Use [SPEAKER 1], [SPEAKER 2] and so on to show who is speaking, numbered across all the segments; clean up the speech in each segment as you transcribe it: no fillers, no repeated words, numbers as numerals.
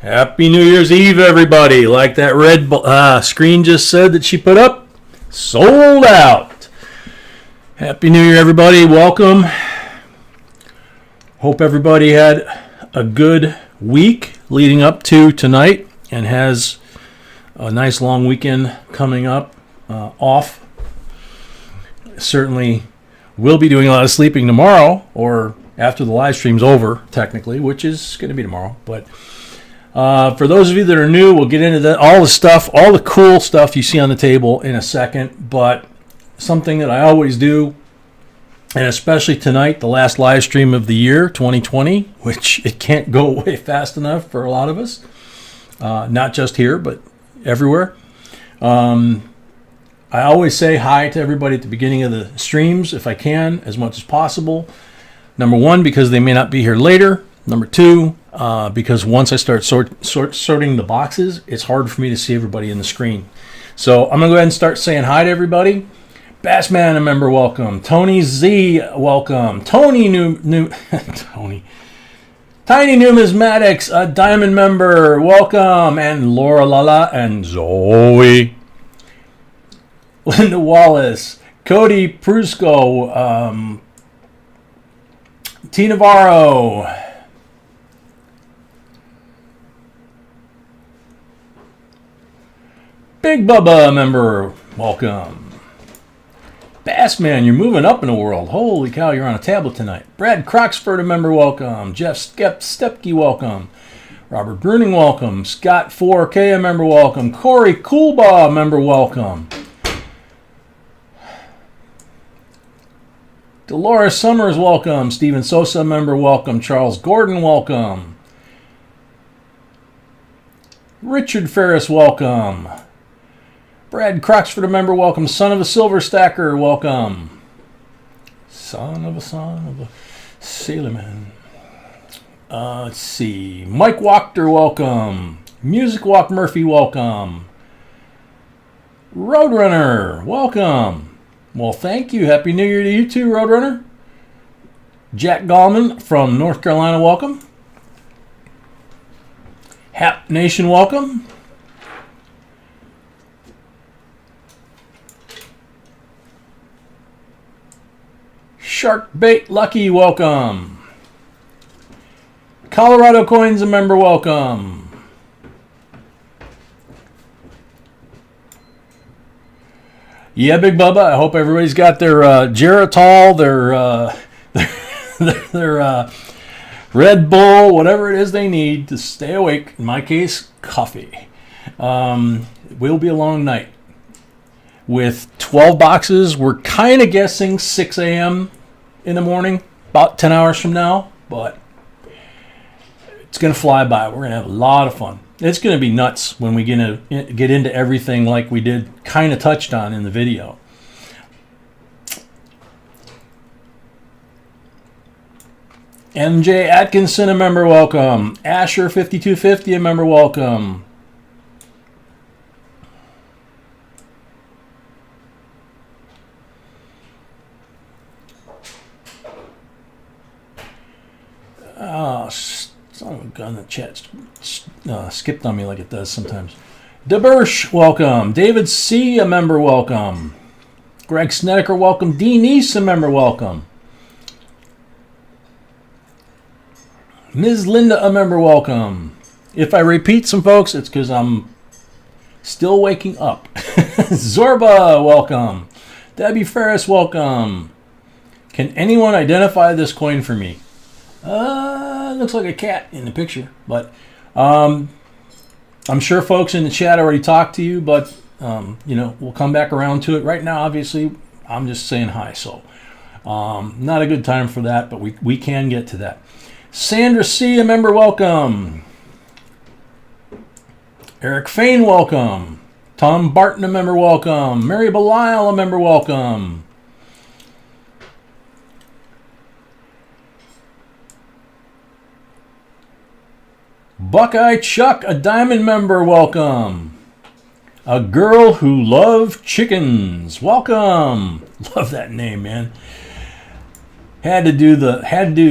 [SPEAKER 1] Happy New Year's Eve, everybody. Like that red screen just said that she put up, sold out. Happy New Year, everybody. Welcome. Hope everybody had a good week leading up to tonight and has a nice long weekend coming up off. Certainly will be doing a lot of sleeping tomorrow or after the live stream's over, technically, which is going to be tomorrow. But for those of you that are new, we'll get into all the stuff, all the cool stuff you see on the table in a second. But something that I always do, and especially tonight, the last live stream of the year, 2020, which it can't go away fast enough for a lot of us, not just here, but everywhere. I always say hi to everybody at the beginning of the streams, if I can, as much as possible. Number one, because they may not be here later. Number two, because once I start sorting the boxes, it's hard for me to see everybody in the screen. So I'm going to go ahead and start saying hi to everybody. Bassman, a member, welcome. Tony Z, welcome. Tony Tiny Numismatics, a diamond member, welcome. And Laura Lala and Zoe. Linda Wallace, Cody Prusco, T. Navarro, Big Bubba member, welcome. Bassman, you're moving up in the world. Holy cow, you're on a tablet tonight. Brad Croxford, a member, welcome. Jeff Stepke, welcome. Robert Bruning, welcome. Scott 4K, a member, welcome. Corey Coolbaugh, a member, welcome. Dolores Summers, welcome. Steven Sosa, member, welcome. Charles Gordon, welcome. Richard Ferris, welcome. Brad Croxford, a member, welcome. Son of a Silver Stacker, welcome. Son of a Sailorman. Let's see. Mike Wachter, welcome. Music Walk Murphy, welcome. Roadrunner, welcome. Well, thank you. Happy New Year to you too, Roadrunner. Jack Gallman from North Carolina, welcome. Hap Nation, welcome. Shark Bait Lucky, welcome. Colorado Coins, a member, welcome. Yeah, Big Bubba, I hope everybody's got their Geritol, their Red Bull, whatever it is they need to stay awake. In my case, coffee. It will be a long night. With 12 boxes, we're kind of guessing 6 a.m. in the morning, about 10 hours from now, but it's going to fly by. We're going to have a lot of fun. It's going to be nuts when we get into everything like we did, kind of touched on in the video. MJ Atkinson, a member, welcome. Asher 5250, a member, welcome. Son of a gun, the chat skipped on me like it does sometimes. DeBursch, welcome. David C., a member, welcome. Greg Snedeker, welcome. Dean East, a member, welcome. Ms. Linda, a member, welcome. If I repeat some folks, it's because I'm still waking up. Zorba, welcome. Debbie Ferris, welcome. Can anyone identify this coin for me? Looks like a cat in the picture, but I'm sure folks in the chat already talked to you, but we'll come back around to it. Right now, obviously, I'm just saying hi, so not a good time for that, but we can get to that. Sandra C., a member, welcome. Eric Fain, welcome. Tom Barton, a member, welcome. Mary Belisle, a member, welcome. Buckeye Chuck, a diamond member, welcome. A girl who loved chickens, welcome. Love that name, man. Had to do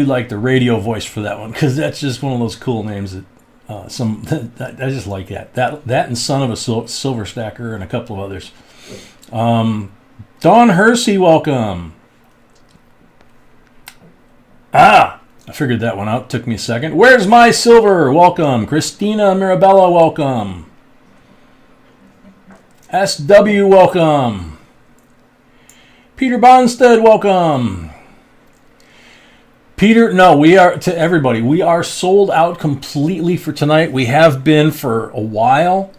[SPEAKER 1] like the radio voice for that one because that's just one of those cool names that I just like that and Son of a Silver Stacker and a couple of others. Dawn Hersey, welcome. I figured that one out. Took me a second. Where's my silver? Welcome. Christina Mirabella, welcome. SW, welcome. Peter Bonstead, welcome. Peter, no, we are, to everybody, we are sold out completely for tonight. We have been for a while.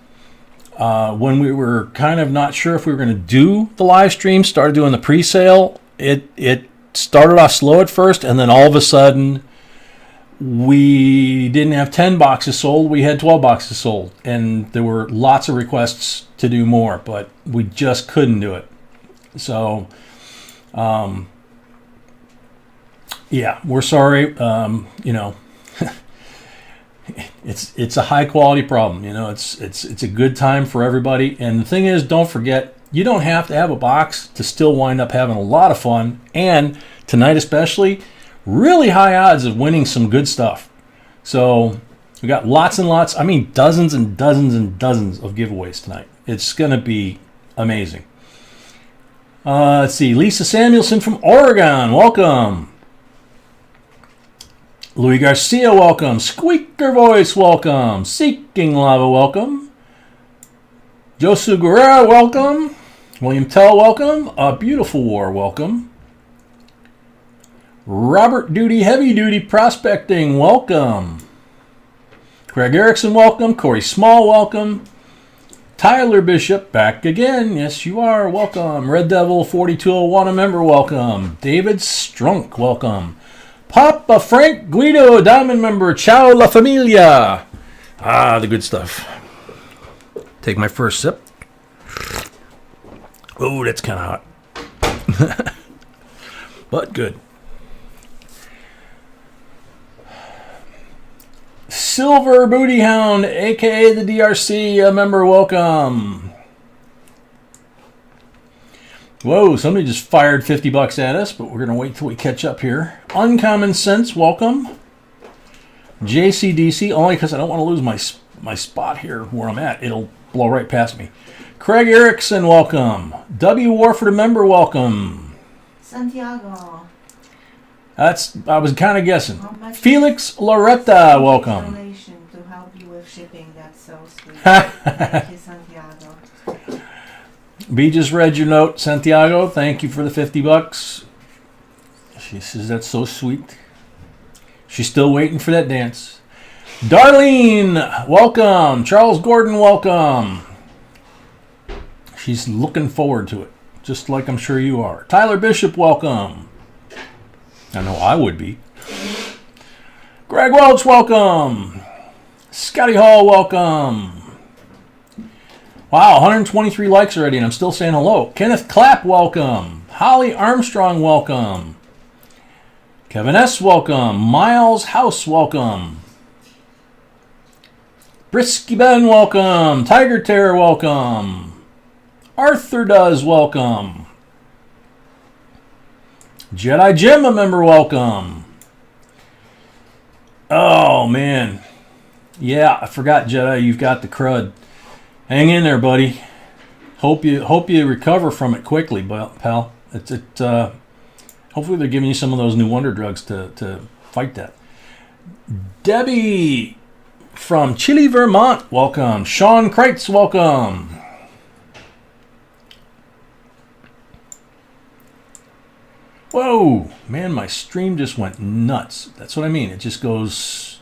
[SPEAKER 1] When we were kind of not sure if we were going to do the live stream, started doing the pre-sale, it started off slow at first, and then all of a sudden, we didn't have 10 boxes sold, we had 12 boxes sold. And there were lots of requests to do more, but we just couldn't do it. So, yeah, we're sorry. You know, it's a high quality problem. You know, it's a good time for everybody. And the thing is, don't forget, you don't have to have a box to still wind up having a lot of fun. And tonight especially, really high odds of winning some good stuff. So we got lots and lots, I mean dozens and dozens and dozens of giveaways tonight. It's going to be amazing. Let's see, Lisa Samuelson from Oregon, welcome. Louis Garcia, welcome. Squeaker Voice, welcome. Seeking Lava, welcome. Josu Guerrera, welcome. William Tell, welcome. A Beautiful War, welcome. Robert Duty, Heavy Duty Prospecting, welcome. Craig Erickson, welcome. Corey Small, welcome. Tyler Bishop, back again. Yes, you are. Welcome. Red Devil 4201, a member, welcome. David Strunk, welcome. Papa Frank Guido, Diamond member. Ciao La Familia. The good stuff. Take my first sip. Oh, that's kind of hot. But good. Silver Booty Hound, a.k.a. the DRC, a member, welcome. Whoa, somebody just fired $50 at us, but we're going to wait till we catch up here. Uncommon Sense, welcome. JCDC, only because I don't want to lose my spot here where I'm at. It'll blow right past me. Craig Erickson, welcome. W. Warford, a member, welcome.
[SPEAKER 2] Santiago.
[SPEAKER 1] I was kind of guessing. Felix Loretta, welcome.
[SPEAKER 2] Donation to help you with shipping. That's so sweet. Thank you, Santiago.
[SPEAKER 1] B just read your note, Santiago. Thank you for the $50. She says that's so sweet. She's still waiting for that dance. Darlene, welcome. Charles Gordon, welcome. She's looking forward to it, just like I'm sure you are. Tyler Bishop, welcome. I know I would be. Greg Welch, welcome. Scotty Hall, welcome. Wow, 123 likes already, and I'm still saying hello. Kenneth Clapp, welcome. Holly Armstrong, welcome. Kevin S., welcome. Miles House, welcome. Brisky Ben, welcome. Tiger Terror, welcome. Arthur Does, welcome. Jedi Jim, a member, welcome. Oh, man. Yeah, I forgot, Jedi. You've got the crud. Hang in there, buddy. Hope you recover from it quickly, pal. Hopefully they're giving you some of those new wonder drugs to fight that. Debbie from Chile, Vermont, welcome. Sean Kreitz, welcome. Whoa, man, my stream just went nuts. That's what I mean. It just goes,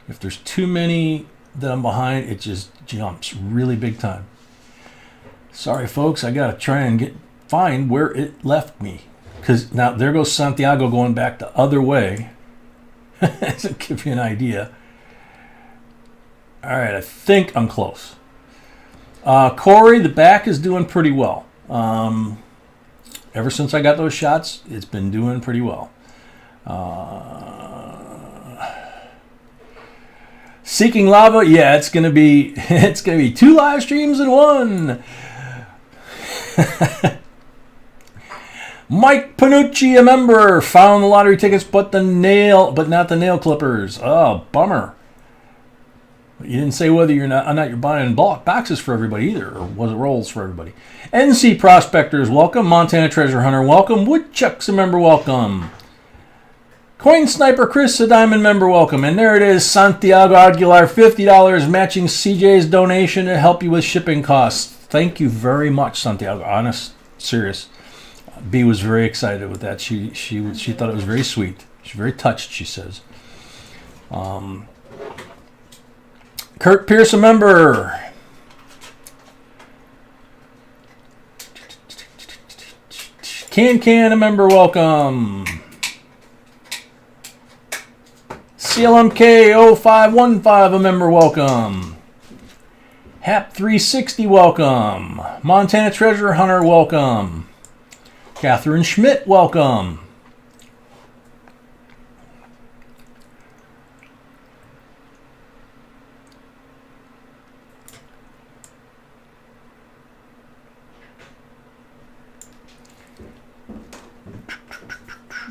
[SPEAKER 1] if there's too many that I'm behind, it just jumps really big time. Sorry, folks, I got to try and find where it left me. Because now there goes Santiago going back the other way. To give you an idea. All right, I think I'm close. Corey, the back is doing pretty well. Ever since I got those shots, it's been doing pretty well. Seeking Lava, yeah, it's gonna be 2 live streams in one. Mike Panucci, a member, found the lottery tickets, but not the nail clippers. Oh, bummer. You didn't say whether you're buying bulk boxes for everybody either, or was it rolls for everybody? NC Prospectors, welcome. Montana Treasure Hunter, welcome. Woodchuck's a member, welcome. Coin Sniper Chris, a diamond member, welcome. And there it is, Santiago Aguilar, $50 matching CJ's donation to help you with shipping costs. Thank you very much, Santiago. Honest, serious. B was very excited with that. She thought it was very sweet. She's very touched, she says. Kurt Pierce, a member. Can, a member, welcome. CLMK 0515, a member, welcome. Hap 360, welcome. Montana Treasure Hunter, welcome. Catherine Schmidt, welcome.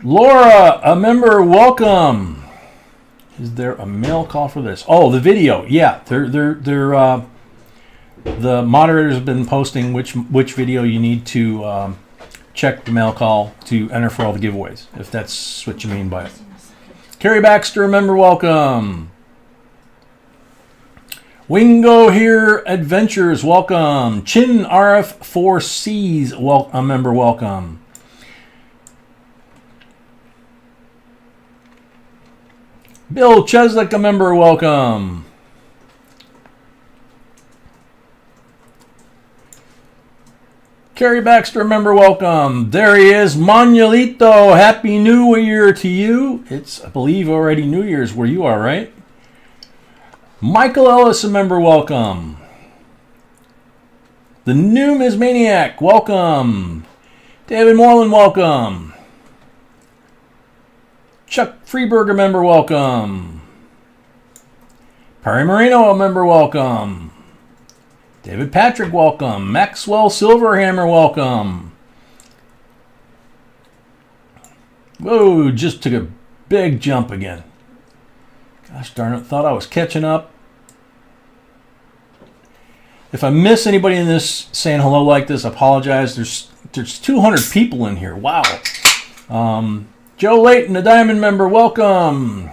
[SPEAKER 1] Laura, a member, welcome. Is there a mail call for this? Oh, the video. Yeah, the moderators have been posting which video you need to check the mail call to enter for all the giveaways, if that's what you mean by it. Carrie Baxter, a member, welcome. Wingo Here Adventures, welcome. Chin RF4Cs, a member, welcome. Bill Cheslick, a member, welcome. Carrie Baxter, a member, welcome. There he is, Manuelito. Happy New Year to you. It's, I believe, already New Year's where you are, right? Michael Ellis, a member, welcome. The Numismaniac, welcome. David Moreland, welcome. Chuck Freeberger, member, welcome. Perry Marino, a member, welcome. David Patrick, welcome. Maxwell Silverhammer, welcome. Whoa, just took a big jump again. Gosh darn it, thought I was catching up. If I miss anybody in this saying hello like this, I apologize. There's 200 people in here. Wow. Joe Layton, a diamond member, welcome.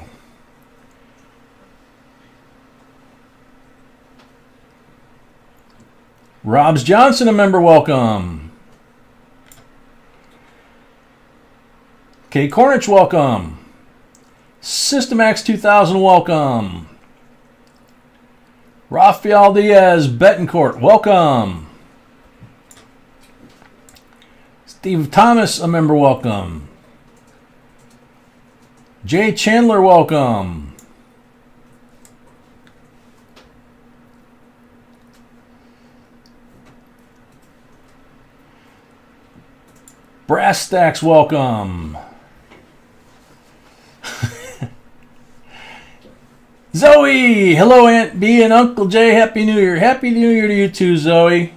[SPEAKER 1] Robs Johnson, a member, welcome. Kay Cornich, welcome. Systemax 2000, welcome. Rafael Diaz Betancourt, welcome. Steve Thomas, a member, welcome. Jay Chandler, welcome. Brass Stacks, welcome. Zoe, hello Aunt B and Uncle J, Happy New Year. Happy New Year to you too, Zoe.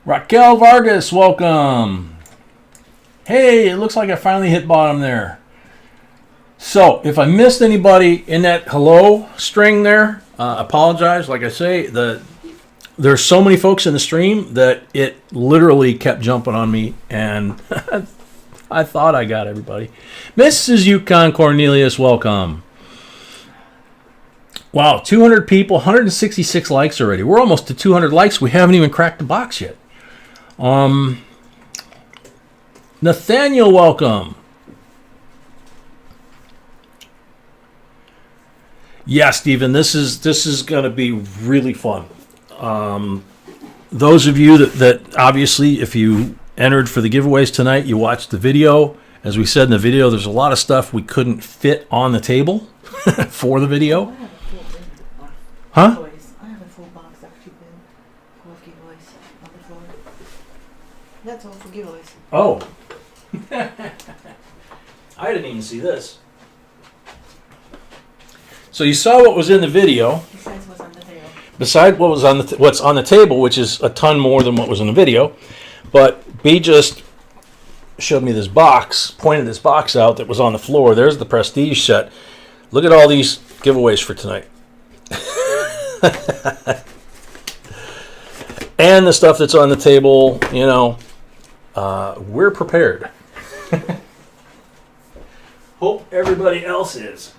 [SPEAKER 1] Raquel Vargas, welcome. Hey, it looks like I finally hit bottom there. So, if I missed anybody in that hello string there, apologize. Like I say, there's so many folks in the stream that it literally kept jumping on me, and I thought I got everybody. Mrs. Yukon Cornelius, welcome. Wow, 200 people, 166 likes already. We're almost to 200 likes. We haven't even cracked the box yet. Nathaniel, welcome. Yeah, Stephen, this is going to be really fun. Those of you that obviously, if you entered for the giveaways tonight, you watched the video. As we said in the video, there's a lot of stuff we couldn't fit on the table for the video. Huh?
[SPEAKER 2] I have a full box actually full of giveaways on the floor. That's all for giveaways.
[SPEAKER 1] Oh. I didn't even see this. So you saw what was in the video.
[SPEAKER 2] Besides what's on the table.
[SPEAKER 1] Besides what was on what's on the table, which is a ton more than what was in the video. But B just showed me this box, pointed this box out that was on the floor. There's the Prestige set. Look at all these giveaways for tonight. And the stuff that's on the table, you know, we're prepared. Hope everybody else is.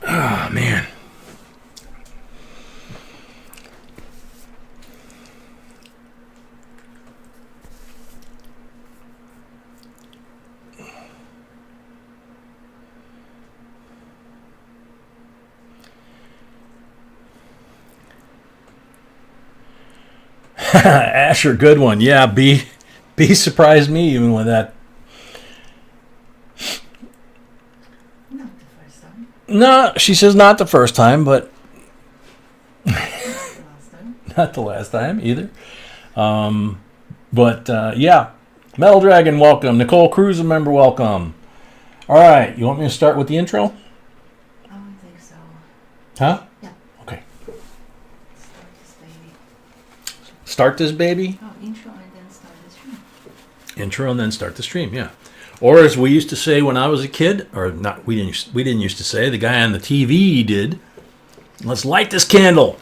[SPEAKER 1] Oh, man. Asher, good one. Yeah, B surprised me even with that.
[SPEAKER 2] Not the first time.
[SPEAKER 1] No, she says not the first time, but
[SPEAKER 2] Not the last time.
[SPEAKER 1] not the last time either. Yeah, Metal Dragon, welcome. Nicole Cruz, a member, welcome. All right, you want me to start with the intro?
[SPEAKER 2] I don't think so.
[SPEAKER 1] Huh?
[SPEAKER 2] Yeah.
[SPEAKER 1] Okay.
[SPEAKER 2] Start this baby.
[SPEAKER 1] Start this baby.
[SPEAKER 2] Oh, intro and then start the stream.
[SPEAKER 1] Intro and then start the stream. Yeah. Or as we used to say when I was a kid, or not, we didn't used to say. The guy on the TV did. Let's light this candle.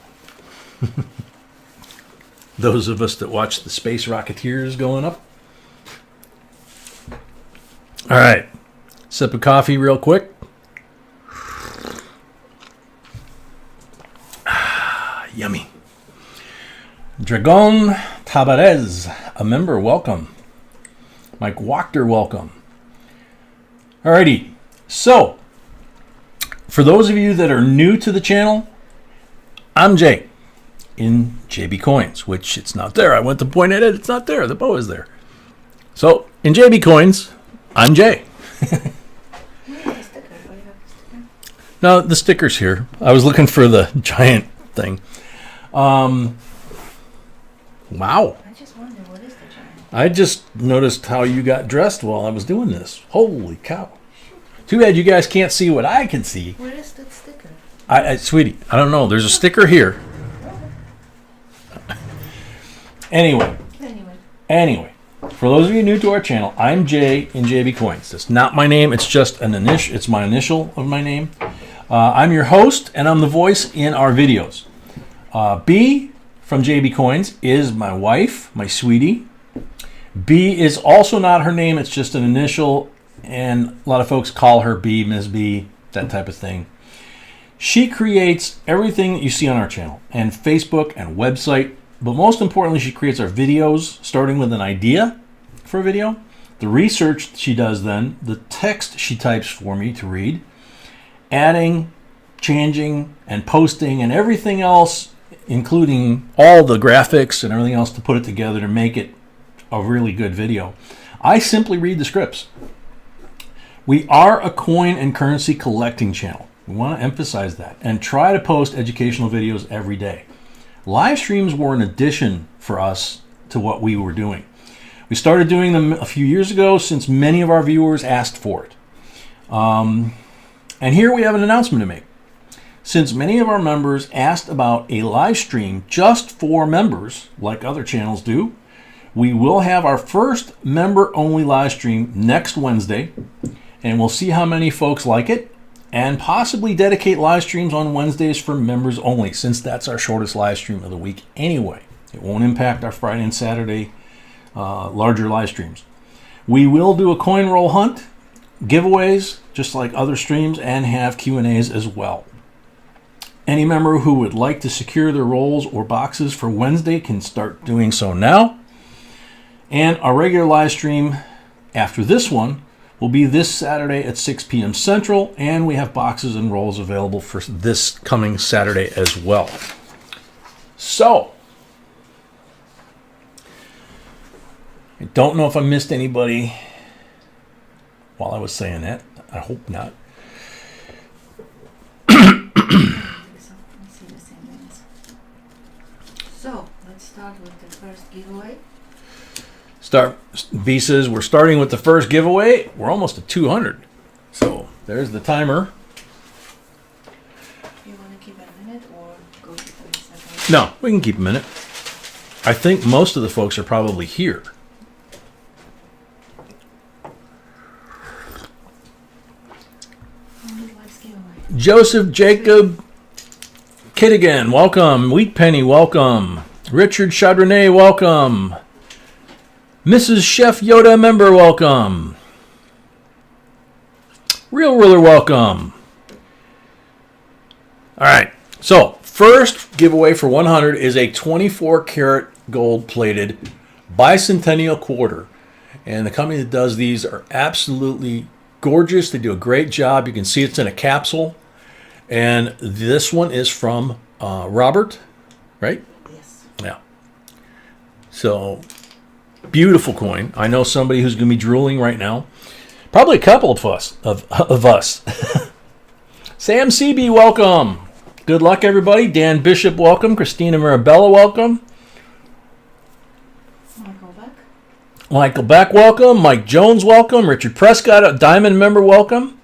[SPEAKER 1] Those of us that watch the Space Rocketeers going up. All right. Sip of coffee real quick. Yummy. Dragon Tabarez, a member, welcome. Mike Wachter, welcome. Alrighty. So, for those of you that are new to the channel, I'm Jay in JB Coins, which it's not there. I went to point at it. It's not there. The bow is there. So, in JB Coins, I'm Jay.
[SPEAKER 2] Where is the sticker? Why do you have the sticker?
[SPEAKER 1] No, the sticker's here. I was looking for the giant thing. Wow.
[SPEAKER 2] I just wonder what is the giant.
[SPEAKER 1] I just noticed how you got dressed while I was doing this. Holy cow. Too bad you guys can't see what I can see.
[SPEAKER 2] Where is that sticker?
[SPEAKER 1] Sweetie, I don't know. There's a sticker here. Anyway, for those of you new to our channel, I'm Jay in JB Coins. That's not my name. It's just an initial. It's my initial of my name. I'm your host, and I'm the voice in our videos. B from JB Coins is my wife, my sweetie. B is also not her name. It's just an initial, and a lot of folks call her B, Ms. B, that type of thing. She creates everything that you see on our channel, and Facebook and website. But most importantly, she creates our videos, starting with an idea for a video, the research she does then, the text she types for me to read, adding, changing, and posting, and everything else, including all the graphics and everything else to put it together to make it a really good video. I simply read the scripts. We are a coin and currency collecting channel. We want to emphasize that and try to post educational videos every day. Live streams were an addition for us to what we were doing. We started doing them a few years ago since many of our viewers asked for it. And here we have an announcement to make. Since many of our members asked about a live stream just for members, like other channels do, we will have our first member-only live stream next Wednesday, and we'll see how many folks like it, and possibly dedicate live streams on Wednesdays for members only, since that's our shortest live stream of the week anyway. It won't impact our Friday and Saturday larger live streams. We will do a coin roll hunt, giveaways, just like other streams, and have Q&As as well. Any member who would like to secure their rolls or boxes for Wednesday can start doing so now. And our regular live stream after this one will be this Saturday at 6 p.m. Central, and we have boxes and rolls available for this coming Saturday as well. So, I don't know if I missed anybody while I was saying that. I hope not.
[SPEAKER 2] So, let's start with the first giveaway.
[SPEAKER 1] B says we're starting with the first giveaway. We're almost at 200. So there's the timer.
[SPEAKER 2] You want to keep it a minute or go to 30 seconds?
[SPEAKER 1] No, we can keep a minute. I think most of the folks are probably here.
[SPEAKER 2] Life's giveaway.
[SPEAKER 1] Joseph Jacob Kiddigan, welcome. Wheat Penny, welcome. Richard Chardonnay, welcome. Mrs. Chef Yoda member, welcome. Real Ruler, welcome. All right, so first giveaway for 100 is a 24 karat gold plated bicentennial quarter. And the company that does these are absolutely gorgeous. They do a great job. You can see it's in a capsule. And this one is from Robert, right?
[SPEAKER 2] Yes.
[SPEAKER 1] Yeah. So, beautiful coin. I know somebody who's going to be drooling right now. Probably a couple of us. Sam CB, welcome. Good luck, everybody. Dan Bishop, welcome. Christina Mirabella, welcome. Michael Beck, welcome. Mike Jones, welcome. Richard Prescott, a Diamond member, welcome.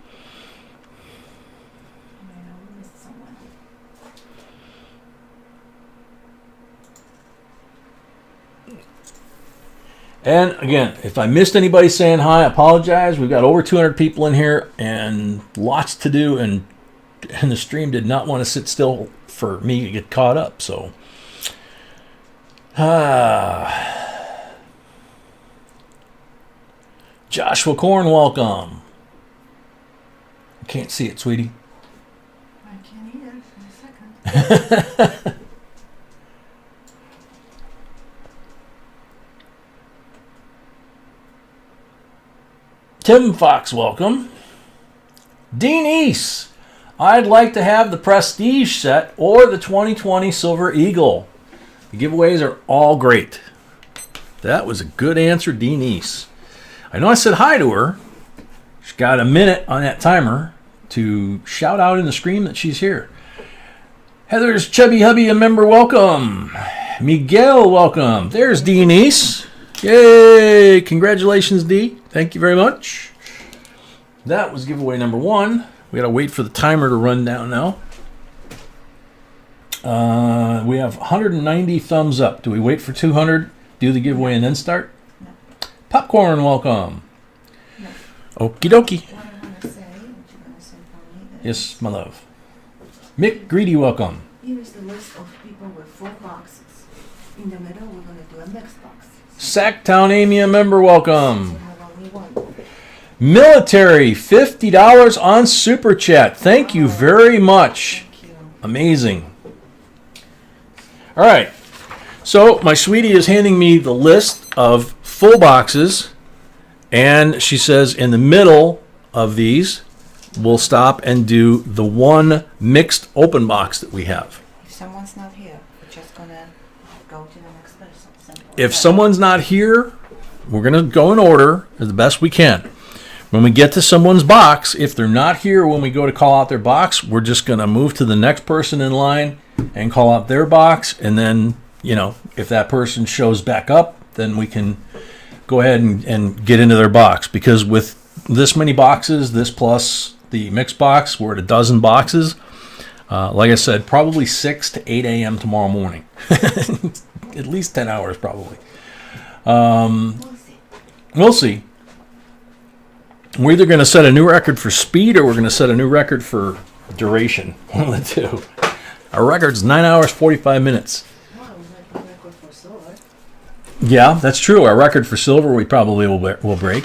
[SPEAKER 1] And again, if I missed anybody saying hi, I apologize. We've got over 200 people in here and lots to do, and the stream did not want to sit still for me to get caught up. So, Joshua Korn, welcome. I can't see it, sweetie.
[SPEAKER 2] I can't either in a second.
[SPEAKER 1] Tim Fox, welcome. Dean East, I'd like to have the Prestige set or the 2020 Silver Eagle. The giveaways are all great. That was a good answer, Dean East. I know I said hi to her. She's got a minute on that timer to shout out in the stream that she's here. Heather's Chubby Hubby, a member, welcome. Miguel, welcome. There's Dean East. Yay! Congratulations, Dee. Thank you very much. That was giveaway number 1. We got to wait for the timer to run down now. We have 190 thumbs up. Do we wait for 200, do the giveaway, and then start?
[SPEAKER 2] No.
[SPEAKER 1] Popcorn, welcome.
[SPEAKER 2] No.
[SPEAKER 1] Okie dokie.
[SPEAKER 2] What I want to say, what you're going to say for me is...
[SPEAKER 1] Yes, my love. Mick Greedy, welcome.
[SPEAKER 2] Here is the list of people with 4 boxes. In the middle, we're going to do a mixed box.
[SPEAKER 1] Sacktown Amy, a member, welcome.
[SPEAKER 2] You have only one.
[SPEAKER 1] Military, $50 on Super Chat. Thank you very much.
[SPEAKER 2] Thank you.
[SPEAKER 1] Amazing. All right. So my sweetie is handing me the list of full boxes, and she says in the middle of these, we'll stop and do the one mixed open box that we have.
[SPEAKER 2] If someone's not here, we're just going to go to the next person. Simple.
[SPEAKER 1] If someone's not here, we're going to go in order as the best we can. When we get to someone's box, if they're not here when we go to call out their box, we're just going to move to the next person in line and call out their box. And then, you know, if that person shows back up, then we can go ahead and get into their box. Because with this many boxes, this plus the mixed box, we're at a dozen boxes. Like I said, probably 6 to 8 a.m. tomorrow morning. At least 10 hours, probably. We'll see. We're either going to set a new record for speed or we're going to set a new record for duration. One of the two. Our record's 9 hours, 45 minutes.
[SPEAKER 2] Wow, we might be record for silver.
[SPEAKER 1] Yeah, that's true. Our record for silver we probably will break.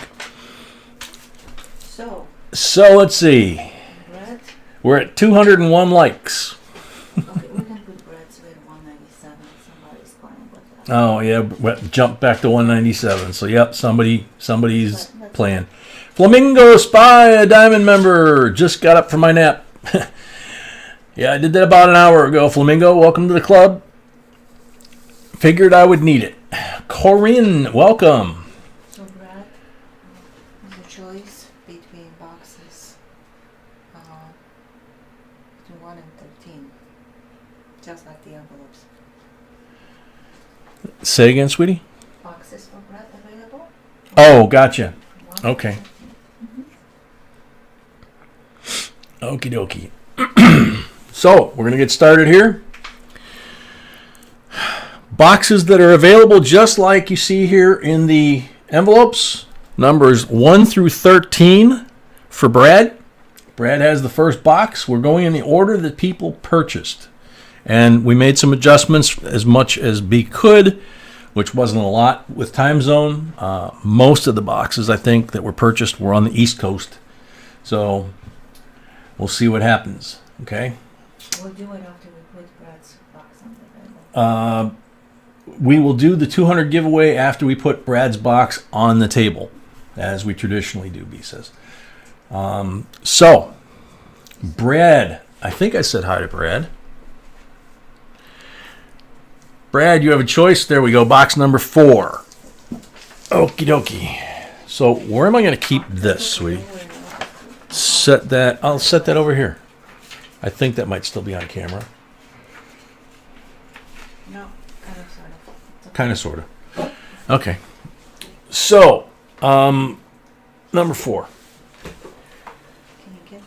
[SPEAKER 1] So let's see.
[SPEAKER 2] Bread.
[SPEAKER 1] We're at 201 likes.
[SPEAKER 2] Okay, we can put breads with 197. Somebody's playing with that.
[SPEAKER 1] Oh, yeah. Jump back to 197. So, yep, somebody's playing. Flamingo Spy, a Diamond member. Just got up from my nap. Yeah, I did that about an hour ago. Flamingo, welcome to the club. Figured I would need it. Corinne, welcome.
[SPEAKER 2] So, Brad, is a choice between boxes between 1 and 13. Just like the envelopes.
[SPEAKER 1] Say again, sweetie?
[SPEAKER 2] Boxes for Brad available?
[SPEAKER 1] Oh, gotcha.
[SPEAKER 2] 1
[SPEAKER 1] Okay.
[SPEAKER 2] Mm-hmm.
[SPEAKER 1] Okie dokie. So, we're going to get started here. Boxes that are available just like you see here in the envelopes. Numbers 1 through 13 for Brad. Brad has the first box. We're going in the order that people purchased. And we made some adjustments as much as we could, which wasn't a lot with time zone. Most of the boxes, I think, that were purchased were on the East Coast. So we'll see what happens. Okay?
[SPEAKER 2] We'll do it after we put Brad's box on the table.
[SPEAKER 1] We will do the 200 giveaway after we put Brad's box on the table, as we traditionally do, B says. So, Brad, I think I said hi to Brad. Brad, you have a choice. There we go. Box number 4. Okie dokie. So where am I going to keep this, sweetie? Set that. I'll set that over here. I think that might still be on camera.
[SPEAKER 2] No, kind of, sort of.
[SPEAKER 1] Kind of, sort of. Okay. So, number 4.
[SPEAKER 2] Can you get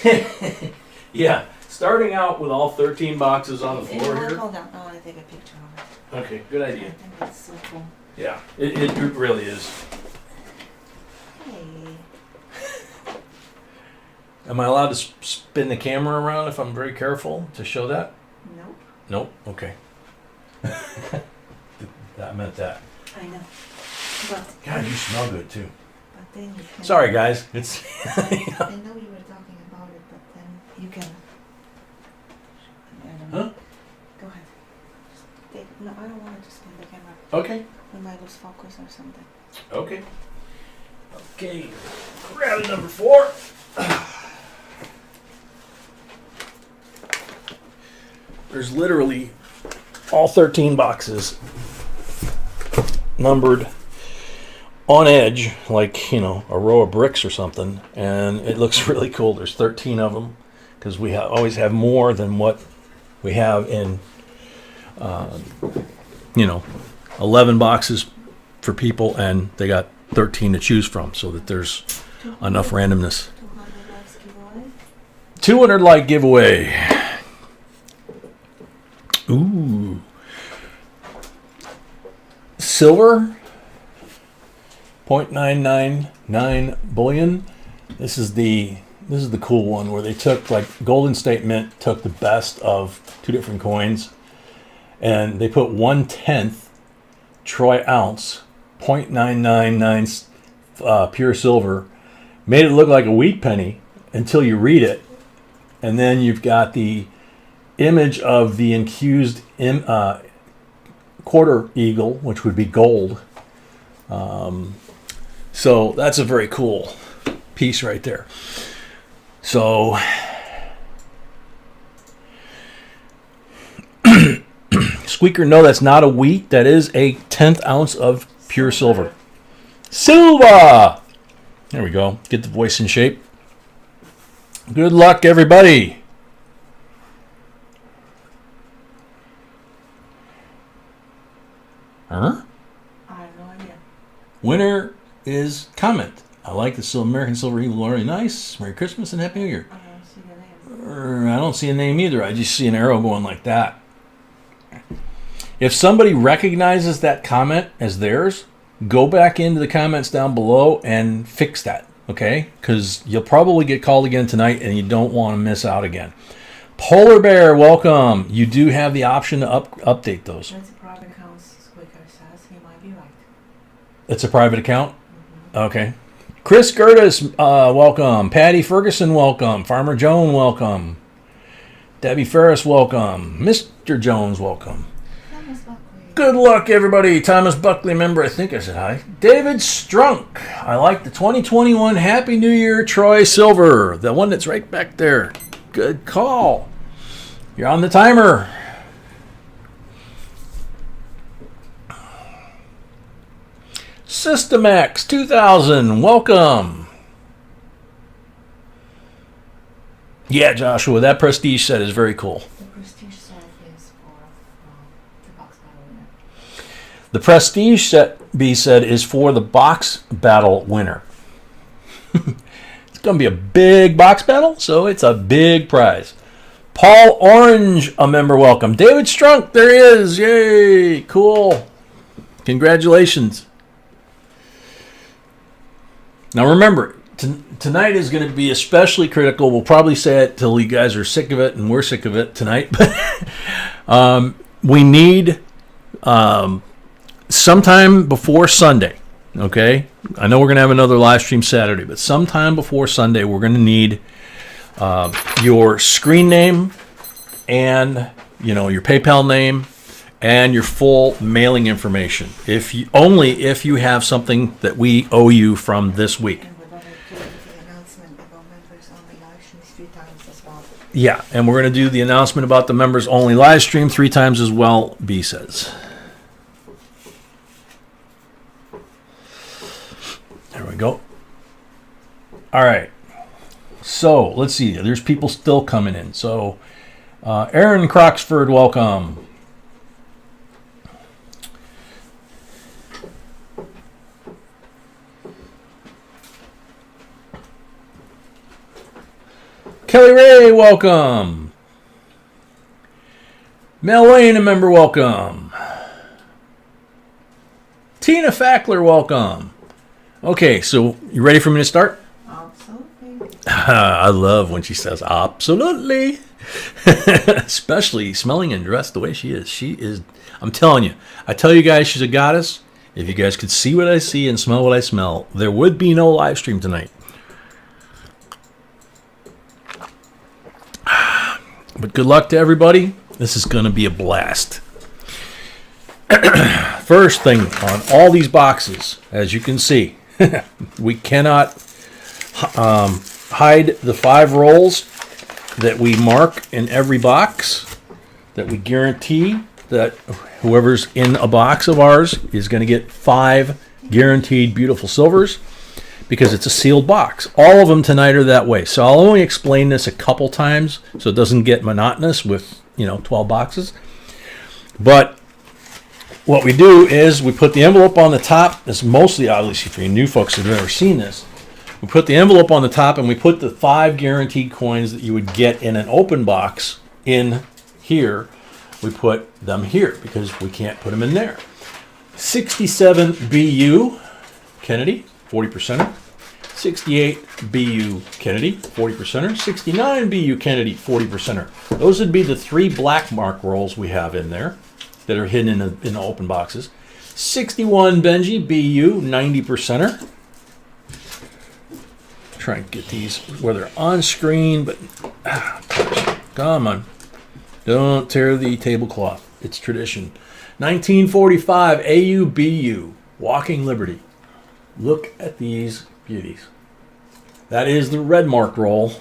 [SPEAKER 2] that?
[SPEAKER 1] Yeah. Starting out with all 13 boxes on the floor here.
[SPEAKER 2] Hold on. I want to take a picture of it.
[SPEAKER 1] Okay, good
[SPEAKER 2] I
[SPEAKER 1] idea.
[SPEAKER 2] think that's so cool.
[SPEAKER 1] Yeah, it really is.
[SPEAKER 2] Hey.
[SPEAKER 1] Am I allowed to spin the camera around if I'm very careful to show that?
[SPEAKER 2] Nope.
[SPEAKER 1] Nope. Okay. That meant that.
[SPEAKER 2] I know. But
[SPEAKER 1] God, you smell good too.
[SPEAKER 2] but then you can.
[SPEAKER 1] Sorry, guys. It's
[SPEAKER 2] I know you were talking about it, but then you can. I don't know.
[SPEAKER 1] Huh?
[SPEAKER 2] Go ahead. No, I don't want it to spin the camera.
[SPEAKER 1] Okay.
[SPEAKER 2] We might lose focus or something.
[SPEAKER 1] Okay. Okay. Grab number 4. There's literally all 13 boxes numbered on edge, like, you know, a row of bricks or something, and it looks really cool. There's 13 of them because we always have more than what we have in, 11 boxes for people, and they got 13 to choose from, so that there's enough randomness.
[SPEAKER 2] 200 likes giveaway.
[SPEAKER 1] 200 like giveaway. Ooh. Silver. 0.999 bullion. This is the cool one where they took, like, Golden State Mint took the best of 2 different coins, and they put 1/10 troy ounce, 0.999 pure silver, made it look like a wheat penny until you read it, and then you've got the image of the infused quarter eagle, which would be gold. So that's a very cool piece right there. So Squeaker, no, that's not a wheat. That is a 1/10 ounce of pure silver. Silva! There we go. Get the voice in shape. Good luck, everybody. Huh?
[SPEAKER 2] I have no idea.
[SPEAKER 1] Winner is comment. I like the American Silver Eagle. Very nice. Merry Christmas and Happy New Year.
[SPEAKER 2] I don't see the name.
[SPEAKER 1] I don't see a name either. I just see an arrow going like that. If somebody recognizes that comment as theirs, go back into the comments down below and fix that, okay? Because you'll probably get called again tonight, and you don't want to miss out again. Polar Bear, welcome. You do have the option to update those.
[SPEAKER 2] That's a private account, Squeaker says. He might be right.
[SPEAKER 1] It's a private account? Okay. Chris Gertis, welcome. Patty Ferguson, welcome. Farmer Joan, welcome. Debbie Ferris, welcome. Mr. Jones, welcome.
[SPEAKER 2] Thomas Buckley.
[SPEAKER 1] Good luck, everybody. Thomas Buckley, member. I think I said hi. David Strunk. I like the 2021 Happy New Year Troy Silver. The one that's right back there. Good call. You're on the timer. Systemax 2000. Welcome. Yeah, Joshua, that prestige set is very cool.
[SPEAKER 2] The prestige set is for the box battle winner.
[SPEAKER 1] The prestige set, B said, is for the box battle winner. It's going to be a big box battle, so it's a big prize. Paul Orange, a member, welcome. David Strunk, there he is. Yay, cool. Congratulations. Now remember, tonight is going to be especially critical. We'll probably say it till you guys are sick of it, and we're sick of it tonight. But we need sometime before Sunday. Okay, I know we're going to have another live stream Saturday, but sometime before Sunday, we're going to need your screen name and your PayPal name and your full mailing information. If you have something that we owe you from this week.
[SPEAKER 2] And we're going to do the announcement about members only live streams 3 times as well.
[SPEAKER 1] Yeah, and we're going to do the announcement about the members only live stream 3 times as well, B says. There we go. All right. So, let's see. There's people still coming in. So, Aaron Croxford, welcome. Kelly Ray, welcome. Mel Wayne, a member, welcome. Tina Fackler, welcome. Okay, so you ready for me to start?
[SPEAKER 2] Absolutely.
[SPEAKER 1] I love when she says absolutely. Especially smelling and dressed the way she is. She is, I'm telling you. I tell you guys she's a goddess. If you guys could see what I see and smell what I smell, there would be no live stream tonight. But good luck to everybody. This is going to be a blast. First thing on all these boxes, as you can see, we cannot hide the 5 rolls that we mark in every box, that we guarantee that whoever's in a box of ours is going to get 5 guaranteed beautiful silvers, because it's a sealed box. All of them tonight are that way. So I'll only explain this a couple times so it doesn't get monotonous with 12 boxes. But what we do is we put the envelope on the top. This is mostly, obviously, for you new folks who've never seen this. We put the envelope on the top and we put the 5 guaranteed coins that you would get in an open box in here. We put them here because we can't put them in there. 67 BU Kennedy, 40%er. 68 BU Kennedy, 40%er. 69 BU Kennedy, 40%er. Those would be the 3 black mark rolls we have in there that are hidden in the open boxes. 61 Benji BU, 90%er. Try and get these where they're on screen, but come on. Don't tear the tablecloth. It's tradition. 1945 AUBU, Walking Liberty. Look at these beauties. That is the red mark roll.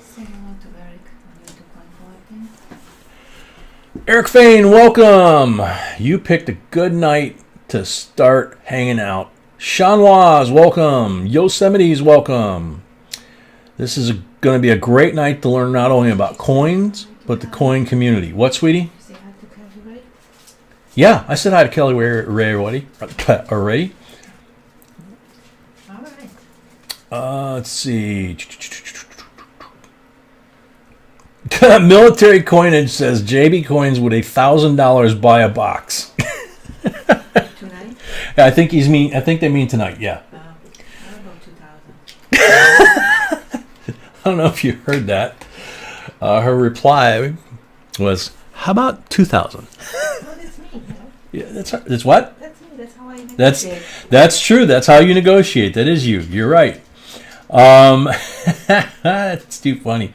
[SPEAKER 1] Eric Fain, welcome. You picked a good night to start hanging out. Sean Waz, welcome. Yosemite's, welcome. This is going to be a great night to learn not only about coins, but the coin community. What, sweetie?
[SPEAKER 2] Say hi to Kelly Ray.
[SPEAKER 1] Yeah, I said hi to Kelly Ray already.
[SPEAKER 2] All right.
[SPEAKER 1] Let's see. Military Coinage says JB Coins would $1,000 buy a box.
[SPEAKER 2] Tonight?
[SPEAKER 1] I think they mean tonight. Yeah.
[SPEAKER 2] I'll go 2,000.
[SPEAKER 1] I don't know if you heard that. Her reply was, "How about 2,000?"
[SPEAKER 2] Oh, that's me. You know?
[SPEAKER 1] Yeah, that's what?
[SPEAKER 2] That's me. That's how I negotiate.
[SPEAKER 1] That's true. That's how you negotiate. That is you. You're right. That's too funny.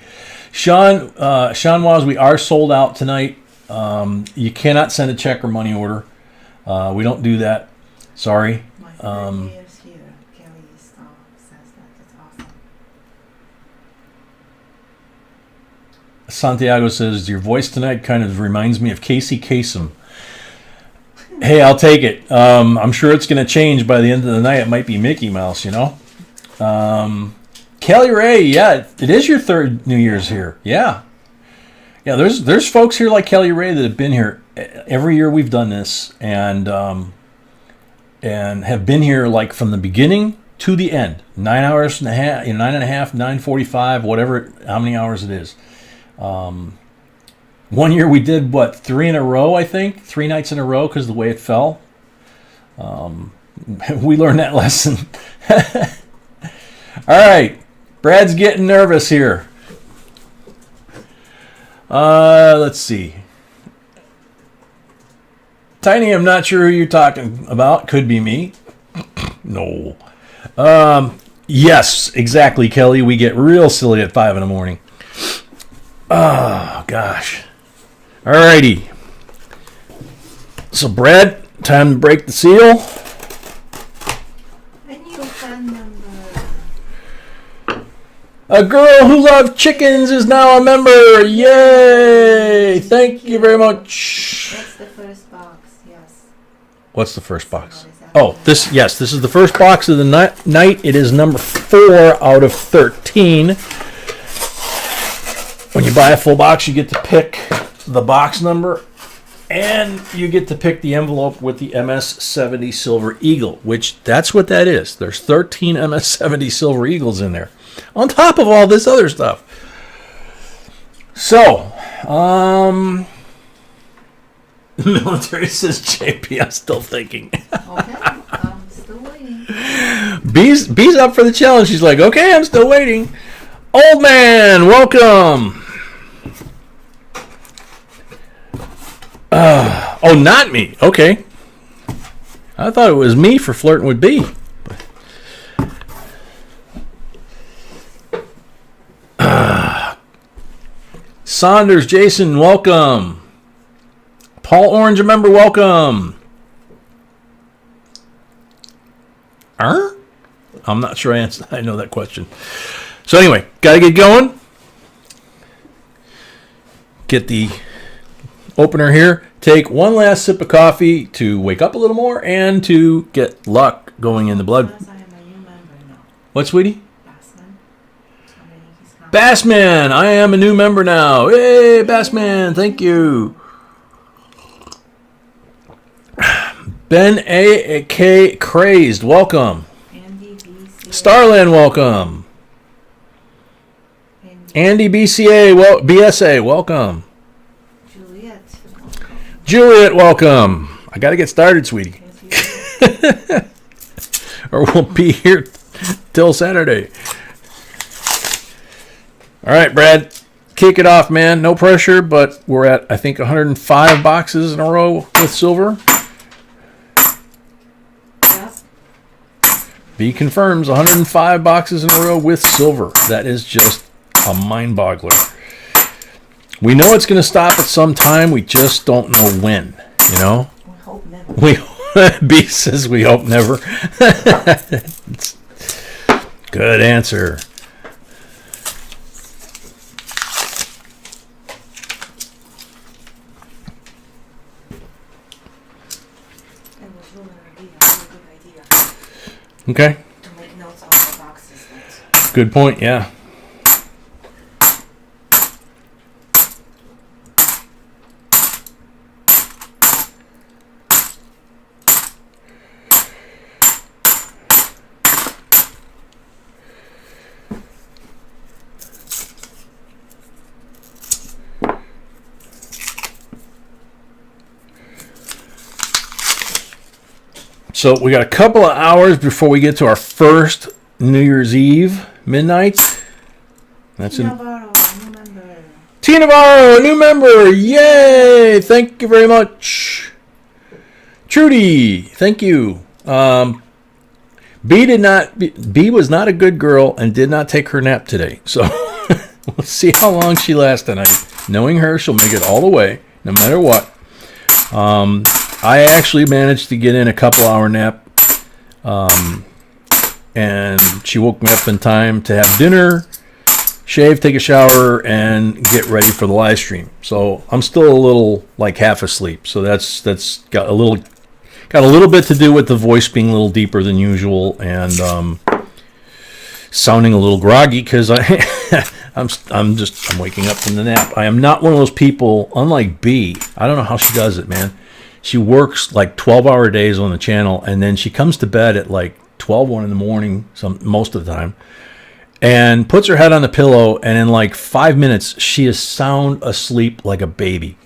[SPEAKER 1] Sean Waz, we are sold out tonight. You cannot send a check or money order. We don't do that. Sorry.
[SPEAKER 2] My friend is here. Kelly says that. It's awesome.
[SPEAKER 1] Santiago says, your voice tonight kind of reminds me of Casey Kasem. Hey, I'll take it. I'm sure it's going to change by the end of the night. It might be Mickey Mouse, Kelly Ray, yeah, it is your 3rd New Year's here. Yeah. Yeah, there's folks here like Kelly Ray that have been here every year we've done this and have been here like from the beginning to the end. 9 hours and a half, 9.5, 9:45, whatever, how many hours it is. One year we did, 3 in a row, I think? 3 nights in a row because of the way it fell. We learned that lesson. All right. Brad's getting nervous here. Let's see. Tiny, I'm not sure who you're talking about. Could be me. No. Yes, exactly, Kelly. We get real silly at 5 in the morning. Oh, gosh. Alrighty. So, Brad, time to break the seal.
[SPEAKER 2] A new fan number.
[SPEAKER 1] A girl who loved chickens is now a member. Yay! Thank you very much.
[SPEAKER 2] That's the first box, yes.
[SPEAKER 1] What's the first box? Oh, this is the first box of the night. It is number 4 out of 13. When you buy a full box, you get to pick the box number, and you get to pick the envelope with the MS-70 Silver Eagle, which that's what that is. There's 13 MS-70 Silver Eagles in there, on top of all this other stuff. So, the military says, JP, I'm still thinking.
[SPEAKER 2] Okay, I'm still waiting.
[SPEAKER 1] B's up for the challenge. She's like, okay, I'm still waiting. Old man, welcome. Oh, not me. Okay. I thought it was me for flirting with B. Saunders, Jason, welcome. Paul Orange, a member, welcome. I'm not sure I know that question. So anyway, got to get going. Get the opener here. Take one last sip of coffee to wake up a little more and to get luck going in the blood.
[SPEAKER 2] Because I am a new member now.
[SPEAKER 1] What, sweetie?
[SPEAKER 2] Bassman.
[SPEAKER 1] Bassman, I am a new member now. Hey, Bassman, thank you. Ben A.K. Crazed, welcome.
[SPEAKER 2] Andy BCA.
[SPEAKER 1] Starland, welcome. Andy BCA, BSA, welcome.
[SPEAKER 2] Juliet.
[SPEAKER 1] Juliet, welcome. I got to get started, sweetie. Or we'll be here till Saturday. All right, Brad, kick it off, man. No pressure, but we're at, I think, 105 boxes in a row with silver. B confirms 105 boxes in a row with silver. That is just a mind boggler. We know it's going to stop at some time. We just don't know when. You know?
[SPEAKER 2] We hope never.
[SPEAKER 1] B says we hope never. Good answer. Okay.
[SPEAKER 2] To make notes on the boxes.
[SPEAKER 1] Good point, yeah. So we got a couple of hours before we get to our first New Year's Eve midnight. That's
[SPEAKER 2] Tina Navarro, new member.
[SPEAKER 1] Tina Navarro, new member. Yay! Thank you very much. Trudy, thank you. B was not a good girl and did not take her nap today. So we'll see how long she lasts tonight. Knowing her, she'll make it all the way, no matter what. I actually managed to get in a couple-hour nap, and she woke me up in time to have dinner, shave, take a shower, and get ready for the live stream. So I'm still a little like half asleep. So that's got a little bit to do with the voice being a little deeper than usual and sounding a little groggy because I'm waking up from the nap. I am not one of those people, unlike B. I don't know how she does it, man. She works like 12-hour days on the channel, and then she comes to bed at like 1 in the morning, most of the time, and puts her head on the pillow, and in like 5 minutes, she is sound asleep like a baby.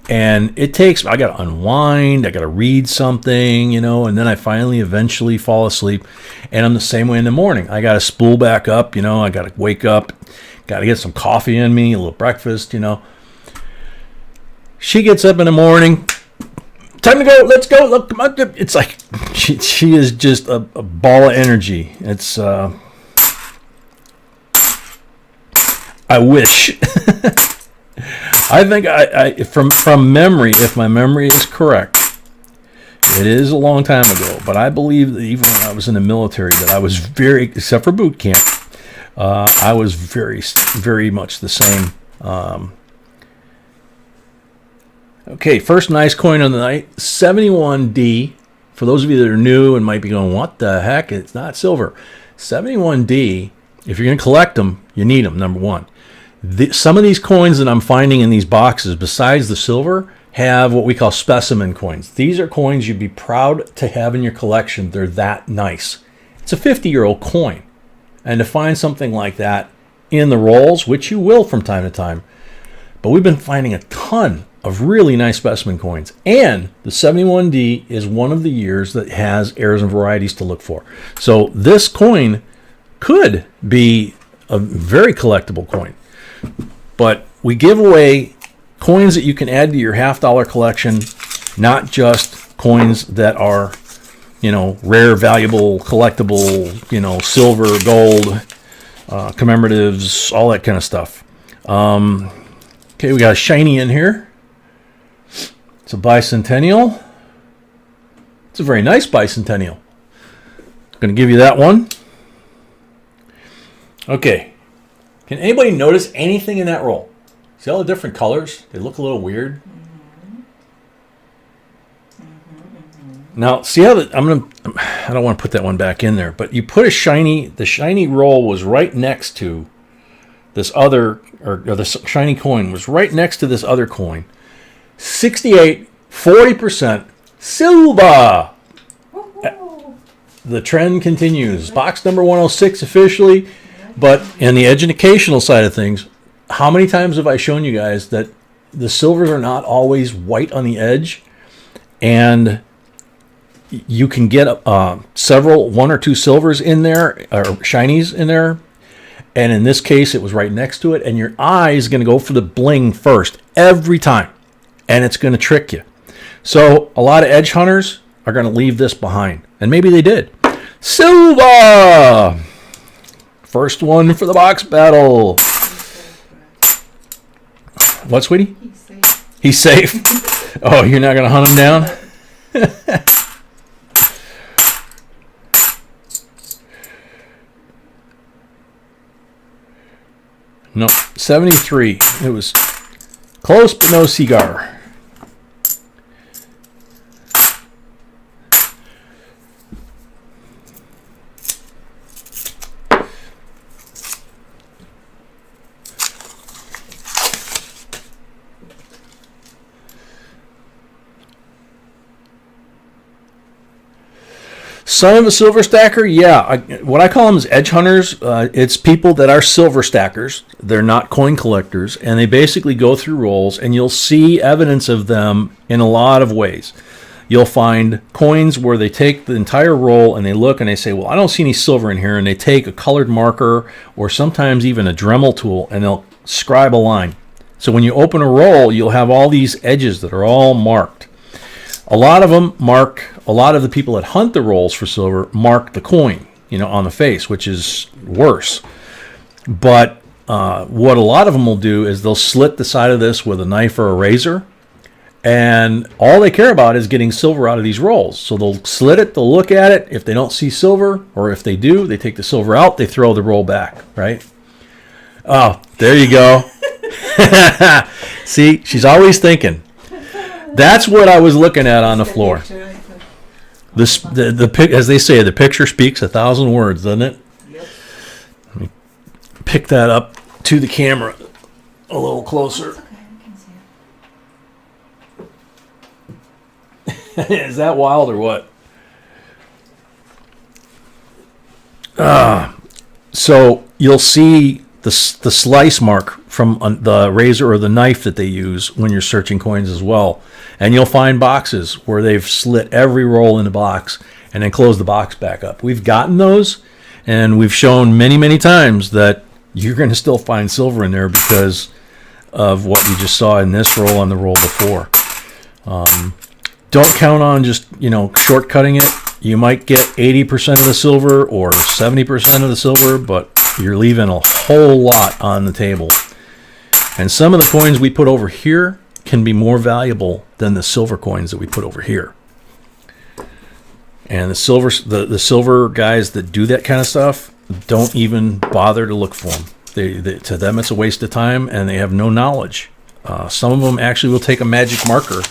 [SPEAKER 1] And it takes, I got to unwind, I got to read something, you know, and then I finally eventually fall asleep. And I'm the same way in the morning. I got to spool back up, you know, I got to wake up, got to get some coffee in me, a little breakfast, you know. She gets up in the morning, time to go, let's go, look, come on. It's like, she is just a ball of energy. It's, I wish. I think from memory, if my memory is correct, it is a long time ago, but I believe that even when I was in the military that I was very, except for boot camp, I was very, very much the same. Okay, first nice coin of the night, 71D. For those of you that are new and might be going, what the heck? It's not silver. 71D, if you're going to collect them, you need them, number one. Some of these coins that I'm finding in these boxes, besides the silver, have what we call specimen coins. These are coins you'd be proud to have in your collection. They're that nice. It's a 50-year-old coin. And to find something like that in the rolls, which you will from time to time, but we've been finding a ton of really nice specimen coins. And the 71D is one of the years that has heirs and varieties to look for. So this coin could be a very collectible coin. But we give away coins that you can add to your $50 collection, not just coins that are, you know, rare, valuable, collectible, you know, silver, gold, commemoratives, all that kind of stuff. Okay, we got a shiny in here. It's a bicentennial. It's a very nice bicentennial. I'm going to give you that one. Okay. Can anybody notice anything in that roll? See all the different colors? They look a little weird. Now, see how I don't want to put that one back in there, but you put the shiny roll was right next to this other, or the shiny coin was right next to this other coin. 68, 40% silver. The trend continues. Box number 106 officially. But in the educational side of things, how many times have I shown you guys that the silvers are not always white on the edge, and you can get one or two silvers in there, or shinies in there, and in this case it was right next to it, and your eye is going to go for the bling first every time, and it's going to trick you. So a lot of edge hunters are going to leave this behind, and maybe they did. Silver! First one for the box battle. What, sweetie?
[SPEAKER 2] He's safe.
[SPEAKER 1] He's safe? Oh, you're not going to hunt him down? No, 73. It was close, but no cigar. Son of a silver stacker? Yeah. What I call them is edge hunters. It's people that are silver stackers. They're not coin collectors. And they basically go through rolls, and you'll see evidence of them in a lot of ways. You'll find coins where they take the entire roll and they look and they say, well, I don't see any silver in here. And they take a colored marker or sometimes even a Dremel tool, and they'll scribe a line. So when you open a roll, you'll have all these edges that are all marked. A lot of them mark, a lot of the people that hunt the rolls for silver mark the coin, you know, on the face, which is worse. But what a lot of them will do is they'll slit the side of this with a knife or a razor, and all they care about is getting silver out of these rolls. So they'll slit it, they'll look at it. If they don't see silver, or if they do, they take the silver out, they throw the roll back, right? Oh, there you go. See, she's always thinking. That's what I was looking at on the floor. The as they say, the picture speaks 1,000 words, doesn't it?
[SPEAKER 2] Yep.
[SPEAKER 1] Let me pick that up to the camera a little closer.
[SPEAKER 2] It's okay, I can see it.
[SPEAKER 1] Is that wild or what? So you'll see the slice mark from the razor or the knife that they use when you're searching coins as well. And you'll find boxes where they've slit every roll in the box and then close the box back up. We've gotten those, and we've shown many, many times that you're going to still find silver in there because of what you just saw in this roll and the roll before. Don't count on just, shortcutting it. You might get 80% of the silver or 70% of the silver, but you're leaving a whole lot on the table. And some of the coins we put over here can be more valuable than the silver coins that we put over here. And the silver guys that do that kind of stuff don't even bother to look for them. To them, it's a waste of time, and they have no knowledge. Some of them actually will take a magic marker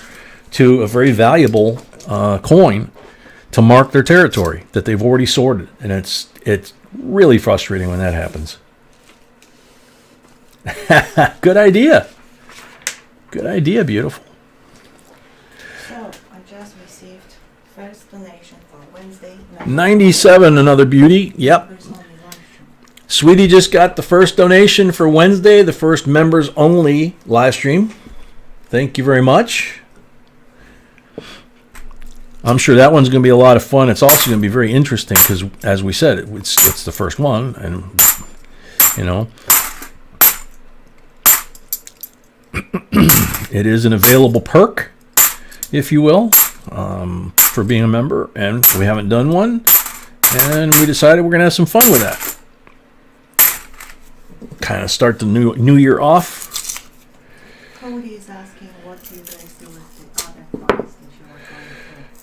[SPEAKER 1] to a very valuable coin to mark their territory that they've already sorted, and it's really frustrating when that happens. Good idea. Good idea, beautiful.
[SPEAKER 2] So, I just received first donation for Wednesday.
[SPEAKER 1] 97, another beauty. Yep. Sweetie just got the first donation for Wednesday, the first members only live stream. Thank you very much. I'm sure that one's going to be a lot of fun. It's also going to be very interesting because, as we said, it's the first one, and it is an available perk, if you will, for being a member, and we haven't done one, and we decided we're going to have some fun with that. Kind of start the new year off.
[SPEAKER 2] Cody is asking what do you guys do with the other coins that you were going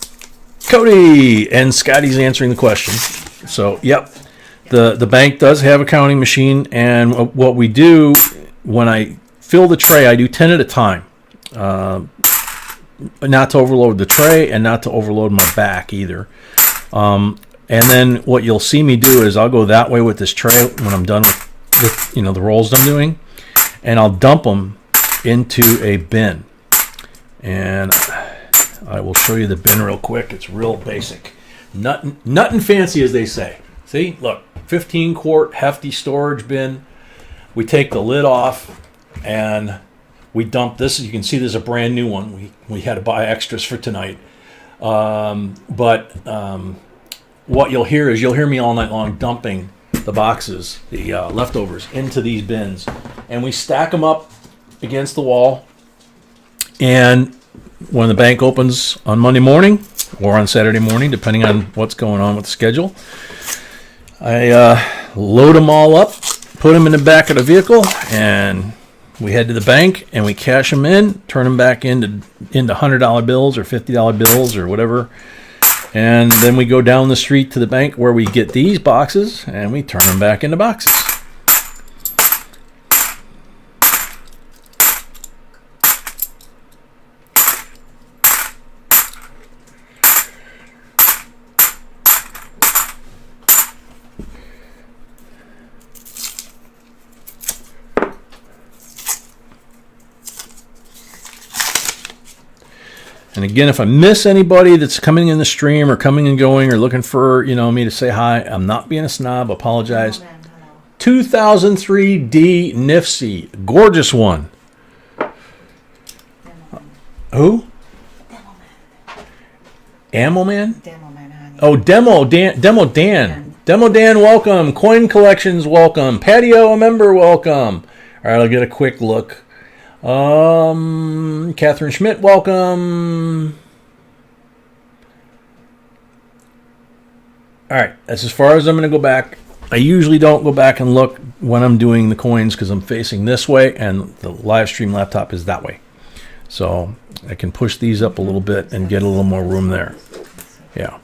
[SPEAKER 2] through?
[SPEAKER 1] Cody and Scotty's answering the question. So, yep, the bank does have a counting machine, and what we do when I fill the tray, I do 10 at a time, not to overload the tray and not to overload my back either. And then what you'll see me do is I'll go that way with this tray when I'm done with the rolls I'm doing, and I'll dump them into a bin. And I will show you the bin real quick. It's real basic, nothing fancy, as they say. See, look, 15 quart hefty storage bin. We take the lid off and we dump this. You can see there's a brand new one. We had to buy extras for tonight. But what you'll hear is me all night long dumping the boxes, the leftovers, into these bins, and we stack them up against the wall. And when the bank opens on Monday morning or on Saturday morning, depending on what's going on with the schedule, I load them all up, put them in the back of the vehicle, and we head to the bank and we cash them in, turn them back into $100 bills or $50 bills or whatever. And then we go down the street to the bank where we get these boxes and we turn them back into boxes. And again, if I miss anybody that's coming in the stream or coming and going or looking for, me to say hi, I'm not being a snob. Apologize.
[SPEAKER 2] Hello, man. Hello.
[SPEAKER 1] 2003 D Nifsy. Gorgeous one. Who? Ammo Man?
[SPEAKER 2] Demo man, honey.
[SPEAKER 1] Oh, Demo Dan. Demo Dan, welcome. Coin Collections, welcome. Patio, a member, welcome. All right, I'll get a quick look. Catherine Schmidt, welcome. All right, that's as far as I'm going to go back. I usually don't go back and look when I'm doing the coins because I'm facing this way and the live stream laptop is that way. So I can push these up a little bit and get a little more room there. Yeah.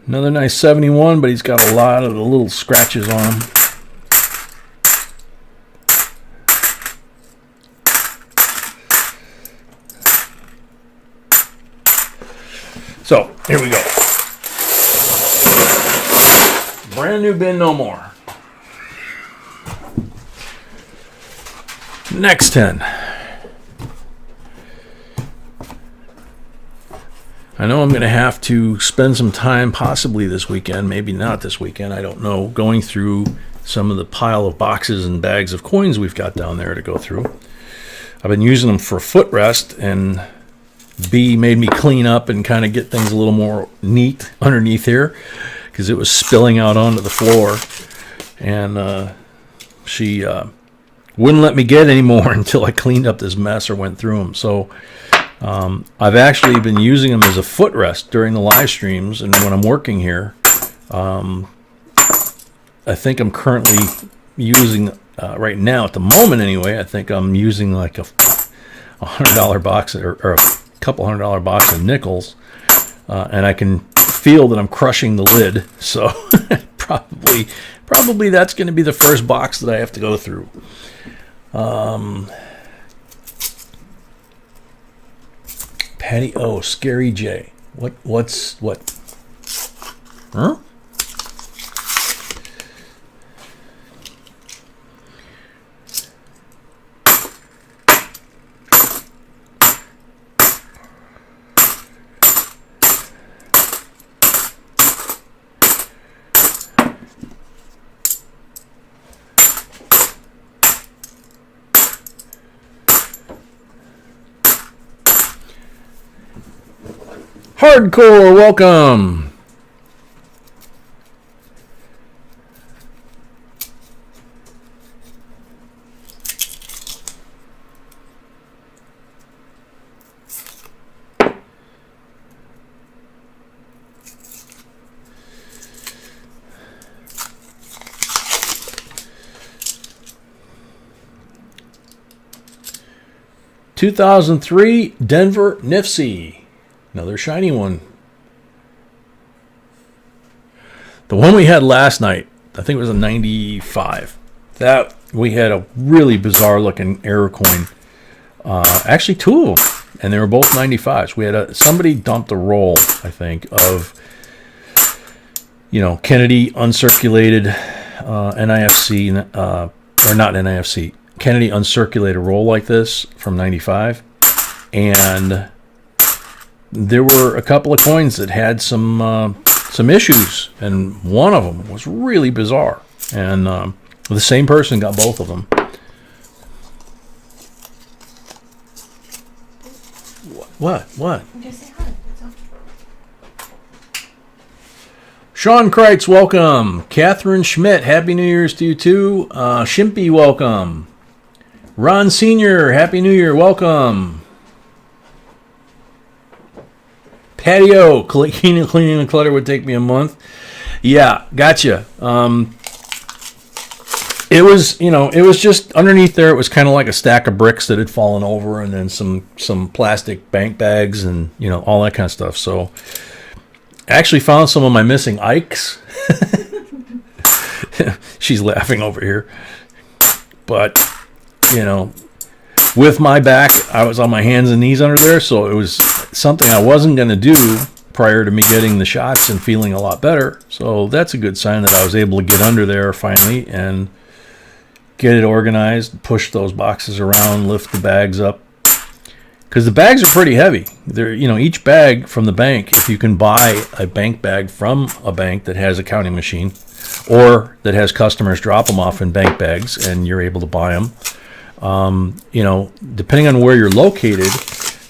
[SPEAKER 1] Another nice 71, but he's got a lot of the little scratches on him. So, here we go. Brand new bin, no more. Next 10. I know I'm going to have to spend some time possibly this weekend, maybe not this weekend, I don't know, going through some of the pile of boxes and bags of coins we've got down there to go through. I've been using them for footrest, and B made me clean up and kind of get things a little more neat underneath here because it was spilling out onto the floor. And she wouldn't let me get any more until I cleaned up this mess or went through them. So I've actually been using them as a footrest during the live streams and when I'm working here. I think I'm currently using, right now at the moment anyway, I think I'm using like a $100 box or a couple $100 box of nickels. And I can feel that I'm crushing the lid. So probably that's going to be the first box that I have to go through. Patty O, Scary J. What? Huh? Hardcore, welcome. (2003) Denver Nifty. Another shiny one. The one we had last night, I think it was a 95. That we had a really bizarre looking error coin. Actually, two of them, and they were both 95s. We had somebody dumped a roll, I think, of Kennedy uncirculated NIFC, or not NIFC, Kennedy uncirculated roll like this from 95, and there were a couple of coins that had some issues, and one of them was really bizarre. And the same person got both of them. What?
[SPEAKER 2] Just say hi. That's all.
[SPEAKER 1] Sean Kreitz, welcome. Catherine Schmidt, Happy New Year's to you too. Shimpy, welcome. Ron Sr., Happy New Year, welcome. Patio, cleaning the clutter would take me a month. Yeah, gotcha. It was just underneath there. It was kind of like a stack of bricks that had fallen over, and then some plastic bank bags, and all that kind of stuff. So, I actually found some of my missing Ikes. She's laughing over here, but with my back, I was on my hands and knees under there, so it was something I wasn't going to do prior to me getting the shots and feeling a lot better. So that's a good sign that I was able to get under there finally and get it organized, push those boxes around, lift the bags up. Because the bags are pretty heavy. They're, each bag from the bank, if you can buy a bank bag from a bank that has a counting machine or that has customers drop them off in bank bags and you're able to buy them, depending on where you're located,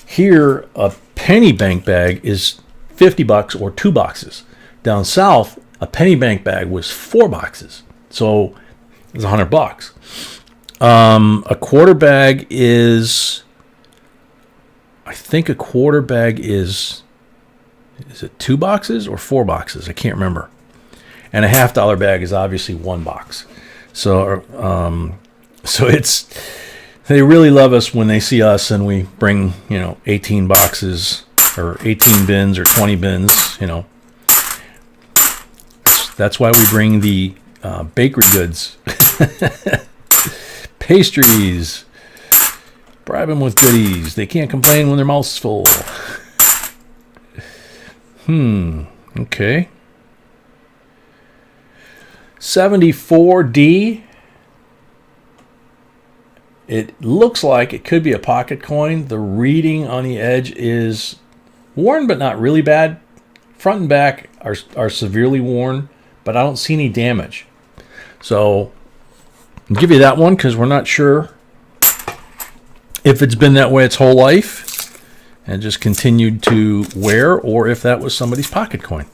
[SPEAKER 1] here a penny bank bag is $50 or 2 boxes. Down south, a penny bank bag was 4 boxes, so it's $100. A quarter bag is, I think a quarter bag is it 2 boxes or 4 boxes? I can't remember. And a $50 bag is obviously 1 box. So it's, they really love us when they see us and we bring, 18 boxes or 18 bins or 20 bins, That's why we bring the bakery goods, pastries, bribe them with goodies. They can't complain when their mouth's full. Okay. 74D. It looks like it could be a pocket coin. The reading on the edge is worn, but not really bad. Front and back are severely worn, but I don't see any damage. So I'll give you that one because we're not sure if it's been that way its whole life and just continued to wear, or if that was somebody's pocket coin.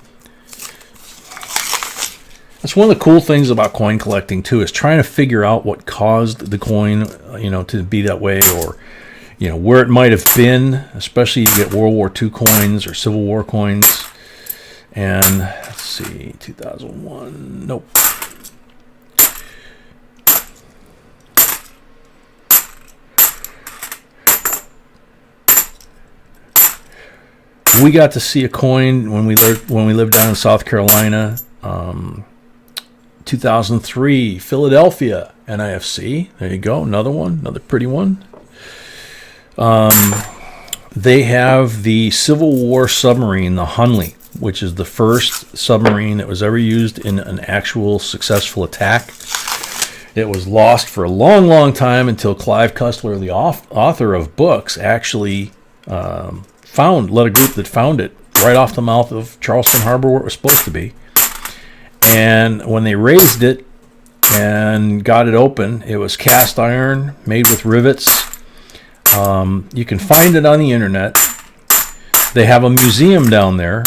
[SPEAKER 1] That's one of the cool things about coin collecting too, is trying to figure out what caused the coin, to be that way, or where it might have been. Especially you get World War II coins or Civil War coins. And let's see, 2001. Nope. We got to see a coin when we lived down in South Carolina. 2003, Philadelphia NIFC. There you go, another one, another pretty one. They have the Civil War submarine, the Hunley, which is the first submarine that was ever used in an actual successful attack. It was lost for a long, long time until Clive Cussler, the author of books, actually led a group that found it right off the mouth of Charleston Harbor, where it was supposed to be. And when they raised it and got it open, it was cast iron, made with rivets. You can find it on the internet. They have a museum down there.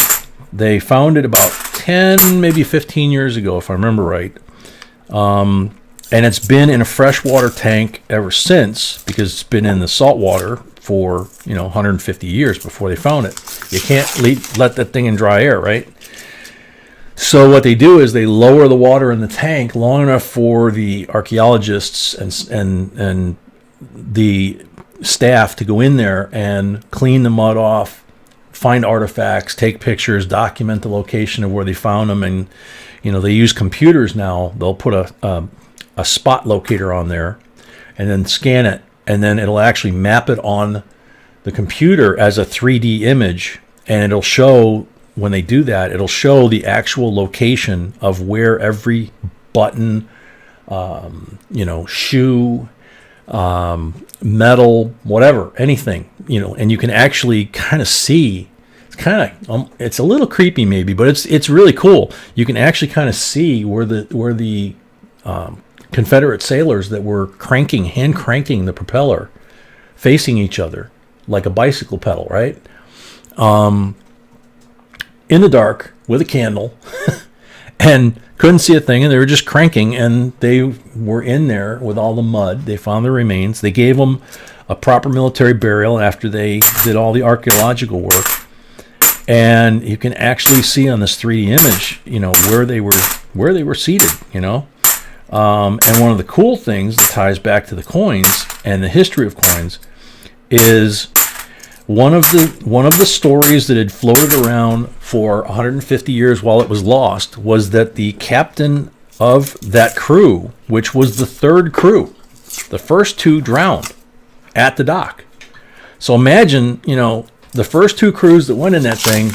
[SPEAKER 1] They found it about 10, maybe 15 years ago, if I remember right. And it's been in a freshwater tank ever since, because it's been in the salt water for 150 years before they found it. You can't let that thing in dry air, right? So what they do is they lower the water in the tank long enough for the archaeologists and the staff to go in there and clean the mud off, find artifacts, take pictures, document the location of where they found them. And they use computers now. They'll put a spot locator on there and then scan it, and then it'll actually map it on the computer as a 3D image, and it'll show, when they do that, it'll show the actual location of where every button, shoe, metal, whatever, anything, and you can actually kind of see. It's a little creepy maybe, but it's really cool. You can actually kind of see where the Confederate sailors that were hand cranking the propeller, facing each other like a bicycle pedal, right? In the dark with a candle, and couldn't see a thing, and they were just cranking, and they were in there with all the mud. They found the remains. They gave them a proper military burial after they did all the archaeological work, and you can actually see on this 3D image, where they were seated, And one of the cool things that ties back to the coins and the history of coins is one of the stories that had floated around for 150 years while it was lost was that the captain of that crew, which was the third crew, the first two drowned at the dock. So imagine, the first two crews that went in that thing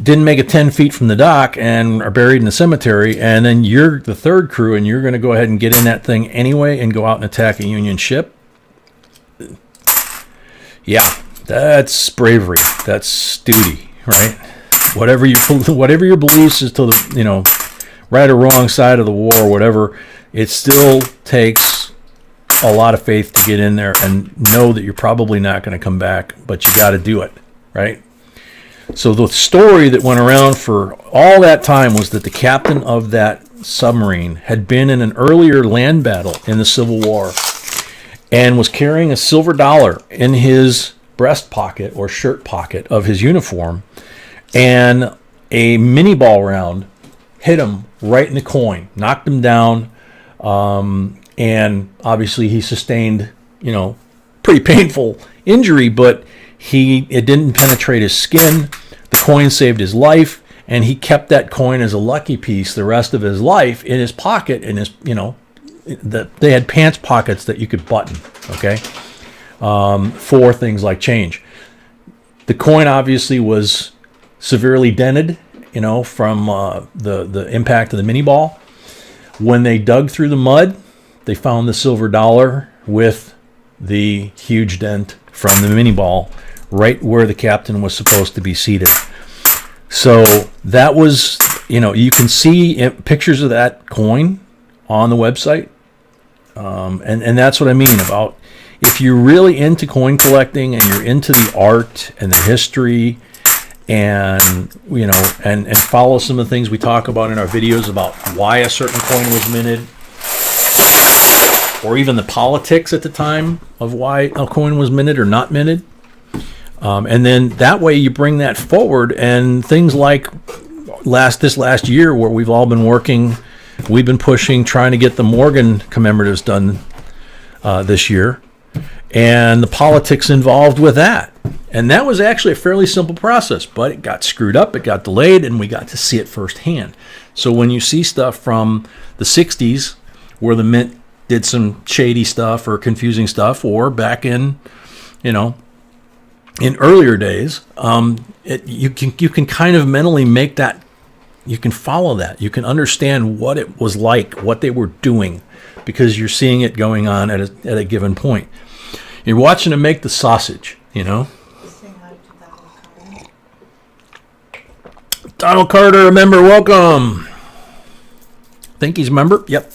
[SPEAKER 1] didn't make it 10 feet from the dock and are buried in the cemetery, and then you're the third crew and you're going to go ahead and get in that thing anyway and go out and attack a Union ship. Yeah, that's bravery. That's duty, right? Whatever your beliefs is to the right or wrong side of the war or whatever, it still takes a lot of faith to get in there and know that you're probably not going to come back, but you got to do it, right? So the story that went around for all that time was that the captain of that submarine had been in an earlier land battle in the Civil War and was carrying a silver dollar in his breast pocket or shirt pocket of his uniform, and a mini ball round hit him right in the coin, knocked him down, and obviously he sustained, pretty painful injury, but it didn't penetrate his skin. The coin saved his life, and he kept that coin as a lucky piece the rest of his life in his pocket, in his, they had pants pockets that you could button, okay, for things like change. The coin obviously was severely dented, from the impact of the mini ball. When they dug through the mud, they found the silver dollar with the huge dent from the mini ball right where the captain was supposed to be seated. So that was, you can see pictures of that coin on the website. And that's what I mean about if you're really into coin collecting and you're into the art and the history and, and follow some of the things we talk about in our videos about why a certain coin was minted, or even the politics at the time of why a coin was minted or not minted. And then that way you bring that forward, and things like this last year where we've all been working, we've been pushing, trying to get the Morgan commemoratives done this year, and the politics involved with that. And that was actually a fairly simple process, but it got screwed up, it got delayed, and we got to see it firsthand. So when you see stuff from the 60s where the mint did some shady stuff or confusing stuff, or back in, in earlier days, you can kind of mentally make that, you can follow that. You can understand what it was like, what they were doing, because you're seeing it going on at a given point. You're watching them make the sausage, Donald Carter, a member, welcome. Think he's a member? Yep.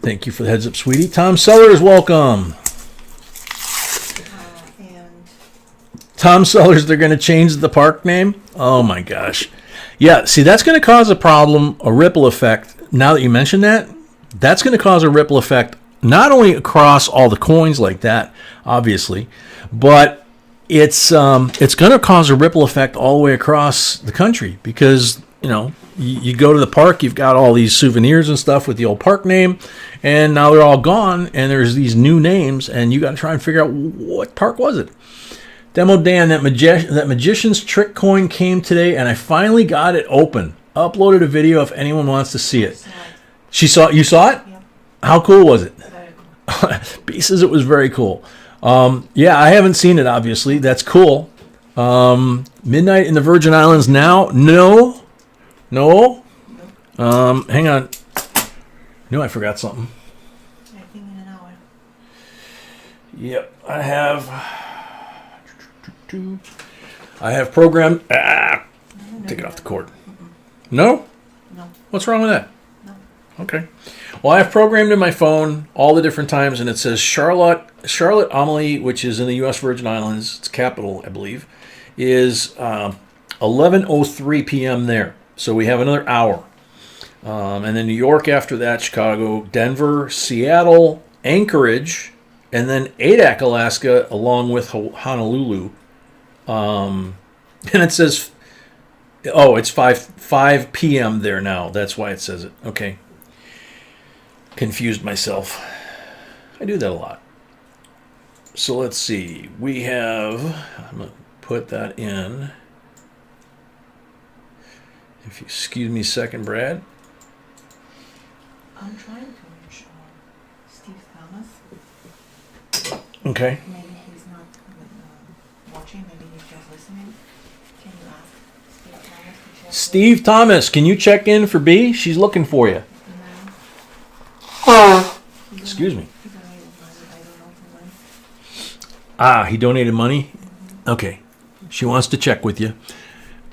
[SPEAKER 1] Thank you for the heads up, sweetie. Tom Sellers, welcome. Tom Sellers, they're going to change the park name? Oh my gosh. Yeah, see, that's going to cause a problem, a ripple effect. Now that you mention that, that's going to cause a ripple effect not only across all the coins like that, obviously, but it's going to cause a ripple effect all the way across the country, because, you go to the park, you've got all these souvenirs and stuff with the old park name, and now they're all gone, and there's these new names, and you got to try and figure out what park was it. Demo Dan, that magician's trick coin came today, and I finally got it open. Uploaded a video if anyone wants to see it. You saw it? Yeah. How cool was it? Very cool. B says it was very cool. Yeah, I haven't seen it, obviously. That's cool. Midnight in the Virgin Islands now? No. Hang on. No, I forgot something.
[SPEAKER 2] I think in an hour.
[SPEAKER 1] Yep, I have programmed. Take it off the cord. No?
[SPEAKER 2] No.
[SPEAKER 1] What's wrong with that?
[SPEAKER 2] No.
[SPEAKER 1] Okay. Well, I have programmed in my phone all the different times, and it says Charlotte Amalie, which is in the U.S. Virgin Islands. It's capital, I believe, is 11:03 p.m. there. So we have another hour. And then New York after that, Chicago, Denver, Seattle, Anchorage, and then Adak, Alaska, along with Honolulu. And it says, it's 5 p.m. there now. That's why it says it. Okay. Confused myself. I do that a lot. So let's see. We have, I'm going to put that in. If you excuse me a second, Brad.
[SPEAKER 2] I'm trying to reach Steve Thomas.
[SPEAKER 1] Okay.
[SPEAKER 2] Maybe he's not watching, maybe he's just listening. Can you ask Steve Thomas to check?
[SPEAKER 1] Steve Thomas, can you check in for B? She's looking for you. Excuse me.
[SPEAKER 2] He donated money, I don't know for when.
[SPEAKER 1] He donated money? Okay. She wants to check with you.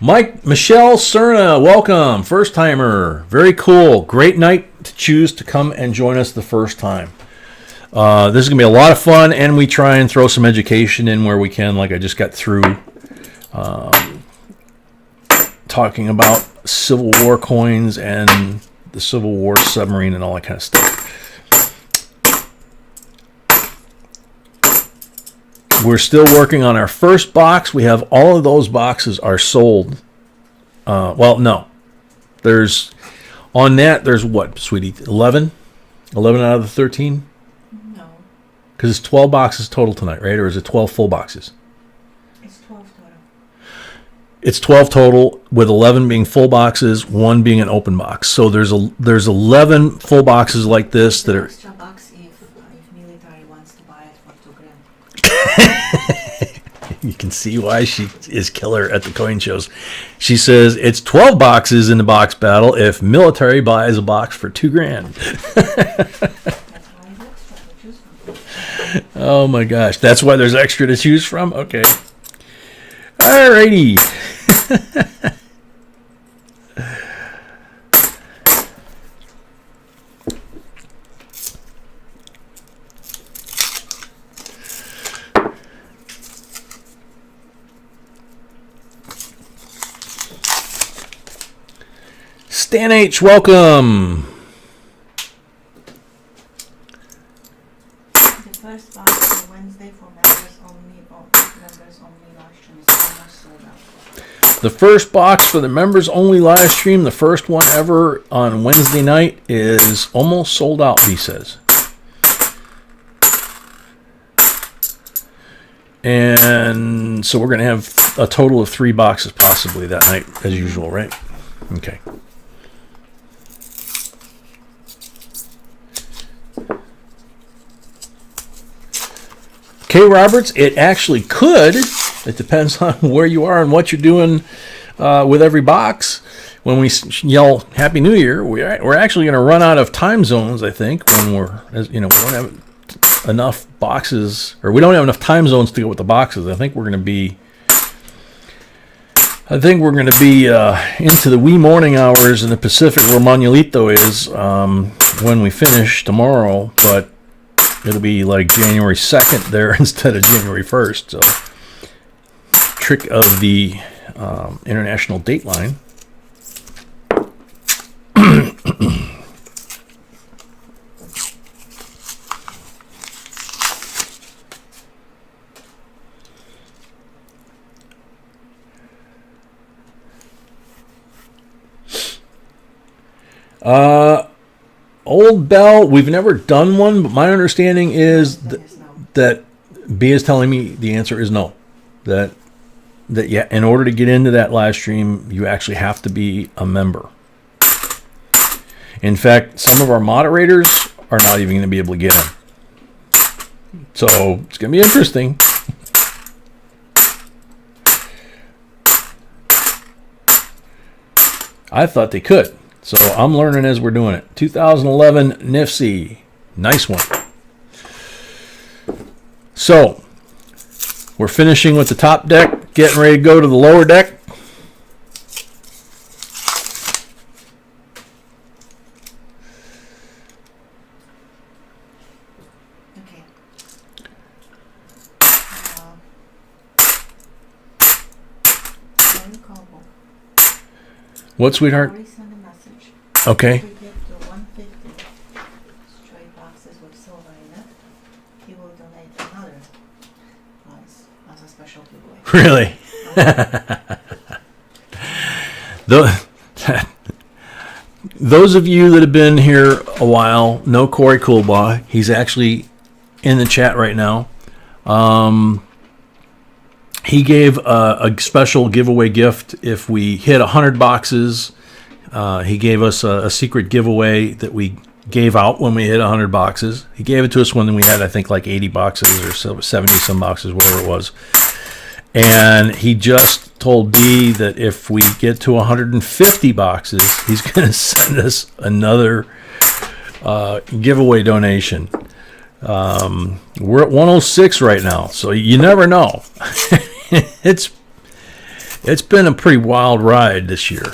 [SPEAKER 1] Michelle Cerna, welcome. First timer. Very cool. Great night to choose to come and join us the first time. This is going to be a lot of fun, and we try and throw some education in where we can, like I just got through talking about Civil War coins and the Civil War submarine and all that kind of stuff. We're still working on our first box. We have all of those boxes are sold. Well, no. There's what, sweetie? 11? 11 out of the 13?
[SPEAKER 2] No.
[SPEAKER 1] Because it's 12 boxes total tonight, right? Or is it 12 full boxes?
[SPEAKER 2] It's 12 total.
[SPEAKER 1] It's 12 total, with 11 being full boxes, 1 being an open box. So there's 11 full boxes like this that are...
[SPEAKER 2] Extra box if military wants to buy it for $2,000.
[SPEAKER 1] You can see why she is killer at the coin shows. She says it's 12 boxes in the box battle if military buys a box for $2,000. Oh my gosh, that's why there's extra to choose from? Okay. Alrighty. Stan H, welcome.
[SPEAKER 2] The first box for Wednesday for members only live stream is almost sold out.
[SPEAKER 1] The first box for the members only live stream, the first one ever on Wednesday night, is almost sold out, he says. And so we're going to have a total of 3 boxes possibly that night, as usual, right? Okay. K. Roberts, it actually could. It depends on where you are and what you're doing with every box. When we yell Happy New Year, we're actually going to run out of time zones, I think, when we don't have enough boxes, or we don't have enough time zones to go with the boxes. I think we're going to be into the wee morning hours in the Pacific where Manuelito is when we finish tomorrow, but it'll be like January 2nd there instead of January 1st. So, trick of the international dateline. Old Bell, we've never done one, but my understanding is that B is telling me the answer is no. That yeah, in order to get into that live stream, you actually have to be a member. In fact, some of our moderators are not even going to be able to get in. So it's going to be interesting. I thought they could. So I'm learning as we're doing it. 2011 NIFC. Nice one. So we're finishing with the top deck, getting ready to go to the lower deck.
[SPEAKER 2] Okay.
[SPEAKER 1] What, sweetheart? Okay.
[SPEAKER 2] If we get to 150 straight boxes with silver in it, he will donate another as a special giveaway.
[SPEAKER 1] Really? Those of you that have been here a while know Corey Coolbaugh. He's actually in the chat right now. He gave a special giveaway gift if we hit 100 boxes. He gave us a secret giveaway that we gave out when we hit 100 boxes. He gave it to us when we had, I think, like 80 boxes or 70 some boxes, whatever it was. And he just told B that if we get to 150 boxes, he's going to send us another giveaway donation. We're at 106 right now, so you never know. It's been a pretty wild ride this year.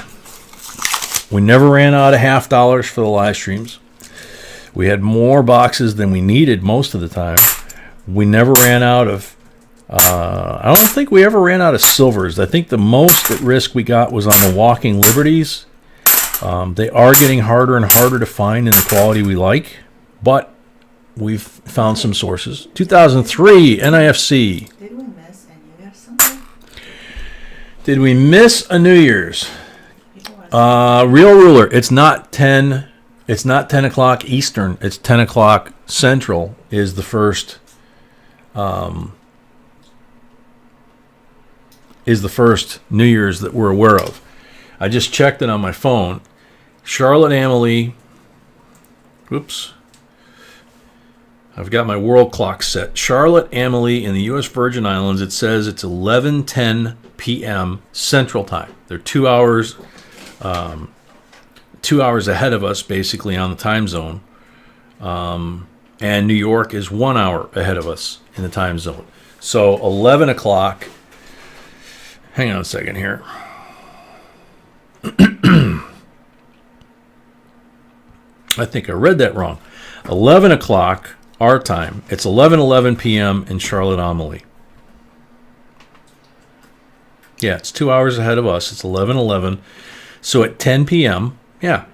[SPEAKER 1] We never ran out of $50 for the live streams. We had more boxes than we needed most of the time. We never ran out of I don't think we ever ran out of silvers. I think the most at risk we got was on the Walking Liberties. They are getting harder and harder to find in the quality we like, but we've found some sources. 2003 NIFC.
[SPEAKER 2] Did we miss a New Year's something?
[SPEAKER 1] Did we miss a New Year's? Real Ruler. It's not 10. It's not 10 o'clock Eastern. It's 10 o'clock Central. Is the first. Is the first New Year's that we're aware of. I just checked it on my phone. Charlotte Amalie. Oops. I've got my world clock set. Charlotte Amalie in the U.S. Virgin Islands, it says it's 11:10 p.m. Central Time. They're 2 hours, 2 hours ahead of us, basically, on the time zone. And New York is 1 hour ahead of us in the time zone. So 11 o'clock. Hang on a second here. I think I read that wrong. 11 o'clock our time. It's 11:11 p.m. in Charlotte Amalie. Yeah, it's 2 hours ahead of us. It's 11:11. So at 10 p.m.,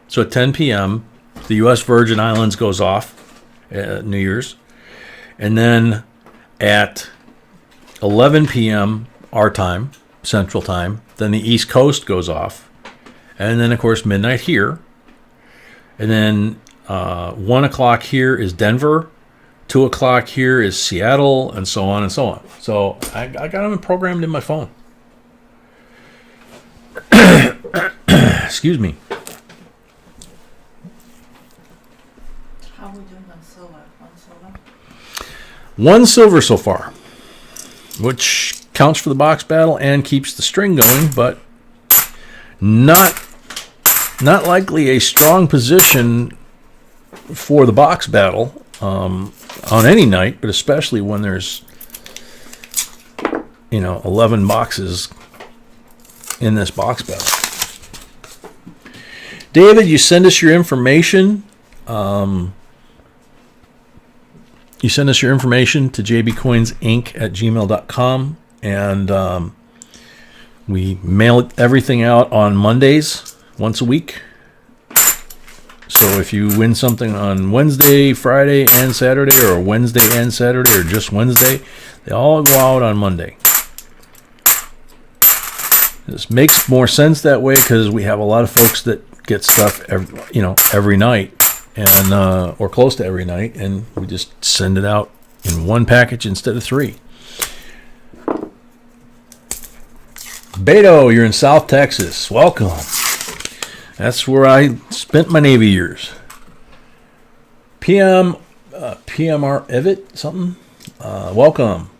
[SPEAKER 1] so at 10 p.m., the U.S. Virgin Islands goes off, New Year's. And then at 11 p.m. our time, Central Time, then the East Coast goes off. And then, of course, midnight here. And then 1 o'clock here is Denver. 2 o'clock here is Seattle, and so on and so on. So I got them programmed in my phone. Excuse me.
[SPEAKER 2] How are we doing on silver? One silver?
[SPEAKER 1] 1 silver so far, which counts for the box battle and keeps the string going, but not likely a strong position for the box battle on any night, but especially when there's 11 boxes in this box battle. David, you send us your information. You send us your information to JBCOINSINC@gmail.com, and we mail everything out on Mondays once a week. So if you win something on Wednesday, Friday, and Saturday, or Wednesday and Saturday, or just Wednesday, they all go out on Monday. This makes more sense that way because we have a lot of folks that get stuff every night, and or close to every night, and we just send it out in one package instead of 3. Beto, you're in South Texas. Welcome. That's where I spent my Navy years. PMR Evitt something. Welcome.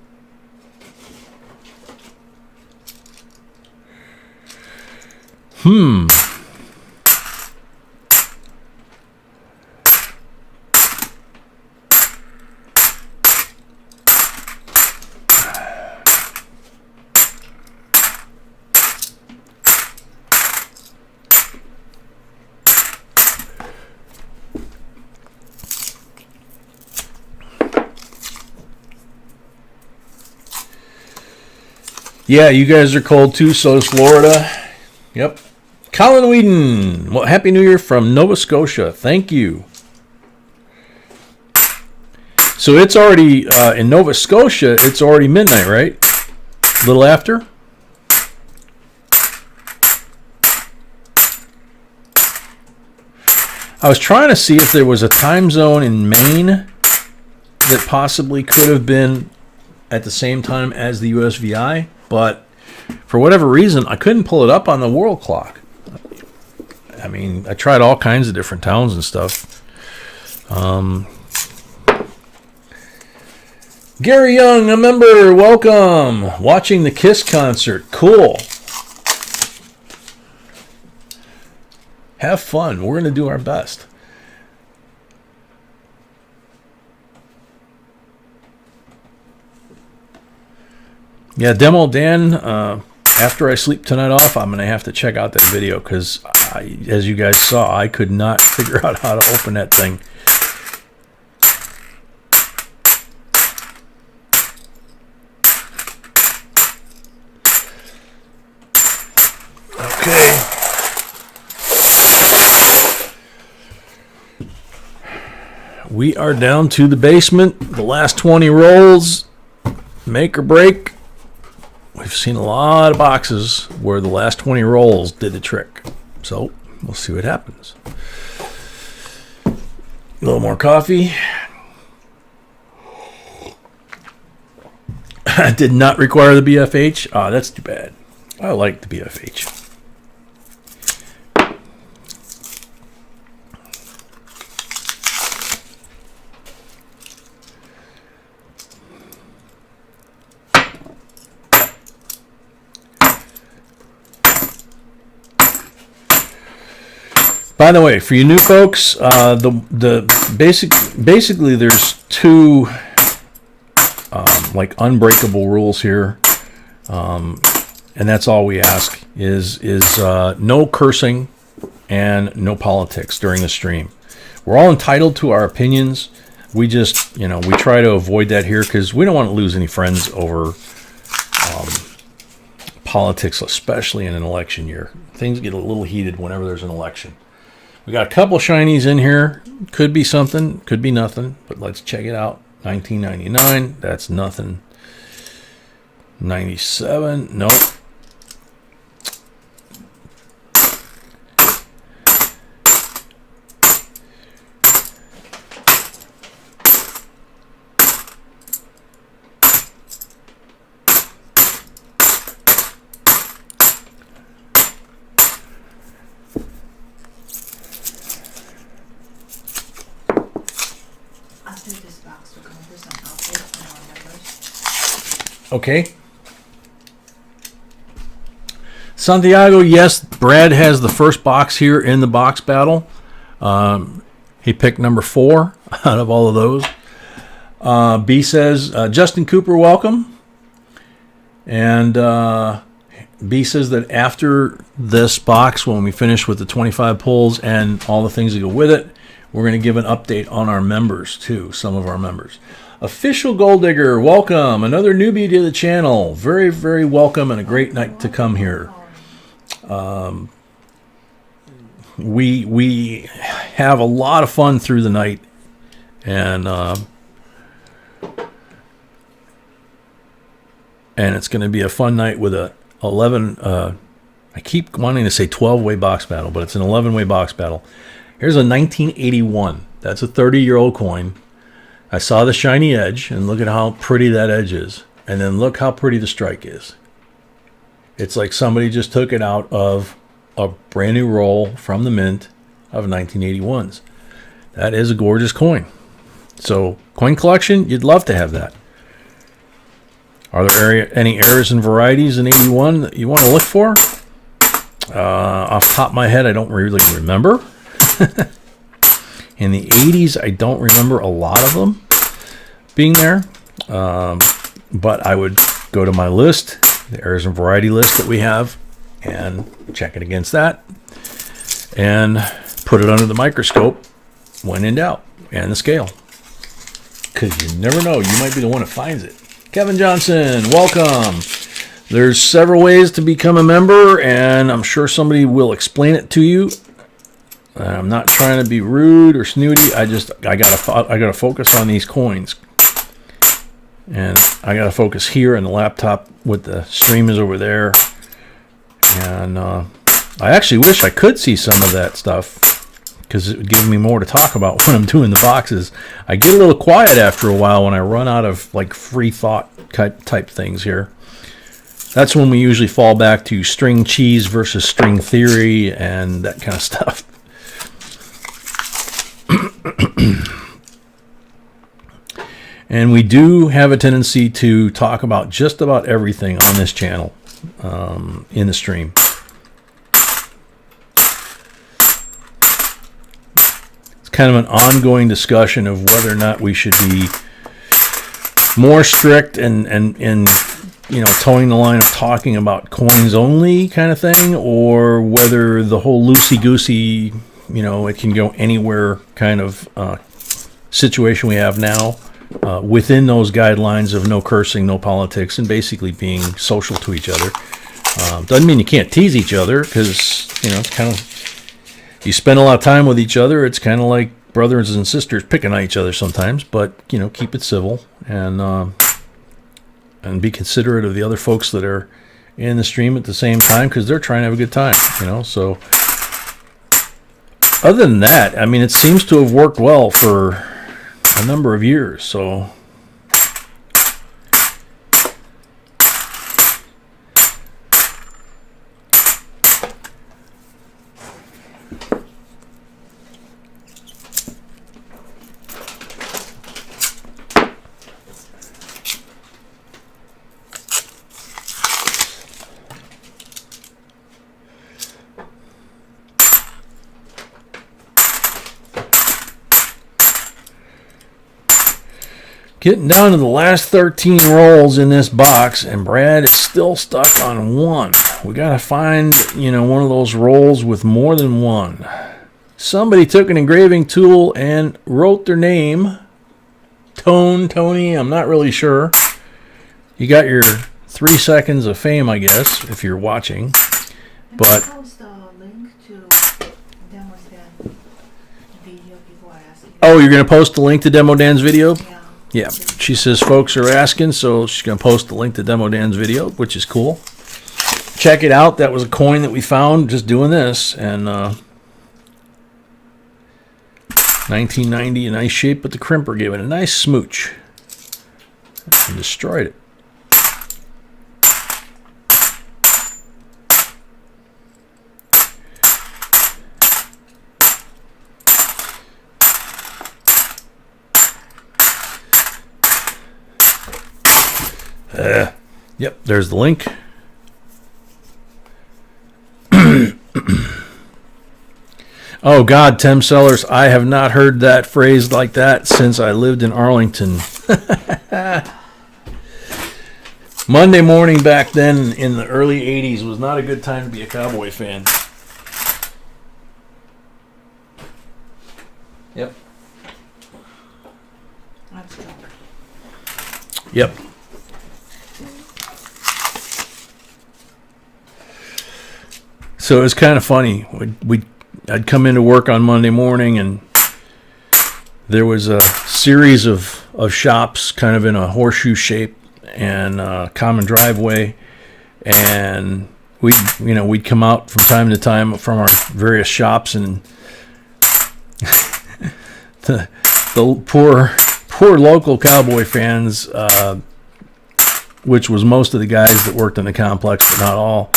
[SPEAKER 1] Yeah, you guys are cold too, so is Florida. Yep. Colin Whedon, well, Happy New Year from Nova Scotia. Thank you. So it's already, in Nova Scotia, it's already midnight, right? A little after? I was trying to see if there was a time zone in Maine that possibly could have been at the same time as the USVI, but for whatever reason, I couldn't pull it up on the world clock. I mean, I tried all kinds of different towns and stuff. Gary Young, a member, welcome. Watching the Kiss concert. Cool. Have fun. We're going to do our best. Yeah, Demo Dan, after I sleep tonight off, I'm going to have to check out that video because, as you guys saw, I could not figure out how to open that thing. Okay. We are down to the basement. The last 20 rolls, make or break. We've seen a lot of boxes where the last 20 rolls did the trick. So we'll see what happens. A little more coffee. Did not require the BFH. Oh, that's too bad. I like the BFH. By the way, for you new folks, basically there's two like unbreakable rules here, and that's all we ask is no cursing and no politics during the stream. We're all entitled to our opinions. We just, we try to avoid that here because we don't want to lose any friends over politics, especially in an election year. Things get a little heated whenever there's an election. We got a couple shinies in here. Could be something, could be nothing, but let's check it out. 1999, that's nothing. 97, nope. Okay. Santiago, yes, Brad has the first box here in the box battle. He picked number 4 out of all of those. B says, Justin Cooper, welcome. And B says that after this box, when we finish with the 25 pulls and all the things that go with it, we're going to give an update on our members, too, some of our members. Official Gold Digger, welcome. Another newbie to the channel. Very, very welcome and a great night to come here. We have a lot of fun through the night. And it's going to be a fun night with a 11... I keep wanting to say 12-way box battle, but it's an 11-way box battle. Here's a 1981. That's a 30-year-old coin. I saw the shiny edge, and look at how pretty that edge is. And then look how pretty the strike is. It's like somebody just took it out of a brand new roll from the mint of 1981s. That is a gorgeous coin. So, coin collection, you'd love to have that. Are there any errors and varieties in 81 that you want to look for? Off the top of my head, I don't really remember. In the 80s, I don't remember a lot of them being there. But I would go to my list, the errors and variety list that we have, and check it against that. And put it under the microscope when in doubt, and the scale. Because you never know, you might be the one that finds it. Kevin Johnson, welcome. There's several ways to become a member, and I'm sure somebody will explain it to you. I'm not trying to be rude or snooty. I gotta focus on these coins, and I gotta focus here on the laptop with the stream is over there. And I actually wish I could see some of that stuff because it would give me more to talk about when I'm doing the boxes. I get a little quiet after a while when I run out of like free thought type things here. That's when we usually fall back to string cheese versus string theory and that kind of stuff. And we do have a tendency to talk about just about everything on this channel in the stream. It's kind of an ongoing discussion of whether or not we should be more strict and towing the line of talking about coins only kind of thing, or whether the whole loosey-goosey, it can go anywhere kind of situation we have now within those guidelines of no cursing, no politics, and basically being social to each other. Doesn't mean you can't tease each other, because it's kind of, you spend a lot of time with each other. It's kind of like brothers and sisters picking on each other sometimes, but keep it civil and be considerate of the other folks that are in the stream at the same time, because they're trying to have a good time. So other than that, it seems to have worked well for a number of years. So Getting down to the last 13 rolls in this box, and Brad is still stuck on one. We got to find, one of those rolls with more than one. Somebody took an engraving tool and wrote their name. Tony, I'm not really sure. You got your 3 seconds of fame, I guess, if you're watching. But
[SPEAKER 2] post a link to Demo Dan video before I ask you.
[SPEAKER 1] oh, you're going to post the link to Demo Dan's video?
[SPEAKER 2] Yeah.
[SPEAKER 1] Yeah, she says folks are asking, so she's going to post the link to Demo Dan's video, which is cool. Check it out. That was a coin that we found just doing this, and 1990, a nice shape, but the crimper gave it a nice smooch and destroyed it. Yep, there's the link. Oh God, Tim Sellers, I have not heard that phrase like that since I lived in Arlington. Monday morning back then in the early 80s was not a good time to be a Cowboy fan. Yep.
[SPEAKER 2] I'm stuck.
[SPEAKER 1] Yep. So it was kind of funny. I'd come into work on Monday morning, and there was a series of shops kind of in a horseshoe shape and a common driveway, and we'd come out from time to time from our various shops, and the poor local Cowboy fans, which was most of the guys that worked in the complex, but not all,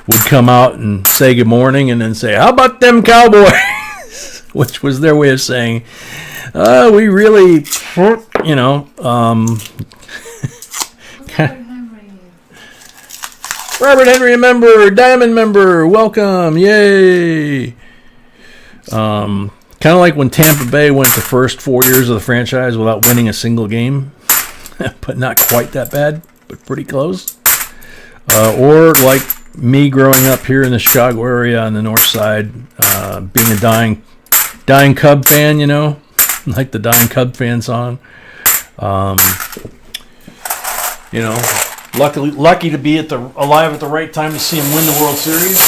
[SPEAKER 1] would come out and say good morning and then say, how about them Cowboys? Which was their way of saying, we really, Robert Henry, a member, Diamond member, welcome, yay. Kind of like when Tampa Bay went the first 4 years of the franchise without winning a single game, but not quite that bad, but pretty close. Or like me growing up here in the Chicago area on the north side, being a dying Cub fan, like the Dying Cub fan song. Lucky to be alive at the right time to see him win the World Series.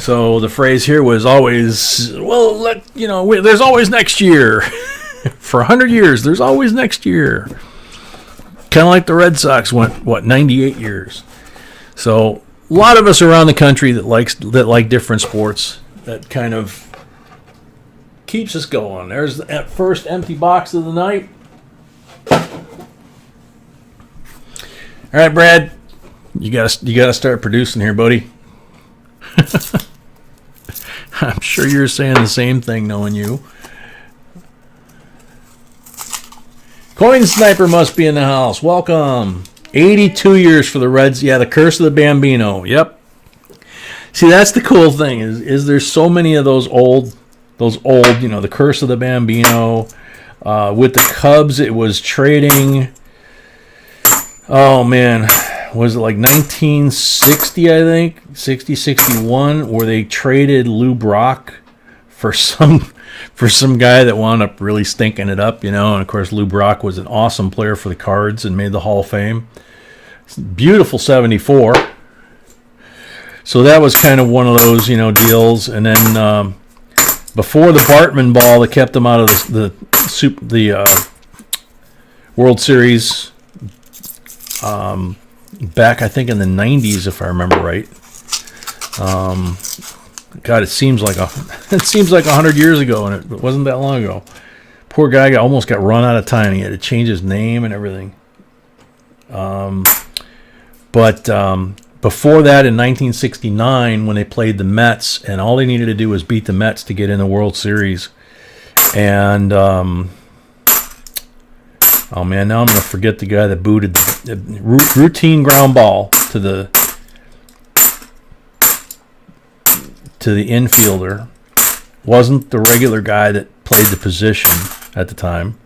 [SPEAKER 1] So the phrase here was always, there's always next year. For 100 years, there's always next year. Kind of like the Red Sox went, 98 years. So a lot of us around the country that like different sports, that kind of keeps us going. There's that first empty box of the night. All right, Brad, you gotta start producing here, buddy. I'm sure you're saying the same thing, knowing you. Coin Sniper must be in the house. Welcome. 82 years for the Reds. Yeah, the Curse of the Bambino. Yep. See, that's the cool thing is there's so many of those old, the Curse of the Bambino. With the Cubs, it was trading. Oh man, was it like 1960? I think 61, where they traded Lou Brock for some guy that wound up really stinking it up, And of course, Lou Brock was an awesome player for the Cards and made the Hall of Fame. Beautiful 74. So that was kind of one of those, deals. And then before the Bartman ball that kept them out of the World Series, back I think in the 90s, if I remember right. God, it seems like 100 years ago, and it wasn't that long ago. Poor guy almost got run out of time. He had to change his name and everything. But before that, in 1969, when they played the Mets, and all they needed to do was beat the Mets to get in the World Series. And oh man, now I'm going to forget the guy that booted the routine ground ball to the infielder. Wasn't the regular guy that played the position at the time.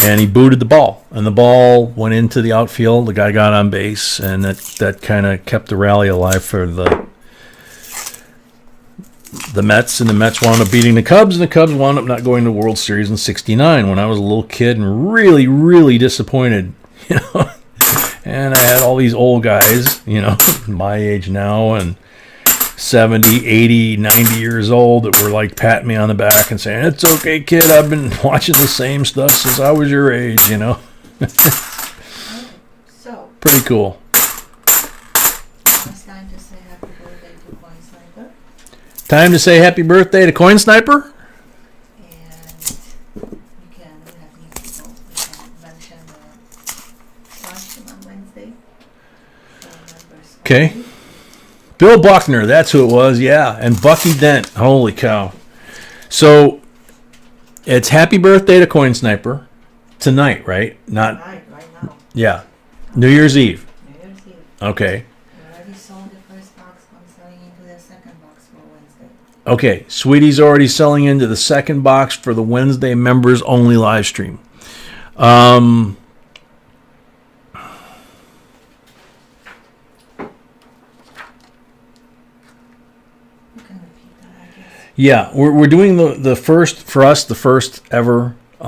[SPEAKER 1] and he booted the ball, and the ball went into the outfield. The guy got on base, and that kind of kept the rally alive for the Mets, and the Mets wound up beating the Cubs, and the Cubs wound up not going to the World Series in '69 when I was a little kid and really, really disappointed, you know. And I had all these old guys, you know, my age now, and 70, 80, 90 years old that were like patting me on the back and saying, "It's okay, kid, I've been watching the same stuff since I was your age," you know.
[SPEAKER 2] So,
[SPEAKER 1] pretty cool.
[SPEAKER 2] it's time to say happy birthday to Coin Sniper.
[SPEAKER 1] Time to say happy birthday to Coin Sniper.
[SPEAKER 2] And we have new people. We can mention the luncheon on Wednesday.
[SPEAKER 1] Okay.
[SPEAKER 2] Only.
[SPEAKER 1] Bill Buckner, that's who it was, yeah. And Bucky Dent, holy cow. So, it's happy birthday to Coin Sniper tonight, right? Not,
[SPEAKER 2] Right now.
[SPEAKER 1] yeah. New Year's Eve.
[SPEAKER 2] New Year's Eve.
[SPEAKER 1] Okay.
[SPEAKER 2] We already sold the first box. I'm selling into the second box for Wednesday.
[SPEAKER 1] Okay, Sweetie's already selling into the second box for the Wednesday members only live stream. Yeah, we're doing the first, for us, the first ever.
[SPEAKER 2] Since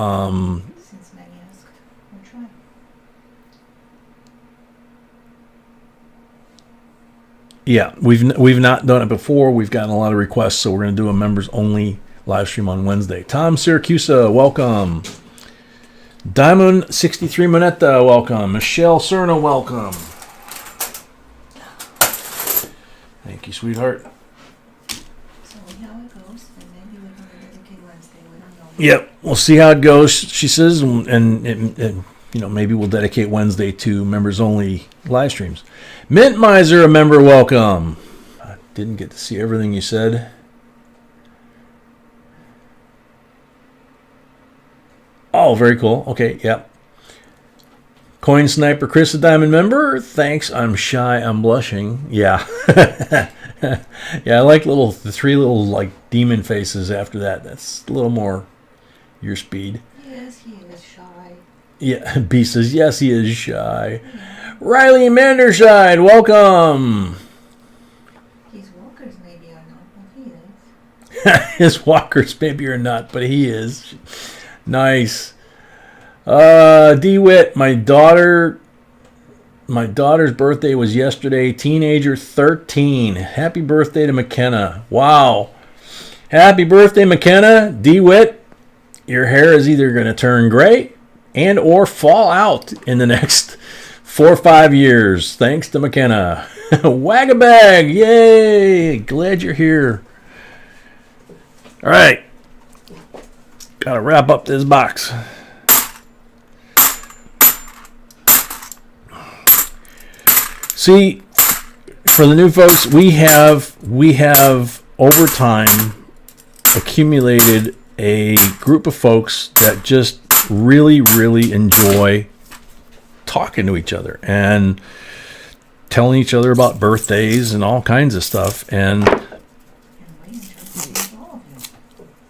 [SPEAKER 2] many asked, we'll try.
[SPEAKER 1] Yeah, we've not done it before. We've gotten a lot of requests, so we're going to do a members only live stream on Wednesday. Tom Syracusa, welcome. Diamond 63 Moneta, welcome. Michelle Cerna, welcome. Thank you, sweetheart. Yep, we'll see how it goes, she says, and you know, maybe we'll dedicate Wednesday to members only live streams. Mint Miser, a member, welcome. I didn't get to see everything you said. Oh, very cool. Okay, yep. Coin Sniper Chris, a diamond member. Thanks. I'm shy. I'm blushing. Yeah. Yeah, I like the three little like demon faces after that. That's a little more your speed.
[SPEAKER 2] Yes, he is shy.
[SPEAKER 1] Yeah, B says, yes, he is shy. Riley Manderside, welcome.
[SPEAKER 2] His walkers maybe are not, but he is.
[SPEAKER 1] His walkers maybe are not, but he is. Nice. DeWitt, my daughter's birthday was yesterday. Teenager 13. Happy birthday to McKenna. Wow. Happy birthday, McKenna. DeWitt. Your hair is either going to turn gray and or fall out in the next 4 or 5 years. Thanks to McKenna. Wag a bag. Yay. Glad you're here. All right. Got to wrap up this box. See, for the new folks, we have over time accumulated a group of folks that just really, really enjoy talking to each other and telling each other about birthdays and all kinds of stuff. And
[SPEAKER 2] we enjoy talking to all of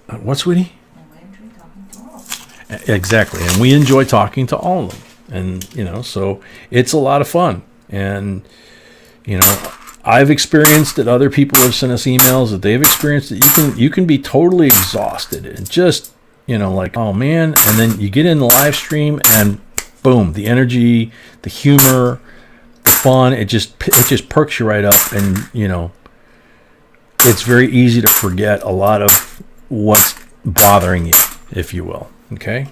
[SPEAKER 2] you.
[SPEAKER 1] what, sweetie?
[SPEAKER 2] And we enjoy talking to all of you.
[SPEAKER 1] Exactly. And we enjoy talking to all of them. And, you know, so it's a lot of fun. And, you know, I've experienced that other people have sent us emails that they've experienced that you can be totally exhausted and just, you know, like, oh man, and then you get in the live stream and boom, the energy, the humor, the fun, it just perks you right up, and you know, it's very easy to forget a lot of what's bothering you, if you will. Okay?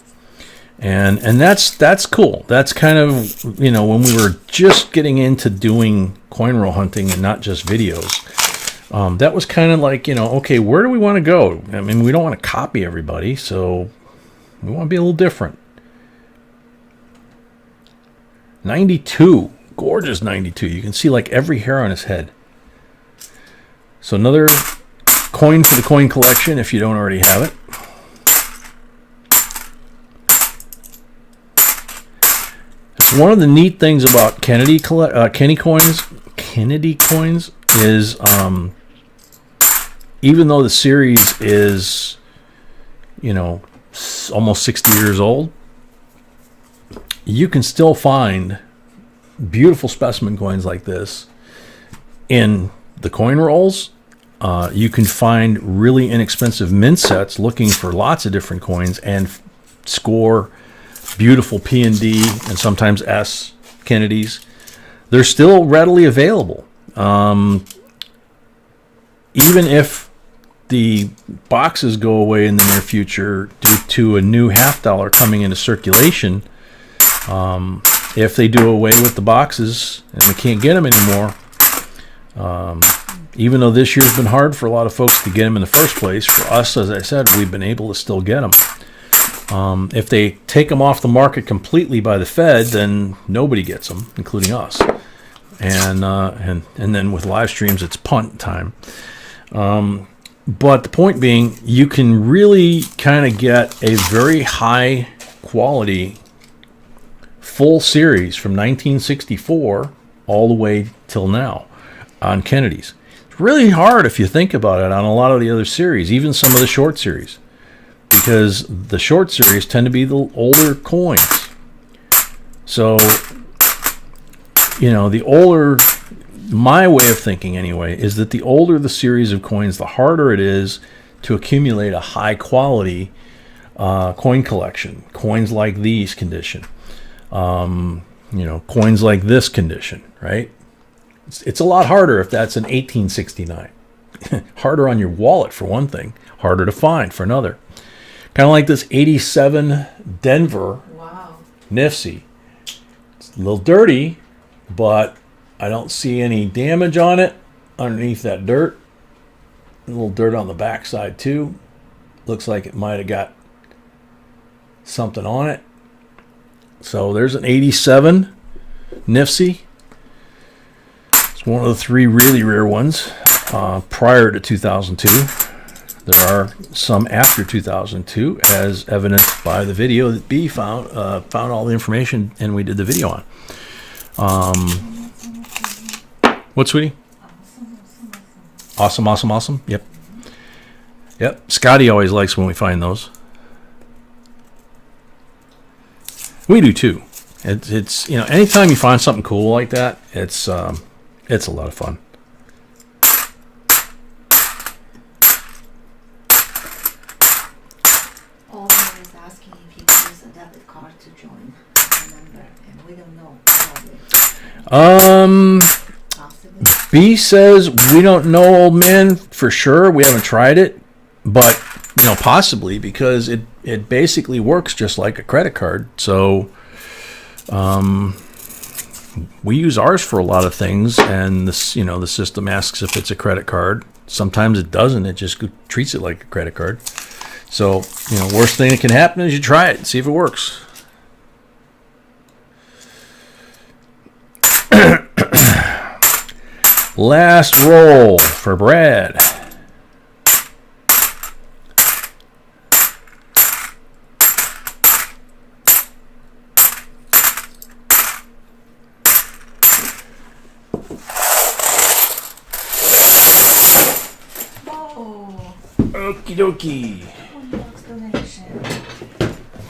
[SPEAKER 1] And that's cool. That's kind of, you know, when we were just getting into doing coin roll hunting and not just videos, that was kind of like, you know, okay, where do we want to go? I mean, we don't want to copy everybody, so we want to be a little different. 92, gorgeous 92. You can see like every hair on his head. So another coin for the coin collection if you don't already have it. One of the neat things about Kennedy coins is even though the series is, you know, almost 60 years old, you can still find beautiful specimen coins like this in the coin rolls. You can find really inexpensive mint sets looking for lots of different coins and score beautiful P and D and sometimes S Kennedys. They're still readily available. Even if the boxes go away in the near future due to a new $50 coming into circulation, if they do away with the boxes and we can't get them anymore, even though this year's been hard for a lot of folks to get them in the first place, for us, as I said, we've been able to still get them. If they take them off the market completely by the Fed, then nobody gets them, including us. And then with live streams, it's punt time. But the point being, you can really kind of get a very high quality full series from 1964 all the way till now on Kennedys. It's really hard if you think about it on a lot of the other series, even some of the short series, because the short series tend to be the older coins. So, you know, the older, my way of thinking anyway, is that the older the series of coins, the harder it is to accumulate a high quality coin collection. Coins like these condition. You know, coins like this condition, right? It's a lot harder if that's an 1869. Harder on your wallet for one thing, harder to find for another. Kind of like this 87 Denver Nifty. It's a little dirty, but I don't see any damage on it underneath that dirt. A little dirt on the backside too. Looks like it might have got something on it. So there's an 87 Nifty. It's one of the three really rare ones prior to 2002. There are some after 2002, as evidenced by the video that B found all the information and we did the video on. What, sweetie? Awesome. Yep. Scotty always likes when we find those. We do too. It's you know, anytime you find something cool like that, it's a lot of fun.
[SPEAKER 2] Alden is asking if you can use a debit card to join a member, and we don't know probably. Possibly.
[SPEAKER 1] B says we don't know, old man, for sure. We haven't tried it, but you know, possibly, because it basically works just like a credit card. So we use ours for a lot of things, and this, you know, the system asks if it's a credit card. Sometimes it doesn't. It just treats it like a credit card. So, you know, worst thing that can happen is you try it and see if it works. Last roll for Brad. Okie dokie.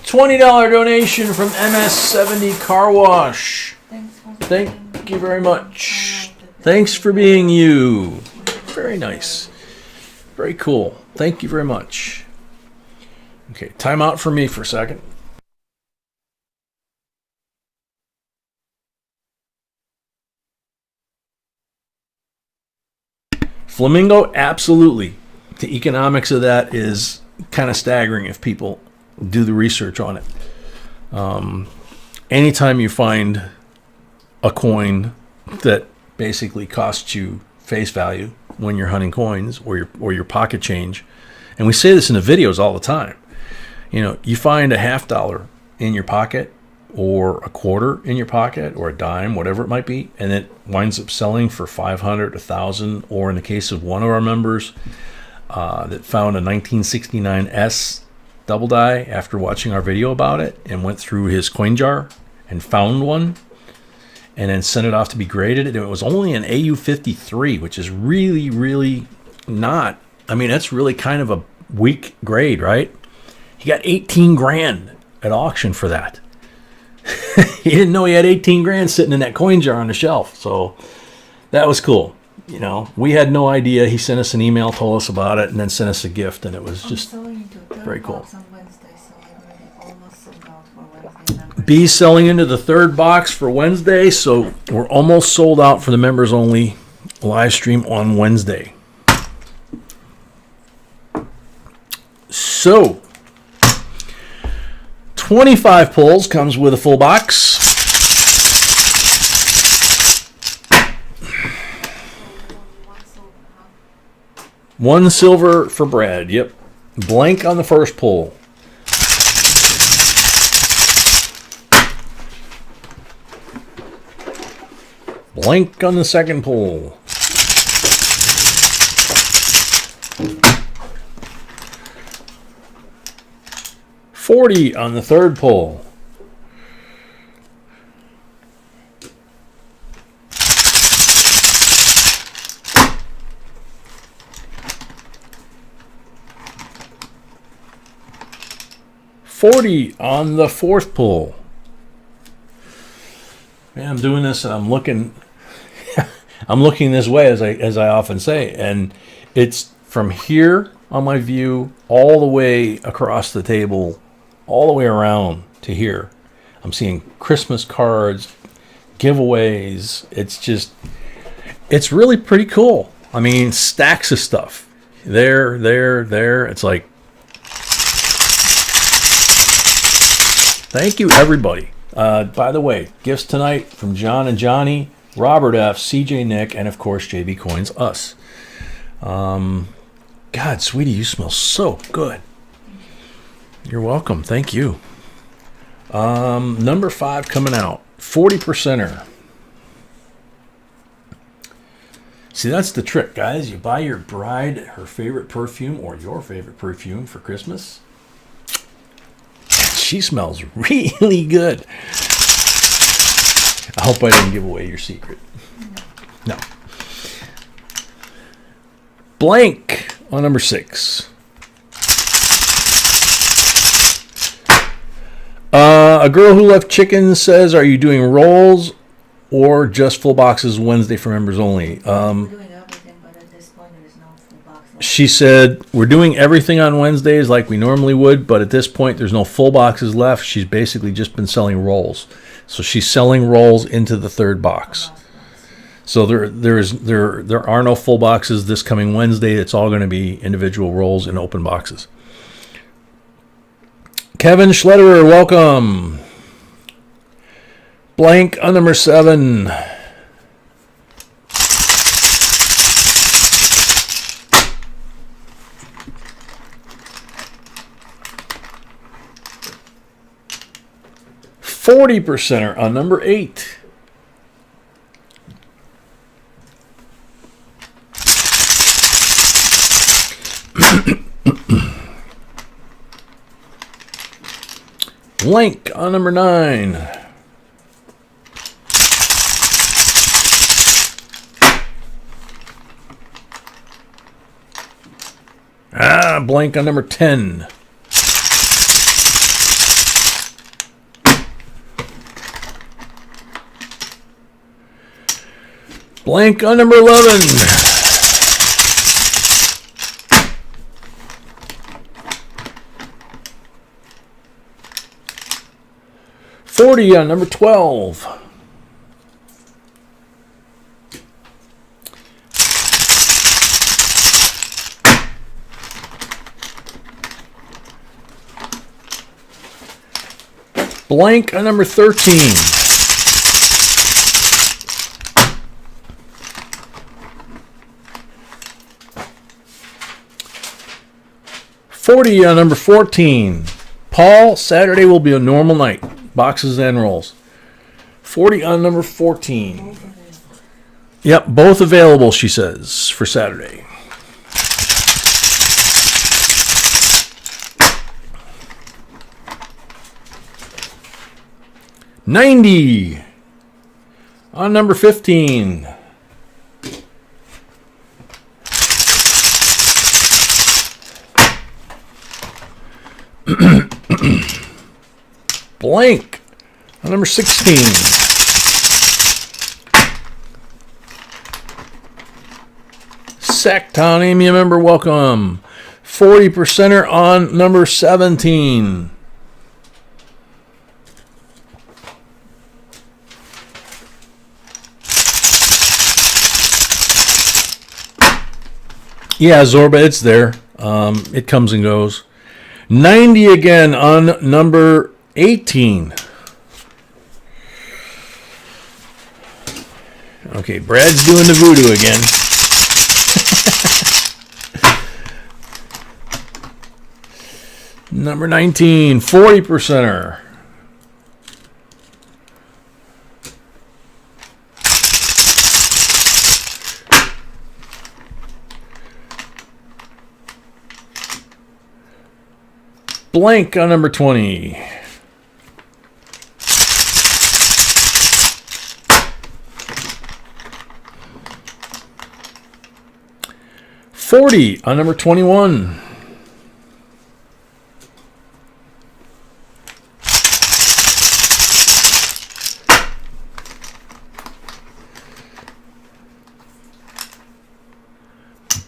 [SPEAKER 1] $20 donation from MS70 Car Wash. Thank you very much. Thanks for being you. Very nice. Very cool. Thank you very much. Okay, time out for me for a second. Flamingo, absolutely. The economics of that is kind of staggering if people do the research on it. Anytime you find a coin that basically costs you face value when you're hunting coins or your pocket change, and we say this in the videos all the time, you know, you find a $50 in your pocket or a quarter in your pocket or a dime, whatever it might be, and it winds up selling for $500, $1,000, or in the case of one of our members that found a 1969 S double die after watching our video about it and went through his coin jar and found one and then sent it off to be graded. It was only an AU53, which is really, really not, I mean, that's really kind of a weak grade, right? He got 18 grand at auction for that. He didn't know he had 18 grand sitting in that coin jar on the shelf. So that was cool. You know, we had no idea. He sent us an email, told us about it, and then sent us a gift, and it was just very cool.
[SPEAKER 2] On Wednesday, so I already almost sold out for Wednesday numbers.
[SPEAKER 1] B's selling into the third box for Wednesday, so we're almost sold out for the members only live stream on Wednesday. So 25 pulls comes with a full box. One silver for Brad. Yep. Blank on the first pull. Blank on the second pull. $40 on the third pull. $40 on the fourth pull. Man, I'm doing this and I'm looking I'm looking this way as I often say, and it's from here on my view all the way across the table, all the way around to here. I'm seeing Christmas cards, giveaways. It's really pretty cool. I mean, stacks of stuff. There. It's like, thank you, everybody. By the way, gifts tonight from John and Johnny, Robert F., CJ Nick, and of course, JB Coins Us. God, sweetie, you smell so good. You're welcome. Thank you. Number 5 coming out. 40%er. See, that's the trick, guys. You buy your bride her favorite perfume or your favorite perfume for Christmas. She smells really good. I hope I didn't give away your secret. No. Blank on number 6. A girl who left chicken says, are you doing rolls or just full boxes Wednesday for members only?
[SPEAKER 2] We're doing everything, but at this point there is no full box left.
[SPEAKER 1] She said, we're doing everything on Wednesdays like we normally would, but at this point there's no full boxes left. She's basically just been selling rolls. So she's selling rolls into the third box. So there are no full boxes this coming Wednesday. It's all going to be individual rolls in open boxes. Kevin Schlederer, welcome. Blank on number 7. $40% on number 8. Blank on number 9. Blank on number 10. Blank on number 11. $40 on number 12. Blank on number 13. $40 on number 14. Paul, Saturday will be a normal night. Boxes and rolls. $40 on number 14. Yep, both available, she says, for Saturday. $90 on number 15. Blank Number 16. Sacktown Amy, a member, welcome. 40%er on number 17. Yeah, Zorba, it's there. It comes and goes. 90 again on number 18. Okay, Brad's doing the voodoo again. Number 19, 40%er. Blank on number 20. $40 on number 21.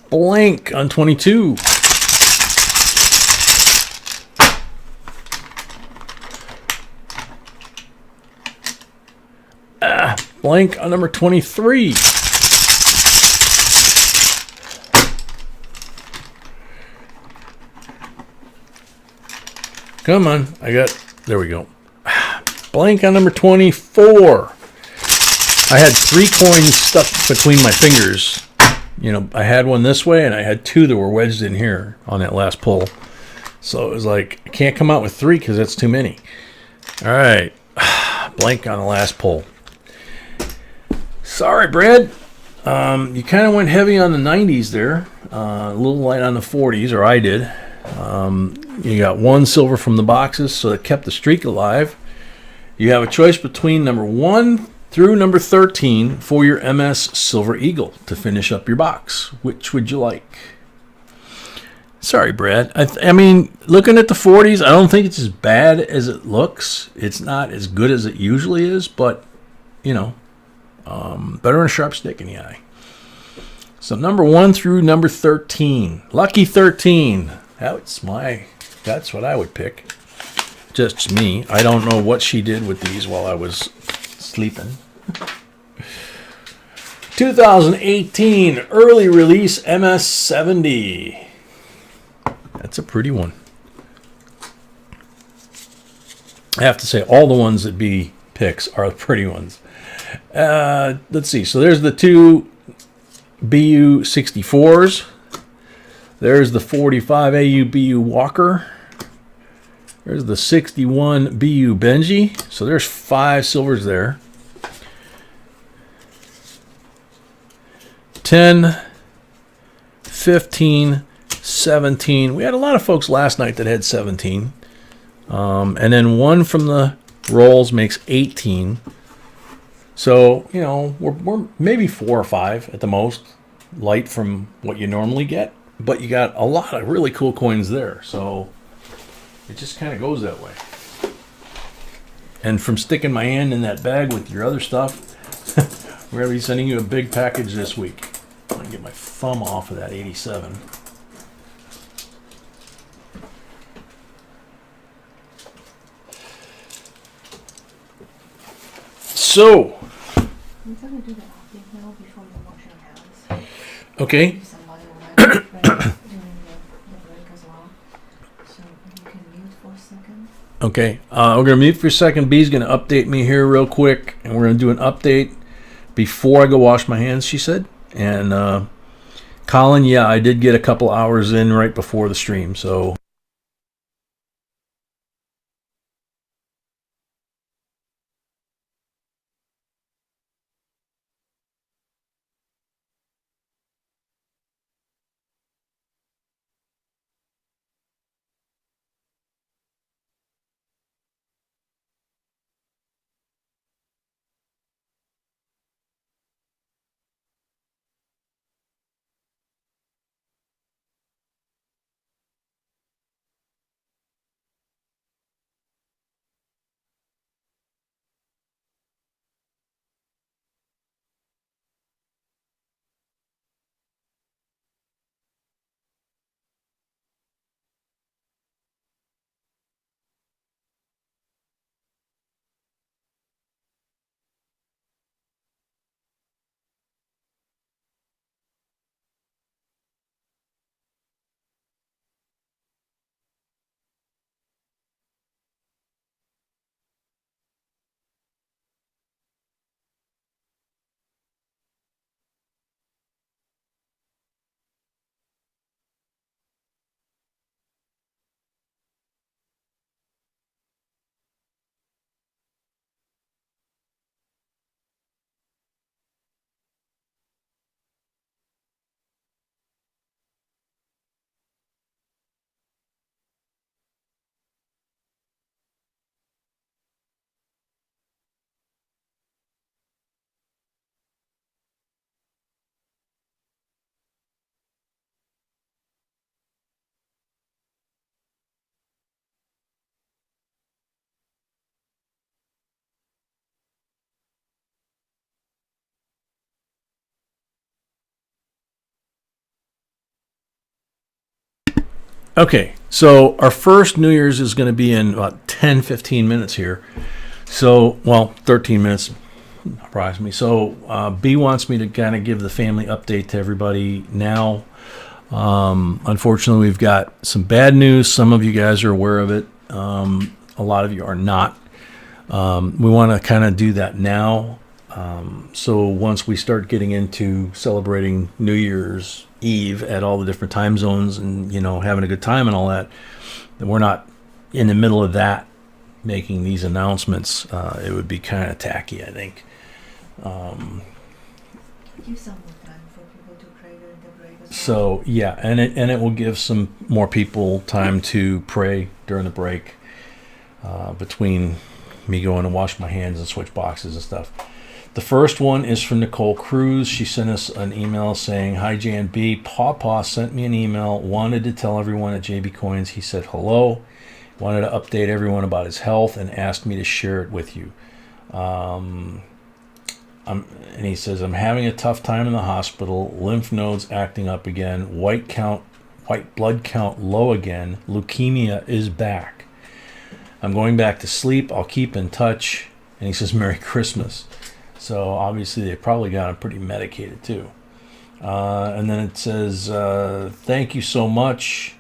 [SPEAKER 1] Blank on 22. Blank on number 23. Come on, there we go. Blank on number 24. I had 3 coins stuck between my fingers. You know, I had one this way and I had 2 that were wedged in here on that last pull. So it was like, I can't come out with 3 because that's too many. All right, blank on the last pull. Sorry, Brad. You kind of went heavy on the 90s there. A little light on the 40s, or I did. You got 1 silver from the boxes, so it kept the streak alive. You have a choice between number 1 through number 13 for your MS Silver Eagle to finish up your box. Which would you like? Sorry, Brad. I mean, looking at the 40s, I don't think it's as bad as it looks. It's not as good as it usually is, but, you know, better than a sharp stick in the eye. So number 1 through number 13. Lucky 13. That's what I would pick. Just me. I don't know what she did with these while I was sleeping. 2018 early release MS70. That's a pretty one. I have to say, all the ones that B picks are pretty ones. Let's see. So there's the 2 BU 64s. There's the 45 AU BU Walker. There's the 61 BU Benji. So there's 5 silvers there. 10, 15, 17. We had a lot of folks last night that had 17. And then 1 from the rolls makes 18. So, you know, we're maybe 4 or 5 at the most, light from what you normally get. But you got a lot of really cool coins there. So it just kind of goes that way. And from sticking my hand in that bag with your other stuff, we're going to be sending you a big package this week. I'm going to get my thumb off of that 87. So,
[SPEAKER 2] I'm gonna do the update now before you wash your hands.
[SPEAKER 1] okay.
[SPEAKER 2] If somebody will let me during the break as well. So you can mute for a second.
[SPEAKER 1] Okay, we're going to mute for a second. B's going to update me here real quick, and we're going to do an update before I go wash my hands, she said. And Colin, yeah, I did get a couple hours in right before the stream, so Okay, so our first New Year's is going to be in about 10, 15 minutes here. So, well, 13 minutes approximately. So, B wants me to kind of give the family update to everybody now. Unfortunately, we've got some bad news. Some of you guys are aware of it. A lot of you are not. We want to kind of do that now. So once we start getting into celebrating New Year's Eve at all the different time zones and, having a good time and all that, then we're not in the middle of that making these announcements. It would be kind of tacky, I think.
[SPEAKER 2] Give some more time for people to pray during the break as well.
[SPEAKER 1] So yeah, and it will give some more people time to pray during the break, between me going to wash my hands and switch boxes and stuff. The first one is from Nicole Cruz. She sent us an email saying, "Hi JNB, Pawpaw sent me an email, wanted to tell everyone at JB Coins he said hello, wanted to update everyone about his health and asked me to share it with you. And he says, I'm having a tough time in the hospital, lymph nodes acting up again, white blood count low again, leukemia is back. I'm going back to sleep, I'll keep in touch." And he says, "Merry Christmas." So obviously they probably got him pretty medicated too. And then it says, "Thank you so much.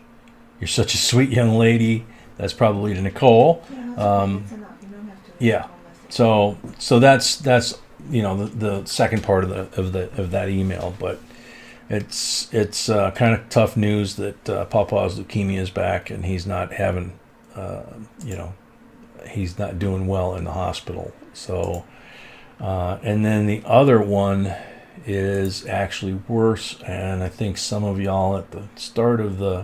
[SPEAKER 1] You're such a sweet young lady." That's probably to Nicole.
[SPEAKER 2] Yeah, that's okay. It's enough. You don't have to.
[SPEAKER 1] Yeah. So that's the second part of that email, but it's kind of tough news that Papa's leukemia is back and he's not having he's not doing well in the hospital. So and then the other one is actually worse, and I think some of y'all at the start of the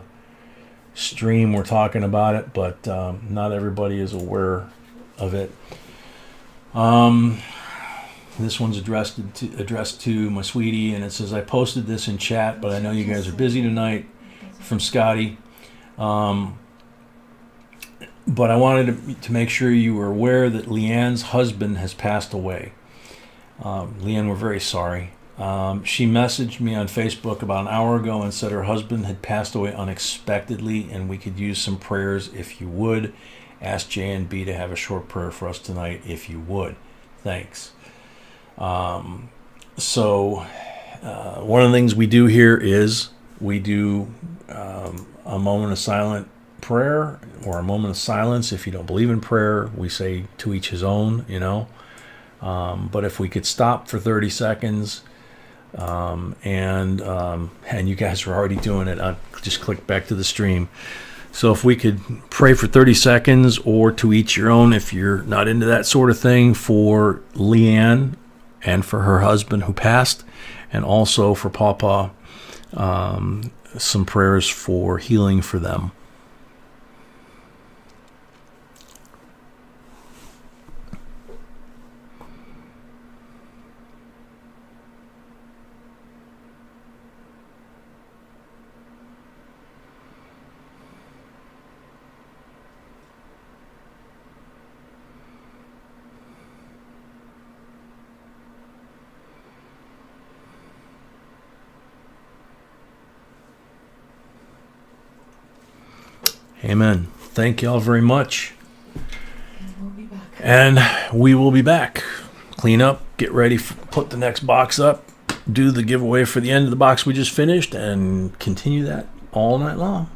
[SPEAKER 1] stream were talking about it, but not everybody is aware of it. This one's addressed to my sweetie, and it says, "I posted this in chat, but I know you guys are busy tonight." From Scotty. But I wanted to make sure you were aware that Leanne's husband has passed away. Leanne, we're very sorry. She messaged me on Facebook about an hour ago and said her husband had passed away unexpectedly and we could use some prayers if you would. Ask J&B to have a short prayer for us tonight if you would. Thanks. So one of the things we do here is we do a moment of silent prayer, or a moment of silence. If you don't believe in prayer, we say to each his own, but if we could stop for 30 seconds, and you guys are already doing it, I'll just click back to the stream. So if we could pray for 30 seconds, or to each your own if you're not into that sort of thing, for Leanne and for her husband who passed, and also for Pawpaw, some prayers for healing for them. Amen. Thank y'all very much.
[SPEAKER 2] And we'll be back.
[SPEAKER 1] And we will be back. Clean up, get ready, put the next box up, do the giveaway for the end of the box we just finished, and continue that all night long.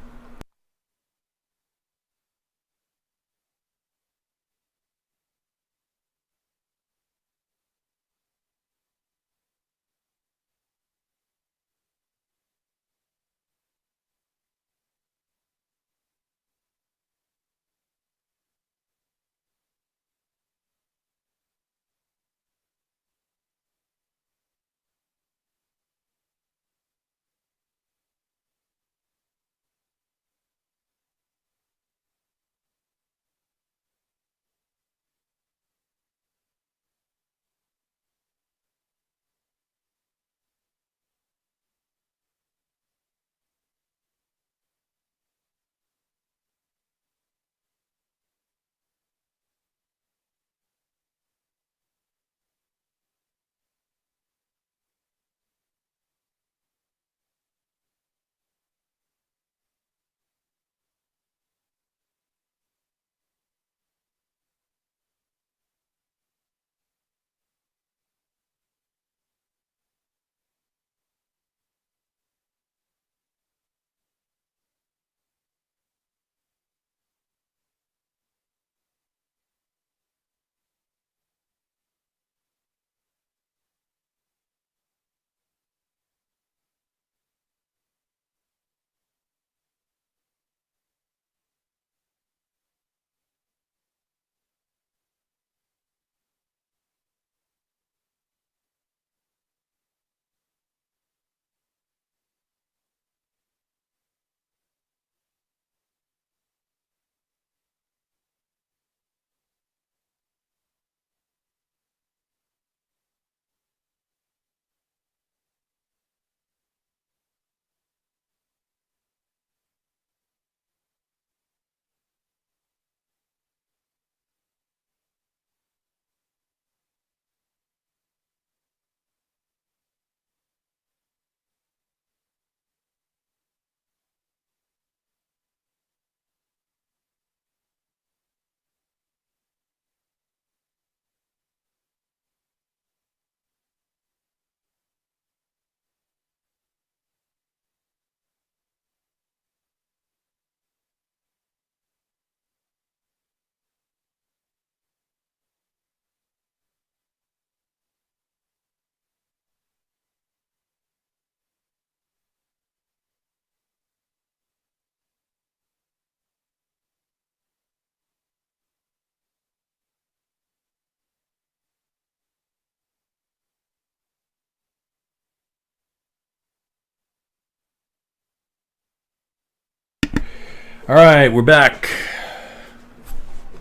[SPEAKER 1] All right, we're back.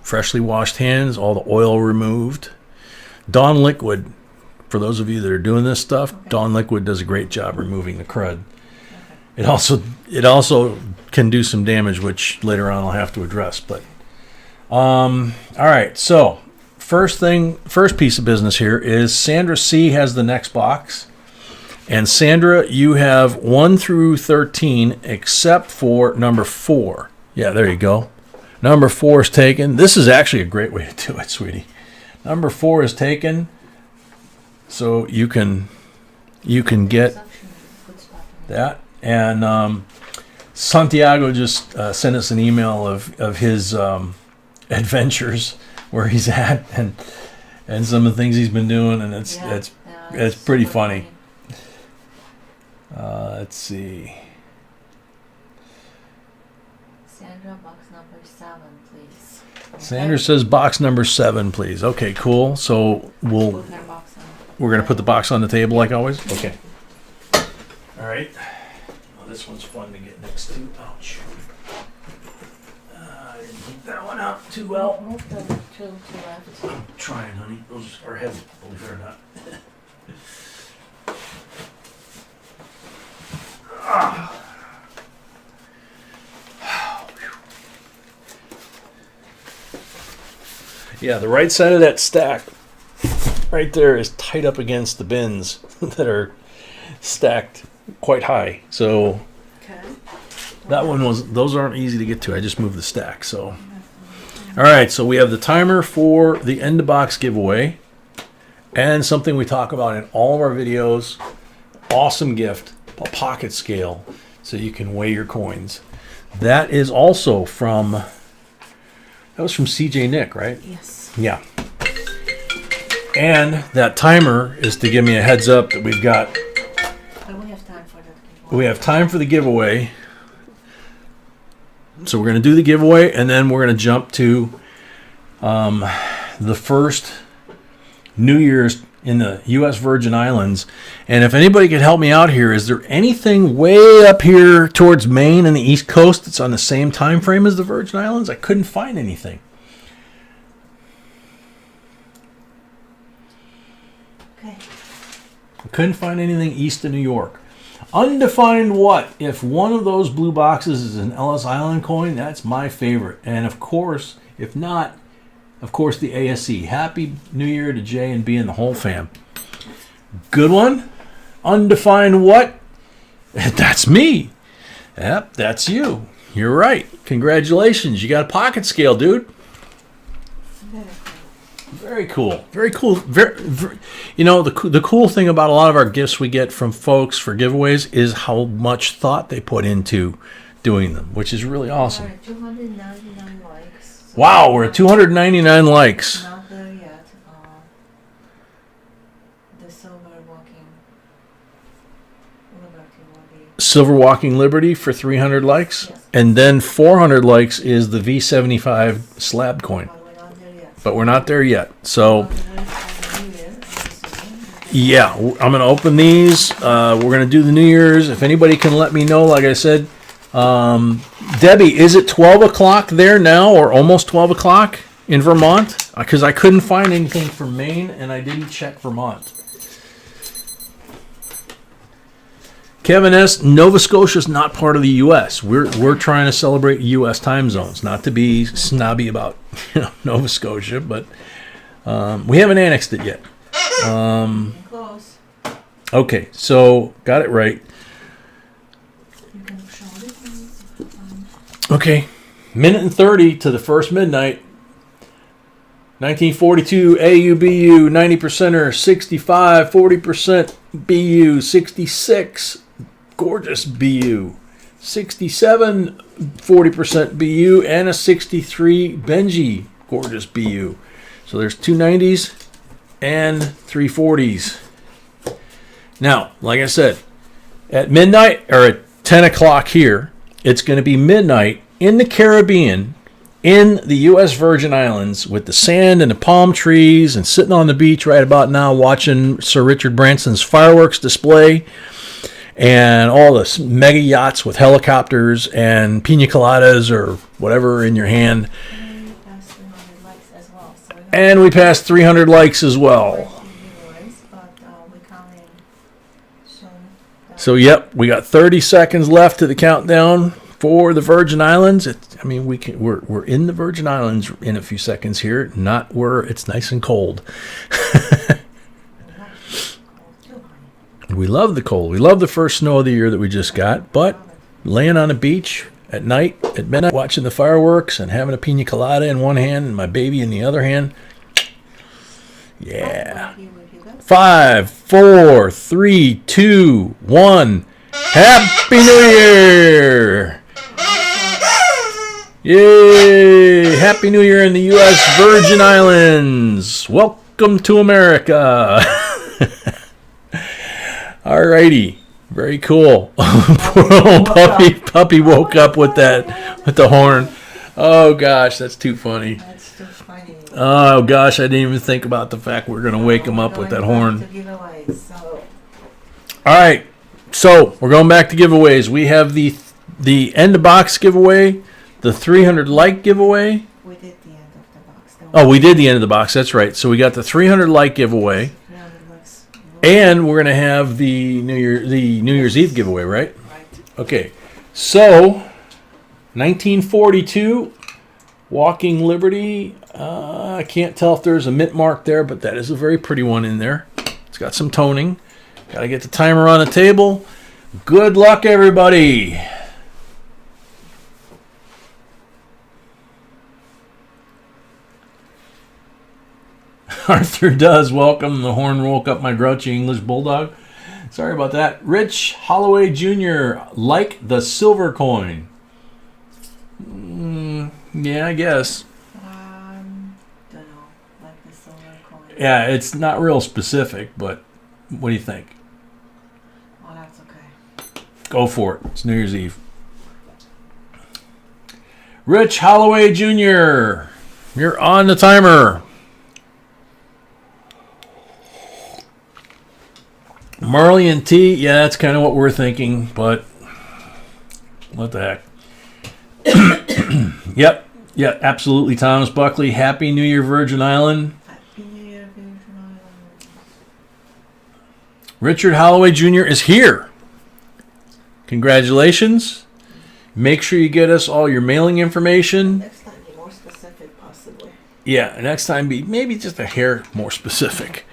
[SPEAKER 1] Freshly washed hands, all the oil removed. Dawn Liquid, for those of you that are doing this stuff, Dawn Liquid does a great job removing the crud. It also can do some damage, which later on I'll have to address. But all right, so first piece of business here is Sandra C has the next box. And Sandra, you have 1 through 13 except for number 4. Yeah, there you go. Number 4 is taken. This is actually a great way to do it, sweetie. Number 4 is taken, so you can get that. And Santiago just sent us an email of his adventures, where he's at, and some of the things he's been doing, and it's pretty funny. Let's see.
[SPEAKER 2] Sandra, box number 7, please.
[SPEAKER 1] Sandra says box number 7, please. Okay, cool. So we're going to put the box on the table like always? Okay. All right. Oh, this one's fun to get next to. Ouch. I didn't keep that one out too well.
[SPEAKER 2] Move the 2 to left.
[SPEAKER 1] I'm trying, honey. Those are heavy, believe it or not. Yeah, the right side of that stack right there is tight up against the bins that are stacked quite high. So those aren't easy to get to. I just moved the stack. So all right, so we have the timer for the end of box giveaway, and something we talk about in all of our videos, awesome gift, a pocket scale, so you can weigh your coins. That is also from CJ Nick, right?
[SPEAKER 2] Yes.
[SPEAKER 1] Yeah. And that timer is to give me a heads up that we've got.
[SPEAKER 2] But we have time for that giveaway.
[SPEAKER 1] We have time for the giveaway. So we're going to do the giveaway, and then we're going to jump to the first New Year's in the U.S. Virgin Islands. And if anybody could help me out here, is there anything way up here towards Maine and the East Coast that's on the same time frame as the Virgin Islands? I couldn't find anything.
[SPEAKER 2] Okay.
[SPEAKER 1] I couldn't find anything east of New York. Undefined what? If one of those blue boxes is an Ellis Island coin, that's my favorite. And of course, if not, of course, the ASE. Happy New Year to J and B and the whole fam. Good one. Undefined what? That's me. Yep, that's you. You're right. Congratulations. You got a pocket scale, dude. Very cool. Very cool. Very, you know, the cool thing about a lot of our gifts we get from folks for giveaways is how much thought they put into doing them, which is really awesome.
[SPEAKER 2] All right, 299 likes. So
[SPEAKER 1] wow, we're at 299 likes.
[SPEAKER 2] Not there yet. The Silver Walking Liberty will be.
[SPEAKER 1] Silver Walking Liberty for 300 likes.
[SPEAKER 2] Yes.
[SPEAKER 1] And then 400 likes is the V75 slab coin. But we're not there yet. So, yeah, I'm going to open these. We're going to do the New Year's. If anybody can let me know, like I said, Debbie, is it 12 o'clock there now or almost 12 o'clock in Vermont? Because I couldn't find anything for Maine and I didn't check Vermont. Kevin S., Nova Scotia is not part of the U.S. We're trying to celebrate U.S. time zones, not to be snobby about Nova Scotia, but we haven't annexed it yet.
[SPEAKER 2] Close.
[SPEAKER 1] Okay, so got it right.
[SPEAKER 2] You can show it.
[SPEAKER 1] Okay, minute and 30 to the first midnight. 1942 AUBU 90%er 65 40% BU 66 gorgeous BU 67 40% BU and a 63 Benji gorgeous BU. So there's two 90s and three 40s. Now, like I said, at midnight or at 10 o'clock here, it's going to be midnight in the Caribbean in the U.S. Virgin Islands with the sand and the palm trees and sitting on the beach right about now watching Sir Richard Branson's fireworks display. and all the mega yachts with helicopters and pina coladas or whatever in your hand. And we passed 300 likes as well. So, yep, we got 30 seconds left to the countdown for the Virgin Islands. We're in the Virgin Islands in a few seconds here, not where it's nice and cold. We love the cold. We love the first snow of the year that we just got, but laying on a beach at night, at midnight, watching the fireworks and having a pina colada in one hand and my baby in the other hand. Yeah. 5, 4, 3, 2, 1. Happy New Year! Yay! Happy New Year in the U.S. Virgin Islands. Welcome to America. Alrighty. Very cool. Poor old puppy woke up with the horn. Oh gosh, that's too funny.
[SPEAKER 2] That's too funny.
[SPEAKER 1] Oh gosh, I didn't even think about the fact we're gonna wake him up with that horn. Alright, so we're going back to giveaways. We have the end of box giveaway, the 300 like giveaway.
[SPEAKER 2] We did the end of the box.
[SPEAKER 1] Oh, we did the end of the box, that's right. So we got the 300 like giveaway. And we're gonna have the New Year's Eve giveaway, right?
[SPEAKER 2] Right.
[SPEAKER 1] Okay. So 1942, Walking Liberty. I can't tell if there's a mint mark there, but that is a very pretty one in there. It's got some toning. Got to get the timer on the table. Good luck, everybody. Arthur does welcome. The horn woke up my grouchy English bulldog. Sorry about that. Rich Holloway Jr. like the silver coin. Yeah, I guess.
[SPEAKER 2] Don't know. Like the silver coin.
[SPEAKER 1] Yeah, it's not real specific, but what do you think?
[SPEAKER 2] Oh, that's okay.
[SPEAKER 1] Go for it. It's New Year's Eve. Rich Holloway Jr. You're on the timer. Marley T, yeah, that's kind of what we're thinking, but what the heck. Yep, absolutely, Thomas Buckley. Happy New Year, Virgin Island.
[SPEAKER 2] Happy New Year, Virgin Island.
[SPEAKER 1] Richard Holloway Jr. is here. Congratulations. Make sure you get us all your mailing information.
[SPEAKER 2] Next time be more specific, possibly.
[SPEAKER 1] Yeah, next time be maybe just a hair more specific,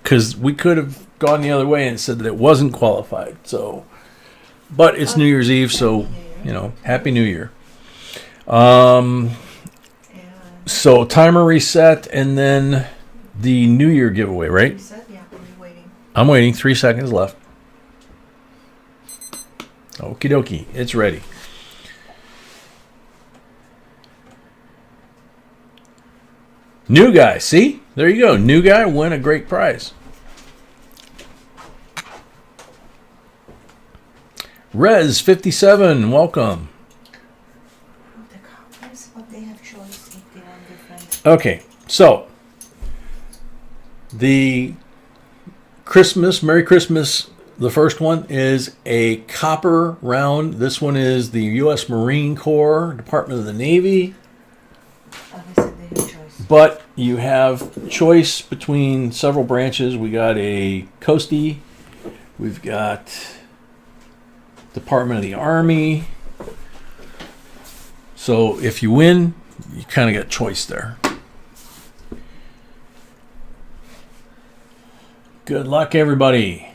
[SPEAKER 1] because we could have gone the other way and said that it wasn't qualified. So, but it's New Year's Eve, so Happy New Year. So timer reset, and then the New Year giveaway, right?
[SPEAKER 2] Reset? Yeah, I'm waiting.
[SPEAKER 1] I'm waiting. 3 seconds left. Okie dokie, it's ready. New guy, see? There you go. New guy win a great prize. Rez 57, welcome.
[SPEAKER 2] The couples, but they have choice if they want different.
[SPEAKER 1] Okay, so the Merry Christmas, the first one is a copper round. This one is the U.S. Marine Corps, Department of the Navy.
[SPEAKER 2] Obviously, they have choice.
[SPEAKER 1] But you have choice between several branches. We got a Coastie. We've got Department of the Army. So if you win, you kind of got choice there. Good luck, everybody.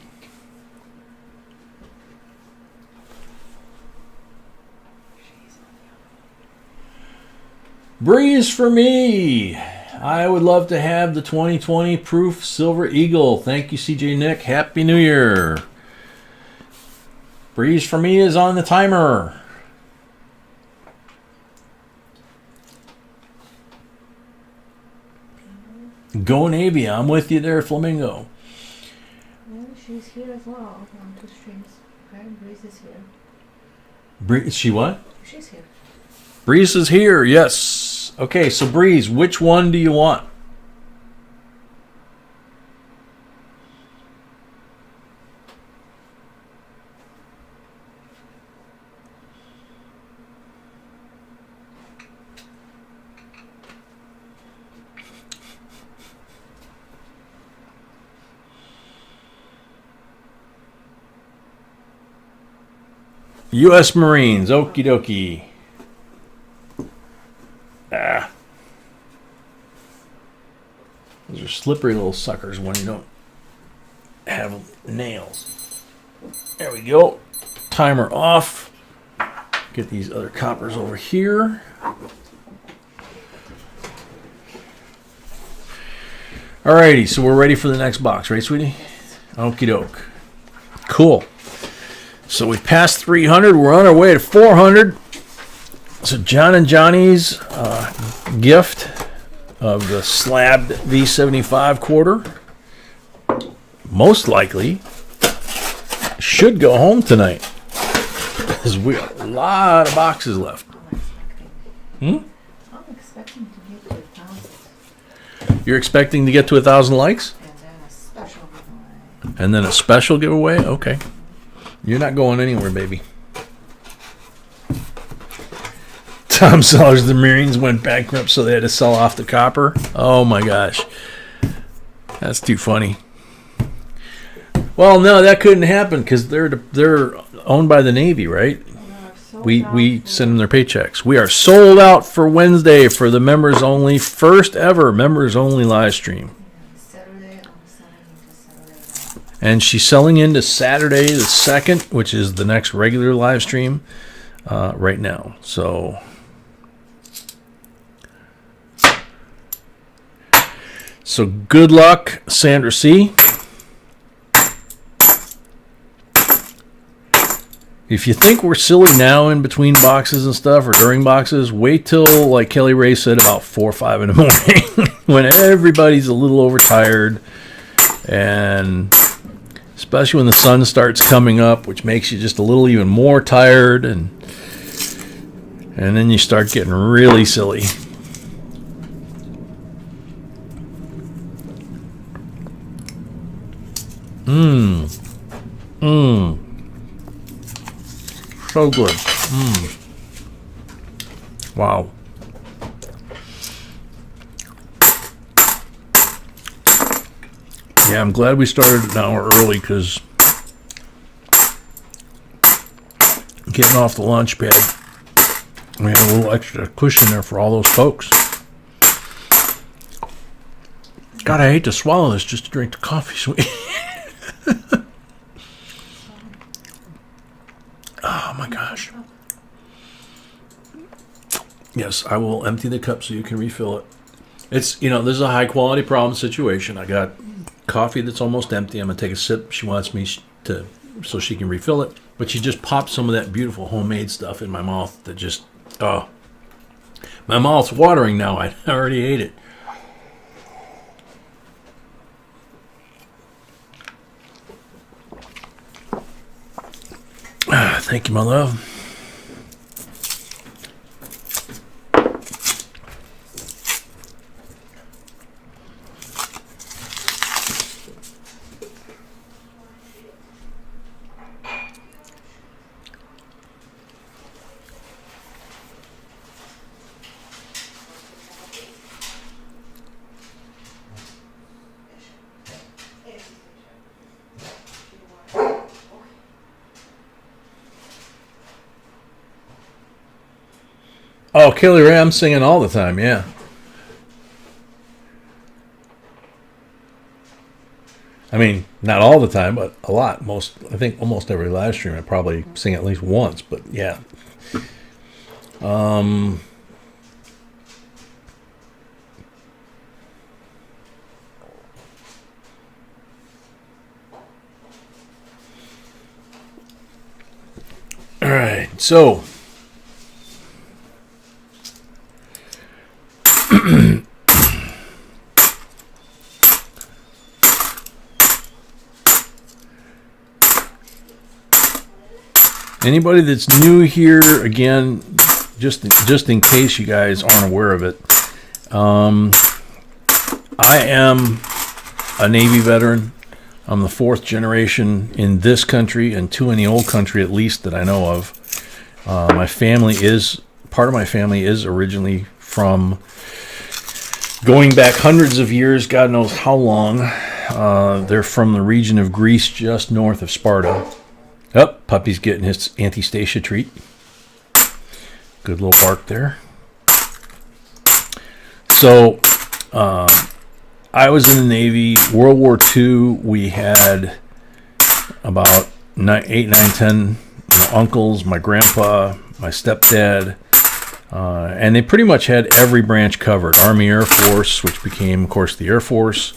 [SPEAKER 1] Breeze for me. I would love to have the 2020 Proof Silver Eagle. Thank you, CJ Nick. Happy New Year. Breeze for me is on the timer. Go Navy. I'm with you there, Flamingo.
[SPEAKER 2] Well, she's here as well on 2 streams. Okay, Breeze is here.
[SPEAKER 1] Is she what?
[SPEAKER 2] She's here.
[SPEAKER 1] Breeze is here, yes. Okay, so Breeze, which one do you want? U.S. Marines. Okie dokie. Ah. Those are slippery little suckers when you don't have nails. There we go. Timer off. Get these other coppers over here. Alrighty, so we're ready for the next box, right, sweetie? Okie doke. Cool. So we passed 300. We're on our way to 400. So John and Johnny's gift of the slabbed V75 quarter most likely should go home tonight. Because we have a lot of boxes left.
[SPEAKER 2] I'm expecting to get to 1,000.
[SPEAKER 1] You're expecting to get to 1,000 likes?
[SPEAKER 2] And then a special giveaway.
[SPEAKER 1] And then a special giveaway? Okay. You're not going anywhere, baby. Tom Sellers, the Marines went bankrupt, so they had to sell off the copper. Oh my gosh. That's too funny. Well, no, that couldn't happen because they're owned by the Navy, right? We send them their paychecks. We are sold out for Wednesday for the members only, first ever members only live stream.
[SPEAKER 2] Saturday, I'm selling into Saturday.
[SPEAKER 1] And she's selling into Saturday the 2nd, which is the next regular live stream right now. So good luck, Sandra C. If you think we're silly now in between boxes and stuff or during boxes, wait till, like Kelly Ray said, about 4 or 5 in the morning when everybody's a little overtired, and especially when the sun starts coming up, which makes you just a little even more tired, and then you start getting really silly. So good. Wow. Yeah, I'm glad we started an hour early because getting off the launch pad, we had a little extra cushion there for all those folks. God, I hate to swallow this just to drink the coffee, sweet. Oh my gosh. Yes, I will empty the cup so you can refill it. It's, this is a high quality problem situation. I got coffee that's almost empty. I'm going to take a sip. She wants me to, so she can refill it. But she just popped some of that beautiful homemade stuff in my mouth that just, my mouth's watering now. I already ate it. Thank you, my love. Oh, Kelly Ray, I'm singing all the time, yeah. I mean, not all the time, but a lot. I think almost every live stream I probably sing at least once, but yeah. All right, so anybody that's new here, again, just in case you guys aren't aware of it, I am a Navy veteran. I'm the 4th generation in this country and 2 in the old country, at least that I know of. Part of my family is originally from, going back hundreds of years, God knows how long. They're from the region of Greece just north of Sparta. Oh, puppy's getting his anti-stasia treat. Good little bark there. So, I was in the Navy. World War II, we had about 8, 9, 10 uncles, my grandpa, my stepdad, and they pretty much had every branch covered. Army, Air Force, which became, of course, the Air Force.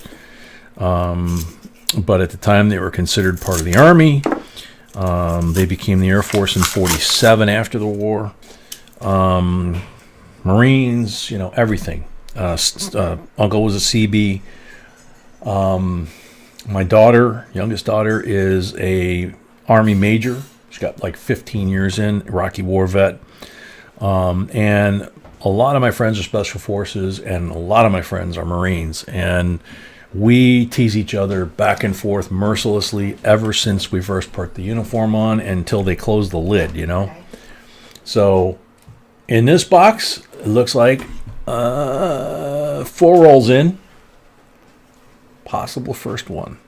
[SPEAKER 1] But at the time, they were considered part of the Army. They became the Air Force in 47 after the war. Marines, everything. Uncle was a CB. My daughter, youngest daughter, is a Army major. She's got like 15 years in, Iraqi war vet. And a lot of my friends are Special Forces, and a lot of my friends are Marines. And we tease each other back and forth mercilessly ever since we first put the uniform on until they close the lid, So in this box, it looks like 4 rolls in. Possible first one.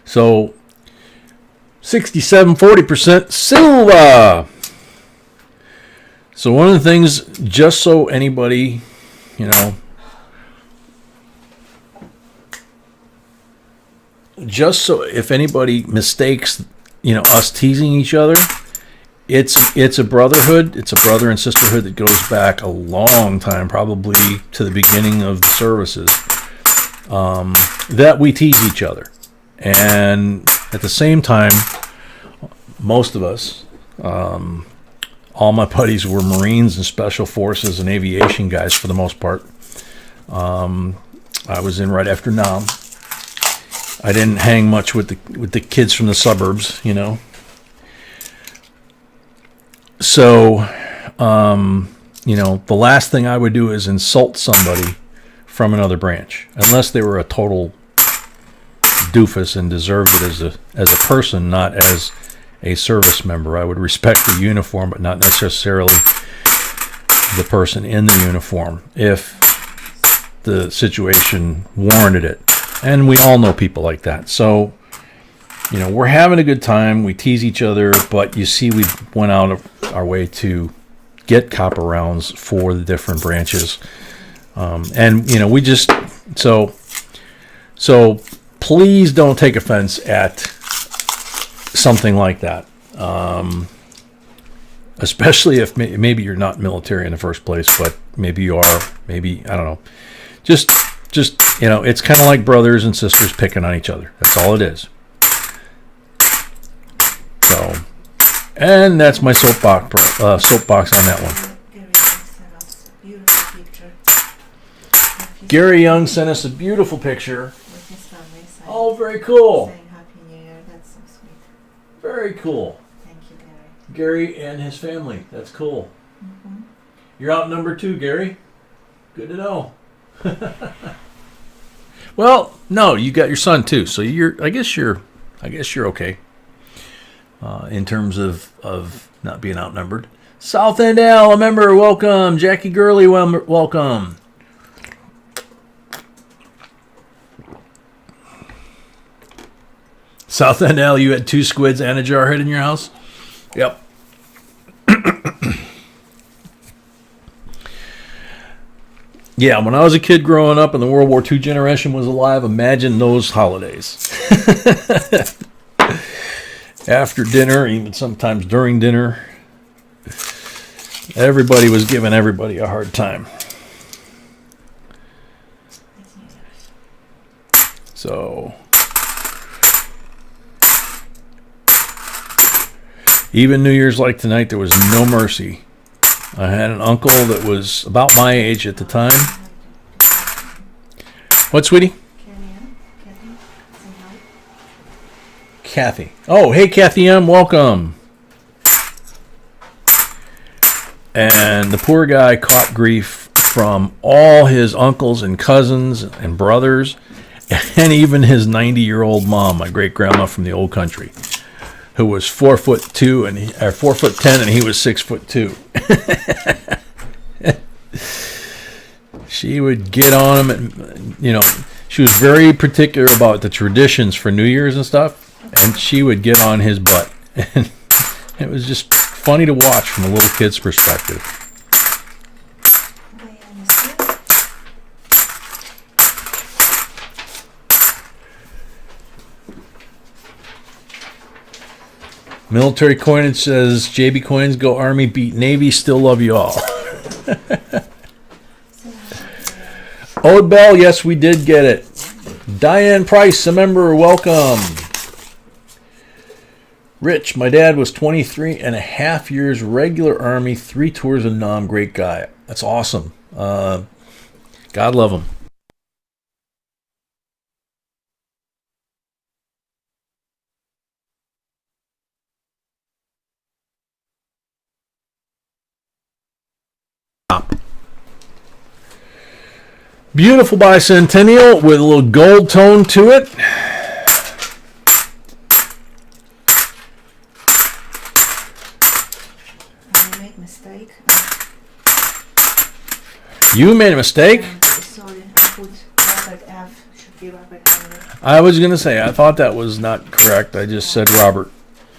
[SPEAKER 1] So 67-40% silver. So one of the things, just so anybody, just so if anybody mistakes, us teasing each other, it's a brotherhood. It's a brother and sisterhood that goes back a long time, probably to the beginning of the services, that we tease each other. And at the same time, most of us, all my buddies were Marines and Special Forces and aviation guys for the most part. I was in right after Nam. I didn't hang much with the kids from the suburbs, So, the last thing I would do is insult somebody from another branch, unless they were a total doofus and deserved it as a person, not as a service member. I would respect the uniform, but not necessarily the person in the uniform if the situation warranted it. And we all know people like that. So, we're having a good time. We tease each other, but you see we went out of our way to get copper rounds for the different branches. And we just, so please don't take offense at something like that. Especially if maybe you're not military in the first place, but maybe you are, maybe, I don't know. Just, it's kind of like brothers and sisters picking on each other. That's all it is. So, and that's my soapbox on that one. Gary Young sent us a beautiful picture.
[SPEAKER 2] With his family.
[SPEAKER 1] Oh, very cool.
[SPEAKER 2] Saying Happy New Year. That's so sweet.
[SPEAKER 1] Very cool.
[SPEAKER 2] Thank you, Gary.
[SPEAKER 1] Gary and his family. That's cool.
[SPEAKER 2] Mm-hmm.
[SPEAKER 1] You're out number 2, Gary. Good to know. Well, no, you got your son too, so I guess you're okay. In terms of not being outnumbered. South End Al, a member, welcome. Jackie Gurley, welcome. South End Al, you had 2 squids and a jarhead in your house? Yep. Yeah, when I was a kid growing up and the World War II generation was alive, imagine those holidays. After dinner, even sometimes during dinner, everybody was giving everybody a hard time. So, even New Year's like tonight, there was no mercy. I had an uncle that was about my age at the time. What, sweetie? Kathy. Oh, hey, Kathy M. Welcome. And the poor guy caught grief from all his uncles and cousins and brothers, and even his 90-year-old mom, my great-grandma from the old country, who was 4'2" and 4'10", and he was 6'2". She would get on him, and she was very particular about the traditions for New Year's and stuff. and she would get on his butt. And it was just funny to watch from a little kid's perspective. Military Coinage says, JB Coins, go Army, beat Navy, still love you all. Ode Bell, yes, we did get it. Diane Price, a member, welcome. Rich, my dad was 23 and a half years regular Army, 3 tours in Nam, great guy. That's awesome. God love him. Beautiful bicentennial with a little gold tone to it.
[SPEAKER 2] I made a mistake.
[SPEAKER 1] You made a mistake?
[SPEAKER 2] Sorry, I put Robert F. Should be Robert Henry.
[SPEAKER 1] I was going to say, I thought that was not correct. I just said Robert.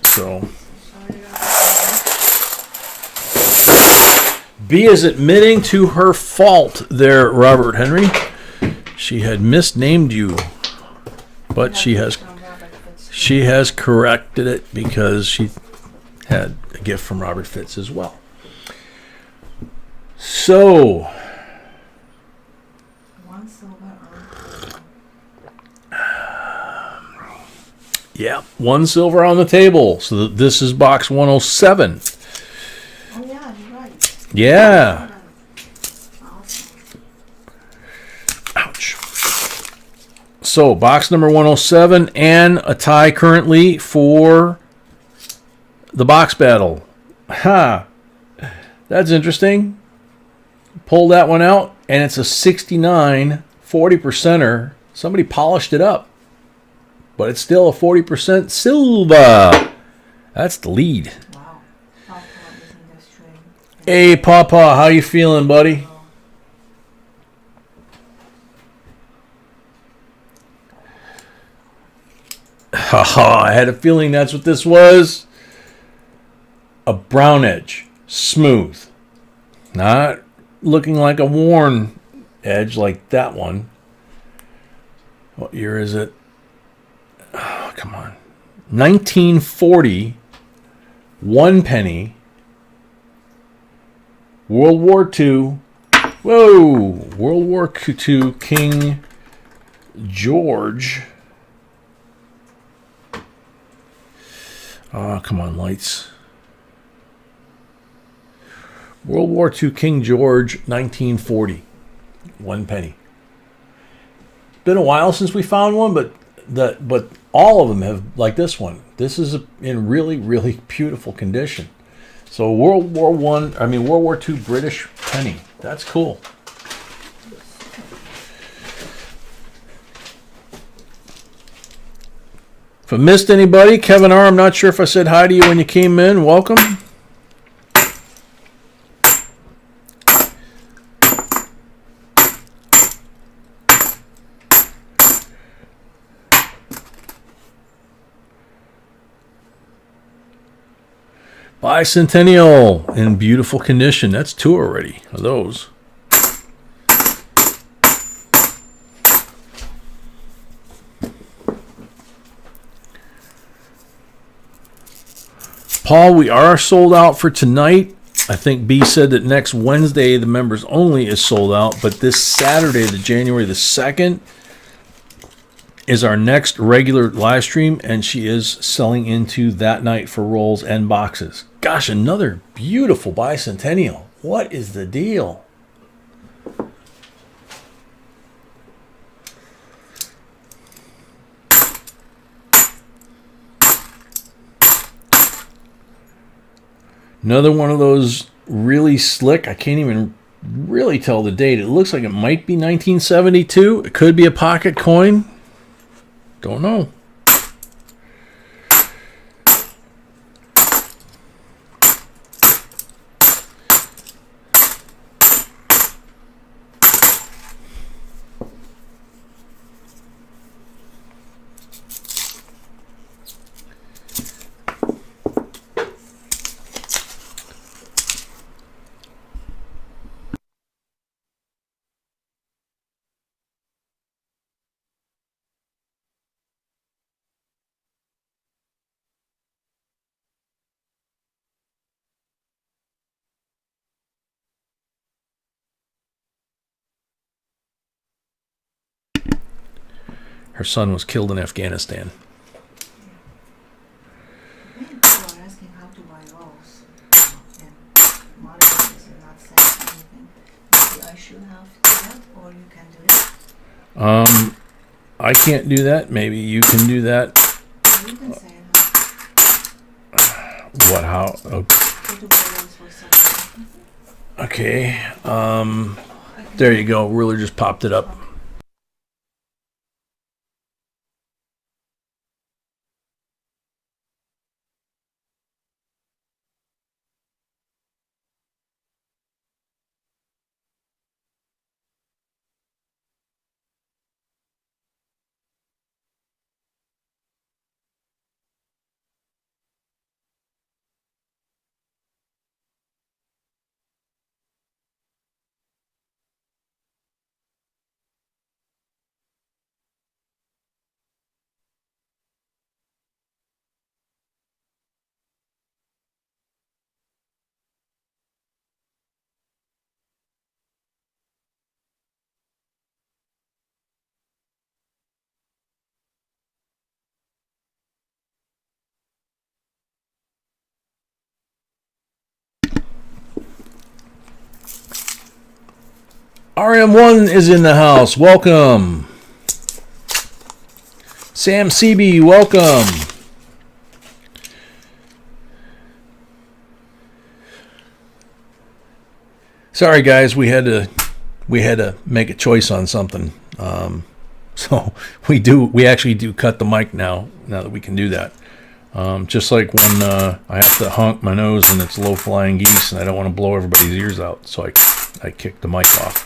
[SPEAKER 1] So,
[SPEAKER 2] Sorry, Robert Henry.
[SPEAKER 1] B is admitting to her fault there, Robert Henry. She had misnamed you, but she has corrected it because she had a gift from Robert Fitz as well. So,
[SPEAKER 2] One silver on.
[SPEAKER 1] yeah, 1 silver on the table. So this is box 107.
[SPEAKER 2] Oh yeah, you're right.
[SPEAKER 1] Yeah.
[SPEAKER 2] Awesome.
[SPEAKER 1] Ouch. So, box number 107 and a tie currently for the box battle. Ha! That's interesting. Pull that one out, and it's a 69 40%er. Somebody polished it up, but it's still a 40% silver. That's the lead.
[SPEAKER 2] Wow. Papa is in the stream.
[SPEAKER 1] Hey, Papa, how you feeling, buddy? Haha, I had a feeling that's what this was. A brown edge. Smooth. Not looking like a worn edge like that one. What year is it? Oh, come on. 1940. 1 penny. World War II. Whoa! World War II King George. Oh, come on, lights. World War II King George, 1940. 1 penny. Been a while since we found one, but all of them have, like this one. This is in really, really beautiful condition. So World War II British penny. That's cool. If I missed anybody, Kevin R., I'm not sure if I said hi to you when you came in. Welcome. Bicentennial in beautiful condition. That's 2 already of those. Paul, we are sold out for tonight. I think B said that next Wednesday, the members only is sold out. But this Saturday, the January the 2nd, is our next regular live stream. And she is selling into that night for rolls and boxes. Gosh, another beautiful bicentennial. What is the deal? Another one of those really slick. I can't even really tell the date. It looks like it might be 1972. It could be a pocket coin. Don't know. her son was killed in Afghanistan.
[SPEAKER 2] Many people are asking how to buy rolls, and moderators are not saying anything. Maybe I should have to do that, or you can do it.
[SPEAKER 1] I can't do that. Maybe you can do that.
[SPEAKER 2] Or you can say it.
[SPEAKER 1] What? How?
[SPEAKER 2] How to buy rolls for someone.
[SPEAKER 1] Okay. There you go. Ruler just popped it up. RM1 is in the house. Welcome. Sam CB, welcome. Sorry guys, we had to make a choice on something. So we actually do cut the mic now that we can do that. Just like when I have to honk my nose and it's low flying geese and I don't want to blow everybody's ears out, so I kick the mic off.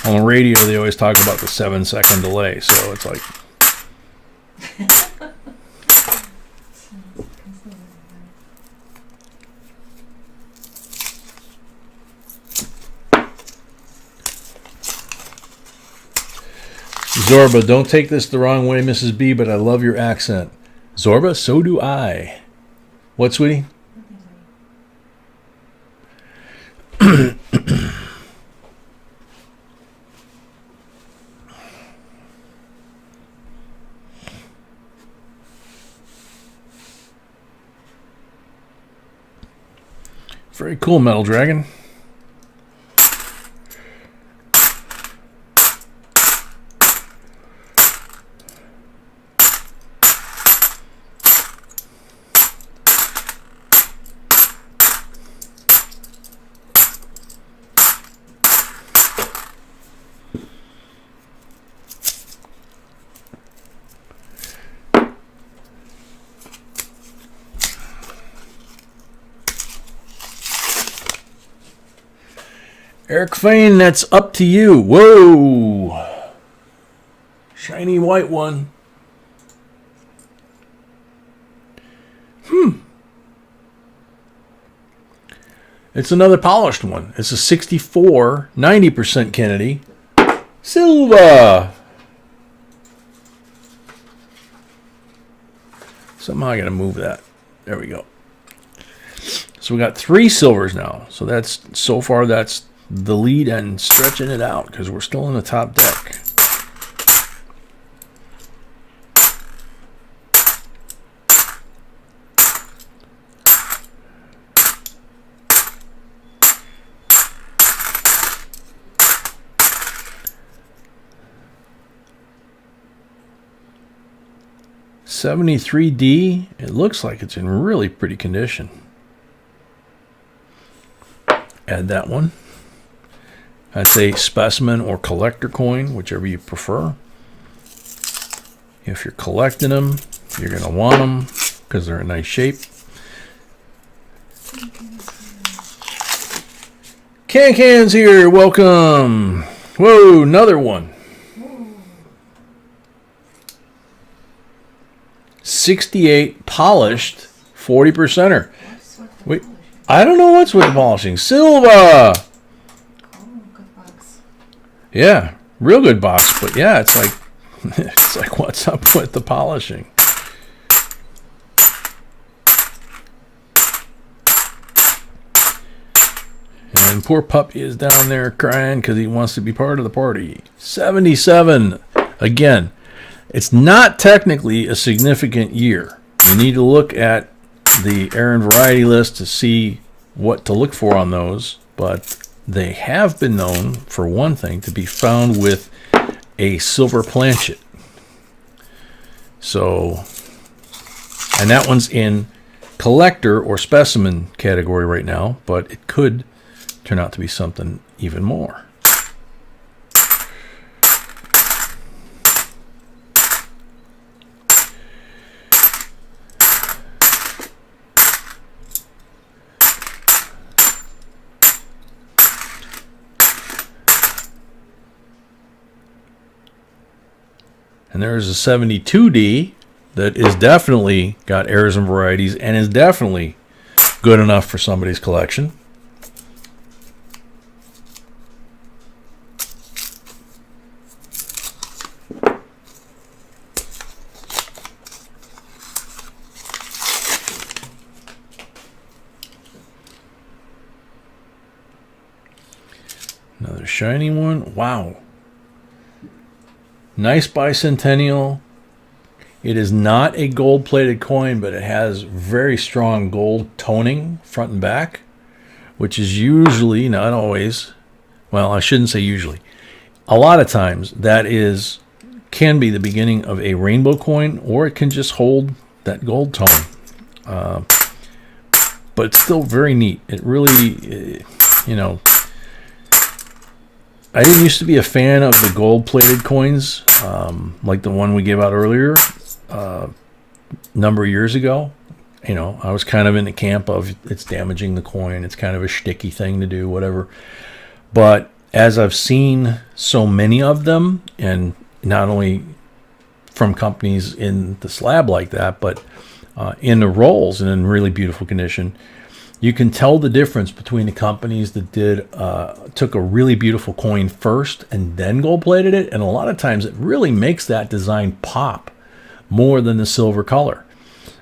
[SPEAKER 1] On the radio, they always talk about the 7-second delay, so it's like. Zorba, don't take this the wrong way, Mrs. B, but I love your accent. Zorba, so do I. What, sweetie? Very cool, Metal Dragon. Eric Fain, that's up to you. Whoa. Shiny white one. It's another polished one. It's a 64, 90% Kennedy. Silver. Somehow I got to move that. There we go. So we got 3 silvers now. So far that's the lead and stretching it out because we're still in the top deck. $73D. It looks like it's in really pretty condition. Add that one. That's a specimen or collector coin, whichever you prefer. If you're collecting them, you're going to want them because they're in nice shape. Can's here. Welcome. Whoa, another one. 68 polished 40%er. Wait, I don't know what's with the polishing. Silva. Yeah, real good box, but yeah, it's like what's up with the polishing? And poor puppy is down there crying because he wants to be part of the party. 77. Again, it's not technically a significant year. You need to look at the errand variety list to see what to look for on those. But they have been known, for one thing, to be found with a silver planchet. So, and that one's in collector or specimen category right now, but it could turn out to be something even more. And there's a 72D that is definitely got errors and varieties and is definitely good enough for somebody's collection. Another shiny one. Wow. Nice bicentennial. It is not a gold-plated coin, but it has very strong gold toning front and back, which is usually, not always, well, I shouldn't say usually. A lot of times that can be the beginning of a rainbow coin, or it can just hold that gold tone. But it's still very neat. It really, you know, I didn't used to be a fan of the gold-plated coins, like the one we gave out earlier, a number of years ago. You know, I was kind of in the camp of it's damaging the coin. It's kind of a shticky thing to do, whatever. But as I've seen so many of them, and not only from companies in the slab like that, but in the rolls and in really beautiful condition, you can tell the difference between the companies that took a really beautiful coin first and then gold plated it, and a lot of times it really makes that design pop more than the silver color.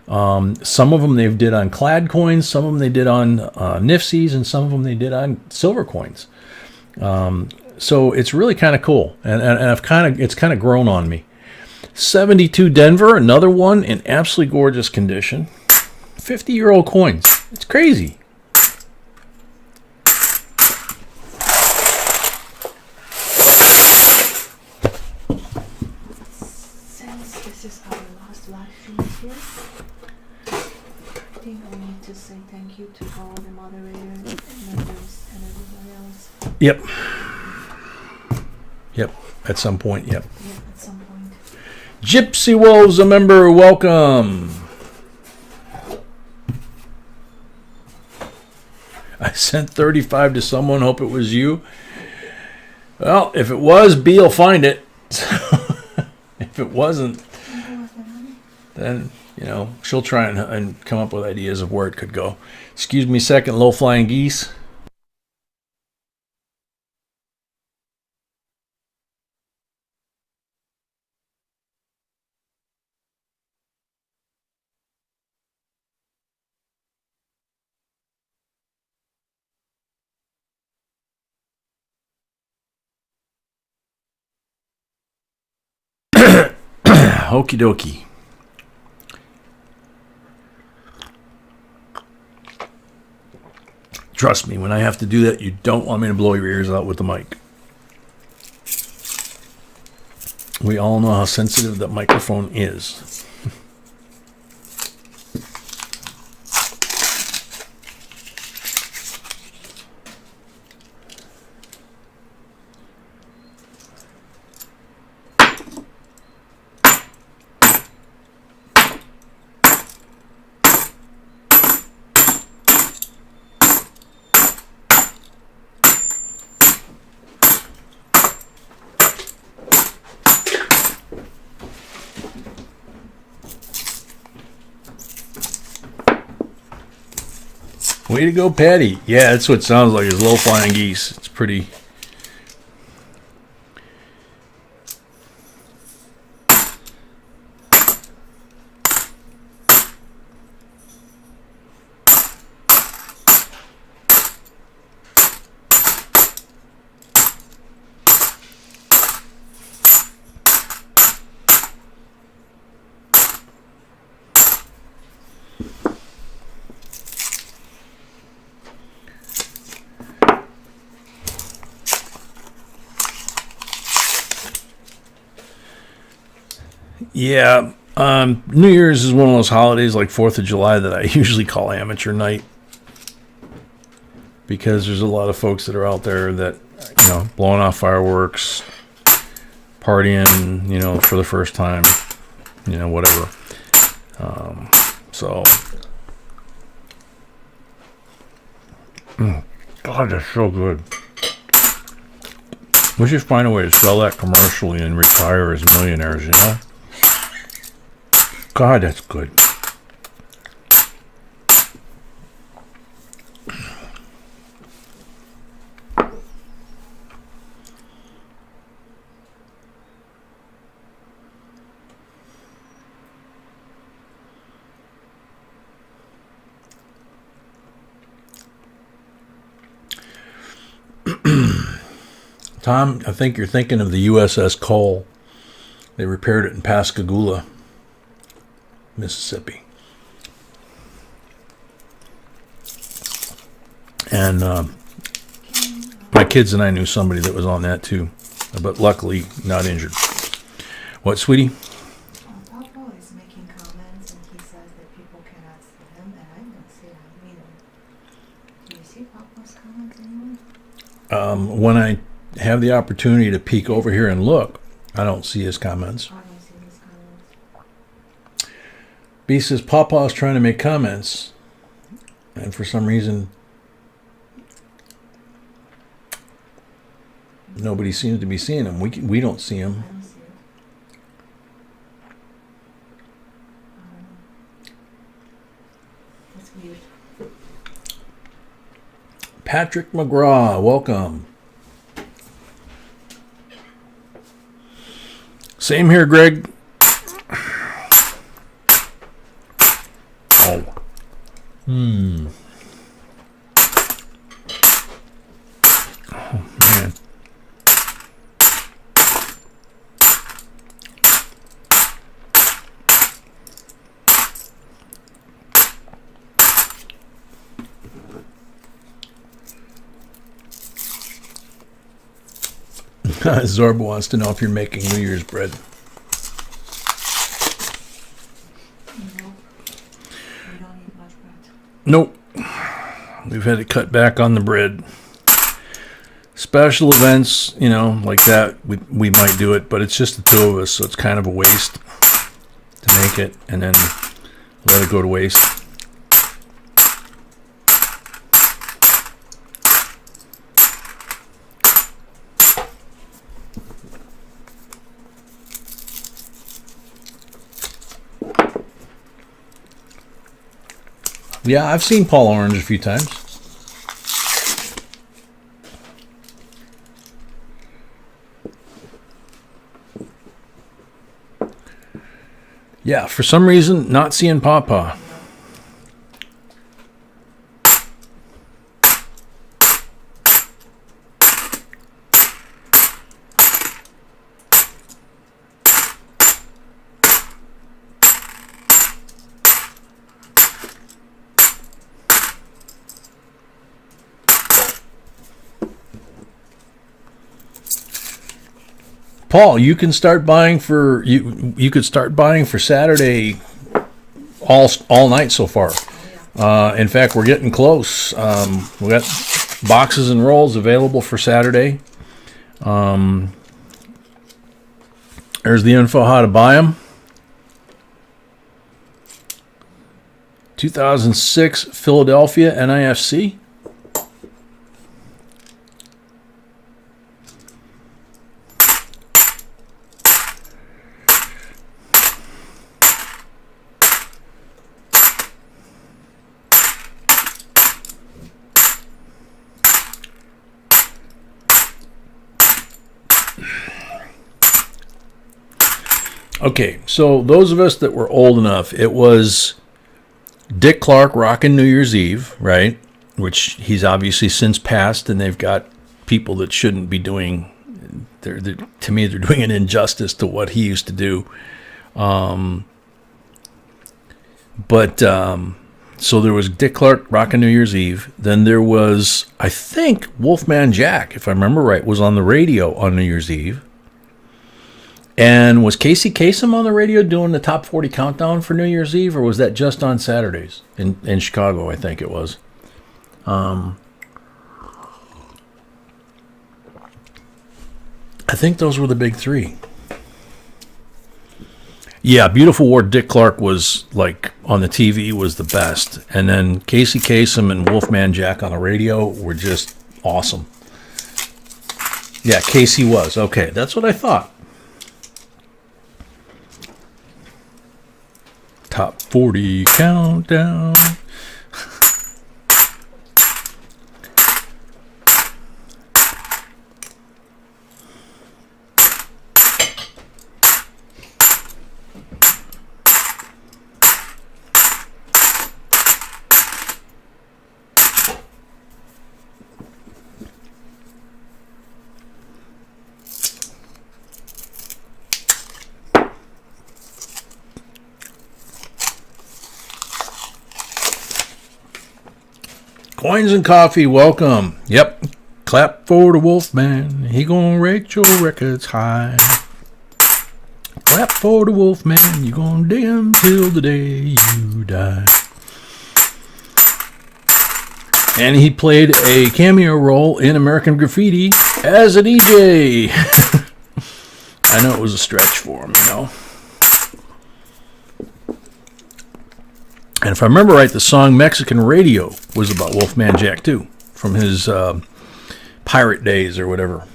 [SPEAKER 1] Some of them they did on clad coins, some of them they did on Nifsies, and some of them they did on silver coins. So it's really kind of cool, and it's kind of grown on me. 72 Denver, another one in absolutely gorgeous condition. 50-year-old coins. It's crazy.
[SPEAKER 2] Since this is our last live stream here, I think we need to say thank you to all the moderators and members and everybody else.
[SPEAKER 1] Yep. Yep. At some point, yep.
[SPEAKER 2] Yeah, at some point.
[SPEAKER 1] Gypsy Wolves, a member, welcome. I sent 35 to someone, hope it was you. Well, if it was, B will find it. If it wasn't, then, you know, she'll try and come up with ideas of where it could go. Excuse me a second, low-flying geese. Okie dokie. Trust me, when I have to do that, you don't want me to blow your ears out with the mic. We all know how sensitive that microphone is. Way to go, Patty. Yeah, that's what it sounds like, is low-flying geese. It's pretty... Yeah. New Year's is one of those holidays like 4th of July that I usually call amateur night, because there's a lot of folks that are out there that, blowing off fireworks, partying, for the first time, whatever. God, that's so good. We should find a way to sell that commercially and retire as millionaires, God, that's good. Tom, I think you're thinking of the USS Cole. They repaired it in Pascagoula, Mississippi. And my kids and I knew somebody that was on that too, but luckily not injured. What, sweetie?
[SPEAKER 2] Papa is making comments and he says that people cannot see him, and I don't see him either. Do you see Papa's comments anywhere?
[SPEAKER 1] When I have the opportunity to peek over here and look, I don't see his comments.
[SPEAKER 2] I don't see his comments.
[SPEAKER 1] B says Papa's trying to make comments, and for some reason nobody seems to be seeing him. We don't see him.
[SPEAKER 2] I don't see it. That's weird.
[SPEAKER 1] Patrick McGraw, welcome. Same here, Greg. Oh. Oh, man. Zorba wants to know if you're making New Year's bread.
[SPEAKER 2] Nope. We don't eat much bread.
[SPEAKER 1] Nope. We've had to cut back on the bread. Special events, like that, we might do it, but it's just the two of us, so it's kind of a waste to make it and then let it go to waste. Yeah, I've seen Paul Orange a few times. Yeah, for some reason, not seeing Papa. Paul, you can start buying for you could start buying for Saturday all night so far. In fact, we're getting close. We got boxes and rolls available for Saturday. There's the info how to buy them. 2006 Philadelphia NIFC. Okay, so those of us that were old enough, it was Dick Clark rocking New Year's Eve, right? Which he's obviously since passed, and they've got people that shouldn't be doing. To me, they're doing an injustice to what he used to do. So there was Dick Clark rocking New Year's Eve. Then there was, I think, Wolfman Jack, if I remember right, was on the radio on New Year's Eve. And was Casey Kasem on the radio doing the top 40 countdown for New Year's Eve, or was that just on Saturdays in Chicago? I think it was. I think those were the big three. Yeah, Beautiful War Dick Clark was, like, on the TV was the best. And then Casey Kasem and Wolfman Jack on the radio were just awesome. Yeah, Casey was. Okay, that's what I thought. Top 40 countdown. Coins and Coffee, welcome. Yep. Clap for the Wolfman. He gonna rate your records high. Clap for the Wolfman. You gonna dig him till the day you die. And he played a cameo role in American Graffiti as a DJ. I know it was a stretch for him, you know. And if I remember right, the song Mexican Radio was about Wolfman Jack, too, from his pirate days or whatever.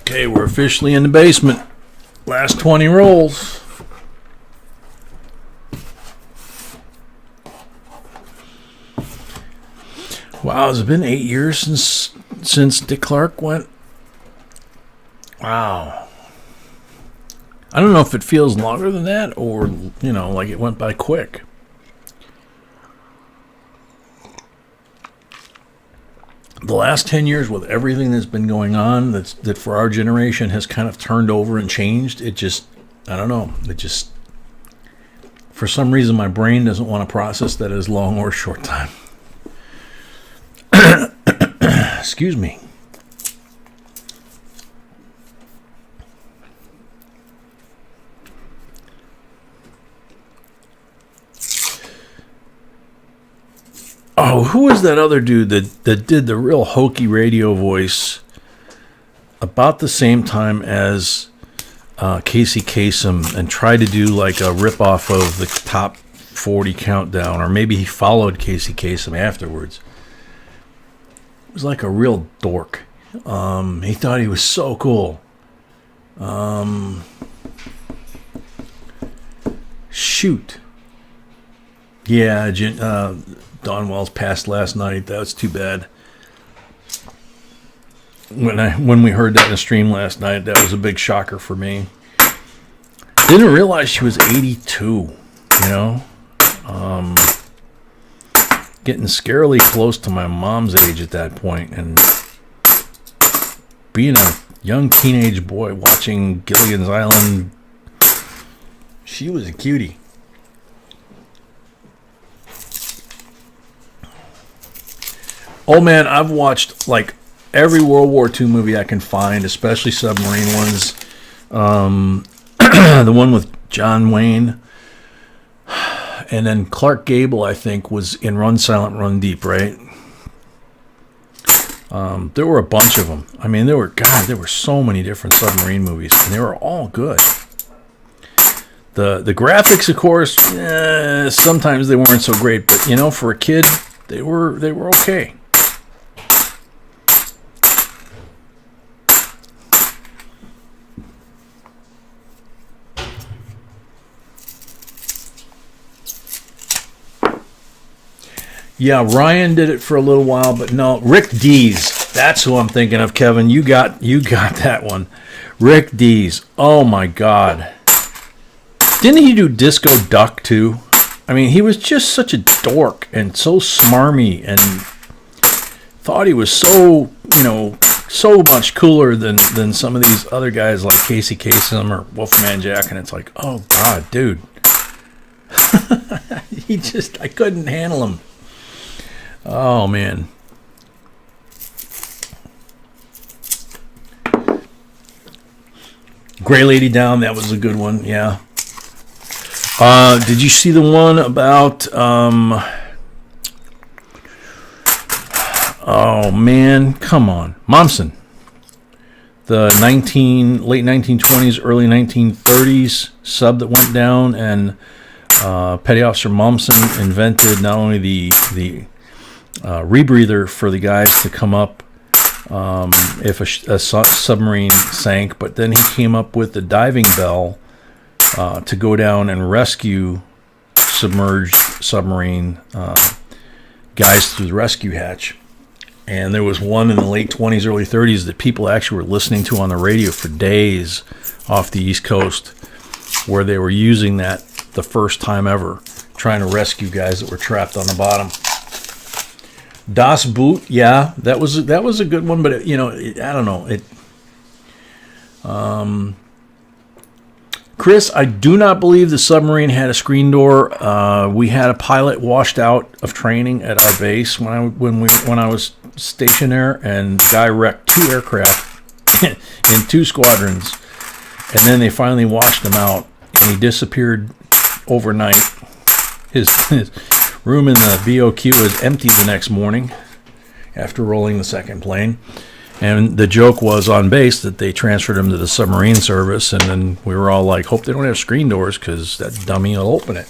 [SPEAKER 1] Okay, we're officially in the basement. Last 20 rolls. Wow, has it been 8 years since Dick Clark went? Wow. I don't know if it feels longer than that or, you know, like it went by quick. The last 10 years with everything that's been going on that for our generation has kind of turned over and changed, it just, I don't know, it just, for some reason my brain doesn't want to process that as long or short time. Excuse me. Oh, who was that other dude that did the real hokey radio voice about the same time as Casey Kasem and tried to do like a ripoff of the top 40 countdown, or maybe he followed Casey Kasem afterwards. It was like a real dork. He thought he was so cool. Shoot. Yeah, Don Wells passed last night. That was too bad. When we heard that in the stream last night, that was a big shocker for me. Didn't realize she was 82, you know? Getting scarily close to my mom's age at that point, and being a young teenage boy watching Gilligan's Island, she was a cutie. Oh man, I've watched like every World War II movie I can find, especially submarine ones. The one with John Wayne. And then Clark Gable, I think, was in Run Silent, Run Deep, right? There were a bunch of them. I mean, there were so many different submarine movies, and they were all good. The graphics, of course, sometimes they weren't so great, but you know, for a kid, they were okay. Yeah, Ryan did it for a little while, but no, Rick Dees. That's who I'm thinking of, Kevin. You got that one. Rick Dees. Oh my God. Didn't he do Disco Duck too? I mean, he was just such a dork and so smarmy, and thought he was so, so much cooler than some of these other guys like Casey Kasem or Wolfman Jack. And it's like, oh God, dude. I couldn't handle him. Oh man. Gray Lady Down, that was a good one, yeah. Did you see the one about oh man, come on, Momsen, the late 1920s, early 1930s sub that went down, and Petty Officer Momsen invented not only the rebreather for the guys to come up if a submarine sank, but then he came up with the diving bell to go down and rescue submerged submarine guys through the rescue hatch. And there was one in the late 20s, early 30s that people actually were listening to on the radio for days off the East Coast, where they were using that the first time ever, trying to rescue guys that were trapped on the bottom. Das Boot, yeah, that was a good one, but I don't know. Chris, I do not believe the submarine had a screen door. We had a pilot washed out of training at our base when I was stationed there, and the guy wrecked 2 aircraft in 2 squadrons, and then they finally washed him out, and he disappeared overnight. His room in the BOQ was empty the next morning after rolling the second plane. And the joke was on base that they transferred him to the submarine service, and then we were all like, hope they don't have screen doors because that dummy will open it.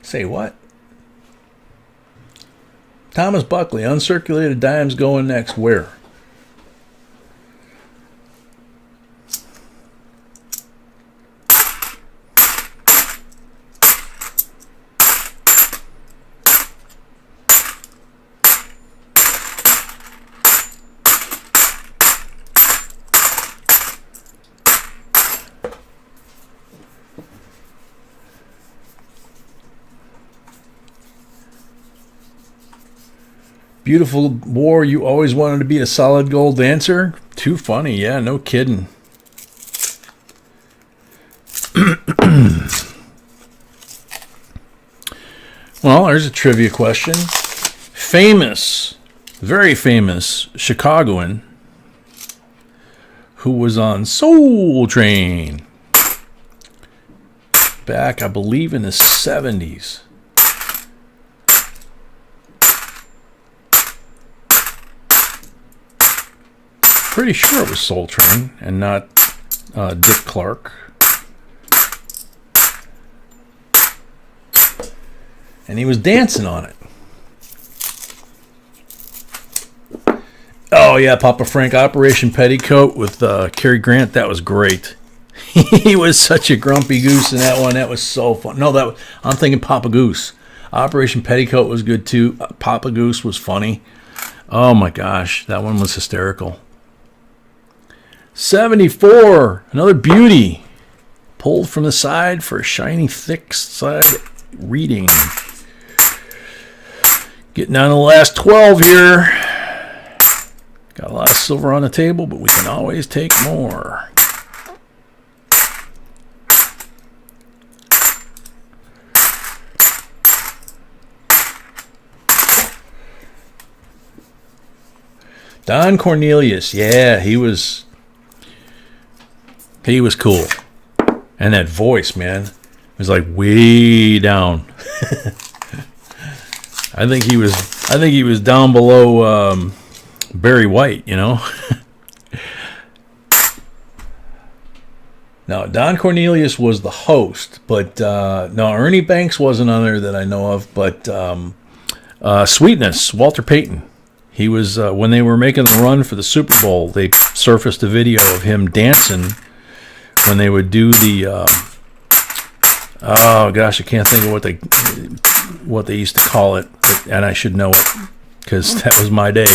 [SPEAKER 1] Say what? Thomas Buckley, uncirculated dimes going next. Where? Beautiful War, you always wanted to be a solid gold dancer? Too funny, yeah, no kidding. Well, there's a trivia question. Famous, very famous Chicagoan who was on Soul Train back, I believe, in the 70s. Pretty sure it was Soul Train and not Dick Clark. And he was dancing on it. Oh yeah, Papa Frank, Operation Petticoat with Cary Grant. That was great. He was such a grumpy goose in that one. That was so fun. No, I'm thinking Papa Goose. Operation Petticoat was good too. Papa Goose was funny. Oh my gosh, that one was hysterical. 74, another beauty. Pulled from the side for a shiny, thick side reading. Getting down to the last 12 here. Got a lot of silver on the table, but we can always take more. Don Cornelius, yeah, he was cool. And that voice, man, it was like way down. I think he was down below Barry White, you know. Now, Don Cornelius was the host, but no, Ernie Banks wasn't on there that I know of, but Sweetness, Walter Payton. He was, when they were making the run for the Super Bowl, they surfaced a video of him dancing when they would do the Oh gosh, I can't think of what they used to call it, and I should know it because that was my day,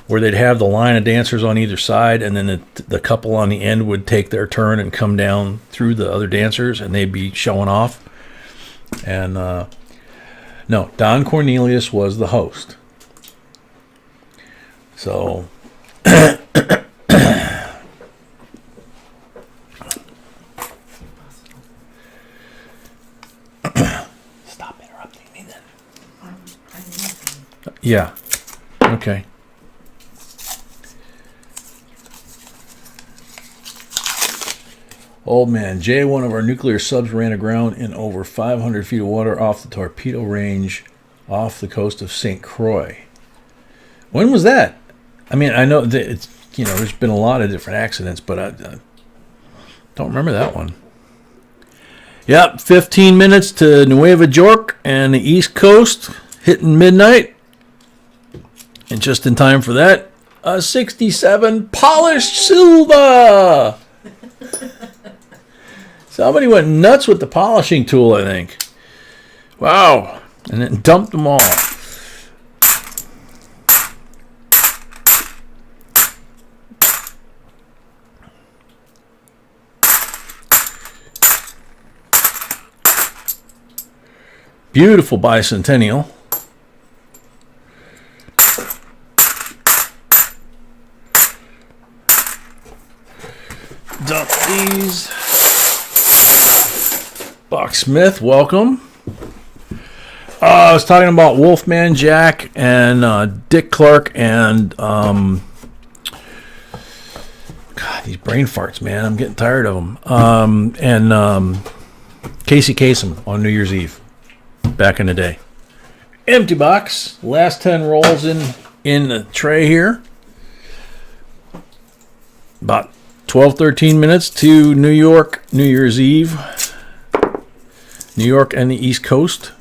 [SPEAKER 1] where they'd have the line of dancers on either side, and then the couple on the end would take their turn and come down through the other dancers, and they'd be showing off. And no, Don Cornelius was the host. So stop interrupting me then. Yeah. Okay. Old man, Jay, one of our nuclear subs ran aground in over 500 feet of water off the torpedo range off the coast of St. Croix. When was that? I mean, I know that it's, there's been a lot of different accidents, but I don't remember that one. Yep, 15 minutes to Nueva York and the East Coast, hitting midnight. And just in time for that, a 67 polished silver. Somebody went nuts with the polishing tool, I think. Wow. And then dumped them all. Beautiful bicentennial. Dump these. Buck Smith, welcome. I was talking about Wolfman Jack and Dick Clark and God, these brain farts, man. I'm getting tired of them. And Casey Kasem on New Year's Eve back in the day. Empty box. Last 10 rolls in the tray here. About 12-13 minutes to New York, New Year's Eve. New York and the East Coast.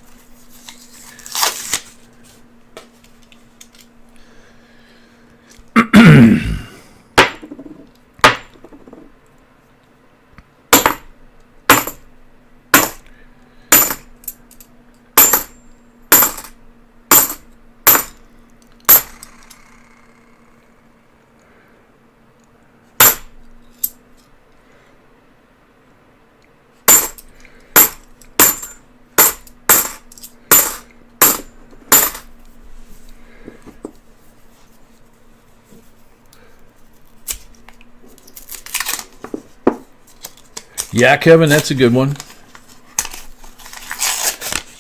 [SPEAKER 1] Yeah, Kevin, that's a good one.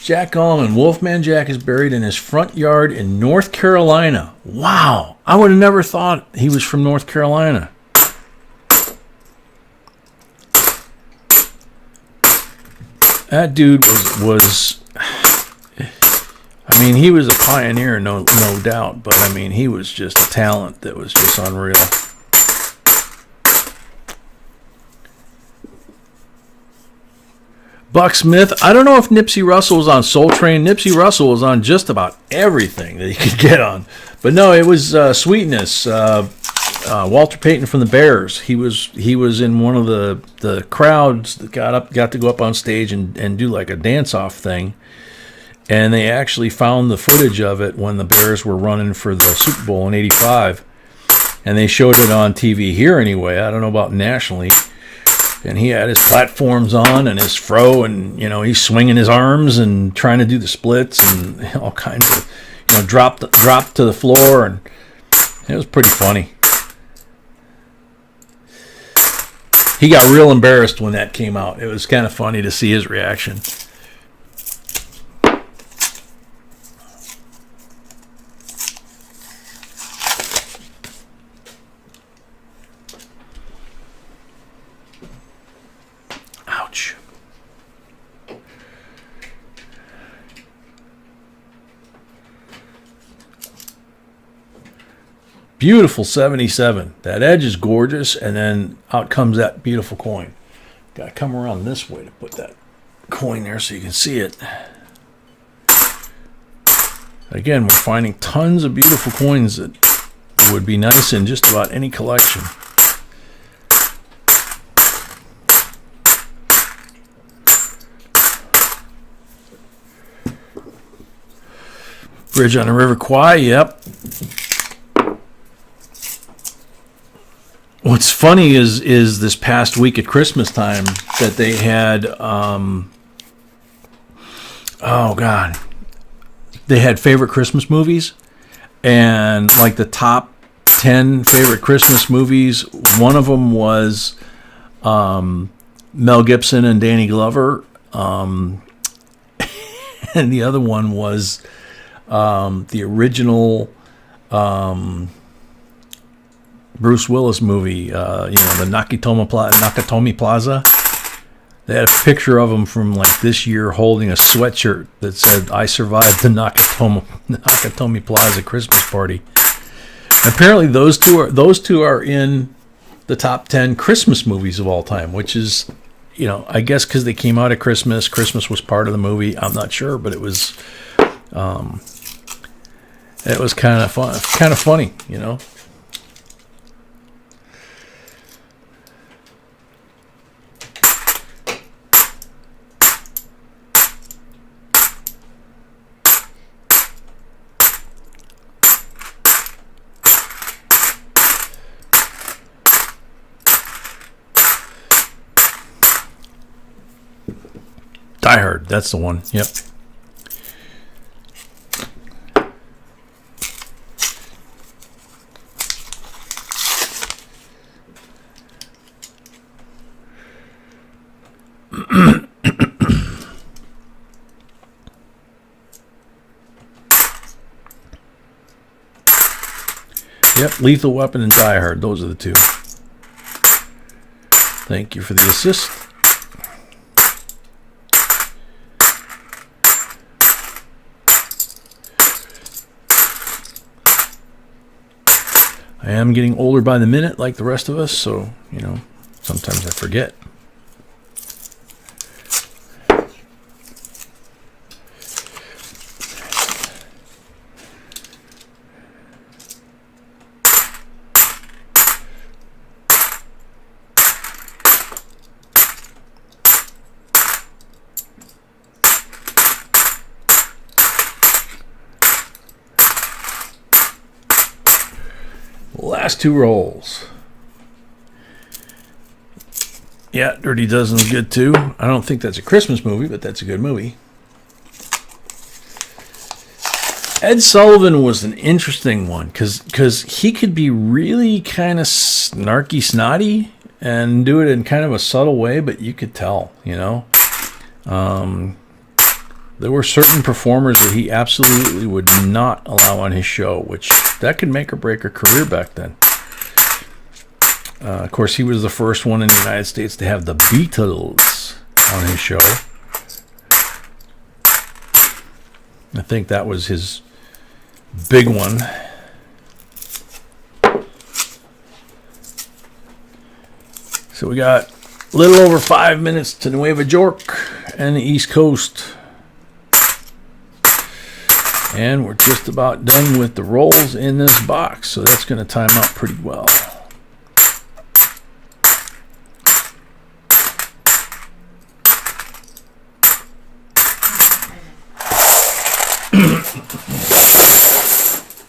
[SPEAKER 1] Jack Allman, Wolfman Jack is buried in his front yard in North Carolina. Wow, I would have never thought he was from North Carolina. That dude was I mean, he was a pioneer, no doubt, but I mean, he was just a talent that was just unreal. Buck Smith, I don't know if Nipsey Russell was on Soul Train. Nipsey Russell was on just about everything that he could get on. But no, it was Sweetness. Walter Payton from the Bears. He was in one of the crowds that got to go up on stage and do like a dance-off thing. And they actually found the footage of it when the Bears were running for the Super Bowl in '85. And they showed it on TV here anyway. I don't know about nationally. And he had his platforms on and his fro, and he's swinging his arms and trying to do the splits and all kinds of drop to the floor, and it was pretty funny. He got real embarrassed when that came out. It was kind of funny to see his reaction. Ouch. Beautiful 77. That edge is gorgeous, and then out comes that beautiful coin. Got to come around this way to put that coin there so you can see it. Again, we're finding tons of beautiful coins that would be nice in just about any collection. Bridge on the River Kwai, yep. What's funny is this past week at Christmas time that they had, oh God, they had favorite Christmas movies, and like the top 10 favorite Christmas movies, one of them was Mel Gibson and Danny Glover, and the other one was the original Bruce Willis movie, the Nakatomi Plaza. They had a picture of him from like this year holding a sweatshirt that said, "I survived the Nakatomi Plaza Christmas party." Apparently, those two are in the top 10 Christmas movies of all time, which is, I guess because they came out at Christmas. Christmas was part of the movie. I'm not sure, but it was kind of fun, kind of funny, Die Hard, that's the one. Yep. Yep, Lethal Weapon and Die Hard, those are the two. Thank you for the assist. I am getting older by the minute like the rest of us, so, sometimes I forget. Last two rolls. Yeah, Dirty Dozen's good too. I don't think that's a Christmas movie, but that's a good movie. Ed Sullivan was an interesting one because he could be really kind of snarky, snotty, and do it in kind of a subtle way, but you could tell, There were certain performers that he absolutely would not allow on his show, which that could make or break a career back then. Of course, he was the first one in the United States to have the Beatles on his show. I think that was his big one. So we got a little over 5 minutes to Nueva York and the East Coast. And we're just about done with the rolls in this box, so that's going to time out pretty well.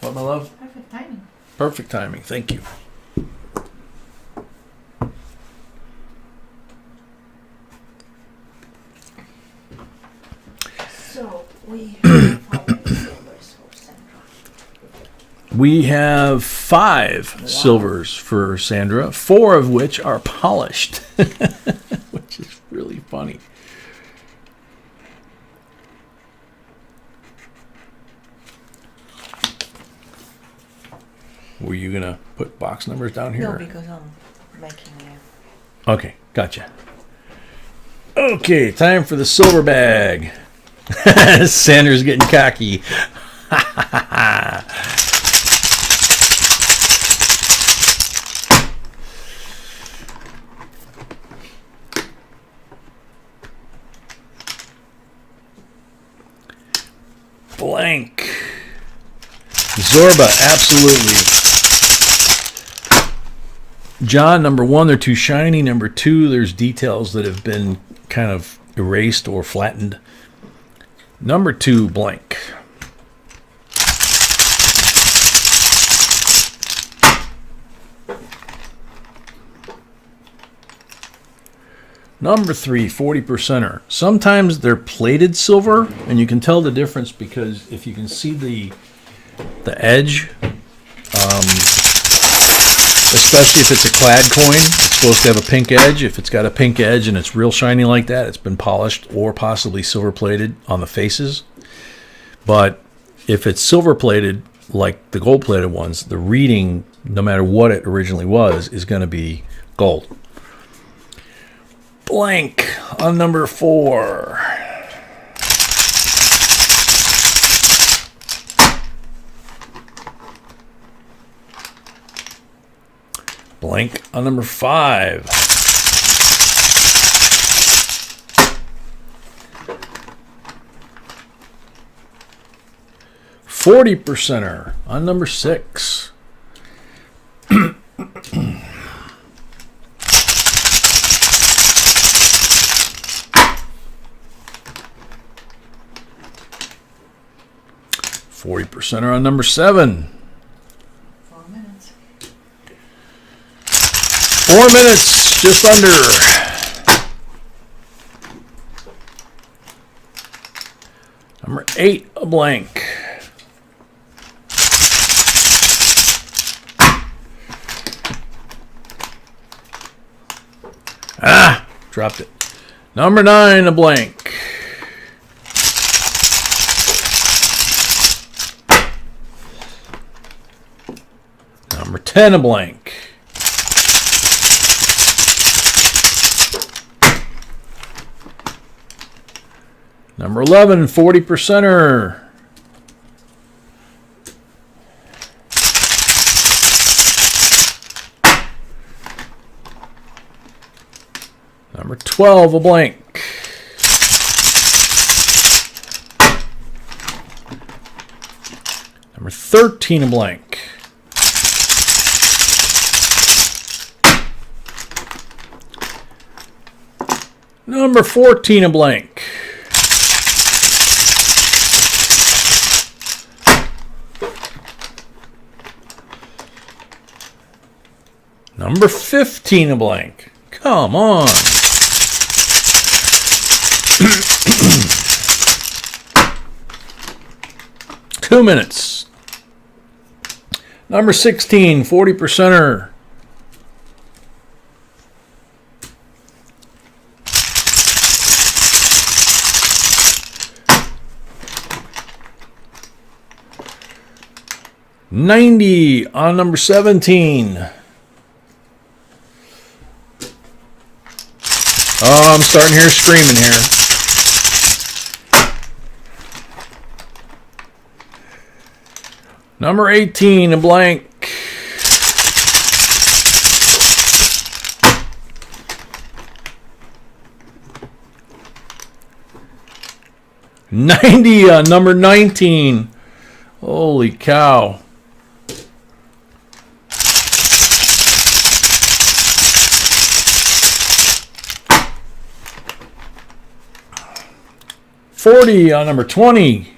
[SPEAKER 1] What, my love?
[SPEAKER 2] Perfect timing.
[SPEAKER 1] Perfect timing. Thank you.
[SPEAKER 2] So we have how many silvers for Sandra?
[SPEAKER 1] We have 5 silvers for Sandra, 4 of which are polished, which is really funny. Were you going to put box numbers down here?
[SPEAKER 2] No, because I'm making it.
[SPEAKER 1] Okay, gotcha. Okay, time for the silver bag. Sandra's getting cocky. Blank. Zorba, absolutely. John, number 1, they're too shiny. Number 2, there's details that have been kind of erased or flattened. Number 2, blank. Number 3, 40%er. Sometimes they're plated silver, and you can tell the difference because if you can see the edge, especially if it's a clad coin, it's supposed to have a pink edge. If it's got a pink edge and it's real shiny like that, it's been polished or possibly silver plated on the faces. But if it's silver plated, like the gold plated ones, the reading, no matter what it originally was, is going to be gold. Blank on number 4. Blank on number 5. $40% on number 6. $40% on number 7.
[SPEAKER 2] 4 minutes.
[SPEAKER 1] 4 minutes, just under. Number 8, a blank. Dropped it. Number 9, a blank. Number 10, a blank. Number 11, 40%er. Number 12, a blank. Number 13, a blank. Number 14, a blank. Number 15, a blank. Come on. Two minutes. Number 16, 40%er. $90 on number 17. Oh, I'm starting to hear screaming here. Number 18, a blank. $90 on number 19. Holy cow. $40 on number 20.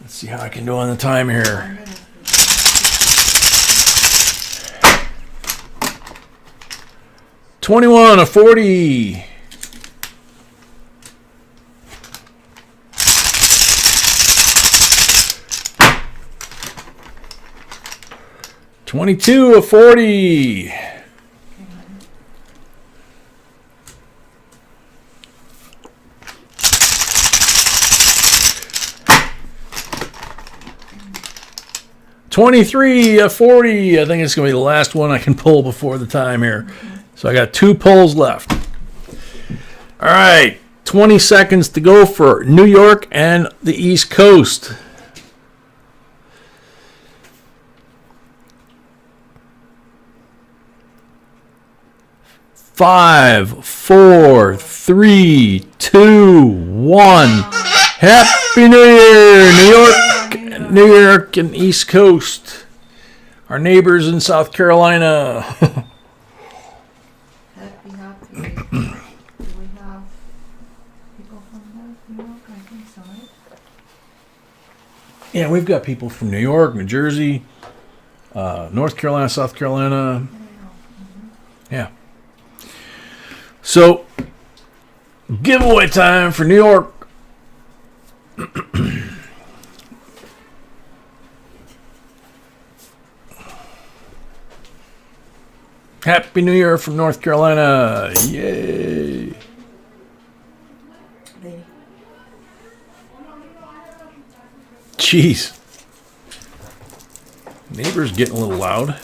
[SPEAKER 1] Let's see how I can do on the time here. $21, a 40. $22, a 40. $23, a 40. I think it's going to be the last one I can pull before the time here. So I got 2 pulls left. All right, 20 seconds to go for New York and the East Coast. 5, 4, 3, 2, 1. Happy New Year, New York and East Coast. Our neighbors in South Carolina.
[SPEAKER 2] Happy. Do we have people from New York? I think so, right?
[SPEAKER 1] Yeah, we've got people from New York, New Jersey, North Carolina, South Carolina.
[SPEAKER 2] Mm-hmm.
[SPEAKER 1] Yeah. So, giveaway time for New York. Happy New Year from North Carolina. Yay.
[SPEAKER 2] Lady.
[SPEAKER 1] Jeez. Neighbor's getting a little loud.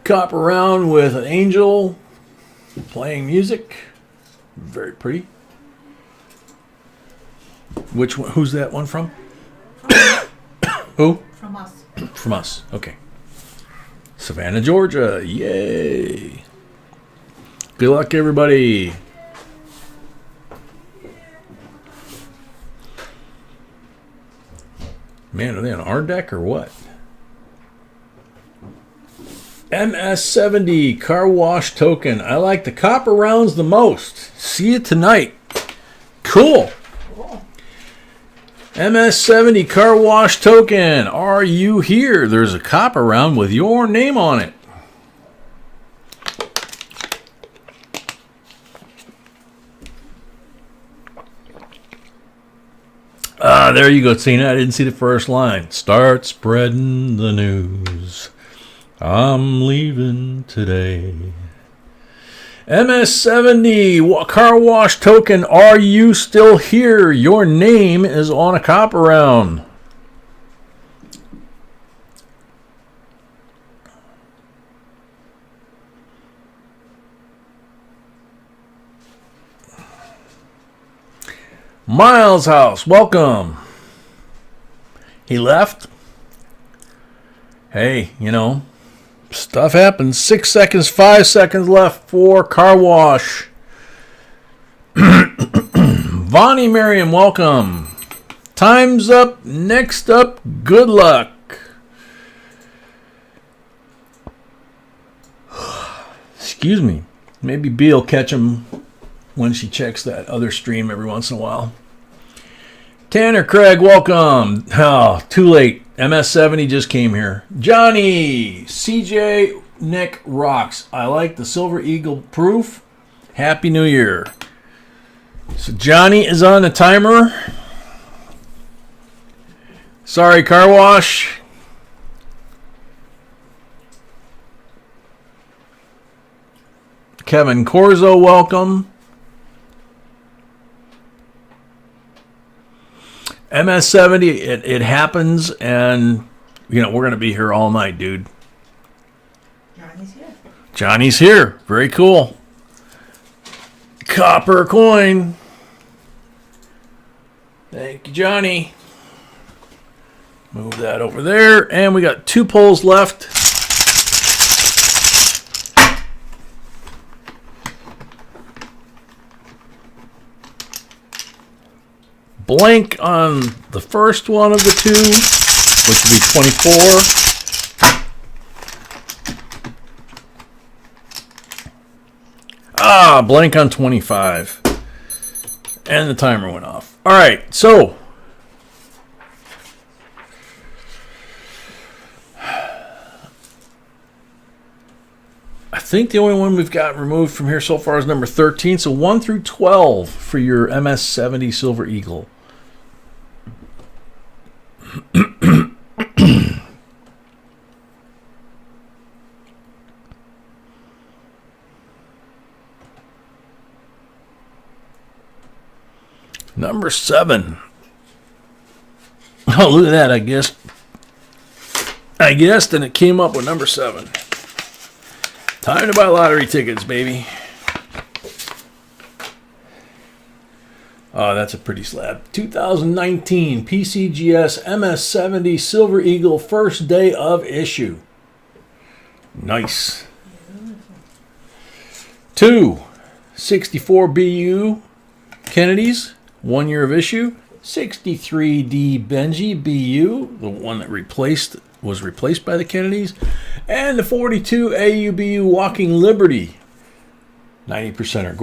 [SPEAKER 1] Cop around with an angel playing music. Very pretty. Which one? Who's that one from? Who?
[SPEAKER 2] From us.
[SPEAKER 1] From us. Okay. Savannah, Georgia. Yay. Good luck, everybody. Man, are they on our deck or what? MS70 car wash token. I like the copper rounds the most. See you tonight. Cool. MS70 car wash token. Are you here? There's a copper round with your name on it. Ah, there you go, Tina. I didn't see the first line. Start spreading the news. I'm leaving today. MS70 car wash token. Are you still here? Your name is on a copper round. Miles House, welcome. He left. Hey, you know, stuff happens. 6 seconds, 5 seconds left for car wash. Vonnie Merriam, welcome. Time's up. Next up, good luck. Excuse me. Maybe B will catch him when she checks that other stream every once in a while. Tanner Craig, welcome. Oh, too late. MS70 just came here. Johnny, CJ, Nick rocks. I like the Silver Eagle proof. Happy New Year. So Johnny is on the timer. Sorry, car wash. Kevin Corzo, welcome. MS70, it happens, and you know we're gonna be here all night, dude.
[SPEAKER 2] Johnny's here.
[SPEAKER 1] Johnny's here. Very cool. Copper coin. Thank you, Johnny. Move that over there, and we got 2 pulls left. Blank on the first one of the 2, which will be 24. Ah, blank on 25. And the timer went off. All right, so I think the only one we've got removed from here so far is number 13. So 1 through 12 for your MS70 Silver Eagle. Number 7. Oh, look at that. I guessed, and it came up with number 7. Time to buy lottery tickets, baby. Oh, that's a pretty slab. 2019 PCGS MS70 Silver Eagle, first day of issue. Nice. 2 64 BU Kennedys, 1 year of issue. 63D Benji BU, the one that was replaced by the Kennedys. And the 42 AUBU Walking Liberty, 90%er,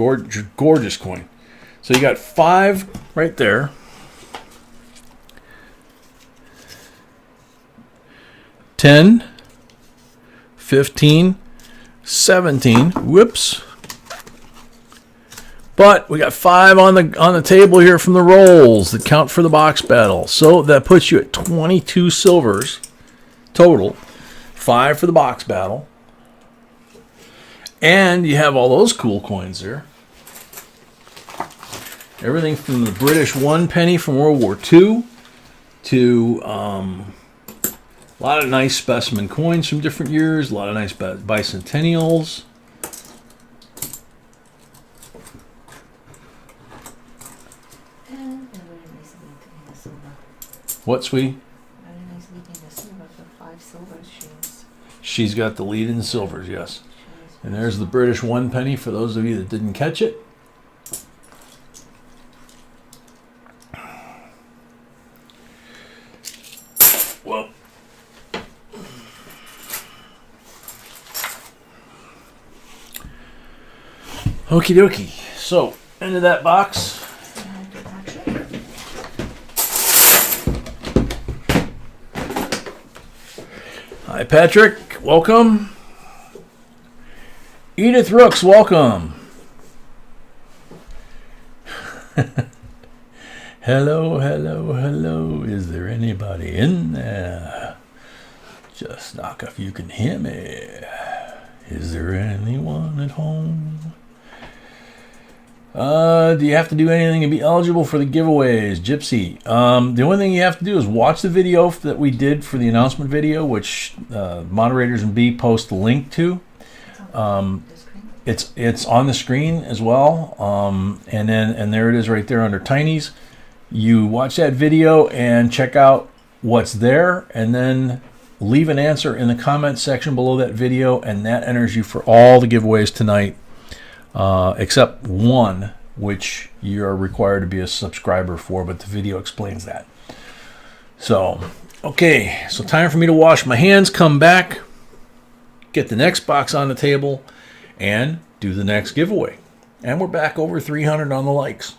[SPEAKER 1] gorgeous coin. So you got 5 right there. 10, 15, 17. Whoops. But we got 5 on the table here from the rolls that count for the box battle. So that puts you at 22 silvers total. 5 for the box battle. And you have all those cool coins there. Everything from the British 1 penny from World War II to a lot of nice specimen coins from different years, a lot of nice bicentennials.
[SPEAKER 2] And a very nice link in the silver.
[SPEAKER 1] What, sweetie?
[SPEAKER 2] Very nice link in the silver for 5 silver sheens.
[SPEAKER 1] She's got the lead in the silvers, yes. And there's the British 1 penny for those of you that didn't catch it. Well, okie dokie. So, into that box. Hi, Patrick. Welcome. Edith Rooks, welcome. Hello, hello, hello. Is there anybody in there? Just knock if you can hear me. Is there anyone at home? Do you have to do anything to be eligible for the giveaways, Gypsy? The only thing you have to do is watch the video that we did for the announcement video, which moderators and B post the link to. It's on the screen as well, and there it is right there under Tiny's. You watch that video and check out what's there, and then leave an answer in the comment section below that video, and that enters you for all the giveaways tonight, except one, which you are required to be a subscriber for, but the video explains that. So, okay, so time for me to wash my hands, come back, get the next box on the table, and do the next giveaway. And we're back over 300 on the likes.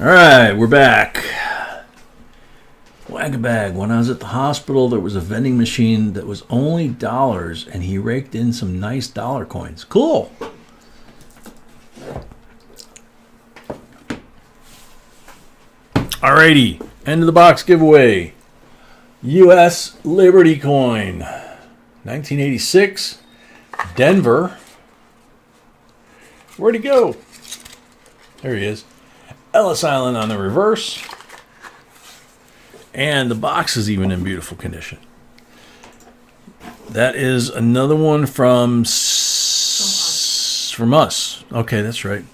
[SPEAKER 1] All right, we're back. Wag a bag. When I was at the hospital, there was a vending machine that was only dollars, and he raked in some nice dollar coins. Cool. Alrighty, end of the box giveaway. U.S. Liberty coin, 1986, Denver. Where'd he go? There he is. Ellis Island on the reverse. And the box is even in beautiful condition. That is another one from us. Okay, that's right.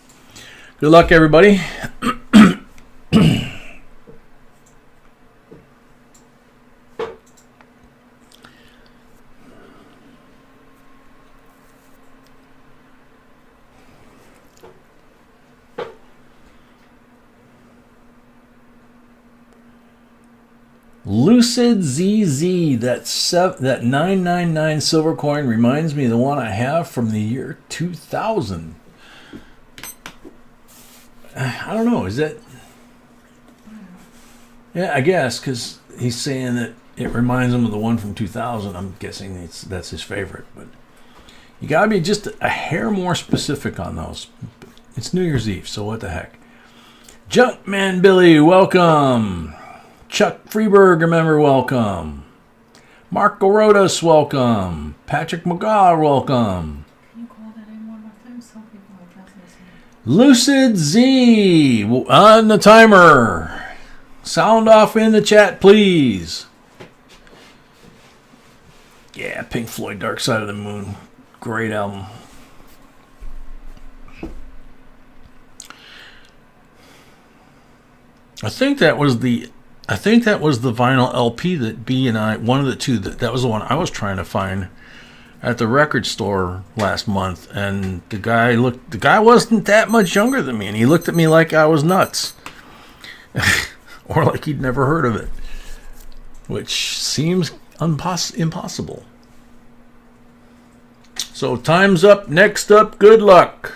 [SPEAKER 1] Good luck, everybody. Lucid ZZ, that 999 silver coin reminds me of the one I have from the year 2000. I don't know, is that... Yeah, I guess, because he's saying that it reminds him of the one from 2000. I'm guessing that's his favorite, but you gotta be just a hair more specific on those. It's New Year's Eve, so what the heck. Junkman Billy, welcome. Chuck Freeberg, remember, welcome. Marco Rodas, welcome. Patrick McGaw, welcome.
[SPEAKER 2] Can you call that in one more time? Some people are just listening.
[SPEAKER 1] Lucid Z on the timer. Sound off in the chat, please. Yeah, Pink Floyd, Dark Side of the Moon. Great album. I think that was the vinyl LP that B and I, one of the two, that was the one I was trying to find at the record store last month, and the guy wasn't that much younger than me, and he looked at me like I was nuts. Or like he'd never heard of it. Which seems impossible. So time's up. Next up, good luck.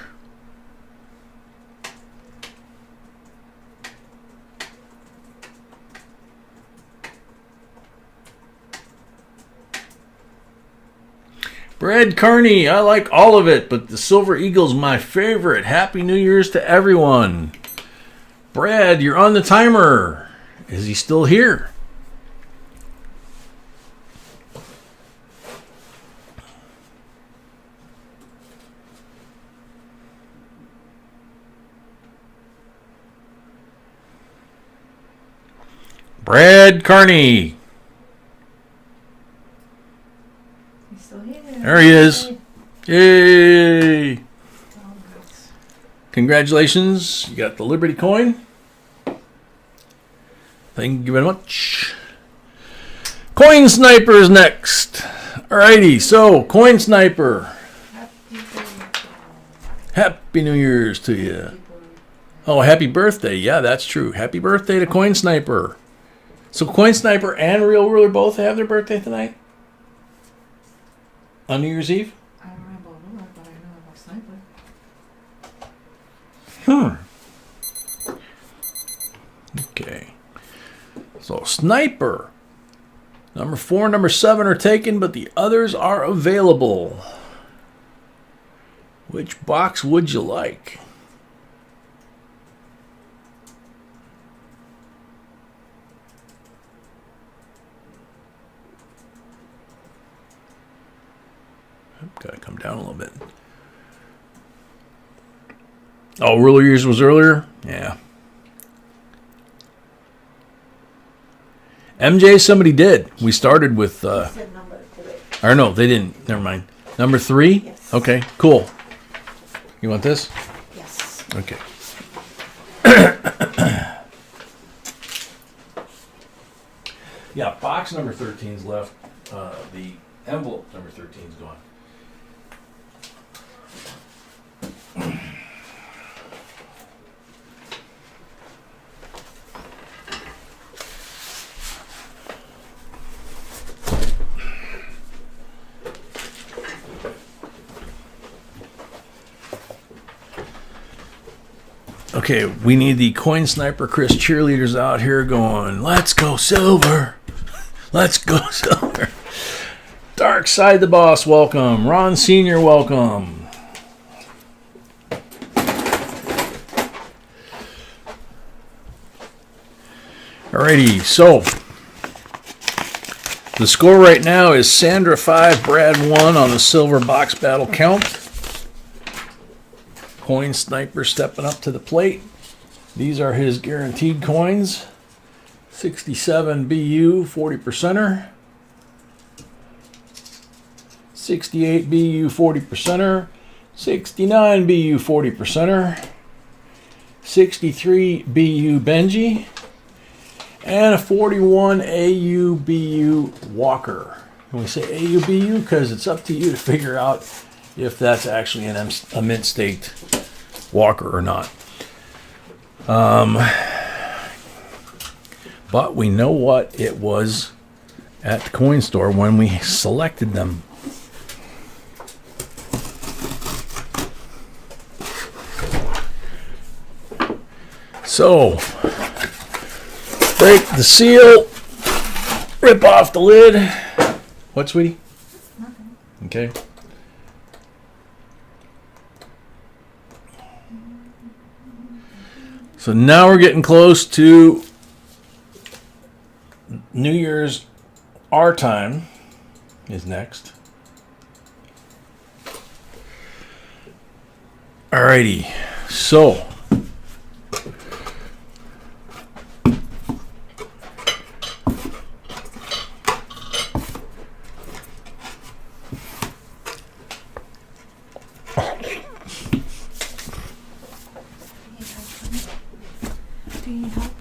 [SPEAKER 1] Brad Carney, I like all of it, but the Silver Eagle's my favorite. Happy New Year's to everyone. Brad, you're on the timer. Is he still here? Brad Carney.
[SPEAKER 2] He's still here.
[SPEAKER 1] There he is. Yay! Congratulations. You got the Liberty coin. Thank you very much. Coin Sniper's next. Alrighty, so Coin Sniper. Happy New Year's to you. Oh, happy birthday. Yeah, that's true. Happy birthday to Coin Sniper. So Coin Sniper and Real Ruler both have their birthday tonight? On New Year's Eve?
[SPEAKER 2] I don't know about Ruler, but I know about Sniper.
[SPEAKER 1] Okay. So Sniper. Number 4, number 7 are taken, but the others are available. Which box would you like? Gotta come down a little bit. Oh, Ruler Years was earlier? Yeah. MJ, somebody did. We started with...
[SPEAKER 2] Said number 3.
[SPEAKER 1] or no, they didn't. Never mind. Number 3?
[SPEAKER 2] Yes.
[SPEAKER 1] Okay, cool. You want this?
[SPEAKER 2] Yes.
[SPEAKER 1] Okay. Yeah, box number 13's left. The envelope number 13's gone. Okay, we need the Coin Sniper Chris cheerleaders out here going, let's go silver. Let's go silver. Dark Side the Boss, welcome. Ron Sr., welcome. Alrighty, so the score right now is Sandra 5, Brad 1 on the silver box battle count. Coin Sniper stepping up to the plate. These are his guaranteed coins. 67 BU 40%er. 68 BU 40%er. 69 BU 40%er. 63 BU Benji. And a 41 AU-BU Walker. And we say AU-BU because it's up to you to figure out if that's actually a mint staked Walker or not. But we know what it was at the coin store when we selected them. So, break the seal, rip off the lid. What, sweetie?
[SPEAKER 2] Nothing.
[SPEAKER 1] Okay. So now we're getting close to New Year's. Our time is next. Alrighty, so
[SPEAKER 2] Do you need help?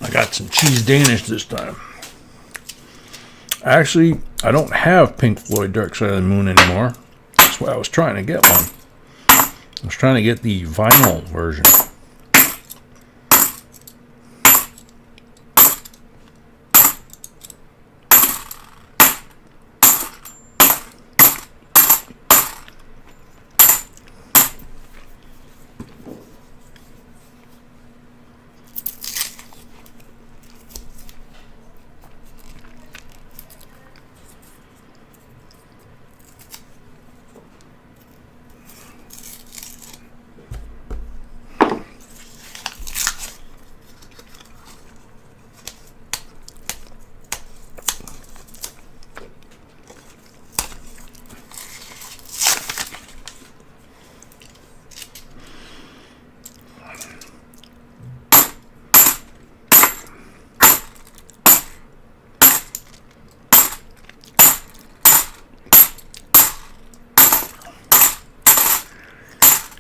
[SPEAKER 1] I got some cheese Danish this time. Actually, I don't have Pink Floyd Dark Side of the Moon anymore. That's why I was trying to get one. I was trying to get the vinyl version.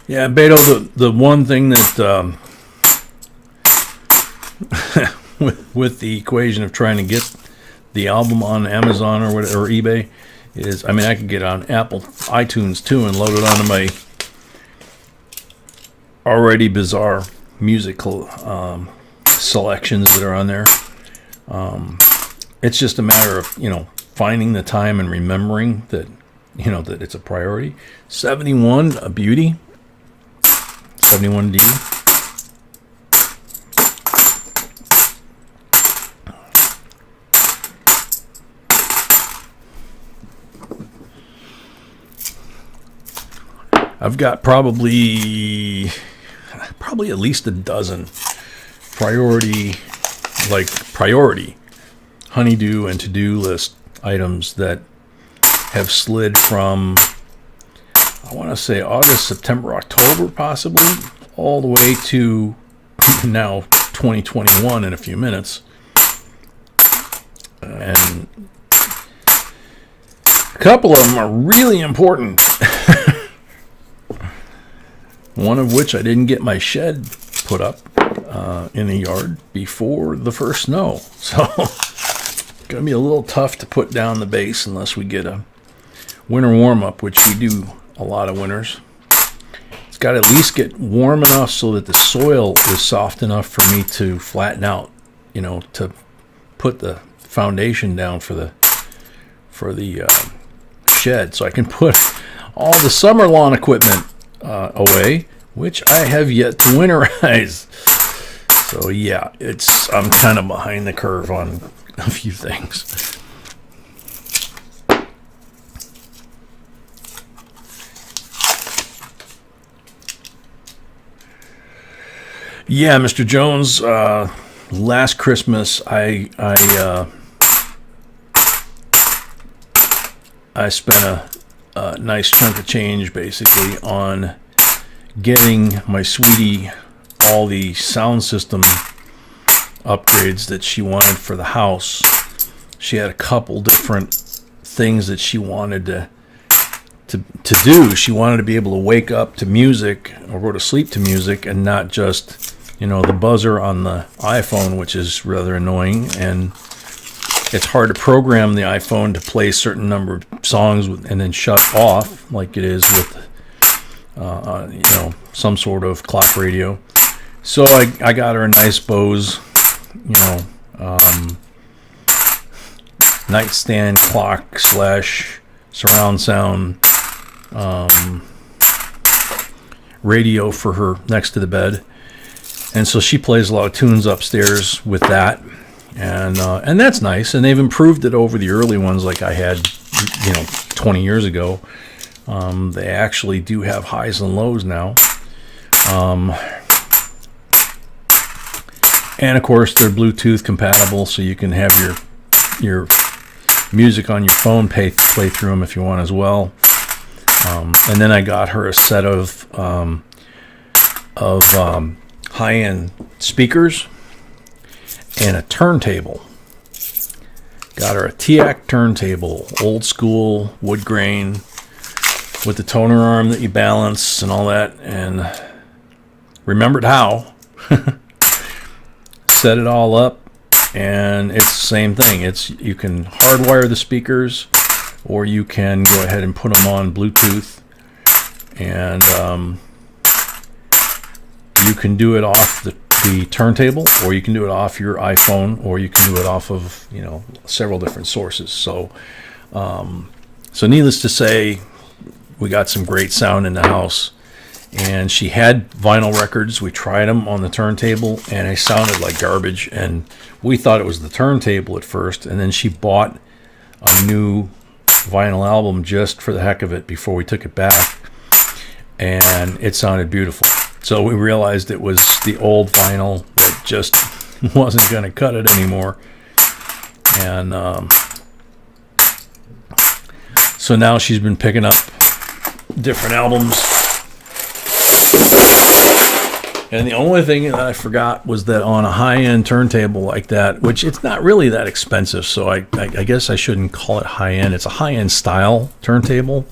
[SPEAKER 1] Yeah, Beto, the one thing that with the equation of trying to get the album on Amazon or whatever, or eBay is, I mean, I could get on Apple iTunes too and load it onto my already bizarre musical selections that are on there. It's just a matter of, finding the time and remembering that, that it's a priority. 71, a beauty. 71D. I've got probably at least a dozen priority honeydew and to-do list items that have slid from, I want to say, August, September, October, possibly, all the way to now 2021 in a few minutes. And a couple of them are really important. One of which I didn't get my shed put up. in the yard before the first snow. So it's going to be a little tough to put down the base unless we get a winter warm-up, which we do a lot of winters. It's got to at least get warm enough so that the soil is soft enough for me to flatten out, you know, to put the foundation down for the shed, so I can put all the summer lawn equipment away, which I have yet to winterize. So yeah, I'm kind of behind the curve on a few things. Yeah, Mr. Jones, last Christmas I spent a nice chunk of change basically on getting my sweetie all the sound system upgrades that she wanted for the house. She had a couple different things that she wanted to do. She wanted to be able to wake up to music or go to sleep to music and not just, you know, the buzzer on the iPhone, which is rather annoying, and it's hard to program the iPhone to play a certain number of songs and then shut off like it is with you know, some sort of clock radio. So I got her a nice Bose, you know, nightstand clock / surround sound radio for her next to the bed. And so she plays a lot of tunes upstairs with that, and that's nice. And they've improved it over the early ones, like I had, you know, 20 years ago. They actually do have highs and lows now, and of course they're Bluetooth compatible, so you can have your music on your phone play through them if you want as well. And then I got her a set of high-end speakers and a turntable. Got her a TIAC turntable, old school wood grain with the toner arm that you balance and all that, and remembered how. Set it all up, and it's the same thing. You can hardwire the speakers, or you can go ahead and put them on Bluetooth, and you can do it off the turntable, or you can do it off your iPhone, or you can do it off of, you know, several different sources. So needless to say, we got some great sound in the house. And she had vinyl records. We tried them on the turntable, and they sounded like garbage. And we thought it was the turntable at first, and then she bought a new vinyl album just for the heck of it before we took it back, and it sounded beautiful. So we realized it was the old vinyl that just wasn't going to cut it anymore. And so now she's been picking up different albums. And the only thing that I forgot was that on a high-end turntable like that, which it's not really that expensive, so I guess I shouldn't call it high-end. It's a high-end style turntable.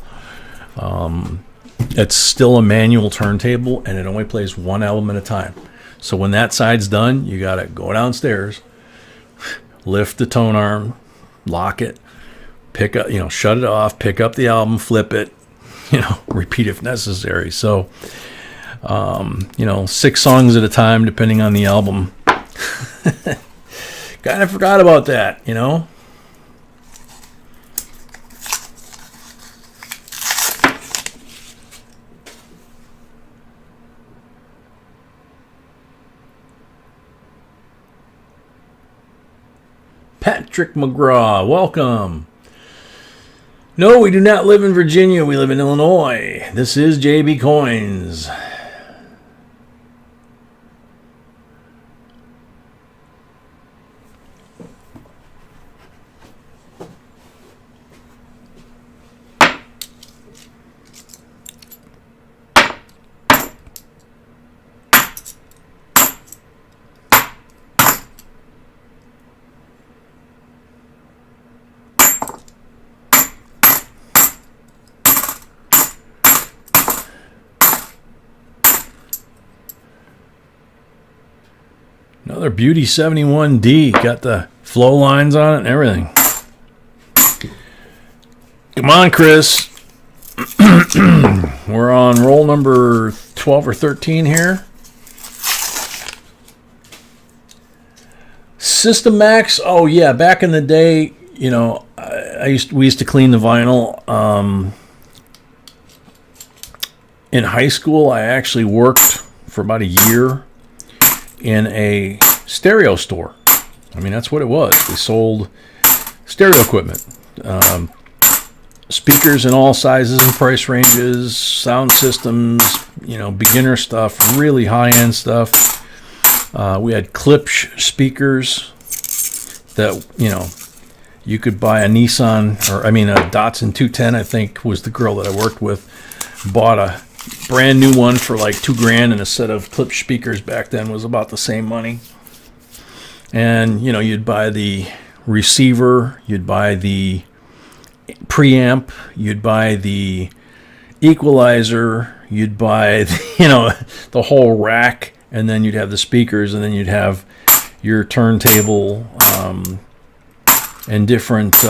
[SPEAKER 1] It's still a manual turntable, and it only plays one album at a time. So when that side's done, you got to go downstairs, lift the tone arm, lock it, pick up, you know, shut it off, pick up the album, flip it, you know, repeat if necessary. So, you know, 6 songs at a time, depending on the album. Kind of forgot about that, you know. Patrick McGraw, welcome. No, we do not live in Virginia. We live in Illinois. This is JB Coins. Another Beauty 71D. Got the flow lines on it and everything. Come on, Chris. We're on roll number 12 or 13 here. System Max. Oh yeah, back in the day, you know, we used to clean the vinyl. In high school, I actually worked for about a year in a stereo store. I mean, that's what it was. They sold stereo equipment, speakers in all sizes and price ranges, sound systems, you know, beginner stuff, really high-end stuff. We had Klipsch speakers that, you know, you could buy a Nissan, or I mean a Datsun 210, I think was the girl that I worked with, bought a brand new one for like $2,000, and a set of Klipsch speakers back then was about the same money. And, you know, you'd buy the receiver, you'd buy the preamp, you'd buy the equalizer, you'd buy, you know, the whole rack, and then you'd have the speakers, and then you'd have your turntable, and different,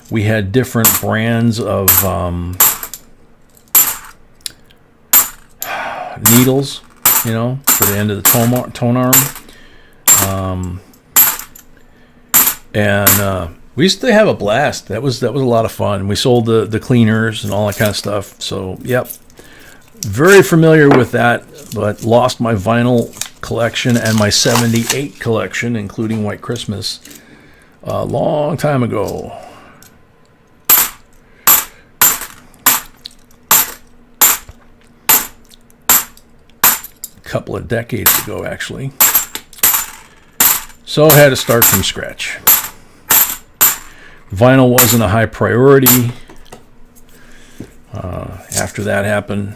[SPEAKER 1] we had different brands of needles, you know, for the end of the tone arm. And we used to have a blast. That was a lot of fun. We sold the cleaners and all that kind of stuff. So, yep. Very familiar with that, but lost my vinyl collection and my 78 collection, including White Christmas, a long time ago. A couple of decades ago, actually. So I had to start from scratch. Vinyl wasn't a high priority. After that happened.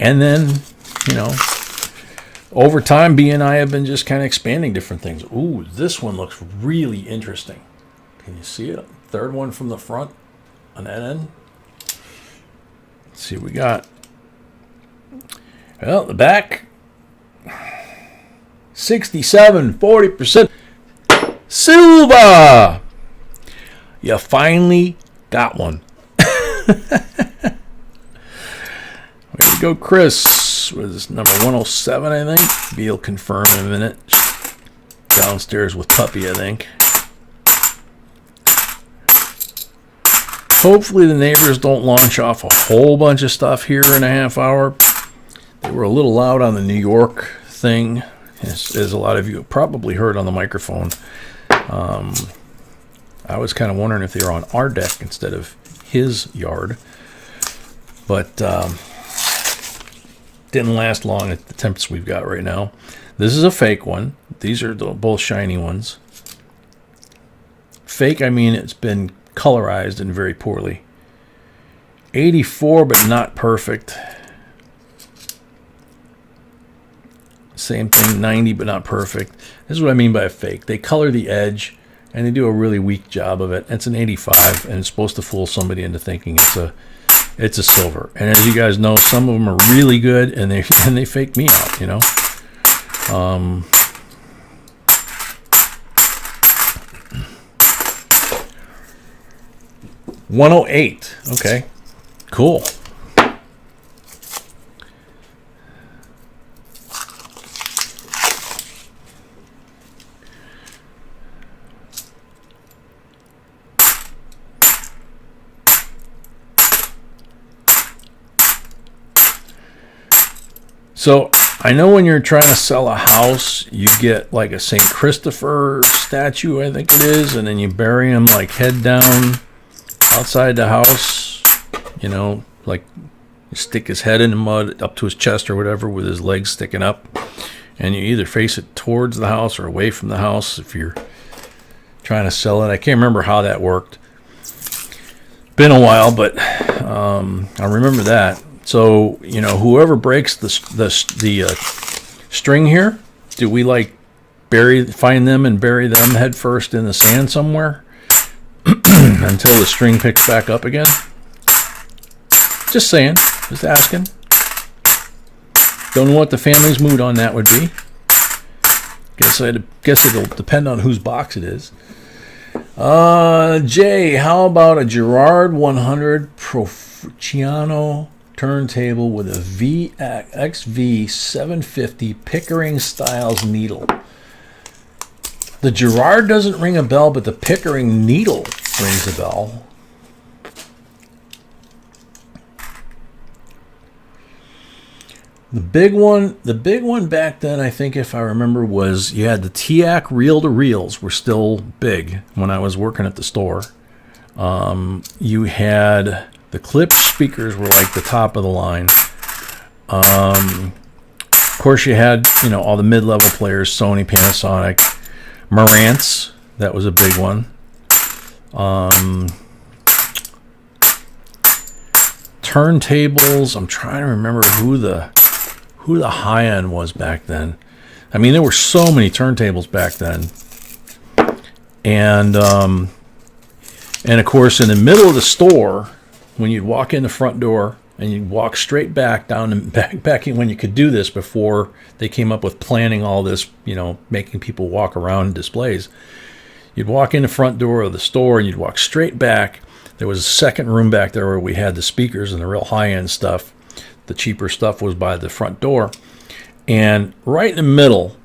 [SPEAKER 1] And then, you know, over time, B and I have been just kind of expanding different things. Ooh, this one looks really interesting. Can you see it? Third one from the front on that end. Let's see what we got. Well, the back, 67, 40%. Silver! You finally got one. Way to go, Chris. What is this, number 107, I think? Be'll confirm in a minute. Downstairs with Puppy, I think. Hopefully the neighbors don't launch off a whole bunch of stuff here in a half hour. They were a little loud on the New York thing, as a lot of you have probably heard on the microphone. I was kind of wondering if they were on our deck instead of his yard. But didn't last long at the temps we've got right now. This is a fake one. These are both shiny ones. Fake, I mean it's been colorized and very poorly. 84, but not perfect. Same thing, 90, but not perfect. This is what I mean by a fake. They color the edge, and they do a really weak job of it. It's an 85, and it's supposed to fool somebody into thinking it's a silver. And as you guys know, some of them are really good, and they fake me out, you know. 108. Okay, cool. So I know when you're trying to sell a house, you get like a St. Christopher statue, I think it is, and then you bury him like head down outside the house, you know, like you stick his head in the mud up to his chest or whatever with his legs sticking up, and you either face it towards the house or away from the house if you're trying to sell it. I can't remember how that worked. Been a while, but I remember that. So, you know, whoever breaks the string here, do we like find them and bury them head first in the sand somewhere until the string picks back up again? Just saying, just asking. Don't know what the family's mood on that would be. Guess it'll depend on whose box it is. Jay, how about a Girard 100 Profuciano turntable with a XV 750 Pickering Styles needle? The Girard doesn't ring a bell, but the Pickering needle rings a bell. The big one back then, I think, if I remember, was you had the TIAC reel-to-reels were still big when I was working at the store. You had the clipped speakers were like the top of the line. Of course, you had all the mid-level players, Sony, Panasonic, Marantz. That was a big one. Turntables. I'm trying to remember who the high end was back then. I mean, there were so many turntables back then. And of course, in the middle of the store, when you'd walk in the front door and you'd walk straight back down and back in, when you could do this before they came up with planning all this, making people walk around displays. You'd walk in the front door of the store and you'd walk straight back. There was a second room back there where we had the speakers and the real high-end stuff. The cheaper stuff was by the front door. And right in the middle,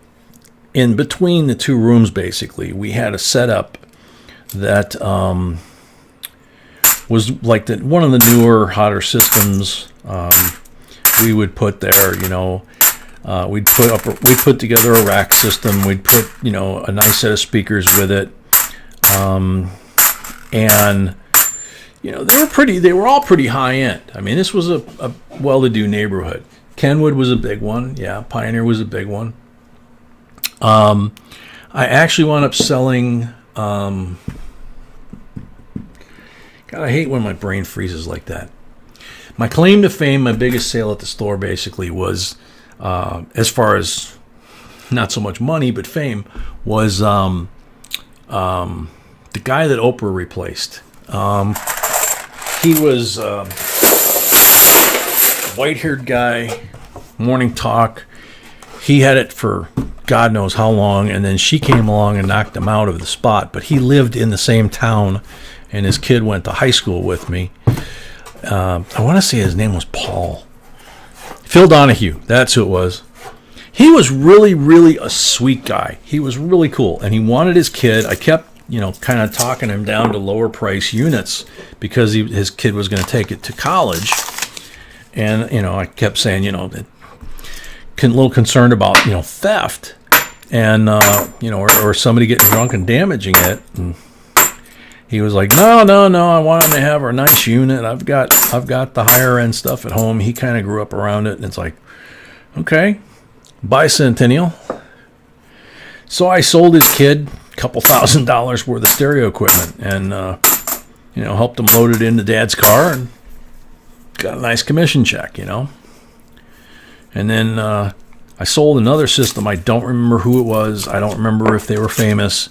[SPEAKER 1] in between the two rooms, basically, we had a setup that was like one of the newer, hotter systems. We would put there, we'd put together a rack system. We'd put, a nice set of speakers with it. And they were all pretty high end. I mean, this was a well-to-do neighborhood. Kenwood was a big one. Yeah, Pioneer was a big one. I actually wound up selling. God, I hate when my brain freezes like that. My claim to fame, my biggest sale at the store, basically was, as far as not so much money but fame, was the guy that Oprah replaced. He was a white-haired guy, morning talk. He had it for God knows how long, and then she came along and knocked him out of the spot. But he lived in the same town, and his kid went to high school with me. I want to say his name was Paul. Phil Donahue, that's who it was. He was really, really a sweet guy. He was really cool, and he wanted his kid. I kept kind of talking him down to lower price units because his kid was going to take it to college. And, I kept saying, a little concerned about, theft and, or somebody getting drunk and damaging it. And he was like, no, I want him to have a nice unit. I've got the higher end stuff at home. He kind of grew up around it. And it's like, okay, bicentennial. So I sold his kid couple $1,000s worth of stereo equipment and helped him load it into Dad's car and got a nice commission check. And then I sold another system. I don't remember who it was. I don't remember if they were famous.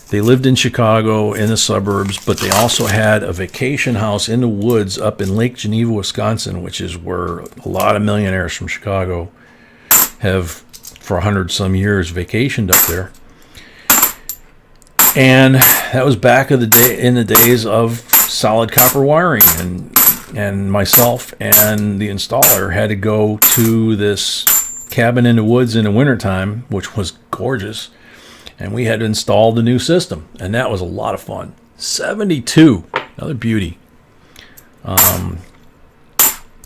[SPEAKER 1] They lived in Chicago in the suburbs, but they also had a vacation house in the woods up in Lake Geneva, Wisconsin, which is where a lot of millionaires from Chicago have for 100-some years vacationed up there. And that was back in the days of solid copper wiring, and myself and the installer had to go to this cabin in the woods in the wintertime, which was gorgeous, and we had to install the new system, and that was a lot of fun. 72, another beauty. And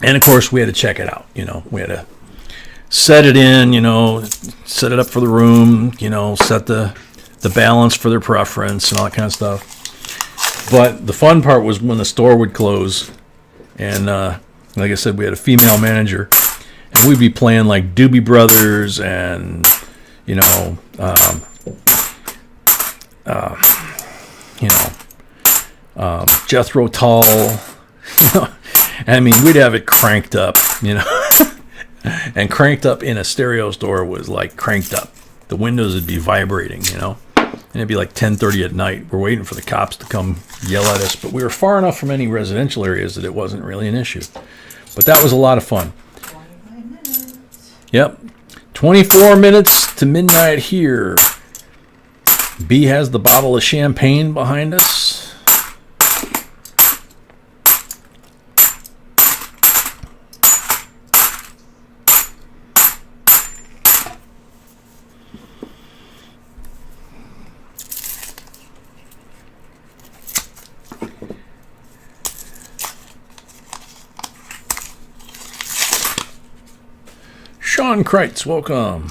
[SPEAKER 1] of course we had to check it out. We had to set it in, set it up for the room, set the balance for their preference and all that kind of stuff. But the fun part was when the store would close, and like I said, we had a female manager, and we'd be playing like Doobie Brothers and Jethro Tull. I mean, we'd have it cranked up, and cranked up in a stereo store was like cranked up. The windows would be vibrating, and it'd be like 10:30 at night. We're waiting for the cops to come yell at us, but we were far enough from any residential areas that it wasn't really an issue. But that was a lot of fun.
[SPEAKER 2] 25 minutes.
[SPEAKER 1] Yep. 24 minutes to midnight here. B has the bottle of champagne behind us. Sean Kreitz, welcome.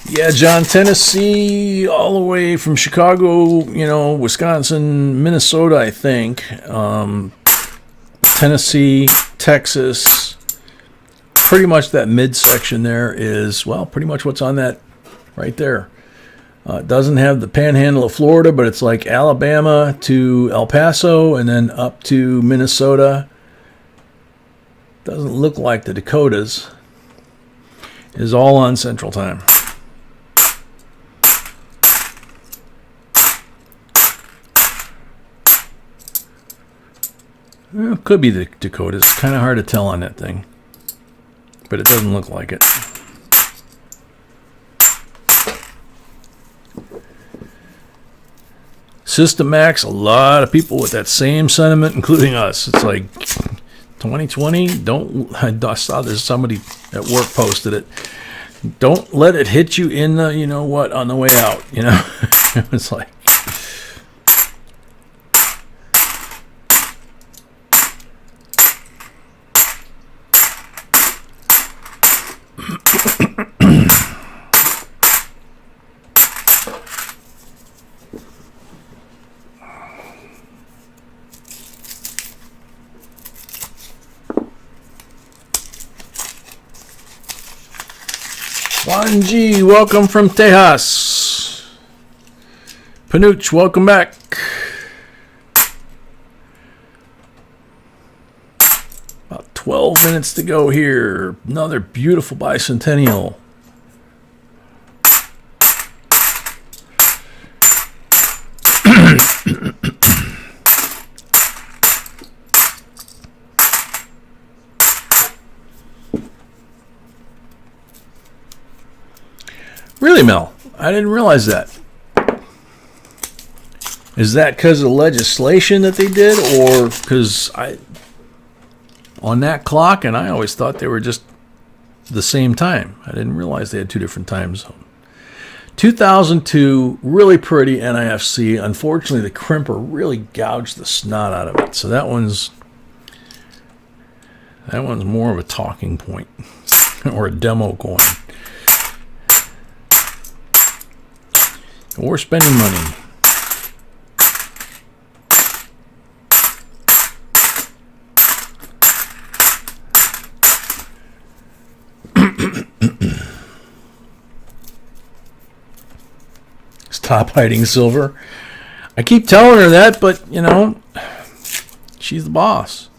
[SPEAKER 1] Yeah, John, Tennessee, all the way from Chicago, Wisconsin, Minnesota, I think. Tennessee, Texas. Pretty much that midsection there is, well, pretty much what's on that right there. It doesn't have the panhandle of Florida, but it's like Alabama to El Paso and then up to Minnesota. Doesn't look like the Dakotas. Is all on Central Time. Well, could be the Dakotas. It's kind of hard to tell on that thing. But it doesn't look like it. System Max, a lot of people with that same sentiment, including us. It's like 2020, I saw there's somebody at work posted it. Don't let it hit you in the, on the way out, It's like, Benji, welcome from Tejas. Panuch, welcome back. About 12 minutes to go here. Another beautiful bicentennial. Really, Mel? I didn't realize that. Is that because of legislation that they did, or because on that clock, and I always thought they were just the same time. I didn't realize they had two different time zones. 2002, really pretty NIFC. Unfortunately, the crimper really gouged the snot out of it. So that one's more of a talking point or a demo coin. Or spending money. Stop hiding silver. I keep telling her that, but, she's the boss.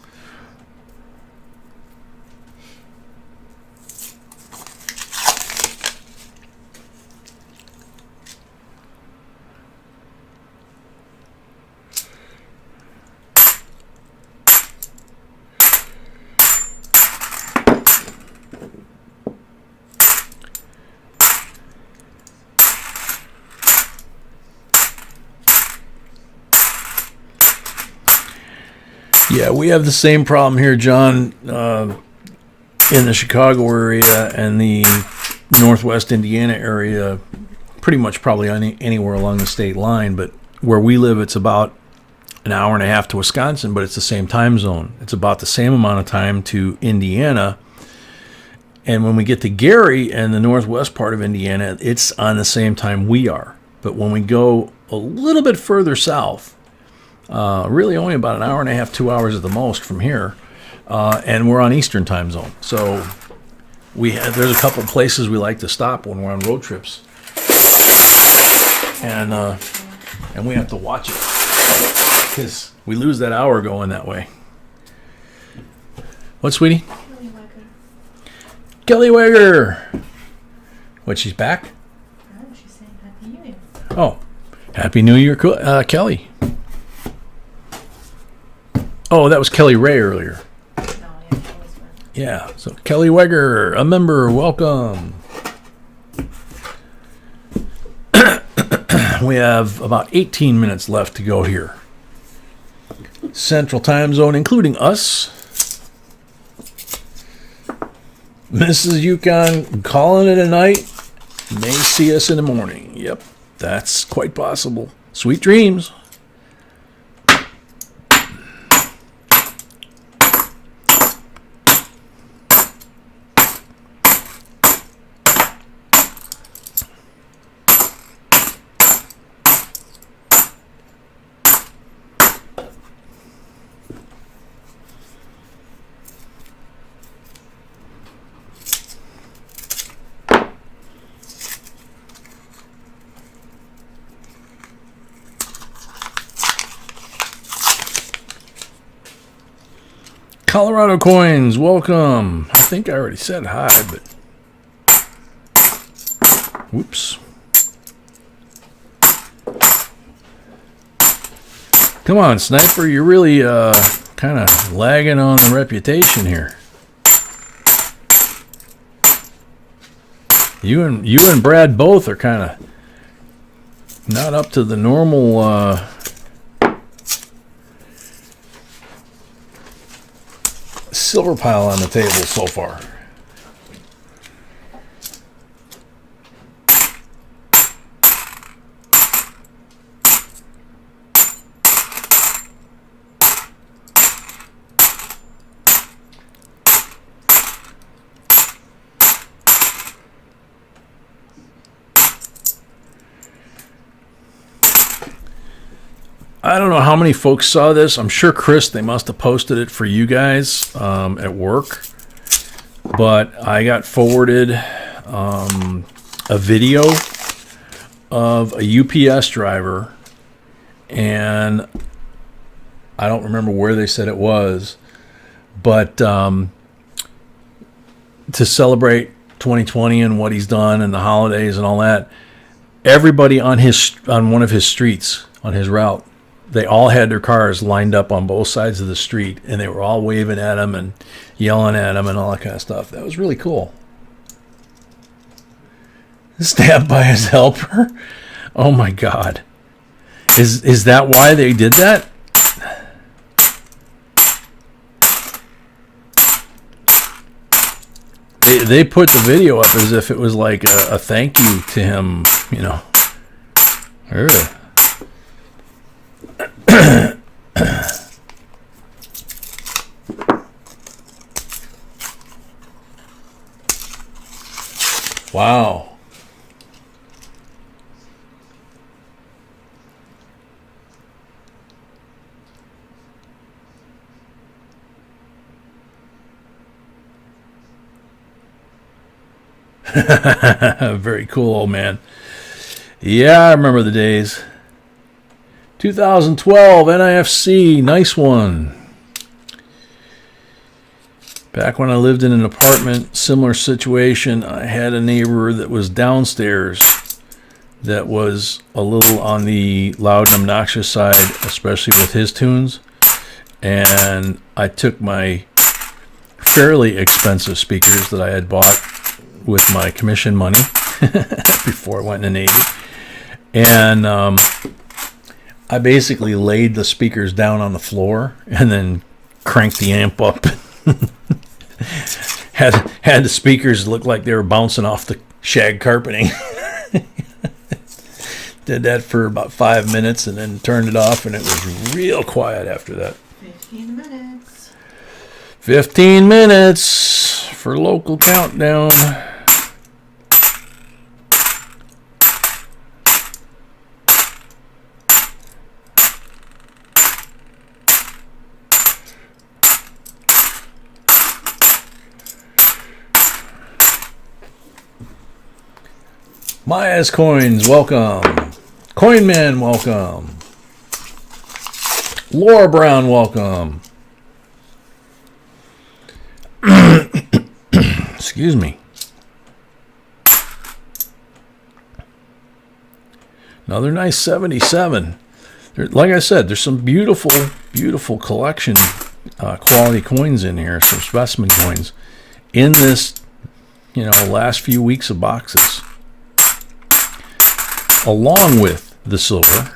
[SPEAKER 1] Yeah, we have the same problem here, John, in the Chicago area and the Northwest Indiana area, pretty much probably anywhere along the state line. But where we live, it's about an hour and a half to Wisconsin, but it's the same time zone. It's about the same amount of time to Indiana. And when we get to Gary and the northwest part of Indiana, it's on the same time we are. But when we go a little bit further south, really only about an hour and a half, 2 hours at the most from here, and we're on Eastern time zone. So there's a couple of places we like to stop when we're on road trips, and we have to watch it. because we lose that hour going that way. What, sweetie?
[SPEAKER 2] Kelly Wagger.
[SPEAKER 1] Kelly Wagger. What, she's back?
[SPEAKER 2] Oh, she's saying Happy New Year.
[SPEAKER 1] Oh, Happy New Year, Kelly. Oh, that was Kelly Ray earlier.
[SPEAKER 2] No, yeah, Kelly's fine.
[SPEAKER 1] Yeah, so Kelly Wegger, a member, welcome. We have about 18 minutes left to go here. Central time zone, including us. Mrs. Yukon calling it a night. May see us in the morning. Yep, that's quite possible. Sweet dreams. Colorado Coins, welcome. I think I already said hi, but whoops. Come on, Sniper, you're really kind of lagging on the reputation here. You and Brad both are kind of not up to the normal silver pile on the table so far. I don't know how many folks saw this. I'm sure, Chris, they must have posted it for you guys at work. But I got forwarded a video of a UPS driver. And I don't remember where they said it was. But to celebrate 2020 and what he's done and the holidays and all that, everybody on one of his streets, on his route, they all had their cars lined up on both sides of the street, and they were all waving at him and yelling at him and all that kind of stuff. That was really cool. Stabbed by his helper? Oh my God. Is that why they did that? They put the video up as if it was like a thank you to him, you know. Ugh. Wow. Very cool, old man. Yeah, I remember the days. 2012 NIFC, nice one. Back when I lived in an apartment, similar situation, I had a neighbor that was downstairs that was a little on the loud and obnoxious side, especially with his tunes. And I took my fairly expensive speakers that I had bought with my commission money before I went in the Navy. And I basically laid the speakers down on the floor and then cranked the amp up. had the speakers look like they were bouncing off the shag carpeting. Did that for about 5 minutes and then turned it off, and it was real quiet after that.
[SPEAKER 2] 15 minutes.
[SPEAKER 1] 15 minutes for local countdown. Maya's Coins, welcome. Coinman, welcome. Laura Brown, welcome. Excuse me. Another nice 77. Like I said, there's some beautiful, beautiful collection quality coins in here, some specimen coins in this, last few weeks of boxes, along with the silver.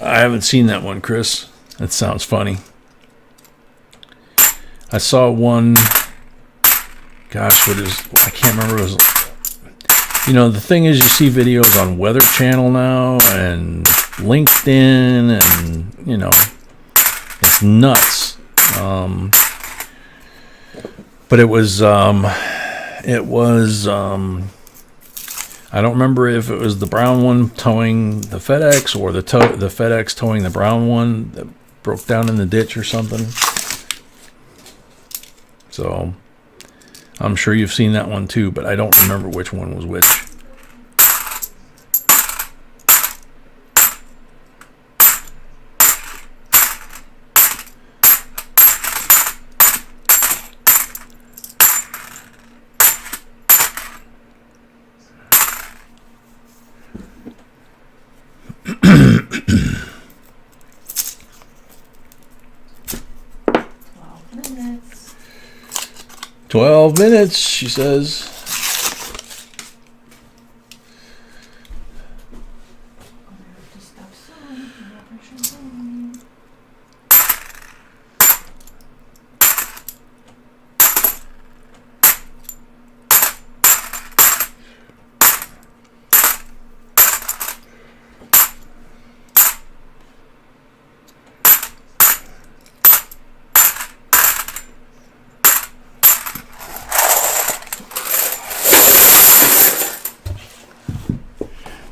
[SPEAKER 1] I haven't seen that one, Chris. That sounds funny. I saw one. Gosh, I can't remember. It was, the thing is, you see videos on Weather Channel now and LinkedIn, and it's nuts. But it was. I don't remember if it was the brown one towing the FedEx or the FedEx towing the brown one that broke down in the ditch or something. So I'm sure you've seen that one too, but I don't remember which one was which.
[SPEAKER 2] Minutes.
[SPEAKER 1] 12 minutes, she says.
[SPEAKER 2] I have to stop soon. Operation.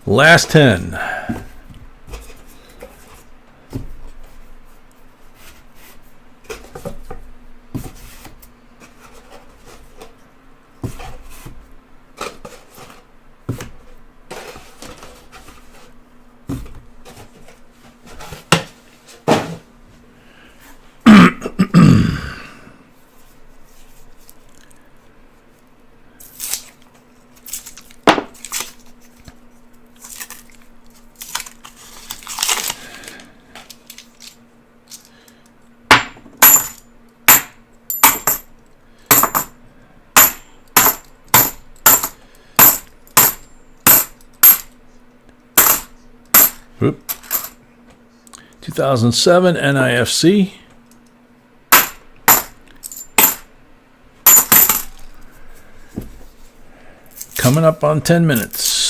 [SPEAKER 1] Last 10. Whoop. 2007 NIFC. Coming up on 10 minutes.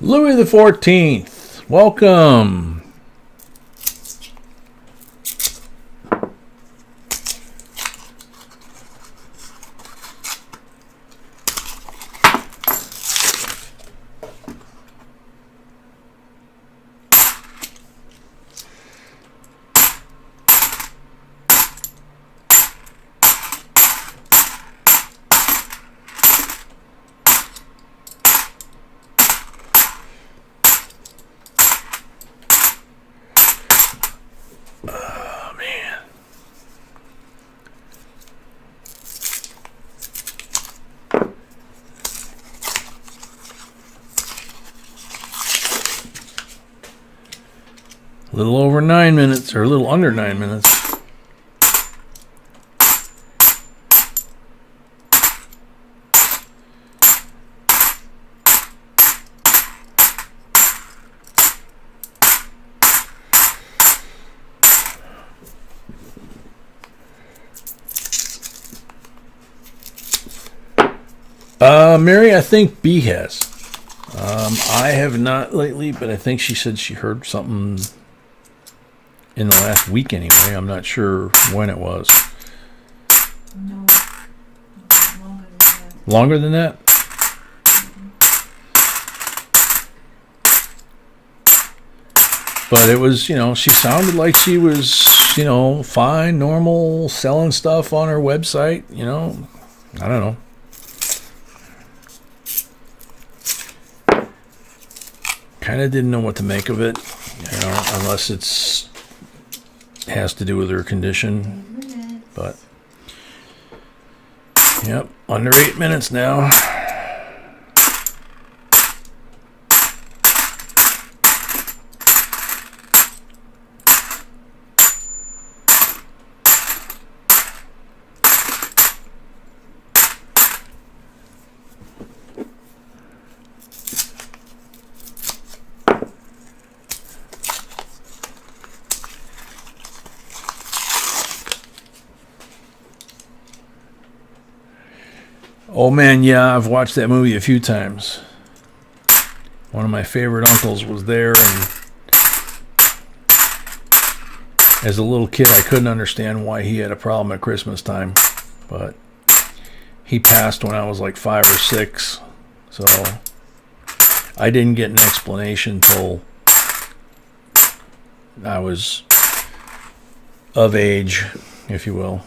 [SPEAKER 1] Louis the 14th, welcome. A little over 9 minutes, or a little under 9 minutes. Mary, I think B has. I have not lately, but I think she said she heard something in the last week anyway. I'm not sure when it was.
[SPEAKER 2] No, longer than that.
[SPEAKER 1] Longer than that? But it was, you know, she sounded like she was, you know, fine, normal, selling stuff on her website, you know. I don't know. Kind of didn't know what to make of it, you know, unless it has to do with her condition. But, yep, under 8 minutes now. Oh man, yeah, I've watched that movie a few times. One of my favorite uncles was there, and as a little kid I couldn't understand why he had a problem at Christmas time, but he passed when I was like 5 or 6, so I didn't get an explanation till I was of age, if you will.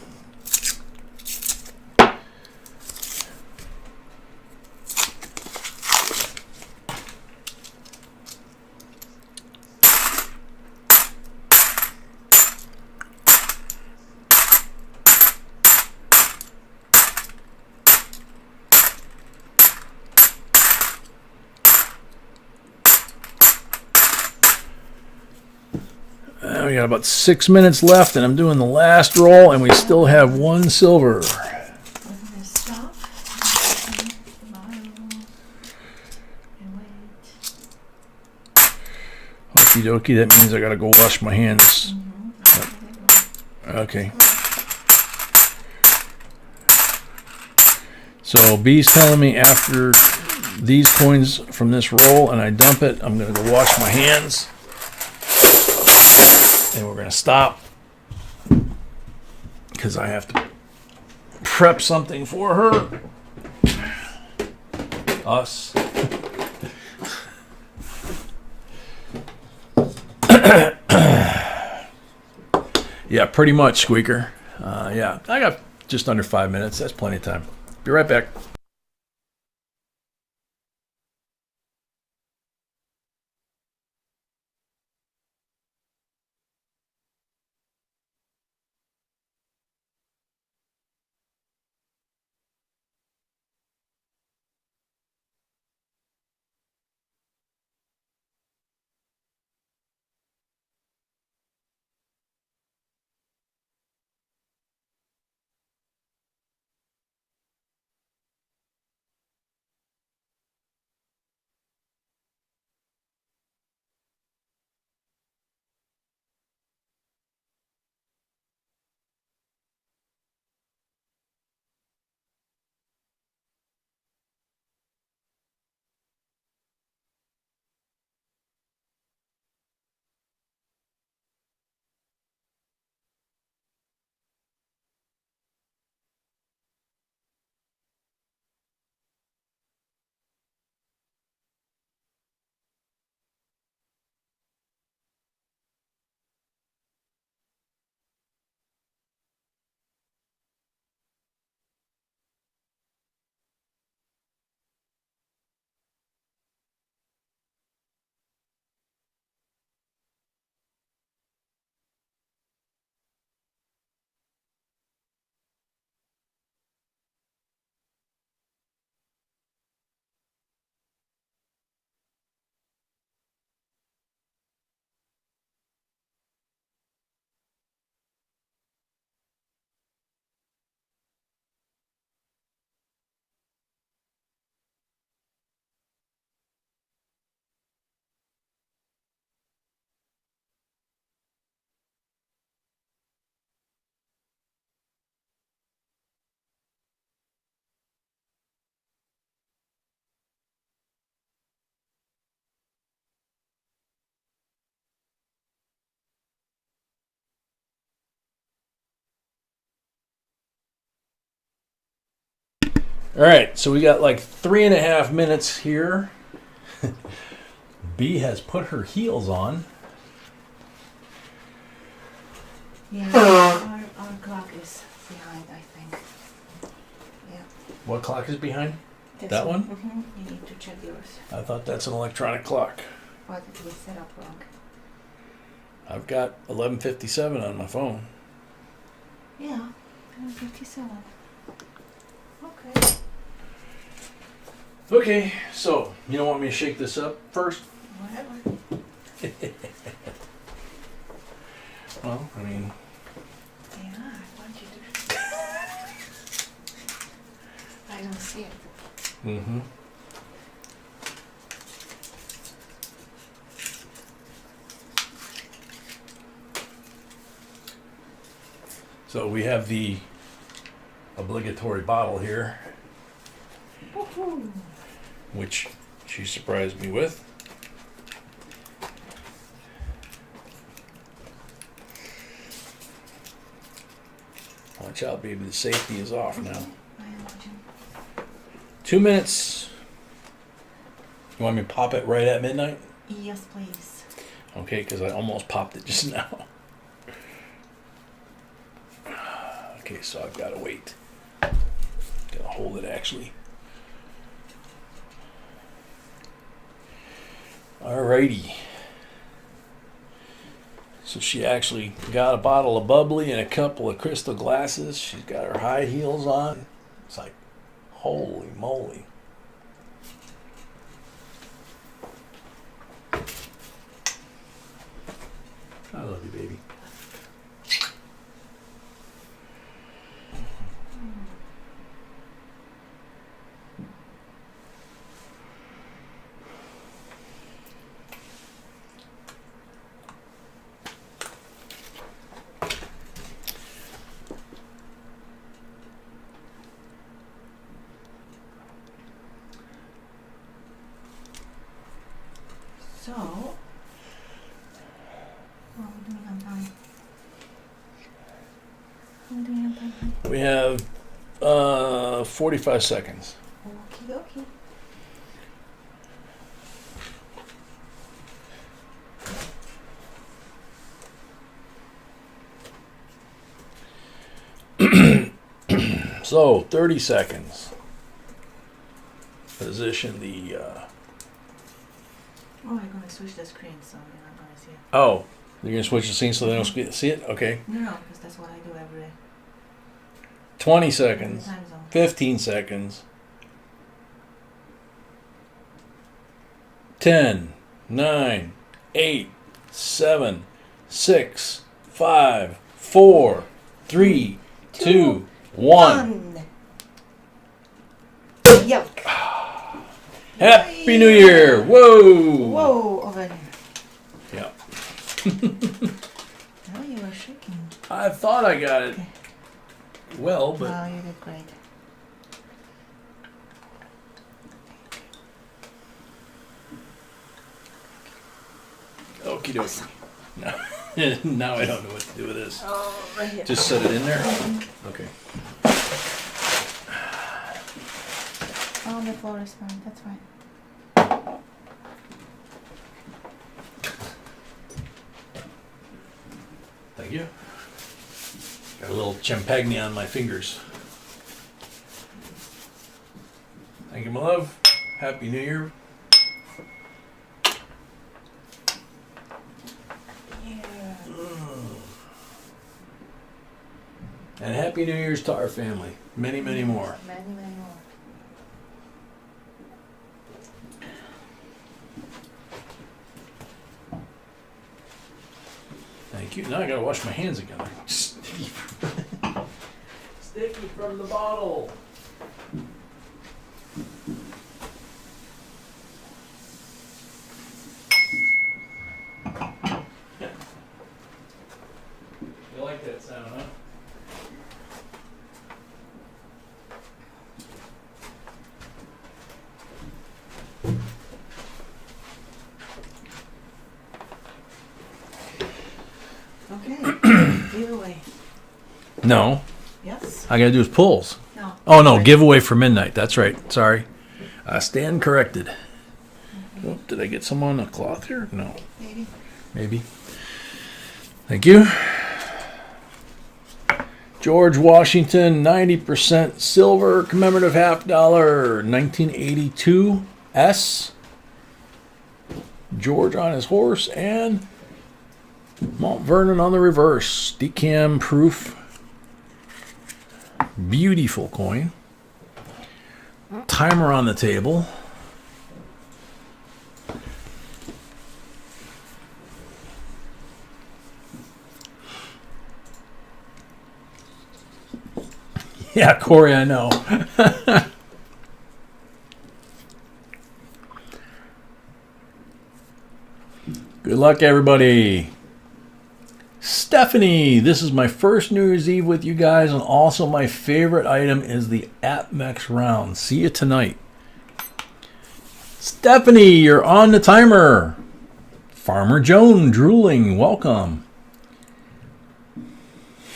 [SPEAKER 1] We got about 6 minutes left, and I'm doing the last roll, and we still have 1 silver.
[SPEAKER 2] Stop.
[SPEAKER 1] Okie dokie, that means I gotta go wash my hands. Okay. So B's telling me after these coins from this roll and I dump it, I'm gonna go wash my hands. And we're gonna stop because I have to prep something for her. Us. Yeah, pretty much, Squeaker. Yeah, I got just under 5 minutes. That's plenty of time. Be right back. All right, so we got like 3.5 minutes here. B has put her heels on.
[SPEAKER 2] Yeah, our clock is behind, I think. Yeah.
[SPEAKER 1] What clock is behind?
[SPEAKER 2] This
[SPEAKER 1] That one?
[SPEAKER 2] Mm-hmm. You need to check yours.
[SPEAKER 1] I thought that's an electronic clock.
[SPEAKER 2] But it was set up wrong.
[SPEAKER 1] I've got 11:57 on my phone.
[SPEAKER 2] Yeah, 57. Okay.
[SPEAKER 1] Okay, so you don't want me to shake this up first?
[SPEAKER 2] Whatever.
[SPEAKER 1] Well, I mean,
[SPEAKER 2] Yeah, I want you to. I don't see it.
[SPEAKER 1] mm-hmm. So we have the obligatory bottle here,
[SPEAKER 2] Woohoo!
[SPEAKER 1] which she surprised me with. Watch out, baby, the safety is off now.
[SPEAKER 2] I am watching.
[SPEAKER 1] 2 minutes. You want me to pop it right at midnight?
[SPEAKER 2] Yes, please.
[SPEAKER 1] Okay, because I almost popped it just now. Okay, so I've got to wait. Gotta hold it actually. Alrighty. So she actually got a bottle of bubbly and a couple of crystal glasses. She's got her high heels on. It's like, holy moly. I love you, baby.
[SPEAKER 2] So, what are we doing on time? What are we doing on time?
[SPEAKER 1] We have 45 seconds.
[SPEAKER 2] Okie dokie.
[SPEAKER 1] So 30 seconds. Position the.
[SPEAKER 2] Oh, I'm gonna switch the screen so you're not gonna see it.
[SPEAKER 1] Oh, you're gonna switch the scene so they don't see it. Okay.
[SPEAKER 2] No, because that's what I do every
[SPEAKER 1] 20 seconds.
[SPEAKER 2] time zone.
[SPEAKER 1] 15 seconds. 10, 9, 8, 7, 6, 5, 4, 3, 2, 1.
[SPEAKER 2] Yuck.
[SPEAKER 1] Happy New Year! Whoa!
[SPEAKER 2] Whoa, over here.
[SPEAKER 1] Yeah.
[SPEAKER 2] Oh, you were shaking.
[SPEAKER 1] I thought I got it well, but
[SPEAKER 2] No, you did great.
[SPEAKER 1] okie dokie. Now I don't know what to do with this.
[SPEAKER 2] Oh, right here.
[SPEAKER 1] Just set it in there? Okay.
[SPEAKER 2] Oh, the floor is fine. That's fine.
[SPEAKER 1] Thank you. Got a little champagne on my fingers. Thank you, my love. Happy New Year.
[SPEAKER 2] Yeah.
[SPEAKER 1] And Happy New Year's to our family. Many, many more.
[SPEAKER 2] Many, many more.
[SPEAKER 1] Thank you. Now I gotta wash my hands again. Sticky. Sticky from the bottle. You like that sound, huh?
[SPEAKER 2] Okay. Giveaway.
[SPEAKER 1] No.
[SPEAKER 2] Yes?
[SPEAKER 1] All I gotta do is pulls.
[SPEAKER 2] No.
[SPEAKER 1] Oh, no, giveaway for midnight. That's right. Sorry. I stand corrected. Oh, did I get some on the cloth here? No. Maybe. Thank you. George Washington, 90% silver, commemorative $50, 1982 S. George on his horse, and Mount Vernon on the reverse. Decam proof. Beautiful coin. Timer on the table. Yeah, Corey, I know. Good luck, everybody. Stephanie, this is my first New Year's Eve with you guys, and also my favorite item is the APMEX round. See you tonight. Stephanie, you're on the timer. Farmer Joan, drooling, welcome.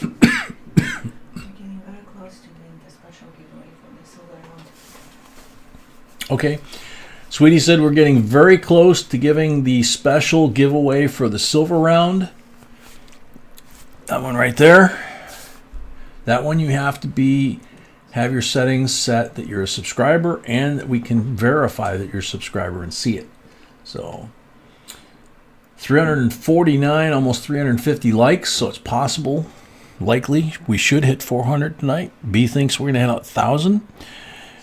[SPEAKER 2] We're getting very close to doing the special giveaway for the silver round.
[SPEAKER 1] Okay. Sweetie said we're getting very close to giving the special giveaway for the silver round. That one right there. That one you have to have your settings set that you're a subscriber and that we can verify that you're a subscriber and see it. So 349, almost 350 likes, so it's possible, likely, we should hit 400 tonight. B thinks we're going to hit 1,000.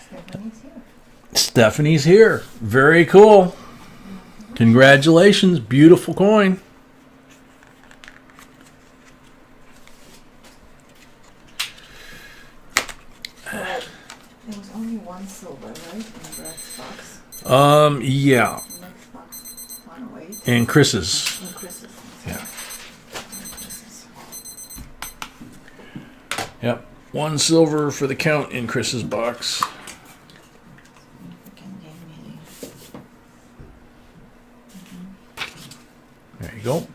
[SPEAKER 2] Stephanie's here.
[SPEAKER 1] Stephanie's here. Very cool. Congratulations. Beautiful coin.
[SPEAKER 2] There was only one silver, right, in Brad's box.
[SPEAKER 1] Yeah.
[SPEAKER 2] Next box, 108.
[SPEAKER 1] And Chris's.
[SPEAKER 2] And Chris's.
[SPEAKER 1] Yeah.
[SPEAKER 2] And Chris's.
[SPEAKER 1] Yep. One silver for the count in Chris's box.
[SPEAKER 2] Significant game meeting.
[SPEAKER 1] There you go.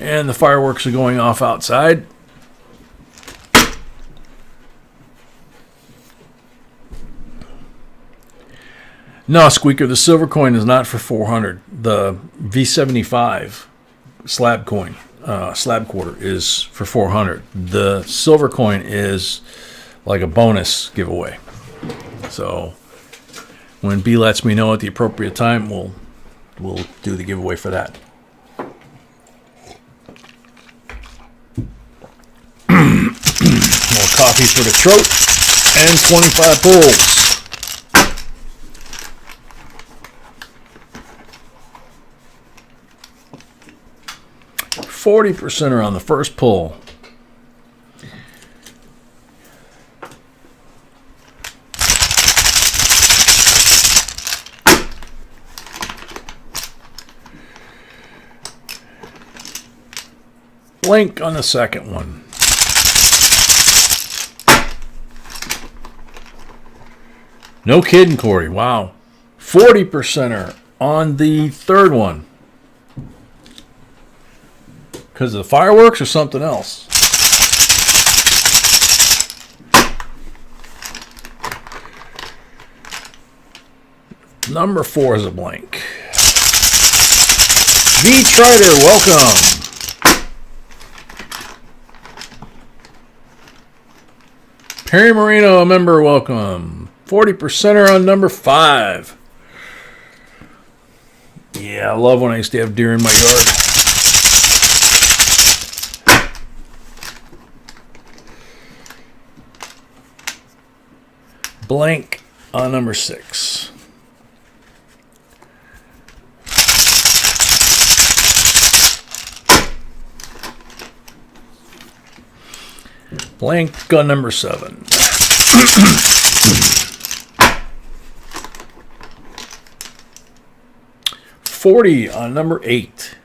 [SPEAKER 1] And the fireworks are going off outside. No, Squeaker, the silver coin is not for 400. The V75 slab coin, slab quarter, is for 400. The silver coin is like a bonus giveaway. So when B lets me know at the appropriate time, we'll do the giveaway for that. More coffee for the throat and 25 pulls. 40% are on the first pull. Blank on the second one. No kidding, Corey. Wow. 40% are on the third one. Because of the fireworks or something else? Number 4 is a blank. V Trider, welcome. Perry Marino, a member, welcome. 40% are on number 5. Yeah, I love when I used to have deer in my yard. Blank on number 6. Blank on number 7. $40 on number 8.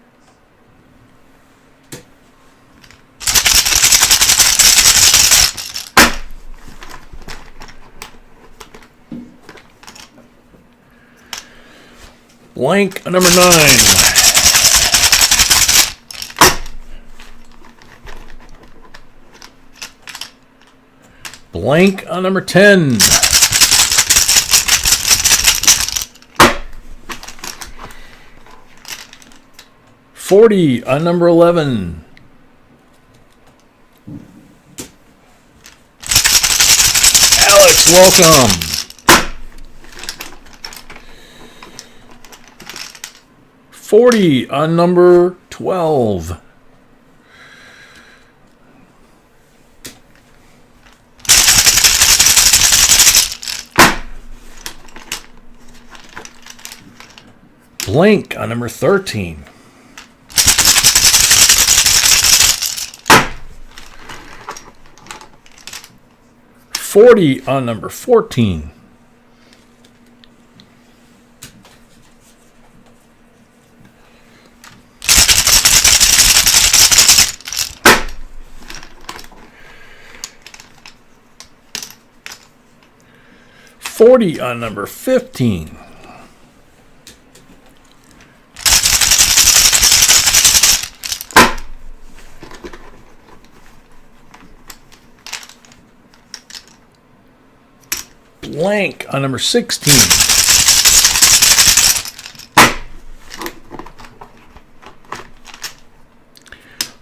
[SPEAKER 1] Blank on number 9. Blank on number 10. $40 on number 11. Alex, welcome. $40 on number 12. Blank on number 13. $40 on number 14. $40 on number 15. Blank on number 16.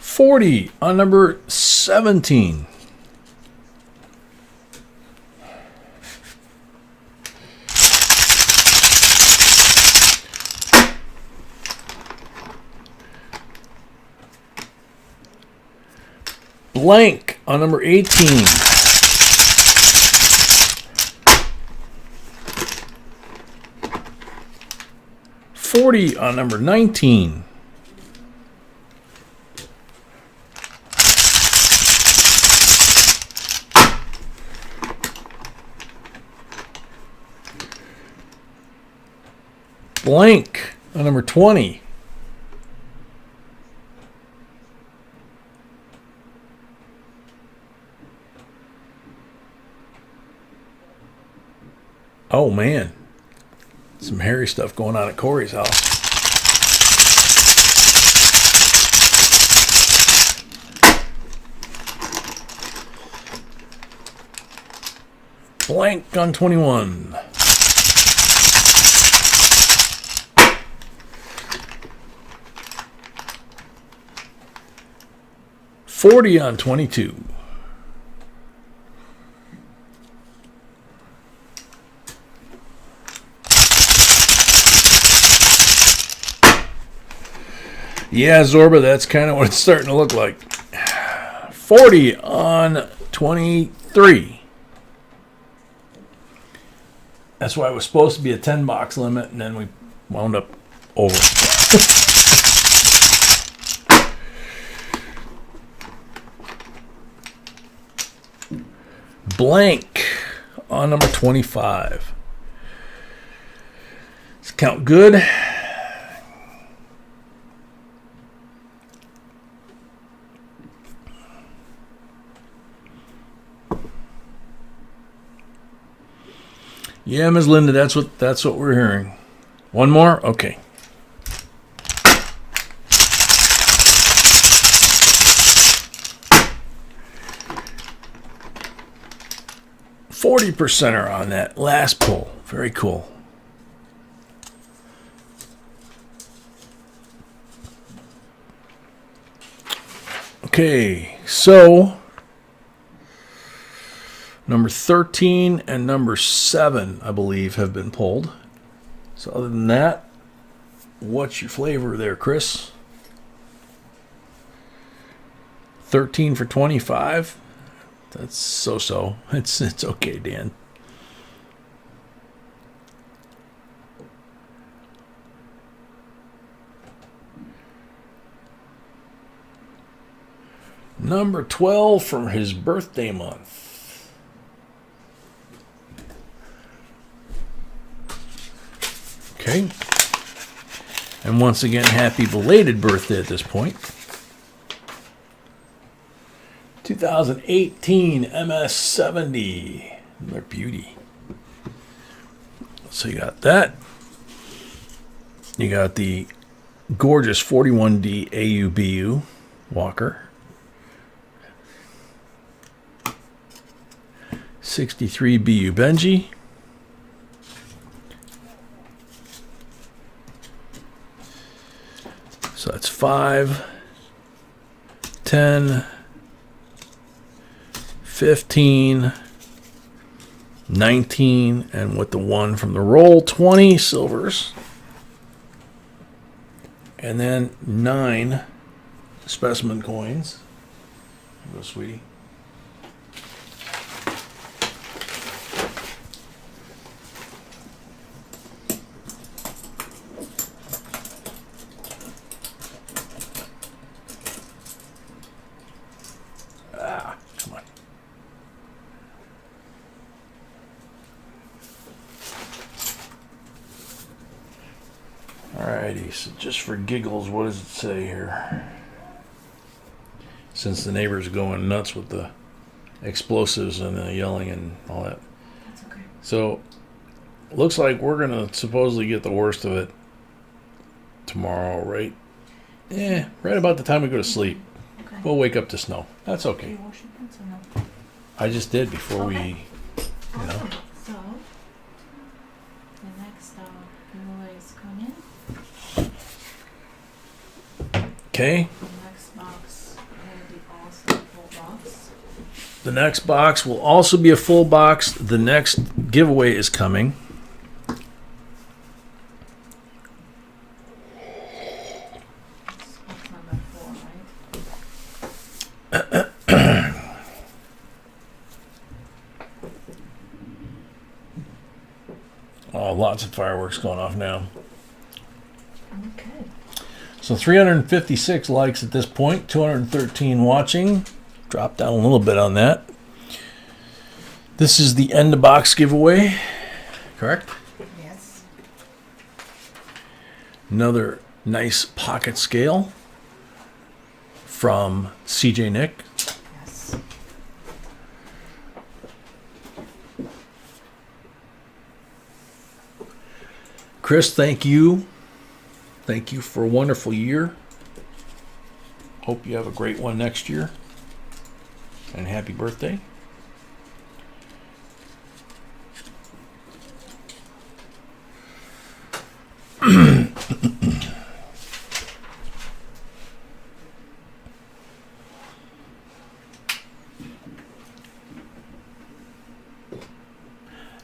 [SPEAKER 1] $40 on number 17. Blank on number 18. $40 on number 19. Blank on number 20. Oh man. Some hairy stuff going on at Corey's house. Blank on 21. $40 on 22. Yeah, Zorba, that's kind of what it's starting to look like. 40 on 23. That's why it was supposed to be a 10 box limit, and then we wound up over. Blank on number 25. Let's count good. Yeah, Ms. Linda, that's what we're hearing. One more? Okay. %er on that last pull. Very cool. Okay, so number 13 and number 7, I believe, have been pulled. So other than that, what's your flavor there, Chris? 13 for 25? That's so-so. It's okay, Dan. Number 12 from his birthday month. Okay. And once again, happy belated birthday at this point. 2018 MS70. Another beauty. So you got that. You got the gorgeous 41D AUBU Walker. 63 BU Benji. So that's 5, 10, 15, 19, and with the 1 from the roll, 20 silvers. And then 9 specimen coins. Here you go, sweetie. Come on. Alrighty, so just for giggles, what does it say here? Since the neighbor's going nuts with the explosives and the yelling and all that.
[SPEAKER 2] That's okay.
[SPEAKER 1] So, looks like we're going to supposedly get the worst of it tomorrow, right? Yeah, right about the time we go to sleep.
[SPEAKER 2] Okay.
[SPEAKER 1] We'll wake up to snow. That's
[SPEAKER 2] Do
[SPEAKER 1] okay.
[SPEAKER 2] you wash your pants or no?
[SPEAKER 1] I just did before we,
[SPEAKER 2] Okay.
[SPEAKER 1] you know.
[SPEAKER 2] Awesome. So, the next giveaway is coming.
[SPEAKER 1] Okay.
[SPEAKER 2] The next box will be also a full box.
[SPEAKER 1] The next box will also be a full box. The next giveaway is coming.
[SPEAKER 2] It's box number 4, right?
[SPEAKER 1] Oh, lots of fireworks going off now.
[SPEAKER 2] Okay.
[SPEAKER 1] So 356 likes at this point, 213 watching. Drop down a little bit on that. This is the end of box giveaway, correct?
[SPEAKER 2] Yes.
[SPEAKER 1] Another nice pocket scale from CJ Nick.
[SPEAKER 2] Yes.
[SPEAKER 1] Chris, thank you. Thank you for a wonderful year. Hope you have a great one next year. And happy birthday.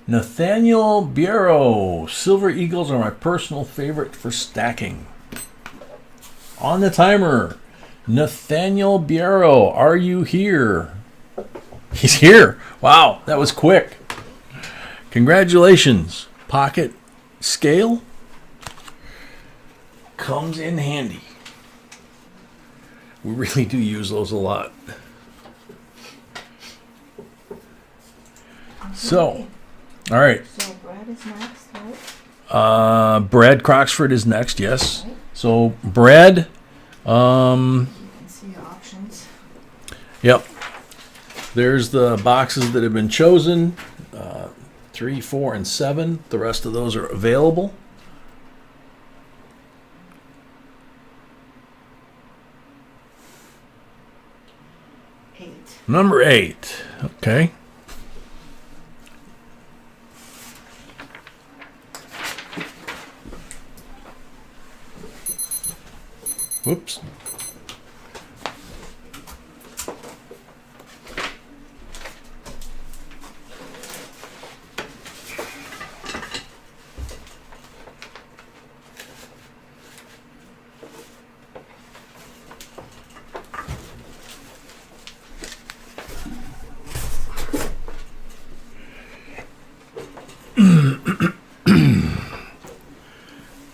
[SPEAKER 1] Nathaniel Bureau. Silver Eagles are my personal favorite for stacking. On the timer, Nathaniel Bureau, are you here? He's here. Wow, that was quick. Congratulations. Pocket scale comes in handy. We really do use those a lot. So, all right.
[SPEAKER 2] So Brad is next, right?
[SPEAKER 1] Brad Croxford is next, yes.
[SPEAKER 2] Right.
[SPEAKER 1] So, Brad,
[SPEAKER 2] You can see your options.
[SPEAKER 1] yep. There's the boxes that have been chosen, 3, 4, and 7. The rest of those are available. Number 8, okay. Whoops.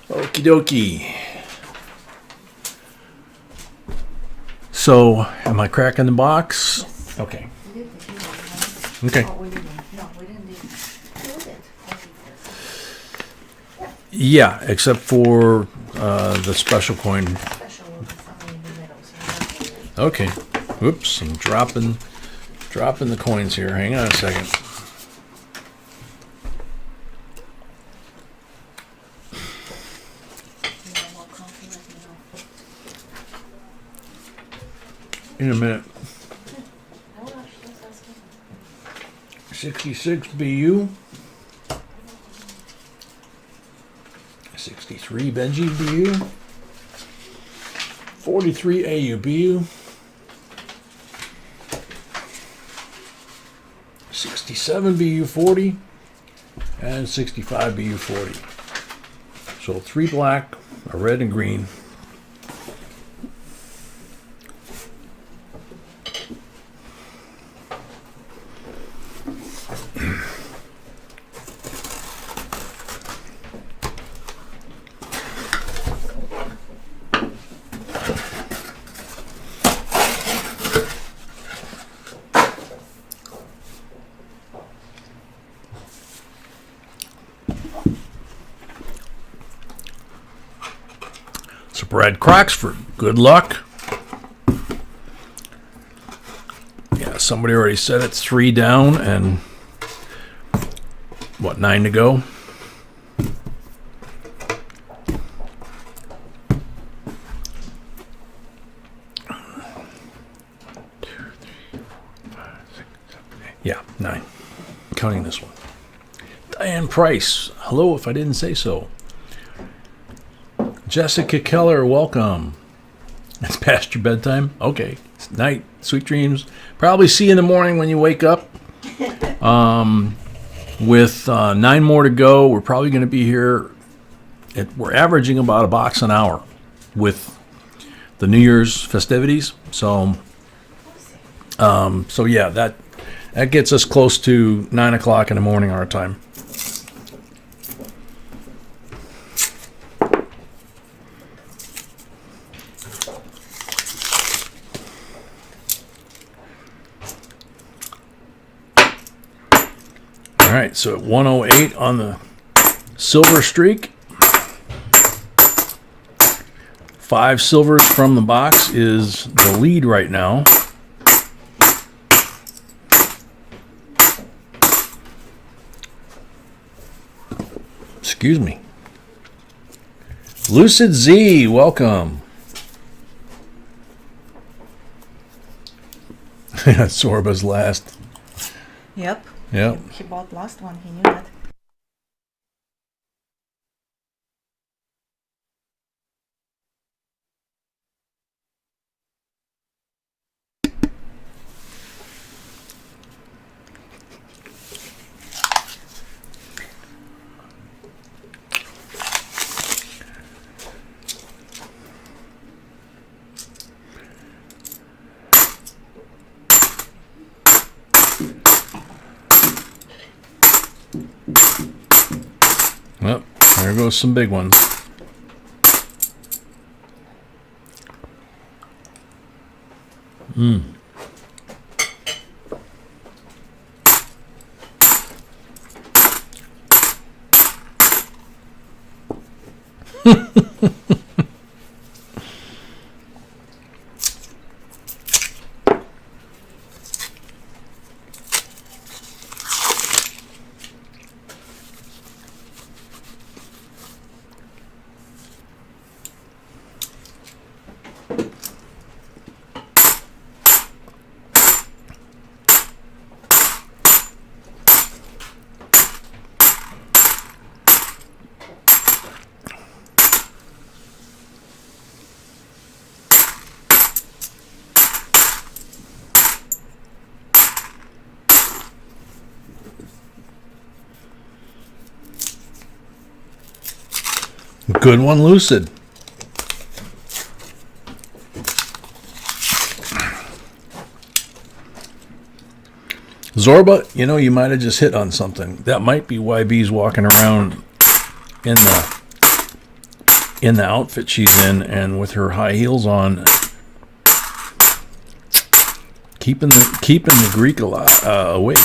[SPEAKER 1] Okie dokie. So, am I cracking the box?
[SPEAKER 2] Yes.
[SPEAKER 1] Okay.
[SPEAKER 2] We did the hero, right?
[SPEAKER 1] Okay.
[SPEAKER 2] Oh, we didn't. No, we didn't do. We did.
[SPEAKER 1] Yeah, except for the special coin.
[SPEAKER 2] Special will be something in the middle. So we don't do it.
[SPEAKER 1] Okay. Oops, I'm dropping the coins here. Hang on a second.
[SPEAKER 2] You know, more coffee, let me know.
[SPEAKER 1] In a minute.
[SPEAKER 2] No rush, just asking.
[SPEAKER 1] 66 BU. 63 Benji BU. 43 AU BU. 67 BU 40. And 65 BU 40. So 3 black, a red and green. So Brad Croxford, good luck. Yeah, somebody already said it's 3 down and what, 9 to go? Yeah, 9. Counting this one. Diane Price, hello if I didn't say so. Jessica Keller, welcome. It's past your bedtime? Okay. It's night. Sweet dreams. Probably see you in the morning when you wake up. With 9 more to go, we're probably going to be here. We're averaging about a box an hour with the New Year's festivities. So yeah, that gets us close to 9 o'clock in the morning our time. All right, so at 108 on the silver streak. 5 silvers from the box is the lead right now. Excuse me. Lucid Z, welcome. Sorba's last.
[SPEAKER 2] Yep.
[SPEAKER 1] Yep.
[SPEAKER 2] He bought last one, he knew that.
[SPEAKER 1] Well, there goes some big ones. Good one, Lucid. Zorba, you know, you might have just hit on something. That might be why B's walking around in the outfit she's in and with her high heels on, keeping the Greek awake.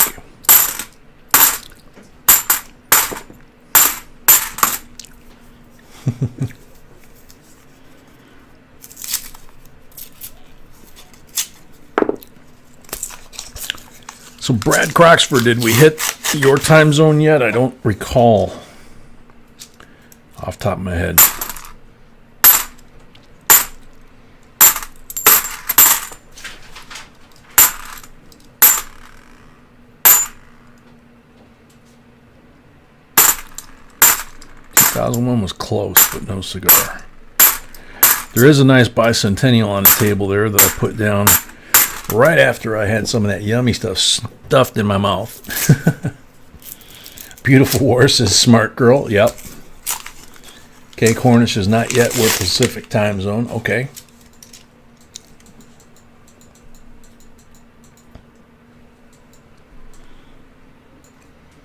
[SPEAKER 1] So Brad Croxford, did we hit your time zone yet? I don't recall off the top of my head. 2001 was close, but no cigar. There is a nice bicentennial on the table there that I put down right after I had some of that yummy stuff stuffed in my mouth. Beautiful War says Smart Girl. Yep. Okay, Cornish is not yet. We're Pacific time zone. Okay.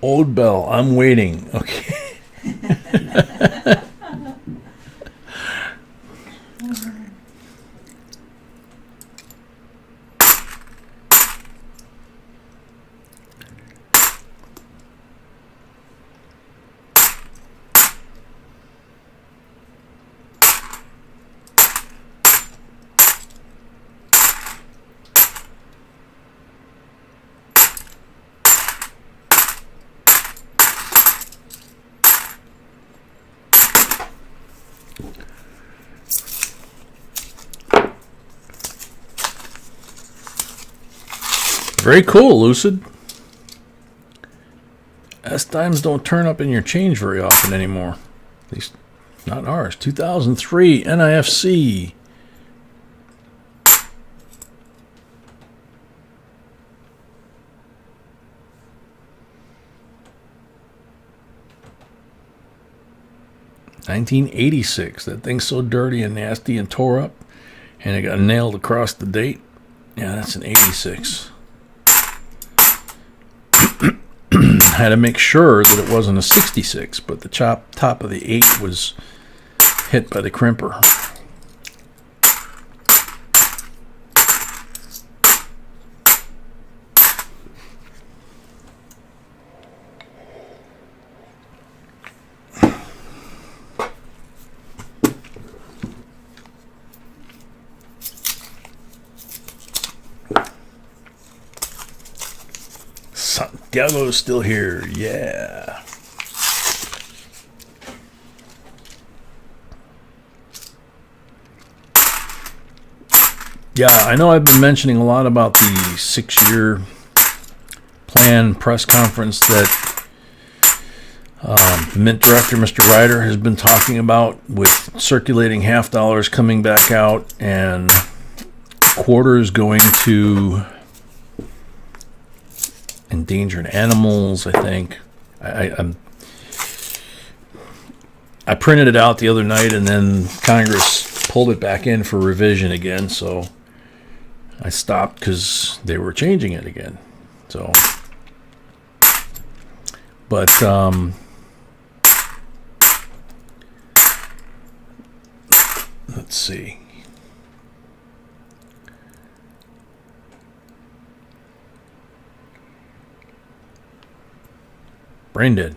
[SPEAKER 1] Old Bell, I'm waiting. Okay. Very cool, Lucid. S dimes don't turn up in your change very often anymore. At least not ours. 2003 NIFC. $1986. That thing's so dirty and nasty and tore up, and it got nailed across the date. Yeah, that's an 86. Had to make sure that it wasn't a 66, but the top of the 8 was hit by the crimper. Santiago's still here, yeah. Yeah, I know I've been mentioning a lot about the 6-year plan press conference that the Mint Director, Mr. Ryder, has been talking about, with circulating half dollars coming back out and quarters going to endangered animals, I think. I printed it out the other night, and then Congress pulled it back in for revision again, so I stopped because they were changing it again. So, but let's see. Brain dead.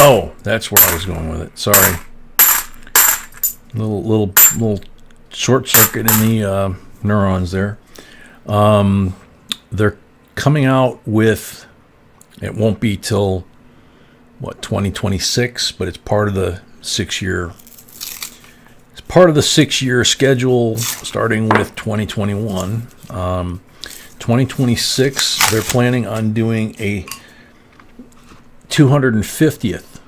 [SPEAKER 1] Oh, that's where I was going with it. Sorry. Little short circuit in the neurons there. They're coming out with, it won't be till 2026, but it's part of the 6-year. It's part of the 6-year schedule, starting with 2021. 2026, they're planning on doing a 250th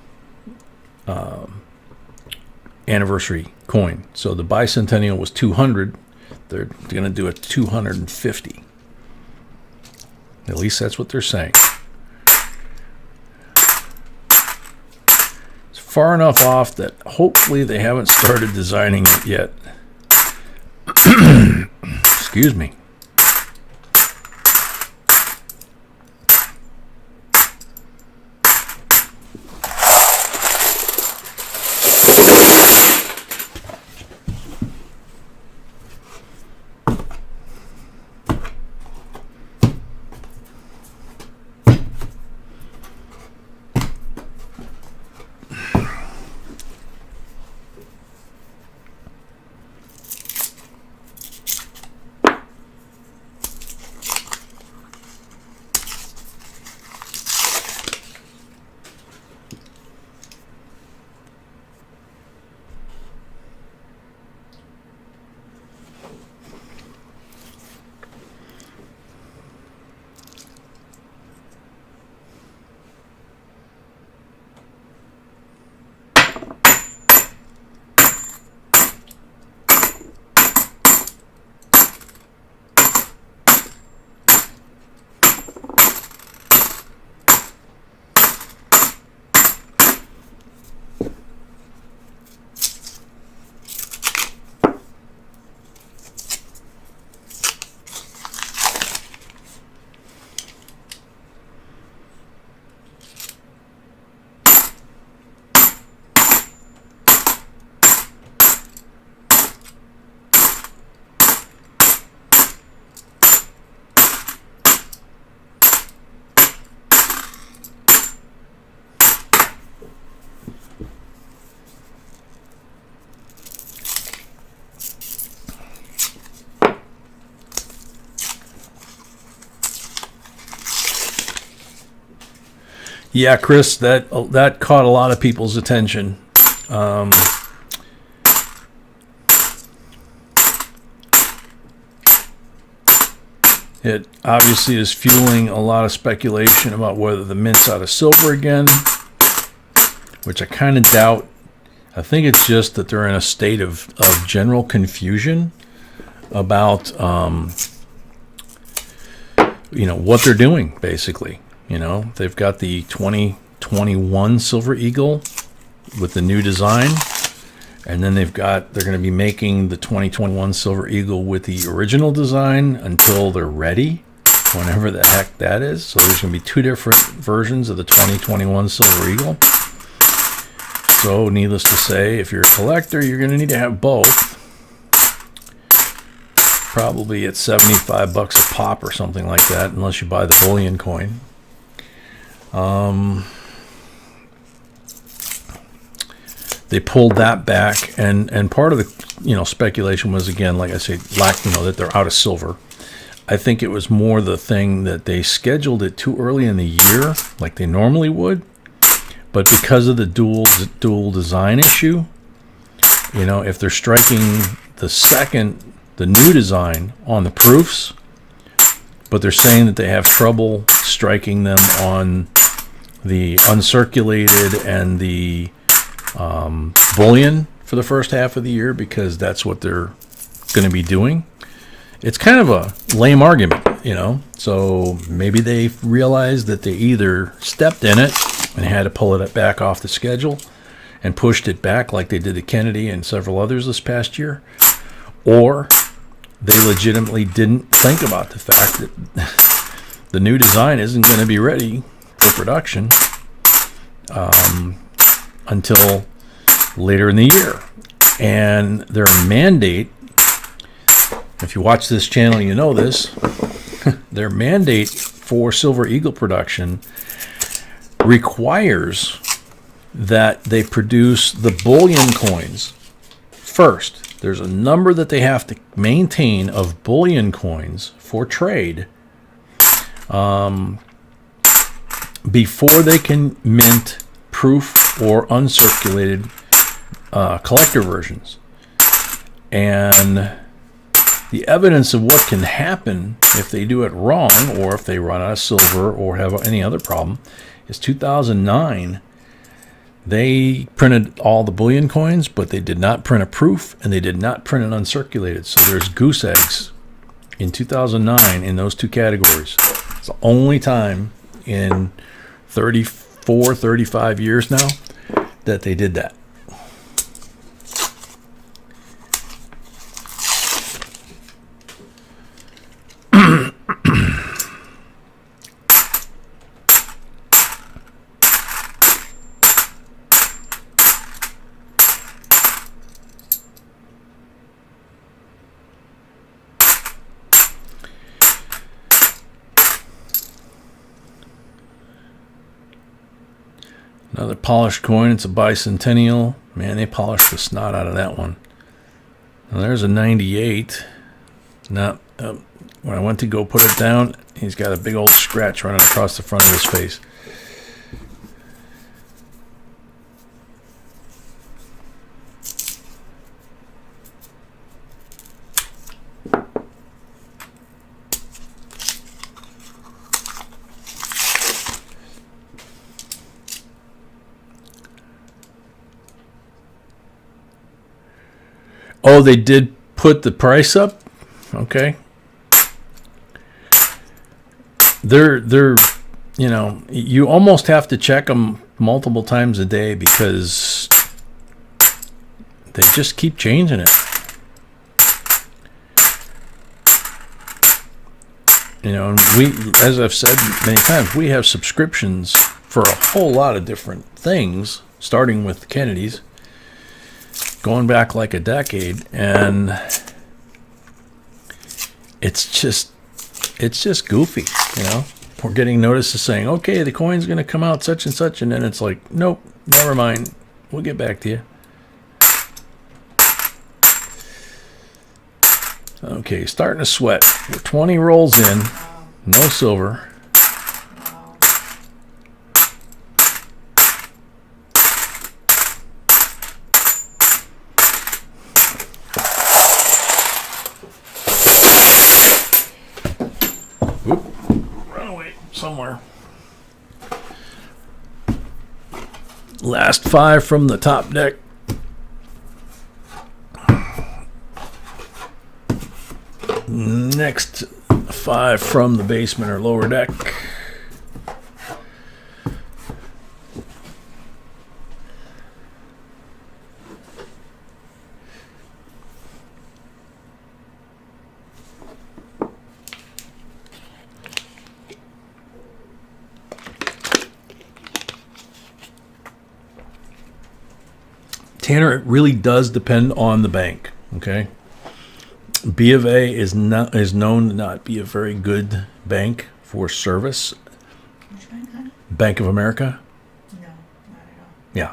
[SPEAKER 1] anniversary coin. So the bicentennial was 200. They're going to do a 250. At least that's what they're saying. It's far enough off that hopefully they haven't started designing it yet. Excuse me. Yeah, Chris, that caught a lot of people's attention. It obviously is fueling a lot of speculation about whether the mint's out of silver again, which I kind of doubt. I think it's just that they're in a state of general confusion about, what they're doing, basically. They've got the 2021 Silver Eagle with the new design, and then they're going to be making the 2021 Silver Eagle with the original design until they're ready, whenever the heck that is. So there's going to be two different versions of the 2021 Silver Eagle. So needless to say, if you're a collector, you're going to need to have both. Probably at $75 a pop or something like that, unless you buy the bullion coin. They pulled that back, and part of the speculation was, again, like I say, that they're out of silver. I think it was more the thing that they scheduled it too early in the year, like they normally would. But because of the dual design issue, if they're striking the new design on the proofs, but they're saying that they have trouble striking them on the uncirculated and the bullion for the first half of the year, because that's what they're going to be doing. It's kind of a lame argument, so maybe they realized that they either stepped in it and had to pull it back off the schedule and pushed it back like they did the Kennedy and several others this past year, or they legitimately didn't think about the fact that the new design isn't going to be ready for production until later in the year. And their mandate, if you watch this channel, you know this, their mandate for Silver Eagle production requires that they produce the bullion coins first. There's a number that they have to maintain of bullion coins for trade before they can mint proof or uncirculated collector versions. And the evidence of what can happen if they do it wrong, or if they run out of silver or have any other problem, is 2009. They printed all the bullion coins, but they did not print a proof, and they did not print an uncirculated. So there's goose eggs in 2009 in those two categories. It's the only time in 34, 35 years now that they did that. Another polished coin. It's a bicentennial. Man, they polished the snot out of that one. Now there's a 98. Now, when I went to go put it down, he's got a big old scratch running across the front of his face. Oh, they did put the price up? Okay. They're you almost have to check them multiple times a day because they just keep changing it. And we, as I've said many times, we have subscriptions for a whole lot of different things, starting with the Kennedys, going back like a decade, and it's just goofy. We're getting notices saying, okay, the coin's going to come out such and such, and then it's like, nope, never mind, we'll get back to you. Okay, starting to sweat. We're 20 rolls in, no silver. Whoop, run away somewhere. Last 5 from the top deck. Next 5 from the basement or lower deck. Tanner, it really does depend on the bank. Okay. B of A is known to not be a very good bank for service.
[SPEAKER 2] Which bank, honey?
[SPEAKER 1] Bank of America?
[SPEAKER 2] No, not at all.
[SPEAKER 1] Yeah,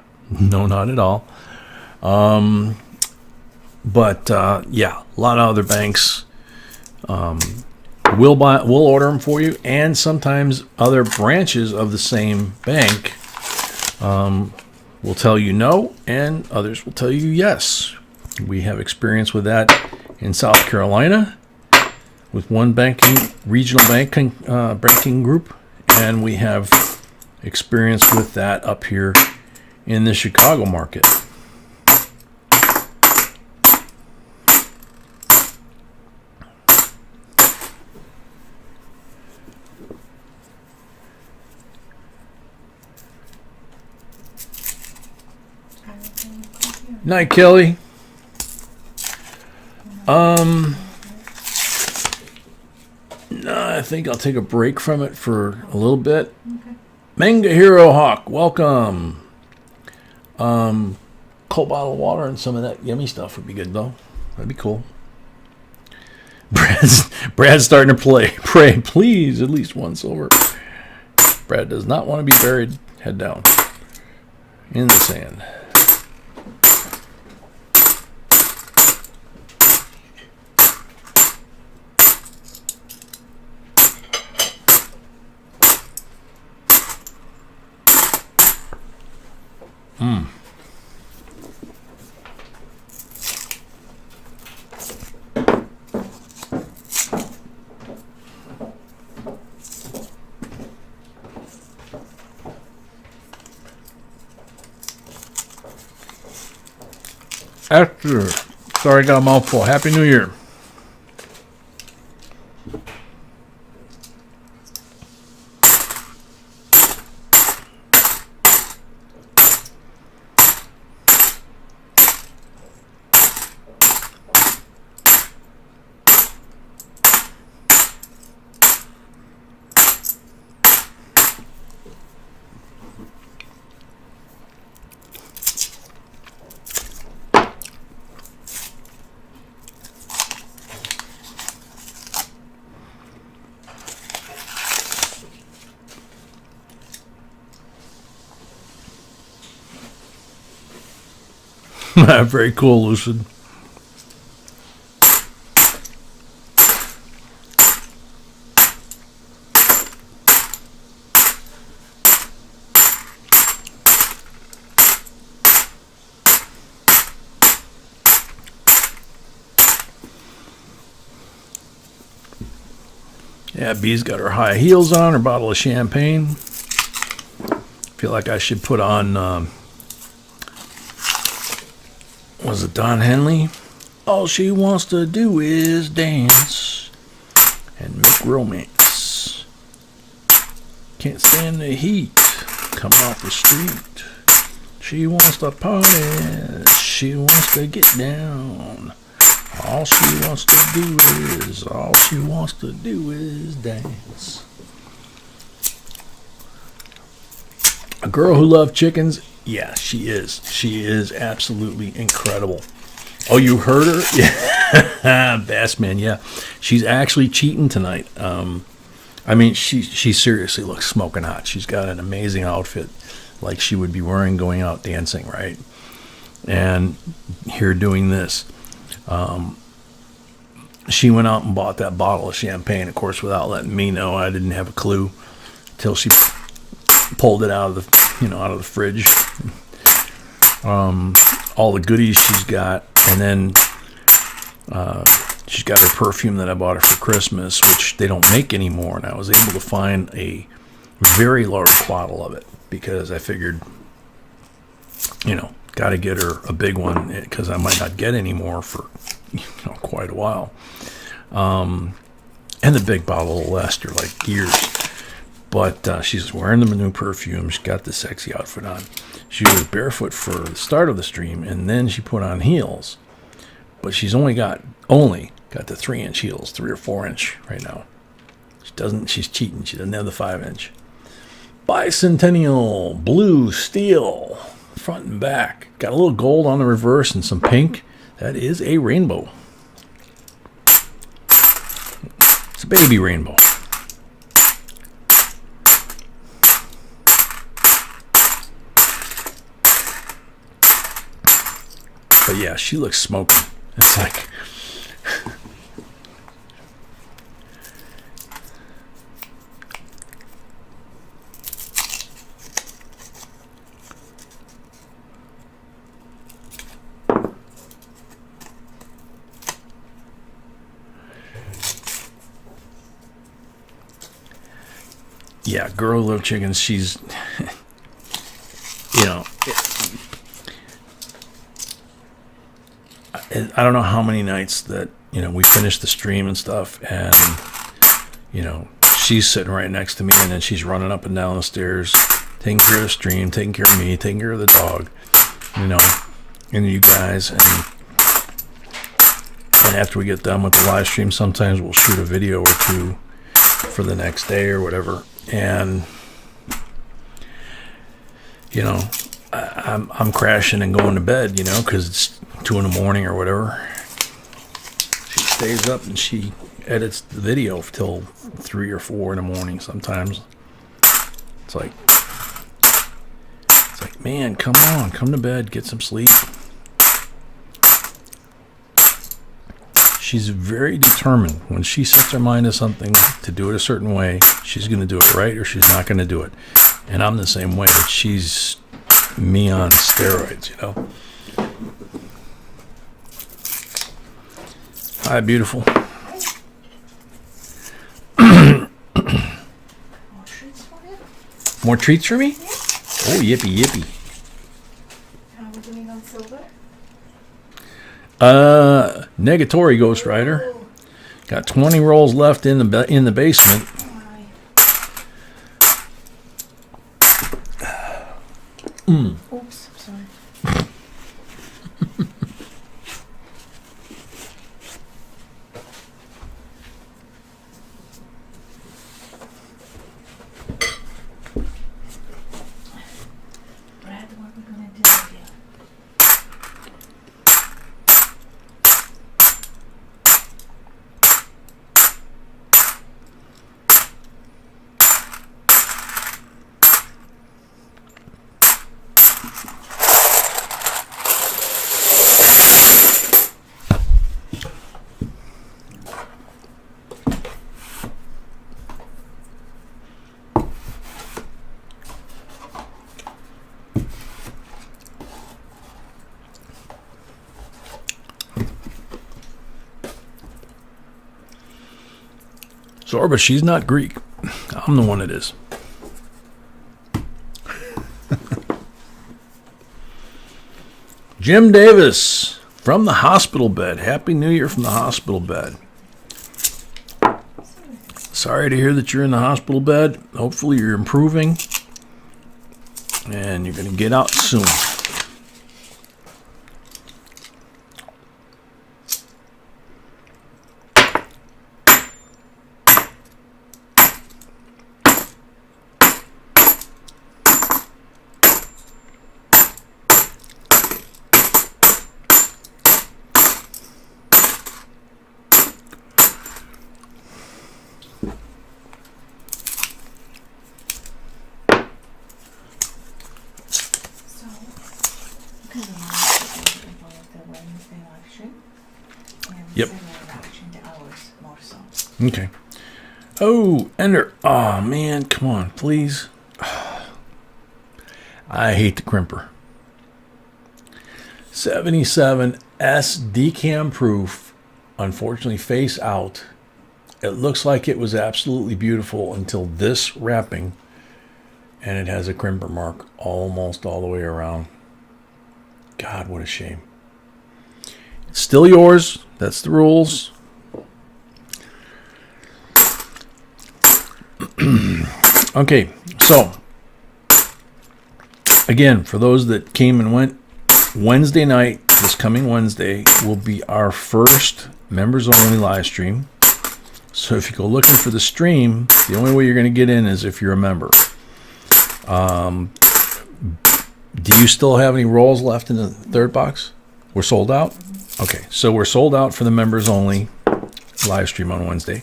[SPEAKER 1] no, not at all. But yeah, a lot of other banks will order them for you, and sometimes other branches of the same bank will tell you no, and others will tell you yes. We have experience with that in South Carolina with one regional banking group, and we have experience with that up here in the Chicago market. Night, Kelly. No, I think I'll take a break from it for a little bit.
[SPEAKER 2] Okay.
[SPEAKER 1] Manga Hero Hawk, welcome. Cold bottle of water and some of that yummy stuff would be good, though. That'd be cool. Brad's starting to pray, please, at least one silver. Brad does not want to be buried head down in the sand. Esther, sorry I got a mouthful. Happy New Year. Very cool, Lucid. Yeah, B's got her high heels on, her bottle of champagne. Feel like I should put on, was it Don Henley? All she wants to do is dance and make romance. Can't stand the heat coming off the street. She wants to party. She wants to get down. All she wants to do is dance. A girl who loves chickens. Yeah, she is. She is absolutely incredible. Oh, you heard her? Yeah, Bassman. Yeah, she's actually cheating tonight. I mean, she seriously looks smoking hot. She's got an amazing outfit, like she would be wearing going out dancing, right? And here doing this. She went out and bought that bottle of champagne, of course, without letting me know. I didn't have a clue till she pulled it out of the fridge. All the goodies she's got, and then she's got her perfume that I bought her for Christmas, which they don't make anymore, and I was able to find a very large bottle of it because I figured, you know, got to get her a big one because I might not get any more for, you know, quite a while. And the big bottle will last her like years. But she's wearing the new perfume. She's got the sexy outfit on. She was barefoot for the start of the stream, and then she put on heels. But she's only got the 3-inch heels, 3 or 4-inch right now. She's cheating. She doesn't have the 5-inch. Bicentennial blue steel, front and back. Got a little gold on the reverse and some pink. That is a rainbow. It's a baby rainbow. But yeah, she looks smoking. It's like... yeah, girl little chickens, she's... you know... I don't know how many nights that, you know, we finished the stream and stuff, and, you know, she's sitting right next to me, and then she's running up and down the stairs, taking care of the stream, taking care of me, taking care of the dog, you know, and you guys, and after we get done with the live stream, sometimes we'll shoot a video or two for the next day or whatever, and, you know, I'm crashing and going to bed, you know, because it's 2 in the morning or whatever. She stays up and she edits the video till 3 or 4 in the morning sometimes. It's like, man, come on, come to bed, get some sleep. She's very determined. When she sets her mind to something, to do it a certain way, she's going to do it right or she's not going to do it. And I'm the same way, but she's me on steroids, you know. Hi, beautiful.
[SPEAKER 2] More treats for you?
[SPEAKER 1] More treats for me?
[SPEAKER 2] Yeah.
[SPEAKER 1] Oh, yippee, yippee.
[SPEAKER 2] How are we doing on silver?
[SPEAKER 1] Negatory Ghost Rider. Got 20 rolls left in the basement.
[SPEAKER 2] Oops, sorry. Brad, what are we gonna do here?
[SPEAKER 1] Zorba, she's not Greek. I'm the one that is. Jim Davis from the hospital bed. Happy New Year from the hospital bed. Sorry to hear that you're in the hospital bed. Hopefully you're improving. And you're going to get out soon. Yep. Okay. Oh, Ender. Oh, man. Come on, please. I hate the crimper. 77 S decam proof unfortunately face out. It looks like it was absolutely beautiful until this wrapping, and it has a crimper mark almost all the way around. God, what a shame. It's still yours. That's the rules. Okay, so again, for those that came and went, Wednesday night, this coming Wednesday, will be our first members-only live stream. So if you go looking for the stream, the only way you're going to get in is if you're a member. Do you still have any rolls left in the third box? We're sold out? Okay, so we're sold out for the members-only live stream on Wednesday.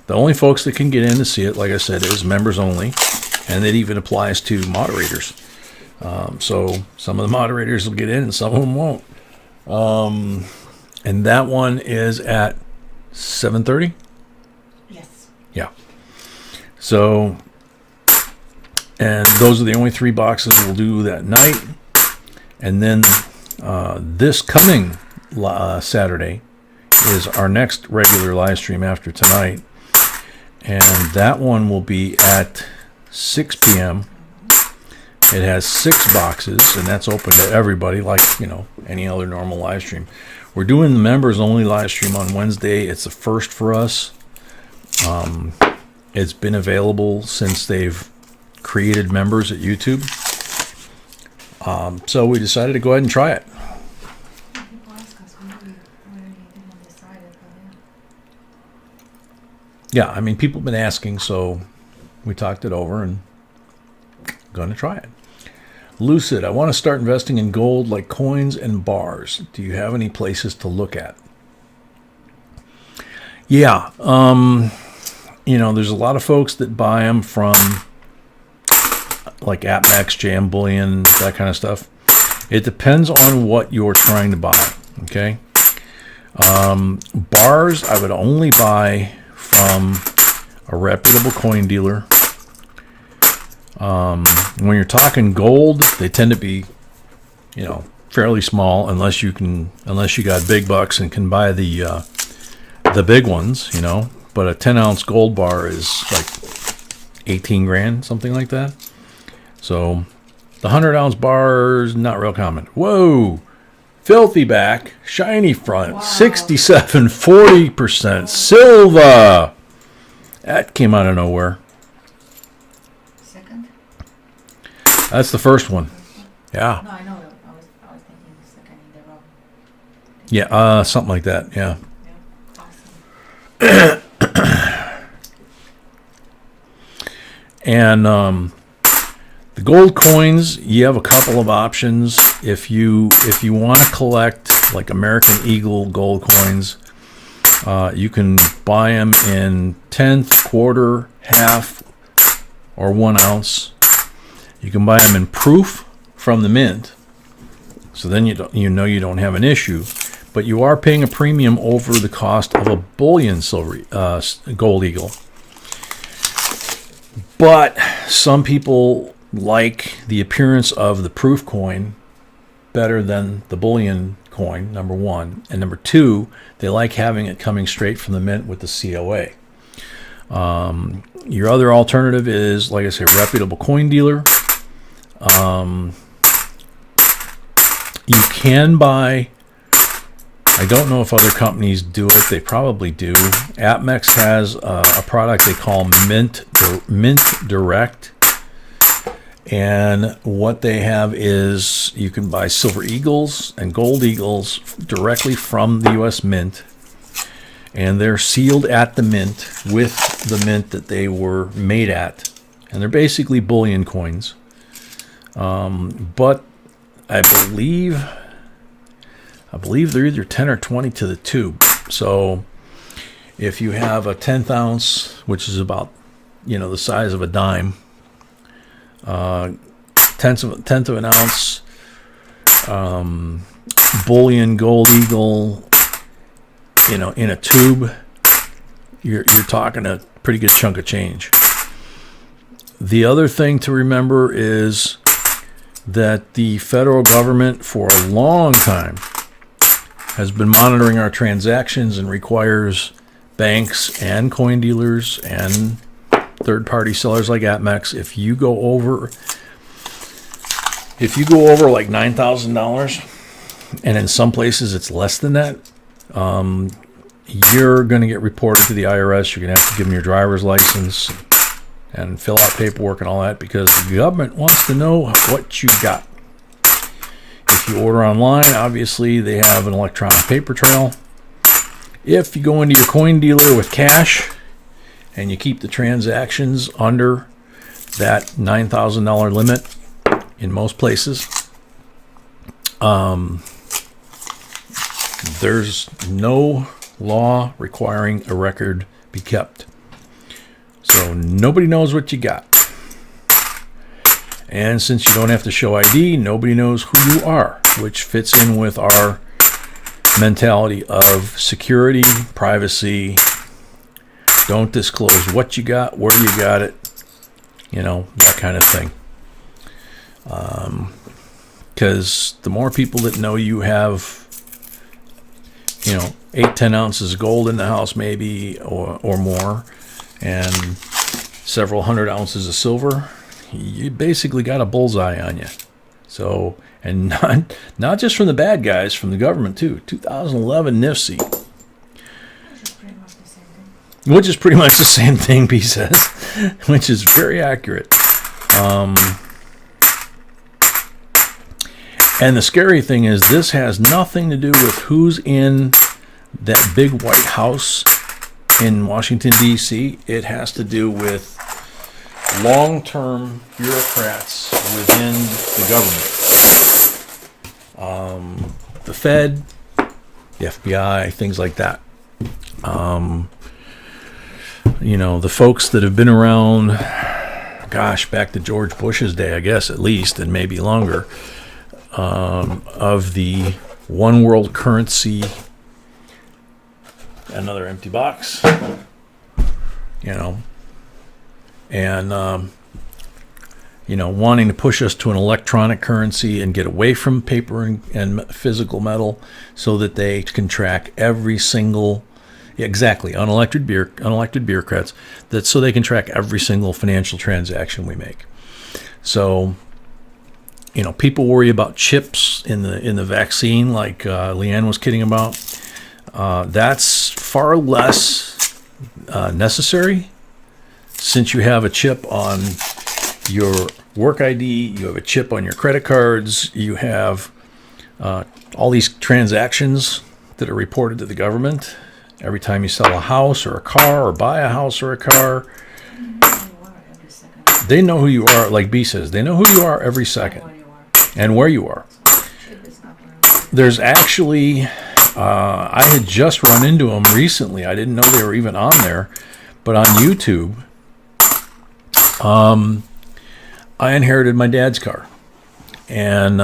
[SPEAKER 1] The only folks that can get in to see it, like I said, is members only, and it even applies to moderators. So some of the moderators will get in and some of them won't. And that one is at 7:30?
[SPEAKER 2] Yes.
[SPEAKER 1] Yeah. So, and those are the only 3 boxes we'll do that night. And then this coming Saturday is our next regular live stream after tonight. And that one will be at 6 p.m. It has 6 boxes, and that's open to everybody, like, you know, any other normal live stream. We're doing the members only live stream on Wednesday. It's a first for us. It's been available since they've created members at YouTube. So we decided to go ahead and try it.
[SPEAKER 2] People ask us, we really didn't decide it, but
[SPEAKER 1] Yeah, I mean, people have been asking, so we talked it over and going to try it. Lucid, I want to start investing in gold like coins and bars. Do you have any places to look at? Yeah, you know, there's a lot of folks that buy them from like AppMax, JM Bullion, that kind of stuff. It depends on what you're trying to buy, okay? Bars, I would only buy from a reputable coin dealer. When you're talking gold, they tend to be, you know, fairly small unless you got big bucks and can buy the big ones, you know. But a 10-ounce gold bar is like 18 grand, something like that. So the 100-ounce bar is not real common. Whoa, filthy back, shiny front, wow. 67, 40%, Silva. That came out of nowhere.
[SPEAKER 2] second?
[SPEAKER 1] That's the first one. Yeah.
[SPEAKER 2] No, I know. I was thinking the second in the row.
[SPEAKER 1] Yeah, something like that. Yeah.
[SPEAKER 2] Yeah. Awesome.
[SPEAKER 1] And the gold coins, you have a couple of options. If you want to collect like American Eagle gold coins, you can buy them in tenth, quarter, half, or 1 ounce. You can buy them in proof from the mint. So then you don't have an issue, but you are paying a premium over the cost of a bullion gold eagle. But some people like the appearance of the proof coin better than the bullion coin, number one. And number two, they like having it coming straight from the mint with the COA. Your other alternative is, like I say, reputable coin dealer. You can buy, I don't know if other companies do it, they probably do. AppMax has a product they call Mint Direct. And what they have is you can buy silver eagles and gold eagles directly from the U.S. Mint. And they're sealed at the mint with the mint that they were made at. And they're basically bullion coins. But I believe they're either 10 or 20 to the tube. So if you have a 10th ounce, which is about, the size of a dime, tenth of an ounce, bullion gold eagle, in a tube, you're talking a pretty good chunk of change. The other thing to remember is that the federal government for a long time has been monitoring our transactions and requires banks and coin dealers and third-party sellers like APMEX, if you go over like $9,000, and in some places it's less than that, you're going to get reported to the IRS. You're going to have to give them your driver's license and fill out paperwork and all that, because the government wants to know what you got. If you order online, obviously they have an electronic paper trail. If you go into your coin dealer with cash and you keep the transactions under that $9,000 limit in most places, there's no law requiring a record be kept. So nobody knows what you got. And since you don't have to show ID, nobody knows who you are, which fits in with our mentality of security, privacy. Don't disclose what you got, where you got it, that kind of thing. Because the more people that know you have, 8-10 ounces of gold in the house not or more, and several hundred ounces of silver, you basically got a bullseye on you. So, and not just from the bad guys, from the government too. 2011 NIFC, which is pretty much the same thing, B says, which is very accurate. And the scary thing is, this has nothing to do with who's in that big White House in Washington, D.C. It has to do with long-term bureaucrats within the government. The Fed, the FBI, things like that. The folks that have been around, back to George Bush's day, I guess, at least, and maybe longer, of the one world currency, another empty box, and wanting to push us to an electronic currency and get away from paper and physical metal, so that they can track every single, unelected bureaucrats, so they can track every single financial transaction we make. So, people worry about chips in the vaccine, like Leanne was kidding about. That's far less necessary, since you have a chip on your work ID, you have a chip on your credit cards, you have all these transactions that are reported to the government every time you sell a house or a car or buy a house or a car. They know who you are, like B says. They know who you are every second and where you are. There's actually, I had just run into them recently. I didn't know they were even on there, but on YouTube, I inherited my dad's car, and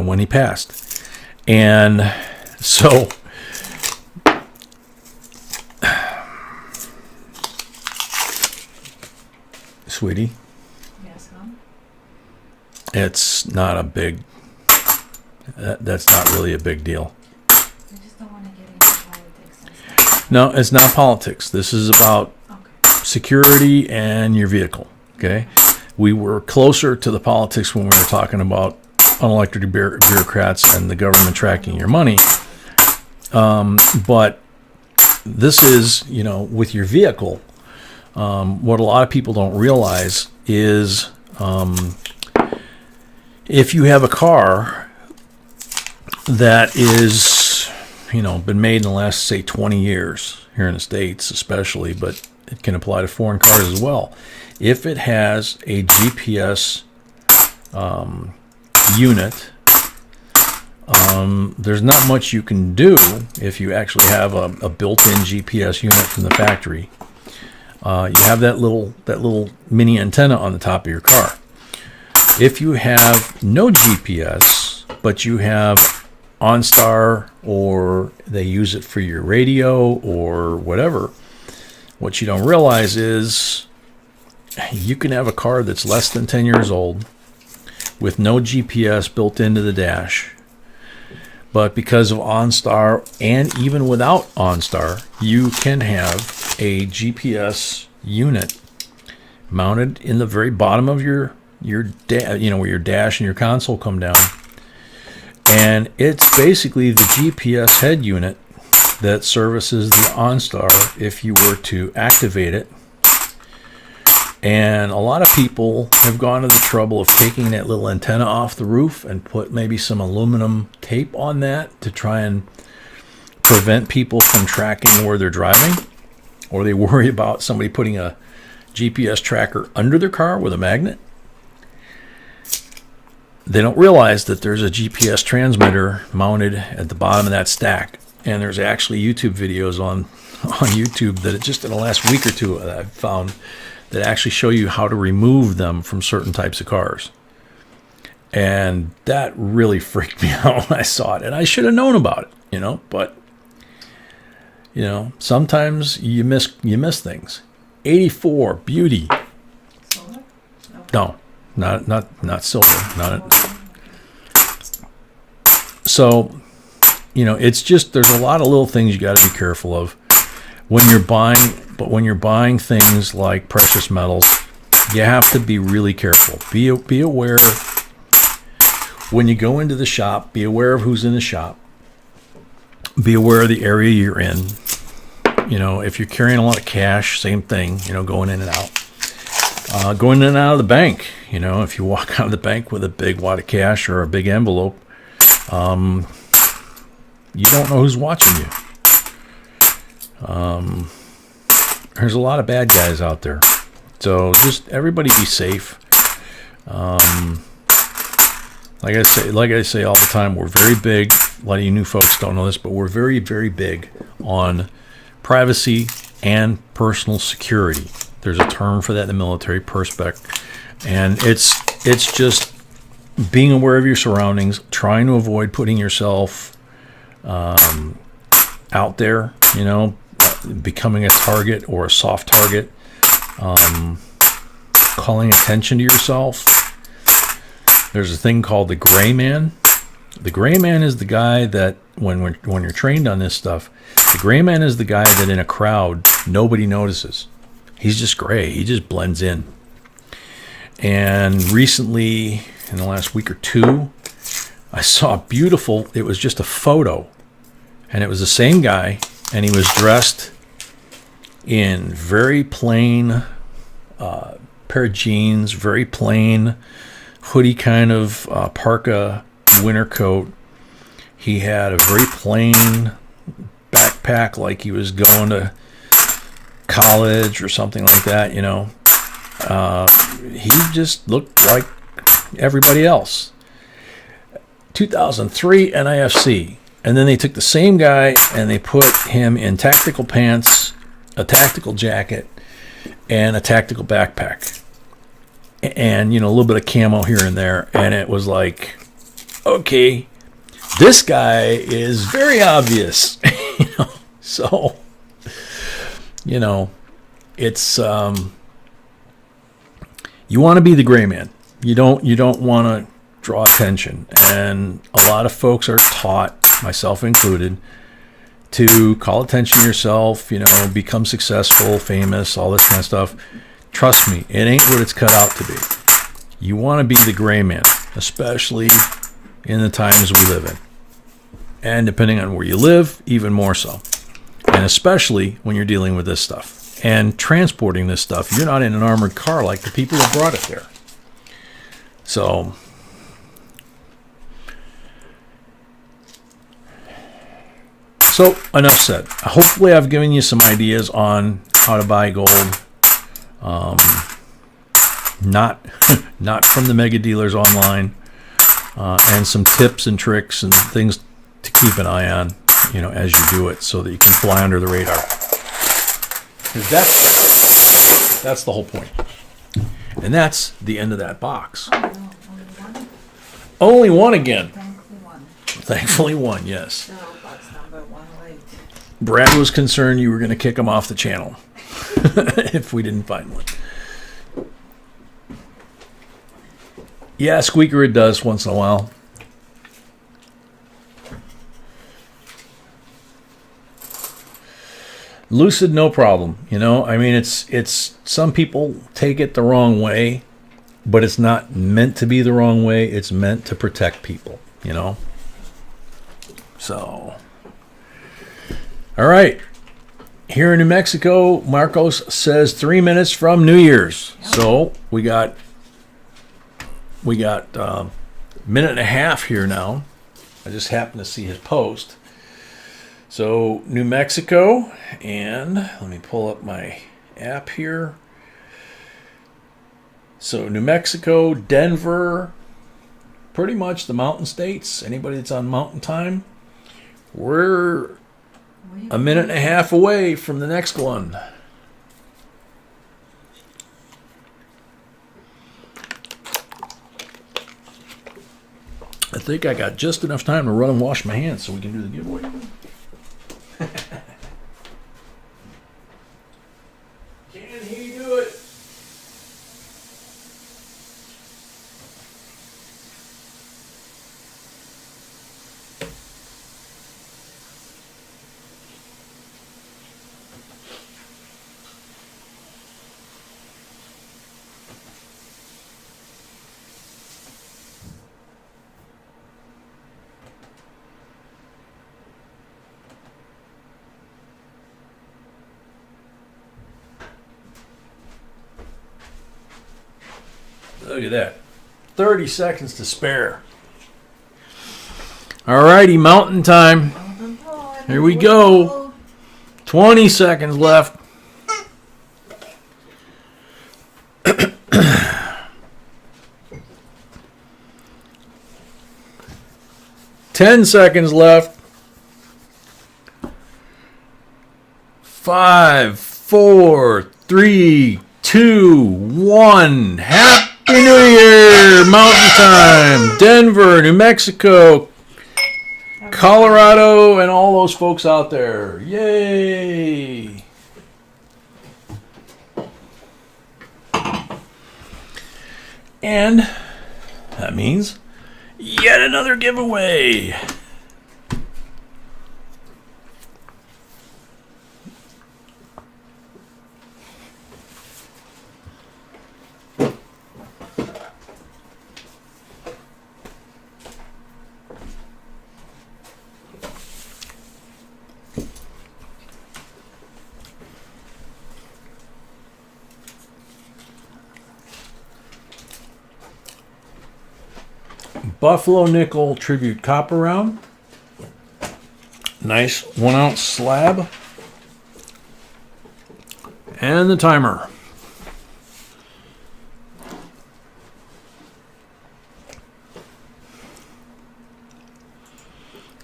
[SPEAKER 1] when he passed, and so sweetie,
[SPEAKER 2] Yes, Mom?
[SPEAKER 1] it's not a big. That's not really a big deal.
[SPEAKER 2] I just don't want to get into politics and stuff.
[SPEAKER 1] No, it's not politics. This is about
[SPEAKER 2] Okay.
[SPEAKER 1] security and your vehicle. Okay, we were closer to the politics when we were talking about unelected bureaucrats and the government tracking your money. But this is, with your vehicle. What a lot of people don't realize is, if you have a car that is, been made in the last, say, 20 years here in the States especially, but it can apply to foreign cars as well. If it has a GPS unit, there's not much you can do if you actually have a built-in GPS unit from the factory. You have that little mini antenna on the top of your car. If you have no GPS, but you have OnStar, or they use it for your radio or whatever, what you don't realize is you can have a car that's less than 10 years old with no GPS built into the dash, But because of OnStar, and even without OnStar, you can have a GPS unit mounted in the very bottom of your where your dash and your console come down. And it's basically the GPS head unit that services the OnStar if you were to activate it. And a lot of people have gone to the trouble of taking that little antenna off the roof and put maybe some aluminum tape on that to try and prevent people from tracking where they're driving. Or they worry about somebody putting a GPS tracker under their car with a magnet. They don't realize that there's a GPS transmitter mounted at the bottom of that stack. And there's actually YouTube videos on YouTube that just in the last week or two that I've found that actually show you how to remove them from certain types of cars. And that really freaked me out when I saw it. And I should have known about it, but sometimes you miss things. 84 beauty.
[SPEAKER 2] Solar?
[SPEAKER 1] No, not silver. So, it's just there's a lot of little things you got to be careful of when you're buying. But when you're buying things like precious metals, you have to be really careful. Be aware when you go into the shop. Be aware of who's in the shop. Be aware of the area you're in. If you're carrying a lot of cash, same thing. Going in and out. Going in and out of the bank. If you walk out of the bank with a big wad of cash or a big envelope, you don't know who's watching you. There's a lot of bad guys out there. So just everybody be safe. Like I say all the time, we're very big. A lot of you new folks don't know this, but we're very, very big on privacy and personal security. There's a term for that in the military, perspex. And it's just being aware of your surroundings, trying to avoid putting yourself out there, becoming a target or a soft target, calling attention to yourself. There's a thing called the gray man. The gray man is the guy that when you're trained on this stuff, the gray man is the guy that in a crowd nobody notices. He's just gray. He just blends in. And recently, in the last week or two, I saw it was just a photo, and it was the same guy. And he was dressed in very plain pair of jeans, very plain hoodie kind of parka winter coat. He had a very plain backpack like he was going to college or something like that, He just looked like everybody else. 2003 NIFC. And then they took the same guy and they put him in tactical pants, a tactical jacket, and a tactical backpack. And, a little bit of camo here and there. And it was like, okay, this guy is very obvious. So, it's, you want to be the gray man. You don't want to draw attention. And a lot of folks are taught, myself included, to call attention to yourself, become successful, famous, all this kind of stuff. Trust me, it ain't what it's cut out to be. You want to be the gray man, especially in the times we live in. And depending on where you live, even more so. And especially when you're dealing with this stuff and transporting this stuff. You're not in an armored car like the people that brought it there. So enough said. Hopefully I've given you some ideas on how to buy gold. Not from the mega dealers online, and some tips and tricks and things to keep an eye on, as you do it, so that you can fly under the radar. Because that's the whole point. And that's the end of that box.
[SPEAKER 2] Oh, no, only one?
[SPEAKER 1] Only one again.
[SPEAKER 2] Thankfully one.
[SPEAKER 1] Thankfully one, yes.
[SPEAKER 2] So box number 108.
[SPEAKER 1] Brad was concerned you were going to kick him off the channel if we didn't find one. Yeah, squeaker it does once in a while. lucid, no problem. You know, I mean, it's some people take it the wrong way, but it's not meant to be the wrong way. It's meant to protect people, you know. So, all right. Here in New Mexico, Marcos says 3 minutes from New Year's. So we got a minute and a half here now. I just happened to see his post. So New Mexico, and let me pull up my app here. So New Mexico, Denver, pretty much the mountain states. Anybody that's on mountain time, we're a minute and a half away from the next one. I think I got just enough time to run and wash my hands so we can do the giveaway. Can he do it? Look at that. 30 seconds to spare. All righty, mountain time. Here we go. 20 seconds left. 10 seconds left. 5, 4, 3, 2, 1. Happy New Year! Mountain time. Denver, New Mexico, Colorado, and all those folks out there. Yay! And that means yet another giveaway. Buffalo Nickel Tribute Copper Round. Nice 1 ounce slab. And the timer.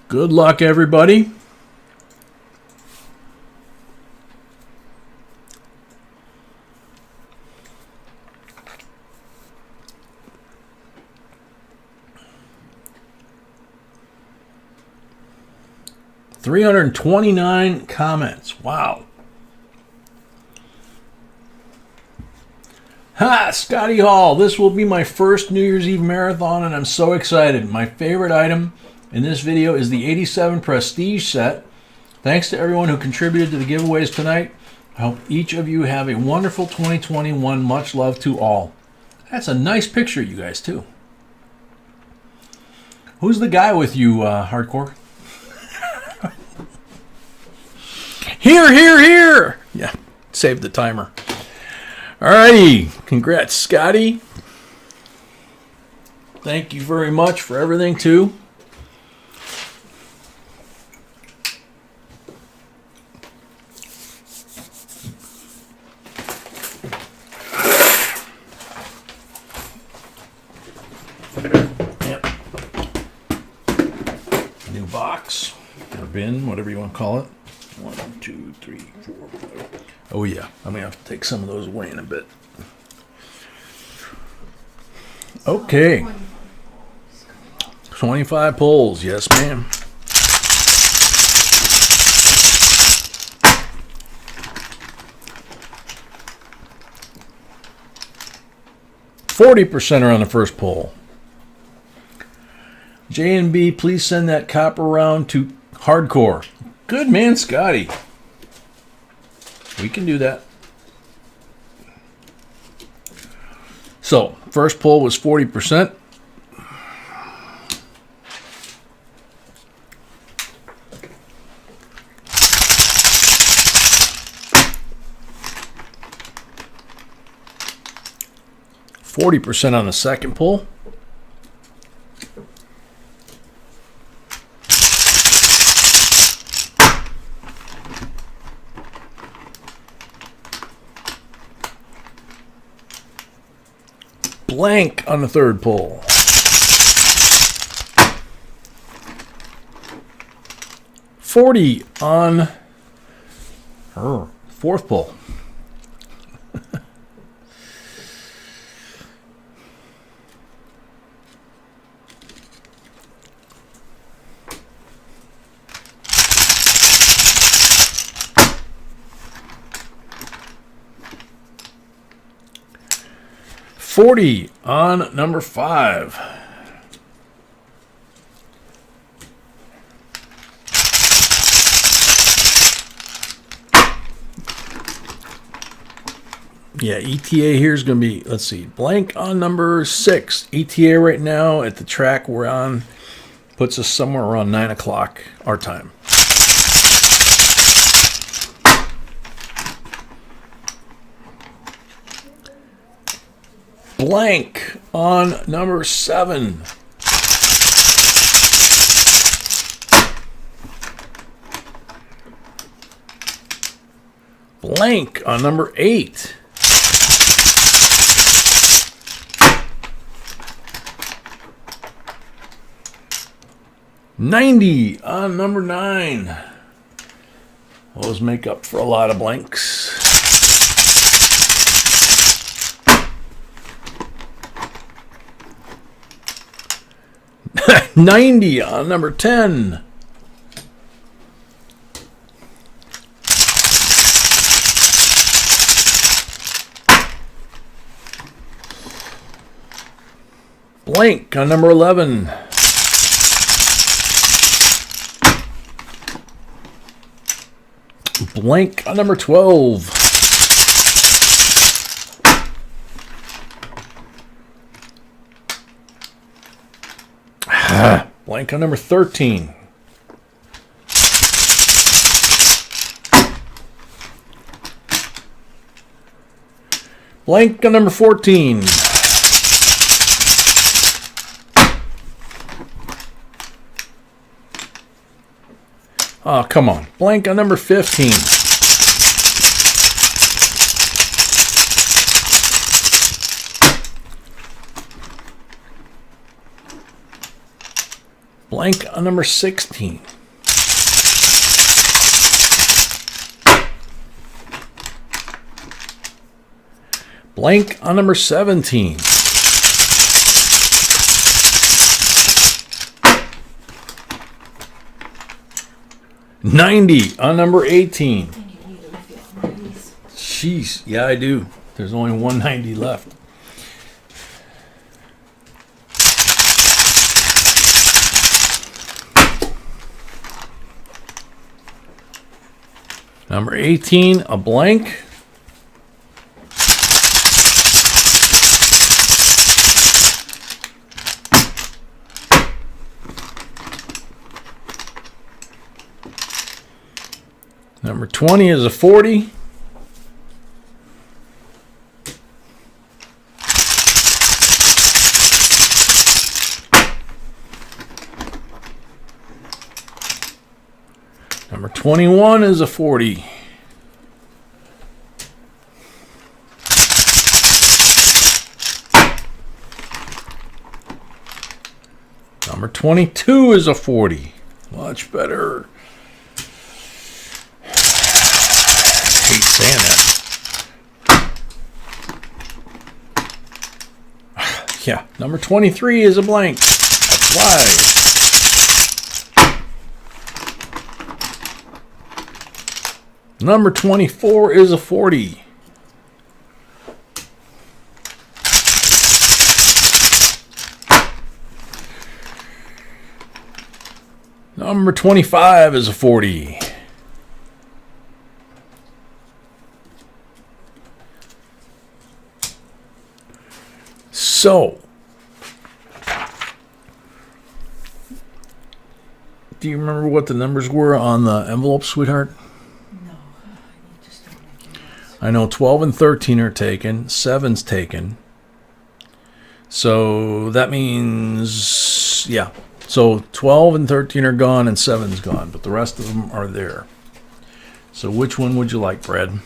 [SPEAKER 1] Good luck, everybody. $329 comments. Wow. Ha! Scotty Hall. This will be my first New Year's Eve marathon, and I'm so excited. My favorite item in this video is the 87 Prestige set. Thanks to everyone who contributed to the giveaways tonight. I hope each of you have a wonderful 2021. Much love to all. That's a nice picture, you guys, too. Who's the guy with you, Hardcore? Here, here, here! Yeah, saved the timer. Alrighty, congrats, Scotty. Thank you very much for everything, too. Yep. New box, or bin, whatever you want to call it. 1, 2, 3, 4, 5. Oh yeah, I'm gonna have to take some of those away in a bit. Okay. 25 pulls, yes ma'am. %40 are on the first pull. J&B, please send that copper round to Hardcore. Good man, Scotty. We can do that. So, first pull was 40%. %40 on the second pull. Blank on the third pull. $40 on fourth pull. $40 on number 5. Yeah, ETA here is going to be, let's see, blank on number 6. ETA right now at the track we're on puts us somewhere around 9 o'clock our time. Blank on number 7. Blank on number 8. $90 on number 9. Those make up for a lot of blanks. $90 on number 10. Blank on number 11. Blank on number 12. Blank on number 13. Blank on number 14. Oh, come on. Blank on number 15. Blank on number 16. Blank on number 17. $90 on number 18. Jeez, yeah, I do. There's only 190 left. Number 18, a blank. Number 20 is a 40. Number 21 is a 40. Number 22 is a 40. Much better. Hate saying that. Yeah, number 23 is a blank. That's why. Number 24 is a 40. Number 25 is a 40. So, do you remember what the numbers were on the envelope, sweetheart?
[SPEAKER 2] No, you just don't make your notes.
[SPEAKER 1] I know 12 and 13 are taken. 7's taken. So that means, yeah. So 12 and 13 are gone and 7's gone, but the rest of them are there. So which one would you like, Brad?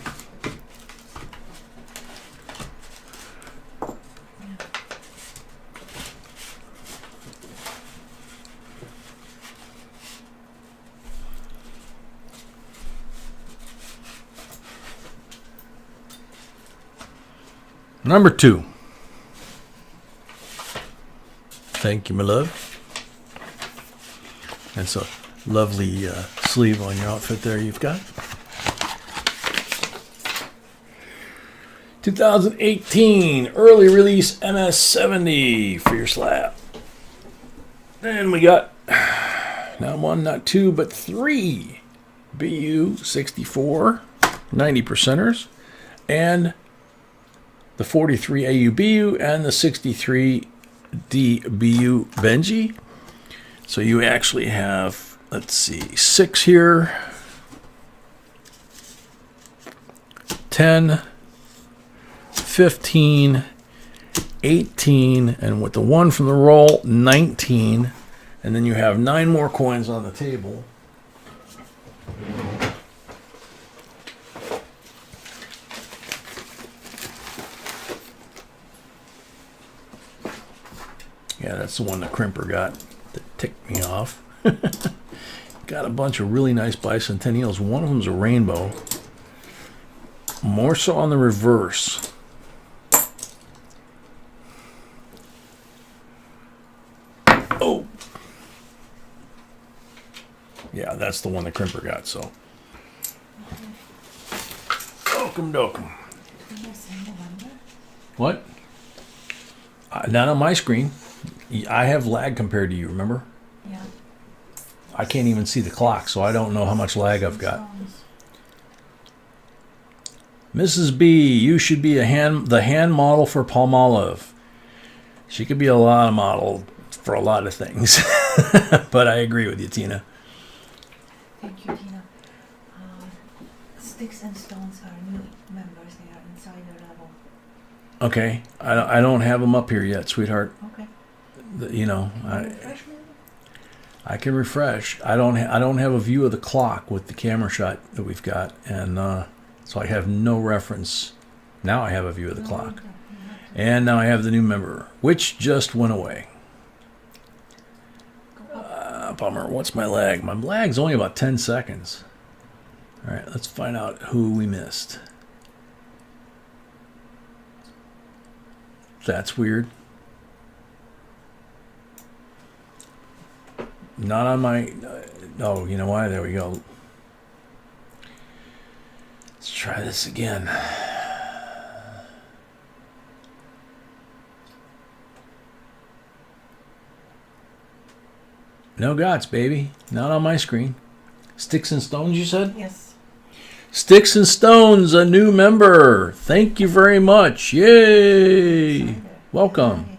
[SPEAKER 1] Number 2. Thank you, my love. That's a lovely sleeve on your outfit there you've got. 2018 early release MS70 for your slab. And we got not 1, not 2, but 3 BU64 90%ers and the 43 AUBU and the 63 DBU Benji. So you actually have, let's see, 6 here, 10, 15, 18, and with the 1 from the roll, 19. And then you have 9 more coins on the table. Yeah, that's the one the crimper got that ticked me off. Got a bunch of really nice bicentennials. One of them's a rainbow. More so on the reverse. Oh! Yeah, that's the one the crimper got, so. Welcome, dokum. What? Not on my screen. I have lag compared to you, remember?
[SPEAKER 2] Yeah.
[SPEAKER 1] I can't even see the clock, so I don't know how much lag I've got. Mrs. B, you should be the hand model for Palmolive. She could be a lot of model for a lot of things. But I agree with you, Tina.
[SPEAKER 2] Thank you, Tina. Sticks and Stones are new members. They are insider level.
[SPEAKER 1] Okay, I don't have them up here yet, sweetheart.
[SPEAKER 2] Okay.
[SPEAKER 1] You know,
[SPEAKER 2] Refresh me?
[SPEAKER 1] I can refresh. I don't have a view of the clock with the camera shot that we've got, and so I have no reference. Now I have a view of the clock, and now I have the new member, which just went away. Bummer. What's my lag? My lag's only about 10 seconds. All right, let's find out who we missed. That's weird. Not on my... oh, you know why? There we go. Let's try this again. No gods, baby. Not on my screen. Sticks and Stones, you said?
[SPEAKER 2] Yes.
[SPEAKER 1] Sticks and Stones, a new member. Thank you very much. Yay.
[SPEAKER 2] Insider.
[SPEAKER 1] Welcome.
[SPEAKER 2] Hi.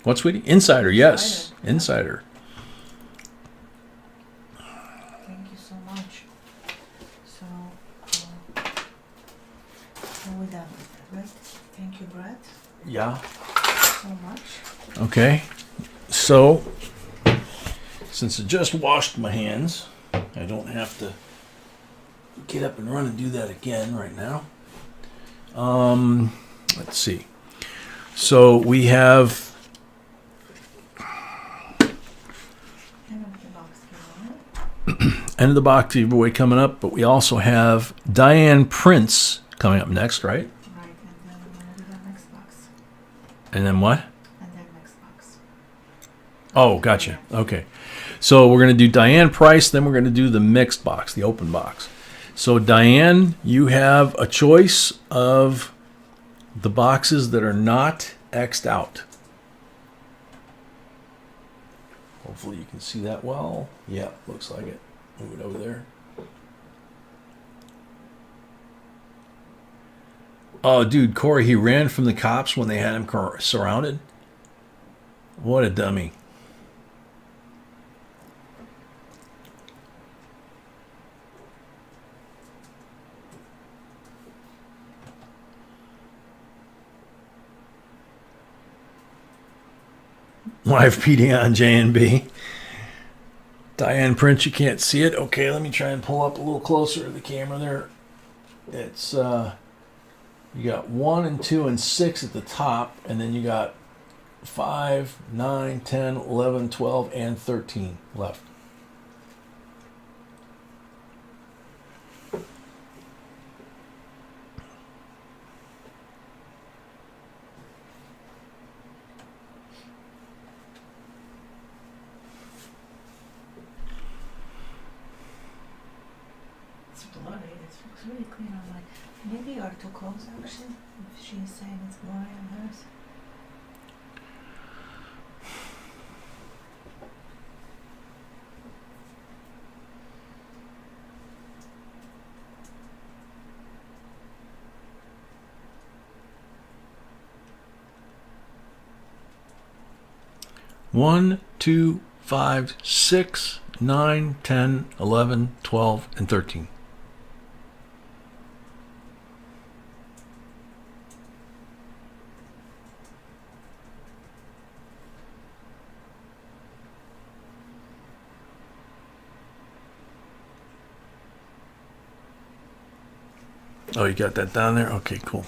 [SPEAKER 1] What, sweetie? Insider, yes. Insider.
[SPEAKER 2] Thank you so much. So, we're done with that, right? Thank you, Brad,
[SPEAKER 1] Yeah.
[SPEAKER 2] so much.
[SPEAKER 1] Okay. So, since I just washed my hands, I don't have to get up and run and do that again right now. Let's see. So we have
[SPEAKER 2] End of the box giveaway.
[SPEAKER 1] end of the box giveaway coming up, but we also have Diane Prince coming up next, right?
[SPEAKER 2] Right, and then we're gonna do the next box.
[SPEAKER 1] And then what?
[SPEAKER 2] And then next box.
[SPEAKER 1] Oh, gotcha. Okay. So we're going to do Diane Price, then we're going to do the mixed box, the open box. So Diane, you have a choice of the boxes that are not X'd out. Hopefully you can see that well. Yeah, looks like it. Move it over there. Oh, dude, Corey, he ran from the cops when they had him surrounded. What a dummy. Live PD on J&B. Diane Prince, you can't see it. Okay, let me try and pull up a little closer to the camera there. It's you got 1 and 2 and 6 at the top, and then you got 5, 9, 10, 11, 12, and 13 left.
[SPEAKER 2] It's blurry. It looks really clean on mine. Maybe you're too close actually. If she's saying it's blurry on hers.
[SPEAKER 1] One, 2, 5, 6, 9, 10, 11, 12, and 13. Oh, you got that down there? Okay, cool.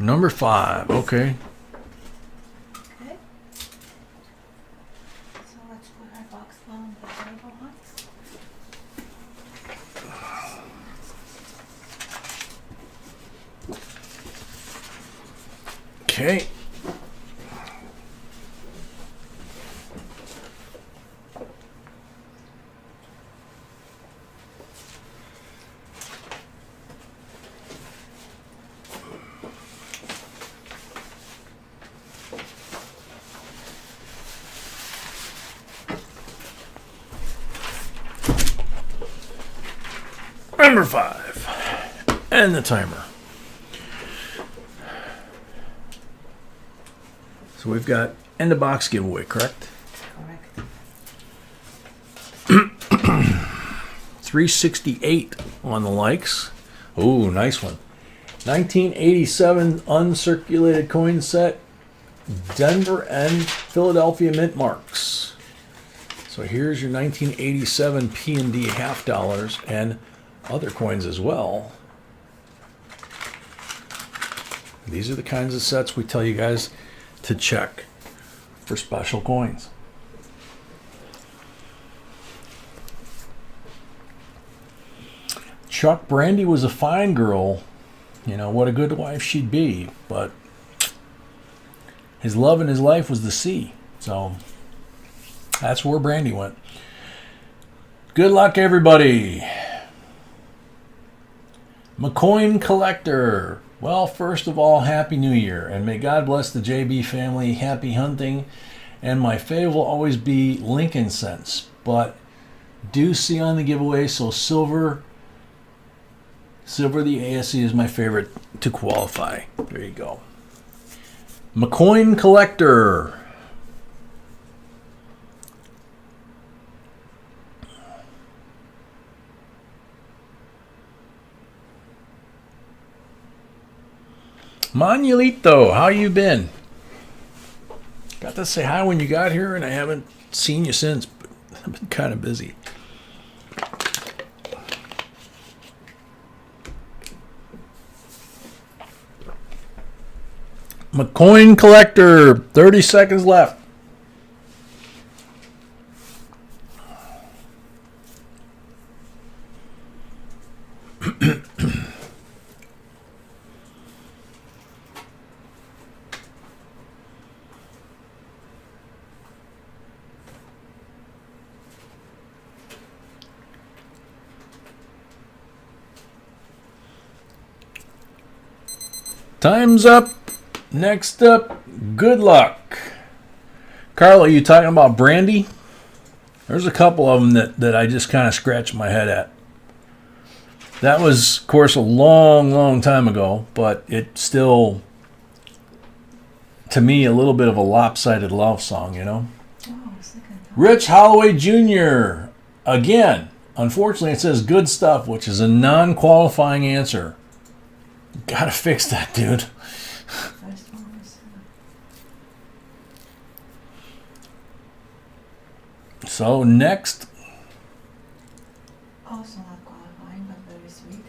[SPEAKER 1] Number 5, okay.
[SPEAKER 2] Okay. So let's put our box on the table, huh?
[SPEAKER 1] Okay. Number 5. And the timer. So we've got end of box giveaway, correct?
[SPEAKER 2] Correct.
[SPEAKER 1] 368 on the likes. Oh, nice one. 1987 uncirculated coin set. Denver and Philadelphia mint marks. So here's your 1987 P&D half dollars and other coins as well. These are the kinds of sets we tell you guys to check for special coins. Chuck, Brandy was a fine girl. You know, what a good wife she'd be. But his love in his life was the sea. So that's where Brandy went. Good luck, everybody. McCoin Collector. Well, first of all, Happy New Year. And may God bless the JB family. Happy hunting. And my fave will always be Lincoln cents. But do see on the giveaway, so silver the ASE is my favorite to qualify. There you go. McCoin Collector. Manuelito, how you been? Got to say hi when you got here, and I haven't seen you since, but I've been kind of busy. McCoin Collector, 30 seconds left. Time's up. Next up, good luck. Carl, are you talking about Brandy? There's a couple of them that I just kind of scratch my head at. That was, of course, a long, long time ago, but it's still, to me, a little bit of a lopsided love song, you know?
[SPEAKER 2] Oh, second time.
[SPEAKER 1] Rich Holloway Jr. Again, unfortunately, it says good stuff, which is a non-qualifying answer. Gotta fix that, dude.
[SPEAKER 2] First one was
[SPEAKER 1] So, next,
[SPEAKER 2] also not qualifying, but very sweet.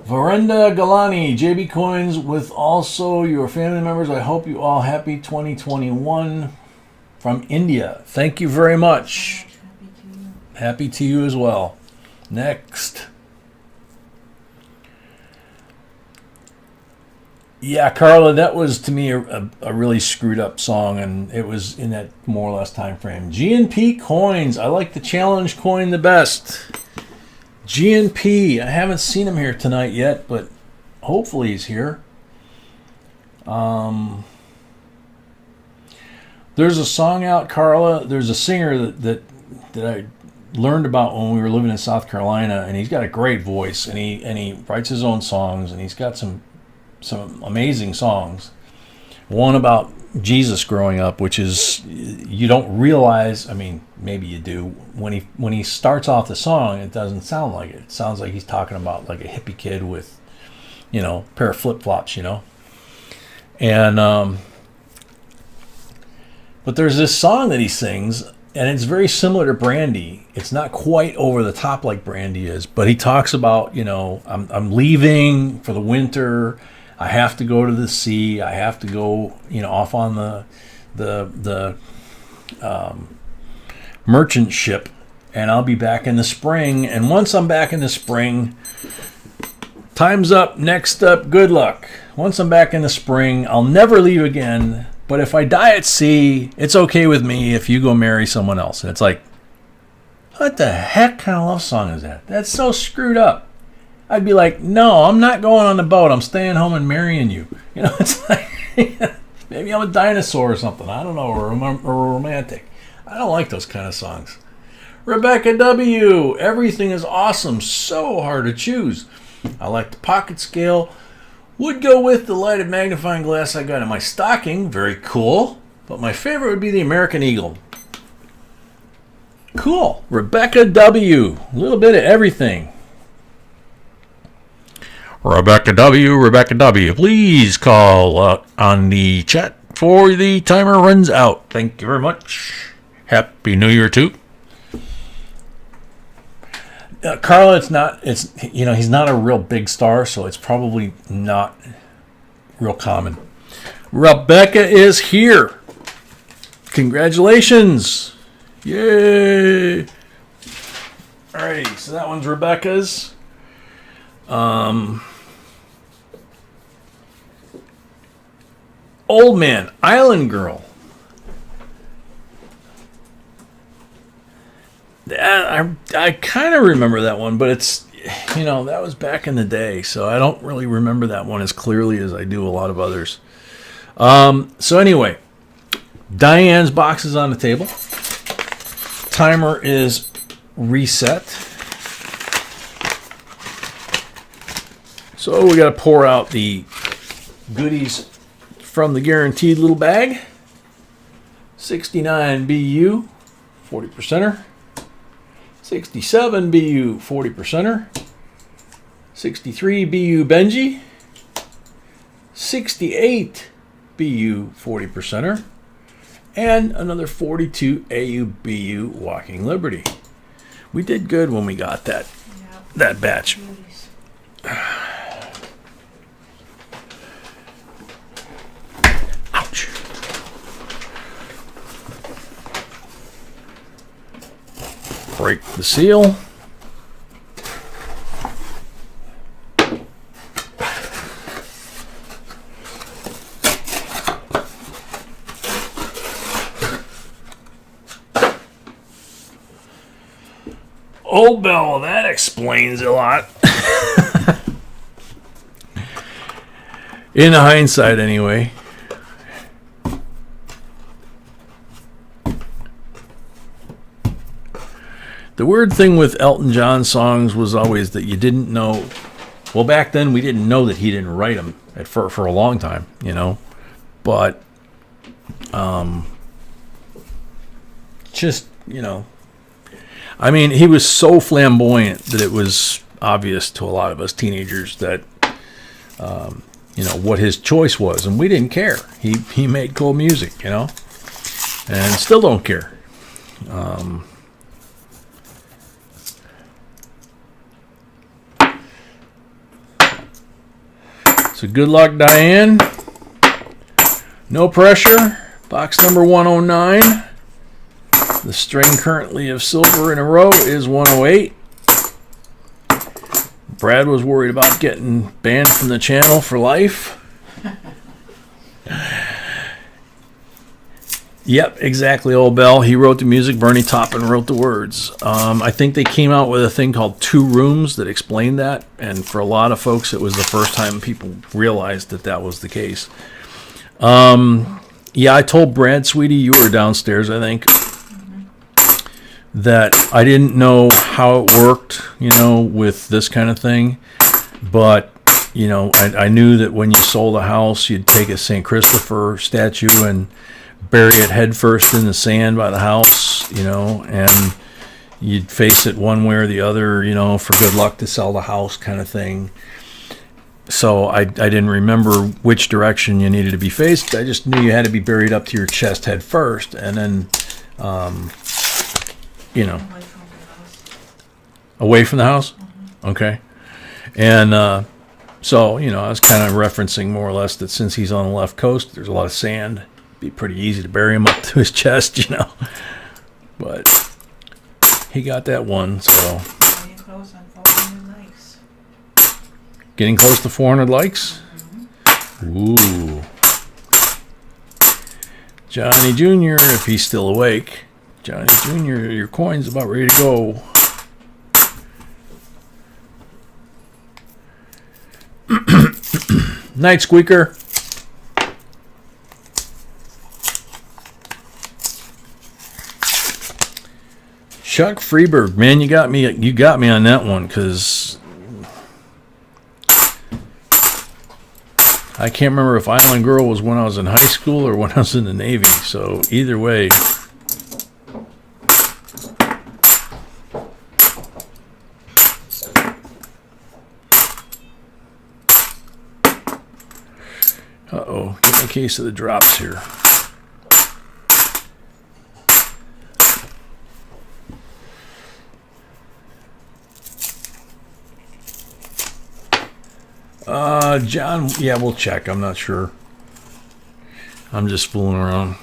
[SPEAKER 1] Verenda Galani, JB Coins, with also your family members. I hope you all happy 2021 from India. Thank you very much.
[SPEAKER 2] So much happy to you.
[SPEAKER 1] Happy to you as well. Next. Yeah, Carla, that was to me a really screwed up song, and it was in that more or less time frame. G&P Coins. I like the challenge coin the best. G&P. I haven't seen him here tonight yet, but hopefully he's here. There's a song out, Carla. There's a singer that I learned about when we were living in South Carolina, and he's got a great voice, and he writes his own songs, and he's got some amazing songs. One about Jesus growing up, which is, you don't realize, I mean, maybe you do, when he starts off the song, it doesn't sound like it. It sounds like he's talking about like a hippie kid with, you know, a pair of flip-flops, you know. And but there's this song that he sings, and it's very similar to Brandy. It's not quite over the top like Brandy is, but he talks about, you know, I'm leaving for the winter. I have to go to the sea. I have to go, you know, off on the merchant ship, and I'll be back in the spring. And once I'm back in the spring, time's up. Next up, good luck. Once I'm back in the spring, I'll never leave again. But if I die at sea, it's okay with me if you go marry someone else. And it's like, what the heck kind of love song is that? That's so screwed up. I'd be like, no, I'm not going on the boat. I'm staying home and marrying you. You know, it's like, maybe I'm a dinosaur or something. I don't know, or a romantic. I don't like those kind of songs. Rebecca W. Everything is awesome. So hard to choose. I like the pocket scale. Would go with the lighted magnifying glass I got in my stocking. Very cool. But my favorite would be the American Eagle. Cool. Rebecca W. A little bit of everything. Rebecca W, please call on the chat before the timer runs out. Thank you very much. Happy New Year too. Carla, he's not a real big star, so it's probably not real common. Rebecca is here. Congratulations. Yay. Alrighty, so that one's Rebecca's. Old Man, Island Girl. I kind of remember that one, but it's, you know, that was back in the day, so I don't really remember that one as clearly as I do a lot of others. So anyway, Diane's box is on the table. Timer is reset. So we got to pour out the goodies from the guaranteed little bag. 69 BU, 40%er. 67 BU, 40%er. 63 BU Benji. 68 BU, 40%er. And another 42 AU BU Walking Liberty. We did good when we got that batch. Ouch. Break the seal. Old Bell, that explains a lot. In hindsight, anyway. The weird thing with Elton John songs was always that you didn't know. Well, back then we didn't know that he didn't write them for a long time, you know. But, just, you know, I mean, he was so flamboyant that it was obvious to a lot of us teenagers that, you know, what his choice was, and we didn't care. He made cool music, you know, and still don't care. So good luck, Diane. No pressure. Box number 109. The string currently of silver in a row is 108. Brad was worried about getting banned from the channel for life. Yep, exactly, old Bell. He wrote the music. Bernie Taupin wrote the words. I think they came out with a thing called 2 Rooms that explained that. And for a lot of folks, it was the first time people realized that that was the case. Yeah, I told Brad, sweetie, you were downstairs, I think, that I didn't know how it worked, you know, with this kind of thing. But, you know, I knew that when you sold a house, you'd take a St. Christopher statue and bury it head first in the sand by the house, you know, and you'd face it one way or the other, you know, for good luck to sell the house kind of thing. So I didn't remember which direction you needed to be faced. I just knew you had to be buried up to your chest head first, and then, you know, away from the house. Okay. And so, you know, I was kind of referencing more or less that since he's on the left coast, there's a lot of sand. Be pretty easy to bury him up to his chest, you know. But he got that one, so.
[SPEAKER 2] Getting close on 400 likes.
[SPEAKER 1] Getting close to 400 likes? Ooh. Johnny Jr., if he's still awake. Johnny Jr., your coin's about ready to go. Night, Squeaker. Chuck Freeberg, man, you got me on that one, because I can't remember if Island Girl was when I was in high school or when I was in the Navy. So either way. Uh-oh, get me a case of the drops here. John, yeah, we'll check. I'm not sure. I'm just fooling around.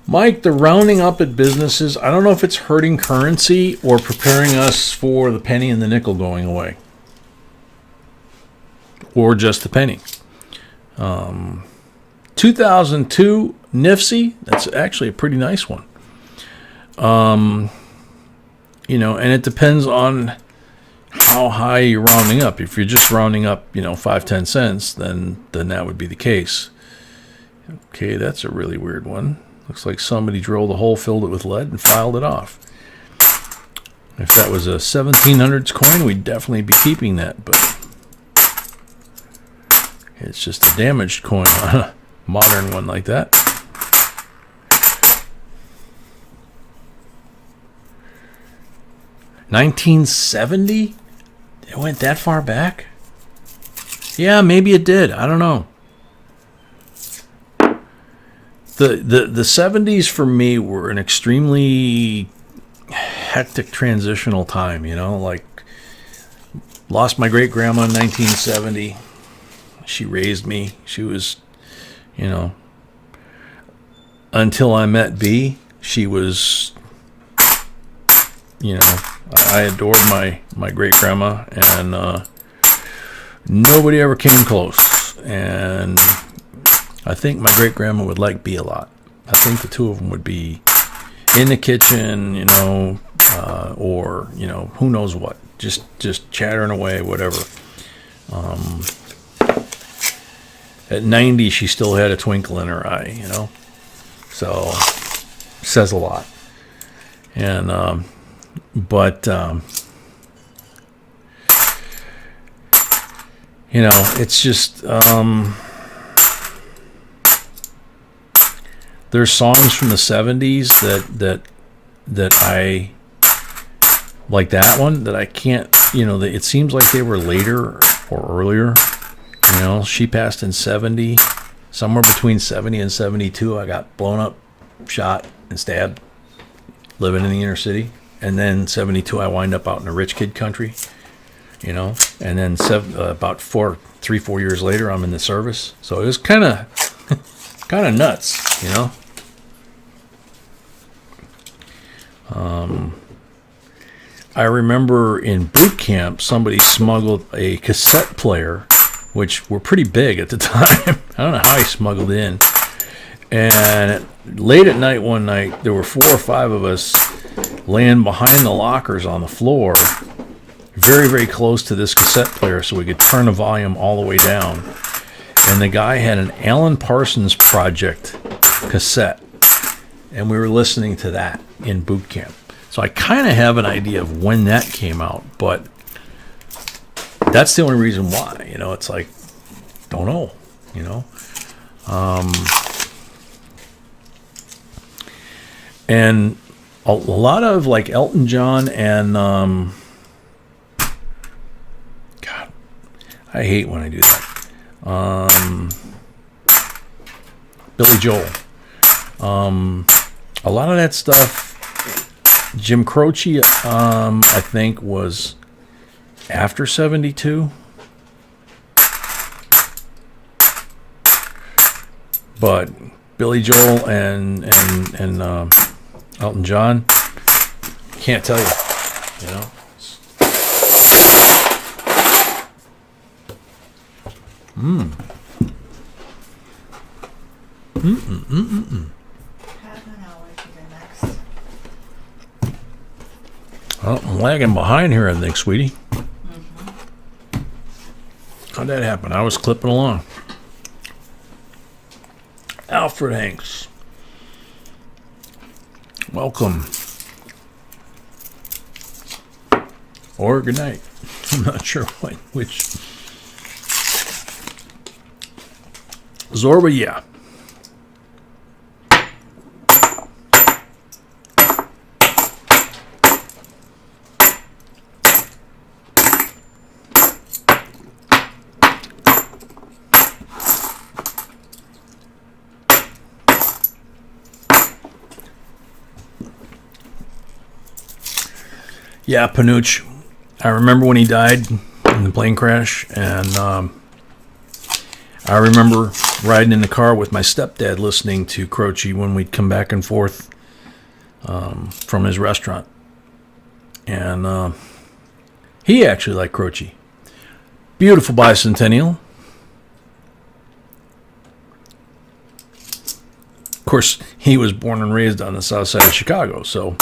[SPEAKER 1] Mike, the rounding up at businesses, I don't know if it's hurting currency or preparing us for the penny and the nickel going away. Or just the penny. 2002 NIFSI, that's actually a pretty nice one. You know, and it depends on how high you're rounding up. If you're just rounding up, you know, 5-10 cents, then that would be the case. Okay, that's a really weird one. Looks like somebody drilled a hole, filled it with lead, and filed it off. If that was a 1700s coin, we'd definitely be keeping that, but it's just a damaged coin on a modern one like that. $1970? It went that far back? Yeah, maybe it did. I don't know. The 70s for me were an extremely hectic transitional time, you know, like lost my great grandma in 1970. She raised me. She was, you know, until I met B, she was, you know, I adored my great grandma, and nobody ever came close. And I think my great grandma would like B a lot. I think the two of them would be in the kitchen, you know, or, you know, who knows what, just chattering away, whatever. At 90, she still had a twinkle in her eye, you know, so says a lot. And you know, it's just there's songs from the 70s that I like, that one that I can't, you know, it seems like they were later or earlier. You know, she passed in 70, somewhere between 70 and 72. I got blown up, shot, and stabbed, living in the inner city. And then 72, I wind up out in the rich kid country, you know. And then about 4 years later, I'm in the service. So it was kind of nuts, you know. I remember in boot camp, somebody smuggled a cassette player, which were pretty big at the time. I don't know how he smuggled in. And late at night one night, there were 4 or 5 of us laying behind the lockers on the floor, very, very close to this cassette player so we could turn the volume all the way down. And the guy had an Alan Parsons Project cassette, and we were listening to that in boot camp. So I kind of have an idea of when that came out, but that's the only reason why, you know. It's like, don't know, you know. And a lot of like Elton John and God, I hate when I do that. Billy Joel. A lot of that stuff. Jim Croce, I think, was after 72. But Billy Joel and Elton John, can't tell you, you know.
[SPEAKER 2] Half an hour to the next.
[SPEAKER 1] Well, I'm lagging behind here, I think, sweetie. How'd that happen? I was clipping along. Alfred Hanks, welcome. Or good night. I'm not sure which. Zorba, yeah. Yeah, Panuch. I remember when he died in the plane crash, and I remember riding in the car with my stepdad listening to Croce when we'd come back and forth from his restaurant. And he actually liked Croce. Beautiful bicentennial. Of course, he was born and raised on the south side of Chicago, so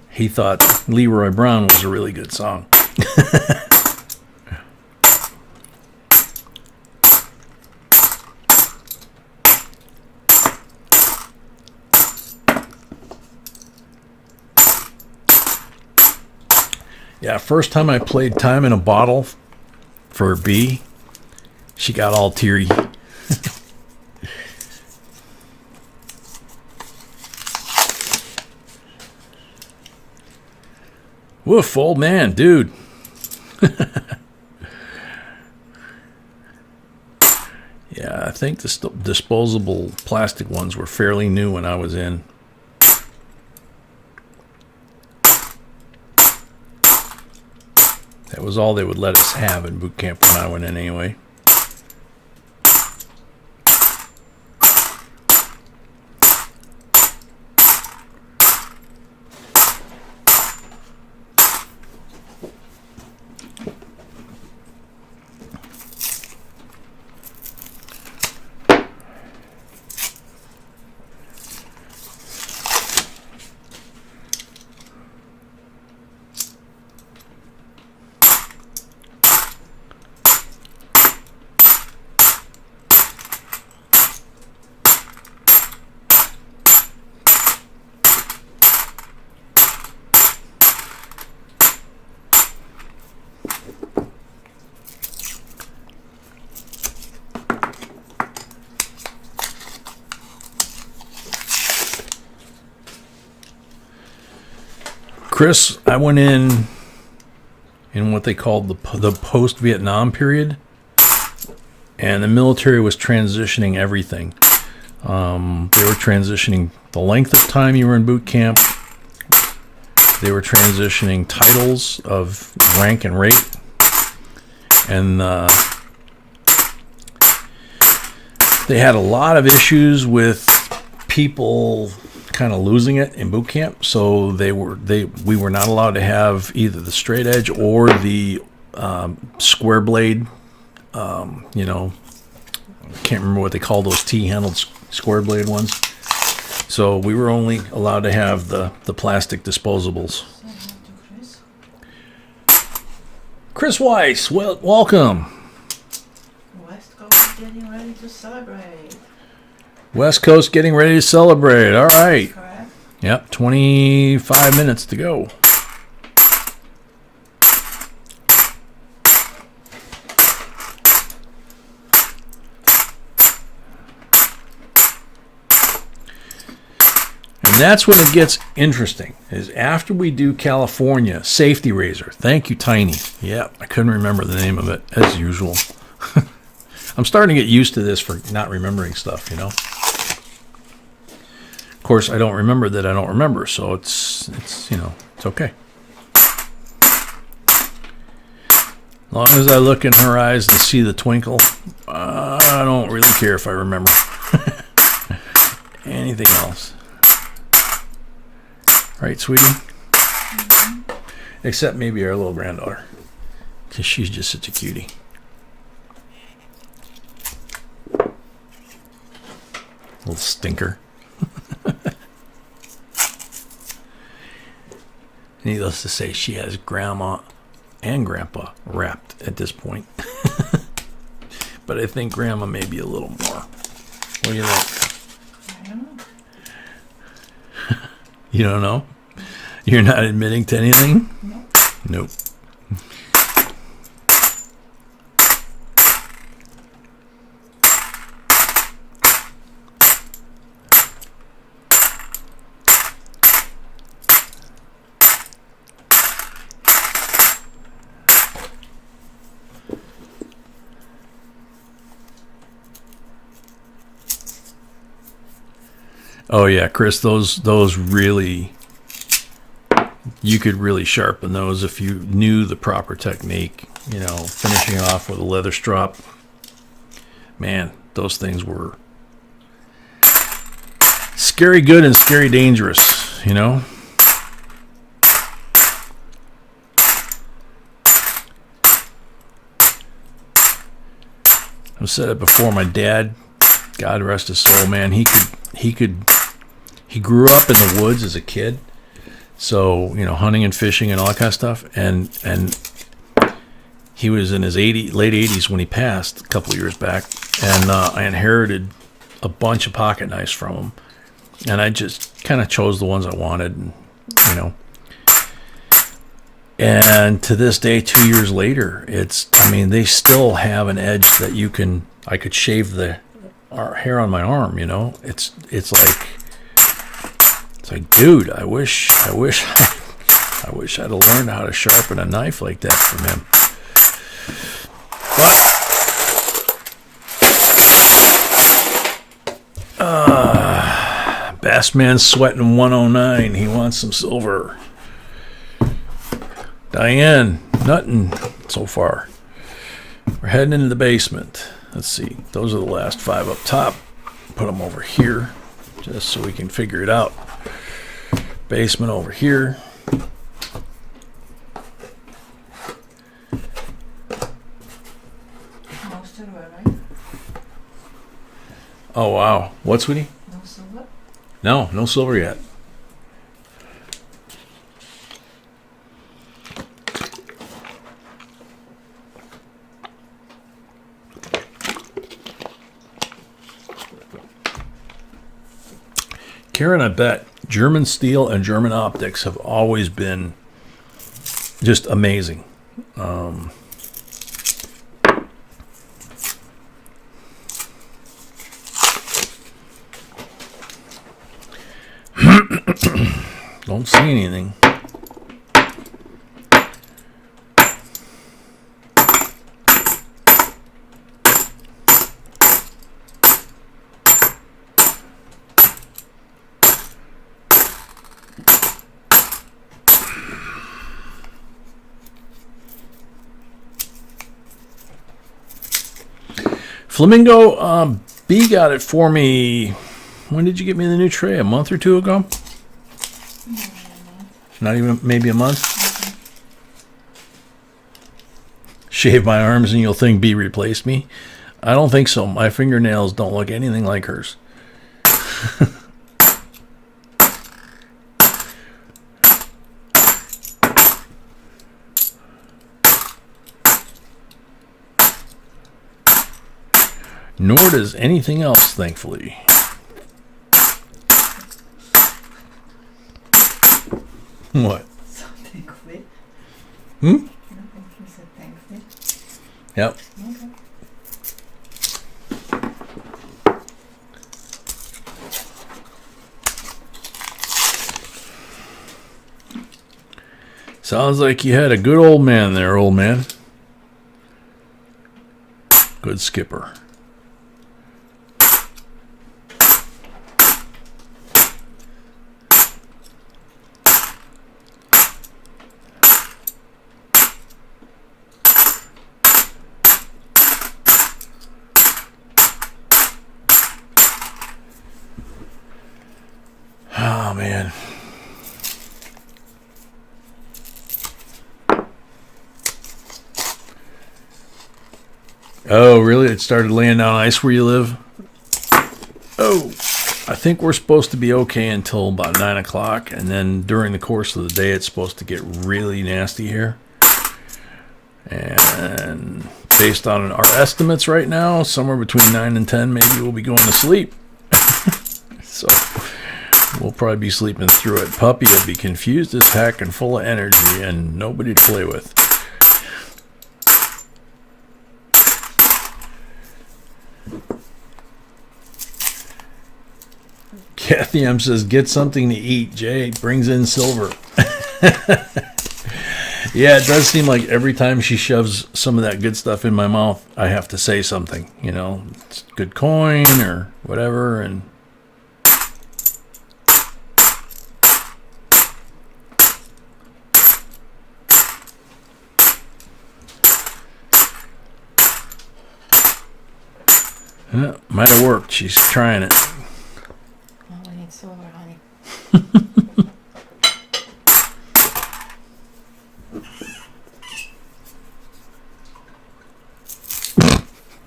[SPEAKER 1] he thought Leroy Brown was a really good song. Yeah, first time I played Time in a Bottle for B, she got all teary. Woof, old man, dude. Yeah, I think the disposable plastic ones were fairly new when I was in. That was all they would let us have in boot camp when I went in anyway. Chris, I went in what they called the post-Vietnam period, and the military was transitioning everything. They were transitioning the length of time you were in boot camp. They were transitioning titles of rank and rate. And they had a lot of issues with people kind of losing it in boot camp. So we were not allowed to have either the straight edge or the square blade. You know, I can't remember what they call those T-handled square blade ones. So we were only allowed to have the plastic disposables. Chris Weiss, welcome.
[SPEAKER 2] West Coast getting ready to celebrate.
[SPEAKER 1] West Coast getting ready to celebrate. All right.
[SPEAKER 2] Correct.
[SPEAKER 1] Yep, 25 minutes to go. And that's when it gets interesting, is after we do California, safety razor. Thank you, Tiny. Yeah, I couldn't remember the name of it, as usual. I'm starting to get used to this for not remembering stuff, you know. Of course, I don't remember that I don't remember, so it's you know, it's okay. As long as I look in her eyes and see the twinkle, I don't really care if I remember anything else. Right, sweetie? Mm-hmm. Except maybe our little granddaughter, because she's just such a cutie. Little stinker. Needless to say, she has grandma and grandpa wrapped at this point. But I think grandma may be a little more. What do you think?
[SPEAKER 2] I don't know.
[SPEAKER 1] You don't know? You're not admitting to anything?
[SPEAKER 2] Nope.
[SPEAKER 1] Nope. Oh yeah, Chris, those really, you could really sharpen those if you knew the proper technique. You know, finishing off with a leather strop. Man, those things were scary good and scary dangerous, you know? I've said it before, my dad, God rest his soul, man, he grew up in the woods as a kid, so, you know, hunting and fishing and all that kind of stuff, and he was in his late 80s when he passed a couple of years back, and I inherited a bunch of pocket knives from him, and I just kind of chose the ones I wanted, and, you know, and to this day, 2 years later, they still have an edge that I could shave the hair on my arm, you know. It's like, dude, I wish I'd have learned how to sharpen a knife like that from him. But Bassman's sweating 109. He wants some silver. Diane, nothing so far. We're heading into the basement. Let's see. Those are the last 5 up top. Put them over here just so we can figure it out. Basement over here.
[SPEAKER 2] No silver, right?
[SPEAKER 1] Oh, wow. What, sweetie?
[SPEAKER 2] No silver?
[SPEAKER 1] No silver yet. Karen, I bet German steel and German optics have always been just amazing. Don't see anything. Flamingo, B got it for me. When did you get me the new tray? A month or two ago? Not even, maybe a month? Shave my arms and you'll think B replaced me. I don't think so. My fingernails don't look anything like hers. Nor does anything else, thankfully. What?
[SPEAKER 2] Something quit.
[SPEAKER 1] Hmm?
[SPEAKER 2] Nothing. You said thankfully.
[SPEAKER 1] Yep.
[SPEAKER 2] Okay.
[SPEAKER 1] Sounds like you had a good old man there, old man. Good skipper. Oh, man. Oh, really? It started laying down ice where you live? Oh, I think we're supposed to be okay until about 9 o'clock, and then during the course of the day, it's supposed to get really nasty here. And based on our estimates right now, somewhere between 9 and 10, maybe we'll be going to sleep. So we'll probably be sleeping through it. Puppy will be confused as heck and full of energy and nobody to play with. Kathy M says, get something to eat. Jay brings in silver. Yeah, it does seem like every time she shoves some of that good stuff in my mouth, I have to say something. You know, it's good coin or whatever. And yeah, might have worked. She's trying it.
[SPEAKER 2] Oh, we need silver, honey.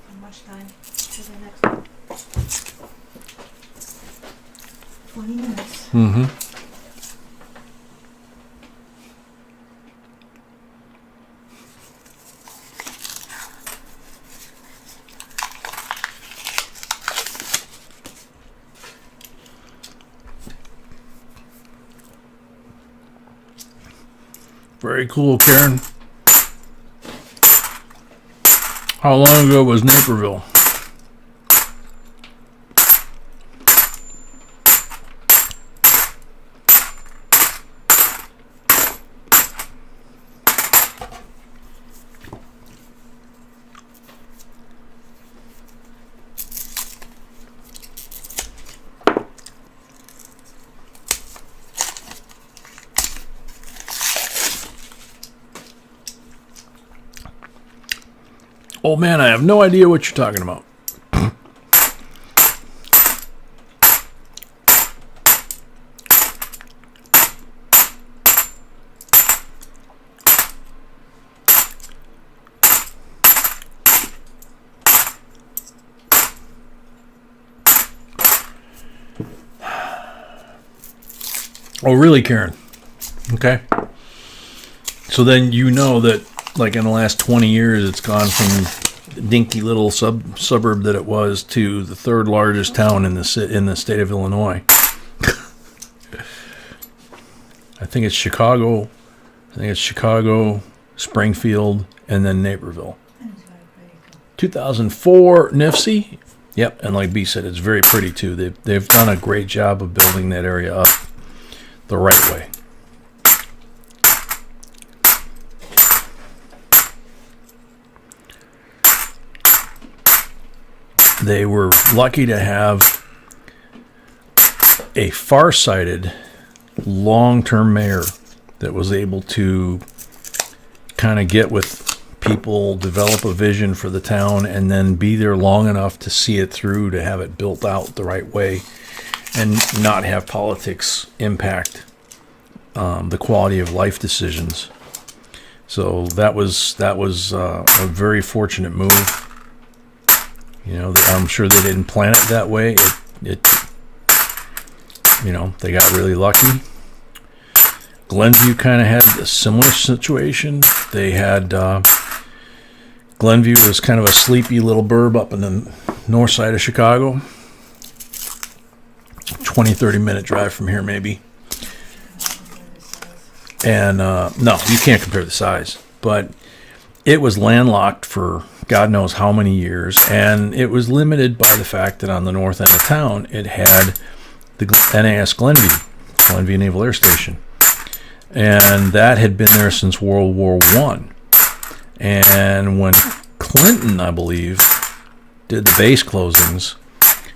[SPEAKER 2] How much time to the next one? 20 minutes.
[SPEAKER 1] Mm-hmm. Very cool, Karen. How long ago was Naperville? Oh man, I have no idea what you're talking about. Oh, really, Karen? Okay. So then you know that, like, in the last 20 years, it's gone from the dinky little suburb that it was to the third largest town in the state of Illinois. I think it's Chicago. I think it's Chicago, Springfield, and then Naperville. 2004 Nifty. Yep, and like B said, it's very pretty too. They've done a great job of building that area up the right way. They were lucky to have a far-sighted, long-term mayor that was able to kind of get with people develop a vision for the town and then be there long enough to see it through, to have it built out the right way, and not have politics impact the quality of life decisions. So that was a very fortunate move. You know, I'm sure they didn't plan it that way. You know, they got really lucky. Glenview kind of had a similar situation. They had Glenview was kind of a sleepy little burb up in the north side of Chicago. 20-30 minute drive from here, maybe. And no, you can't compare the size, but it was landlocked for God knows how many years, and it was limited by the fact that on the north end of town it had the NAS Glenview Naval Air Station, and that had been there since World War I. And when Clinton, I believe, did the base closings,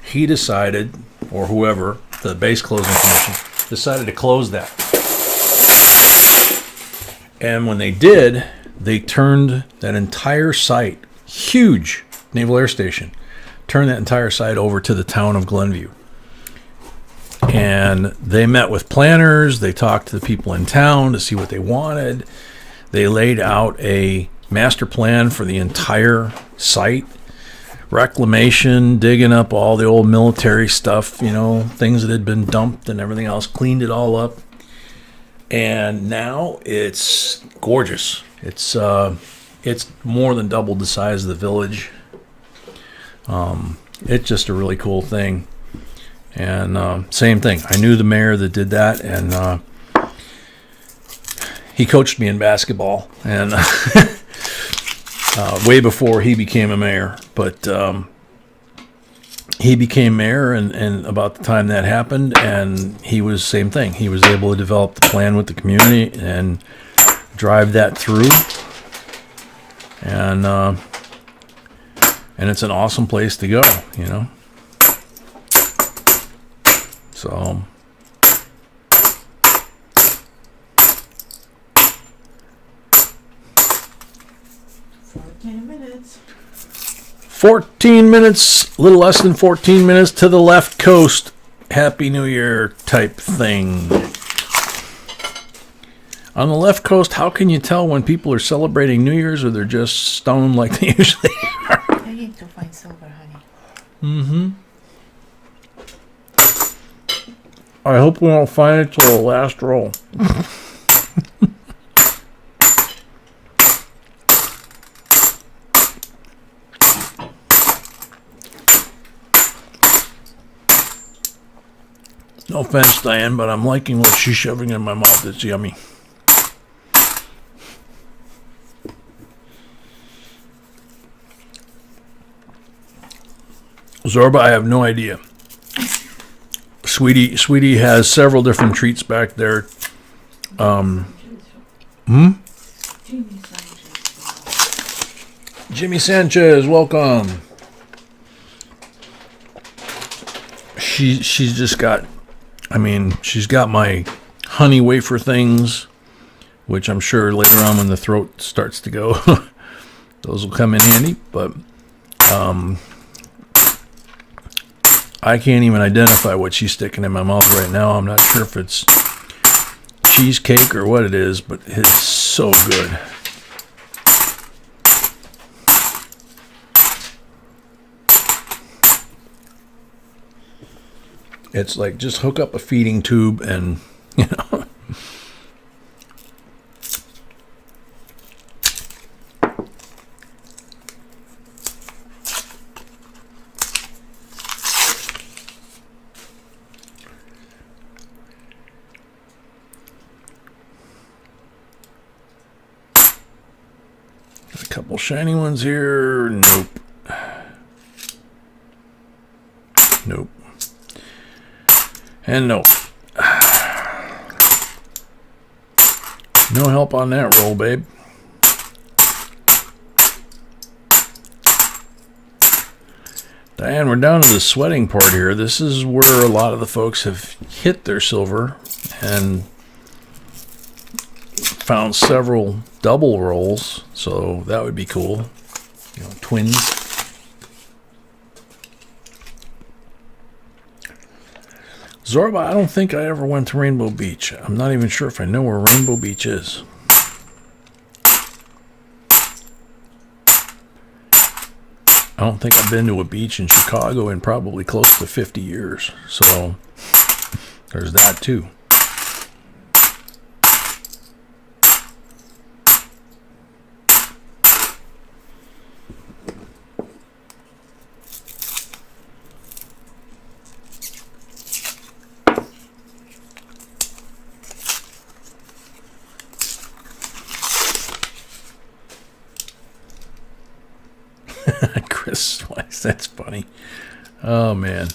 [SPEAKER 1] he decided, or whoever, the base closing commission, decided to close that. And when they did, they turned that entire site, huge Naval Air Station, turned that entire site over to the town of Glenview. And they met with planners, they talked to the people in town to see what they wanted. They laid out a master plan for the entire site, reclamation, digging up all the old military stuff, you know, things that had been dumped and everything else, cleaned it all up. And now it's gorgeous. It's more than doubled the size of the village. It's just a really cool thing. And same thing. I knew the mayor that did that, and he coached me in basketball, and way before he became a mayor. But he became mayor, and about the time that happened, and he was same thing. He was able to develop the plan with the community and drive that through. And it's an awesome place to go, you know. So 14 minutes, a little less than 14 minutes to the left coast. Happy New Year type thing. On the left coast, how can you tell when people are celebrating New Year's or they're just stoned like they usually are?
[SPEAKER 2] I need to find silver, honey.
[SPEAKER 1] Mm-hmm. I hope we don't find it till the last roll. No offense, Diane, but I'm liking what she's shoving in my mouth. It's yummy. Zorba, I have no idea. Sweetie has several different treats back there. Jimmy Sanchez, welcome. She's just got, she's got my honey wafer things, which I'm sure later on when the throat starts to go, those will come in handy. But I can't even identify what she's sticking in my mouth right now. I'm not sure if it's cheesecake or what it is, but it's so good. It's like just hook up a feeding tube and, you know. A couple shiny ones here. Nope. Nope. And nope. No help on that roll, babe. Diane, we're down to the sweating part here. This is where a lot of the folks have hit their silver and found several double rolls, so that would be cool. You know, twins. Zorba, I don't think I ever went to Rainbow Beach. I'm not even sure if I know where Rainbow Beach is. I don't think I've been to a beach in Chicago in probably close to 50 years. So there's that too. Chris Slice, that's funny. Oh man.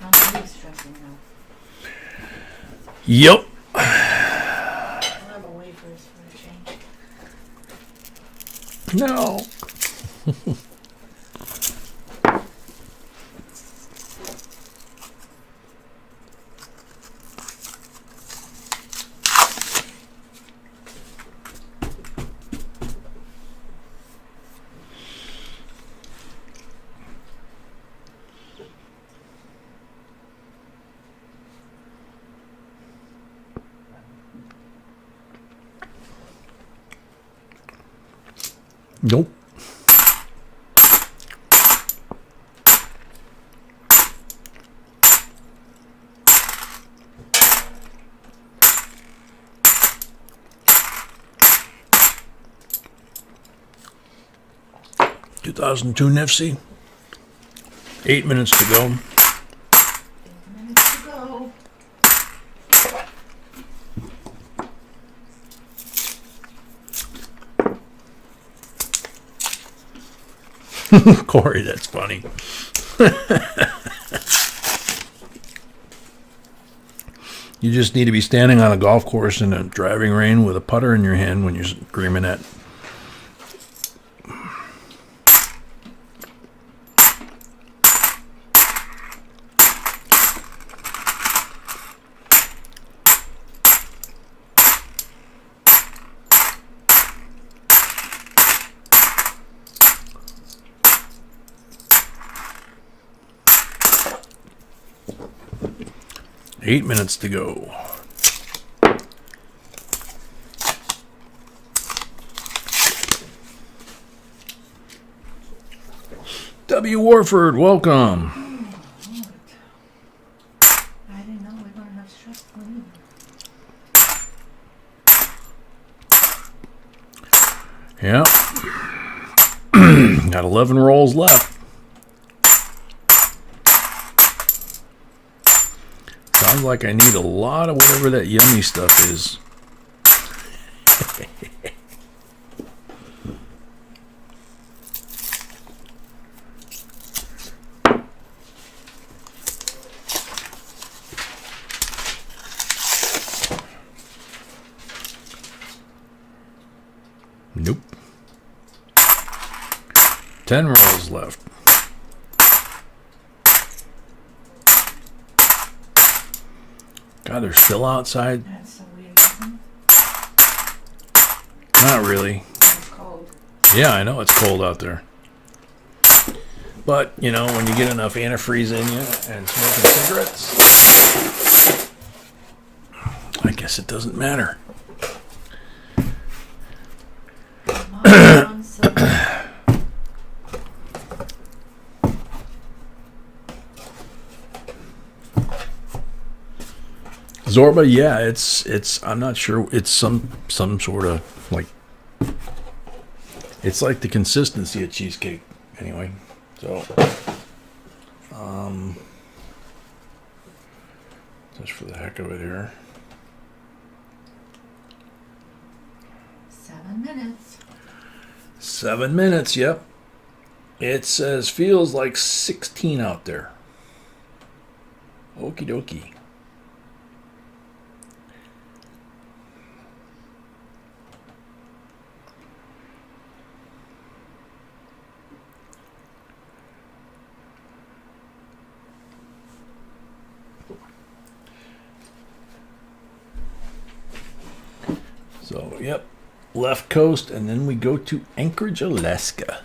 [SPEAKER 2] I'm really stressing now.
[SPEAKER 1] Yep.
[SPEAKER 2] I'll have a wafers for a change.
[SPEAKER 1] No. Nope. $2,002 Nifty. 8 minutes to go.
[SPEAKER 2] 8 minutes to go.
[SPEAKER 1] Corey, that's funny. You just need to be standing on a golf course in a driving rain with a putter in your hand when you're screaming at. Eight minutes to go. W. Warford, welcome.
[SPEAKER 2] I didn't know we were gonna have stressful either.
[SPEAKER 1] Yeah. Got 11 rolls left. Sounds like I need a lot of whatever that yummy stuff is. Nope. 10 rolls left. God, they're still outside.
[SPEAKER 2] That's so weird, isn't it?
[SPEAKER 1] Not really.
[SPEAKER 2] It's cold.
[SPEAKER 1] Yeah, I know it's cold out there. But, you know, when you get enough antifreeze in you and smoking cigarettes, I guess it doesn't matter.
[SPEAKER 2] Come on, so
[SPEAKER 1] Zorba, yeah, it's I'm not sure, it's some sort of like, it's like the consistency of cheesecake anyway. So just for the heck of it here.
[SPEAKER 2] 7 minutes.
[SPEAKER 1] 7 minutes, yep. It says feels like 16 out there. Okie dokie. Yep. Left coast, and then we go to Anchorage, Alaska.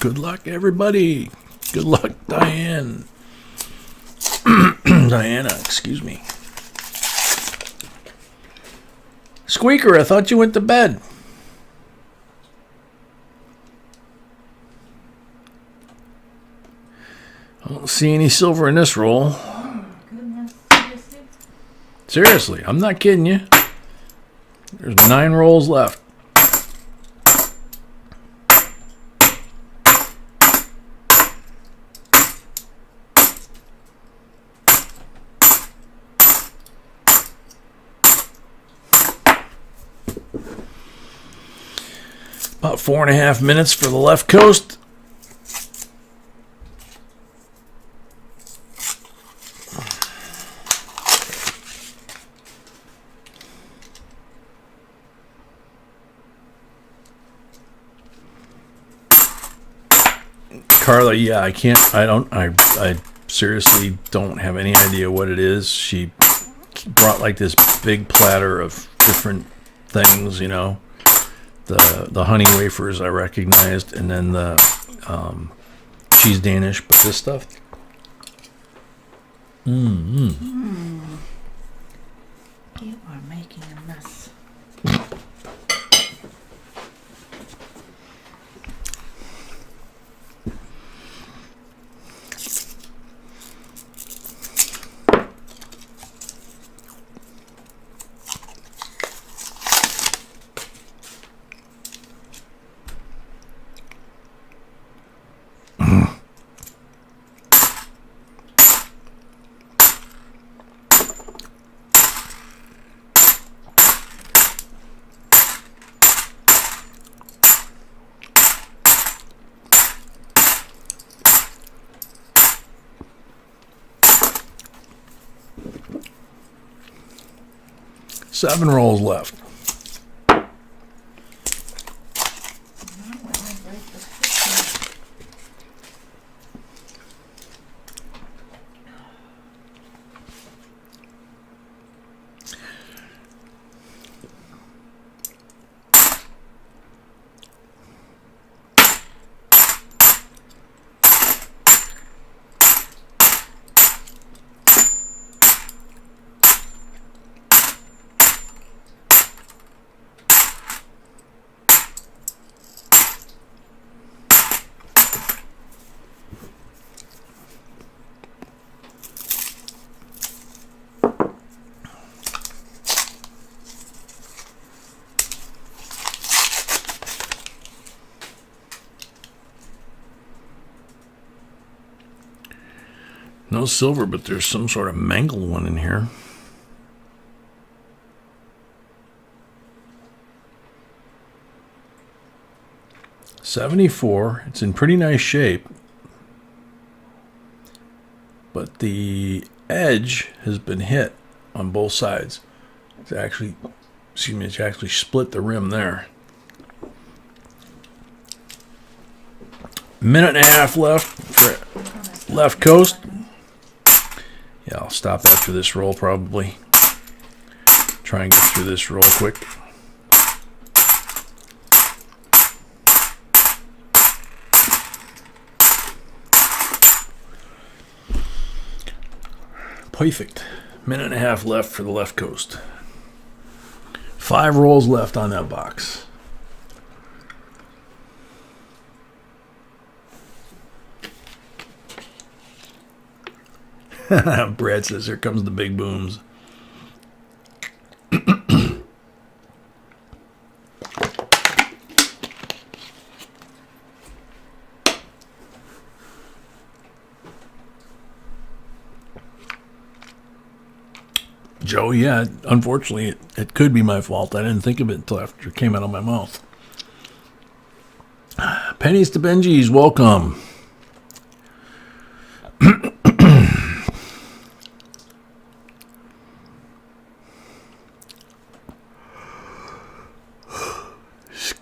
[SPEAKER 1] Good luck, everybody. Good luck, Diane. Diana, excuse me. Squeaker, I thought you went to bed. I don't see any silver in this roll.
[SPEAKER 2] Oh, goodness, seriously?
[SPEAKER 1] Seriously, I'm not kidding you. There's 9 rolls left. About 4.5 minutes for the left coast. Carla, yeah, I seriously don't have any idea what it is. She brought like this big platter of different things, you know. The honey wafers I recognized, and then the cheese Danish, but this stuff.
[SPEAKER 2] You are making a mess.
[SPEAKER 1] Seven rolls left. No silver, but there's some sort of mangled one in here. $74. It's in pretty nice shape, but the edge has been hit on both sides. It's actually, it's actually split the rim there. Minute and a half left for left coast. Yeah, I'll stop after this roll probably. Try and get through this roll quick. Perfect. Minute and a half left for the left coast. 5 rolls left on that box. Brad says, here comes the big booms. Joe, yeah, unfortunately, it could be my fault. I didn't think of it until after it came out of my mouth. Pennies to Benji's, welcome.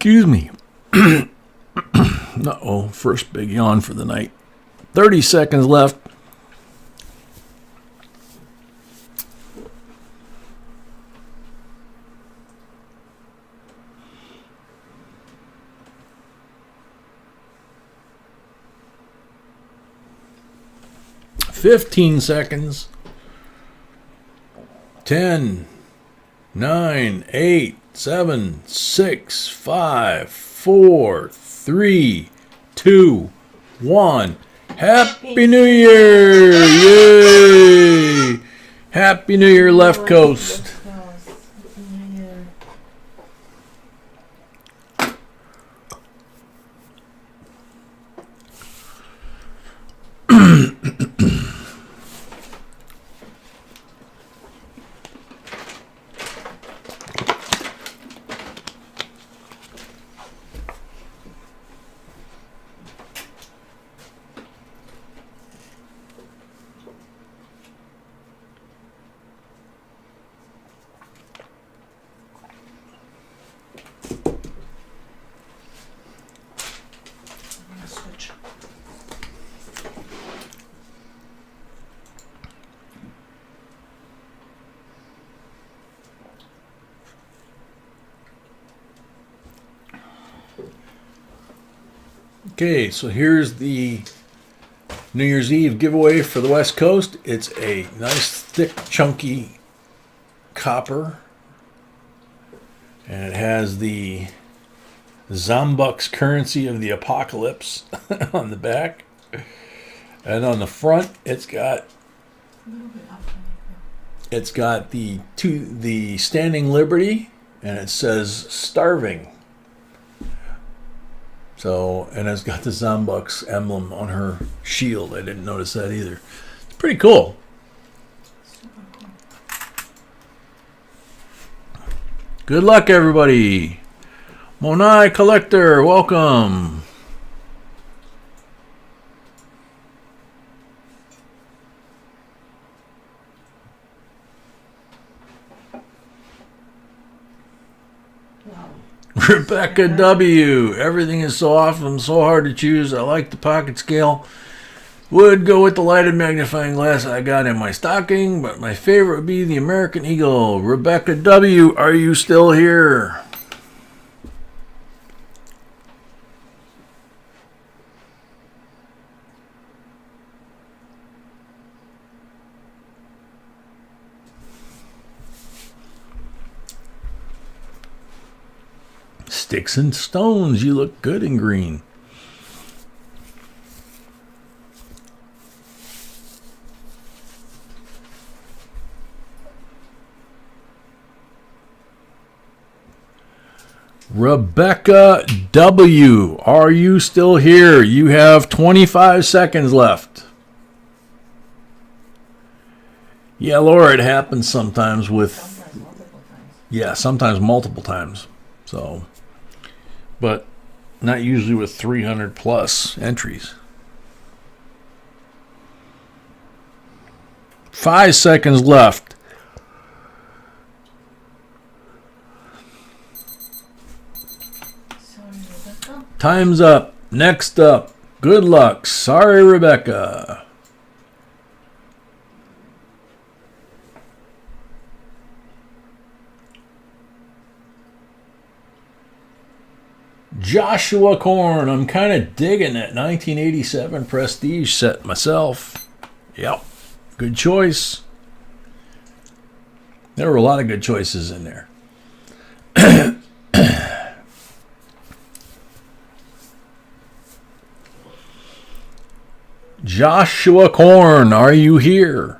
[SPEAKER 1] Excuse me. Uh-oh, first big yawn for the night. 30 seconds left. $15 seconds. 10, 9, 8, 7, 6, 5, 4, 3, 2, 1. Happy New Year! Yay! Happy New Year, Left Coast. Okay, so here's the New Year's Eve giveaway for the West Coast. It's a nice, thick, chunky copper. And it has the Zombucks currency of the apocalypse on the back. And on the front, it's got the Standing Liberty, and it says starving. So, and it's got the Zombucks emblem on her shield. I didn't notice that either. It's pretty cool. Good luck, everybody. Monai Collector, welcome. Rebecca W. Everything is so awesome, so hard to choose. I like the pocket scale. Would go with the lighted magnifying glass I got in my stocking, but my favorite would be the American Eagle. Rebecca W., are you still here? Sticks and Stones, you look good in green. Rebecca W., are you still here? You have 25 seconds left. Yeah, Laura, it happens sometimes with... sometimes multiple times. So... but not usually with 300 plus entries. 5 seconds left.
[SPEAKER 2] Sorry, Rebecca.
[SPEAKER 1] Time's up. Next up. Good luck. Sorry, Rebecca. Joshua Korn. I'm kind of digging that 1987 Prestige set myself. Yep. Good choice. There were a lot of good choices in there. Joshua Korn, are you here?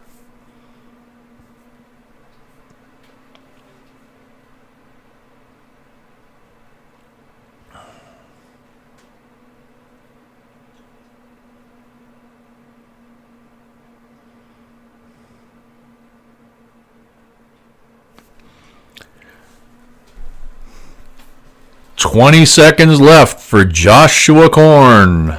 [SPEAKER 1] $20 seconds left for Joshua Korn.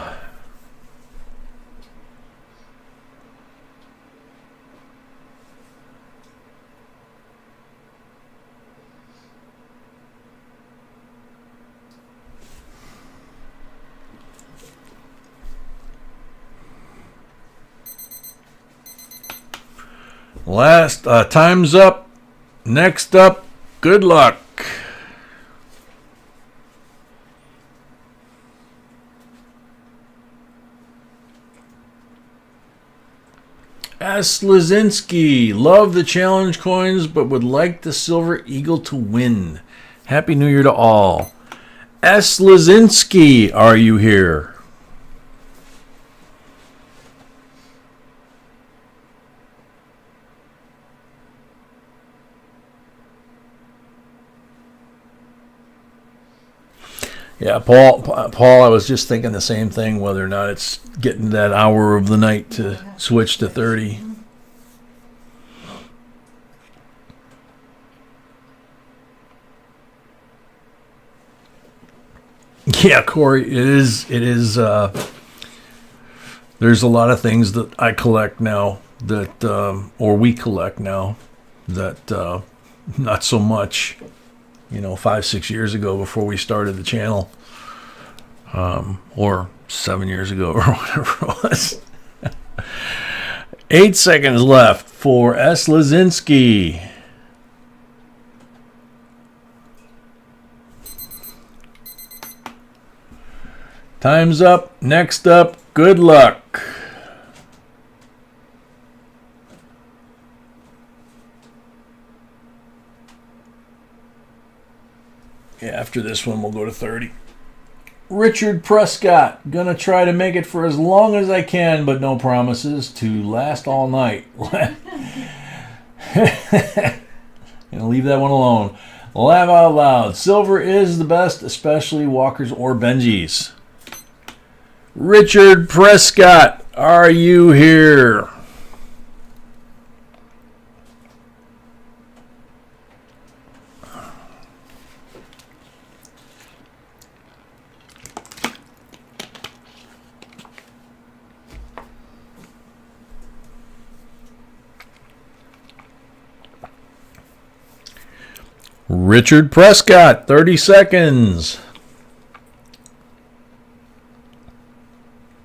[SPEAKER 1] Last time's up. Next up, good luck. S. Lazinski, love the challenge coins, but would like the Silver Eagle to win. Happy New Year to all. S. Lazinski, are you here? Yeah, Paul, I was just thinking the same thing, whether or not it's getting that hour of the night to switch to 30. Yeah, Corey, it is, there's a lot of things that I collect now that, or we collect now that, not so much, 5-6 years ago before we started the channel, or 7 years ago or whatever it was. 8 seconds left for S. Lazinski. Time's up. Next up, good luck. Yeah, after this one, we'll go to 30. Richard Prescott, gonna try to make it for as long as I can, but no promises to last all night. Gonna leave that one alone. Laugh out loud. Silver is the best, especially Walkers or Benjis. Richard Prescott, are you here? Richard Prescott, 30 seconds.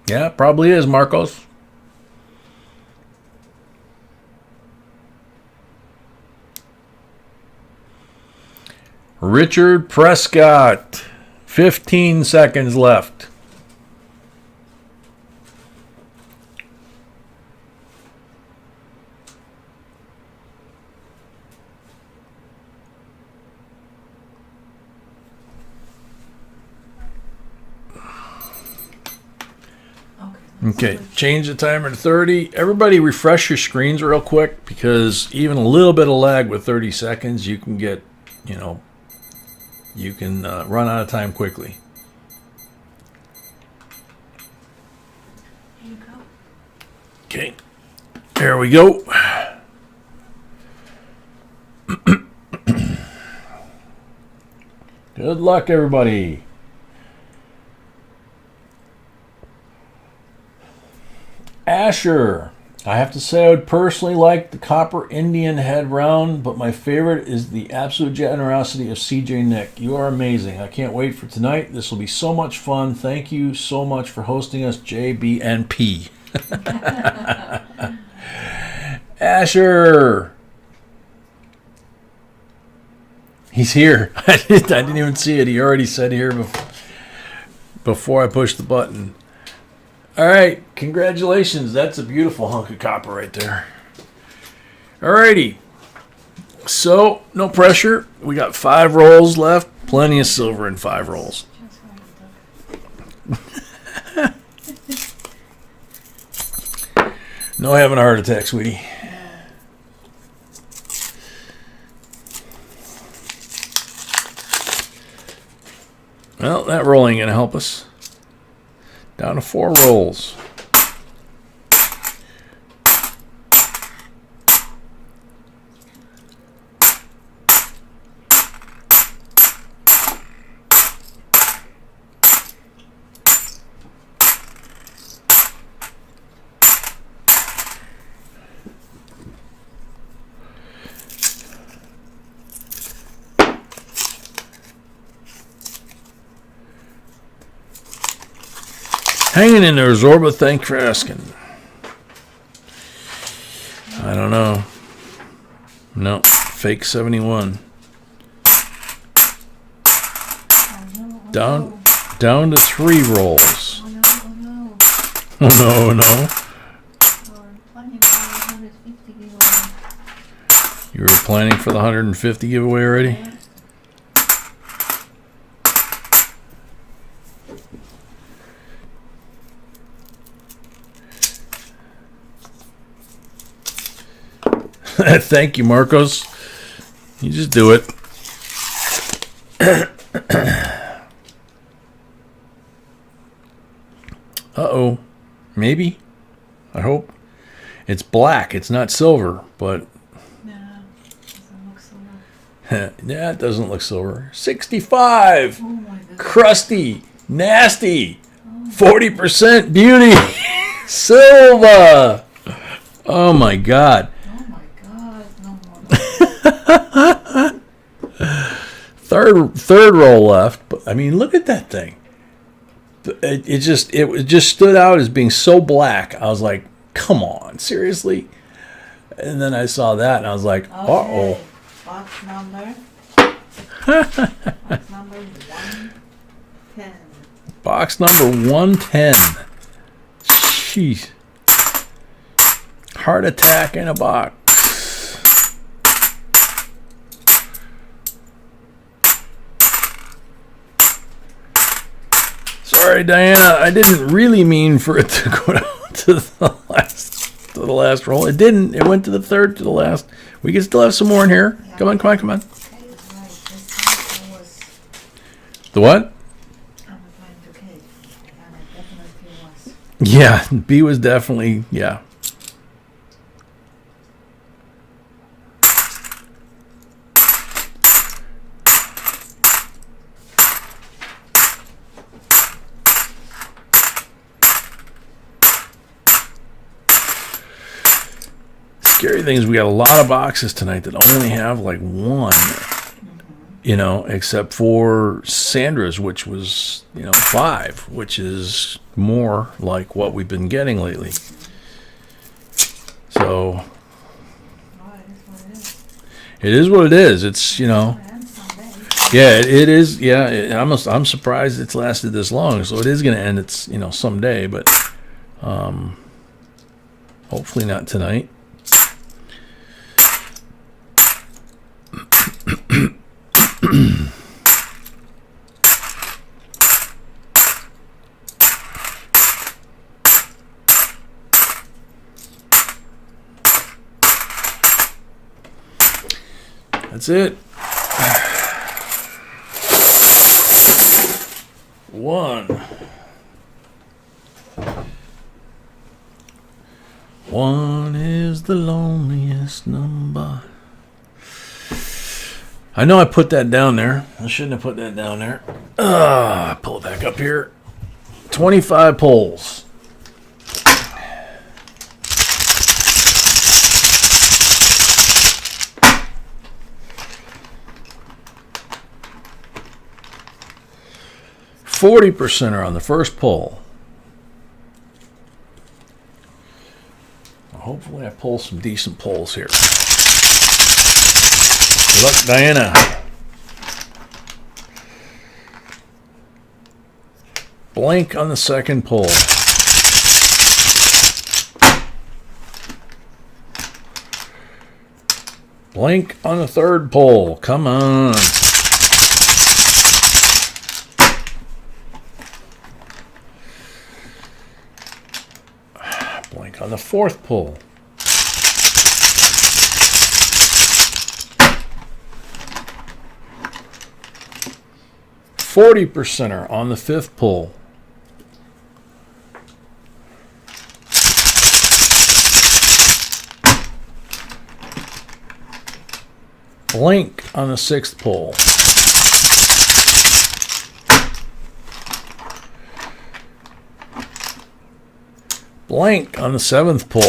[SPEAKER 1] Yeah, probably is, Marcos. Richard Prescott, 15 seconds left. Okay, change the timer to 30. Everybody refresh your screens real quick, because even a little bit of lag with 30 seconds, you can get, you can run out of time quickly.
[SPEAKER 2] Here you go.
[SPEAKER 1] Okay, there we go. Good luck, everybody. Asher, I have to say I would personally like the Copper Indian head round, but my favorite is the absolute generosity of CJ Nick. You are amazing. I can't wait for tonight. This will be so much fun. Thank you so much for hosting us, JBNP. Asher. He's here. I didn't even see it. He already said here before I pushed the button. All right, congratulations. That's a beautiful hunk of copper right there. All righty. So, no pressure. We got 5 rolls left. Plenty of silver in 5 rolls. No having a heart attack, sweetie. Well, that roll ain't going to help us. Down to 4 rolls. Hanging in there, Zorba. Thanks for asking. I don't know. No, fake 71. Down to 3 rolls.
[SPEAKER 2] Oh no, oh no.
[SPEAKER 1] Oh no, no. You were planning for the 150 giveaway already? Thank you, Marcos. You just do it. Uh-oh. Maybe. I hope. It's black. It's not silver, but...
[SPEAKER 2] No, doesn't look silver.
[SPEAKER 1] Yeah, it doesn't look silver. 65!
[SPEAKER 2] Oh my goodness.
[SPEAKER 1] Crusty! Nasty! 40% beauty! Silver! Oh my God.
[SPEAKER 2] Oh my God, no more.
[SPEAKER 1] Third roll left, but I mean, look at that thing. It just stood out as being so black. I was like, come on, seriously? And then I saw that and I was like, uh-oh.
[SPEAKER 2] Box number. Box number 110.
[SPEAKER 1] Box number 110. Jeez. Heart attack in a box. Sorry, Diana. I didn't really mean for it to go down to the last roll. It didn't. It went to the third to the last. We can still have some more in here.
[SPEAKER 2] Yeah.
[SPEAKER 1] Come on, come on, come on.
[SPEAKER 2] Okay, right. This time was.
[SPEAKER 1] The what?
[SPEAKER 2] I'm replying to Kate, and I definitely was.
[SPEAKER 1] Yeah, B was definitely, yeah. Scary thing is we got a lot of boxes tonight that only have like one, you know, except for Sandra's, which was, 5, which is more like what we've been getting lately. So it is what it is. It's, yeah, it is. Yeah, I'm surprised it's lasted this long. So it is going to end. It's, someday, but hopefully not tonight. That's it. One is the loneliest number. I know I put that down there. I shouldn't have put that down there. Pull it back up here. 25 pulls. %40 are on the first pull. Well, hopefully I pull some decent pulls here. Good luck, Diana. Blank on the second pull. Blank on the third pull. Come on. Blank on the fourth pull. %40 on the fifth pull. Blank on the sixth pull. Blank on the seventh pull.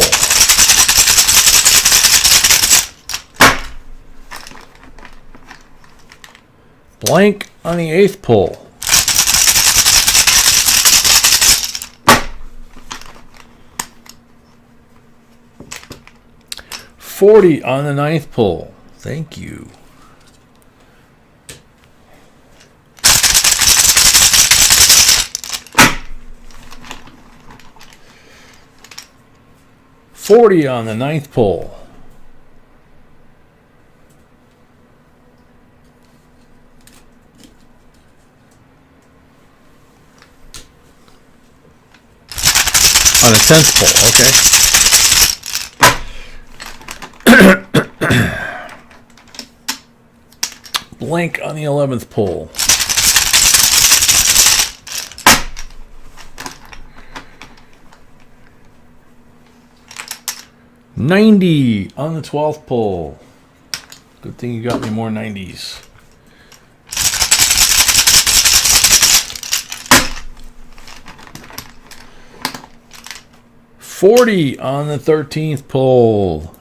[SPEAKER 1] Blank on the eighth pull. $40 on the ninth pull. Thank you. $40 on the 9th pull. On the 10th pull, okay. Blank on the 11th pull. $90 on the 12th pull. Good thing you got me more 90s. $40 on the 13th pull.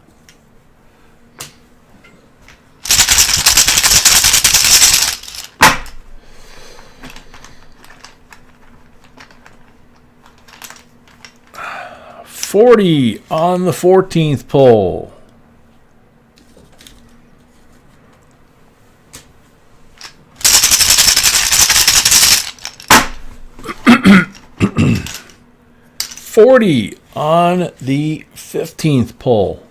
[SPEAKER 1] $40 on the 14th pull. $40 on the 15th pull.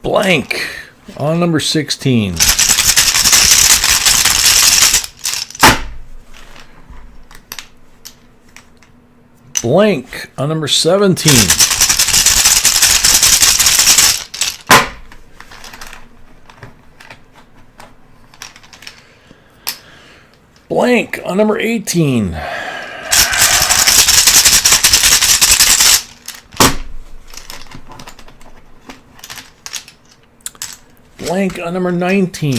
[SPEAKER 1] Blank on number 16. Blank on number 17. Blank on number 18. Blank on number 19.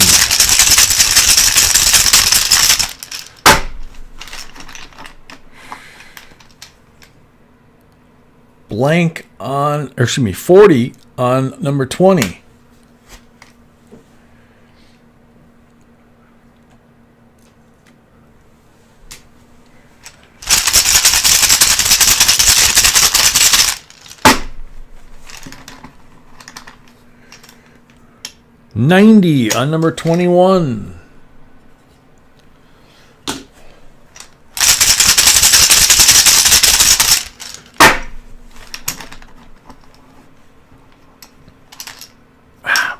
[SPEAKER 1] Blank on, or excuse me, 40 on number 20. $90 on number 21.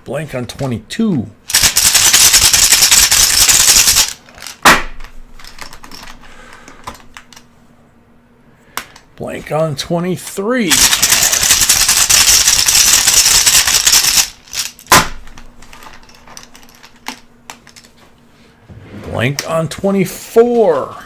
[SPEAKER 1] Blank on 22. Blank on 23. Blank on 24.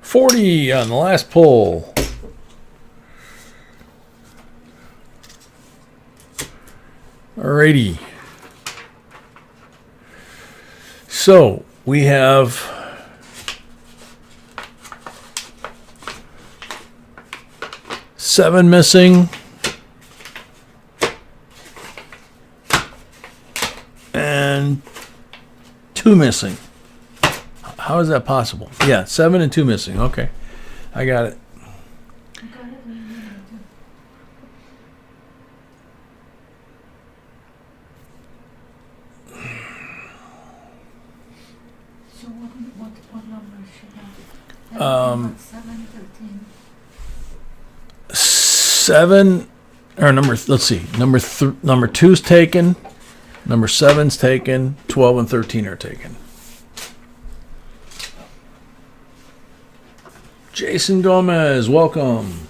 [SPEAKER 1] $40 on the last pull. Alrighty. So we have seven missing and two missing. How is that possible? Yeah, 7 and 2 missing. Okay, I got it.
[SPEAKER 2] So what number should I? 7, 13.
[SPEAKER 1] 7 or number. Let's see. Number 2's taken. Number 7's taken. 12 and 13 are taken. Jason Gomez, welcome.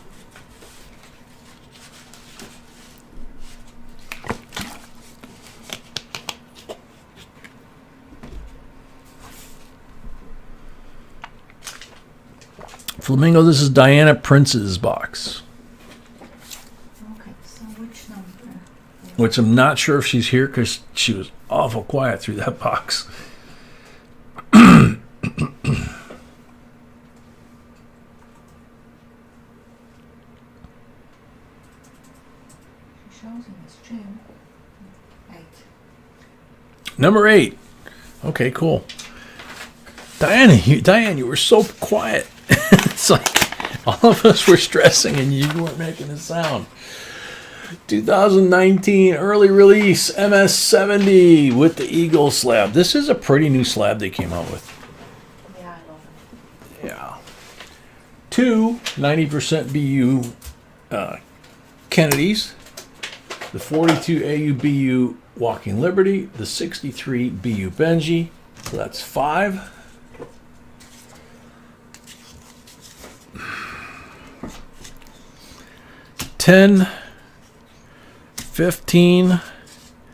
[SPEAKER 1] Flamingo, this is Diana Prince's box.
[SPEAKER 2] Okay, so which number?
[SPEAKER 1] Which I'm not sure if she's here because she was awful quiet through that box. Number 8. Okay, cool. Diane, you were so quiet. It's like all of us were stressing and you weren't making a sound. 2019 early release MS70 with the Eagle slab. This is a pretty new slab they came out with.
[SPEAKER 2] Yeah, I love it.
[SPEAKER 1] Yeah. 2 90% BU Kennedys. The 42 AU BU Walking Liberty. The 63 BU Benji. So that's 5. $10, 15,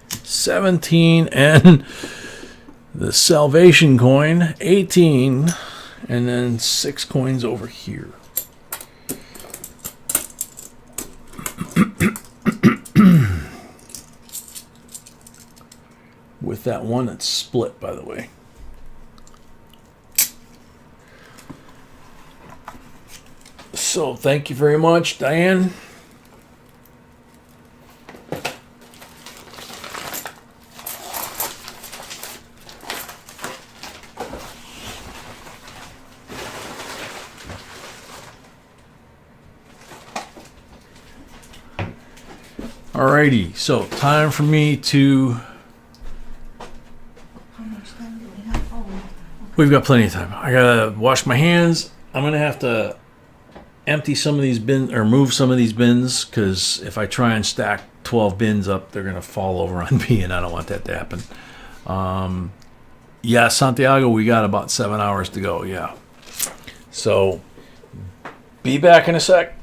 [SPEAKER 1] 17, and the Salvation coin, 18, and then 6 coins over here. With that one that's split, by the way. So, thank you very much, Diane. Alrighty, so time for me to...
[SPEAKER 2] How much time do we have? Oh, we have time. Okay.
[SPEAKER 1] We've got plenty of time. I gotta wash my hands. I'm gonna have to empty some of these bins, or move some of these bins, because if I try and stack 12 bins up, they're gonna fall over on me, and I don't want that to happen. Yeah, Santiago, we got about 7 hours to go, yeah. So, be back in a sec.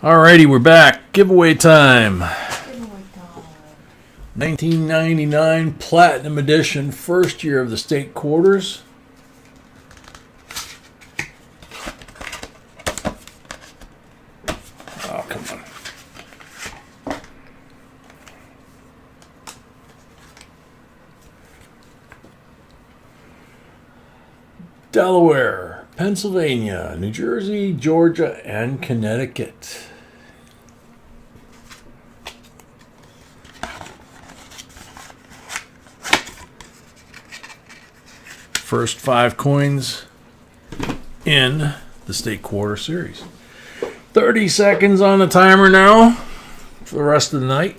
[SPEAKER 1] Alrighty, we're back. Giveaway time.
[SPEAKER 2] Giveaway time.
[SPEAKER 1] 1999 Platinum Edition, first year of the state quarters. Oh, come on. Delaware, Pennsylvania, New Jersey, Georgia, and Connecticut. First 5 coins in the state quarter series. 30 seconds on the timer now for the rest of the night.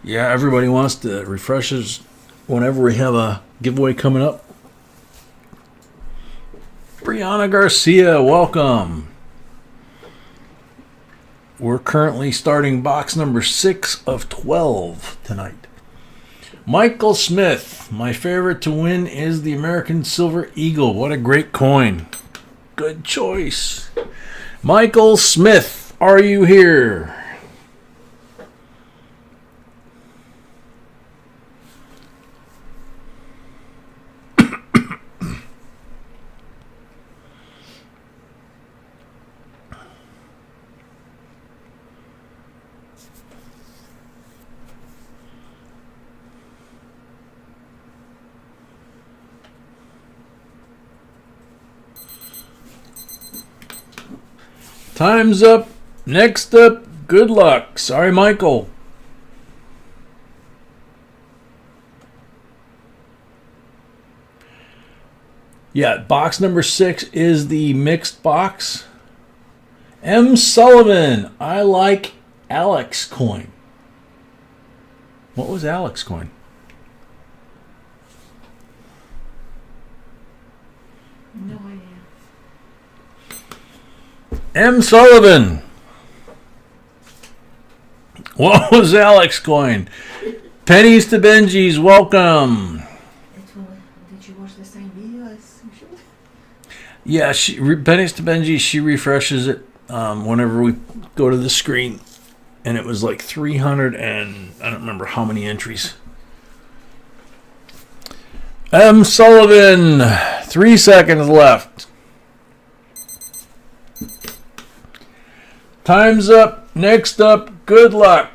[SPEAKER 1] Yeah, everybody wants to refreshes whenever we have a giveaway coming up. Brianna Garcia, welcome. We're currently starting box number 6 of 12 tonight. Michael Smith, my favorite to win is the American Silver Eagle. What a great coin. Good choice. Michael Smith, are you here? Time's up. Next up, good luck. Sorry, Michael. Yeah, box number 6 is the mixed box. M. Sullivan, I like Alex coin. What was Alex coin?
[SPEAKER 2] No idea.
[SPEAKER 1] M. Sullivan. What was Alex coin? Pennies to Benji's, welcome.
[SPEAKER 2] Did you watch the same video as usual?
[SPEAKER 1] Yeah, Pennies to Benji, she refreshes it whenever we go to the screen. And it was like 300 and I don't remember how many entries. M. Sullivan, 3 seconds left. Time's up. Next up, good luck.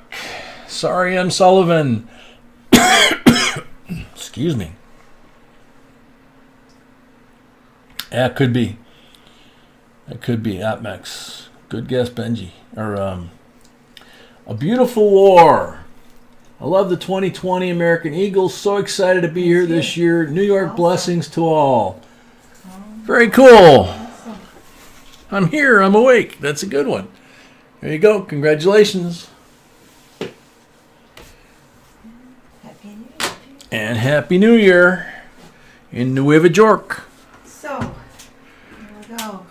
[SPEAKER 1] Sorry, M. Sullivan. Excuse me. Yeah, it could be. It could be Atmex. Good guess, Benji. Or A Beautiful War. I love the 2020 American Eagles. So excited to be here this year. New York blessings to all. Very cool. I'm here. I'm awake. That's a good one. There you go. Congratulations.
[SPEAKER 2] Happy New Year.
[SPEAKER 1] And Happy New Year in Nueva York.
[SPEAKER 2] So, here we go.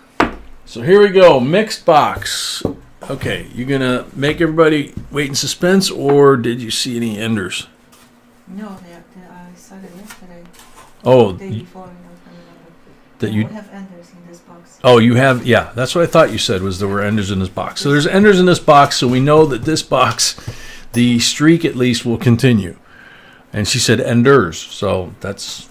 [SPEAKER 1] So here we go. Mixed box. Okay, you going to make everybody wait in suspense, or did you see any enders?
[SPEAKER 2] No, I saw it yesterday.
[SPEAKER 1] Oh,
[SPEAKER 2] The day before. I don't remember.
[SPEAKER 1] that
[SPEAKER 2] We
[SPEAKER 1] you...
[SPEAKER 2] have enders in this box.
[SPEAKER 1] Oh, you have, yeah, that's what I thought you said, was there were enders in this box. So there's enders in this box, so we know that this box, the streak at least, will continue. And she said enders, so that's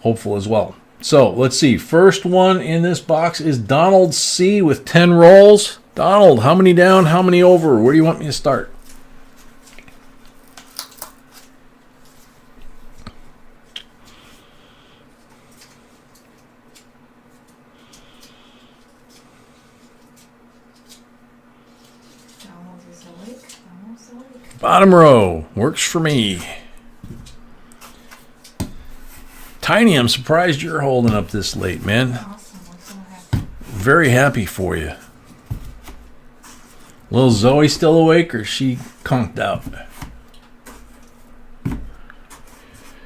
[SPEAKER 1] hopeful as well. So let's see. First one in this box is Donald C. with 10 rolls. Donald, how many down, how many over? Where do you want me to start?
[SPEAKER 2] Donald is awake. Donald's awake.
[SPEAKER 1] Bottom row. Works for me. Tiny, I'm surprised you're holding up this late, man.
[SPEAKER 2] Awesome. I'm so happy.
[SPEAKER 1] Very happy for you. Little Zoe still awake, or is she conked out?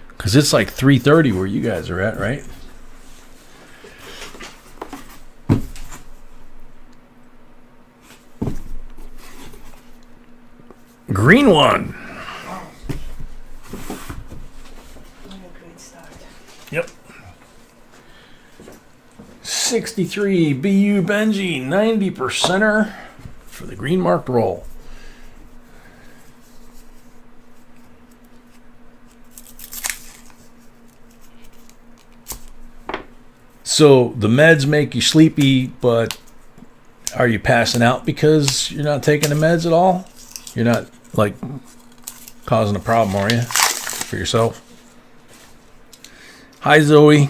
[SPEAKER 1] Because it's like 3:30 where you guys are at, right? Green one.
[SPEAKER 2] Wow. What a great start.
[SPEAKER 1] Yep. 63 BU Benji 90%er for the green marked roll. So the meds make you sleepy, but are you passing out because you're not taking the meds at all? You're not like causing a problem, are you, for yourself? Hi, Zoe.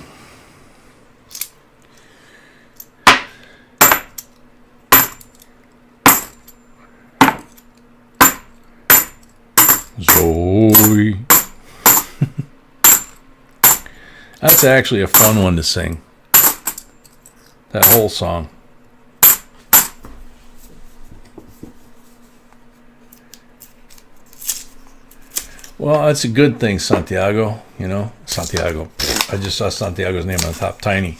[SPEAKER 1] Zoe. That's actually a fun one to sing. That whole song. Well, that's a good thing, Santiago. You know, Santiago. I just saw Santiago's name on the top, tiny.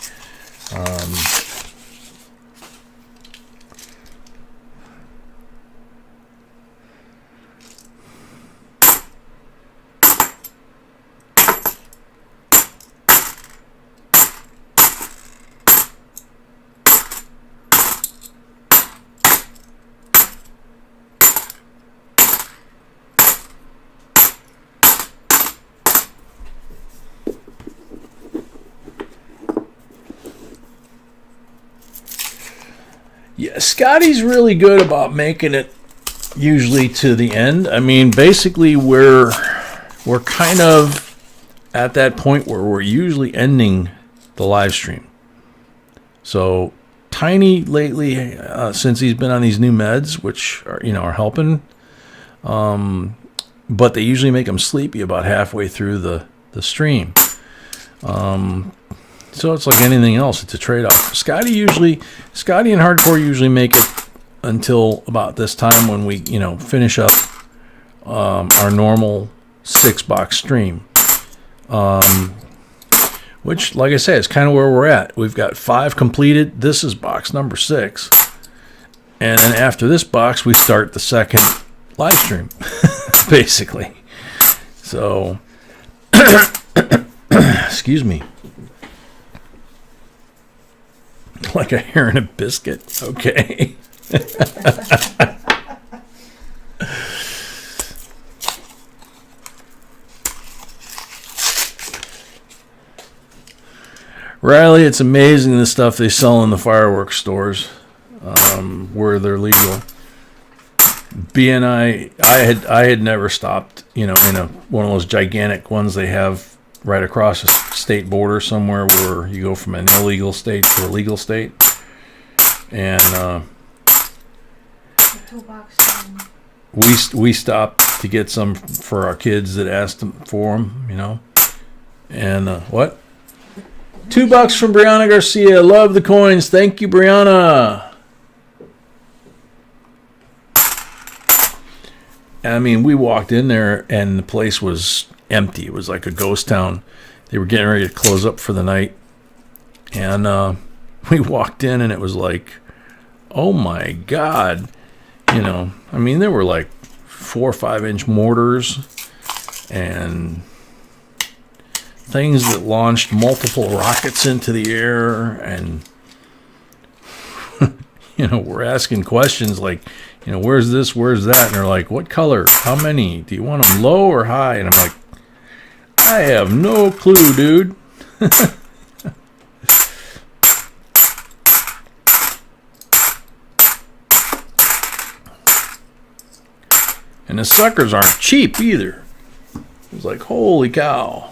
[SPEAKER 1] Yeah, Scotty's really good about making it usually to the end. I mean, basically we're kind of at that point where we're usually ending the live stream. So Tiny lately, since he's been on these new meds, which are helping, but they usually make him sleepy about halfway through the stream. So it's like anything else. It's a trade-off. Scotty and Hardcore usually make it until about this time when we, finish up our normal 6-box stream. Which, like I say, is kind of where we're at. We've got 5 completed. This is box number 6. And then after this box, we start the second live stream, basically. So, excuse me. Like a hair and a biscuit. Okay. Riley, it's amazing the stuff they sell in the fireworks stores where they're legal. BNI, I had never stopped, in one of those gigantic ones they have right across the state border somewhere where you go from an illegal state to a legal state. And we stopped to get some for our kids that asked them for them, And what? $2 from Brianna Garcia. Love the coins. Thank you, Brianna. I mean, we walked in there and the place was empty. It was like a ghost town. They were getting ready to close up for the night. And we walked in and it was like, oh my God. I mean, there were like 4 or 5 inch mortars and things that launched multiple rockets into the air. And, we're asking questions like, where's this, where's that? And they're like, what color? How many? Do you want them low or high? And I'm like, I have no clue, dude. And the suckers aren't cheap either. It was like, holy cow.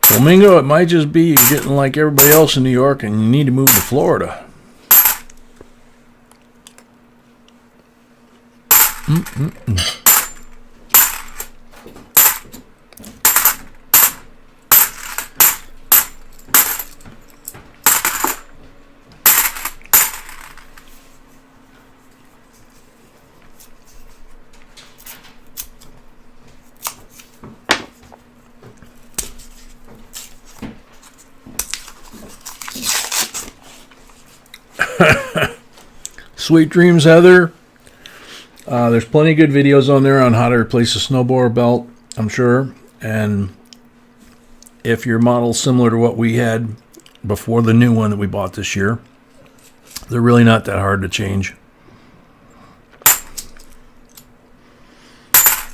[SPEAKER 1] Flamingo, it might just be you're getting like everybody else in New York and you need to move to Florida. Sweet dreams, Heather. There's plenty of good videos on there on how to replace a snowblower belt, I'm sure. And if your model's similar to what we had before the new one that we bought this year, they're really not that hard to change.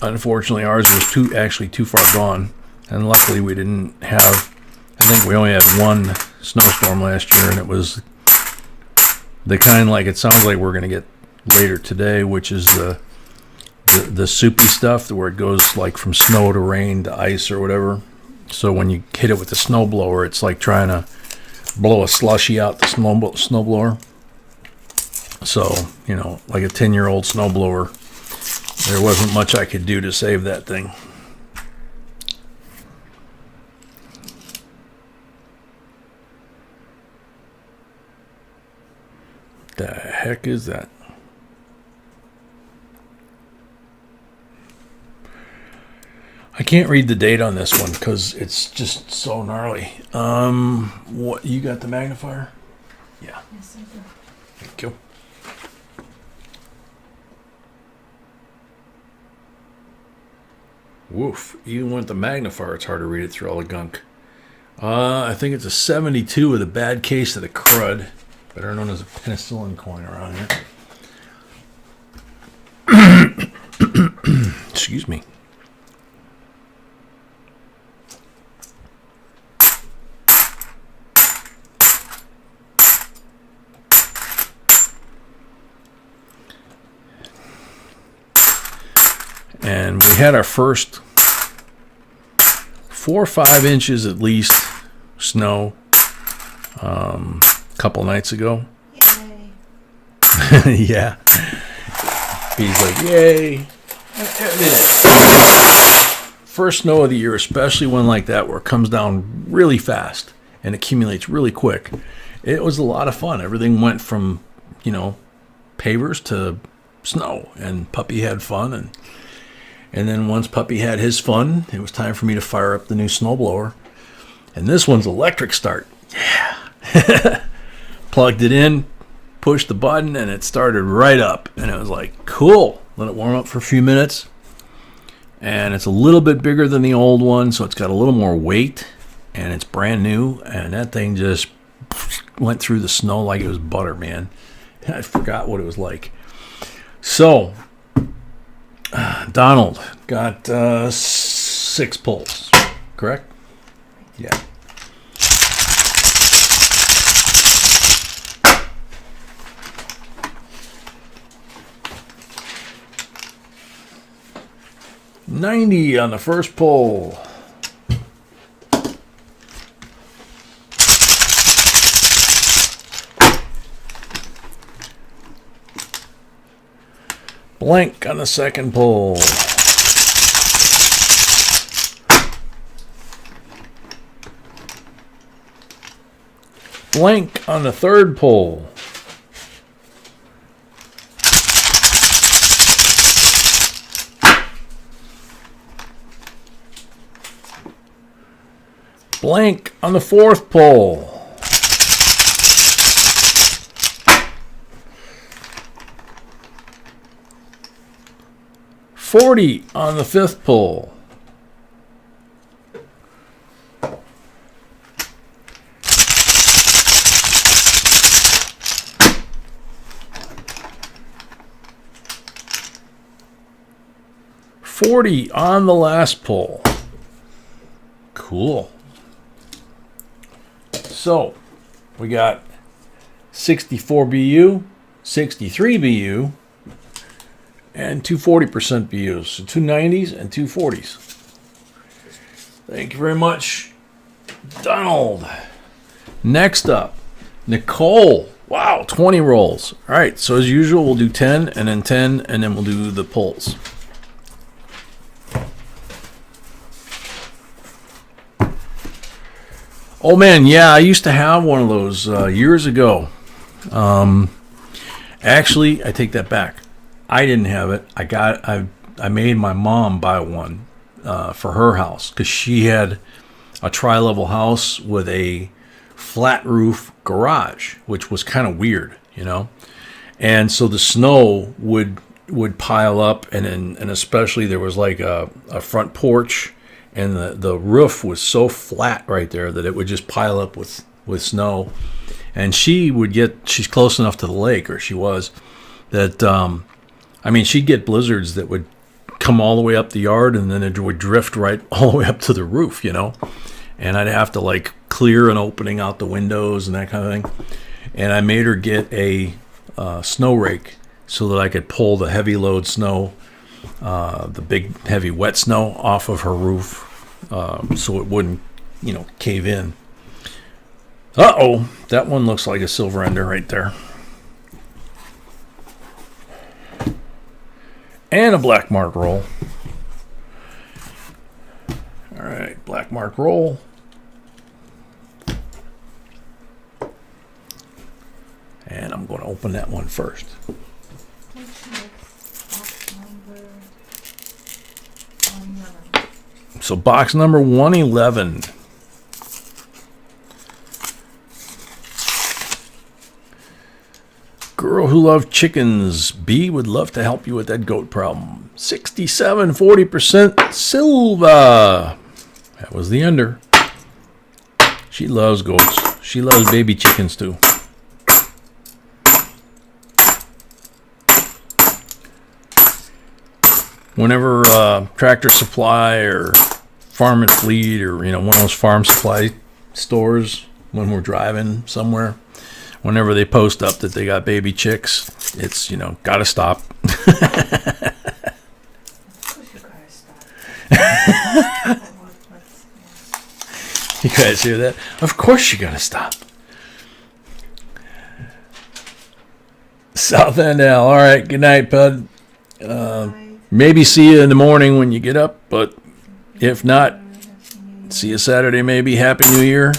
[SPEAKER 1] Unfortunately, ours was actually too far gone. And luckily we didn't have, I think we only had one snowstorm last year, and it was the kind like it sounds like we're going to get later today, which is the soupy stuff where it goes like from snow to rain to ice or whatever. So when you hit it with the snowblower, it's like trying to blow a slushy out the snowblower. So, you know, like a 10-year-old snowblower, there wasn't much I could do to save that thing. The heck is that? I can't read the date on this one because it's just so gnarly. What, you got the magnifier? Yeah.
[SPEAKER 2] Yes, I do.
[SPEAKER 1] Thank you. Woof. Even with the magnifier, it's hard to read it through all the gunk. I think it's a 72 with a bad case of the crud, better known as a penicillin coin around here. Excuse me. And we had our first 4 or 5 inches at least snow a couple nights ago.
[SPEAKER 2] Yay.
[SPEAKER 1] Yeah. He's like, yay. First snow of the year, especially one like that where it comes down really fast and accumulates really quick. It was a lot of fun. Everything went from, you know, pavers to snow, and Puppy had fun. And then once Puppy had his fun, it was time for me to fire up the new snowblower. And this one's electric start. Yeah. Plugged it in, pushed the button, and it started right up. And it was like, cool. Let it warm up for a few minutes. And it's a little bit bigger than the old one, so it's got a little more weight. And it's brand new. And that thing just went through the snow like it was butter, man. I forgot what it was like. So Donald got 6 pulls, correct? Yeah. $90 on the first pull. Blank on the second pull. Blank on the third pull. Blank on the fourth pull. $40 on the fifth pull. $40 on the last pull. Cool. So we got 64 BU, 63 BU, and 2 40% BUs. So 2 90s and 2 40s. Thank you very much. Donald. Next up, Nicole. Wow, 20 rolls. All right, so as usual, we'll do 10 and then 10, and then we'll do the pulls. Oh man, yeah, I used to have one of those years ago. Actually, I take that back. I didn't have it. I made my mom buy one for her house because she had a tri-level house with a flat roof garage, which was kind of weird, you know. And so the snow would pile up, and especially there was like a front porch, and the roof was so flat right there that it would just pile up with snow. And she's close enough to the lake, or she was, that she'd get blizzards that would come all the way up the yard, and then it would drift right all the way up to the roof, you know. And I'd have to like clear an opening out the windows and that kind of thing. And I made her get a snow rake so that I could pull the heavy load snow, the big heavy wet snow off of her roof, so it wouldn't, you know, cave in. Uh-oh, that one looks like a silver ender right there. And a black mark roll. All right, black mark roll. And I'm going to open that one first. So box number 111. Girl who loved chickens. B would love to help you with that goat problem. 67.40% Silva. That was the ender. She loves goats. She loves baby chickens too. Whenever Tractor Supply or Farm and Fleet or, you know, one of those farm supply stores, when we're driving somewhere, whenever they post up that they got baby chicks, it's, you know, gotta stop.
[SPEAKER 2] Of course you gotta stop.
[SPEAKER 1] You guys hear that? Of course you gotta stop. South End Al. All right, good night, bud. Maybe see you in the morning when you get up, but if not, see you Saturday maybe. Happy New Year.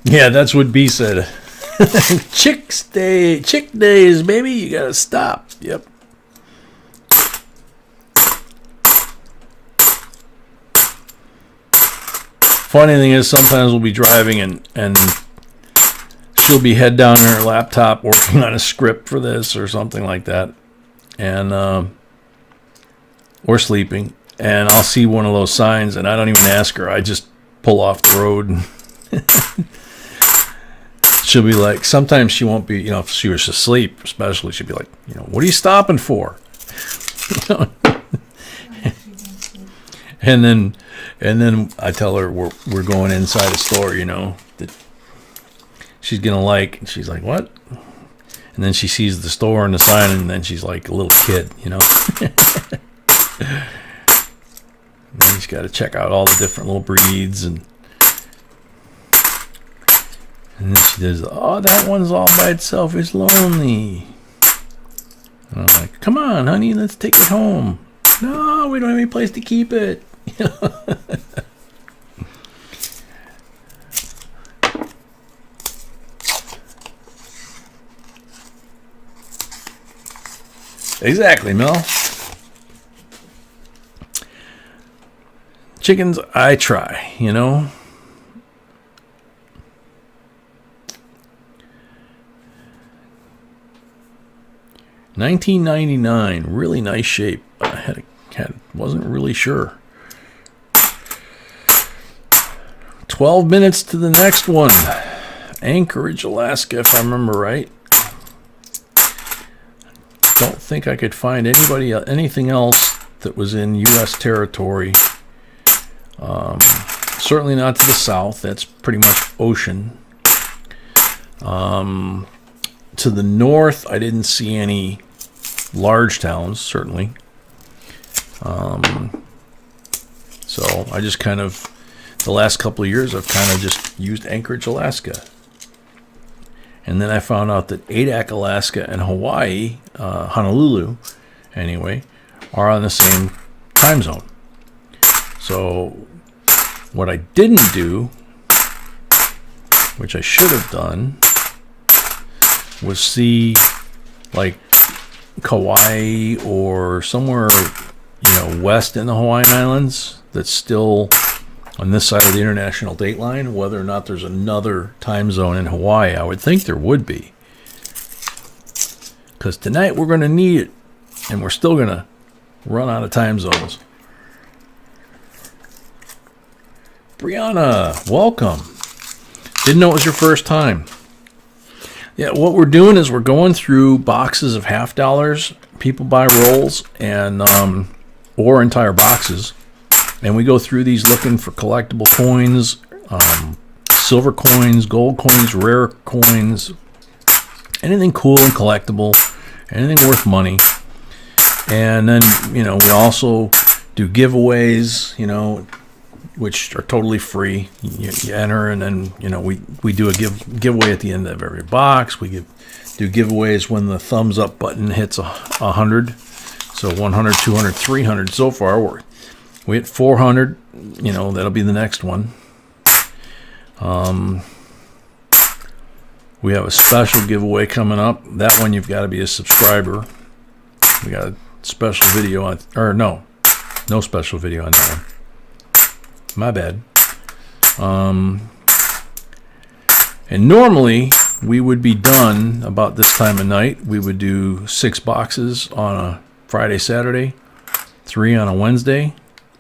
[SPEAKER 1] Yeah, that's what B said. Chick days, baby. You gotta stop. Yep. Funny thing is, sometimes we'll be driving and she'll be head down on her laptop working on a script for this or something like that, and or sleeping, and I'll see one of those signs and I don't even ask her. I just pull off the road. She'll be like, sometimes she won't be, you know, if she was asleep, especially, she'll be like, you know, what are you stopping for? You know? and then I tell her we're going inside a store, you know, that she's gonna like, and she's like, what? And then she sees the store and the sign, and then she's like a little kid, you know. And then she's got to check out all the different little breeds, and then she does, oh, that one's all by itself. It's lonely. And I'm like, come on, honey, let's take it home. No, we don't have any place to keep it. You know? Exactly, Mel. Chickens, I try, you know. $19.99, really nice shape. I wasn't really sure. 12 minutes to the next one. Anchorage, Alaska, if I remember right. Don't think I could find anything else that was in U.S. territory. Certainly not to the south. That's pretty much ocean. To the north, I didn't see any large towns, certainly. So I just kind of, the last couple of years, I've kind of just used Anchorage, Alaska. And then I found out that Adak, Alaska, and Hawaii, Honolulu, anyway, are on the same time zone. So what I didn't do, which I should have done, was see like Kauai or somewhere, west in the Hawaiian Islands that's still on this side of the international date line, whether or not there's another time zone in Hawaii. I would think there would be. Because tonight we're going to need it, and we're still going to run out of time zones. Brianna, welcome. Didn't know it was your first time. Yeah, what we're doing is we're going through boxes of $50. People buy rolls and or entire boxes. And we go through these looking for collectible coins, silver coins, gold coins, rare coins, anything cool and collectible, anything worth money. And then, we also do giveaways, which are totally free. You enter, and then, we do a giveaway at the end of every box. We do giveaways when the thumbs up button hits 100. So 100, 200, 300 so far. We hit 400, that'll be the next one. We have a special giveaway coming up. That one you've got to be a subscriber. We got a special video on, or no special video on that one. My bad. And normally we would be done about this time of night. We would do 6 boxes on a Friday, Saturday, 3 on a Wednesday.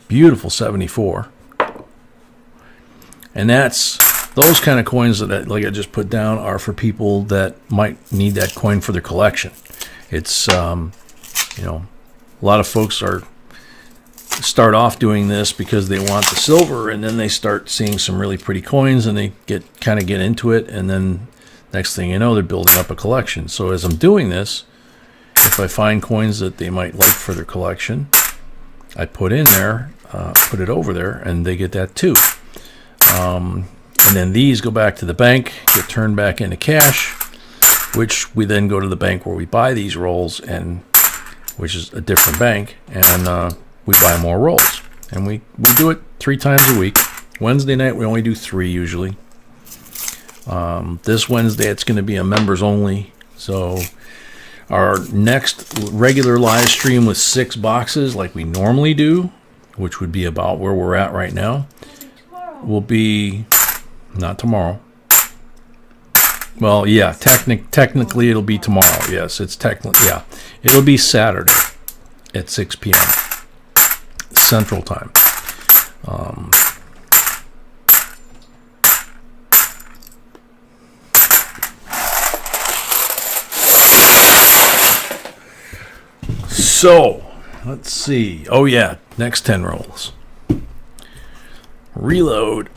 [SPEAKER 1] Beautiful 74. And that's those kind of coins that, like I just put down, are for people that might need that coin for their collection. It's a lot of folks start off doing this because they want the silver, and then they start seeing some really pretty coins, and they get into it, and then next thing you know, they're building up a collection. So as I'm doing this, if I find coins that they might like for their collection, I put in there, put it over there, and they get that too. And then these go back to the bank, get turned back into cash, which we then go to the bank where we buy these rolls, and which is a different bank, and we buy more rolls. And we do it 3 times a week. Wednesday night we only do 3 usually. This Wednesday it's going to be a members only. So our next regular live stream with 6 boxes like we normally do, which would be about where we're at right now, will be not tomorrow. Well, yeah, technically it'll be tomorrow. Yes, it's technically, yeah. It'll be Saturday at 6 p.m. Central Time. So, let's see. Oh, yeah, next 10 rolls. Reload.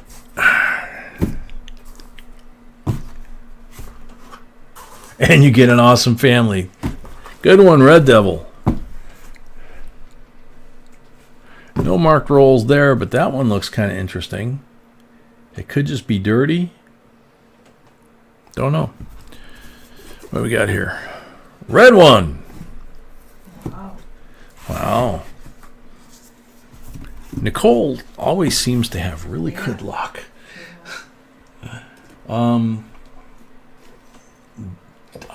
[SPEAKER 1] And you get an awesome family. Good one, Red Devil. No marked rolls there, but that one looks kind of interesting. It could just be dirty. Don't know. What do we got here? Red one. Wow. Nicole always seems to have really good luck. I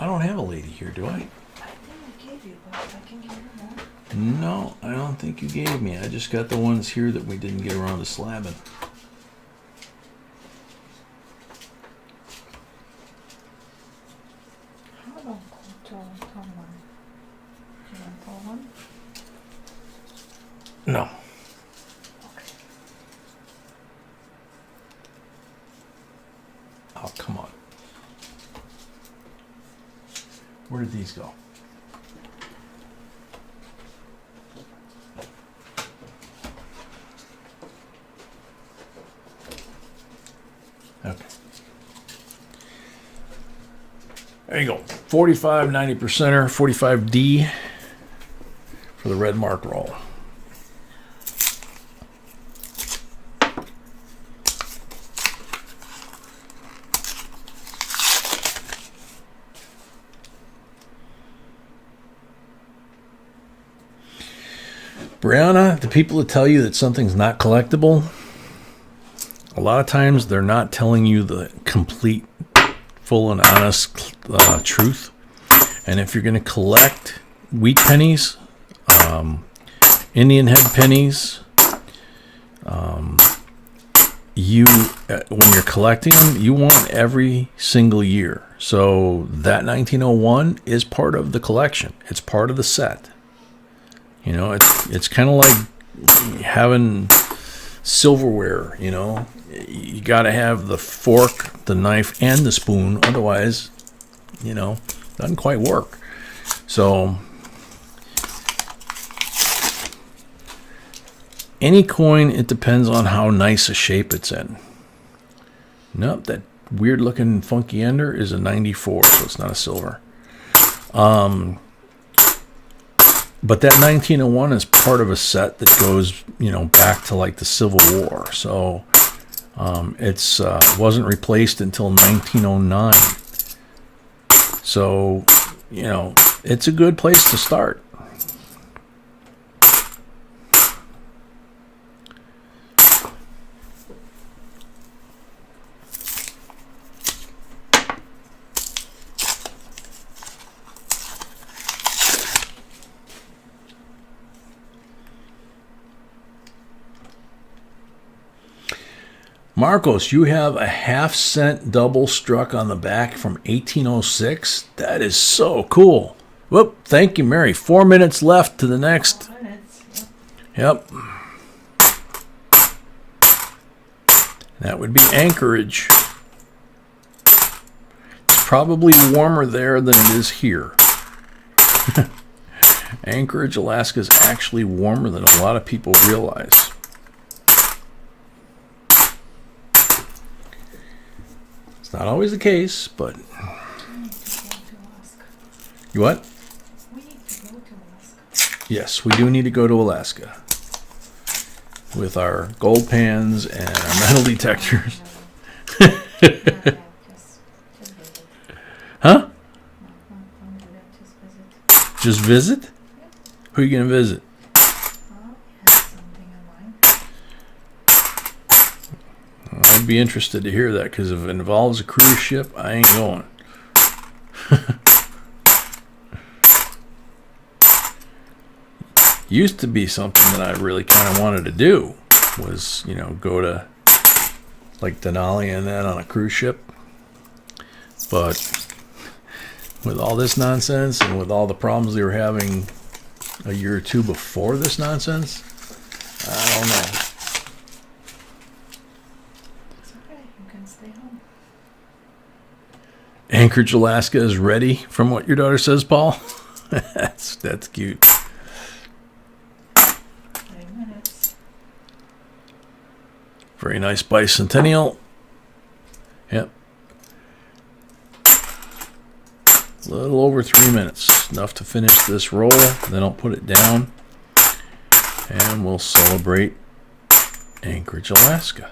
[SPEAKER 1] don't have a lady here, do I?
[SPEAKER 2] I think I gave you, but I can give you more.
[SPEAKER 1] No, I don't think you gave me. I just got the ones here that we didn't get around to slabbing.
[SPEAKER 2] How about tall one? Do you want tall one?
[SPEAKER 1] No. Oh, come on. Where did these go? Okay. There you go. 45 90%er, 45D for the red mark roll. Brianna, the people that tell you that something's not collectible, a lot of times they're not telling you the complete, full and honest truth. And if you're going to collect wheat pennies, Indian head pennies, when you're collecting them, you want every single year. So that 1901 is part of the collection. It's part of the set. You know, it's kind of like having silverware, you know. You got to have the fork, the knife, and the spoon. Otherwise, you know, doesn't quite work. So any coin, it depends on how nice a shape it's in. Nope, that weird looking funky ender is a 94, so it's not a silver. But that 1901 is part of a set that goes, you know, back to like the Civil War. So it's wasn't replaced until 1909. So, you know, it's a good place to start. Marcos, you have a half-cent double struck on the back from 1806. That is so cool. Whoop, thank you, Mary. 4 minutes left to the next.
[SPEAKER 2] 4 minutes,
[SPEAKER 1] Yep. That would be Anchorage. It's probably warmer there than it is here. Anchorage, Alaska is actually warmer than a lot of people realize. Not always the case, but
[SPEAKER 2] We need to go to Alaska.
[SPEAKER 1] You what?
[SPEAKER 2] We need to go to Alaska.
[SPEAKER 1] Yes, we do need to go to Alaska with our gold pans and our metal detectors.
[SPEAKER 2] Just visit.
[SPEAKER 1] Huh?
[SPEAKER 2] Don't do that, just visit.
[SPEAKER 1] Just visit? Who are you going to visit?
[SPEAKER 2] Oh, we have something in mind.
[SPEAKER 1] I'd be interested to hear that, because if it involves a cruise ship, I ain't going. Used to be something that I really kind of wanted to do, was, you know, go to like Denali and that on a cruise ship. But with all this nonsense and with all the problems they were having a year or two before this nonsense, I don't know.
[SPEAKER 2] It's okay, you can stay home.
[SPEAKER 1] Anchorage, Alaska is ready, from what your daughter says, Paul. That's cute.
[SPEAKER 2] 3 minutes.
[SPEAKER 1] Very nice bicentennial. Yep. A little over 3 minutes. Enough to finish this roll. Then I'll put it down. And we'll celebrate Anchorage, Alaska.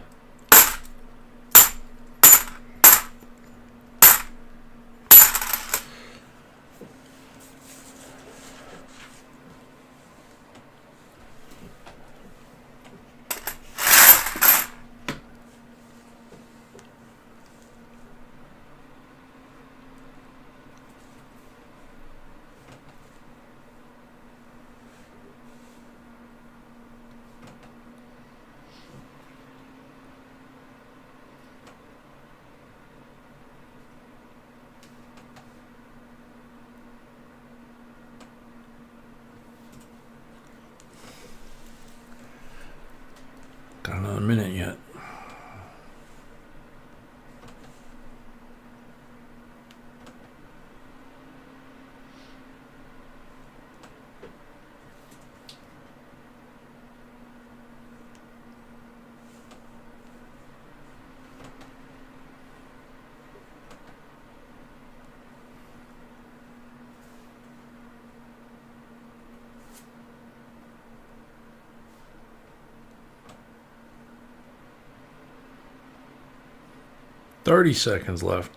[SPEAKER 1] Got another minute yet. 30 seconds left.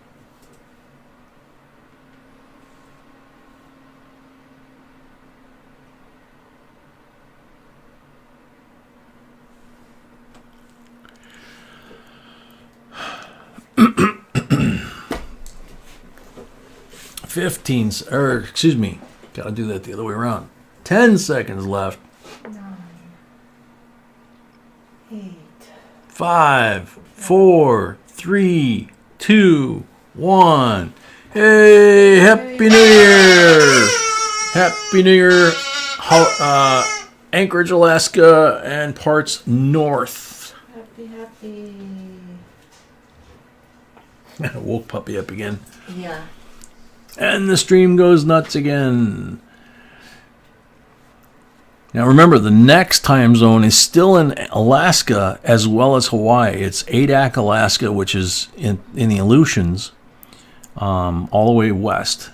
[SPEAKER 1] Excuse me, gotta do that the other way around. 10 seconds left.
[SPEAKER 2] 9, 8.
[SPEAKER 1] 5, 4, 3, 2, 1. Hey, Happy New Year! Happy New Year, Anchorage, Alaska, and parts north.
[SPEAKER 2] Happy.
[SPEAKER 1] Woke puppy up again.
[SPEAKER 2] Yeah.
[SPEAKER 1] And the stream goes nuts again. Now remember, the next time zone is still in Alaska as well as Hawaii. It's Adak, Alaska, which is in the Aleutians, all the way west.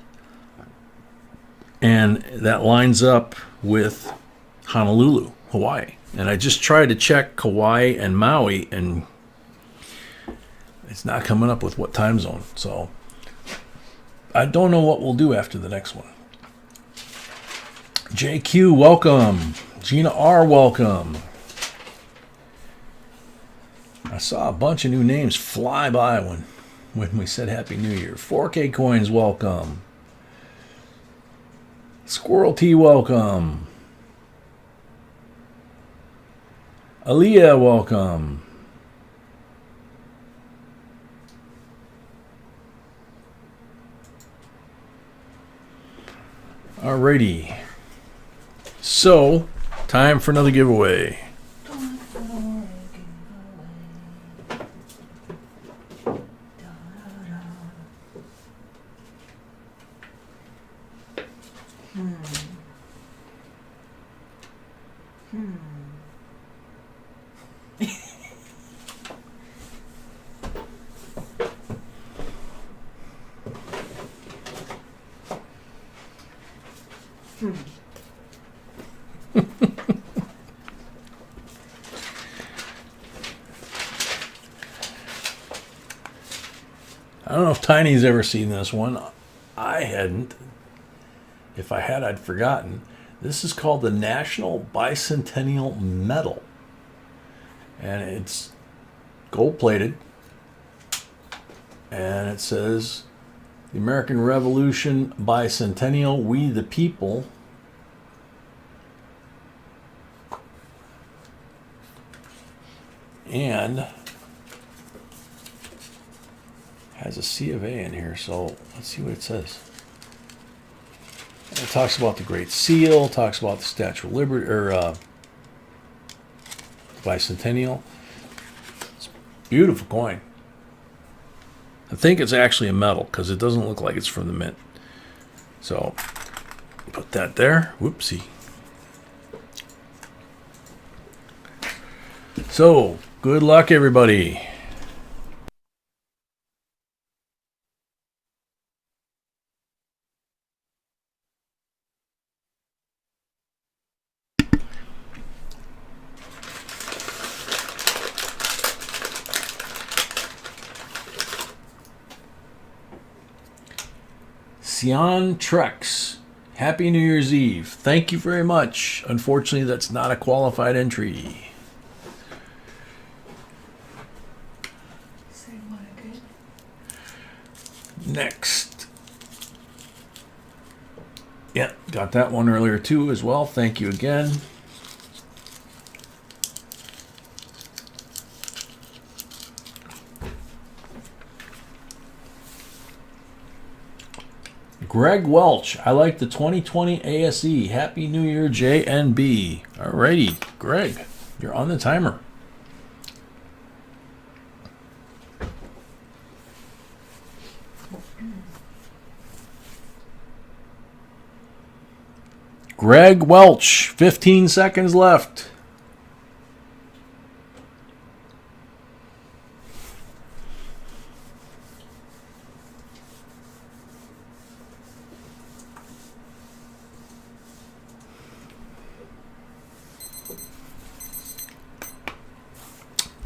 [SPEAKER 1] And that lines up with Honolulu, Hawaii. And I just tried to check Kauai and Maui, and it's not coming up with what time zone. So I don't know what we'll do after the next one. JQ, welcome. Gina R, welcome. I saw a bunch of new names fly by when we said Happy New Year. 4K Coins, welcome. Squirrel T, welcome. Aaliyah, welcome. Alrighty. So, time for another giveaway. I don't know if Tiny's ever seen this one. I hadn't. If I had, I'd forgotten. This is called the National Bicentennial Medal. And it's gold-plated. And it says, the American Revolution Bicentennial, We the People. And has a C of A in here, so let's see what it says. It talks about the Great Seal, talks about the Statue of Liberty, or Bicentennial. It's a beautiful coin. I think it's actually a metal because it doesn't look like it's from the mint. So put that there. Whoopsie. So good luck, everybody. Sion Trex, Happy New Year's Eve. Thank you very much. Unfortunately, that's not a qualified entry.
[SPEAKER 2] Say what again?
[SPEAKER 1] Next. Yeah, got that one earlier too as well. Thank you again. Greg Welch, I like the 2020 ASE. Happy New Year, JNB. Alrighty, Greg, you're on the timer. Greg Welch, 15 seconds left.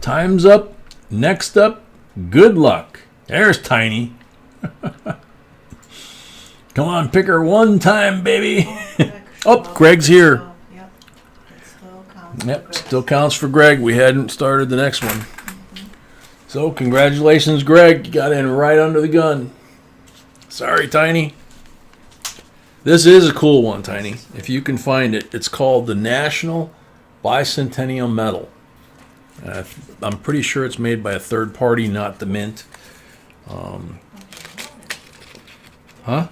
[SPEAKER 1] Time's up. Next up, good luck. There's Tiny. Come on, pick her one time, baby. Oh, Greg's here.
[SPEAKER 2] Yep. It still counts.
[SPEAKER 1] Yep, still counts for Greg. We hadn't started the next one. So, congratulations, Greg. You got in right under the gun. Sorry, Tiny. This is a cool one, Tiny. If you can find it, it's called the National Bicentennial Medal. I'm pretty sure it's made by a third party, not the Mint. Huh?
[SPEAKER 2] But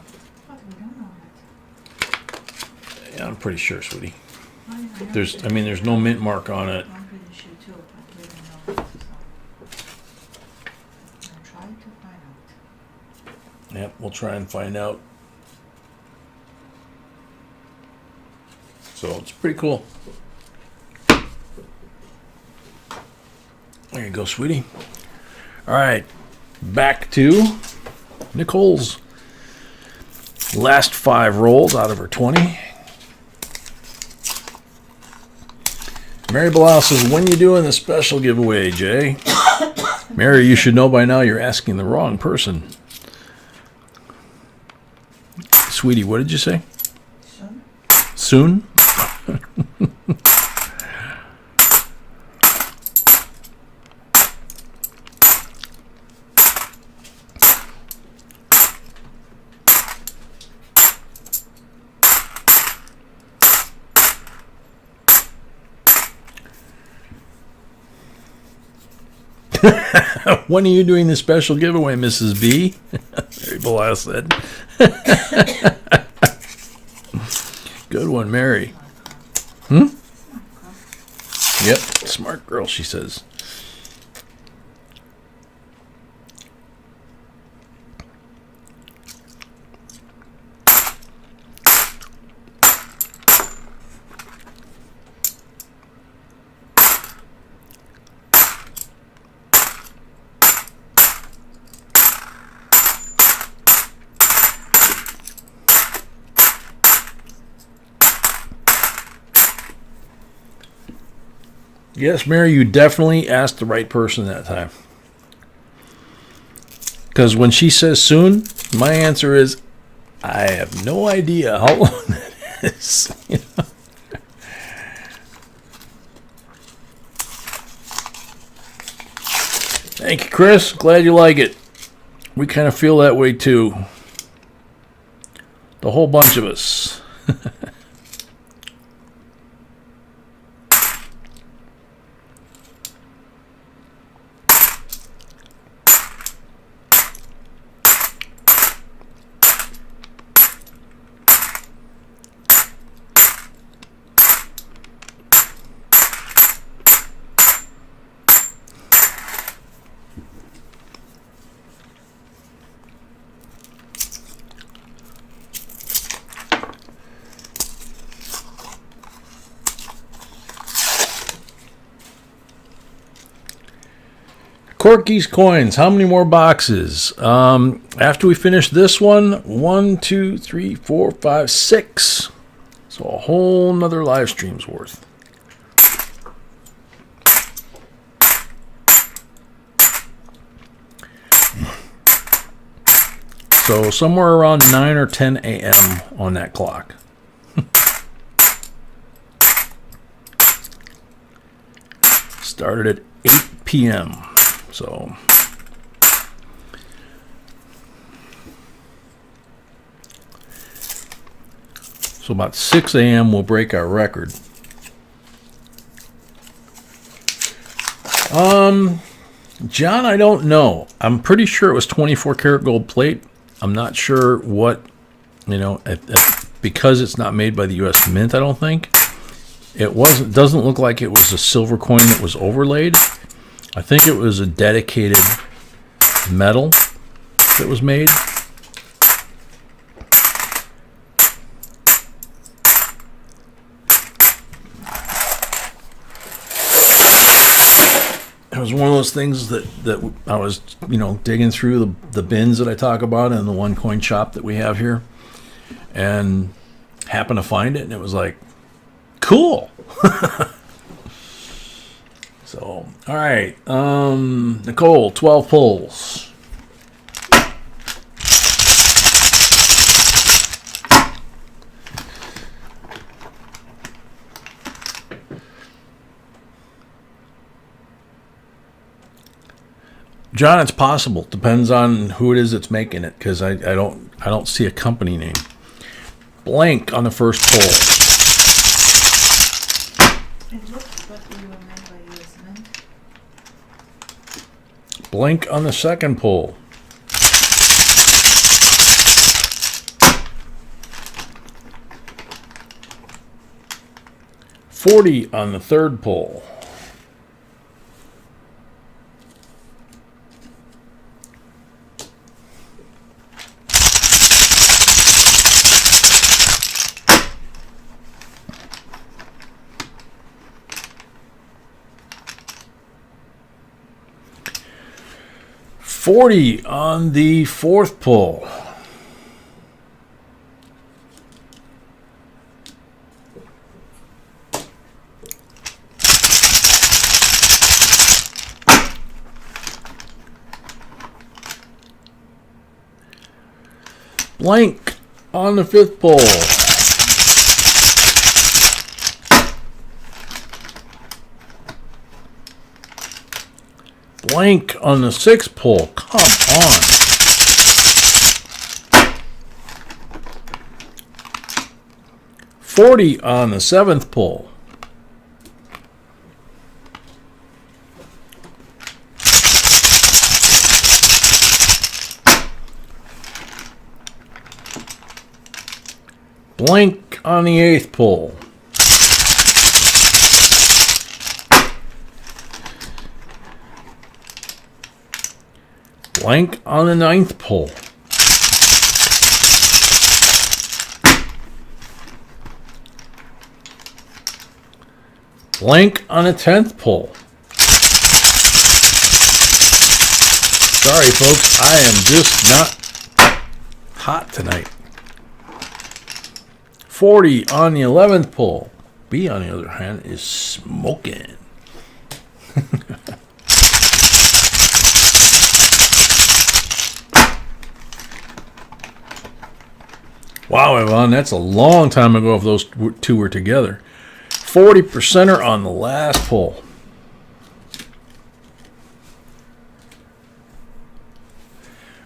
[SPEAKER 2] we don't know it.
[SPEAKER 1] Yeah, I'm pretty sure, sweetie.
[SPEAKER 2] I know
[SPEAKER 1] There's
[SPEAKER 2] it.
[SPEAKER 1] no mint mark on it.
[SPEAKER 2] I'm pretty sure too, but we don't know it. So I'm trying to find out.
[SPEAKER 1] Yep, we'll try and find out. So it's pretty cool. There you go, sweetie. All right, back to Nicole's last 5 rolls out of her 20. Mary Blau says, when you doing the special giveaway, Jay? Mary, you should know by now you're asking the wrong person. Sweetie, what did you say?
[SPEAKER 2] Soon?
[SPEAKER 1] Soon? When are you doing the special giveaway, Mrs. B? Mary Blau said. Good one, Mary. Yep, smart girl, she says. Yes, Mary, you definitely asked the right person that time. Because when she says soon, my answer is, I have no idea how long that is. You know? Thank you, Chris. Glad you like it. We kind of feel that way too. The whole bunch of us. Corky's Coins. How many more boxes? After we finish this one, 1, 2, 3, 4, 5, 6. So a whole nother live stream's worth. So somewhere around 9 or 10 a.m. on that clock. Started at 8 p.m. So about 6 a.m. we'll break our record. John, I don't know. I'm pretty sure it was 24 karat gold plate. I'm not sure what, because it's not made by the U.S. Mint, I don't think. Doesn't look like it was a silver coin that was overlaid. I think it was a dedicated metal that was made. It was one of those things that I was, digging through the bins that I talk about in the one coin shop that we have here, and happened to find it, and it was like, cool. So, all right, Nicole, 12 pulls. John, it's possible. Depends on who it is that's making it, because I don't see a company name. Blank on the first pull.
[SPEAKER 2] It looks like we were made by US Mint.
[SPEAKER 1] Blank on the second pull. $40 on the third pull. $40 on the fourth pull. Blank on the fifth pull. Blank on the sixth pull. Come on. $40 on the seventh pull. Blank on the eighth pull. Blank on the ninth pull. Blank on the 10th pull. Sorry, folks, I am just not hot tonight. 40 on the 11th pull. B, on the other hand, is smoking. Wow, Yvonne, that's a long time ago if those two were together. 40%er on the last pull.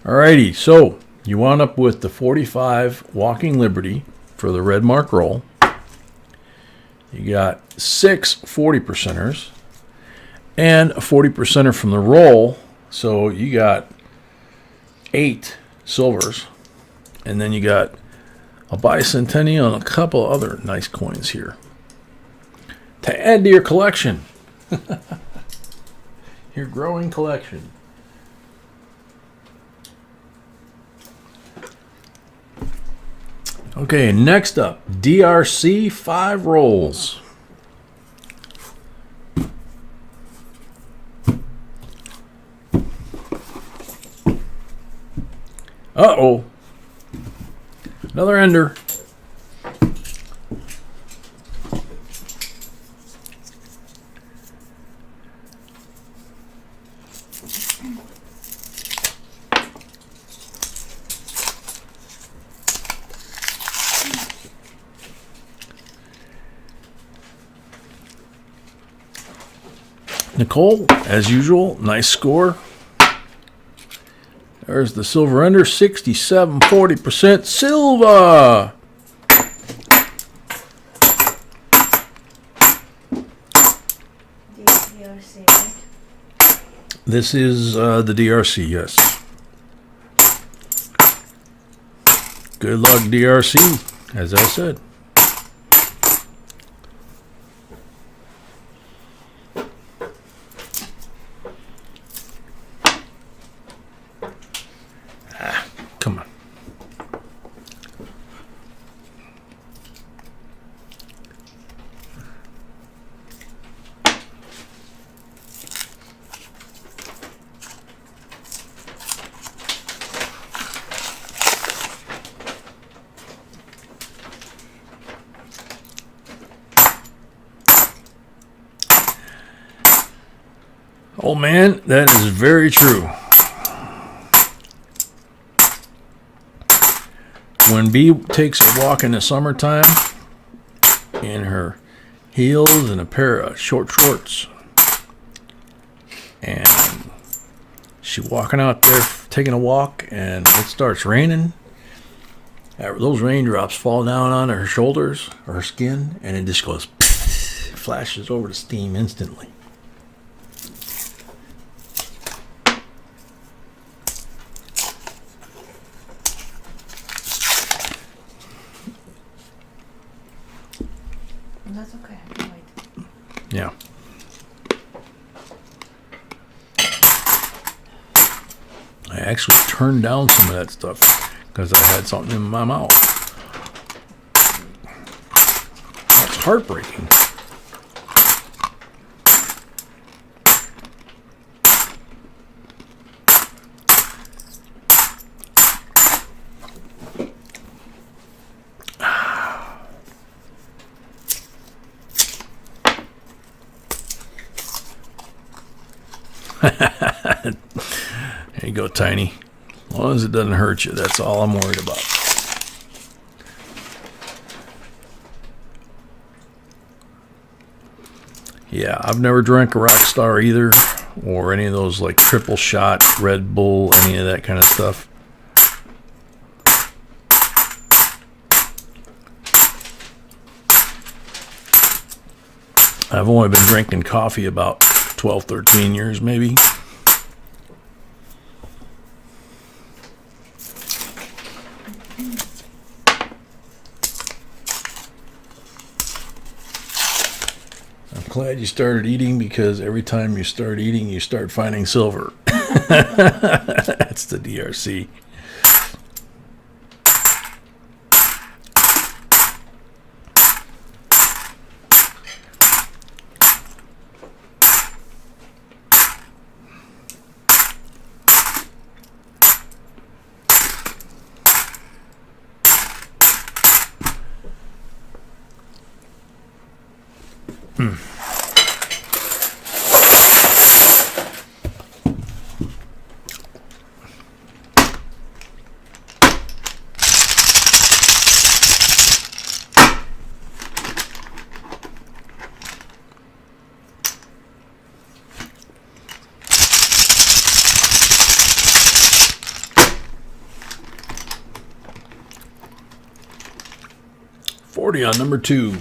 [SPEAKER 1] Alrighty, so you wound up with the 45 Walking Liberty for the red mark roll. You got 6 40%ers and a 40%er from the roll. So you got 8 silvers. And then you got a bicentennial and a couple other nice coins here to add to your collection. Your growing collection. Okay, next up, DRC 5 rolls. Uh-oh. Another ender. Nicole, as usual, nice score. There's the silver ender, 67 40% silver.
[SPEAKER 2] DRC, right?
[SPEAKER 1] This is the DRC, yes. Good luck, DRC, as I said. Come on. Oh man, that is very true. When B takes a walk in the summertime in her heels and a pair of short shorts, and She's walking out there, taking a walk, and it starts raining. Those raindrops fall down on her shoulders or her skin, and it just goes, flashes over to steam instantly.
[SPEAKER 2] That's okay. I can wait.
[SPEAKER 1] Yeah. I actually turned down some of that stuff because I had something in my mouth. That's heartbreaking. There you go, Tiny. As long as it doesn't hurt you, that's all I'm worried about. Yeah, I've never drank a Rockstar either, or any of those like triple shot Red Bull, any of that kind of stuff. I've only been drinking coffee about 12, 13 years maybe. Glad you started eating, because every time you start eating, you start finding silver. That's the DRC. On number 2.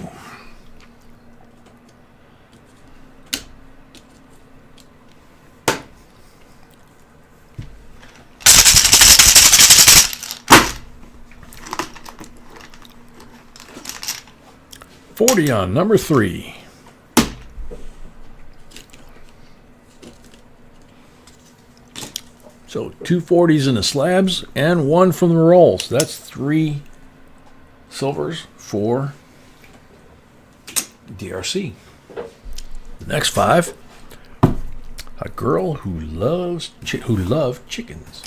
[SPEAKER 1] $40 on number 3. So 2 40s in the slabs and 1 from the rolls. That's 3 silvers for DRC. The next 5, a girl who loved chickens.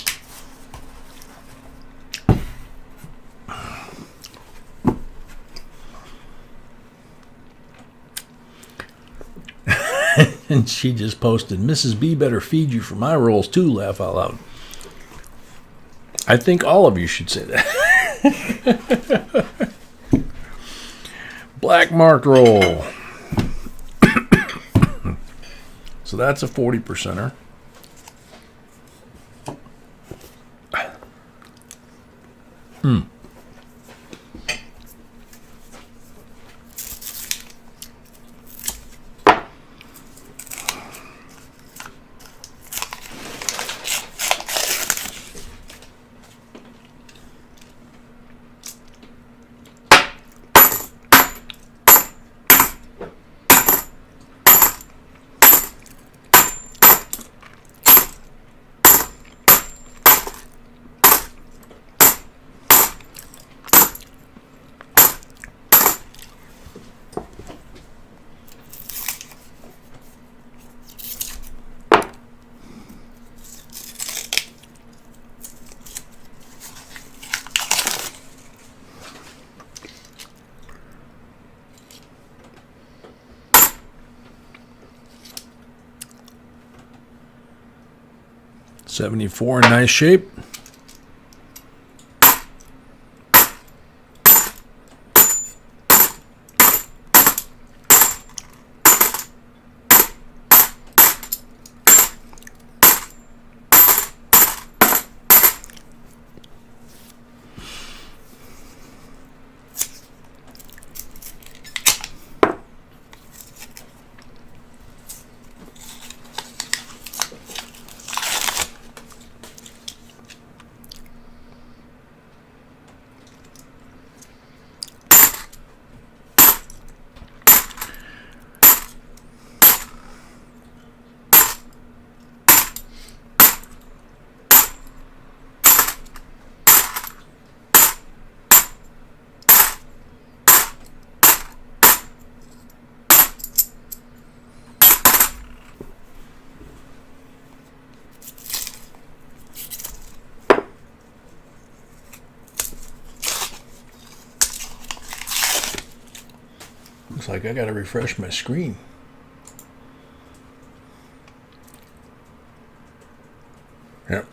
[SPEAKER 1] And she just posted, Mrs. B better feed you for my rolls too, laugh out loud. I think all of you should say that. Black marked roll. So that's a 40%er. $74 in nice shape. Looks like I got to refresh my screen. Yep.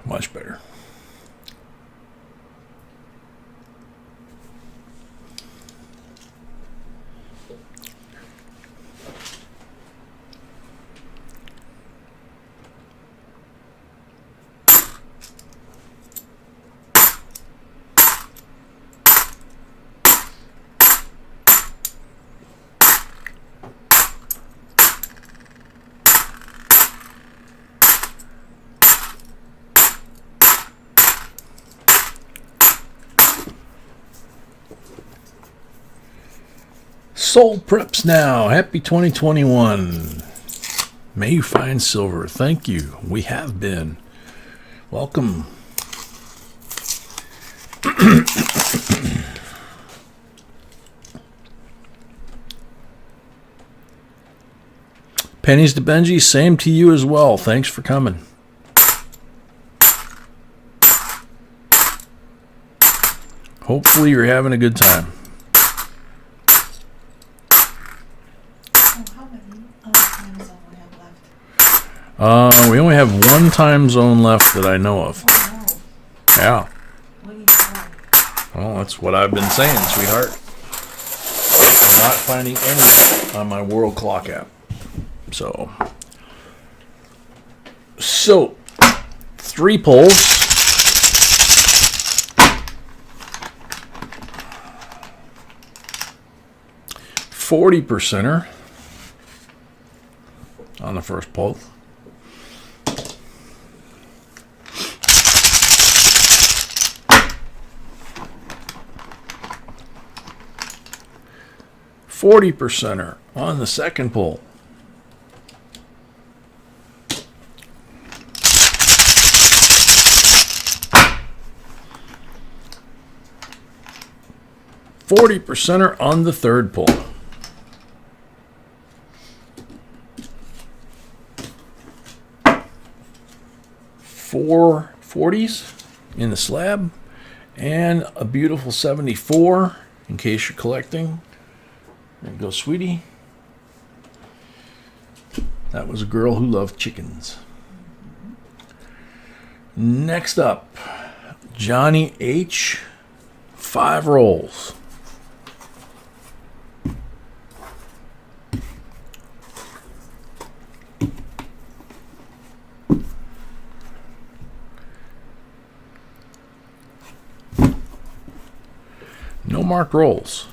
[SPEAKER 1] Much better. Soul preps now. Happy 2021. May you find silver. Thank you. We have been. Welcome. Pennies to Benji. Same to you as well. Thanks for coming. Hopefully you're having a good time. We only have one time zone left that I know of.
[SPEAKER 2] Oh, no.
[SPEAKER 1] Yeah.
[SPEAKER 2] What do you know?
[SPEAKER 1] Well, that's what I've been saying, sweetheart. I'm not finding any on my world clock app. So 3 pulls. $40% on the first pull. $40% on the second pull. $40% on the third pull. 4 40s in the slab and a beautiful 74 in case you're collecting. There you go, sweetie. That was a girl who loved chickens. Next up, Johnny H. 5 rolls. No marked rolls.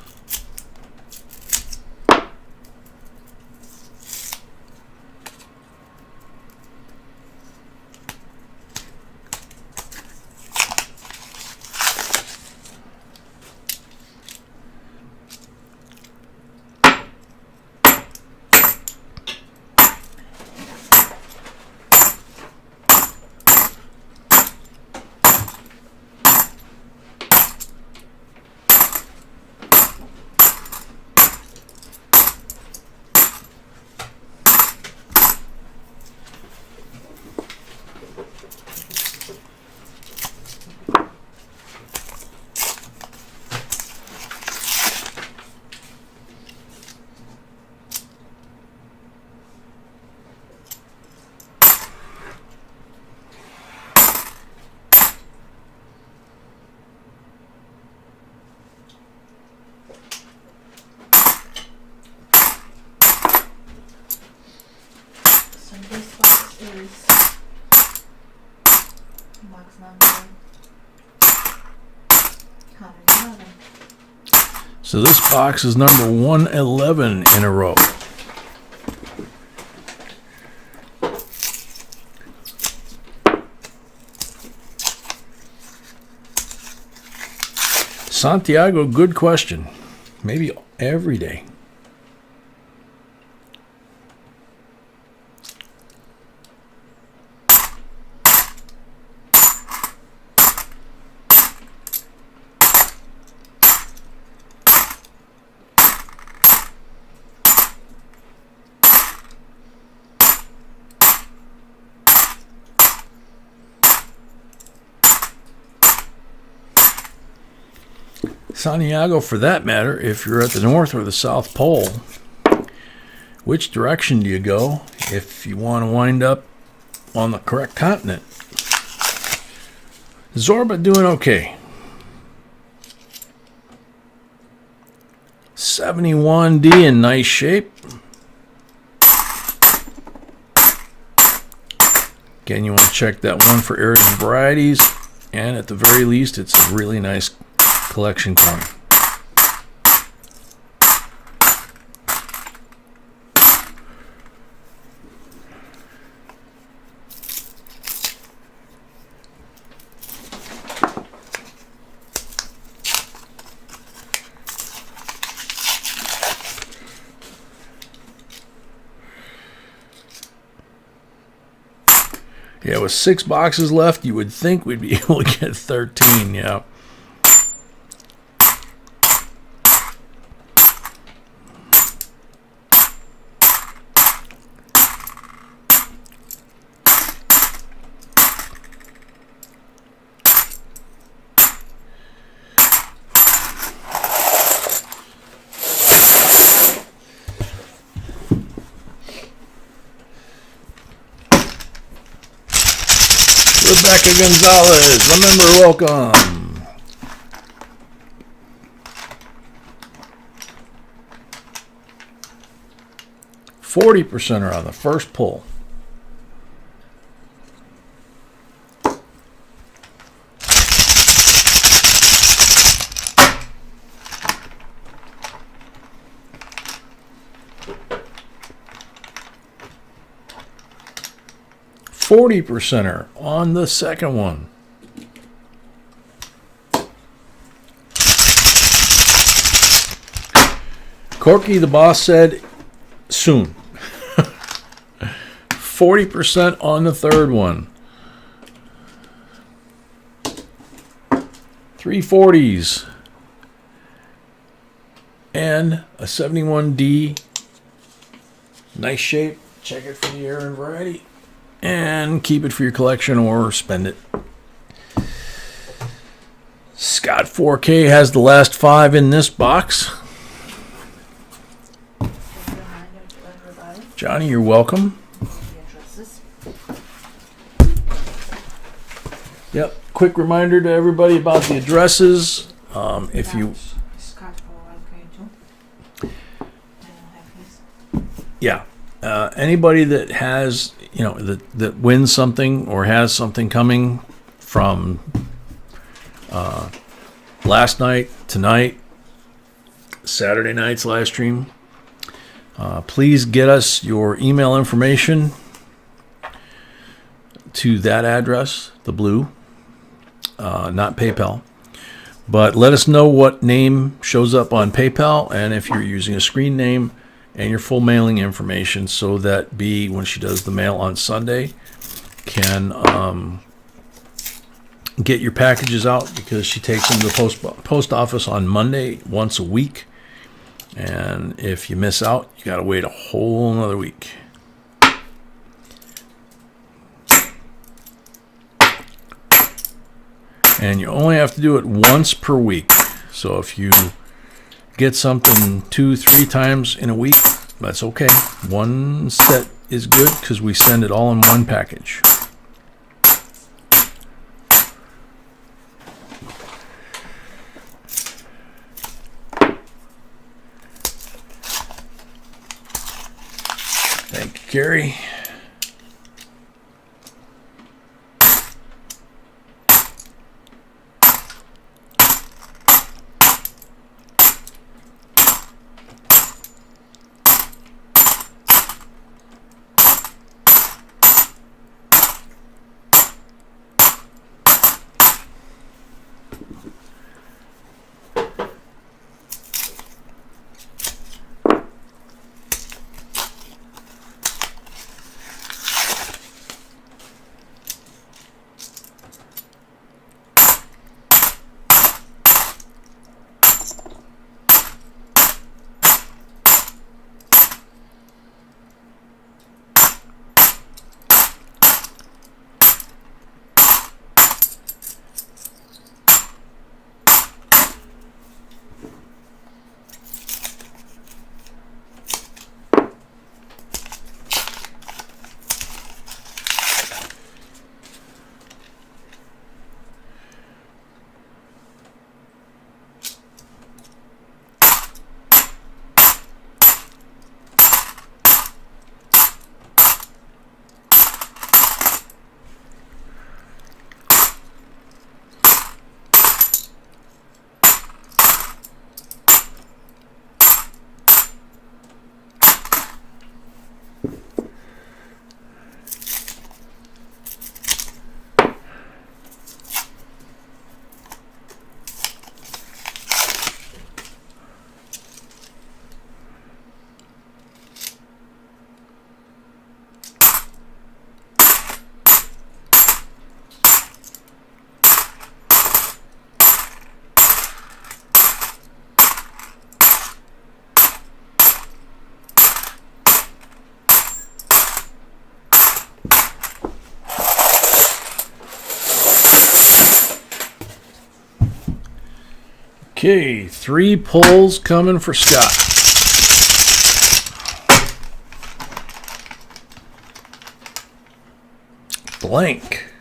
[SPEAKER 2] Box number 111.
[SPEAKER 1] So this box is number 111 in a row. Santiago, good question. Maybe every day. Santiago, for that matter, if you're at the North or the South Pole, which direction do you go if you want to wind up on the correct continent? Zorba doing okay. 71D in nice shape. Again, you want to check that one for errors and varieties, and at the very least, it's a really nice collection coin. Yeah, with 6 boxes left, you would think we'd be able to get 13, yeah. Rebecca Gonzalez, remember, welcome. $40% on the first pull. $40% on the second one. Corky the boss said soon. 40% on the third one. 340s and a 71D. Nice shape. Check it for the error and variety. And keep it for your collection or spend it. Scott 4K has the last 5 in this box. Johnny, you're welcome. Yep. Quick reminder to everybody about the addresses. If you, yeah, anybody that has, you know, that wins something or has something coming from last night, tonight, Saturday night's live stream, please get us your email information to that address, the blue, not PayPal. But let us know what name shows up on PayPal and if you're using a screen name and your full mailing information, so that B, when she does the mail on Sunday, can get your packages out, because she takes them to the post office on Monday once a week. And if you miss out, you got to wait a whole another week. And you only have to do it once per week. So if you get something 2-3 times in a week, that's okay. One set is good because we send it all in one package. Thank you, Gary. Okay, 3 pulls coming for Scott. Blank.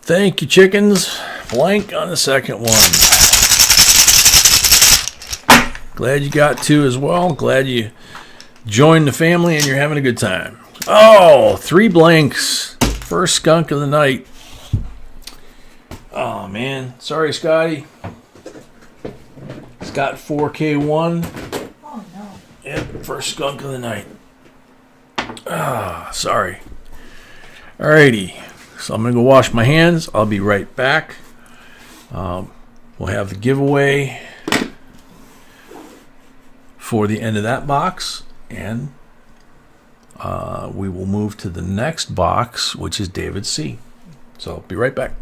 [SPEAKER 1] Thank you, chickens. Blank on the second one. Glad you got 2 as well. Glad you joined the family and you're having a good time. Oh, 3 blanks. First skunk of the night. Oh, man. Sorry, Scotty. Scott 4K1.
[SPEAKER 2] Oh no.
[SPEAKER 1] Yep, first skunk of the night. Ah, sorry. Alrighty. So I'm going to go wash my hands. I'll be right back. We'll have the giveaway for the end of that box. And we will move to the next box, which is David C. So I'll be right back.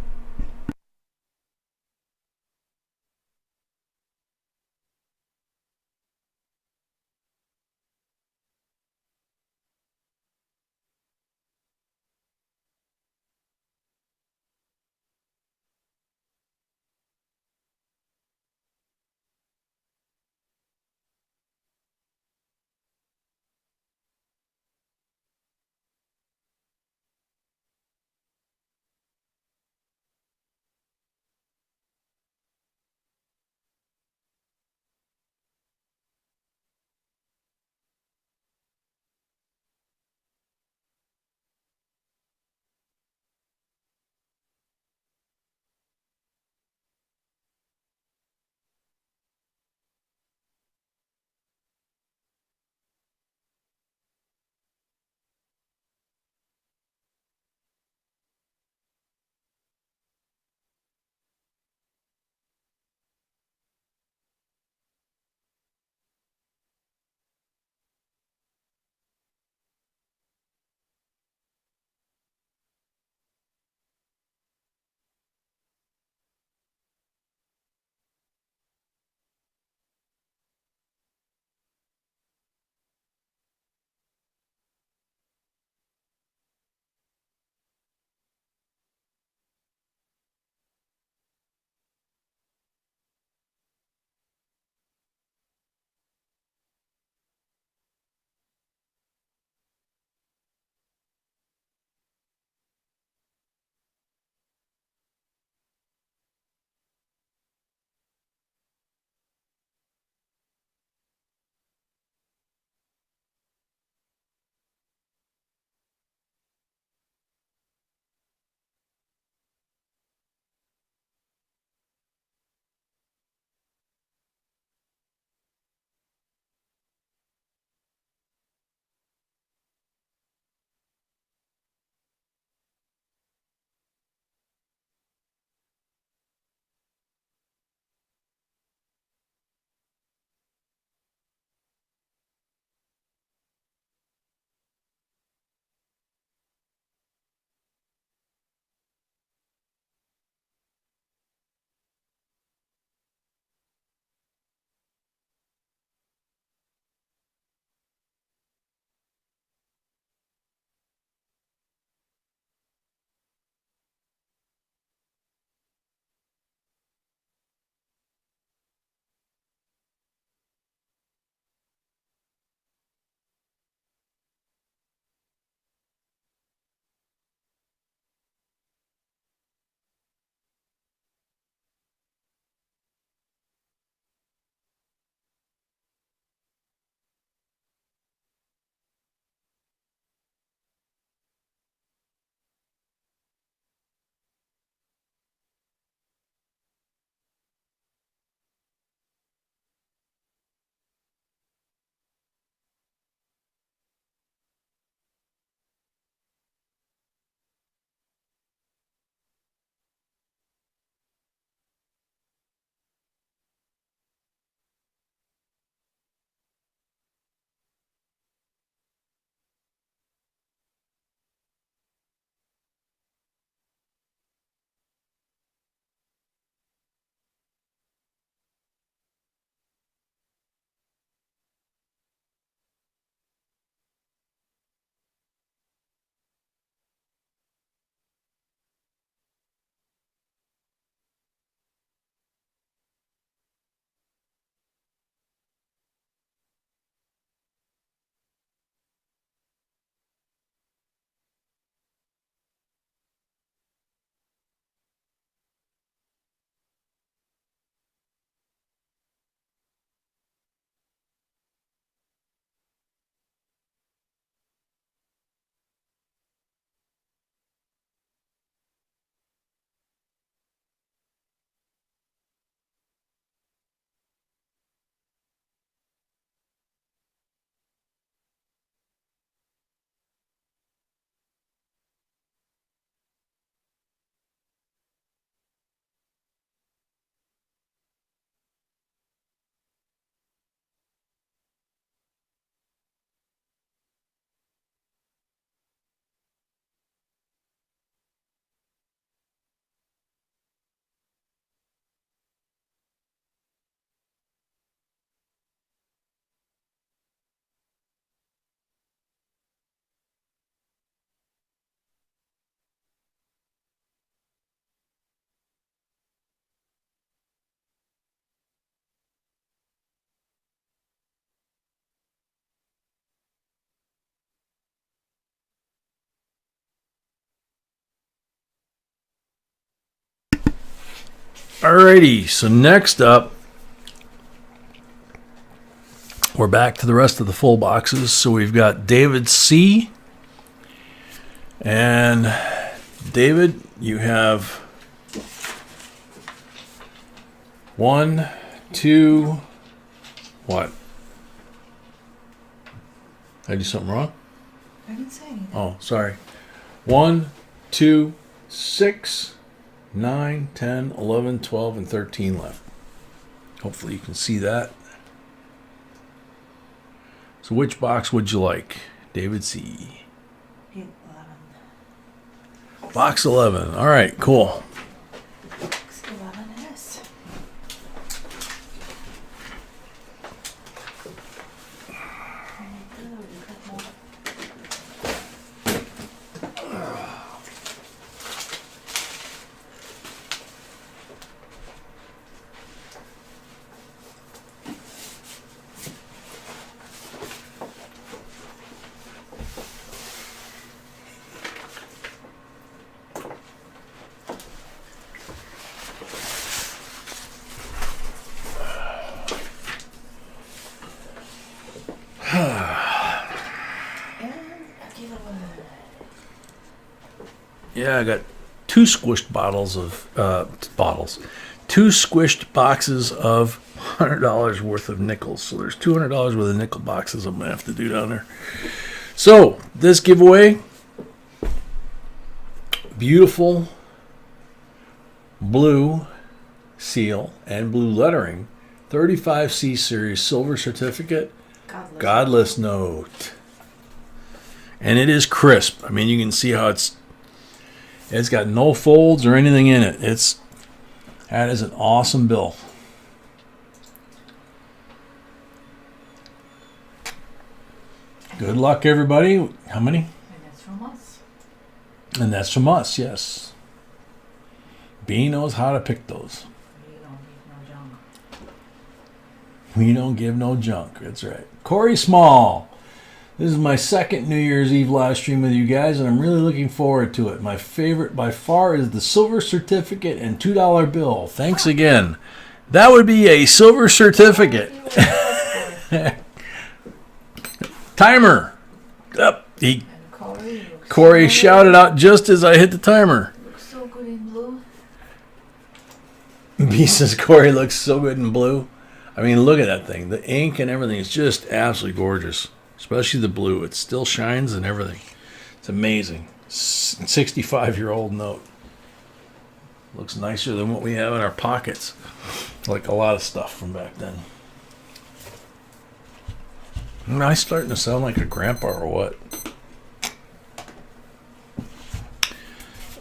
[SPEAKER 1] Alrighty, so next up, we're back to the rest of the full boxes. So we've got David C. And David, you have 1, 2, what? Did I do something wrong?
[SPEAKER 2] I didn't say anything.
[SPEAKER 1] Oh, sorry. 1, 2, 6, 9, 10, 11, 12, and 13 left. Hopefully you can see that. So which box would you like, David C?
[SPEAKER 2] Hit 11.
[SPEAKER 1] Box 11. All right, cool.
[SPEAKER 2] Box 11 it is.
[SPEAKER 1] Yeah, I got two squished two squished boxes of $100 worth of nickels. So there's $200 worth of nickel boxes I'm gonna have to do down there. So this giveaway, beautiful blue seal and blue lettering, 35C series silver certificate, godless note, and it is crisp. I mean, you can see how it's got no folds or anything in it. That is an awesome bill. Good luck, everybody. How many?
[SPEAKER 2] And that's from us.
[SPEAKER 1] And that's from us, yes. B knows how to pick those.
[SPEAKER 2] We don't need no junk.
[SPEAKER 1] We don't give no junk. That's right. Corey Small. This is my second New Year's Eve live stream with you guys, and I'm really looking forward to it. My favorite by far is the silver certificate and $2 bill. Thanks again. That would be a silver certificate. Timer. Up. Corey shouted out just as I hit the timer.
[SPEAKER 2] Looks so good in blue.
[SPEAKER 1] B says Corey looks so good in blue. I mean, look at that thing. The ink and everything is just absolutely gorgeous. Especially the blue. It still shines and everything. It's amazing. 65-year-old note. Looks nicer than what we have in our pockets. Like a lot of stuff from back then. Am I starting to sound like a grandpa or what?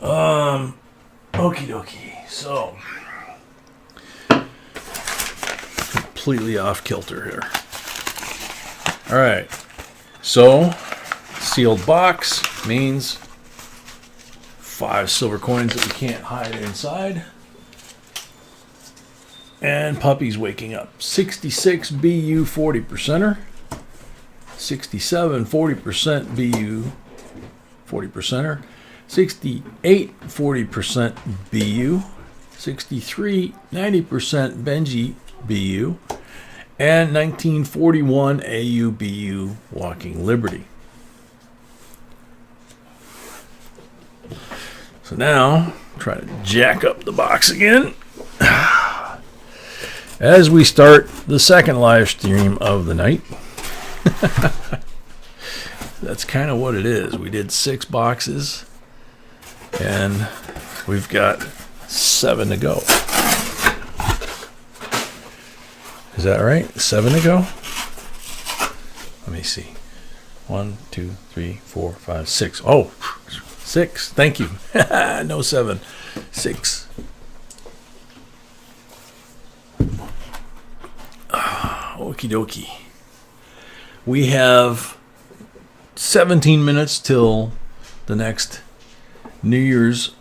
[SPEAKER 1] Okie dokie. So, completely off kilter here. All right. So, sealed box means 5 silver coins that we can't hide inside. And puppy's waking up. 66 BU 40%er. 67 40% BU 40%er. 68 40% BU. 63 90% Benji BU. And 1941 AUBU Walking Liberty. So now, try to jack up the box again as we start the second live stream of the night. That's kind of what it is. We did 6 boxes, and we've got 7 to go. Is that right? 7 to go? Let me see. 1, 2, 3, 4, 5, 6. Oh, 6. Thank you. No 7. 6. Okie dokie. We have 17 minutes till the next New Year's,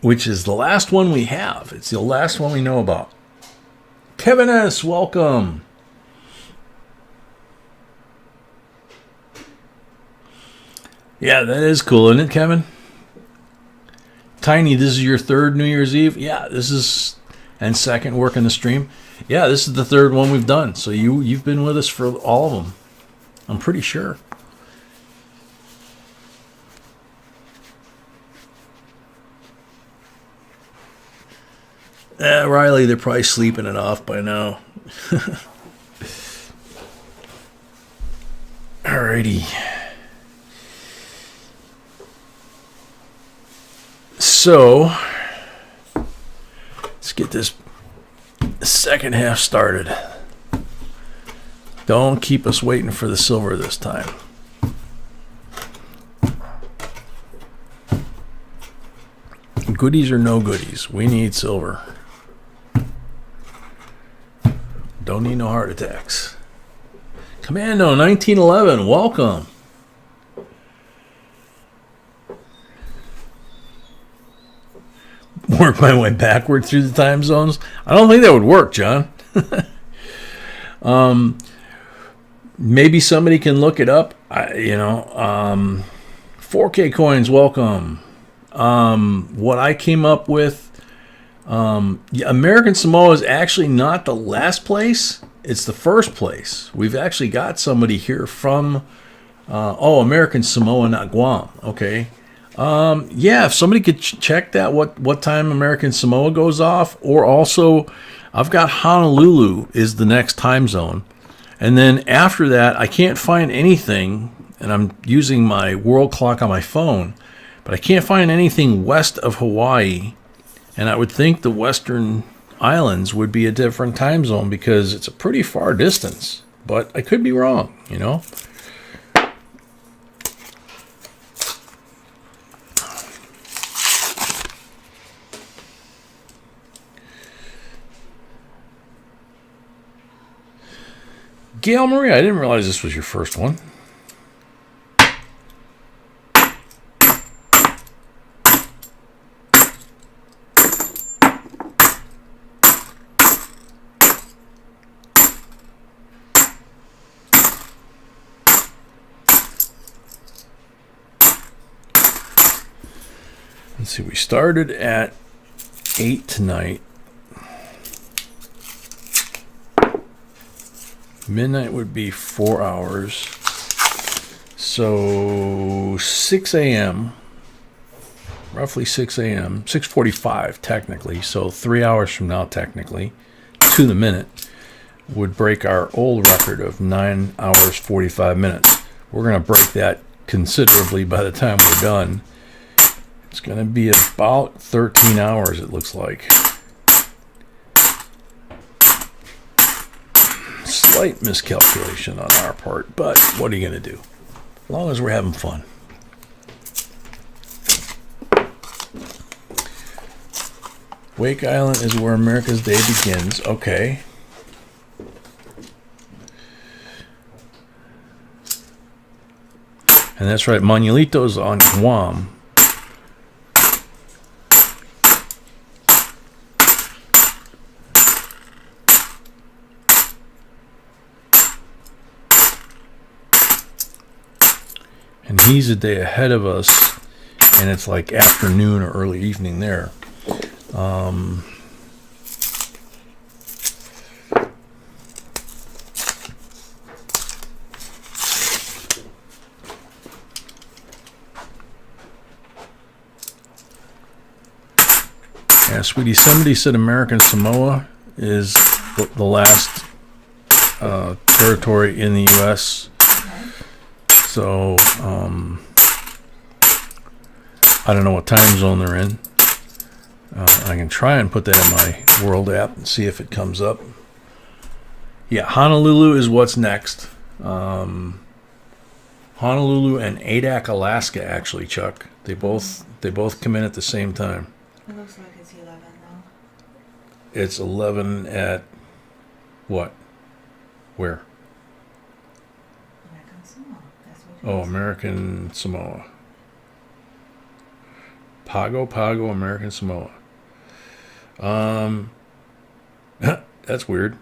[SPEAKER 1] which is the last one we have. It's the last one we know about. Kevin S., welcome. Yeah, that is cool, isn't it, Kevin? Tiny, this is your 3rd New Year's Eve? Yeah, this is and second working the stream. Yeah, this is the third one we've done. So you've been with us for all of them. I'm pretty sure. Riley, they're probably sleeping it off by now. Alrighty. So, let's get this second half started. Don't keep us waiting for the silver this time. Goodies or no goodies, we need silver. Don't need no heart attacks. Commando 1911, welcome. Work my way backward through the time zones. I don't think that would work, John. Maybe somebody can look it up. 4K coins, welcome. What I came up with, American Samoa is actually not the last place. It's the first place. We've actually got somebody here from, American Samoa, not Guam. Okay. Yeah, if somebody could check that, what time American Samoa goes off, or also I've got Honolulu is the next time zone. And then after that, I can't find anything, and I'm using my world clock on my phone, but I can't find anything west of Hawaii. And I would think the Western Islands would be a different time zone because it's a pretty far distance. But I could be wrong, Gail Marie, I didn't realize this was your first one. Let's see, we started at 8 tonight. Midnight would be 4 hours. So 6 a.m., roughly 6 a.m., 6:45 technically, so 3 hours from now technically, to the minute, would break our old record of 9 hours, 45 minutes. We're going to break that considerably by the time we're done. It's going to be about 13 hours, it looks like. Slight miscalculation on our part, but what are you going to do? As long as we're having fun. Wake Island is where America's Day begins. Okay. And that's right, Manuelito's on Guam. And he's a day ahead of us, and it's like afternoon or early evening there. Yeah, sweetie, somebody said American Samoa is the last territory in the U.S., so, I don't know what time zone they're in. I can try and put that in my world app and see if it comes up. Yeah, Honolulu is what's next. Honolulu and Adak, Alaska, actually, Chuck. They both come in at the same time.
[SPEAKER 2] It looks like it's 11 now.
[SPEAKER 1] It's 11 at what? Where?
[SPEAKER 2] American Samoa. That's what
[SPEAKER 1] Oh, American Samoa. Pago, American Samoa. That's weird.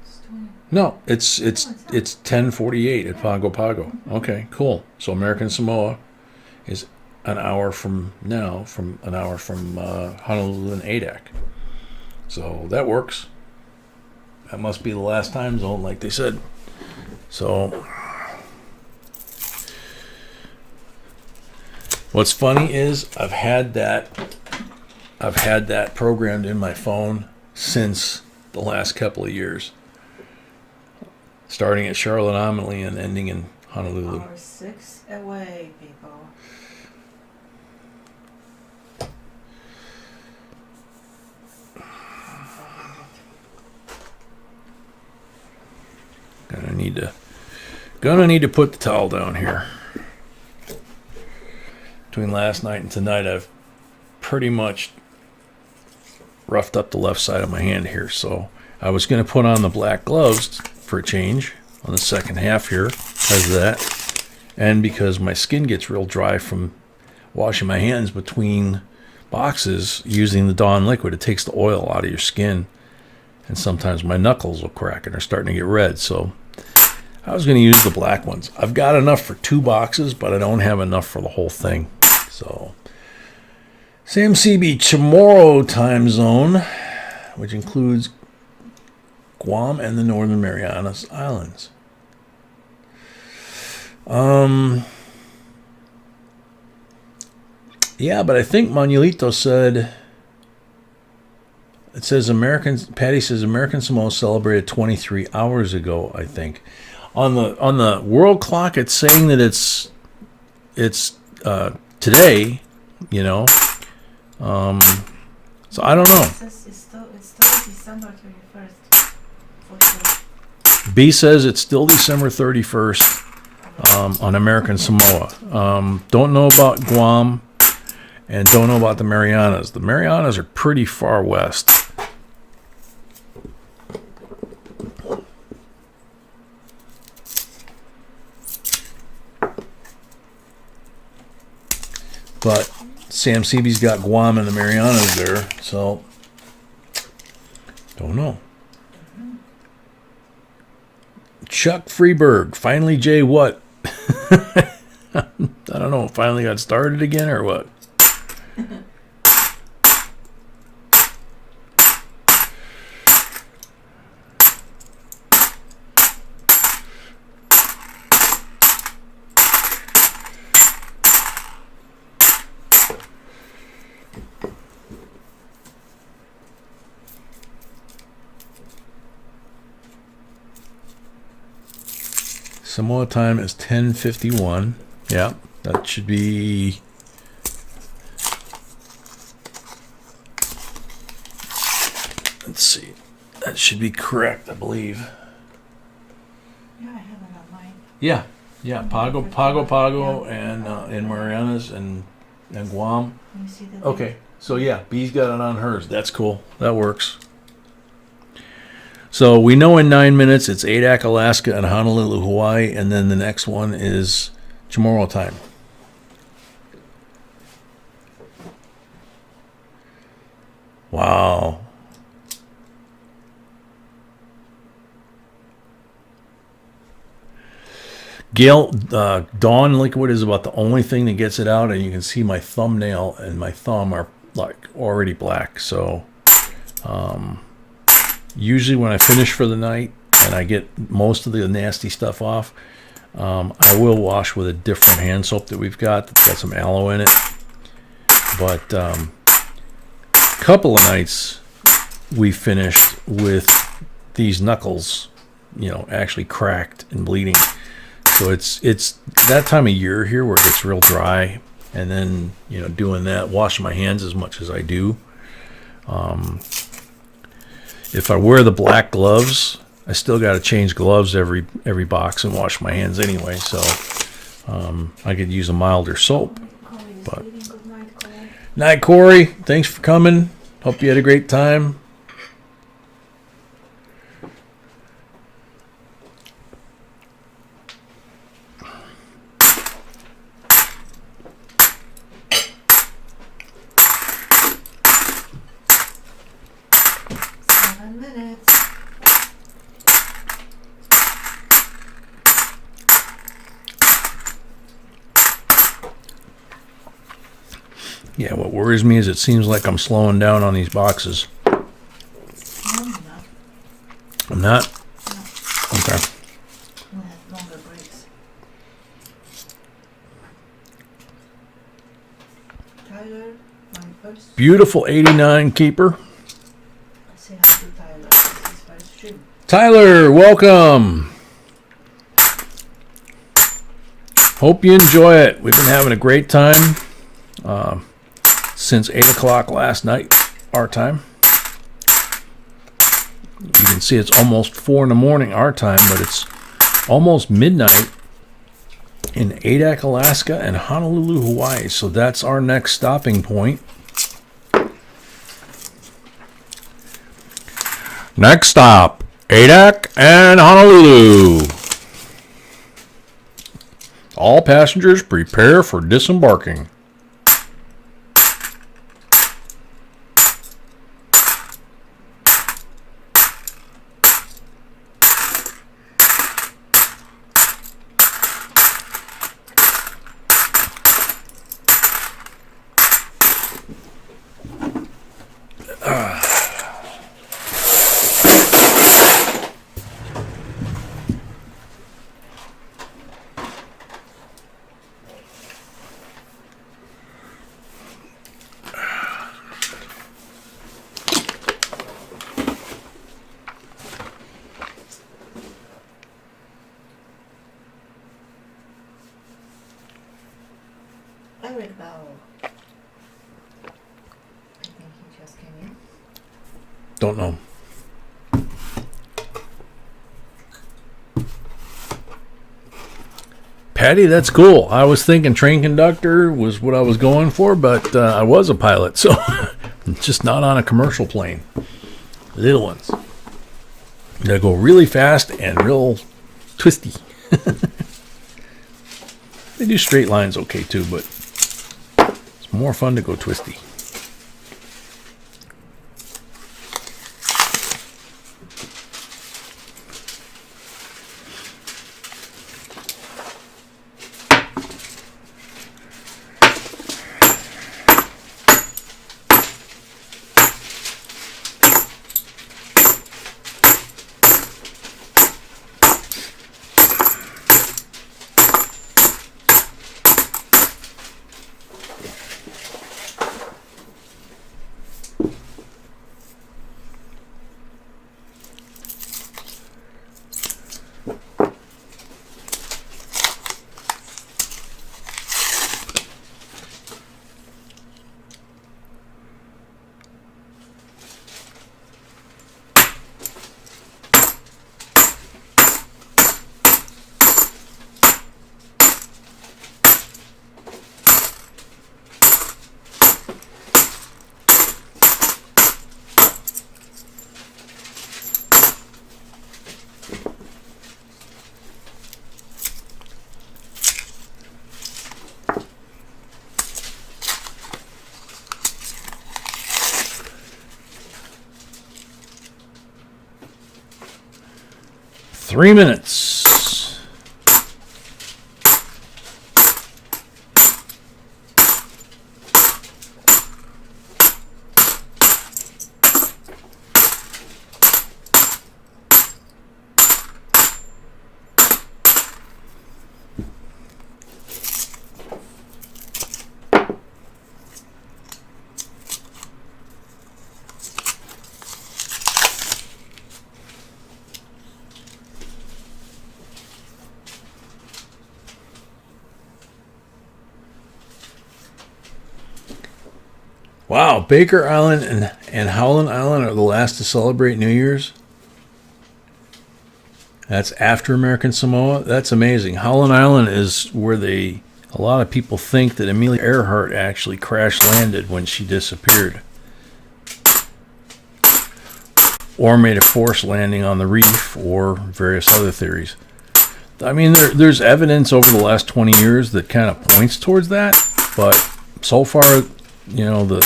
[SPEAKER 2] It's 20.
[SPEAKER 1] No, it's 10:48 at Pago. Okay, cool. So American Samoa is an hour from now, from Honolulu and Adak. So that works. That must be the last time zone, like they said. So what's funny is I've had that programmed in my phone since the last couple of years, starting at Charlotte Amalie and ending in Honolulu.
[SPEAKER 2] Hour 6 away, people.
[SPEAKER 1] Gonna need to put the towel down here. Between last night and tonight, I've pretty much roughed up the left side of my hand here. So I was going to put on the black gloves for a change on the second half here because of that. And because my skin gets real dry from washing my hands between boxes using the Dawn liquid. It takes the oil out of your skin. And sometimes my knuckles will crack and they're starting to get red. So I was going to use the black ones. I've got enough for 2 boxes, but I don't have enough for the whole thing. So Sam CB Chamorro time zone, which includes Guam and the Northern Marianas Islands. Yeah, but I think Manuelito said, it says Patty says American Samoa celebrated 23 hours ago, I think. On the world clock, it's saying that it's today, you know. So I don't know.
[SPEAKER 2] It's still December 31st. For sure.
[SPEAKER 1] B says it's still December 31st on American Samoa. Don't know about Guam and don't know about the Marianas. The Marianas are pretty far west. But Sam CB's got Guam and the Marianas there, so don't know. Chuck Freeberg, finally Jay what? I don't know, finally got started again or what? Samoa time is 10:51. Yeah, that should be. Let's see. That should be correct, I believe.
[SPEAKER 2] Yeah, I have it on mine.
[SPEAKER 1] Yeah. Pago, and Marianas and Guam.
[SPEAKER 2] Let me see the date.
[SPEAKER 1] Okay, so yeah, B's got it on hers. That's cool. That works. So we know in 9 minutes it's Adak, Alaska, and Honolulu, Hawaii, and then the next one is Chamorro time. Wow. Gail, Dawn liquid is about the only thing that gets it out, and you can see my thumbnail and my thumb are like already black. So usually when I finish for the night and I get most of the nasty stuff off, I will wash with a different hand soap that we've got that's got some aloe in it. But a couple of nights we finished with these knuckles, you know, actually cracked and bleeding. So it's that time of year here where it gets real dry, and then, you know, doing that, washing my hands as much as I do. If I wear the black gloves, I still got to change gloves every box and wash my hands anyway. So I could use a milder soap. But
[SPEAKER 2] Good night, Corey.
[SPEAKER 1] night, Corey. Thanks for coming. Hope you had a great time. Yeah, what worries me is it seems like I'm slowing down on these boxes. Not?
[SPEAKER 2] No,
[SPEAKER 1] Okay.
[SPEAKER 2] we had longer breaks. Tyler, my first.
[SPEAKER 1] Beautiful 89 keeper.
[SPEAKER 2] I say hi to Tyler. This is first stream.
[SPEAKER 1] Tyler, welcome. Hope you enjoy it. We've been having a great time since 8 o'clock last night, our time. You can see it's almost 4 in the morning, our time, but it's almost midnight in Adak, Alaska, and Honolulu, Hawaii. So that's our next stopping point. Next stop, Adak and Honolulu. All passengers prepare for disembarking.
[SPEAKER 2] Eric Bowell. I think he just came in.
[SPEAKER 1] Don't know. Patty, that's cool. I was thinking train conductor was what I was going for, but I was a pilot, so just not on a commercial plane. Little ones. They go really fast and real twisty. They do straight lines okay too, but it's more fun to go twisty. Three minutes. Wow, Baker Island and Howland Island are the last to celebrate New Year's. That's after American Samoa. That's amazing. Howland Island is where a lot of people think that Amelia Earhart actually crash landed when she disappeared, or made a forced landing on the reef, or various other theories. I mean, there's evidence over the last 20 years that kind of points towards that, but so far, you know, the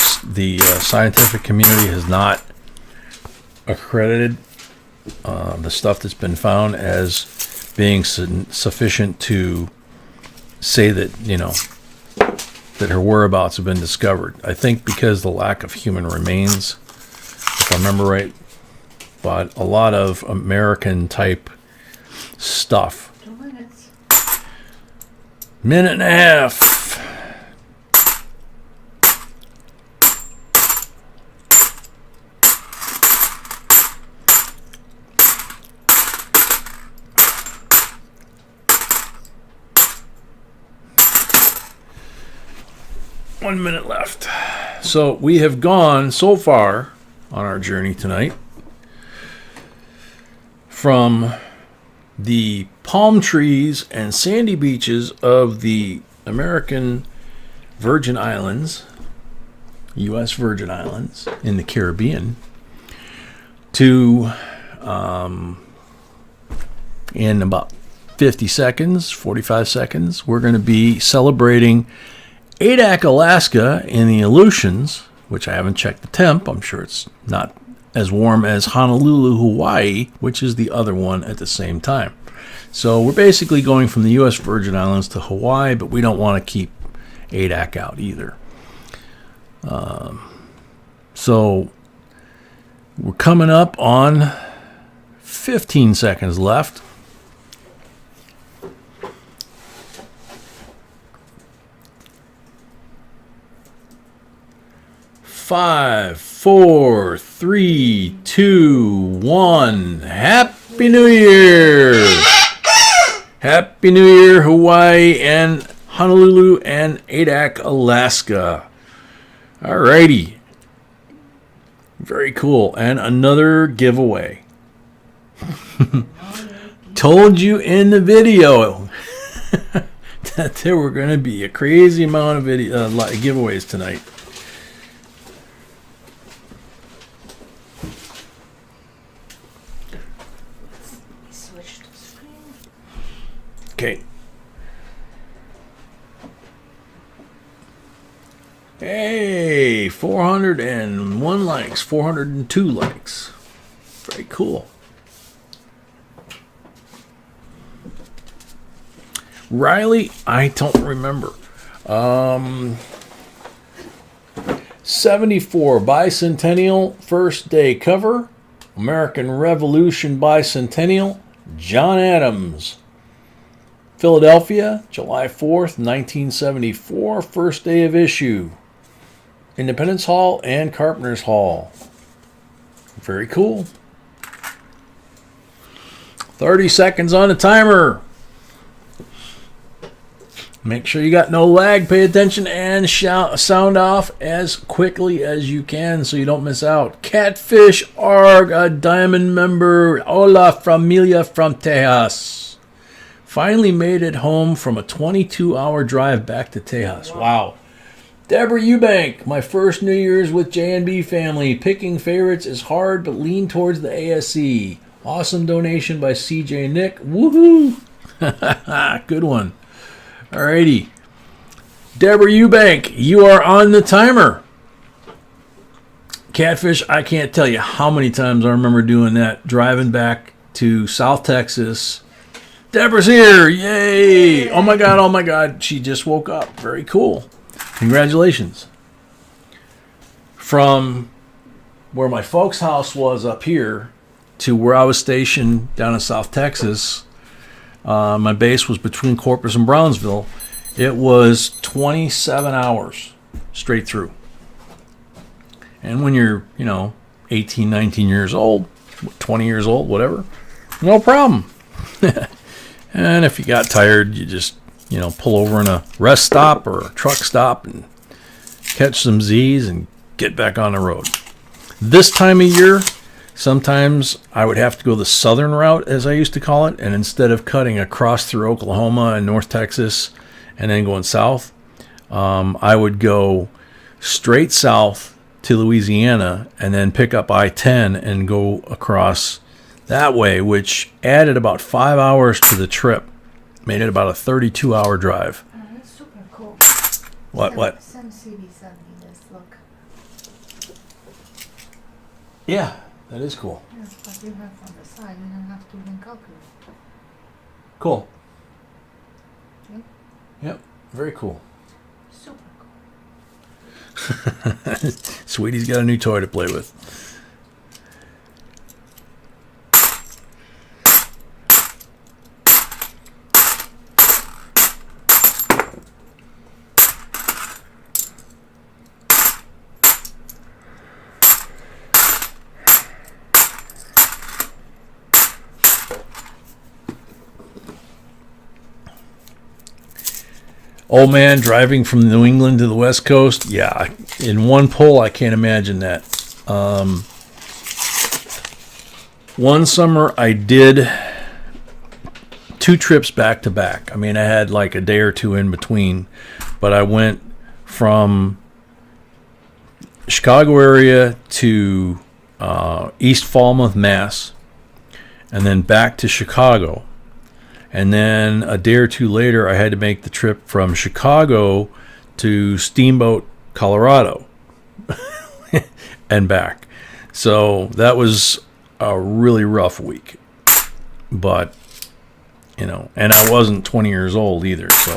[SPEAKER 1] scientific community has not accredited the stuff that's been found as being sufficient to say that, you know, that her whereabouts have been discovered. I think because the lack of human remains, if I remember right, but a lot of American type stuff.
[SPEAKER 2] 2 minutes.
[SPEAKER 1] Minute and a half. One minute left. So we have gone so far on our journey tonight from the palm trees and sandy beaches of the American Virgin Islands, U.S. Virgin Islands in the Caribbean, to in about 50 seconds, 45 seconds, we're going to be celebrating Adak, Alaska in the Aleutians, which I haven't checked the temp. I'm sure it's not as warm as Honolulu, Hawaii, which is the other one at the same time. So we're basically going from the U.S. Virgin Islands to Hawaii, but we don't want to keep Adak out either. So we're coming up on 15 seconds left. 5, 4, 3, 2, 1. Happy New Year! Happy New Year, Hawaii and Honolulu and Adak, Alaska. Alrighty. Very cool. And another giveaway. Told you in the video that there were going to be a crazy amount of giveaways tonight. Okay. Hey, 401 likes, 402 likes. Very cool. Riley, I don't remember. 74 bicentennial first day cover. American Revolution bicentennial. John Adams. Philadelphia, July 4th, 1974, first day of issue. Independence Hall and Carpenter's Hall. Very cool. 30 seconds on the timer. Make sure you got no lag. Pay attention and sound off as quickly as you can so you don't miss out. Catfish Arg, a diamond member. Hola, familia from Tejas. Finally made it home from a 22-hour drive back to Tejas. Wow. Deborah Eubank, my first New Year's with J&B family. Picking favorites is hard, but lean towards the ASE. Awesome donation by CJ Nick. Woohoo! Good one. Alrighty. Deborah Eubank, you are on the timer. Catfish, I can't tell you how many times I remember doing that, driving back to South Texas. Deborah's here. Yay. Oh my God. She just woke up. Very cool. Congratulations. From where my folks' house was up here to where I was stationed down in South Texas, my base was between Corpus and Brownsville. It was 27 hours straight through. And when you're, 18, 19 years old, 20 years old, whatever, no problem. And if you got tired, you just, pull over in a rest stop or a truck stop and catch some Z's and get back on the road. This time of year, sometimes I would have to go the southern route, as I used to call it, and instead of cutting across through Oklahoma and North Texas and then going south, I would go straight south to Louisiana and then pick up I-10 and go across that way, which added about 5 hours to the trip. Made it about a 32-hour drive.
[SPEAKER 2] Oh, that's super cool.
[SPEAKER 1] What?
[SPEAKER 2] Some CD sent me this, look.
[SPEAKER 1] Yeah, that is cool.
[SPEAKER 2] Yes, but you have on the side, you don't have to even calculate.
[SPEAKER 1] Cool.
[SPEAKER 2] Okay.
[SPEAKER 1] Yep, very cool.
[SPEAKER 2] Super cool.
[SPEAKER 1] Sweetie's got a new toy to play with. Oh man, driving from New England to the West Coast. Yeah, in one pull, I can't imagine that. One summer I did 2 trips back to back. I mean, I had like a day or two in between, but I went from Chicago area to East Falmouth, Mass, and then back to Chicago. And then a day or two later, I had to make the trip from Chicago to Steamboat, Colorado, and back. So that was a really rough week. But, you know, and I wasn't 20 years old either, so.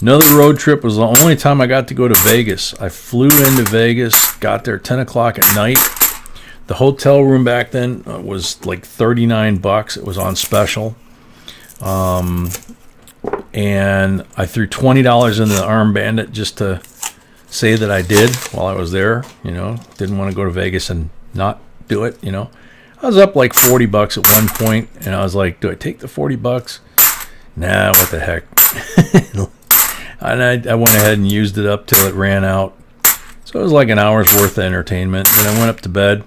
[SPEAKER 1] Another road trip was the only time I got to go to Vegas. I flew into Vegas, got there 10 o'clock at night. The hotel room back then was like $39. It was on special. And I threw $20 into the Arm Bandit just to say that I did while I was there. You know, didn't want to go to Vegas and not do it, you know. I was up like $40 at one point, and I was like, do I take the $40? Nah, what the heck. And I went ahead and used it up till it ran out. So it was like an hour's worth of entertainment. Then I went up to bed,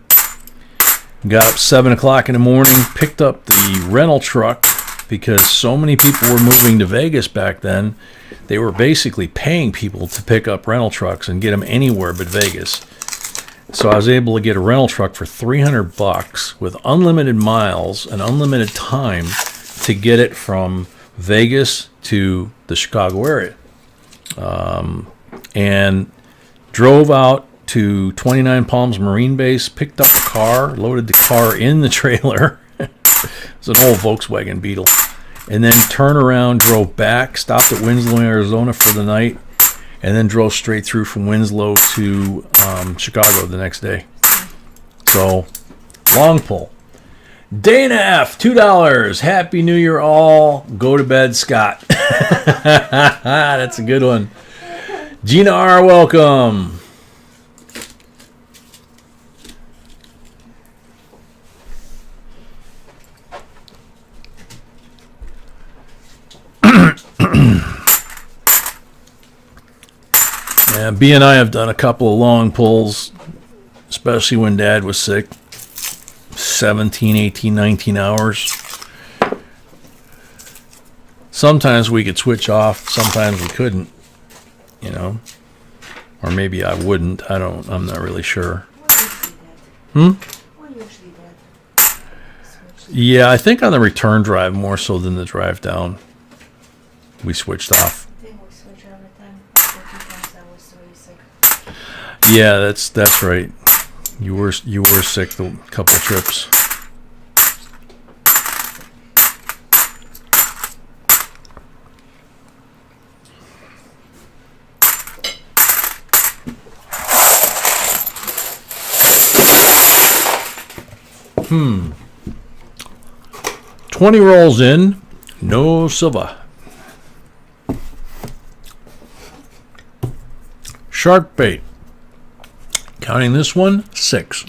[SPEAKER 1] got up 7 o'clock in the morning, picked up the rental truck because so many people were moving to Vegas back then. They were basically paying people to pick up rental trucks and get them anywhere but Vegas. So I was able to get a rental truck for $300 with unlimited miles and unlimited time to get it from Vegas to the Chicago area. And drove out to 29 Palms Marine Base, picked up a car, loaded the car in the trailer. It was an old Volkswagen Beetle. And then turned around, drove back, stopped at Winslow, Arizona for the night, and then drove straight through from Winslow to Chicago the next day. So, long pull. Dana F, $2. Happy New Year, all. Go to bed, Scott. That's a good one. Gina R, welcome. Yeah, B and I have done a couple of long pulls, especially when Dad was sick. 17, 18, 19 hours. Sometimes we could switch off, sometimes we couldn't, you know. Or maybe I wouldn't. I'm not really sure.
[SPEAKER 2] What usually did?
[SPEAKER 1] Yeah, I think on the return drive more so than the drive down. We switched off.
[SPEAKER 2] I think we switch every time. After 2 times I was really sick.
[SPEAKER 1] Yeah, that's right. You were sick a couple trips. Hmm. 20 rolls in, no silver. Shark bait. Counting this one, 6.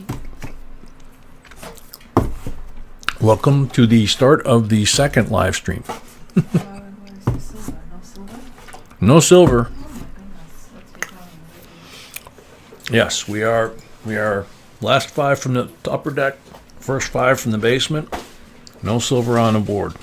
[SPEAKER 1] Welcome to the start of the second live stream.
[SPEAKER 2] What is the silver? No silver?
[SPEAKER 1] No silver.
[SPEAKER 2] Oh my goodness. Let's be counting already.
[SPEAKER 1] Yes, we are last 5 from the upper deck, first 5 from the basement. No silver on the board.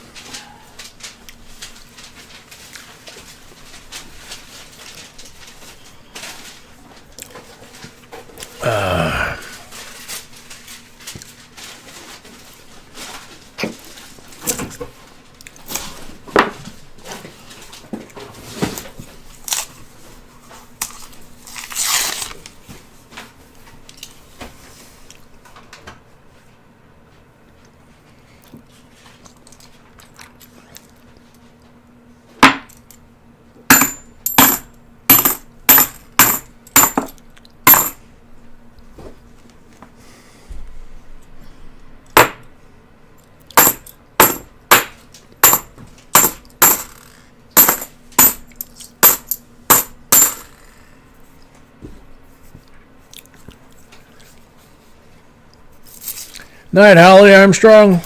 [SPEAKER 1] Night, Holly Armstrong.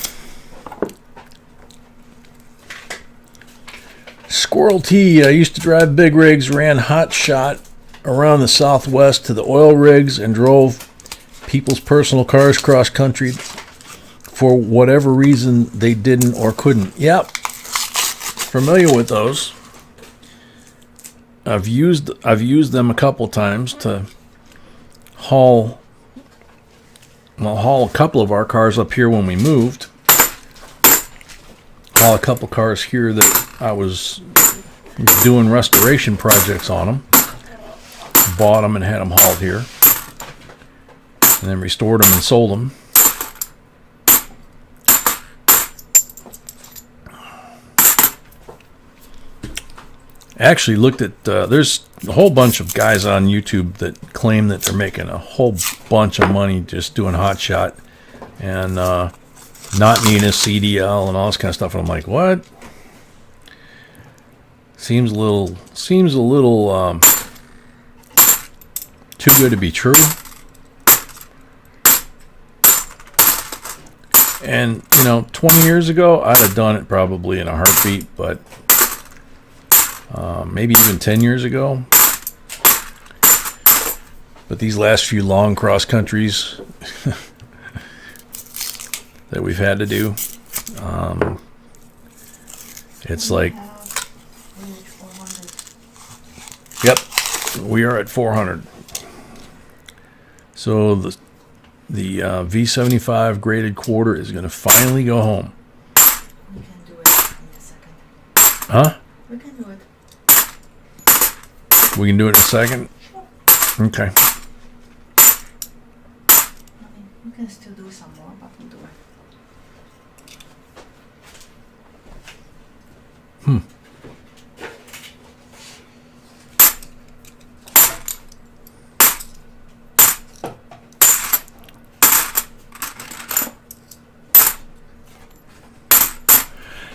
[SPEAKER 1] Squirrel T. I used to drive big rigs, ran hot shot around the Southwest to the oil rigs, and drove people's personal cars cross country for whatever reason they didn't or couldn't. Yep. Familiar with those. I've used them a couple times to haul a couple of our cars up here when we moved. Haul a couple cars here that I was doing restoration projects on them. Bought them and had them hauled here. And then restored them and sold them. Actually looked at, there's a whole bunch of guys on YouTube that claim that they're making a whole bunch of money just doing hot shot and not needing a CDL and all this kind of stuff. And I'm like, what? Seems a little too good to be true. And, 20 years ago, I'd have done it probably in a heartbeat, but maybe even 10 years ago. But these last few long cross countries that we've had to do, it's like, yep, we are at 400. So the V75 graded quarter is going to finally go home.
[SPEAKER 2] We can do it in a second.
[SPEAKER 1] Huh?
[SPEAKER 2] We can do it.
[SPEAKER 1] We can do it in a second? Okay.
[SPEAKER 2] We can still do some more, but we'll do it.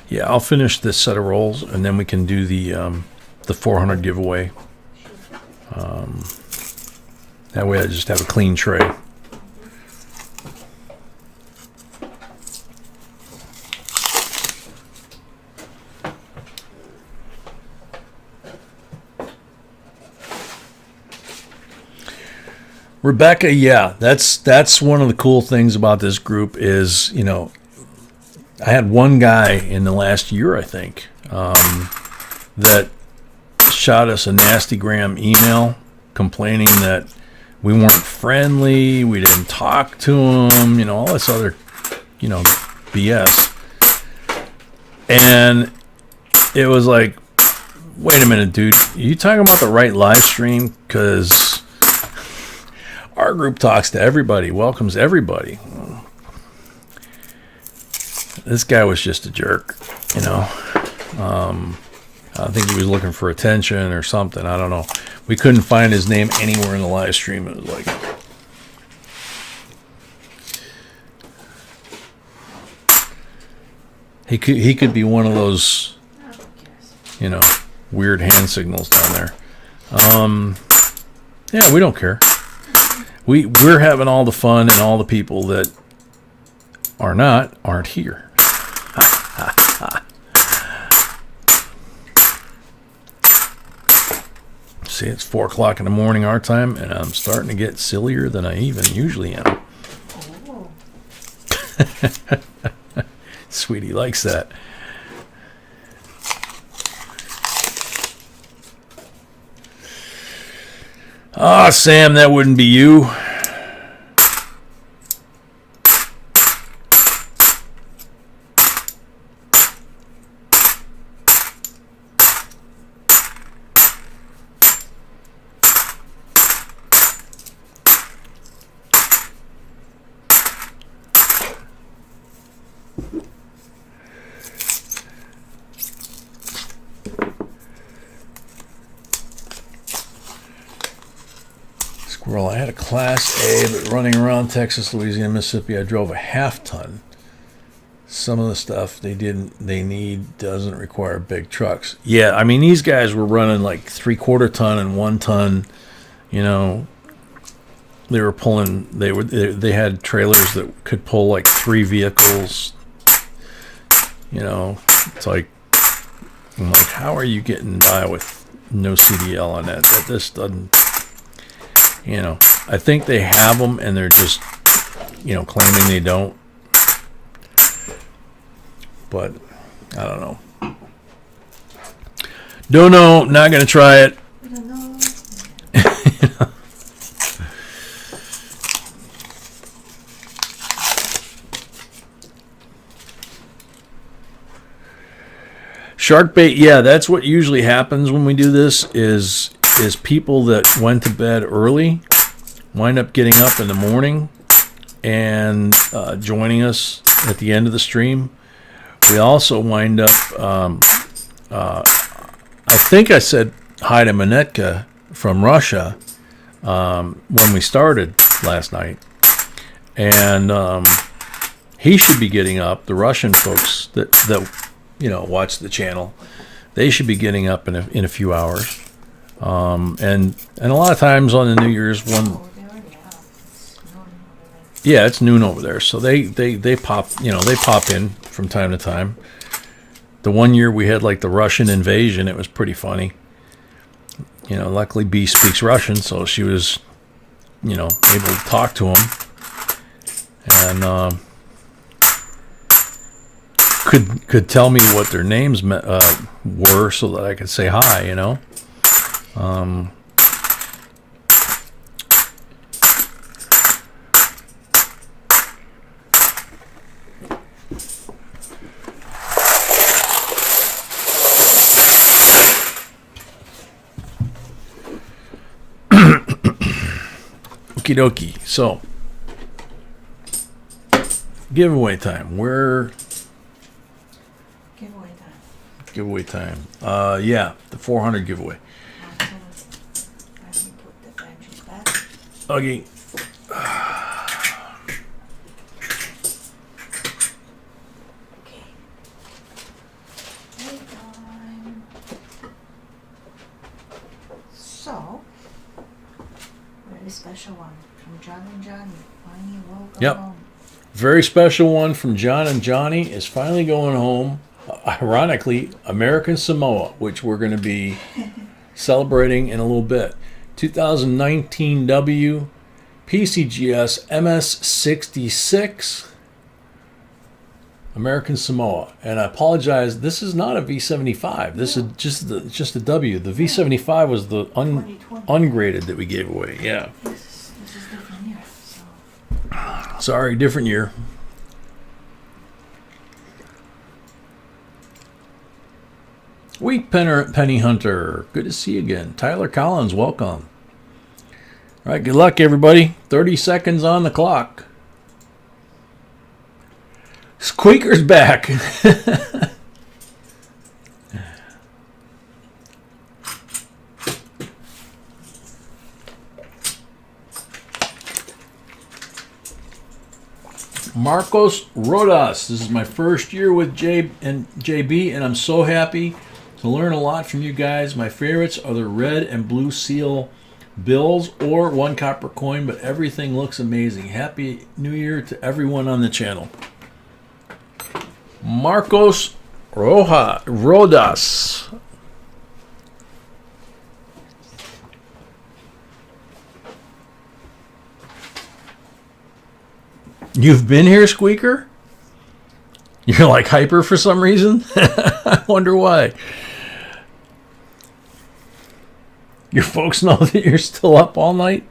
[SPEAKER 1] Yeah, I'll finish this set of rolls, and then we can do the 400 giveaway. That way I just have a clean tray. Rebecca, yeah, that's one of the cool things about this group is, I had one guy in the last year, I think, that shot us a nastygram email complaining that we weren't friendly, we didn't talk to him, all this other, BS. And it was like, wait a minute, dude, are you talking about the right live stream? Because our group talks to everybody, welcomes everybody. This guy was just a jerk, I think he was looking for attention or something. I don't know. We couldn't find his name anywhere in the live stream. It was like, he could be one of those, weird hand signals down there. Yeah, we don't care. We're having all the fun, and all the people that aren't here. See, it's 4 o'clock in the morning our time, and I'm starting to get sillier than I even usually am.
[SPEAKER 2] Oh.
[SPEAKER 1] Sweetie likes that. Ah, Sam, that wouldn't be you. Squirrel, I had a Class A, but running around Texas, Louisiana, Mississippi, I drove a half-ton. Some of the stuff they need doesn't require big trucks. Yeah, I mean, these guys were running like 3/4 ton and 1 ton, they were pulling. They had trailers that could pull like 3 vehicles. You know, it's like, I'm like, how are you getting by with no CDL on that? That just doesn't. You know, I think they have them and they're just, you know, claiming they don't. But I don't know. Don't know. Not gonna try it.
[SPEAKER 2] I don't know.
[SPEAKER 1] Shark bait, yeah, that's what usually happens when we do this. Is people that went to bed early wind up getting up in the morning and joining us at the end of the stream. We also wind up. I think I said hi to Monetka from Russia when we started last night, and he should be getting up. The Russian folks that you know watch the channel, they should be getting up in a few hours. And a lot of times on the New Year's one, yeah, it's noon over there, so they pop, you know, they pop in from time to time. The one year we had like the Russian invasion, it was pretty funny. You know, luckily B speaks Russian, so she was, you know, able to talk to him, and could tell me what their names were so that I could say hi, you know. Okie dokie. So, giveaway time. Giveaway time. Yeah, the 400 giveaway.
[SPEAKER 2] Let me put the Benji back.
[SPEAKER 1] Okay.
[SPEAKER 2] Okay. Playtime. So, very special one from John and Johnny. Finally welcome
[SPEAKER 1] Yep.
[SPEAKER 2] home.
[SPEAKER 1] Very special one from John and Johnny is finally going home. Ironically, American Samoa, which we're going to be celebrating in a little bit. 2019 W PCGS MS66 American Samoa. And I apologize, this is not a V75. This is just a W. The V75 was the
[SPEAKER 2] 2020.
[SPEAKER 1] ungraded that we gave away. Yeah.
[SPEAKER 2] This is different year. So.
[SPEAKER 1] Sorry, different year. Wheat Penny Hunter, good to see you again. Tyler Collins, welcome. All right, good luck, everybody. 30 seconds on the clock. Squeaker's back. Marcos Rodas. This is my first year with JB, and I'm so happy to learn a lot from you guys. My favorites are the red and blue seal bills or one copper coin, but everything looks amazing. Happy New Year to everyone on the channel. Marcos Rodas. You've been here, Squeaker? You're like hyper for some reason? I wonder why. Your folks know that you're still up all night?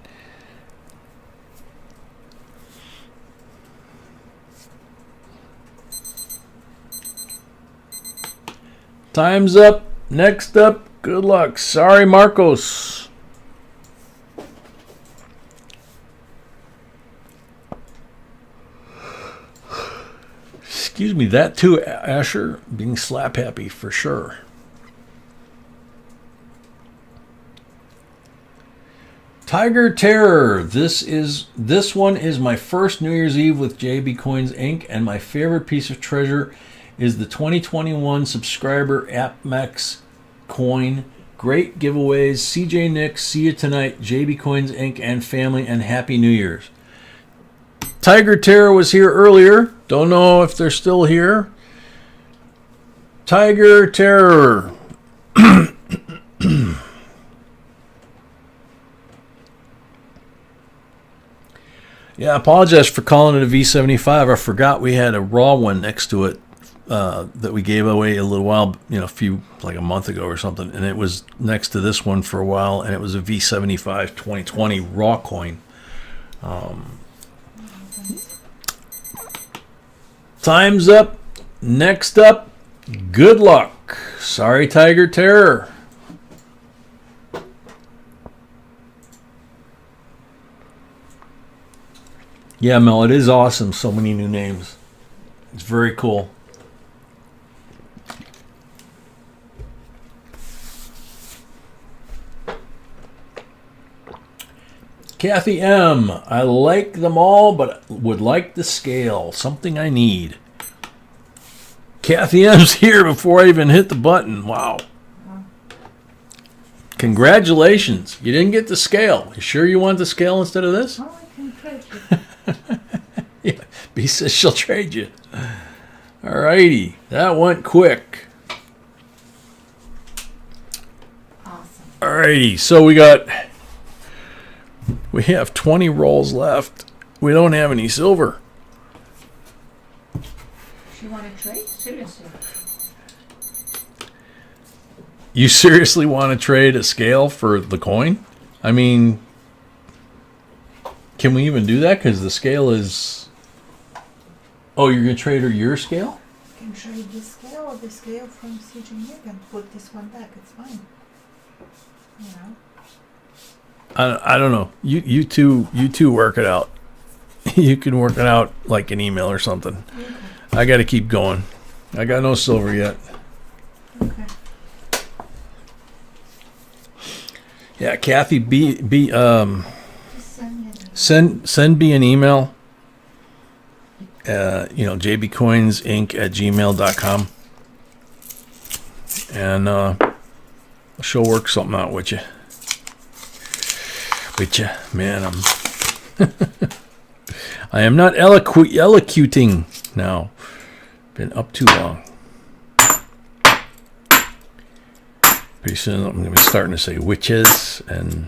[SPEAKER 1] Time's up. Next up, good luck. Sorry, Marcos. Excuse me, that too, Asher. Being slap happy for sure. Tiger Terror. This one is my first New Year's Eve with JB Coins Inc. and my favorite piece of treasure is the 2021 subscriber AppMex coin Great giveaways. CJ Nick, see you tonight. JB Coins Inc. and family, and Happy New Year's. Tiger Terror was here earlier. Don't know if they're still here. Tiger Terror. Yeah, I apologize for calling it a V75. I forgot we had a raw one next to it that we gave away a little while, like a month ago or something, and it was next to this one for a while, and it was a V75 2020 raw coin. Time's up. Next up, good luck. Sorry, Tiger Terror. Yeah, Mel, it is awesome. So many new names. It's very cool. Kathy M. I like them all, but would like the scale. Something I need. Kathy M's here before I even hit the button. Wow. Congratulations. You didn't get the scale. You sure you want the scale instead of this?
[SPEAKER 2] Oh, I can trade you.
[SPEAKER 1] Yeah, B says she'll trade you. Alrighty. That went quick.
[SPEAKER 2] Awesome.
[SPEAKER 1] Alrighty. So we have 20 rolls left. We don't have any silver.
[SPEAKER 2] You want to trade? Seriously?
[SPEAKER 1] You seriously want to trade a scale for the coin? I mean, can we even do that? Because the scale is... Oh, you're going to trade her your scale?
[SPEAKER 2] You can trade this scale or the scale from CJ Nick and put this one back. It's fine. You know?
[SPEAKER 1] I don't know. You two work it out. You can work it out like an email or something.
[SPEAKER 2] Okay.
[SPEAKER 1] I got to keep going. I got no silver yet.
[SPEAKER 2] Okay.
[SPEAKER 1] Yeah, Kathy,
[SPEAKER 2] Just send me
[SPEAKER 1] send me an email. JBCOINSINC@gmail.com, and she'll work something out with you. Man, I am not elocuting now. Been up too long. Pretty soon I'm going to be starting to say witches and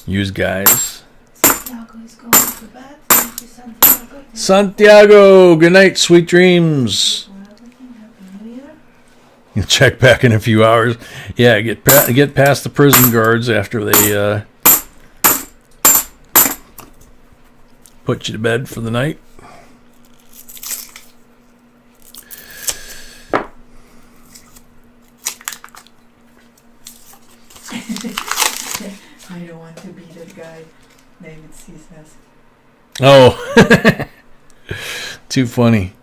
[SPEAKER 1] use guys.
[SPEAKER 2] Santiago is going to bed. Thank you, Santiago.
[SPEAKER 1] Santiago, good night, sweet dreams.
[SPEAKER 2] Happy New Year.
[SPEAKER 1] You'll check back in a few hours. Yeah, get past the prison guards after they put you to bed for the night.
[SPEAKER 2] I don't want to be that guy. David C says.
[SPEAKER 1] Oh, too funny.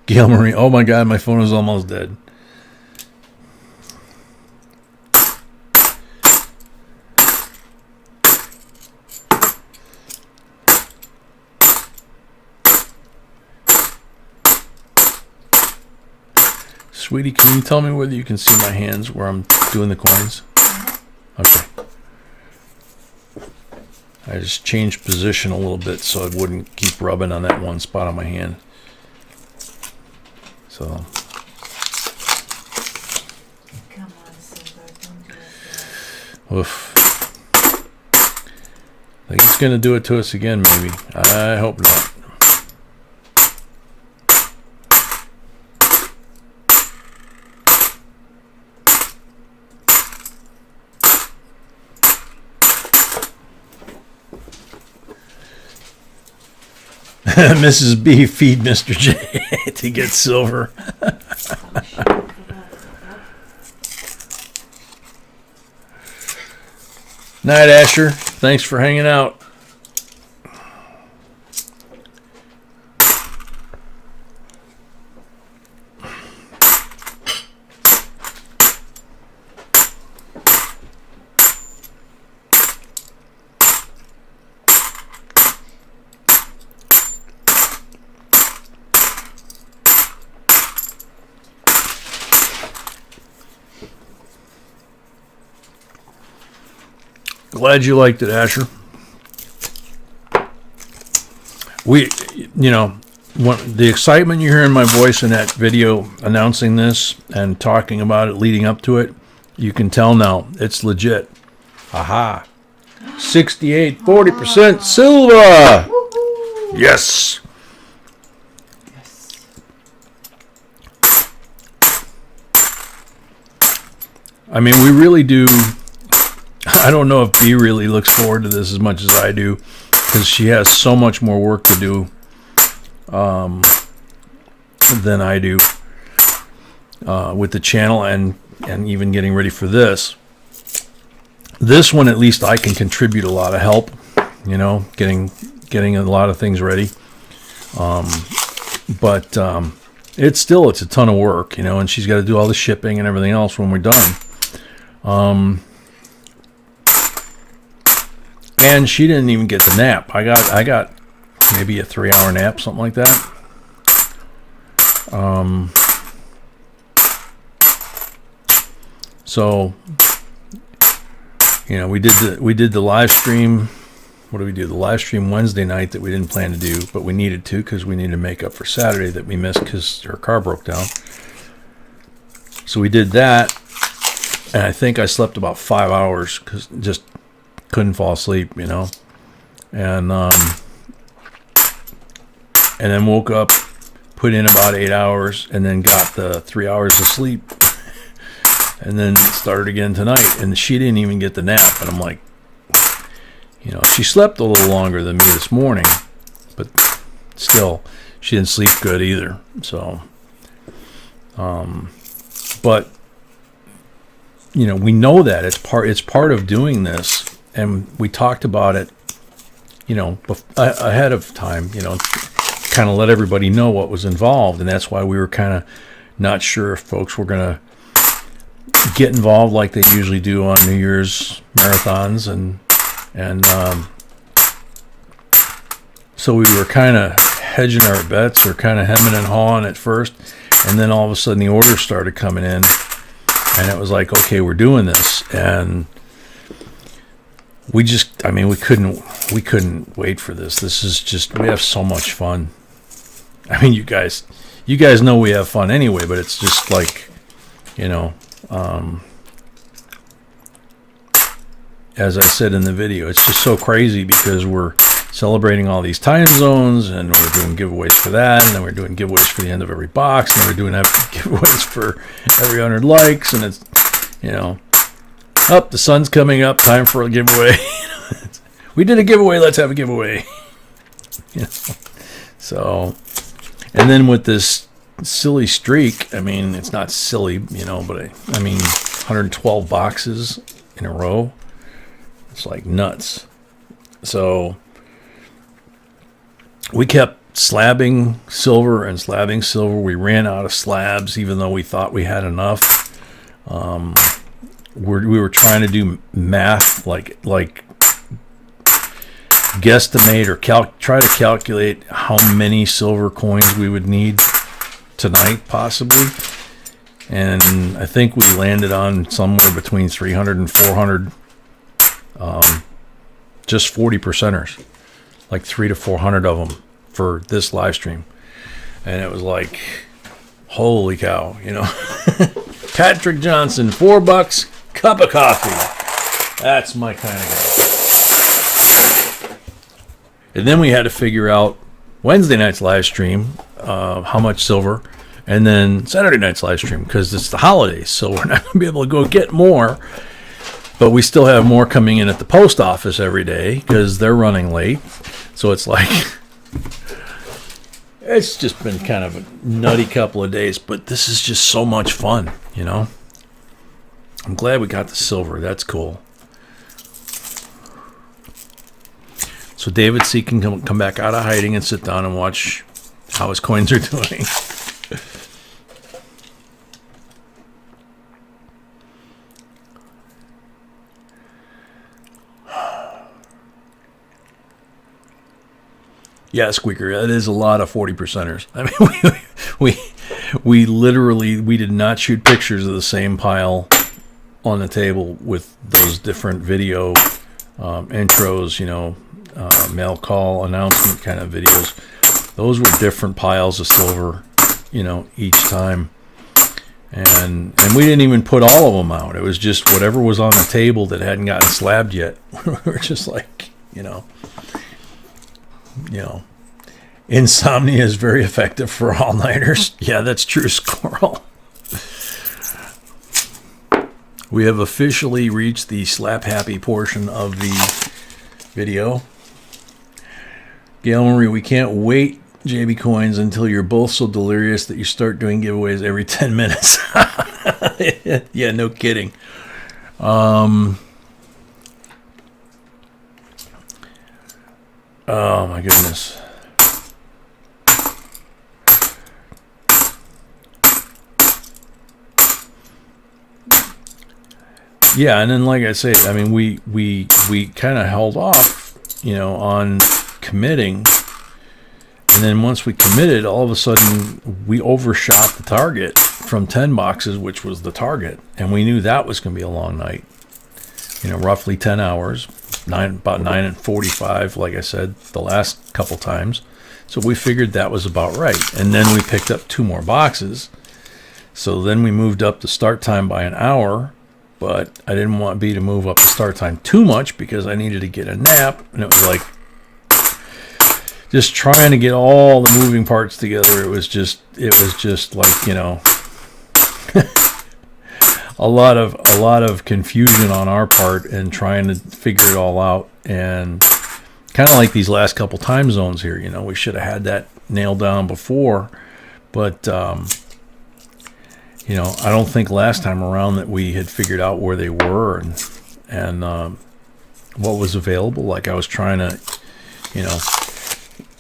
[SPEAKER 1] Gail Marie. Oh my God, my phone is almost dead. Sweetie, can you tell me whether you can see my hands where I'm doing the coins? Okay. I just changed position a little bit so it wouldn't keep rubbing on that one spot on my hand. So.
[SPEAKER 2] Come on, Simba, don't do it.
[SPEAKER 1] Oof. I think he's going to do it to us again, maybe. I hope not. Mrs. B, feed Mr. J to get silver. Night, Asher. Thanks for hanging out. Glad you liked it, Asher. The excitement you hear in my voice in that video announcing this and talking about it leading up to it, you can tell now it's legit. Aha. 68, 40% silver.
[SPEAKER 2] Woohoo!
[SPEAKER 1] Yes.
[SPEAKER 2] Yes.
[SPEAKER 1] I mean, we really do. I don't know if B really looks forward to this as much as I do, because she has so much more work to do than I do with the channel and even getting ready for this. This one, at least, I can contribute a lot of help, getting a lot of things ready. But it's a ton of work, and she's got to do all the shipping and everything else when we're done. And she didn't even get the nap. I got maybe a 3-hour nap, something like that. So, we did the live stream. What did we do? The live stream Wednesday night that we didn't plan to do, but we needed to because we needed to make up for Saturday that we missed because her car broke down. So we did that, and I think I slept about 5 hours because just couldn't fall asleep, and then woke up, put in about 8 hours, and then got the 3 hours of sleep, and then started again tonight. And she didn't even get the nap, and I'm like, she slept a little longer than me this morning, but still, she didn't sleep good either. So, but we know that it's part of doing this. And we talked about it, ahead of time, kind of let everybody know what was involved. And that's why we were kind of not sure if folks were going to get involved like they usually do on New Year's marathons. And so we were kind of hedging our bets, or kind of hemming and hawing at first. And then all of a sudden the orders started coming in. And it was like, okay, we're doing this. And we couldn't wait for this. This is just, we have so much fun. I mean, you guys know we have fun anyway, but it's just like, as I said in the video, it's just so crazy because we're celebrating all these time zones, and we're doing giveaways for that, and then we're doing giveaways for the end of every box, and then we're doing giveaways for every 100 likes, and it's, the sun's coming up, time for a giveaway. We did a giveaway, let's have a giveaway. So, and then with this silly streak, I mean, it's not silly, but I mean, 112 boxes in a row. It's like nuts. So we kept slabbing silver and slabbing silver. We ran out of slabs, even though we thought we had enough. We were trying to do math, like guesstimate or try to calculate how many silver coins we would need tonight, possibly. And I think we landed on somewhere between 300 and 400, just 40%ers, like 300 to 400 of them for this live stream. And it was like, holy cow, Patrick Johnson, $4, cup of coffee. That's my kind of guy. And then we had to figure out Wednesday night's live stream, how much silver, and then Saturday night's live stream, because it's the holidays, so we're not going to be able to go get more. But we still have more coming in at the post office every day because they're running late. So it's like, it's just been kind of a nutty couple of days, but this is just so much fun, I'm glad we got the silver. That's cool. So David C. can come back out of hiding and sit down and watch how his coins are doing. Yeah, Squeaker, that is a lot of 40%ers. I mean, we literally, we did not shoot pictures of the same pile on the table with those different video intros, you know, mail call announcement kind of videos. Those were different piles of silver, you know, each time. And we didn't even put all of them out. It was just whatever was on the table that hadn't gotten slabbed yet. We're just like, you know, insomnia is very effective for all-nighters. Yeah, that's true, Squirrel. We have officially reached the slap happy portion of the video. Gail Marie, we can't wait, JB Coins, until you're both so delirious that you start doing giveaways every 10 minutes. Yeah, no kidding. Oh my goodness. Yeah, and then like I say, I mean, we kind of held off, you know, on committing. And then once we committed, all of a sudden we overshot the target from 10 boxes, which was the target. And we knew that was going to be a long night. You know, roughly 10 hours, about 9:45, like I said, the last couple times. So we figured that was about right. And then we picked up 2 more boxes. So then we moved up the start time by an hour. But I didn't want B to move up the start time too much because I needed to get a nap. And it was like just trying to get all the moving parts together. It was just like, you know, a lot of confusion on our part and trying to figure it all out. And kind of like these last couple time zones here, you know, we should have had that nailed down before. But you know, I don't think last time around that we had figured out where they were and what was available. Like I was trying to, you know,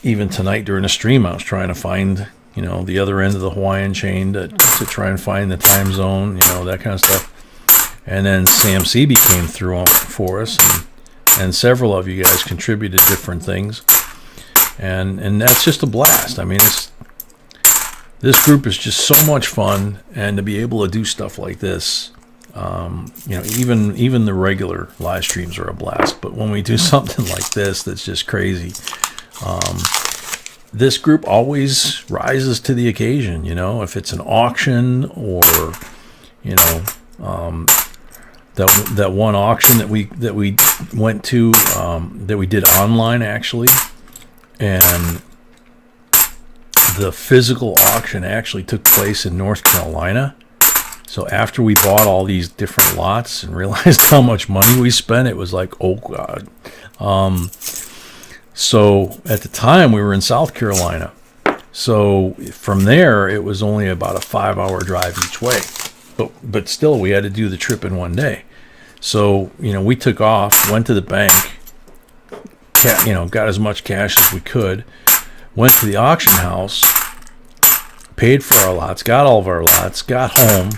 [SPEAKER 1] even tonight during the stream, I was trying to find, you know, the other end of the Hawaiian chain to try and find the time zone, you know, that kind of stuff. And then Sam CB came through for us, and several of you guys contributed different things. And that's just a blast. I mean, this group is just so much fun, and to be able to do stuff like this, you know, even the regular live streams are a blast. But when we do something like this, that's just crazy. This group always rises to the occasion. You know, if it's an auction or, you know, that one auction that we went to, that we did online actually, and the physical auction actually took place in North Carolina. So after we bought all these different lots and realized how much money we spent, it was like, oh God. So at the time we were in South Carolina. So from there, it was only about a 5-hour drive each way. But still, we had to do the trip in one day. So, you know, we took off, went to the bank, you know, got as much cash as we could, went to the auction house, paid for our lots, got all of our lots, got home,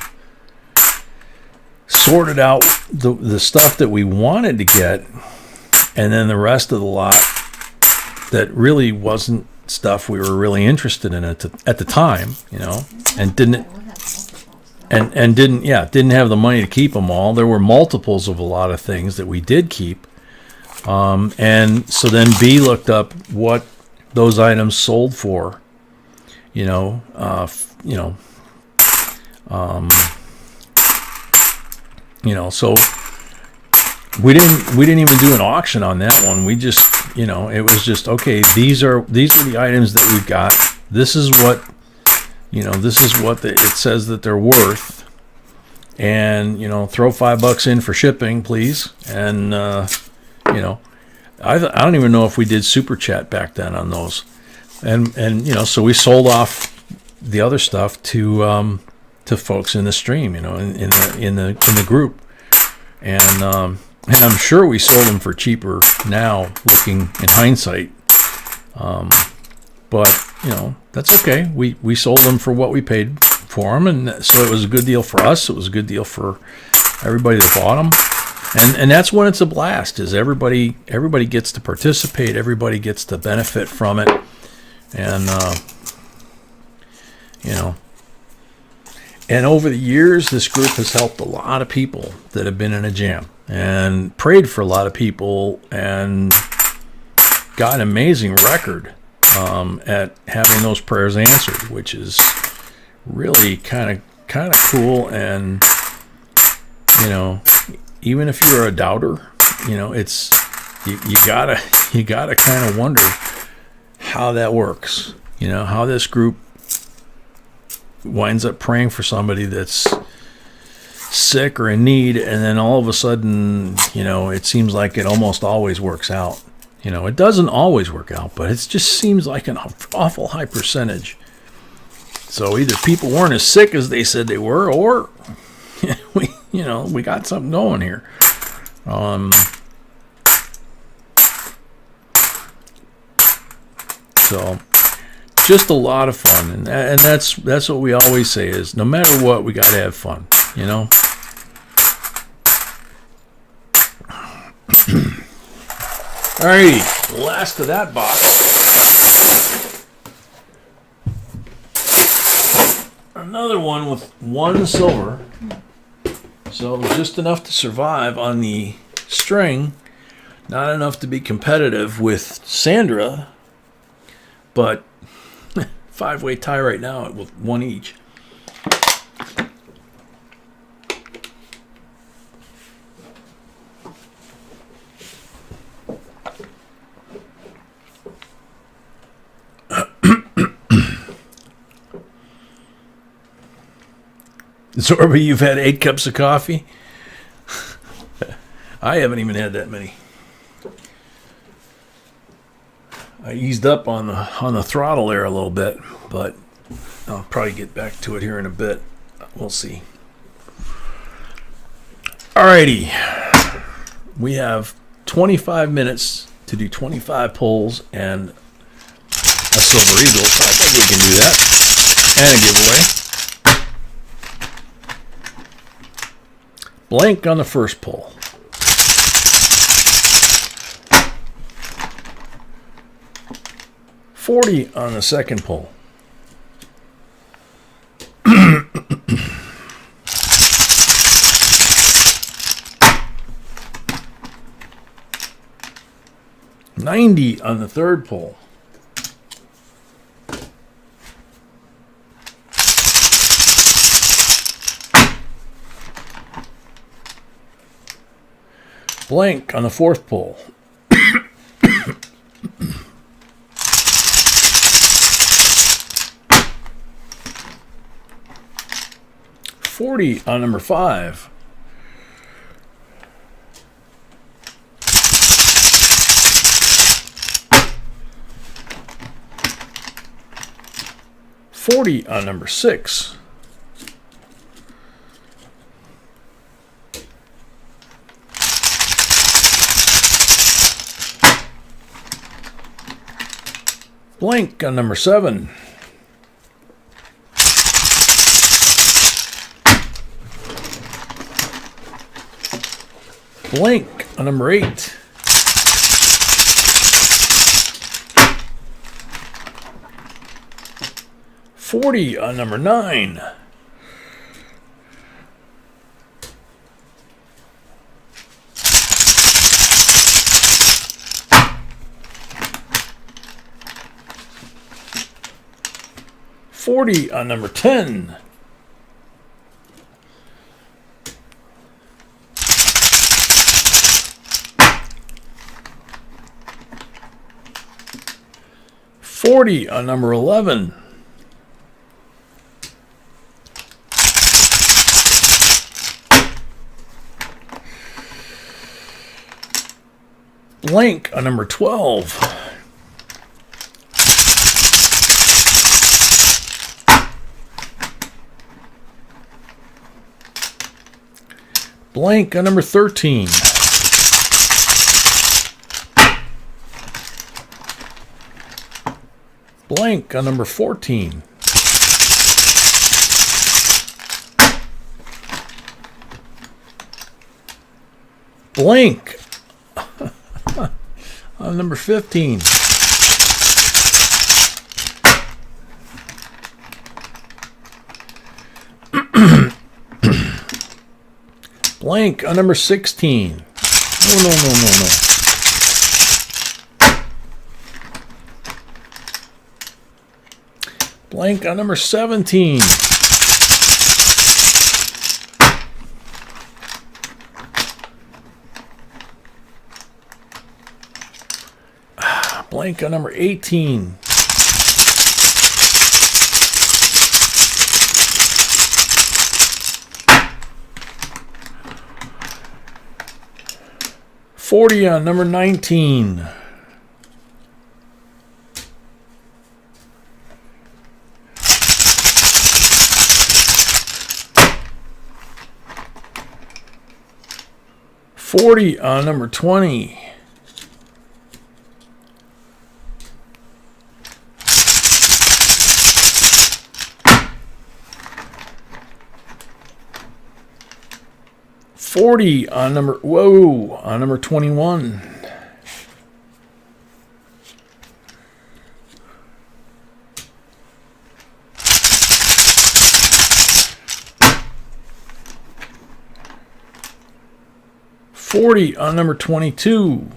[SPEAKER 1] sorted out the stuff that we wanted to get, and then the rest of the lot that really wasn't stuff we were really interested in at the time, you know, and didn't have the money to keep them all. There were multiples of a lot of things that we did keep, and so then B looked up what those items sold for, so we didn't even do an auction on that one. We just, it was just, okay, these are the items that we've got. This is what, it says that they're worth, and, throw $5 in for shipping, please. And, I don't even know if we did super chat back then on those. And so we sold off the other stuff to folks in the stream, in the group. And I'm sure we sold them for cheaper now, looking in hindsight. But that's okay. We sold them for what we paid for them, and so it was a good deal for us. It was a good deal for everybody that bought them. And that's when it's a blast, is everybody gets to participate, everybody gets to benefit from it. And And over the years, this group has helped a lot of people that have been in a jam, and prayed for a lot of people, and got an amazing record at having those prayers answered, which is really kind of cool. And you know, even if you're a doubter, you know, it's you gotta kind of wonder how that works. You know, how this group winds up praying for somebody that's sick or in need, and then all of a sudden, you know, it seems like it almost always works out. You know, it doesn't always work out, but it just seems like an awful high percentage. So either people weren't as sick as they said they were, or we got something going here. So just a lot of fun, and that's what we always say is, no matter what, we got to have fun, you know. Alrighty, last of that box. Another one with 1 silver, so just enough to survive on the string, not enough to be competitive with Sandra, but 5-way tie right now with 1 each. Zorba, you've had 8 cups of coffee? I haven't even had that many. I eased up on the throttle there a little bit, but I'll probably get back to it here in a bit. We'll see. Alrighty. We have 25 minutes to do 25 pulls and a silver eagle, so I think we can do that. And a giveaway. Blank on the first pull. $40 on the second pull. $90 on the third pull. Blank on the fourth pull. $40 on number 5. $40 on number 6. Blank on number 7. Blank on number 8. $40 on number 9. $40 on number 10. $40 on number 11. Blank on number 12. Blank on number 13. Blank on number 14. Blank on number 15. Blank on number 16. No, no, no, no, no. Blank on number 17. Blank on number 18. $40 on number 19. $40 on number 20. $40 on number 21. $40 on number 22.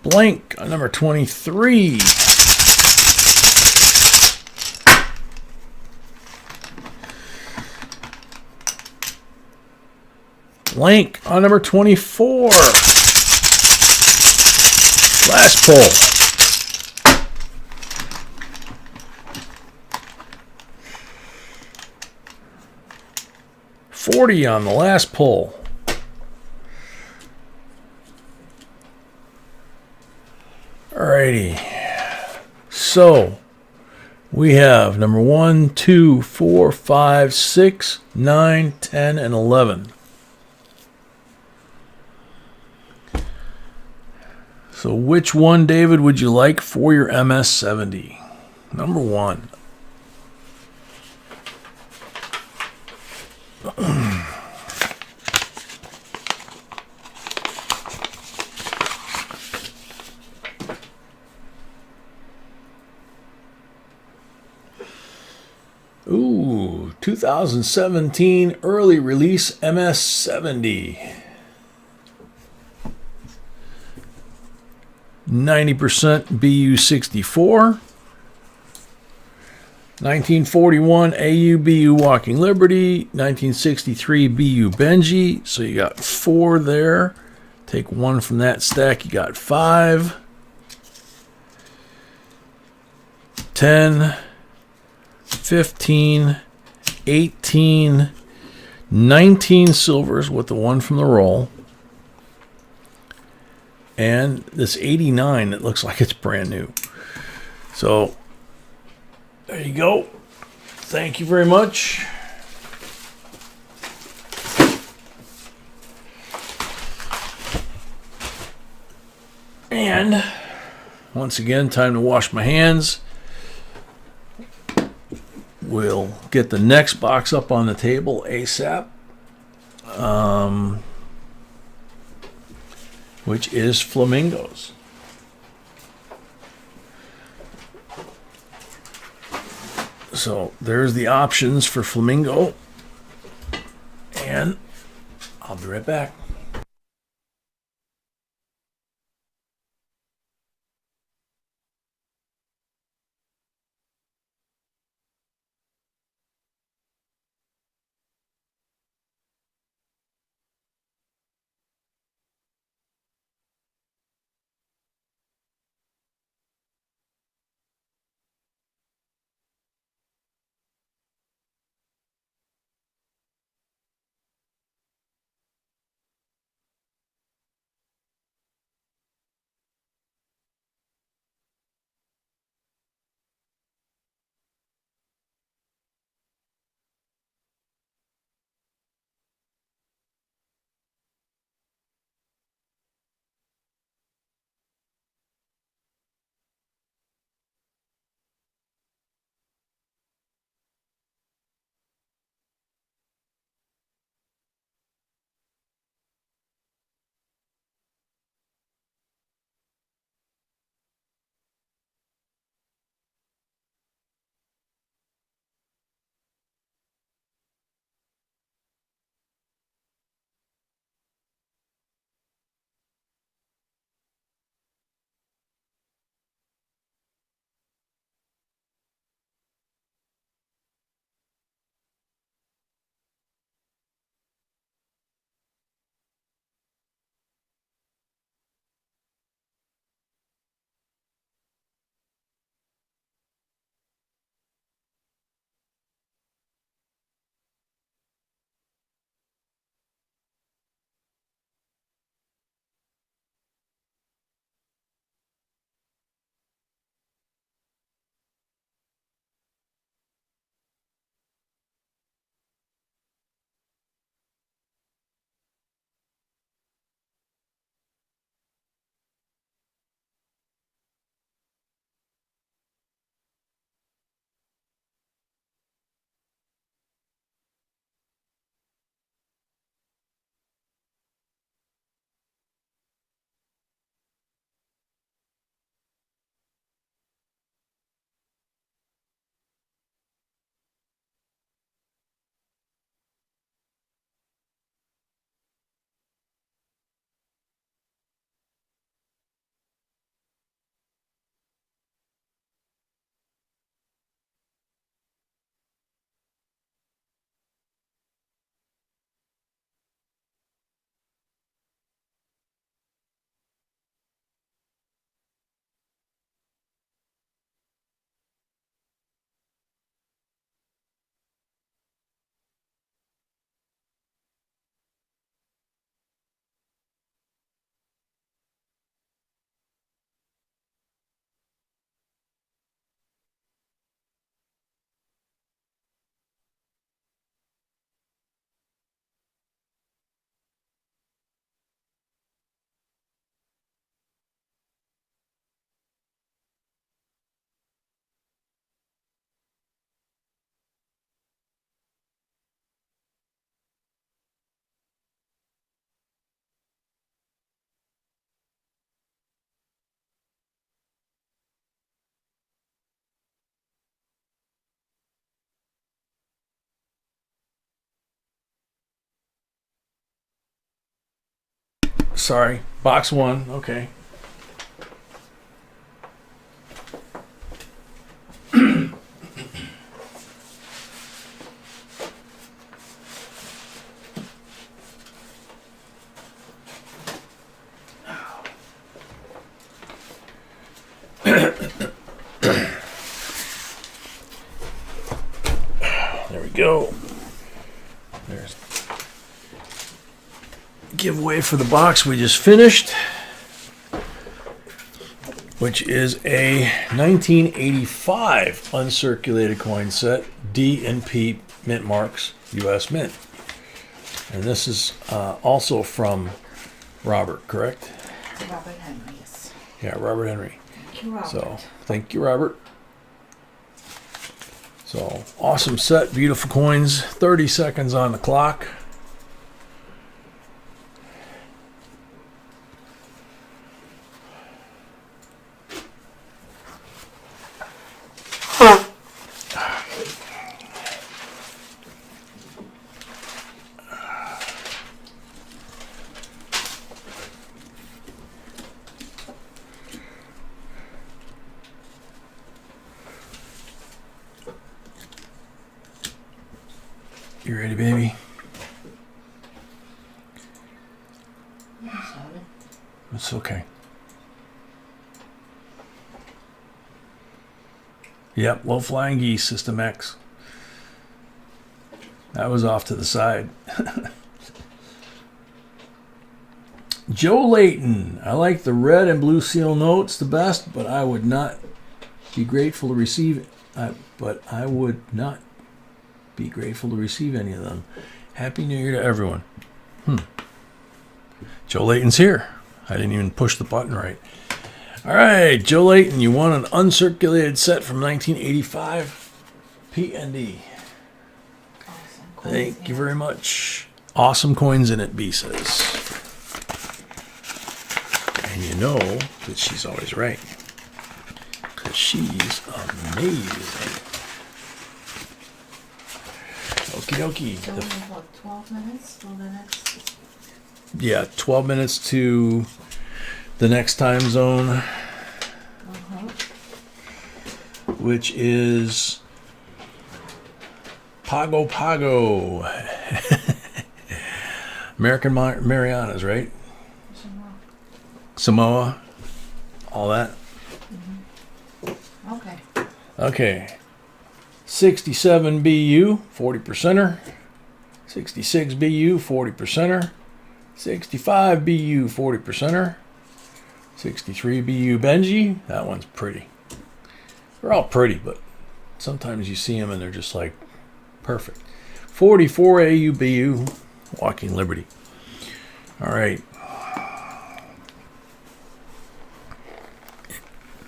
[SPEAKER 1] Blank on number 23. Blank on number 24. Last pull. $40 on the last pull. Alrighty. So we have number 1, 2, 4, 5, 6, 9, 10, and 11. So which one, David, would you like for your MS-70? Number 1. Ooh, 2017 early release MS-70. 90% BU64. 1941 AU-BU Walking Liberty. 1963 BU Benji. So you got 4 there. Take 1 from that stack, you got 5. 10. 15, 18, 19 silvers with the 1 from the roll. And this 89 that looks like it's brand new. So there you go. Thank you very much. And once again, time to wash my hands. We'll get the next box up on the table ASAP, which is flamingos. So there's the options for flamingo, and I'll be right back. sorry. Box 1. Okay. There we go. There's giveaway for the box we just finished, which is a 1985 uncirculated coin set, D and P mint marks, U.S. Mint. And this is also from Robert, correct?
[SPEAKER 2] Robert Henry, yes.
[SPEAKER 1] Yeah, Robert Henry.
[SPEAKER 2] Thank you, Robert.
[SPEAKER 1] So, thank you, Robert. So, awesome set, beautiful coins, 30 seconds on the clock. You ready, baby?
[SPEAKER 2] Sorry.
[SPEAKER 1] It's okay. Yep, low flying geese, System X. That was off to the side. Joe Layton. I like the red and blue seal notes the best, but I would not be grateful to receive any of them. Happy New Year to everyone. Joe Layton's here. I didn't even push the button right. All right, Joe Layton, you won an uncirculated set from 1985 PND.
[SPEAKER 2] Awesome.
[SPEAKER 1] Thank you very much. Awesome coins in it, B says. And you know that she's always right. Because she's amazing. Okie dokie.
[SPEAKER 2] So we have what, 12 minutes till the next?
[SPEAKER 1] Yeah, 12 minutes to the next time zone, which is Pago Pago. American Marianas, right? Samoa. All that.
[SPEAKER 2] Okay.
[SPEAKER 1] Okay. 67 BU, 40%er. 66 BU, 40%er. 65 BU, 40%er. 63 BU Benji. That one's pretty. They're all pretty, but sometimes you see them and they're just like perfect. 44 AU BU, Walking Liberty. All right.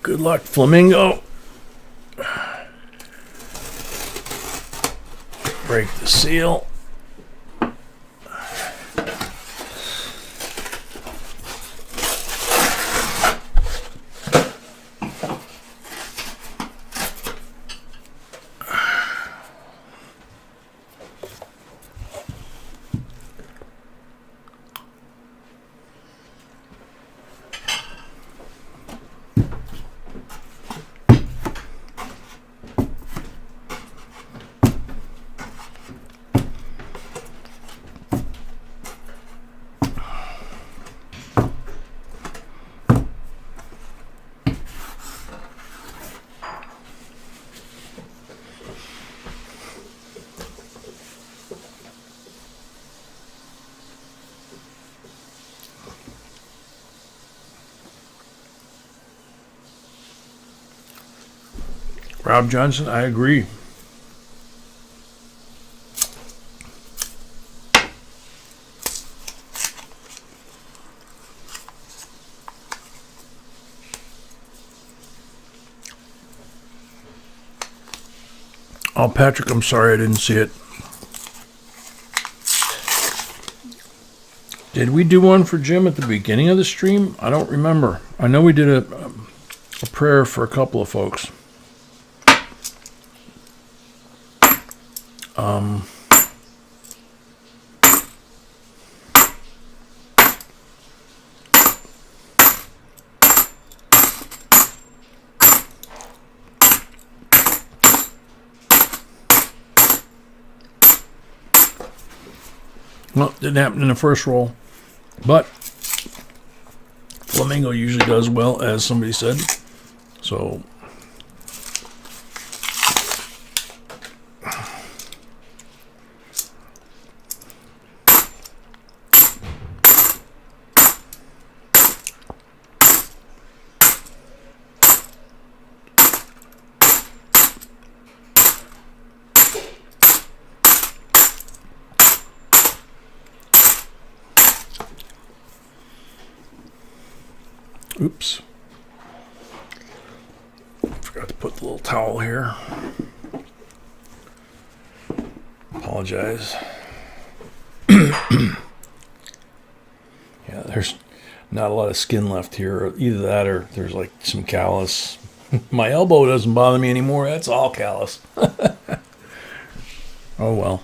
[SPEAKER 1] Good luck, Flamingo. Break the seal. Rob Johnson, I agree. Oh, Patrick, I'm sorry I didn't see it. Did we do one for Jim at the beginning of the stream? I don't remember. I know we did a prayer for a couple of folks. Well, didn't happen in the first roll, but Flamingo usually does well, as somebody said. So oops. Forgot to put the little towel here. Apologize. Yeah, there's not a lot of skin left here. Either that or there's like some callus. My elbow doesn't bother me anymore. That's all callus. Oh well.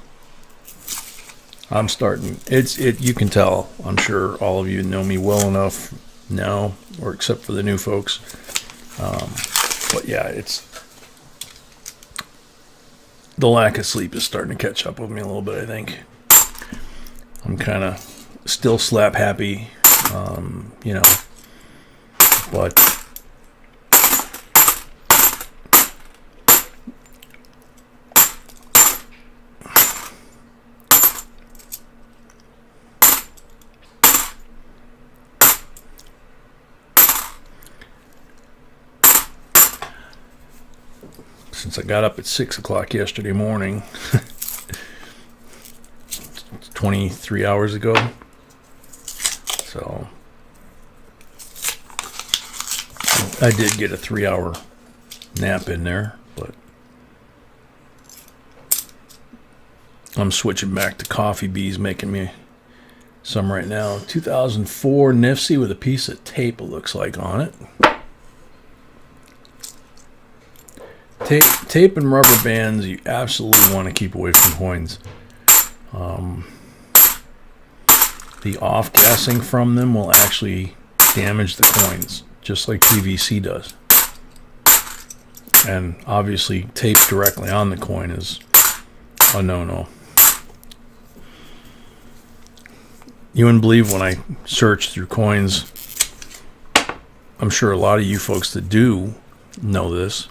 [SPEAKER 1] I'm starting. You can tell. I'm sure all of you know me well enough now, or except for the new folks. But yeah, it's the lack of sleep is starting to catch up with me a little bit, I think. I'm kind of still slap happy, you know, but since I got up at 6 o'clock yesterday morning, 23 hours ago, so I did get a 3-hour nap in there, but I'm switching back to Coffee Bees, making me some right now. 2004 Nifty with a piece of tape, it looks like, on it. Tape and rubber bands you absolutely want to keep away from coins. The off-gassing from them will actually damage the coins, just like PVC does. And obviously tape directly on the coin is a no-no. You wouldn't believe when I search through coins. I'm sure a lot of you folks that do know this.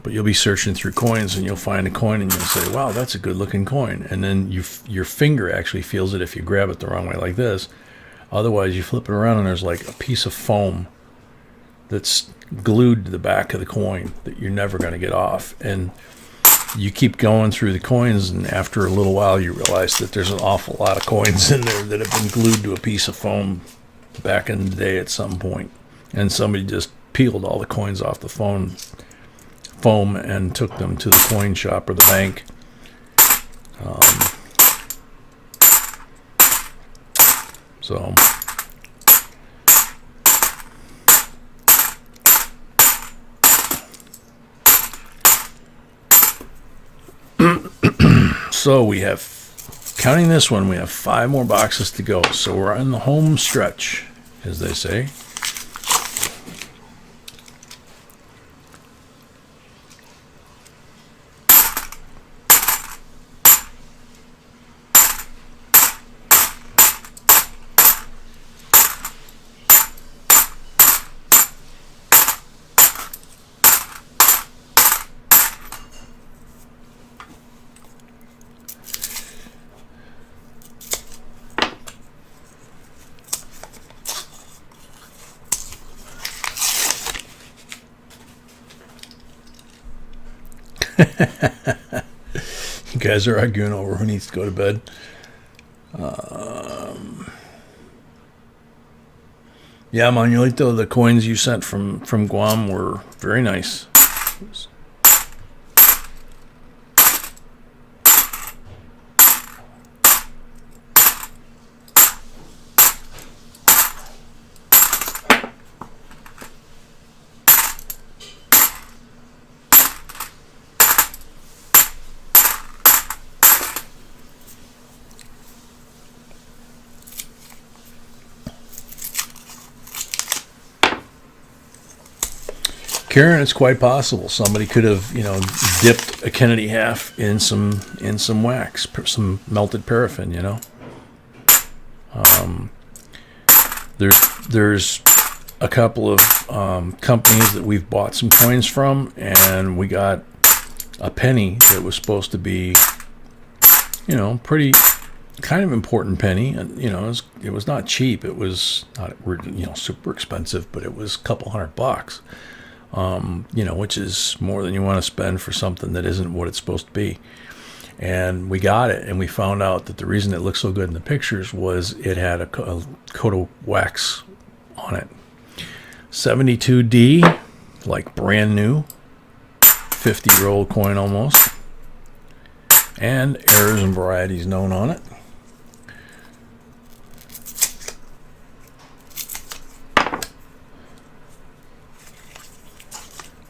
[SPEAKER 1] But you'll be searching through coins and you'll find a coin and you'll say, wow, that's a good looking coin. And then your finger actually feels it if you grab it the wrong way like this. Otherwise, you flip it around and there's like a piece of foam that's glued to the back of the coin that you're never going to get off. And you keep going through the coins, and after a little while you realize that there's an awful lot of coins in there that have been glued to a piece of foam back in the day at some point. And somebody just peeled all the coins off the foam and took them to the coin shop or the bank. So so we have, counting this one, we have 5 more boxes to go. So we're in the home stretch, as they say. You guys are arguing over who needs to go to bed. Yeah, Manuelito, the coins you sent from Guam were very nice. Karen, it's quite possible somebody could have, dipped a Kennedy half in some wax, some melted paraffin, There's a couple of companies that we've bought some coins from, and we got a penny that was supposed to be, pretty kind of important penny, and it was not cheap. It was not super expensive, but it was a couple $100, which is more than you want to spend for something that isn't what it's supposed to be. And we got it, and we found out that the reason it looked so good in the pictures was it had a coat of wax on it. 72D, like brand new, 50-year-old coin almost, and errors and varieties known on it.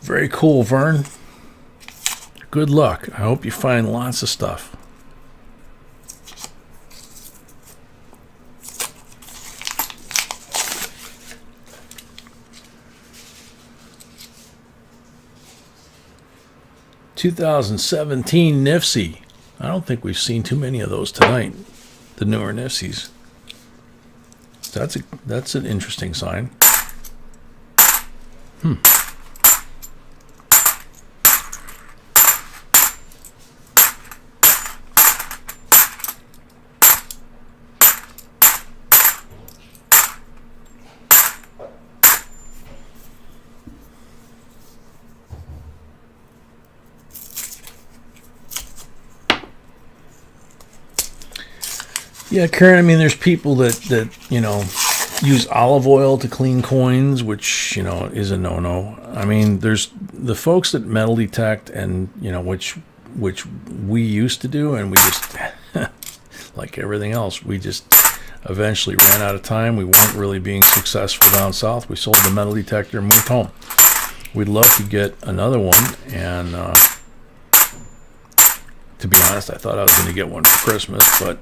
[SPEAKER 1] Very cool, Vern. Good luck. I hope you find lots of stuff. (2017) Nifsy. I don't think we've seen too many of those tonight. The newer Nifsies. That's an interesting sign. Yeah, Karen, I mean, there's people that use olive oil to clean coins, which, is a no-no. I mean, there's the folks that metal detect and, which we used to do, and we just, like everything else, we just eventually ran out of time. We weren't really being successful down south. We sold the metal detector and moved home. We'd love to get another one, and to be honest, I thought I was going to get one for Christmas, but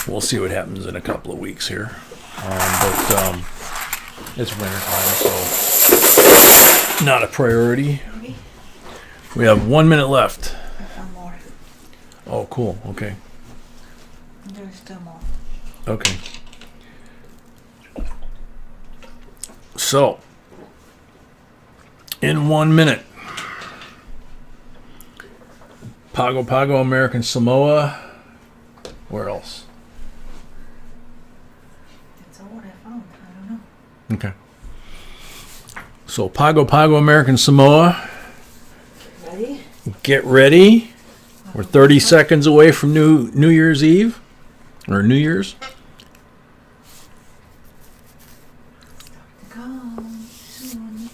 [SPEAKER 1] we'll see what happens in a couple of weeks here. But it's winter time, so not a priority. We have 1 minute left.
[SPEAKER 2] One more.
[SPEAKER 1] Oh, cool. Okay.
[SPEAKER 2] There's still more.
[SPEAKER 1] Okay. So, in 1 minute, Pago Pago, American Samoa. Where else? Okay. So Pago Pago, American Samoa.
[SPEAKER 2] Ready?
[SPEAKER 1] Get ready. We're 30 seconds away from New Year's Eve. Or New Year's.
[SPEAKER 2] Come soon.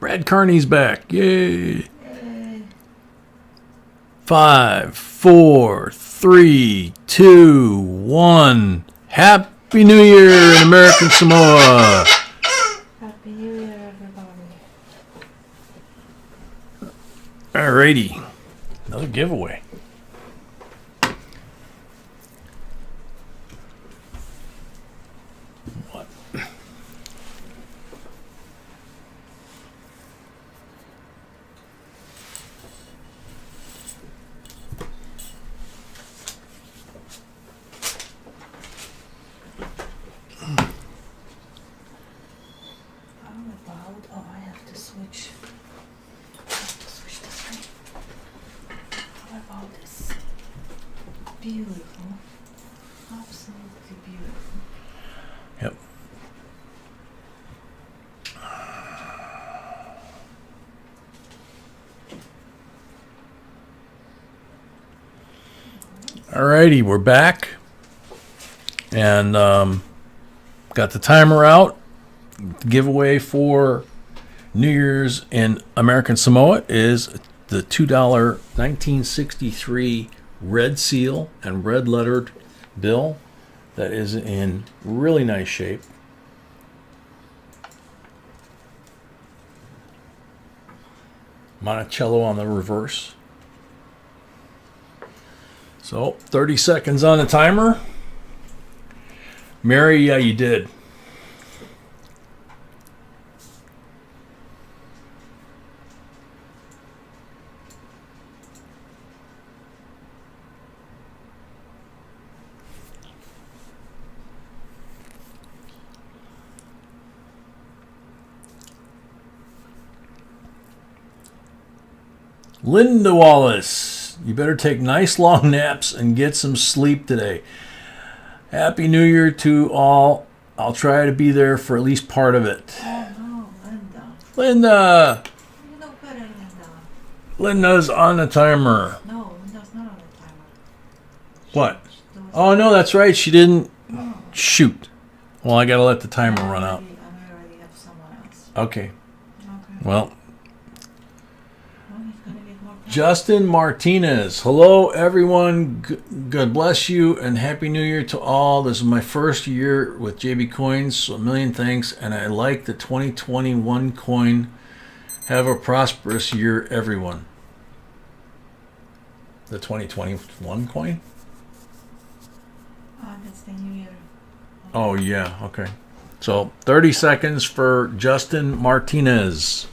[SPEAKER 1] Brad Carney's back. Yay. 5, 4, 3, 2, 1. Happy New Year in American Samoa.
[SPEAKER 2] Happy New Year, everybody.
[SPEAKER 1] Alrighty. Another giveaway. What?
[SPEAKER 2] Beautiful. Absolutely beautiful.
[SPEAKER 1] Yep. Alrighty, we're back. And got the timer out. The giveaway for New Year's in American Samoa is the $2 1963 red seal and red lettered bill that is in really nice shape. Monticello on the reverse. So 30 seconds on the timer. Mary, yeah, you did. Linda Wallace, you better take nice long naps and get some sleep today. Happy New Year to all. I'll try to be there for at least part of it.
[SPEAKER 2] Oh no, Linda.
[SPEAKER 1] Linda!
[SPEAKER 2] You know better, Linda.
[SPEAKER 1] Linda's on the timer.
[SPEAKER 2] No, Linda's not on the timer.
[SPEAKER 1] What? Oh, no, that's right. She didn't. Shoot. Well, I got to let the timer run out.
[SPEAKER 2] I already have someone else.
[SPEAKER 1] Okay.
[SPEAKER 2] Okay.
[SPEAKER 1] Well,
[SPEAKER 2] Well, he's gonna get more time.
[SPEAKER 1] Justin Martinez. Hello, everyone. God bless you and Happy New Year to all. This is my first year with JB Coins, so a million thanks. And I like the 2021 coin. Have a prosperous year, everyone. The 2021 coin?
[SPEAKER 2] That's the new year.
[SPEAKER 1] Oh, yeah. Okay. So 30 seconds for Justin Martinez.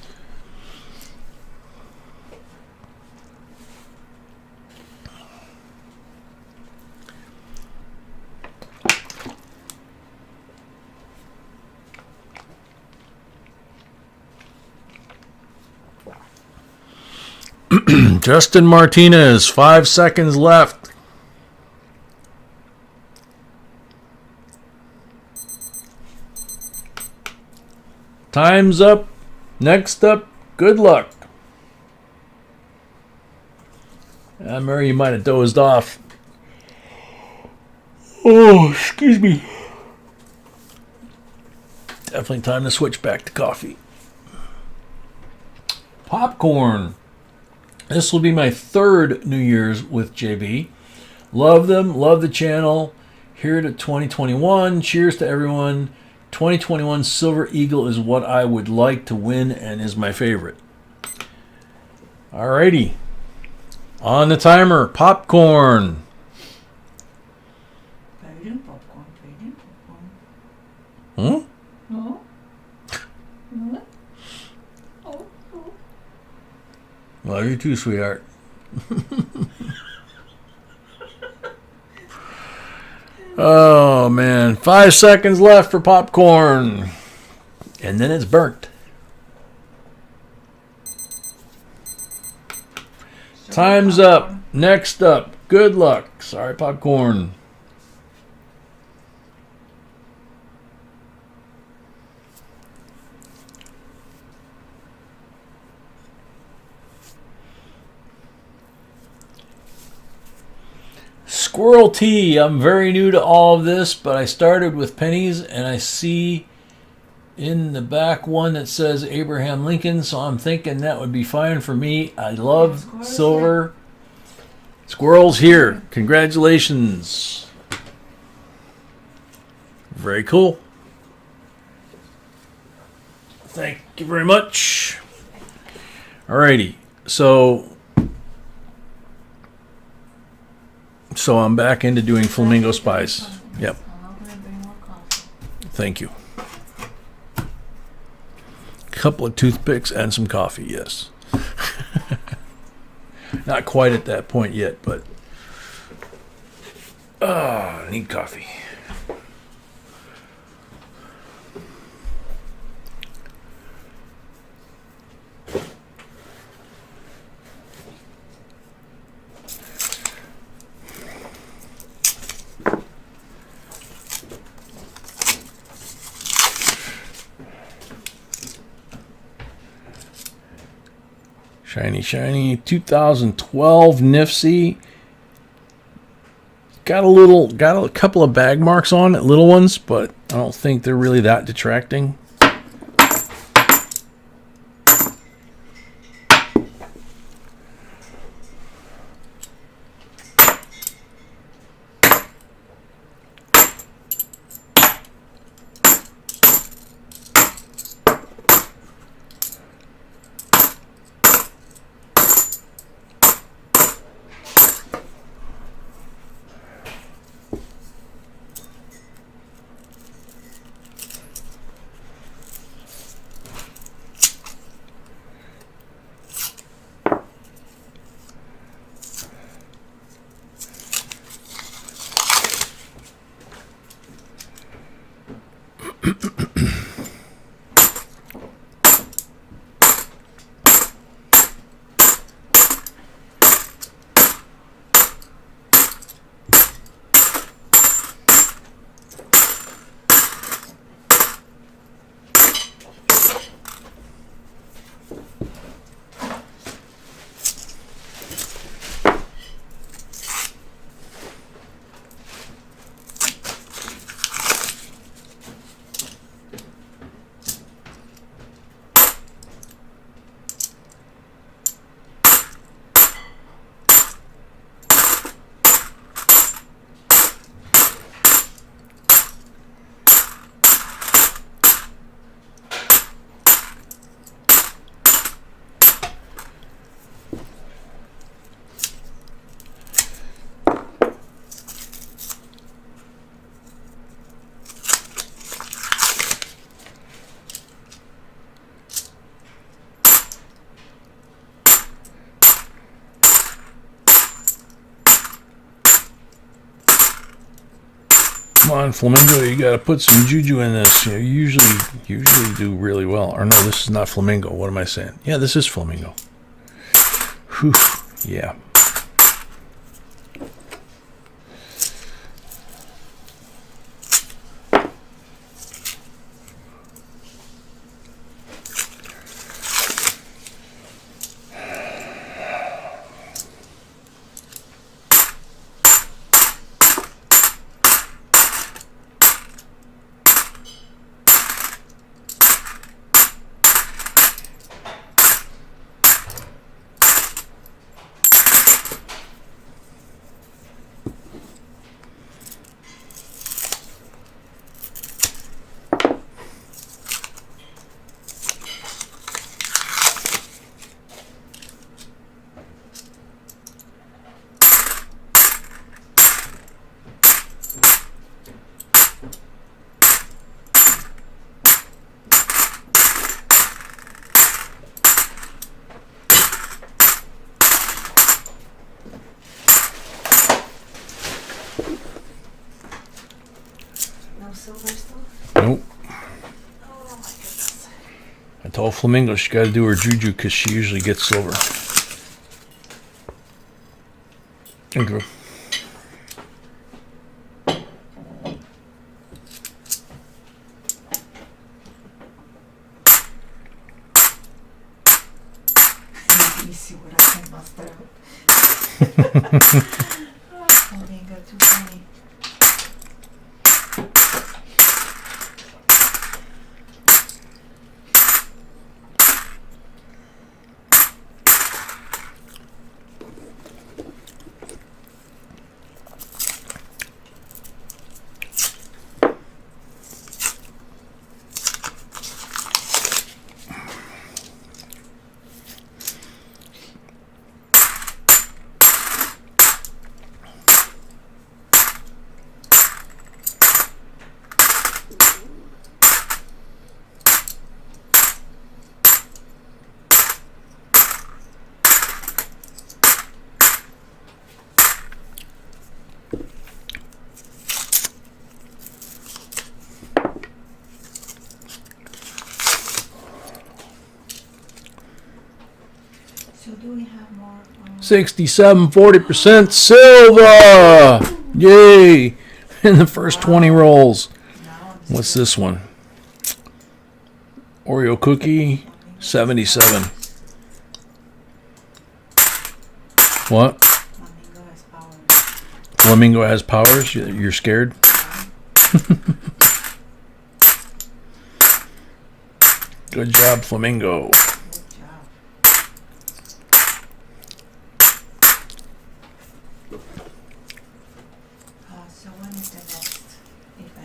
[SPEAKER 1] Justin Martinez, 5 seconds left. Time's up. Next up, good luck. Mary, you might have dozed off. Oh, excuse me. Definitely time to switch back to coffee. Popcorn. This will be my third New Year's with JB. Love them, love the channel. Here to 2021. Cheers to everyone. 2021 Silver Eagle is what I would like to win and is my favorite. Alrighty. On the timer, popcorn.
[SPEAKER 2] Trading popcorn, trading popcorn.
[SPEAKER 1] Hmm?
[SPEAKER 2] No? No? Oh, oh.
[SPEAKER 1] Love you too, sweetheart. Oh, man. 5 seconds left for popcorn. And then it's burnt. Time's up. Next up. Good luck. Sorry, popcorn. Squirrel tea. I'm very new to all of this, but I started with pennies, and I see in the back one that says Abraham Lincoln, so I'm thinking that would be fine for me. I love silver. Squirrels here. Congratulations. Very cool. Thank you very much. Alrighty, so I'm back into doing flamingo spies. Yep.
[SPEAKER 2] I'm gonna bring more coffee.
[SPEAKER 1] Thank you. Couple of toothpicks and some coffee, yes. Not quite at that point yet, but I need coffee. Shiny, shiny. 2012 Nifty. Got a couple of bag marks on it, little ones, but I don't think they're really that detracting. Come on, Flamingo, you gotta put some juju in this. You usually do really well. Or no, this is not Flamingo. What am I saying? Yeah, this is Flamingo. Whew, yeah.
[SPEAKER 2] Silver still?
[SPEAKER 1] Nope.
[SPEAKER 2] Oh my goodness.
[SPEAKER 1] I told Flamingo she got to do her juju because she usually gets silver. Thank you.
[SPEAKER 2] Let me see what I can muster out. Flamingo, too funny. So do we have more?
[SPEAKER 1] 67, 40% silver! Yay! In the first 20 rolls. What's this one? Oreo cookie, 77. What?
[SPEAKER 2] Flamingo has powers.
[SPEAKER 1] Flamingo has powers? You're scared? Good job, Flamingo.
[SPEAKER 2] Good job. So when is the next? If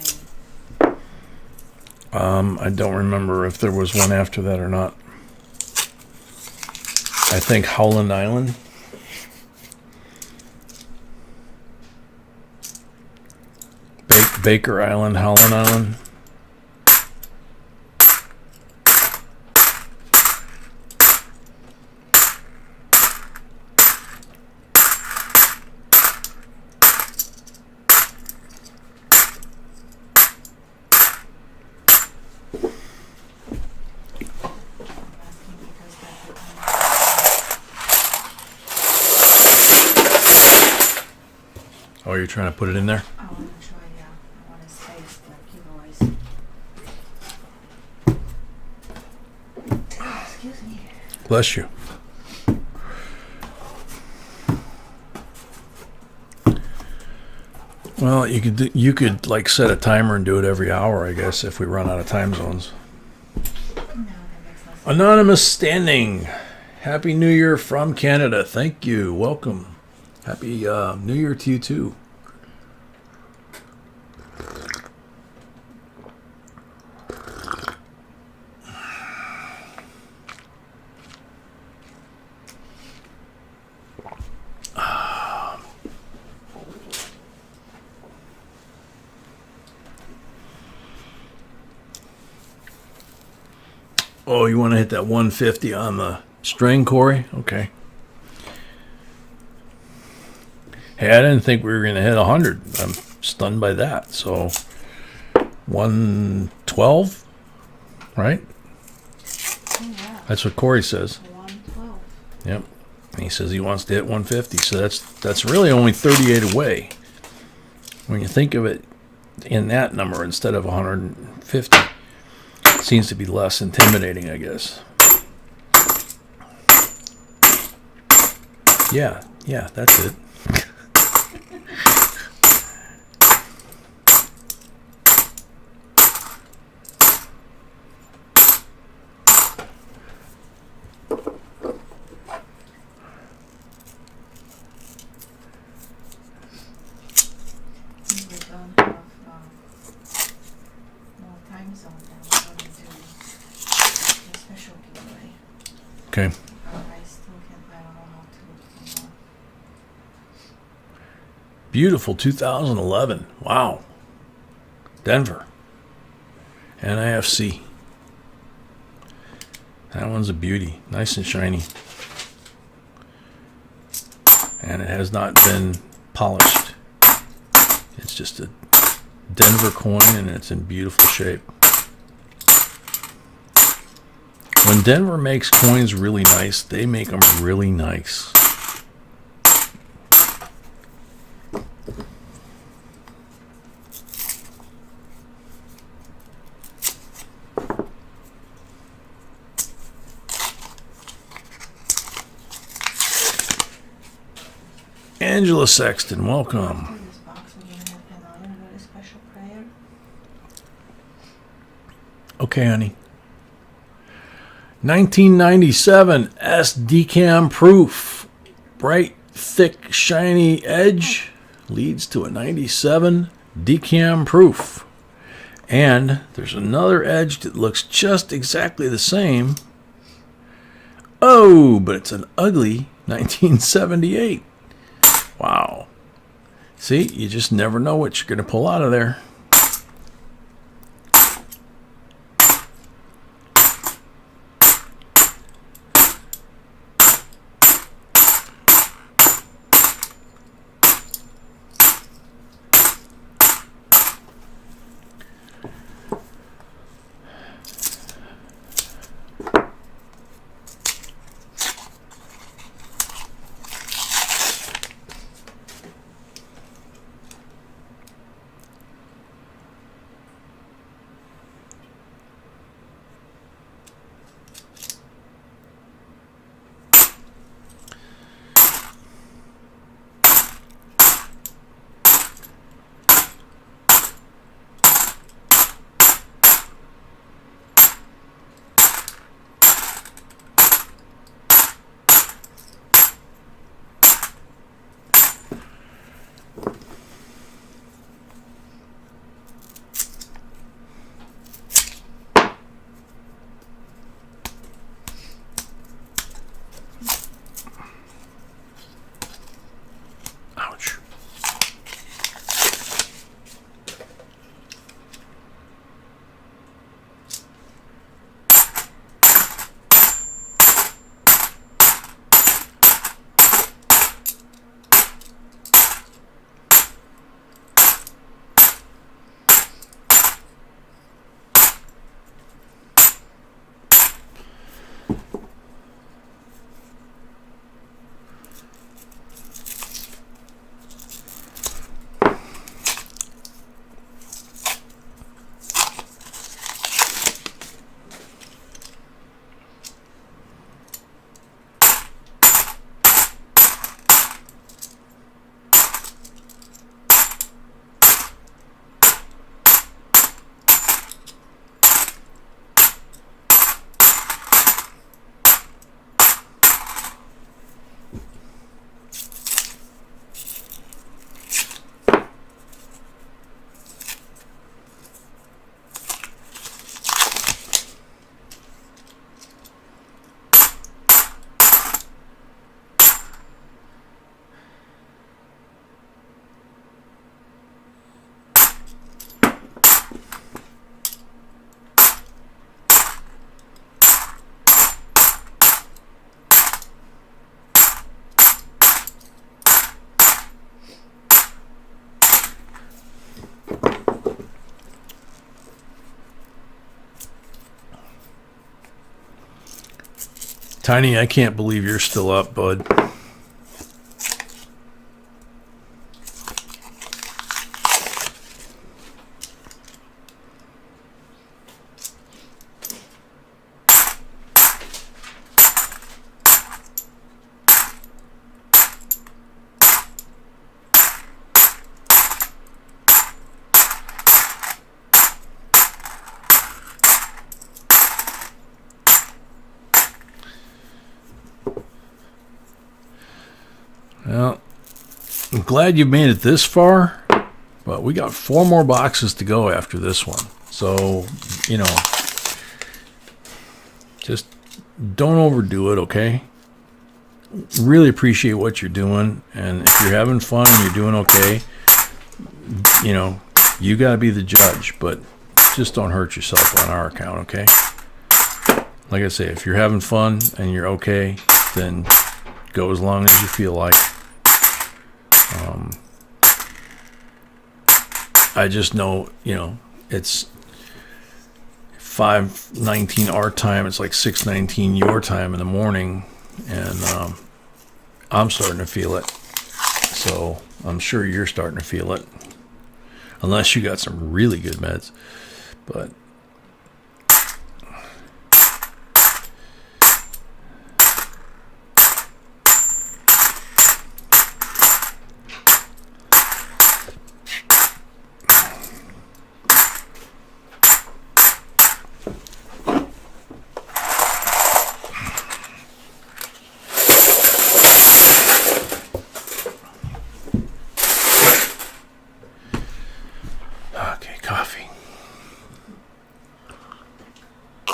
[SPEAKER 1] I don't remember if there was one after that or not. I think Howland Island. Baker Island, Howland Island. Oh, you're trying to put it in there?
[SPEAKER 2] I want to try, yeah. I want to space like you guys. Oh, excuse me.
[SPEAKER 1] Bless you. Well, you could like set a timer and do it every hour, I guess, if we run out of time zones.
[SPEAKER 2] No, that makes no sense.
[SPEAKER 1] Anonymous Standing. Happy New Year from Canada. Thank you. Welcome. Happy New Year to you too. Oh, you want to hit that 150 on the string, Corey? Okay. Hey, I didn't think we were going to hit 100. stunned by that. So 112, right?
[SPEAKER 2] Oh, yeah.
[SPEAKER 1] That's what Corey says.
[SPEAKER 2] 112.
[SPEAKER 1] Yep. And he says he wants to hit 150. So that's really only 38 away. When you think of it in that number instead of 150, it seems to be less intimidating, I guess. Yeah, that's it.
[SPEAKER 2] Since we don't have more time zone, then we're going to do the special giveaway.
[SPEAKER 1] Okay.
[SPEAKER 2] I still can't, I don't know how to do more.
[SPEAKER 1] Beautiful 2011. Wow. Denver. NIFC. That one's a beauty. Nice and shiny. And it has not been polished. It's just a Denver coin and it's in beautiful shape. When Denver makes coins really nice, they make them really nice. Angela Sexton, welcome.
[SPEAKER 2] After this box, we're going to have another very special prayer.
[SPEAKER 1] Okay, honey. 1997 S Decam Proof. Bright, thick, shiny edge leads to a 97 Decam Proof. And there's another edge that looks just exactly the same. Oh, but it's an ugly 1978. Wow. See, you just never know what you're going to pull out of there. Tiny, I can't believe you're still up, bud. Well, I'm glad you made it this far, but we got 4 more boxes to go after this one. So, you know, just don't overdo it, okay? Really appreciate what you're doing, and if you're having fun and you're doing okay, you know, you got to be the judge, but just don't hurt yourself on our account, okay? Like I say, if you're having fun and you're okay, then go as long as you feel like. I just know, you know, it's 5:19 our time. It's like 6:19 your time in the morning, and I'm starting to feel it. So I'm sure you're starting to feel it, unless you got some really good meds. But coffee.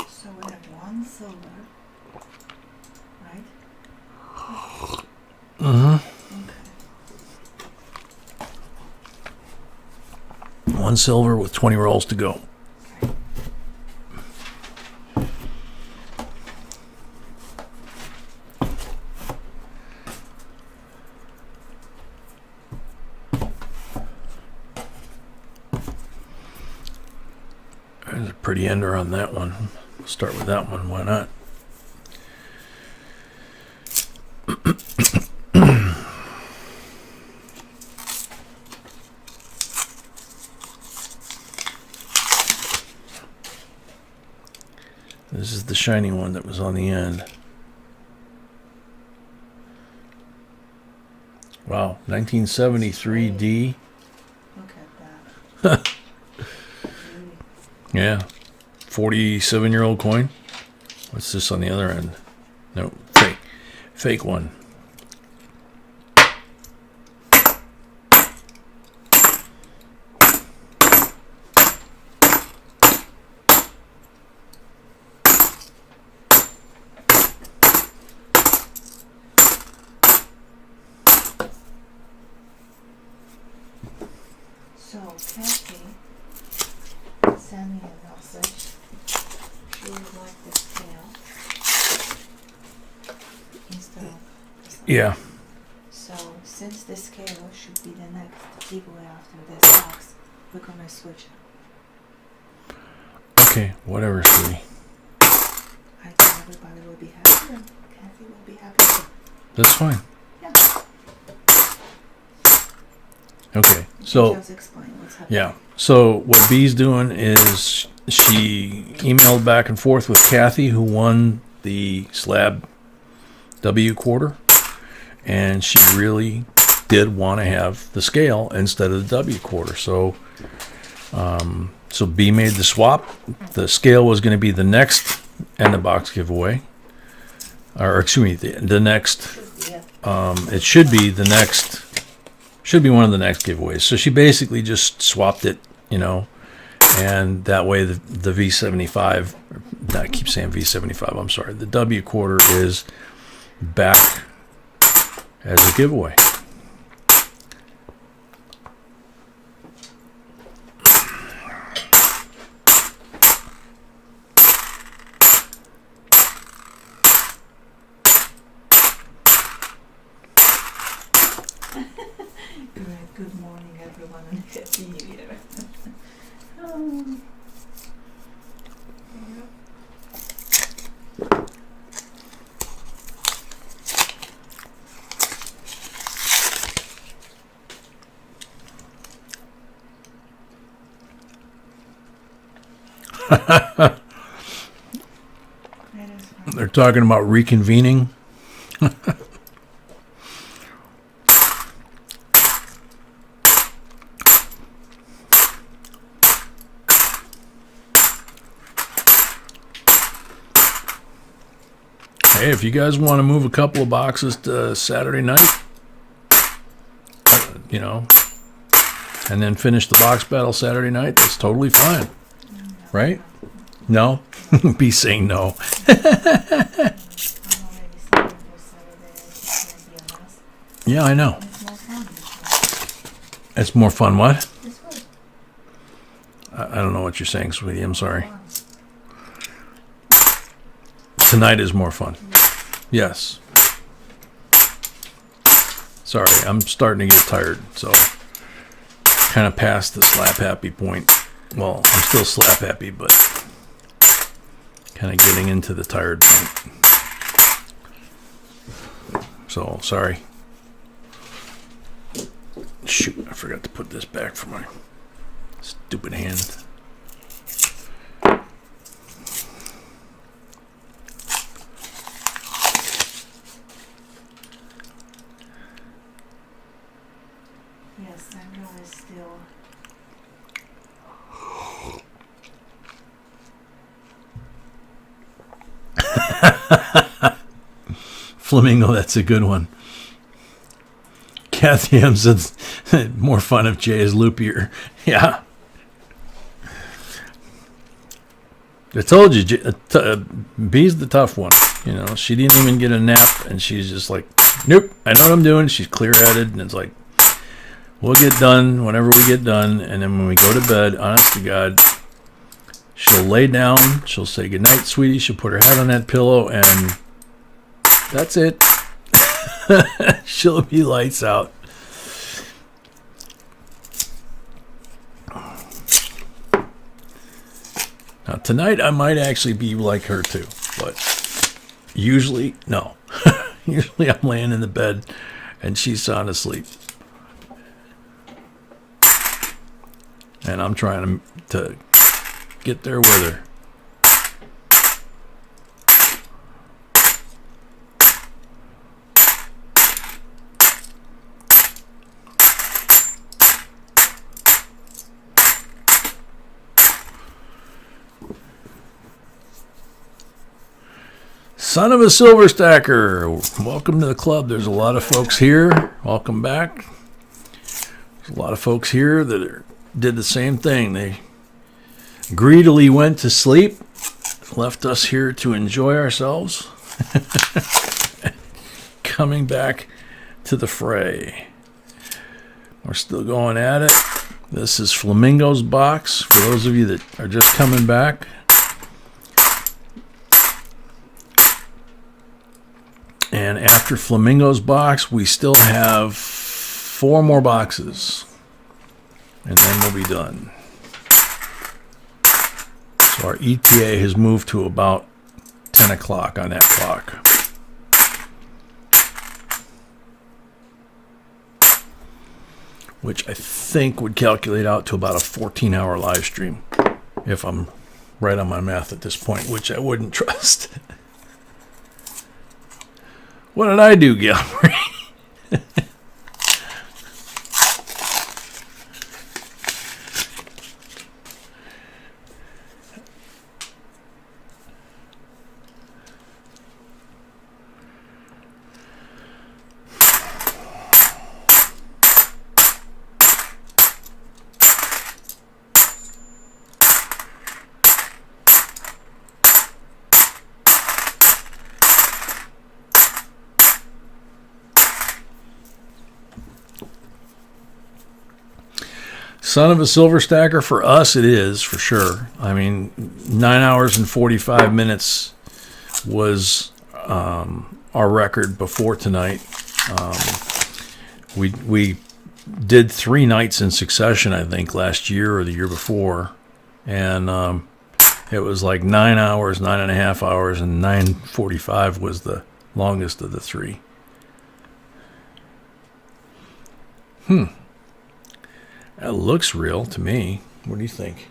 [SPEAKER 2] So we have 1 silver, right?
[SPEAKER 1] Mm-hmm.
[SPEAKER 2] Okay.
[SPEAKER 1] 1 silver with 20 rolls to go. There's a pretty ender on that one. We'll start with that one. Why not? This is the shiny one that was on the end. Wow, 1973D.
[SPEAKER 2] Look at that. Really?
[SPEAKER 1] Yeah, 47-year-old coin. What's this on the other end? No, fake one.
[SPEAKER 2] So Kathy sent me a message. She would like the scale instead of this one.
[SPEAKER 1] Yeah.
[SPEAKER 2] So since the scale should be the next giveaway after this box, we're gonna switch it.
[SPEAKER 1] Okay, whatever, sweetie.
[SPEAKER 2] I think everybody will be happy and Kathy will be happy too.
[SPEAKER 1] That's fine.
[SPEAKER 2] Yeah.
[SPEAKER 1] Okay, so
[SPEAKER 2] Just explain what's happening.
[SPEAKER 1] yeah. So what B's doing is she emailed back and forth with Kathy, who won the slab W quarter, and she really did want to have the scale instead of the W quarter. So so B made the swap. The scale was going to be the next end of box giveaway, or excuse me, the next. It should be the next. Should be one of the next giveaways. So she basically just swapped it, you know, and that way the V75, I keep saying V75, I'm sorry, the W quarter is back as a giveaway.
[SPEAKER 2] Good morning everyone and happy new year. Oh. That is fine.
[SPEAKER 1] They're talking about reconvening. Hey, if you guys want to move a couple of boxes to Saturday night, you know, and then finish the box battle Saturday night, that's totally fine. Right? No? Be saying no.
[SPEAKER 2] I'm already saying for Saturday it's gonna be a mess.
[SPEAKER 1] Yeah, I know.
[SPEAKER 2] It's more fun this way.
[SPEAKER 1] It's more fun, what?
[SPEAKER 2] This way.
[SPEAKER 1] I don't know what you're saying, sweetie. I'm sorry.
[SPEAKER 2] Fun.
[SPEAKER 1] Tonight is more fun. Yes. Sorry, I'm starting to get tired, so kind of past the slap happy point. Well, I'm still slap happy, but kind of getting into the tired point. So, sorry. Shoot, I forgot to put this back for my stupid hand.
[SPEAKER 2] Yes, Sandra is still.
[SPEAKER 1] Flamingo, that's a good one. Kathy M says, more fun if Jay is loopier. Yeah. I told you, B's the tough one. You know, she didn't even get a nap, and she's just like, nope, I know what I'm doing. She's clear-headed, and it's like, we'll get done whenever we get done, and then when we go to bed, honest to God, she'll lay down, she'll say goodnight, sweetie, she'll put her head on that pillow, and that's it. She'll be lights out. Now, tonight, I might actually be like her, too, but usually, no. Usually, I'm laying in the bed, and she's sound asleep. And I'm trying to get there with her. Son of a silver stacker, welcome to the club. There's a lot of folks here. Welcome back. There's a lot of folks here that did the same thing. They greedily went to sleep, left us here to enjoy ourselves. Coming back to the fray. We're still going at it. This is Flamingo's box. For those of you that are just coming back, and after Flamingo's box, we still have 4 more boxes. And then we'll be done. So our ETA has moved to about 10 o'clock on that clock. Which I think would calculate out to about a 14-hour live stream. If I'm right on my math at this point, which I wouldn't trust. What did I do, Gallery? Son of a silver stacker, for us it is, for sure. I mean, 9 hours and 45 minutes was our record before tonight. We did 3 nights in succession, I think, last year or the year before. And it was like 9 hours, 9.5 hours, and 9:45 was the longest of the 3. That looks real to me. What do you think?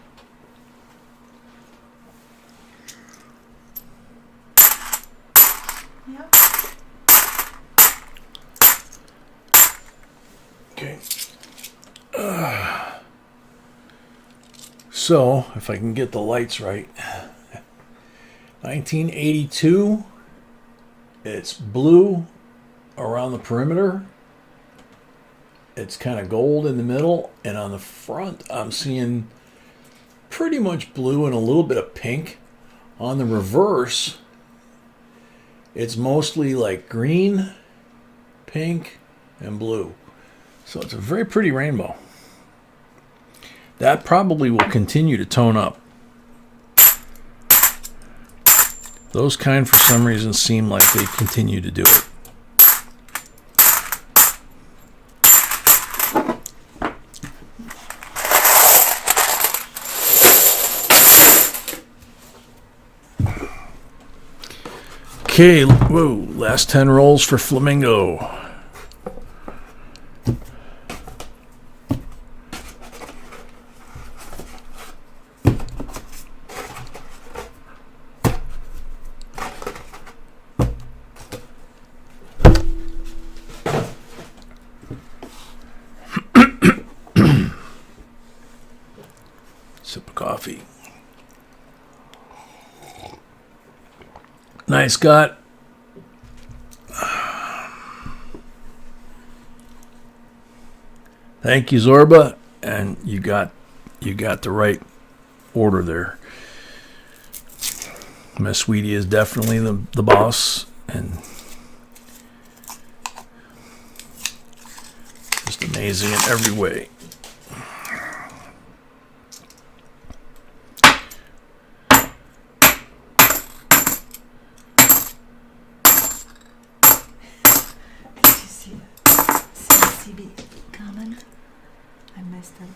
[SPEAKER 1] Okay. So, if I can get the lights right, 1982, it's blue around the perimeter. It's kind of gold in the middle, and on the front, I'm seeing pretty much blue and a little bit of pink. On the reverse, it's mostly like green, pink, and blue. So it's a very pretty rainbow. That probably will continue to tone up. Those kind, for some reason, seem like they continue to do it. Okay, whoa, last 10 rolls for Flamingo. Sip of coffee. Nice, Scott. Thank you, Zorba, and you got the right order there. My sweetie is definitely the boss, and just amazing in every way.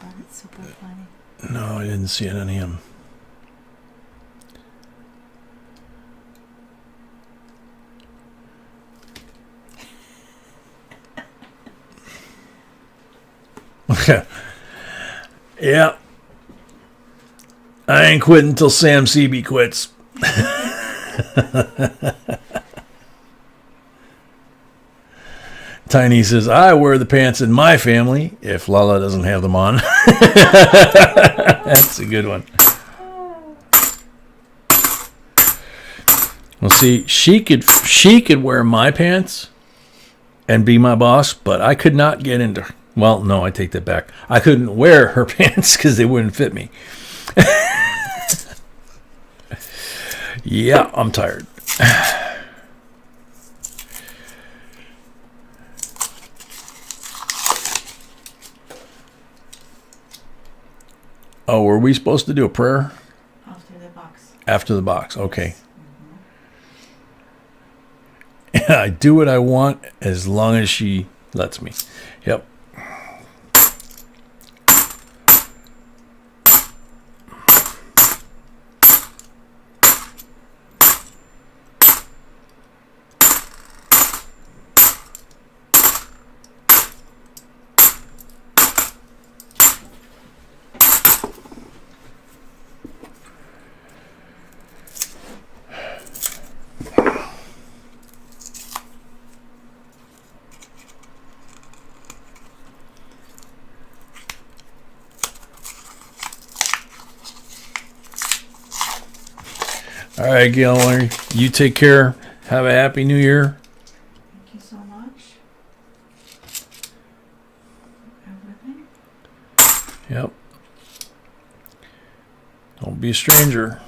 [SPEAKER 2] But it's super funny.
[SPEAKER 1] No, I didn't see it on him. Yeah. I ain't quitting until Sam CB quits. Tiny says, I wear the pants in my family if Lala doesn't have them on. That's a good one. Well, see, she could wear my pants and be my boss, but I could not get into. Well, no, I take that back. I couldn't wear her pants because they wouldn't fit me. Yeah, I'm tired. Oh, were we supposed to do a prayer?
[SPEAKER 2] After the box.
[SPEAKER 1] After the box, okay. Mm-hmm. I do what I want as long as she lets me. Yep. All right, Gail, you take care. Have a happy new year.
[SPEAKER 2] Thank you so much. Everything.
[SPEAKER 1] Yep. Don't be a stranger.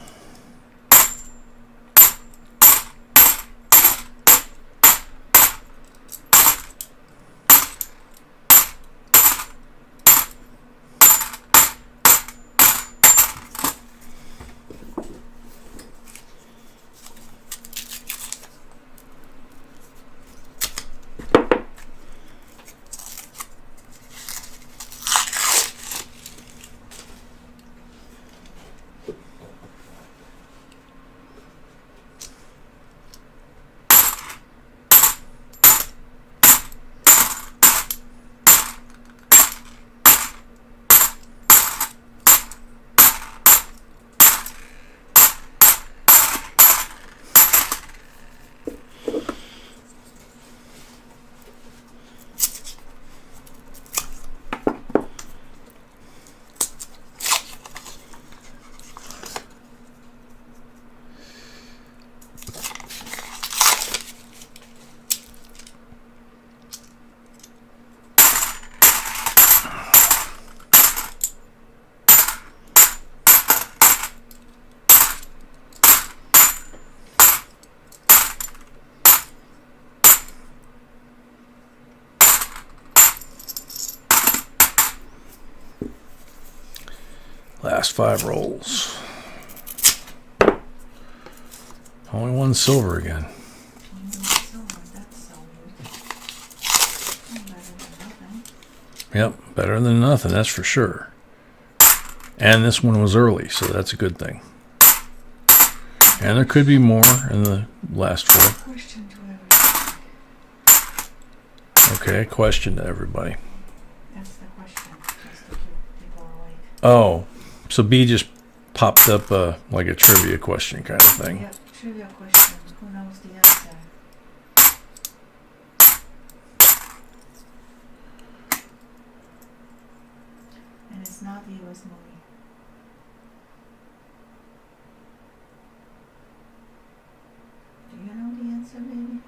[SPEAKER 1] Last 5 rolls. Only 1 silver again.
[SPEAKER 2] Only 1 silver, that's so weird. Better than nothing.
[SPEAKER 1] Yep, better than nothing, that's for sure. And this one was early, so that's a good thing. And there could be more in the last 4.
[SPEAKER 2] Question to everybody.
[SPEAKER 1] Okay, question to everybody.
[SPEAKER 2] That's the question, just to keep people awake.
[SPEAKER 1] Oh, so B just popped up like a trivia question kind of thing.
[SPEAKER 2] Yep, trivia question. Who knows the answer? And it's not the US movie. Do you know the answer, baby?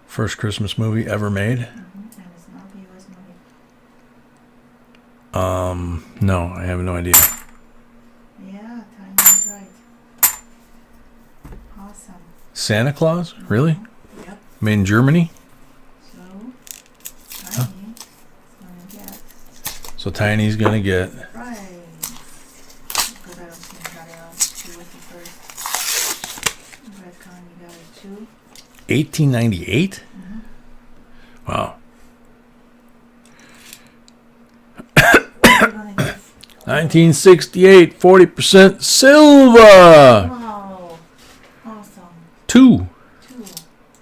[SPEAKER 1] First Christmas movie ever made?
[SPEAKER 2] And it's not the US movie.
[SPEAKER 1] No, I have no idea.
[SPEAKER 2] Yeah, Tiny's right. Awesome.
[SPEAKER 1] Santa Claus? Really?
[SPEAKER 2] Yep.
[SPEAKER 1] Made in Germany?
[SPEAKER 2] So, Tiny is gonna get
[SPEAKER 1] So Tiny's gonna get.
[SPEAKER 2] right. Because I don't see anybody else. She was the first. Red Con, you got it too.
[SPEAKER 1] 1898? Wow.
[SPEAKER 2] You're gonna get
[SPEAKER 1] 1968, 40% silver.
[SPEAKER 2] wow. Awesome.
[SPEAKER 1] 2.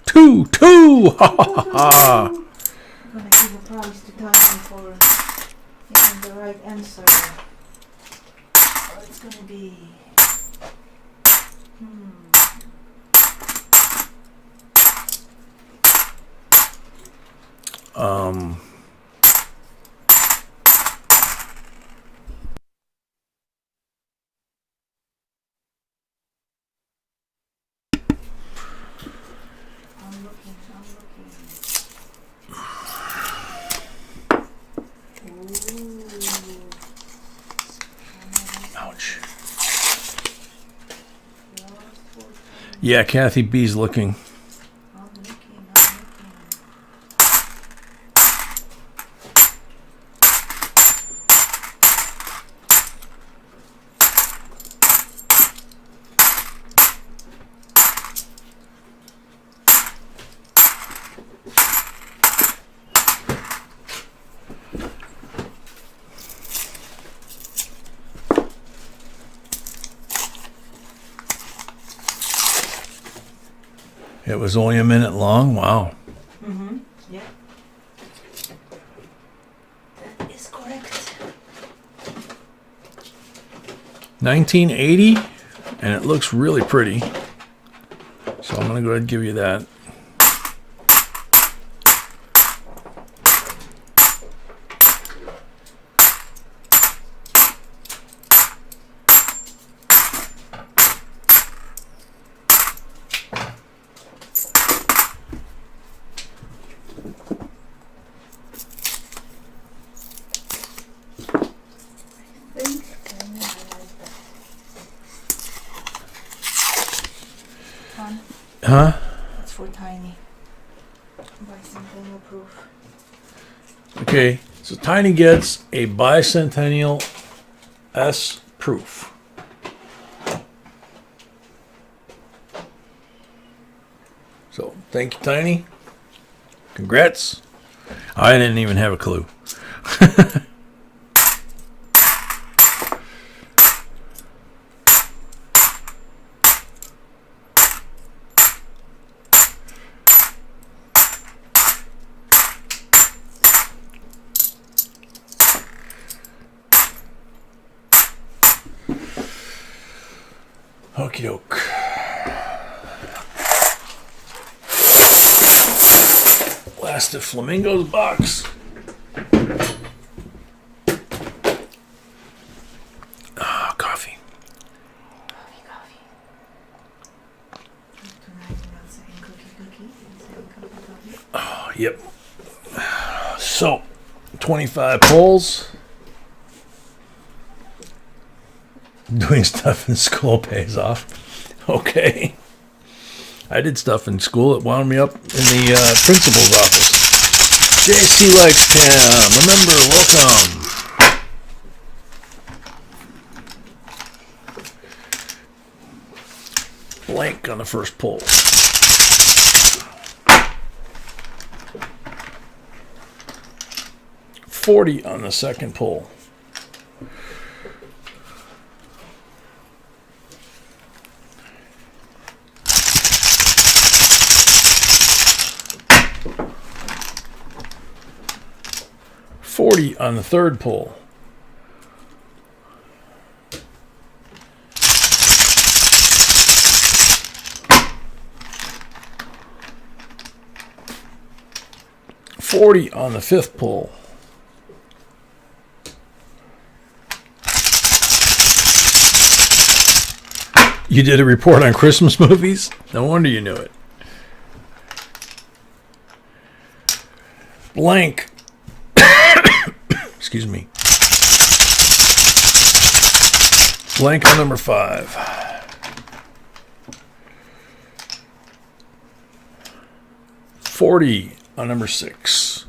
[SPEAKER 2] Two.
[SPEAKER 1] 2. Ha ha ha.
[SPEAKER 2] I'm gonna give a prize to Tiny for getting the right answer. What it's gonna be? I'm looking. Ooh.
[SPEAKER 1] Ouch. Yeah, Kathy B's looking.
[SPEAKER 2] I'm looking.
[SPEAKER 1] It was only a minute long. Wow.
[SPEAKER 2] Yeah. That is correct.
[SPEAKER 1] 1980, and it looks really pretty. So I'm gonna go ahead and give you that. Huh?
[SPEAKER 2] It's for Tiny. Bicentennial proof.
[SPEAKER 1] Okay, so Tiny gets a bicentennial S proof. So thank you, Tiny. Congrats. I didn't even have a clue. Okie doke. Last of Flamingo's box. Ah, coffee.
[SPEAKER 2] Coffee. Tonight you're not saying cookie. You're saying coffee.
[SPEAKER 1] Oh, yep. So, 25 polls. Doing stuff in school pays off. Okay. I did stuff in school that wound me up in the principal's office. JC likes Pam. Remember, welcome. Blank on the first pull. $40 on the second pull. $40 on the third pull. $40 on the fifth pull. You did a report on Christmas movies? No wonder you knew it. Blank. Excuse me. Blank on number 5. $40 on number 6.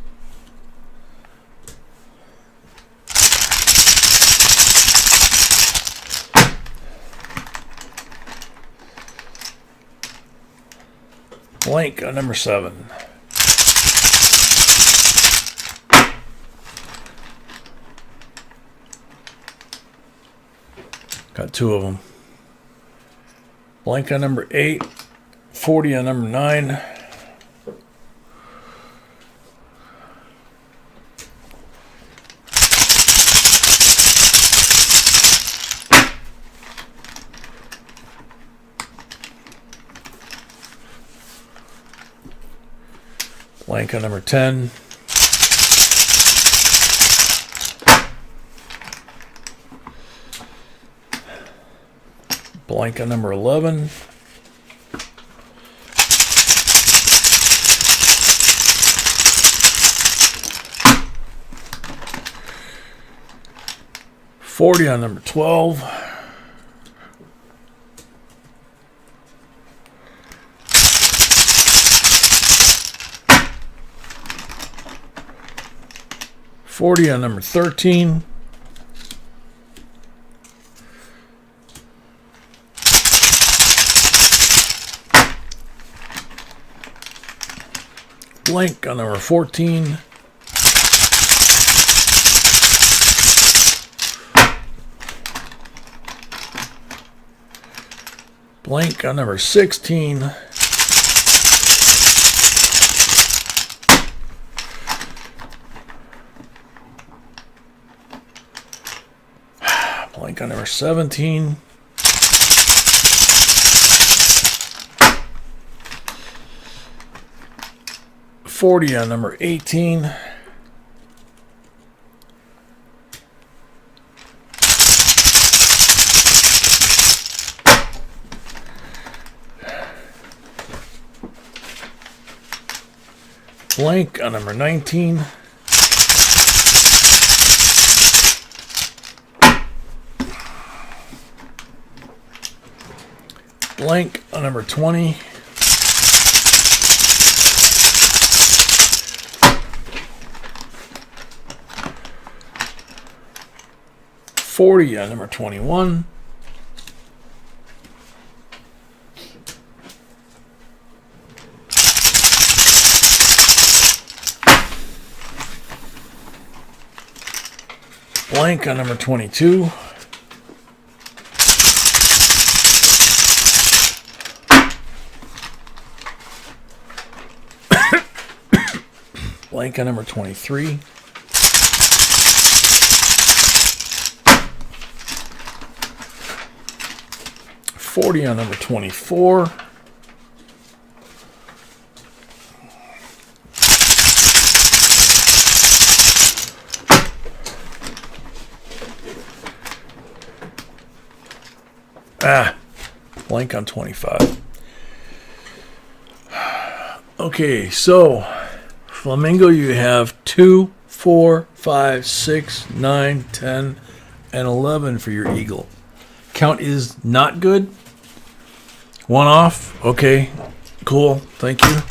[SPEAKER 1] Blank on number 7. Got 2 of them. Blank on number 8. 40 on number 9. Blank on number 10. Blank on number 11. $40 on number 12. $40 on number 13. Blank on number 14. Blank on number 16. Blank on number 17. $40 on number 18. Blank on number 19. Blank on number 20. $40 on number 21. Blank on number 22. Blank on number 23. $40 on number 24. Blank on 25. Okay, so Flamingo, you have 2, 4, 5, 6, 9, 10, and 11 for your eagle. Count is not good. 1 off. Okay, cool. Thank you.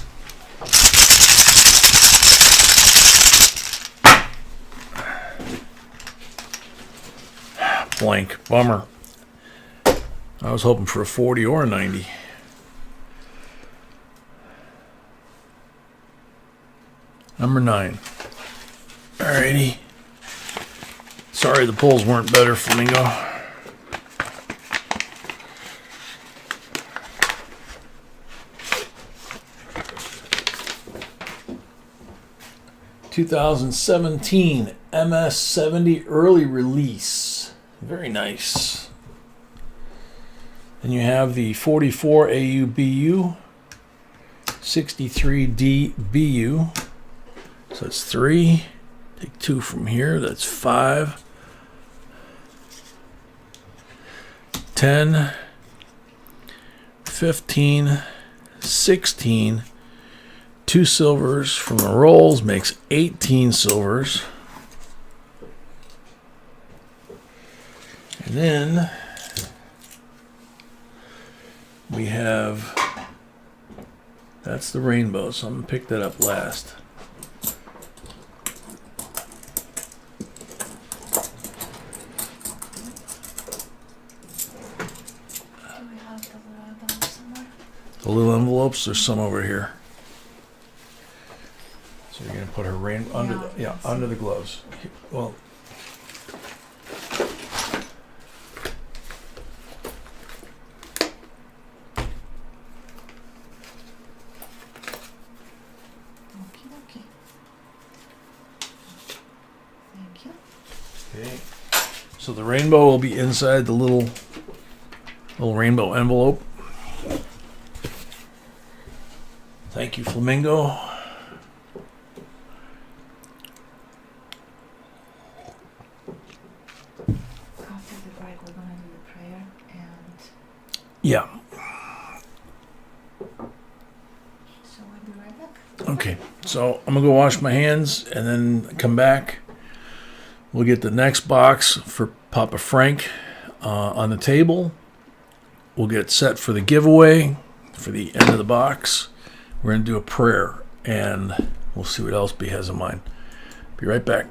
[SPEAKER 1] Blank. Bummer. I was hoping for a 40 or a 90. Number 9. Alrighty. Sorry the pulls weren't better, Flamingo. (2017) MS-70 early release. Very nice. Then you have the 44 AUBU, 63 DBU. So that's 3. Take 2 from here. That's 5. 10, 15, 16, 2 silvers from the rolls makes 18 silvers. And then we have, that's the rainbow, so I'm going to pick that up last. The little envelopes, there's some over here. So you're gonna put her under the gloves. Well,
[SPEAKER 2] Okay. Thank you.
[SPEAKER 1] okay. So the rainbow will be inside the little rainbow envelope. Thank you, Flamingo.
[SPEAKER 2] After the break, we're gonna do the prayer and.
[SPEAKER 1] Yeah.
[SPEAKER 2] So I'll be right back.
[SPEAKER 1] Okay. So I'm gonna go wash my hands and then come back. We'll get the next box for Papa Frank on the table. We'll get set for the giveaway for the end of the box. We're going to do a prayer, and we'll see what else B has in mind. Be right back.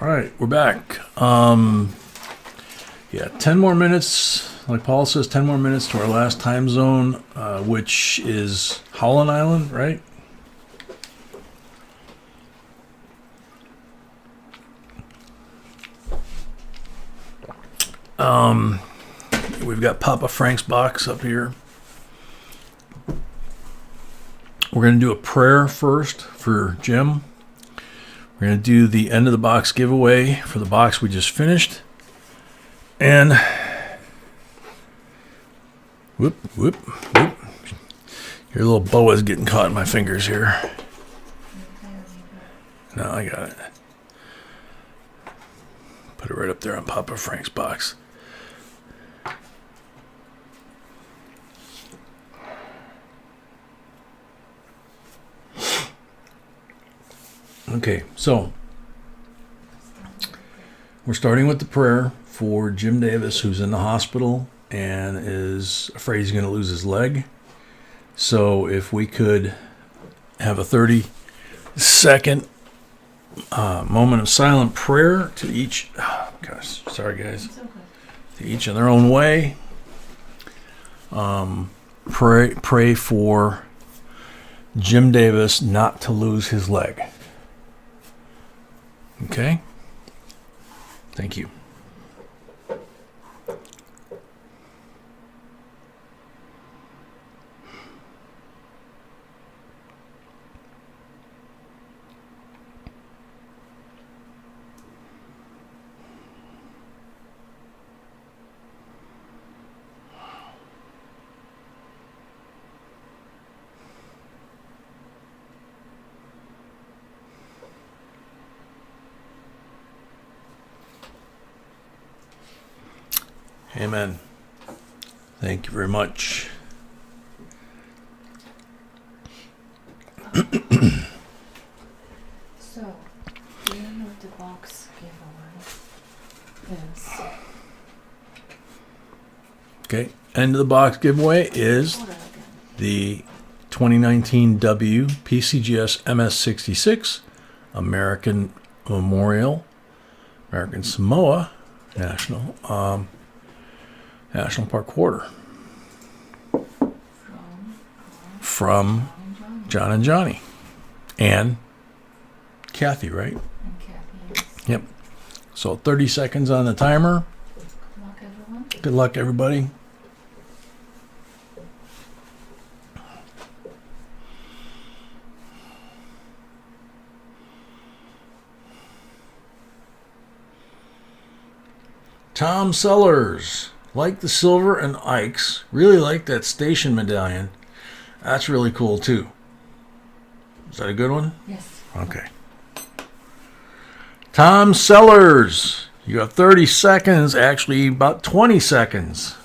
[SPEAKER 1] All right, we're back. Yeah, 10 more minutes. Like Paul says, 10 more minutes to our last time zone, which is Howland Island, right? We've got Papa Frank's box up here. We're going to do a prayer first for Jim. We're going to do the end of the box giveaway for the box we just finished. And whoop. Your little boa's getting caught in my fingers here. No, I got it. Put it right up there on Papa Frank's box. Okay, so we're starting with the prayer for Jim Davis, who's in the hospital and is afraid he's going to lose his leg. So if we could have a 30-second moment of silent prayer to each, sorry guys, to each in their own way. Pray for Jim Davis not to lose his leg. Okay? Thank you. Amen. Thank you very much.
[SPEAKER 2] So, do you know what the box giveaway is?
[SPEAKER 1] Okay, end of the box giveaway is the 2019 PCGS MS66 American Memorial, American Samoa National Park Quarter from John and Johnny and Kathy, right?
[SPEAKER 2] And Kathy, yes.
[SPEAKER 1] Yep. So 30 seconds on the timer.
[SPEAKER 2] Good luck, everyone.
[SPEAKER 1] Good luck, everybody. Tom Sellers, like the silver and Ike's, really like that station medallion. That's really cool too. Is that a good one?
[SPEAKER 2] Yes.
[SPEAKER 1] Okay. Tom Sellers, you have 30 seconds, actually about 20 seconds,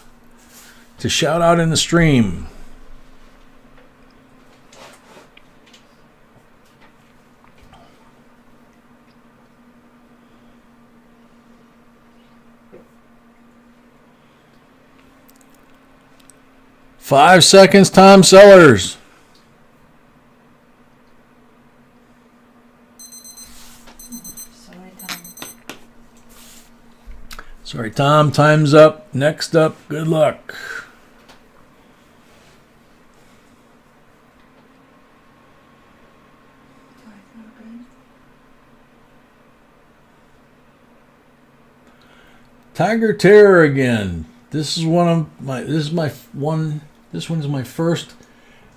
[SPEAKER 1] to shout out in the stream. Five seconds, Tom Sellers.
[SPEAKER 2] Sorry, Tom.
[SPEAKER 1] Sorry, Tom. Time's up. Next up, good luck. Tiger Terror again. This one's my first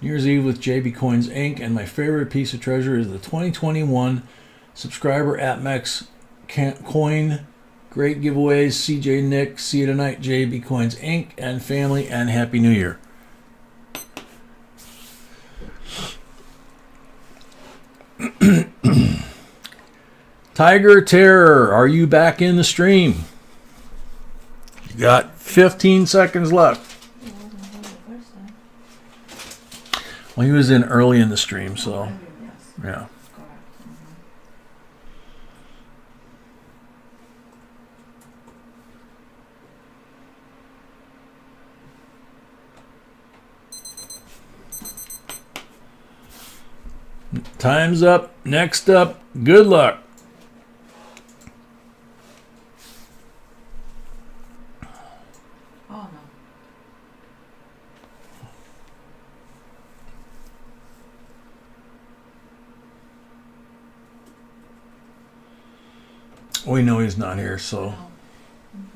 [SPEAKER 1] New Year's Eve with JBCOINSINC, and my favorite piece of treasure is the 2021 subscriber AppMex coin. Great giveaways. CJ Nick, see you tonight, JBCOINSINC, and family, and Happy New Year. Tiger Terror, are you back in the stream? You got 15 seconds left. Well, he was in early in the stream, so yeah. Time's up. Next up, good luck. We know he's not here, so
[SPEAKER 2] I'm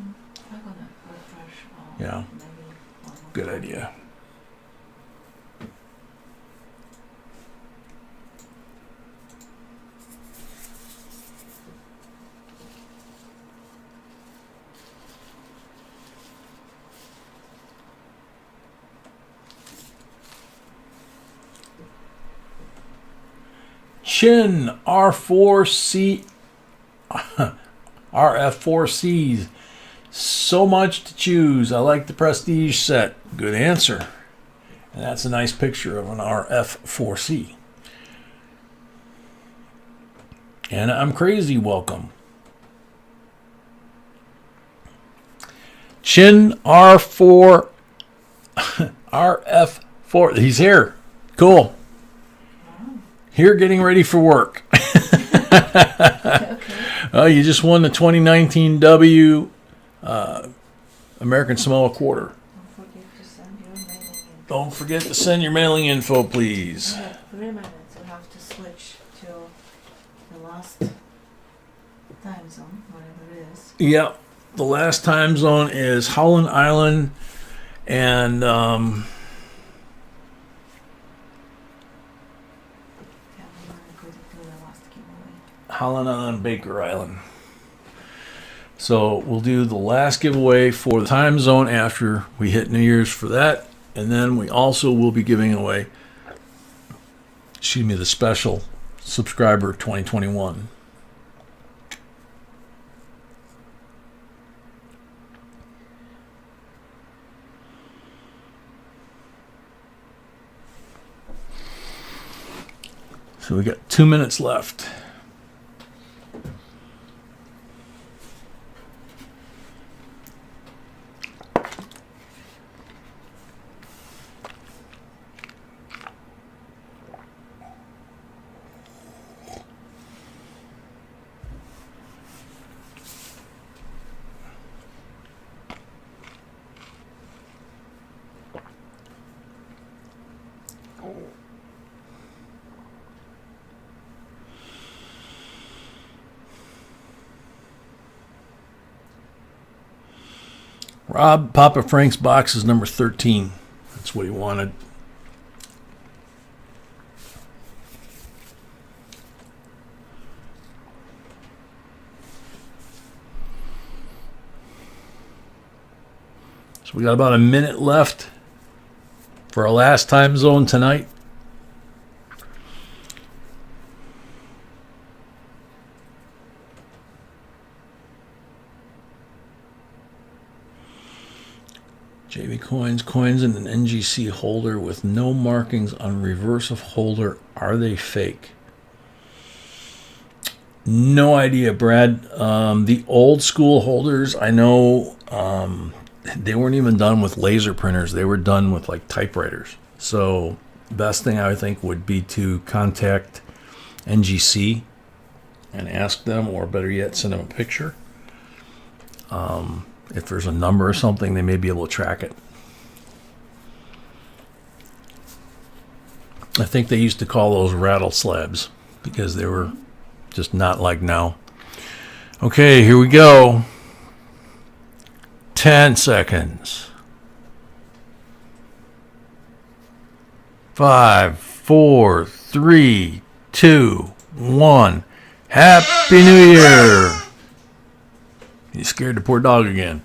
[SPEAKER 2] gonna refresh.
[SPEAKER 1] yeah,
[SPEAKER 2] Maybe one more
[SPEAKER 1] good
[SPEAKER 2] time.
[SPEAKER 1] idea. Chin R4C RF4Cs. So much to choose. I like the Prestige set. Good answer. And that's a nice picture of an RF4C. And I'm crazy. Welcome. Chin R4 RF4. He's here. Cool. Here getting ready for work.
[SPEAKER 2] Okay.
[SPEAKER 1] Oh, you just won the 2019 W American Samoa Quarter.
[SPEAKER 2] Don't forget to send your mailing in.
[SPEAKER 1] Don't forget to send your mailing info, please.
[SPEAKER 2] We have 3 minutes. We have to switch to the last time zone, whatever it is.
[SPEAKER 1] Yep. The last time zone is Howland Island and
[SPEAKER 2] Yeah, we couldn't do the last giveaway.
[SPEAKER 1] Howland Island, Baker Island. So we'll do the last giveaway for the time zone after we hit New Year's for that. And then we also will be giving away, the special subscriber 2021. So we got 2 minutes left. Rob, Papa Frank's box is number 13. That's what he wanted. So we got about a minute left for our last time zone tonight. JB coins in an NGC holder with no markings on reverse of holder. Are they fake? No idea, Brad. The old school holders, I know they weren't even done with laser printers. They were done with like typewriters. So best thing I would think would be to contact NGC and ask them, or better yet, send them a picture. If there's a number or something, they may be able to track it. I think they used to call those rattle slabs because they were just not like now. Okay, here we go. 10 seconds. 5, 4, 3, 2, 1. Happy New Year! You scared the poor dog again.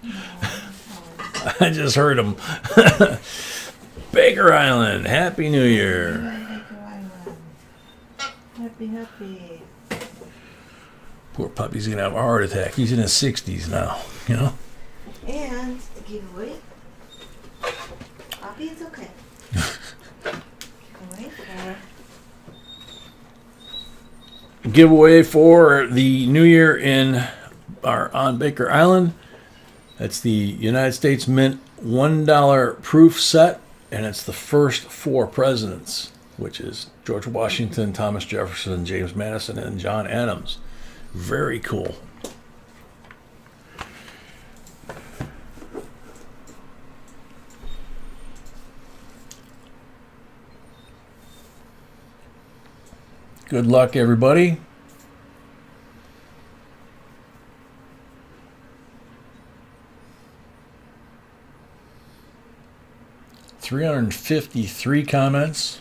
[SPEAKER 1] I just heard him. Baker Island, Happy New Year.
[SPEAKER 2] Baker Island. Happy.
[SPEAKER 1] Poor puppy's gonna have a heart attack. He's in his 60s now, you know.
[SPEAKER 2] And the giveaway. Puppy, it's okay.
[SPEAKER 1] Giveaway for the New Year on Baker Island. That's the United States Mint $1 proof set, and it's the first 4 presidents, which is George Washington, Thomas Jefferson, James Madison, and John Adams. Very cool. Good luck, everybody. 353 comments.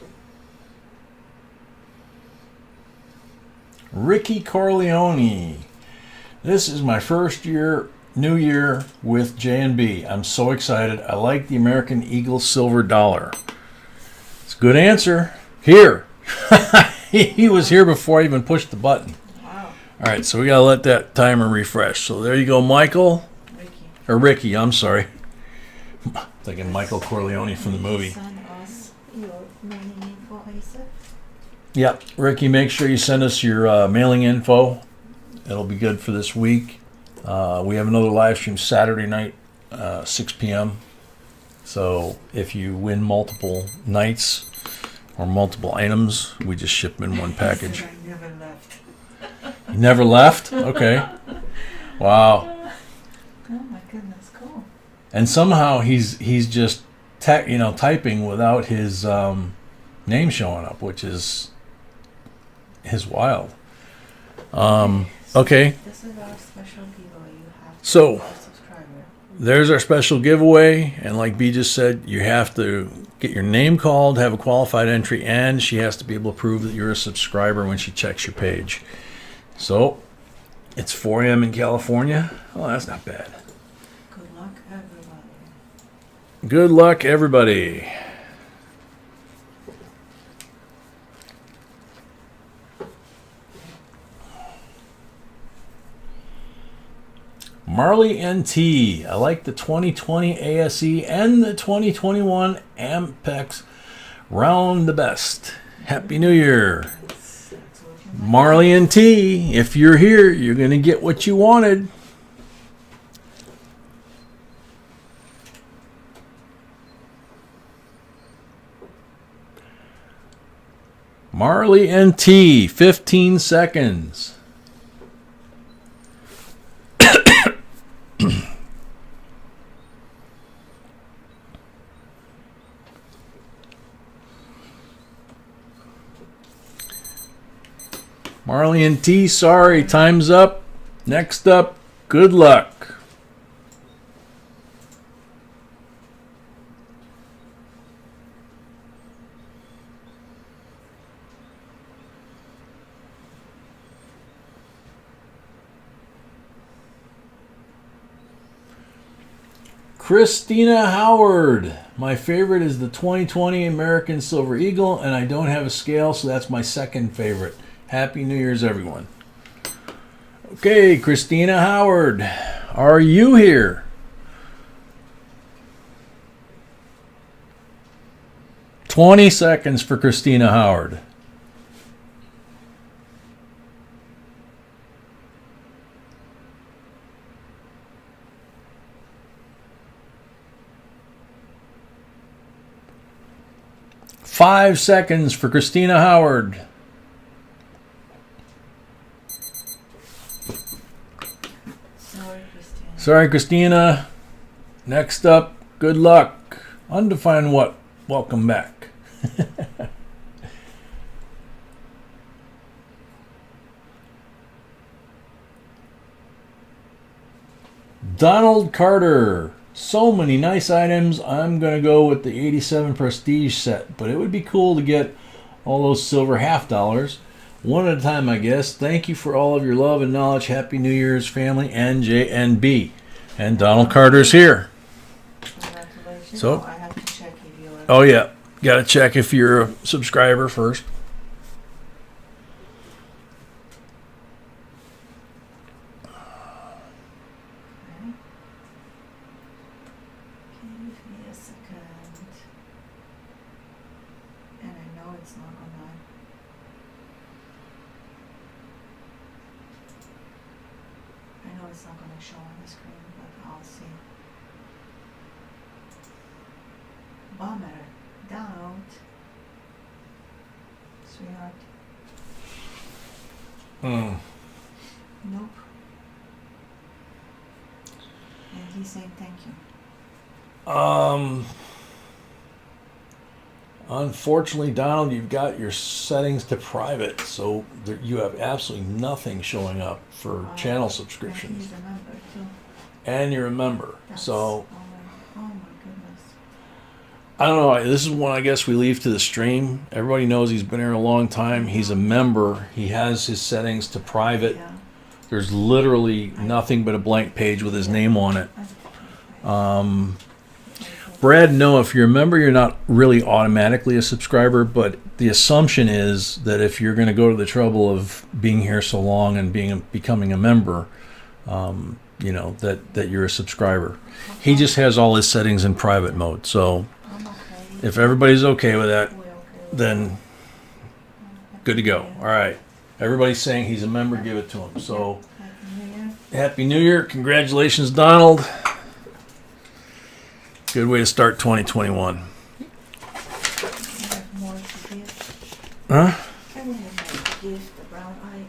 [SPEAKER 1] Ricky Corleone. This is my first new year with J&B. I'm so excited. I like the American Eagle silver dollar. It's a good answer. Here. He was here before I even pushed the button.
[SPEAKER 2] Wow.
[SPEAKER 1] All right, so we got to let that timer refresh. So there you go, Michael. Ricky, I'm sorry. Thinking Michael Corleone from the movie.
[SPEAKER 2] Send us your mailing info, Isaac.
[SPEAKER 1] Yep, Ricky, make sure you send us your mailing info. It'll be good for this week. We have another live stream Saturday night, 6 p.m. So if you win multiple nights or multiple items, we just ship them in one package.
[SPEAKER 2] I never left.
[SPEAKER 1] You never left? Okay. Wow.
[SPEAKER 2] Oh my goodness, cool.
[SPEAKER 1] And somehow he's just typing without his name showing up, which is wild. Okay.
[SPEAKER 2] This is our special giveaway. You have to
[SPEAKER 1] So,
[SPEAKER 2] be a subscriber.
[SPEAKER 1] There's our special giveaway, and like B just said, you have to get your name called, have a qualified entry, and she has to be able to prove that you're a subscriber when she checks your page. So, it's 4 a.m. in California. Oh, that's not bad.
[SPEAKER 2] Good luck, everybody.
[SPEAKER 1] Good luck, everybody. Marley NT. I like the 2020 ASE and the 2021 Ampex round the best. Happy New Year.
[SPEAKER 2] That's what you might
[SPEAKER 1] Marley NT, if you're here, you're going to get what you wanted. Marley NT, 15 seconds. Marley and T, sorry, time's up. Next up, good luck. Christina Howard. My favorite is the 2020 American Silver Eagle, and I don't have a scale, so that's my second favorite. Happy New Year's, everyone. Okay, Christina Howard, are you here? "20 seconds for Christina Howard. "5 seconds for Christina Howard. Sorry, Christina. Next up, good luck. Undefined what? Welcome back. Donald Carter. So many nice items. I'm going to go with the 87 Prestige set, but it would be cool to get all those silver half dollars. One at a time, I guess. Thank you for all of your love and knowledge. Happy New Year's, family, and JNB. And Donald Carter's here.
[SPEAKER 2] Congratulations.
[SPEAKER 1] So,
[SPEAKER 2] I have to check if you're...
[SPEAKER 1] Oh, yeah. Got to check if you're a subscriber first.
[SPEAKER 2] Give me a second. And I know it's not online. I know it's not going to show on the screen, but I'll see. Bummer. Donald. Sweetheart. Nope. And he's saying thank you.
[SPEAKER 1] Unfortunately, Donald, you've got your settings to private, so you have absolutely nothing showing up for channel subscriptions.
[SPEAKER 2] And he's a member too.
[SPEAKER 1] And you're a member.
[SPEAKER 2] That's,
[SPEAKER 1] So
[SPEAKER 2] oh my goodness.
[SPEAKER 1] I don't know. This is one I guess we leave to the stream. Everybody knows he's been here a long time. He's a member. He has his settings to private.
[SPEAKER 2] Yeah.
[SPEAKER 1] There's literally nothing but a blank page with his name on it. Brad, no, if you're a member, you're not really automatically a subscriber, but the assumption is that if you're going to go to the trouble of being here so long and becoming a member, you know, that you're a subscriber. He just has all his settings in private mode. So
[SPEAKER 2] I'm okay.
[SPEAKER 1] if everybody's okay with that,
[SPEAKER 2] We're okay with
[SPEAKER 1] then good to go. All right. Everybody's saying he's a member, give it to him. So
[SPEAKER 2] Happy New Year.
[SPEAKER 1] Happy New Year. Congratulations, Donald. Good way to start 2021.
[SPEAKER 2] We have more to give.
[SPEAKER 1] Huh?
[SPEAKER 2] And we have more to give the brown eye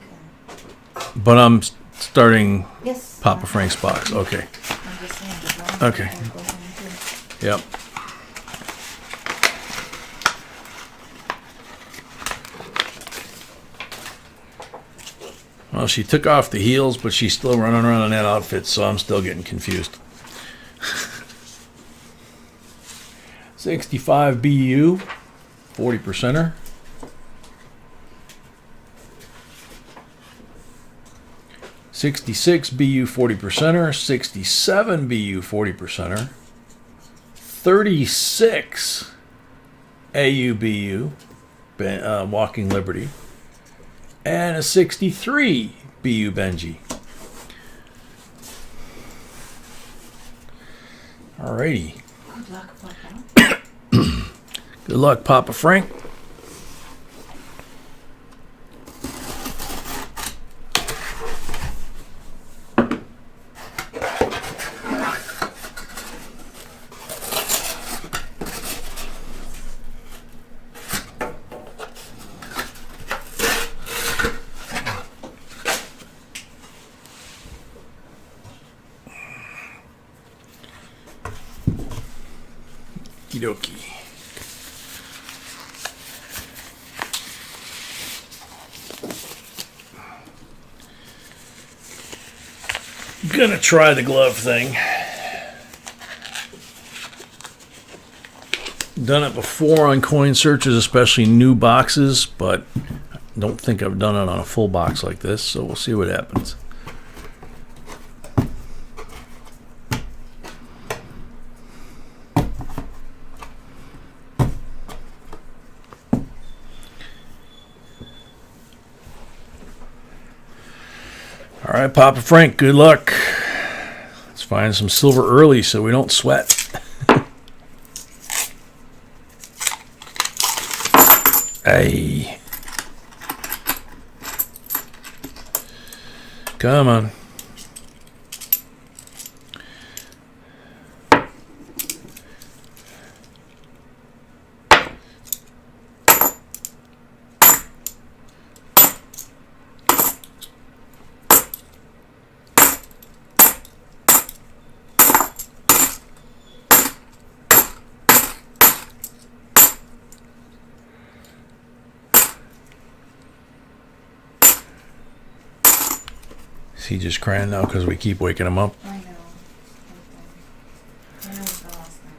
[SPEAKER 2] and
[SPEAKER 1] But I'm starting
[SPEAKER 2] yes.
[SPEAKER 1] Papa Frank's box. Okay.
[SPEAKER 2] I'm just saying the brown
[SPEAKER 1] Okay.
[SPEAKER 2] eye goes into
[SPEAKER 1] Yep. Well, she took off the heels, but she's still running around in that outfit, so I'm still getting confused. 65 BU, 40%er. 66 BU 40%er, 67 BU 40%er, 36 AUBU, Walking Liberty, and a 63 BU Benji. Alrighty.
[SPEAKER 2] good luck, Papa.
[SPEAKER 1] Good luck, Papa Frank. Okie dokie. Gonna try the glove thing. Done it before on coin searches, especially new boxes, but don't think I've done it on a full box like this, so we'll see what happens. All right, Papa Frank, good luck. Let's find some silver early so we don't sweat. Hey. Come on. Is he just crying now because we keep waking him up?
[SPEAKER 2] I know. I know it's the last time,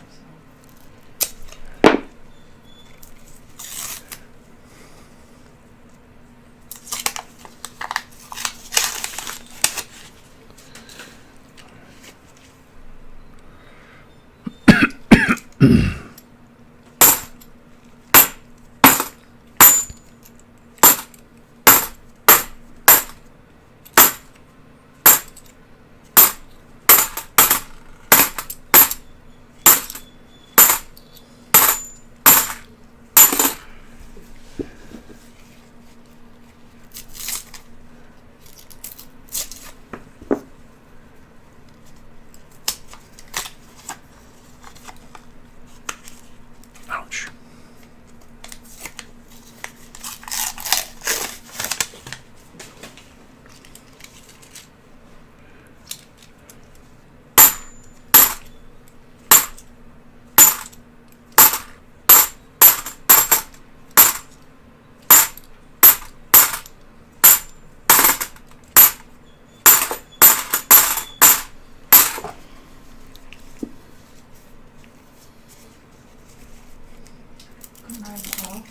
[SPEAKER 2] Night, Paul.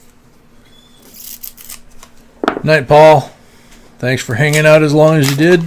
[SPEAKER 1] Night, Paul. Thanks for hanging out as long as you did.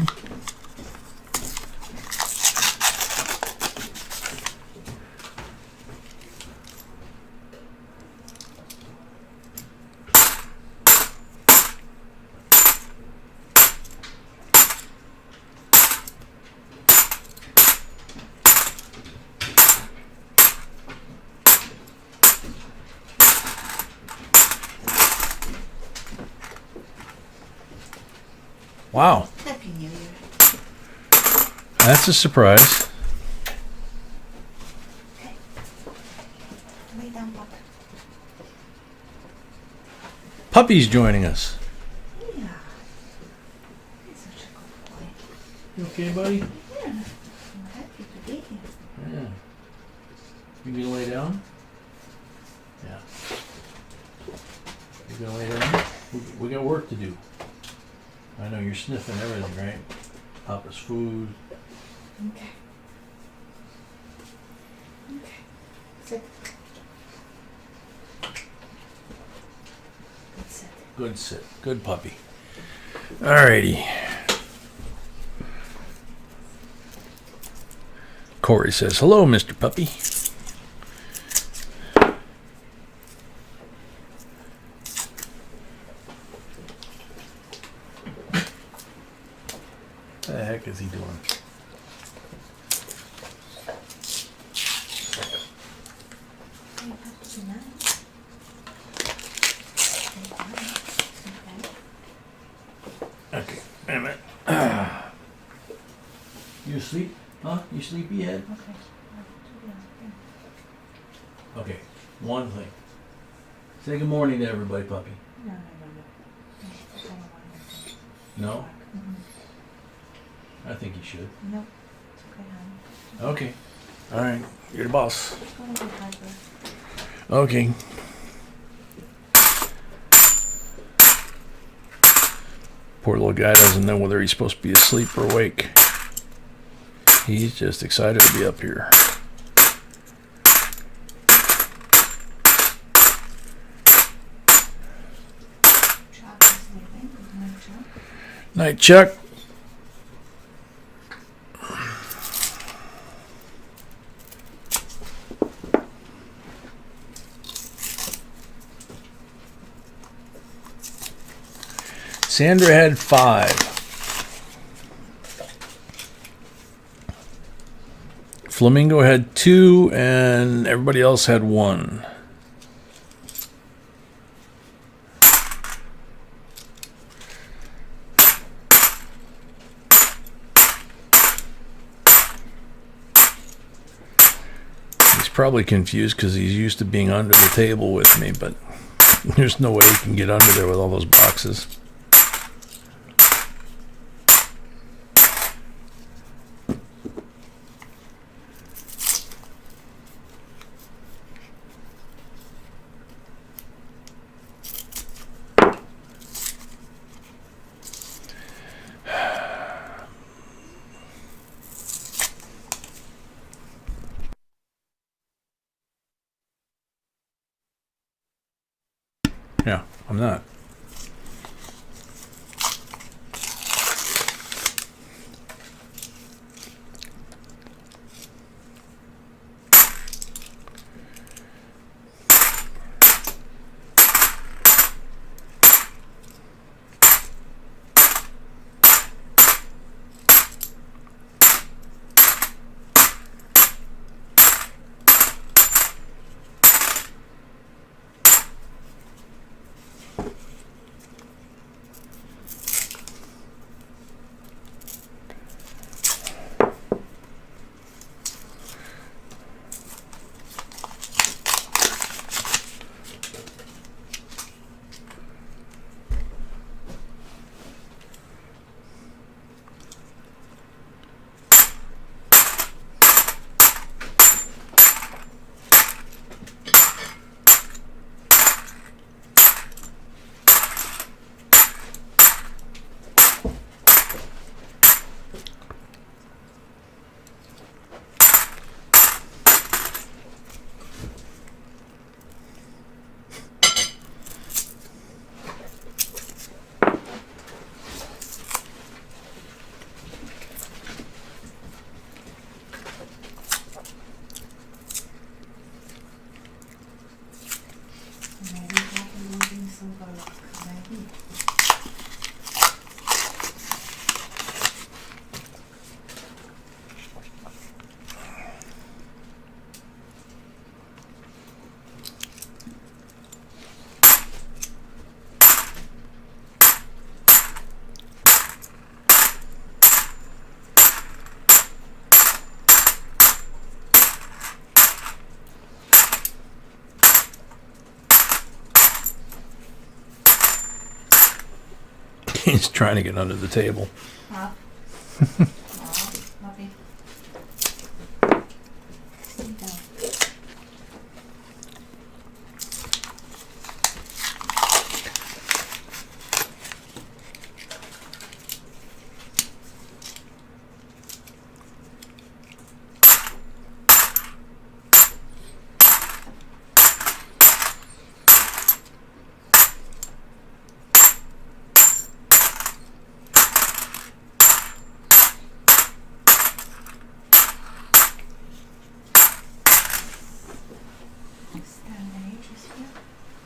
[SPEAKER 1] Wow.
[SPEAKER 2] Happy New Year.
[SPEAKER 1] That's a surprise.
[SPEAKER 2] Okay. Lay down, Papa.
[SPEAKER 1] Puppy's joining us.
[SPEAKER 2] Yeah. He's such a good boy.
[SPEAKER 1] You okay, buddy?
[SPEAKER 2] Yeah. I'm happy to be here.
[SPEAKER 1] Yeah. You gonna lay down? Yeah. You gonna lay down? We got work to do. I know you're sniffing everything, right? Papa's food.
[SPEAKER 2] Okay. Okay. Sit. Good sit.
[SPEAKER 1] Good sit. Good puppy. Alrighty. Corey says, hello, Mr. Puppy. What the heck is he doing?
[SPEAKER 2] Hey, Papa, good night.
[SPEAKER 1] Okay, wait a minute. You asleep? Huh? You sleepy yet?
[SPEAKER 2] Okay.
[SPEAKER 1] Okay, one thing. Say good morning to everybody, puppy.
[SPEAKER 2] No. I don't want to.
[SPEAKER 1] No? I think you should.
[SPEAKER 2] No. It's okay, honey.
[SPEAKER 1] Okay. Alright, you're the boss.
[SPEAKER 2] Go to hyper.
[SPEAKER 1] Okay. Poor little guy doesn't know whether he's supposed to be asleep or awake. He's just excited to be up here.
[SPEAKER 2] Chuck is sleeping. Good night, Chuck.
[SPEAKER 1] Night, Chuck. Sandra had 5. Flamingo had 2, and everybody else had 1. He's probably confused because he's used to being under the table with me, but there's no way he can get under there with all those boxes. Yeah, I'm not.
[SPEAKER 2] Maybe Papa losing silver luck. Maybe.
[SPEAKER 1] He's trying to get under the table.
[SPEAKER 2] Huh? Puppy. Sit down.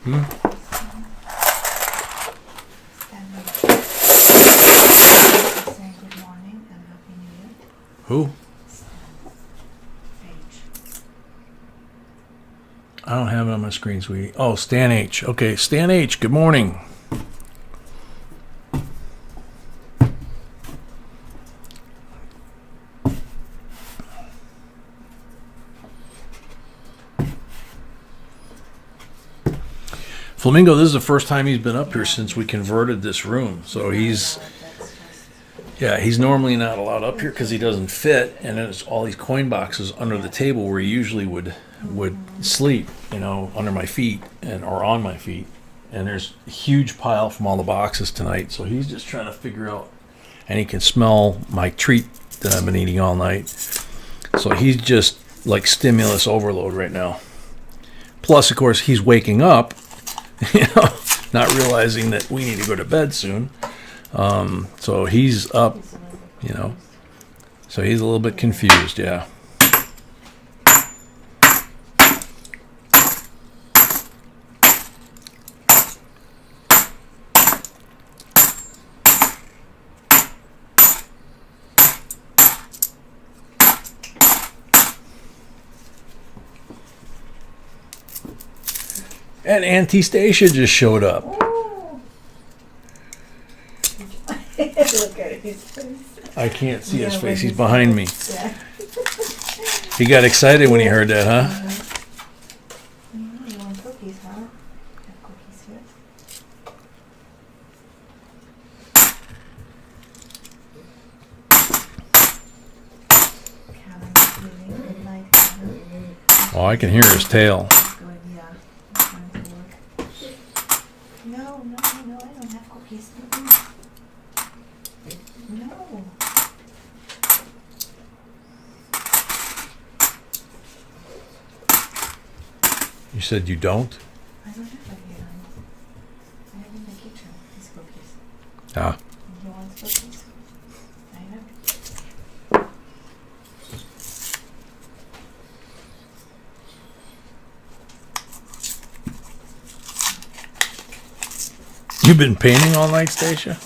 [SPEAKER 1] Hmm?
[SPEAKER 2] Say good morning and happy new year.
[SPEAKER 1] Who?
[SPEAKER 2] H.
[SPEAKER 1] I don't have it on my screen, sweetie. Oh, Stan H. Okay, Stan H, good morning. Flamingo, this is the first time he's been up here since we converted this room. So he's, yeah, he's normally not allowed up here because he doesn't fit. And there's all these coin boxes under the table where he usually would sleep, you know, under my feet or on my feet. And there's a huge pile from all the boxes tonight. So he's just trying to figure out, and he can smell my treat that I've been eating all night. So he's just like stimulus overload right now. Plus, of course, he's waking up. You know, not realizing that we need to go to bed soon. So he's up, you know. So he's a little bit confused, yeah. And Auntie Stacia just showed up.
[SPEAKER 2] Ooh. Look at his face.
[SPEAKER 1] I can't see his
[SPEAKER 2] Yeah,
[SPEAKER 1] face.
[SPEAKER 2] when
[SPEAKER 1] He's behind me.
[SPEAKER 2] Yeah.
[SPEAKER 1] He got excited when he heard that, huh?
[SPEAKER 2] You want cookies, huh? Have cookies here. Cameron is leaving. Good night, Cameron.
[SPEAKER 1] Oh, I can hear his tail.
[SPEAKER 2] Good, yeah. I'm trying to work. No, I don't have cookies. No.
[SPEAKER 1] You said you don't?
[SPEAKER 2] I don't have it here. I have in the kitchen. These cookies.
[SPEAKER 1] Ah.
[SPEAKER 2] You want cookies? I have.
[SPEAKER 1] You've been painting all night, Stacia?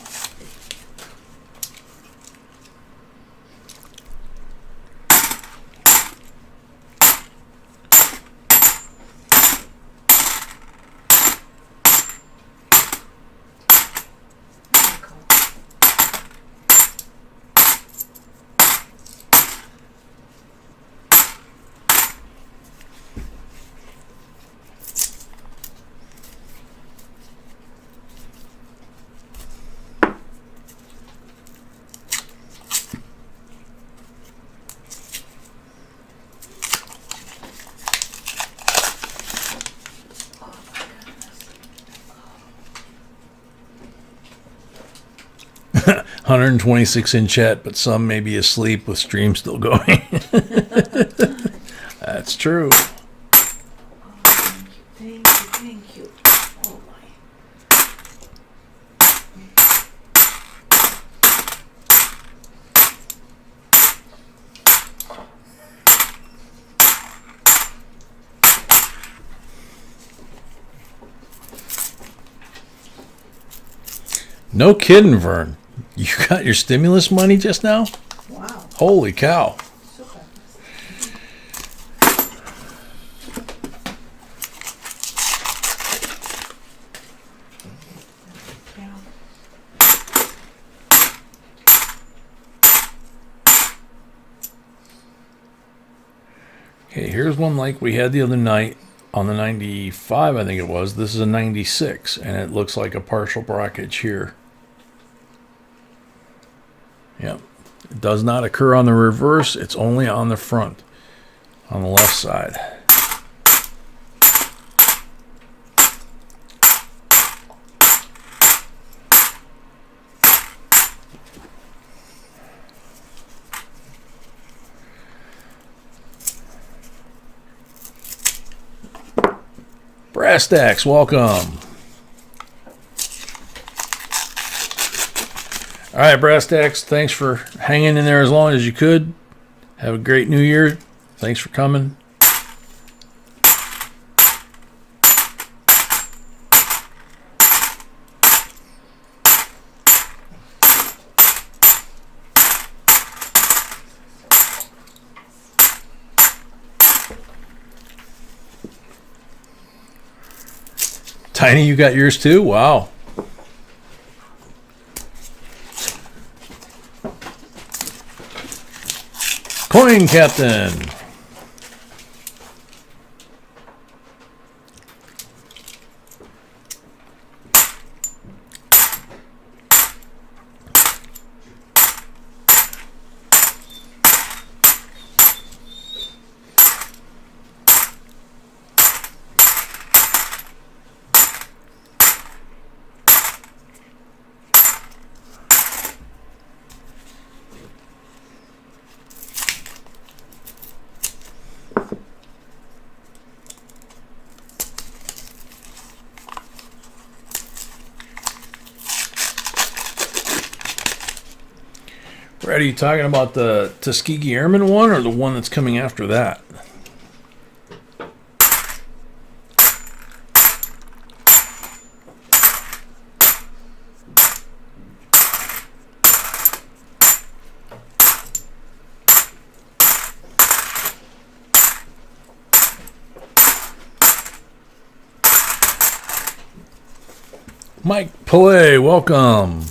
[SPEAKER 2] Oh my goodness.
[SPEAKER 1] 126 in chat, but some may be asleep with stream still going. That's true.
[SPEAKER 2] Oh, thank you. Oh my.
[SPEAKER 1] No kidding, Vern. You got your stimulus money just now?
[SPEAKER 2] Wow.
[SPEAKER 1] Holy cow.
[SPEAKER 2] Super. Yeah.
[SPEAKER 1] Okay, here's one like we had the other night on the 95, I think it was. This is a 96, and it looks like a partial blockage here. Yep. It does not occur on the reverse. It's only on the front, on the left side. Brass Stacks, welcome. All right, Brass Stacks, thanks for hanging in there as long as you could. Have a great new year. Thanks for coming. Tiny, you got yours too? Wow. Coin Captain. Brad, are you talking about the Tuskegee Airman one or the one that's coming after that? Mike Pillay, welcome.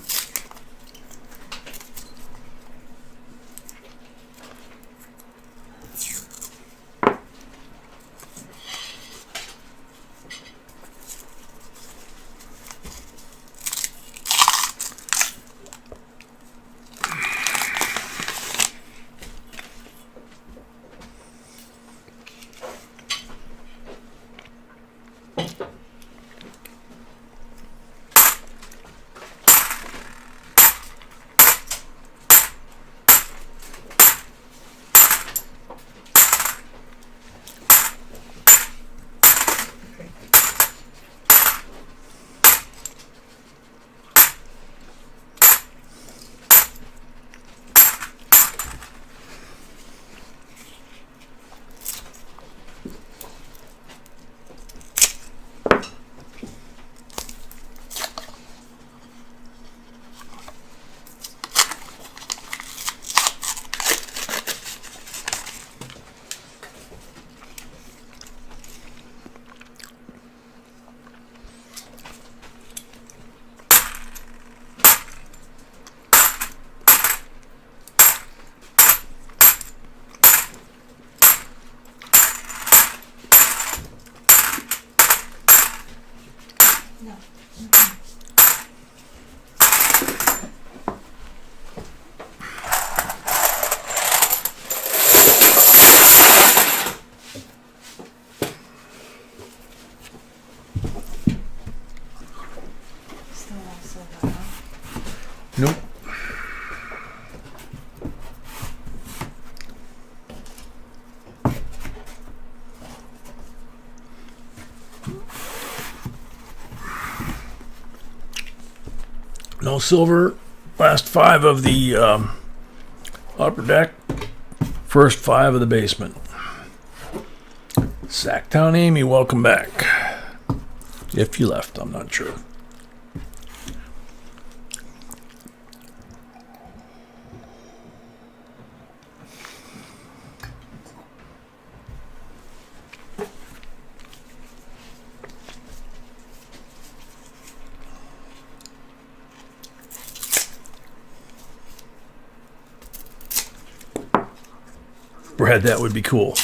[SPEAKER 1] Nope. No silver. Last 5 of the upper deck. First 5 of the basement. Sacktown Amy, welcome back. If you left, I'm not sure. bread. That would be cool.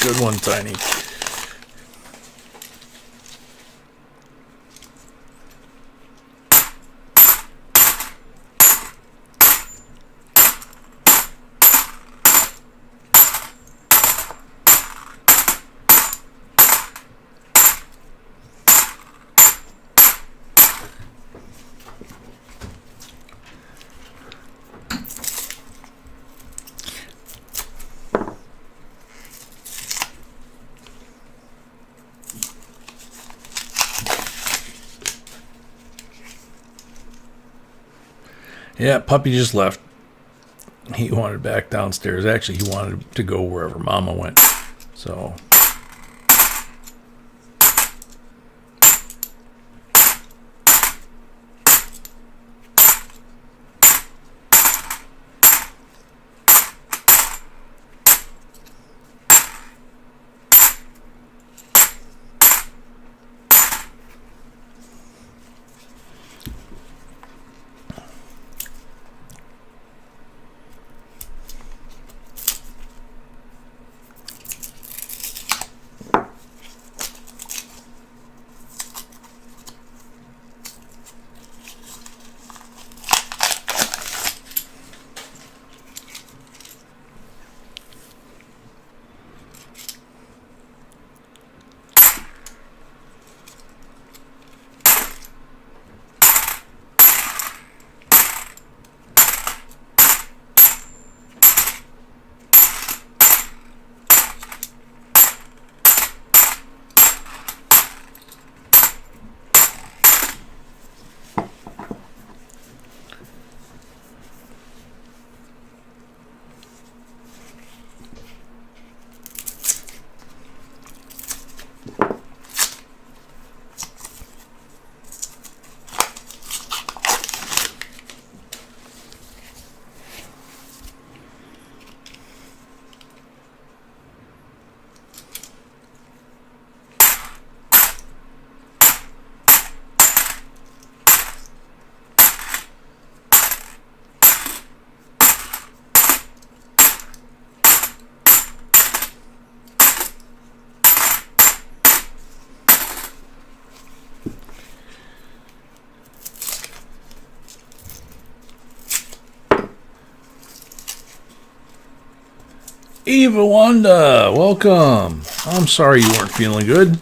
[SPEAKER 1] Good one, Tiny. Yeah, puppy just left. He wanted back downstairs. Actually, he wanted to go wherever Mama went. So... Eva Wanda, welcome. I'm sorry you weren't feeling good.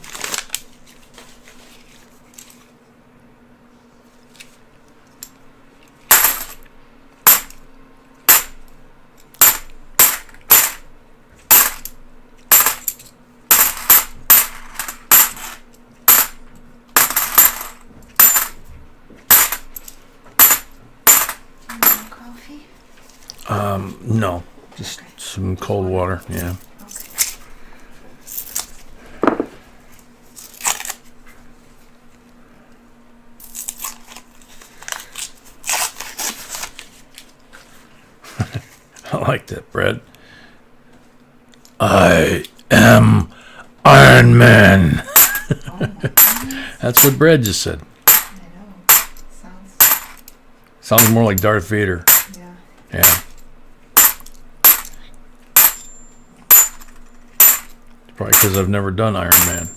[SPEAKER 1] Some cold water, yeah. I like that, Brad. I am Iron Man. That's what Brad just said.
[SPEAKER 2] I know.
[SPEAKER 1] Sounds more like Darth Vader.
[SPEAKER 2] Yeah.
[SPEAKER 1] Yeah. Probably because I've never done Iron Man.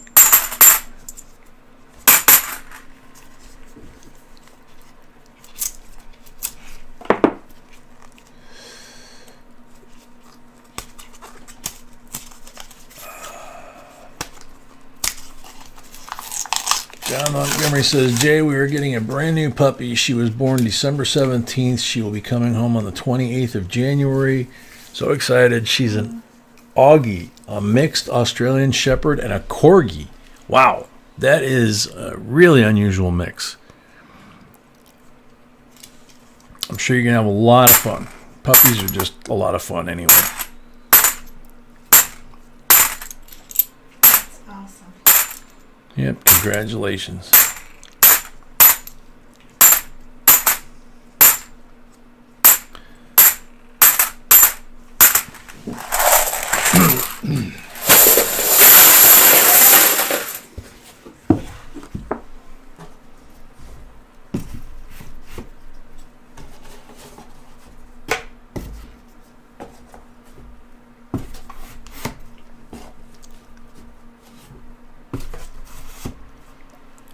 [SPEAKER 1] John Montgomery says, Jay, we are getting a brand new puppy. She was born December 17th. She will be coming home on the 28th of January. So excited. She's an Augie, a mixed Australian Shepherd, and a Corgi. Wow, that is a really unusual mix. I'm sure you're going to have a lot of fun. Puppies are just a lot of fun anyway.
[SPEAKER 2] That's awesome.
[SPEAKER 1] Yep, congratulations.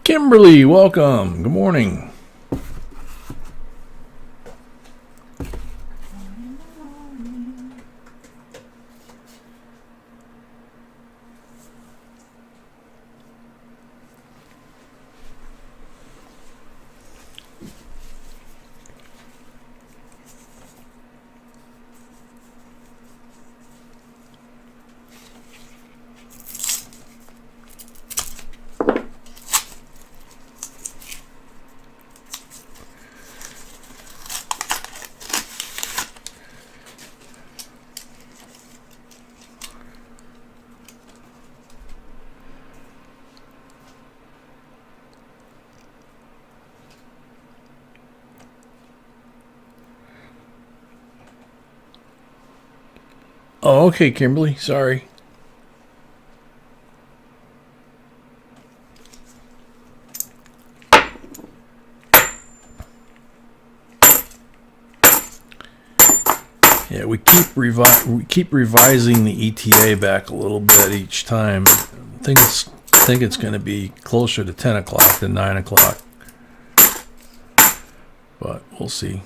[SPEAKER 1] Kimberly, welcome. Good morning. Oh, okay, Kimberly. Sorry. Yeah, we keep revising the ETA back a little bit each time. I think it's going to be closer to 10 o'clock than 9 o'clock. But we'll see.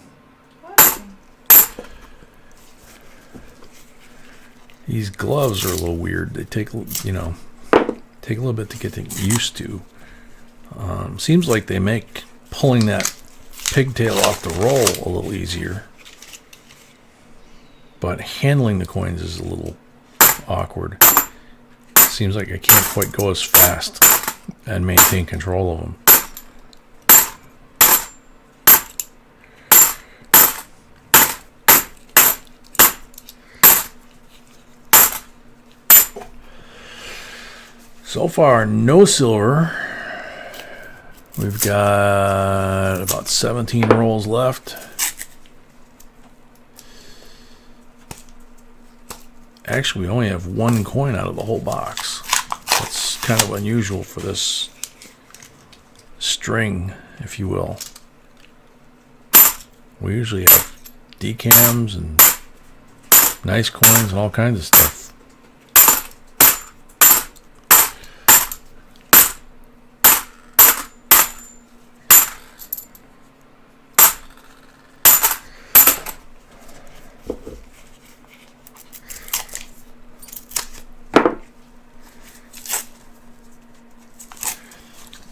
[SPEAKER 1] These gloves are a little weird. They take a little bit to get used to. Seems like they make pulling that pigtail off the roll a little easier. But handling the coins is a little awkward. Seems like I can't quite go as fast and maintain control of them. So far, no silver. We've got about 17 rolls left. Actually, we only have one coin out of the whole box. That's kind of unusual for this string, if you will. We usually have decams and nice coins and all kinds of stuff.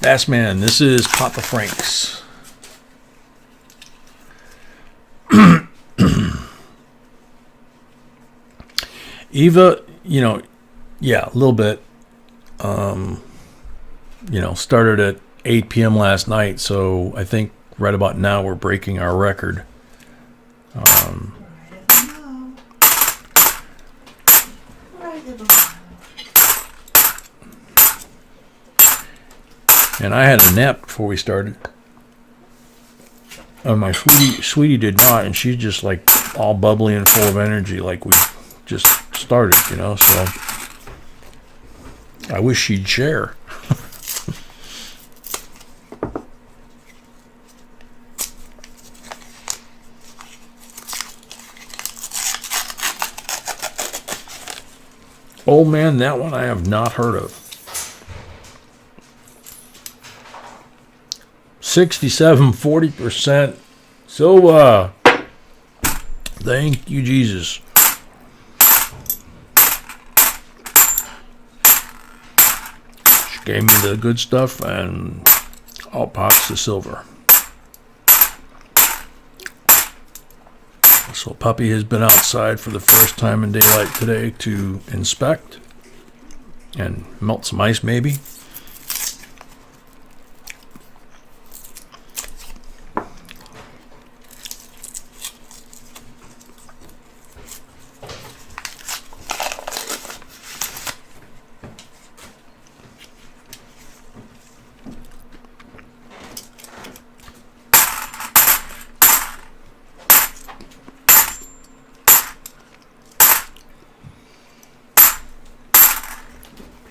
[SPEAKER 1] Bassman, this is Papa Frank's. Eva, yeah, a little bit. Started at 8 p.m. last night, so I think right about now we're breaking our record. And I had a nap before we started. And my sweetie did not, and she's just like all bubbly and full of energy like we just started, you know, so I wish she'd share. Oh man, that one I have not heard of. 67.40%. So, thank you, Jesus. She gave me the good stuff, and out pops the silver. So, Puppy has been outside for the first time in daylight today to inspect and melt some ice, maybe.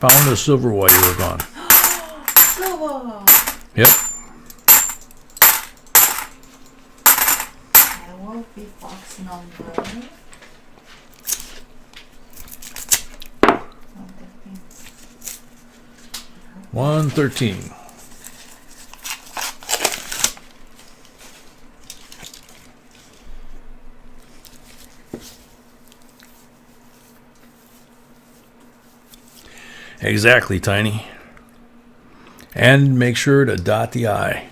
[SPEAKER 1] Found the silver while you were gone.
[SPEAKER 2] Silver!
[SPEAKER 1] Yep.
[SPEAKER 2] I will be box number
[SPEAKER 1] 113. Exactly, Tiny. And make sure to dot the I.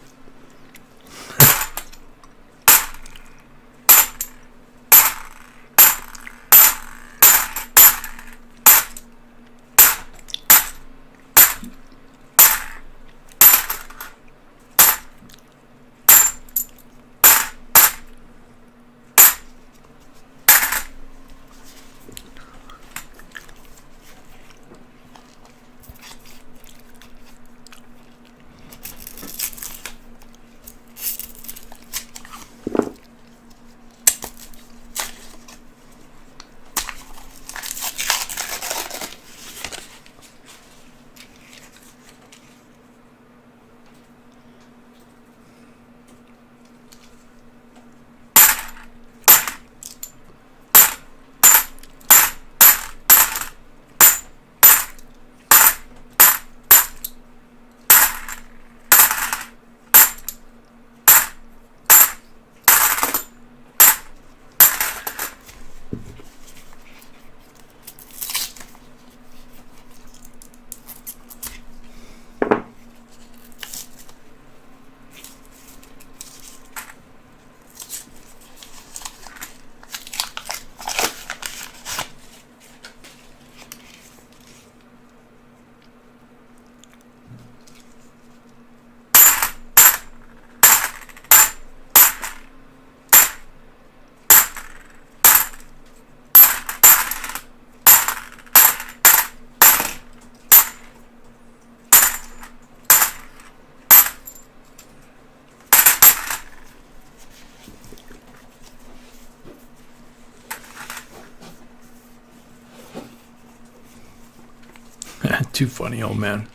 [SPEAKER 1] Too funny, old man.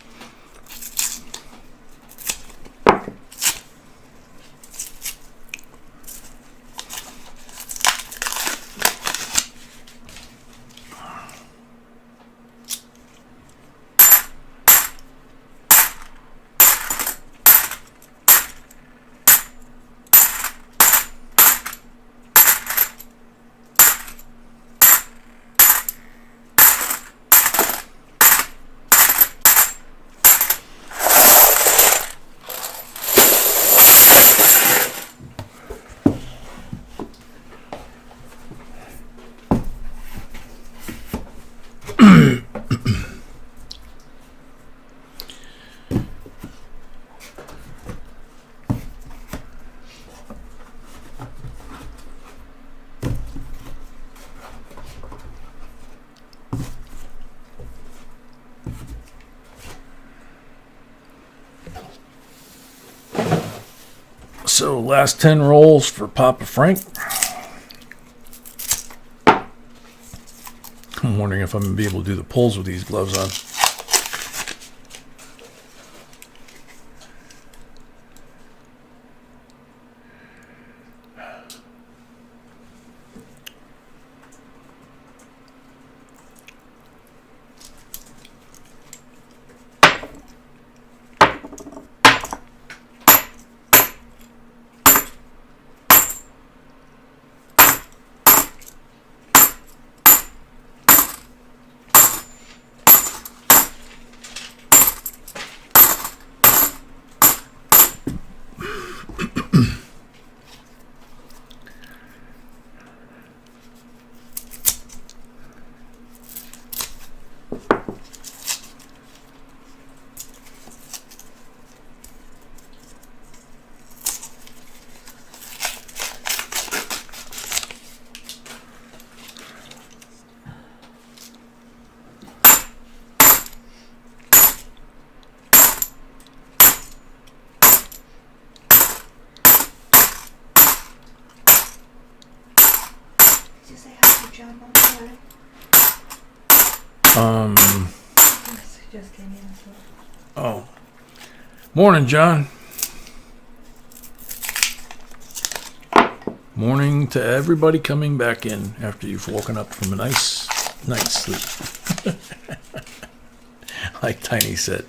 [SPEAKER 1] So last 10 rolls for Papa Frank. I'm wondering if I'm going to be able to do the pulls with these gloves on.
[SPEAKER 2] Just came in.
[SPEAKER 1] Oh. Morning, John. Morning to everybody coming back in after you've woken up from a nice night's sleep. Like Tiny said.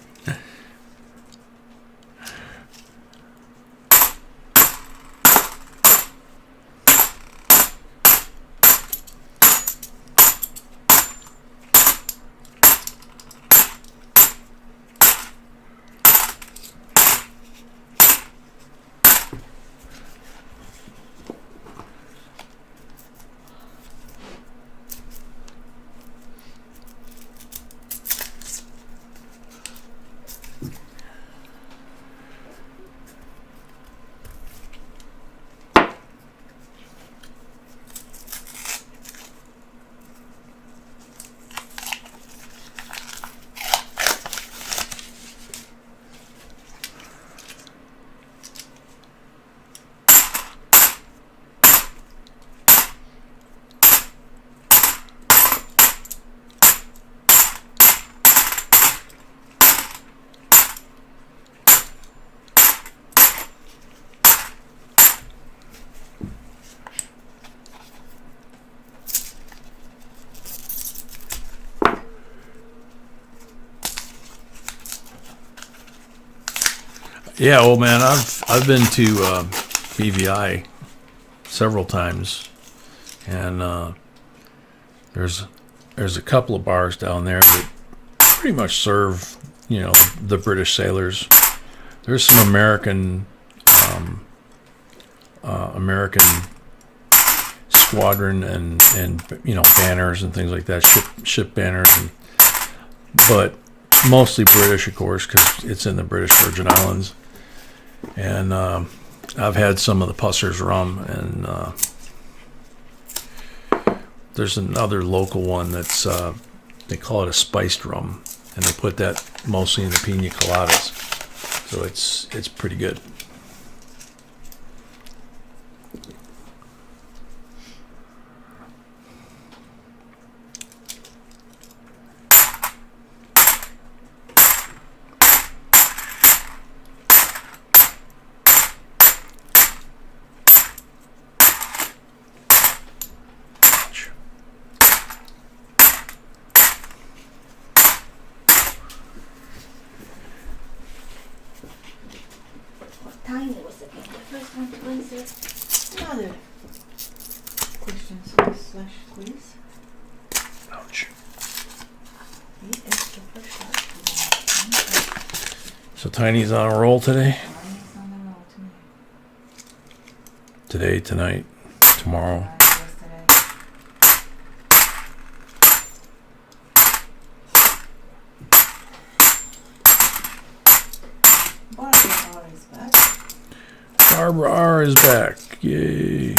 [SPEAKER 1] Yeah, old man, I've been to BVI several times, and there's a couple of bars down there that pretty much serve, you know, the British sailors. There's some American squadron and you know, banners and things like that, ship banners, but mostly British, of course, because it's in the British Virgin Islands. And I've had some of the Pusser's rum, and there's another local one that's they call it a spiced rum, and they put that mostly in the pina coladas, so it's pretty good.
[SPEAKER 2] Tiny was the first one to answer another question / quiz.
[SPEAKER 1] Ouch.
[SPEAKER 2] The extra first.
[SPEAKER 1] So Tiny's on a roll today?
[SPEAKER 2] Tiny's on the roll tonight.
[SPEAKER 1] Today, tonight, tomorrow.
[SPEAKER 2] Yesterday. Barbara R is back.
[SPEAKER 1] Barbara R is back. Yay.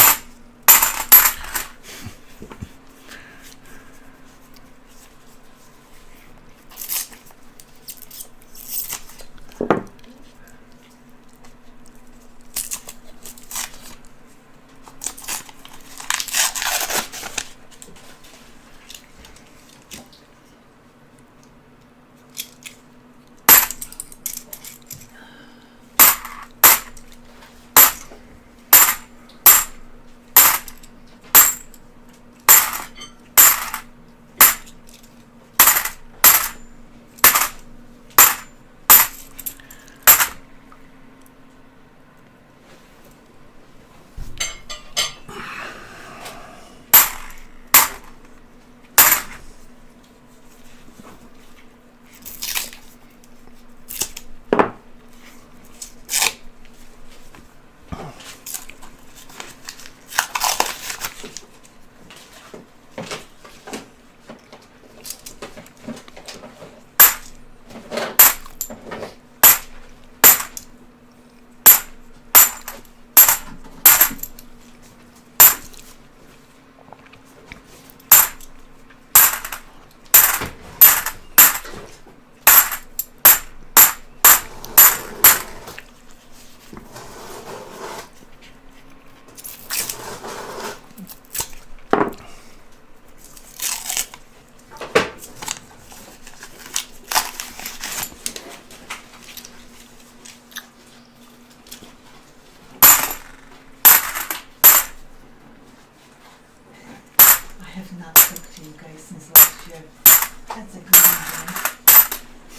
[SPEAKER 2] That's a good one,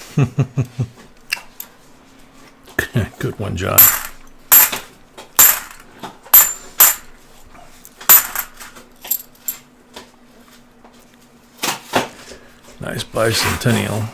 [SPEAKER 2] John.
[SPEAKER 1] Good one, John. Nice bicentennial.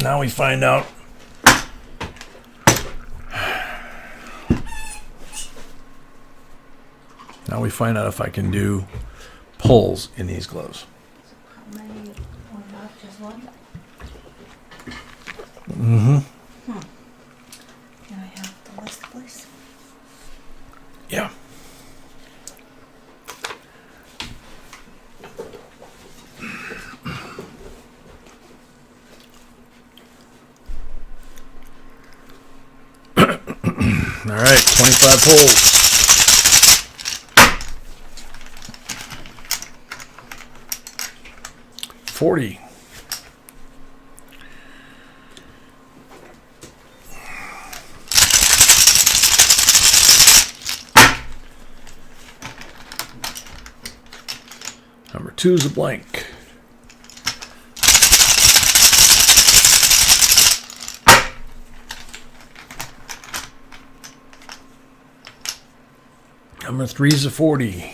[SPEAKER 1] Now we find out if I can do pulls in these gloves.
[SPEAKER 2] So how many one left? Just one?
[SPEAKER 1] Mm-hmm.
[SPEAKER 2] Can I have the list, please?
[SPEAKER 1] Yeah. All right, 25 pulls. $40. Number 2 is a blank. Number 3 is a 40.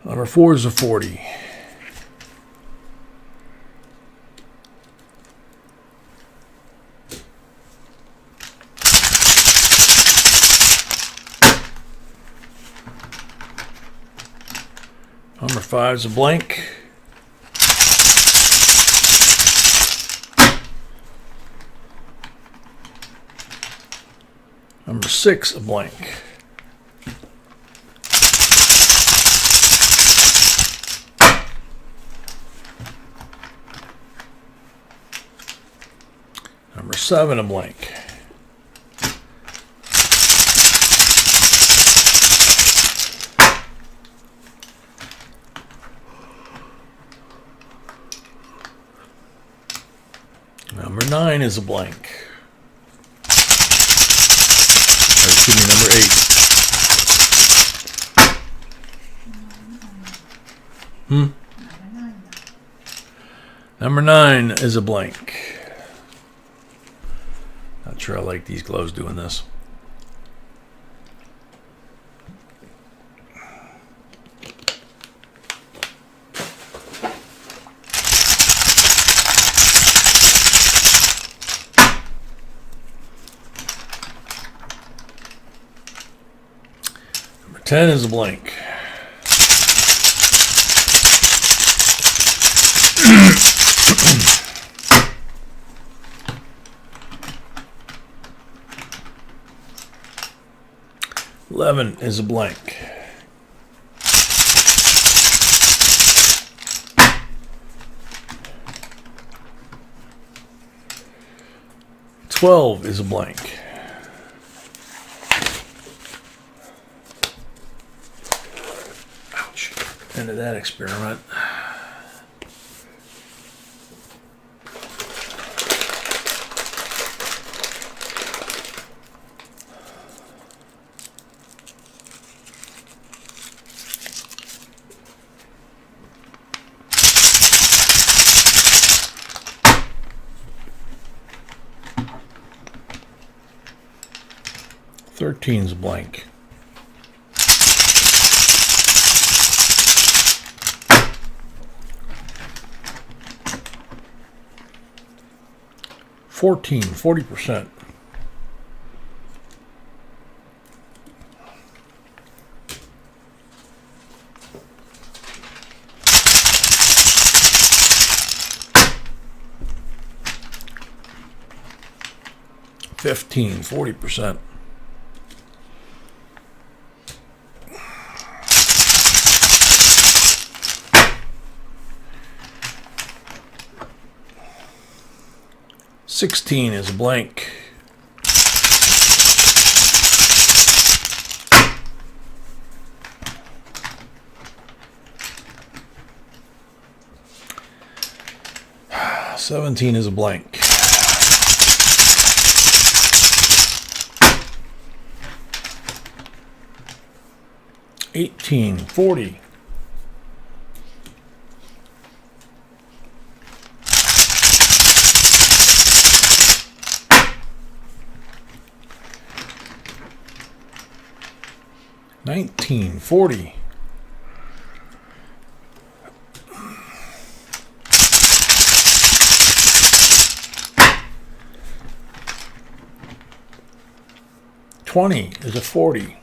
[SPEAKER 1] Number 4 is a 40. Number 5 is a blank. Number 6, a blank. Number 7, a blank. Number 9 is a blank. Or excuse me, number 8. Number 9 is a blank. Not sure I like these gloves doing this. Number 10 is a blank. $11 is a blank. $12 is a blank. Ouch. End of that experiment. $13's a blank. $14, 40%. 15, 40%. $16 is a blank. $17 is a blank. $18, $40. $19, $40. $20 is a 40.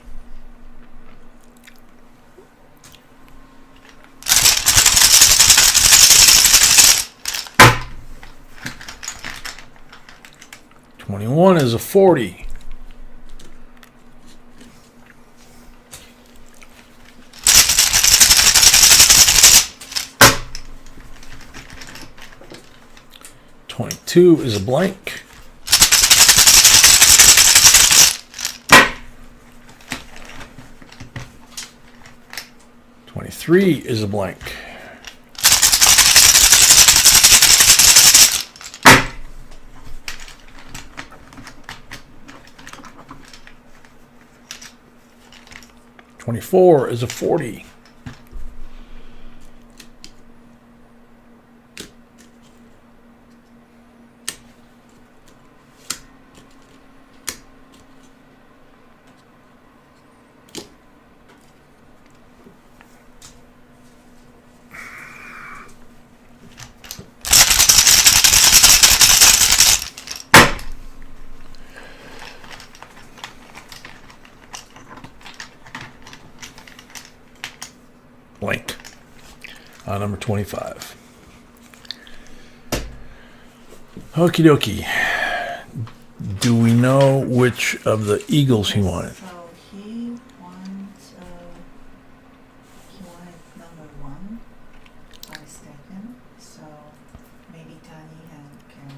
[SPEAKER 1] $21 is a 40. $22 is a blank. $23 is a blank. $24 is a 40. Blank. Number 25. Okie dokie. Do we know which of the eagles he wanted?
[SPEAKER 2] So he wanted number 1 by second. So maybe Tani can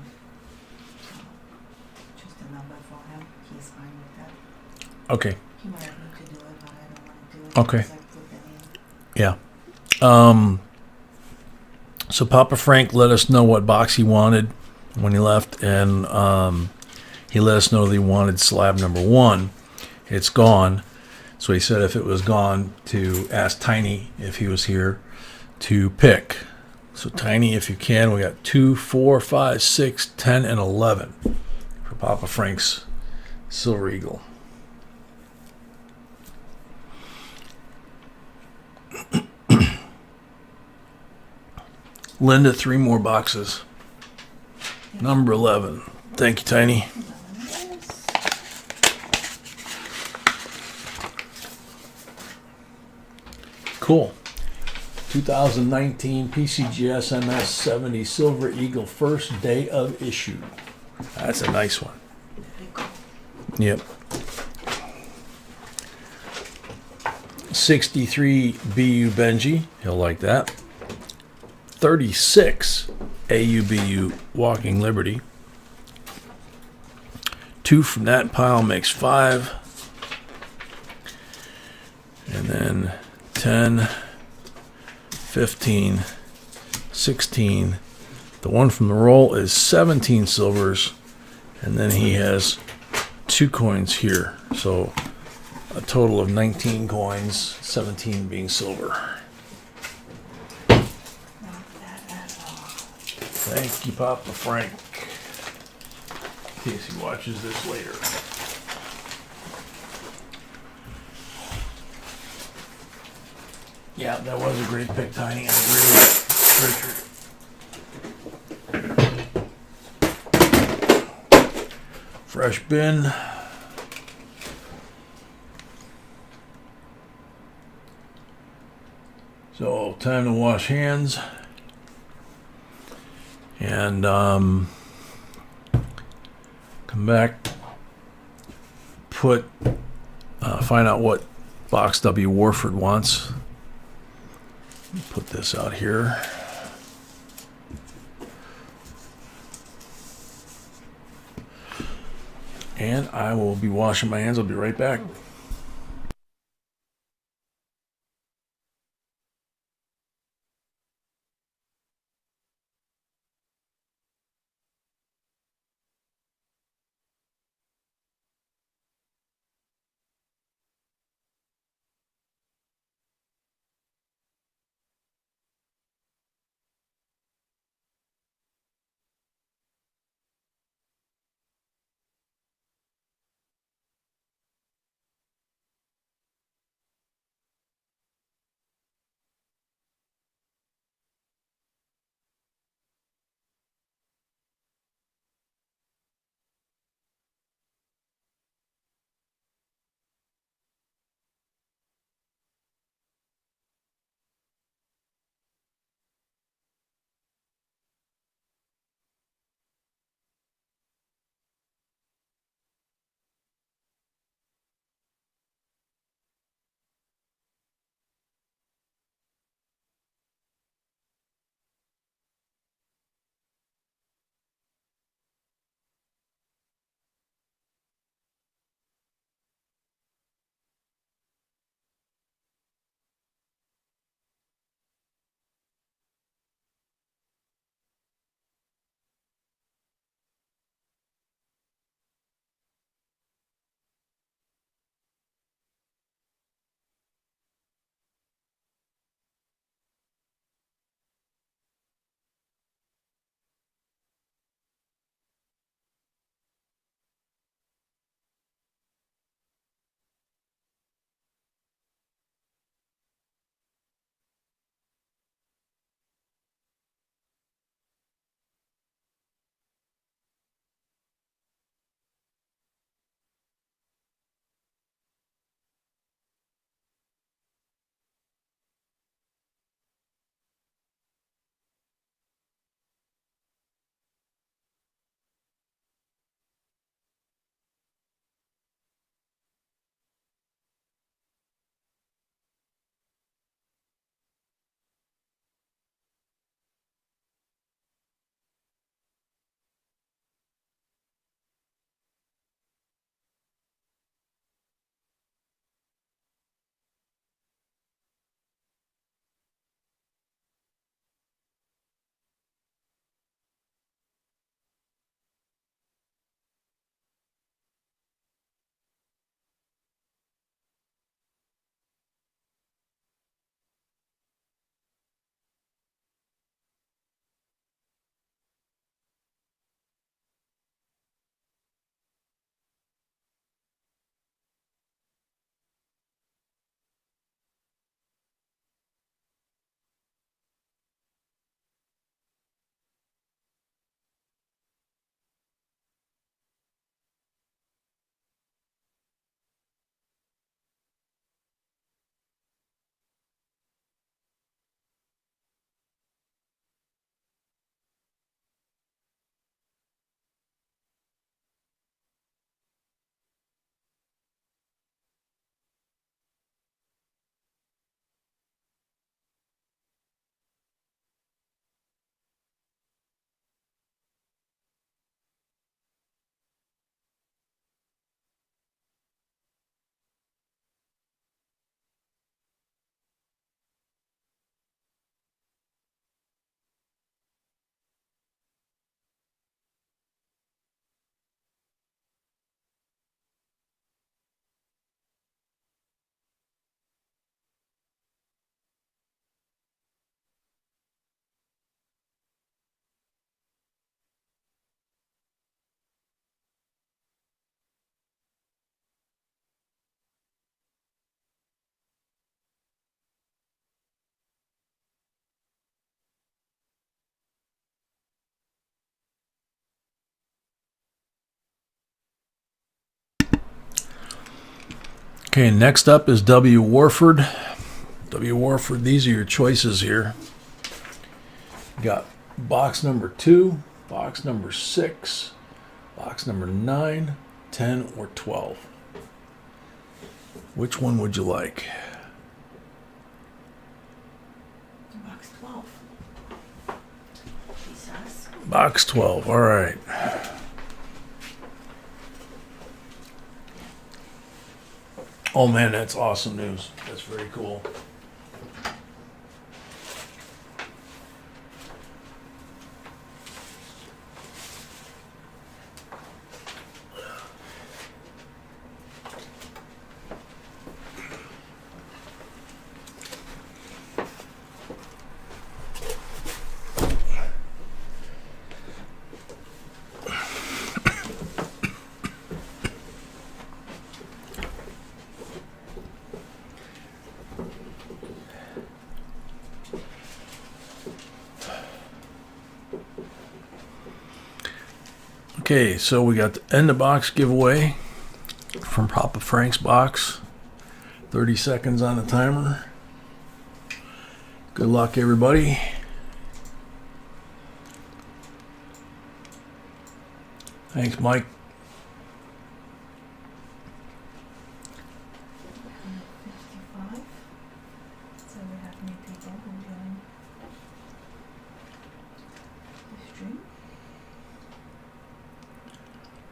[SPEAKER 2] choose the number for him. He's fine with that.
[SPEAKER 1] Okay.
[SPEAKER 2] He might need to do it, but I don't want to do it.
[SPEAKER 1] Okay.
[SPEAKER 2] because I put the name.
[SPEAKER 1] Yeah. So Papa Frank let us know what box he wanted when he left, and he let us know that he wanted slab number 1. It's gone. So he said if it was gone to ask Tiny if he was here to pick. So Tiny, if you can, we got 2, 4, 5, 6, 10, and 11 for Papa Frank's Silver Eagle. Linda, 3 more boxes. Number 11. Thank you, Tiny. Cool. 2019 PCGS MS 70 Silver Eagle, first day of issue. That's a nice one. Yep. 63 BU Benji. He'll like that. 36 AUBU Walking Liberty. 2 from that pile makes 5. And then 10, 15, 16. The one from the roll is 17 silvers. And then he has 2 coins here. So a total of 19 coins, 17 being silver. Thank you, Papa Frank. In case he watches this later. Yeah, that was a great pick, Tiny. I agree with Richard. Fresh bin. So, time to wash hands. And come back put, find out what box W. Warford wants. Put this out here. And I will be washing my hands. I'll be right back. Okay, next up is W. Warford. W. Warford, these are your choices here. You got box number 2, box number 6, box number 9, 10, or 12. Which one would you like?
[SPEAKER 2] Box 12. Jesus.
[SPEAKER 1] Box 12. All right. Oh man, that's awesome news. That's very cool. Okay, so we got the end of box giveaway from Papa Frank's box. 30 seconds on the timer. Good luck, everybody. Thanks, Mike.
[SPEAKER 2] 55. So we have new people who join the stream.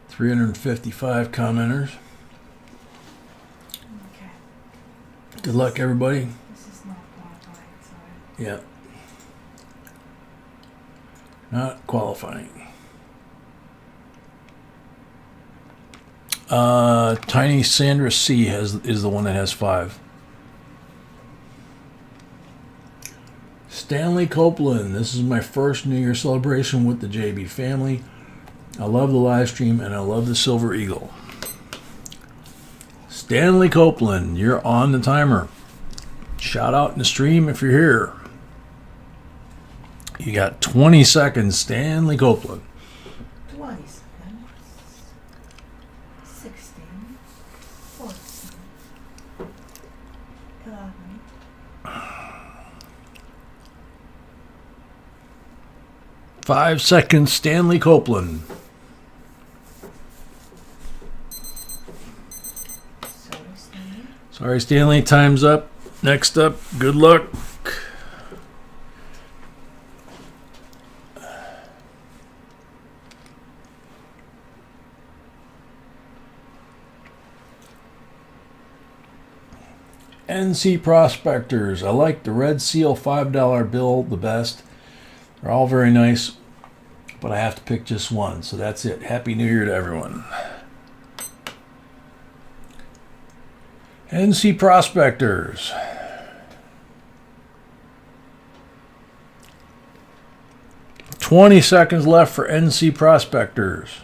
[SPEAKER 1] 355 commenters.
[SPEAKER 2] Okay.
[SPEAKER 1] Good luck, everybody.
[SPEAKER 2] This is not qualified, sorry.
[SPEAKER 1] Yeah. Not qualifying. Tiny Sandra C is the one that has 5. Stanley Copeland. This is my first New Year celebration with the JB family. I love the live stream and I love the Silver Eagle. Stanley Copeland, you're on the timer. Shout out in the stream if you're here. You got 20 seconds, Stanley Copeland.
[SPEAKER 2] 20 seconds. 16. 14. 11.
[SPEAKER 1] 5 seconds, Stanley Copeland.
[SPEAKER 2] Sorry, Stanley.
[SPEAKER 1] Sorry, Stanley, time's up. Next up, good luck. NC Prospectors. I like the Red Seal $5 bill the best. They're all very nice, but I have to pick just one. So that's it. Happy New Year to everyone. NC Prospectors. "20 seconds left for NC Prospectors."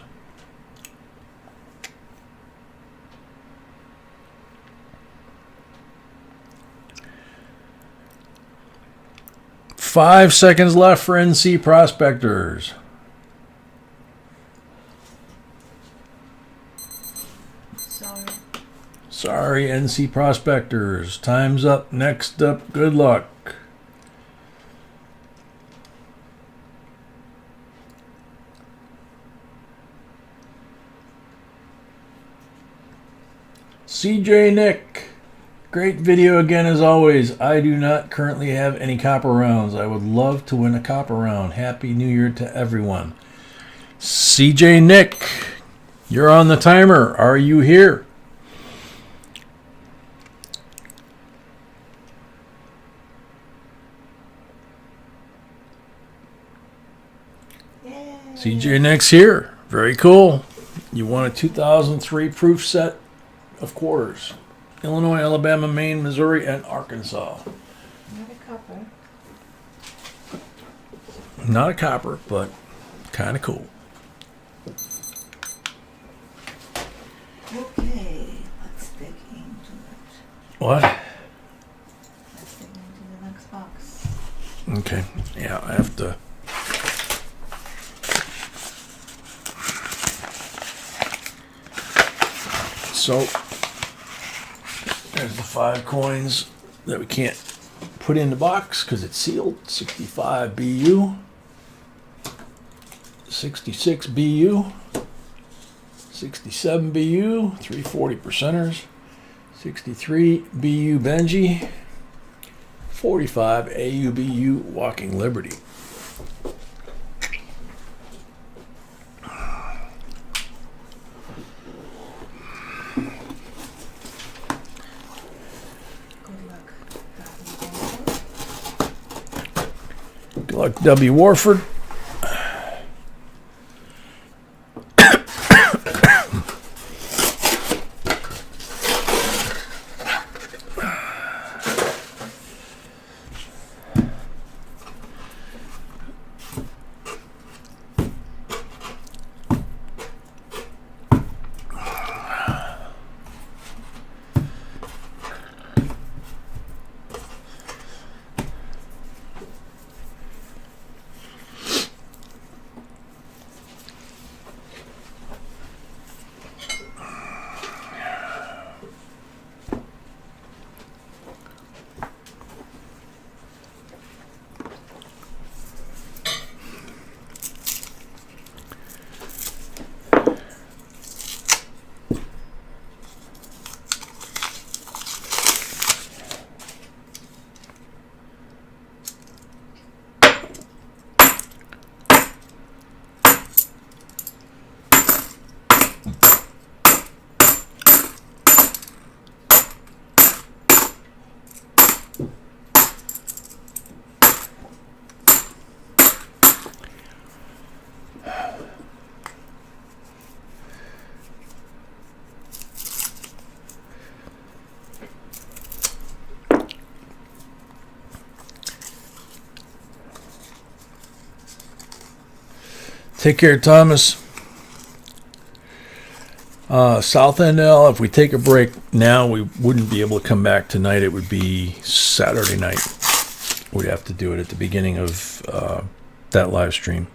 [SPEAKER 1] Five seconds left for NC Prospectors. Sorry, NC Prospectors. Time's up. Next up, good luck. CJ Nick. Great video again as always. I do not currently have any copper rounds. I would love to win a copper round. Happy New Year to everyone. CJ Nick, you're on the timer. Are you here?
[SPEAKER 2] Yay.
[SPEAKER 1] CJ Nick's here. Very cool. You won a 2003 proof set of quarters. Illinois, Alabama, Maine, Missouri, and Arkansas.
[SPEAKER 2] Not a copper.
[SPEAKER 1] Not a copper, but kind of cool.
[SPEAKER 2] Okay, let's dig into it.
[SPEAKER 1] What?
[SPEAKER 2] Let's dig into the next box.
[SPEAKER 1] Okay. Yeah, I have to. So, there's the 5 coins that we can't put in the box because it's sealed. 65 BU, 66 BU, 67 BU, 340 percenters, 63 BU Benji. 45 AUBU Walking Liberty. Good luck, W. Warford. Take care, Thomas. South End L, if we take a break now, we wouldn't be able to come back tonight. It would be Saturday night. We'd have to do it at the beginning of that live stream.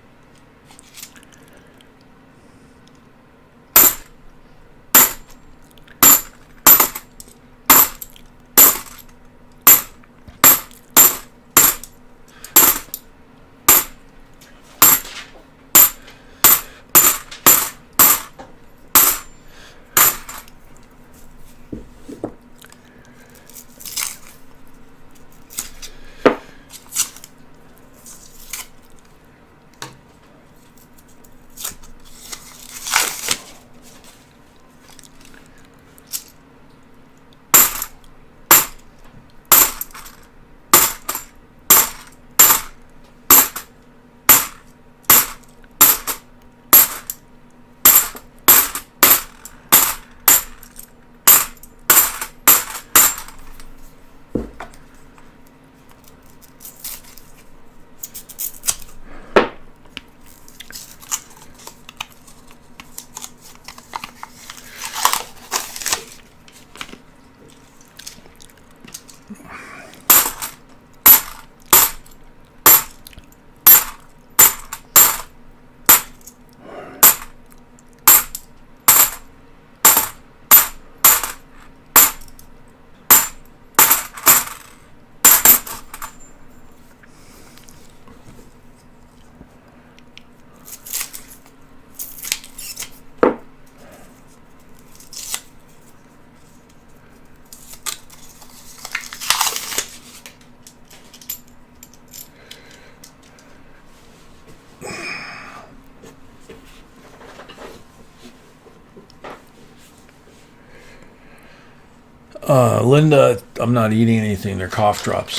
[SPEAKER 1] Linda, I'm not eating anything. They're cough drops.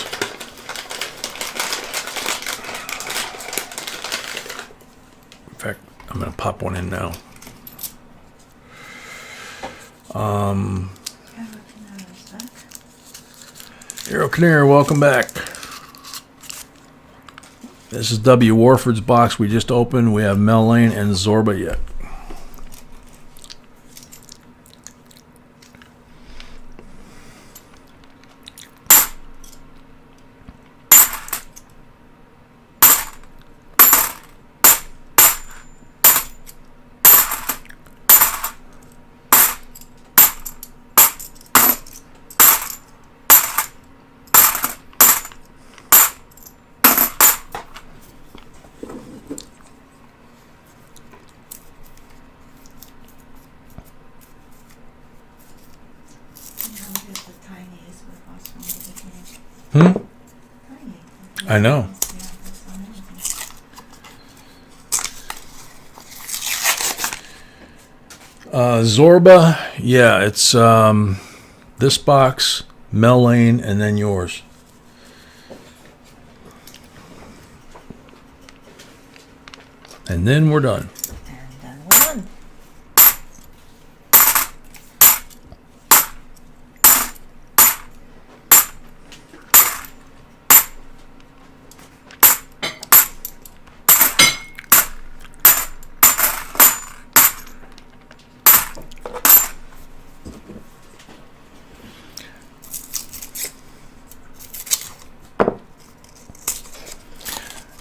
[SPEAKER 1] In fact, I'm going to pop one in now. Hero Canary, welcome back. This is W. Warford's box we just opened. We have Mel Lane and Zorba yet. I know. Zorba, yeah, it's this box, Mel Lane, and then yours. And then we're done.
[SPEAKER 2] And then we're done.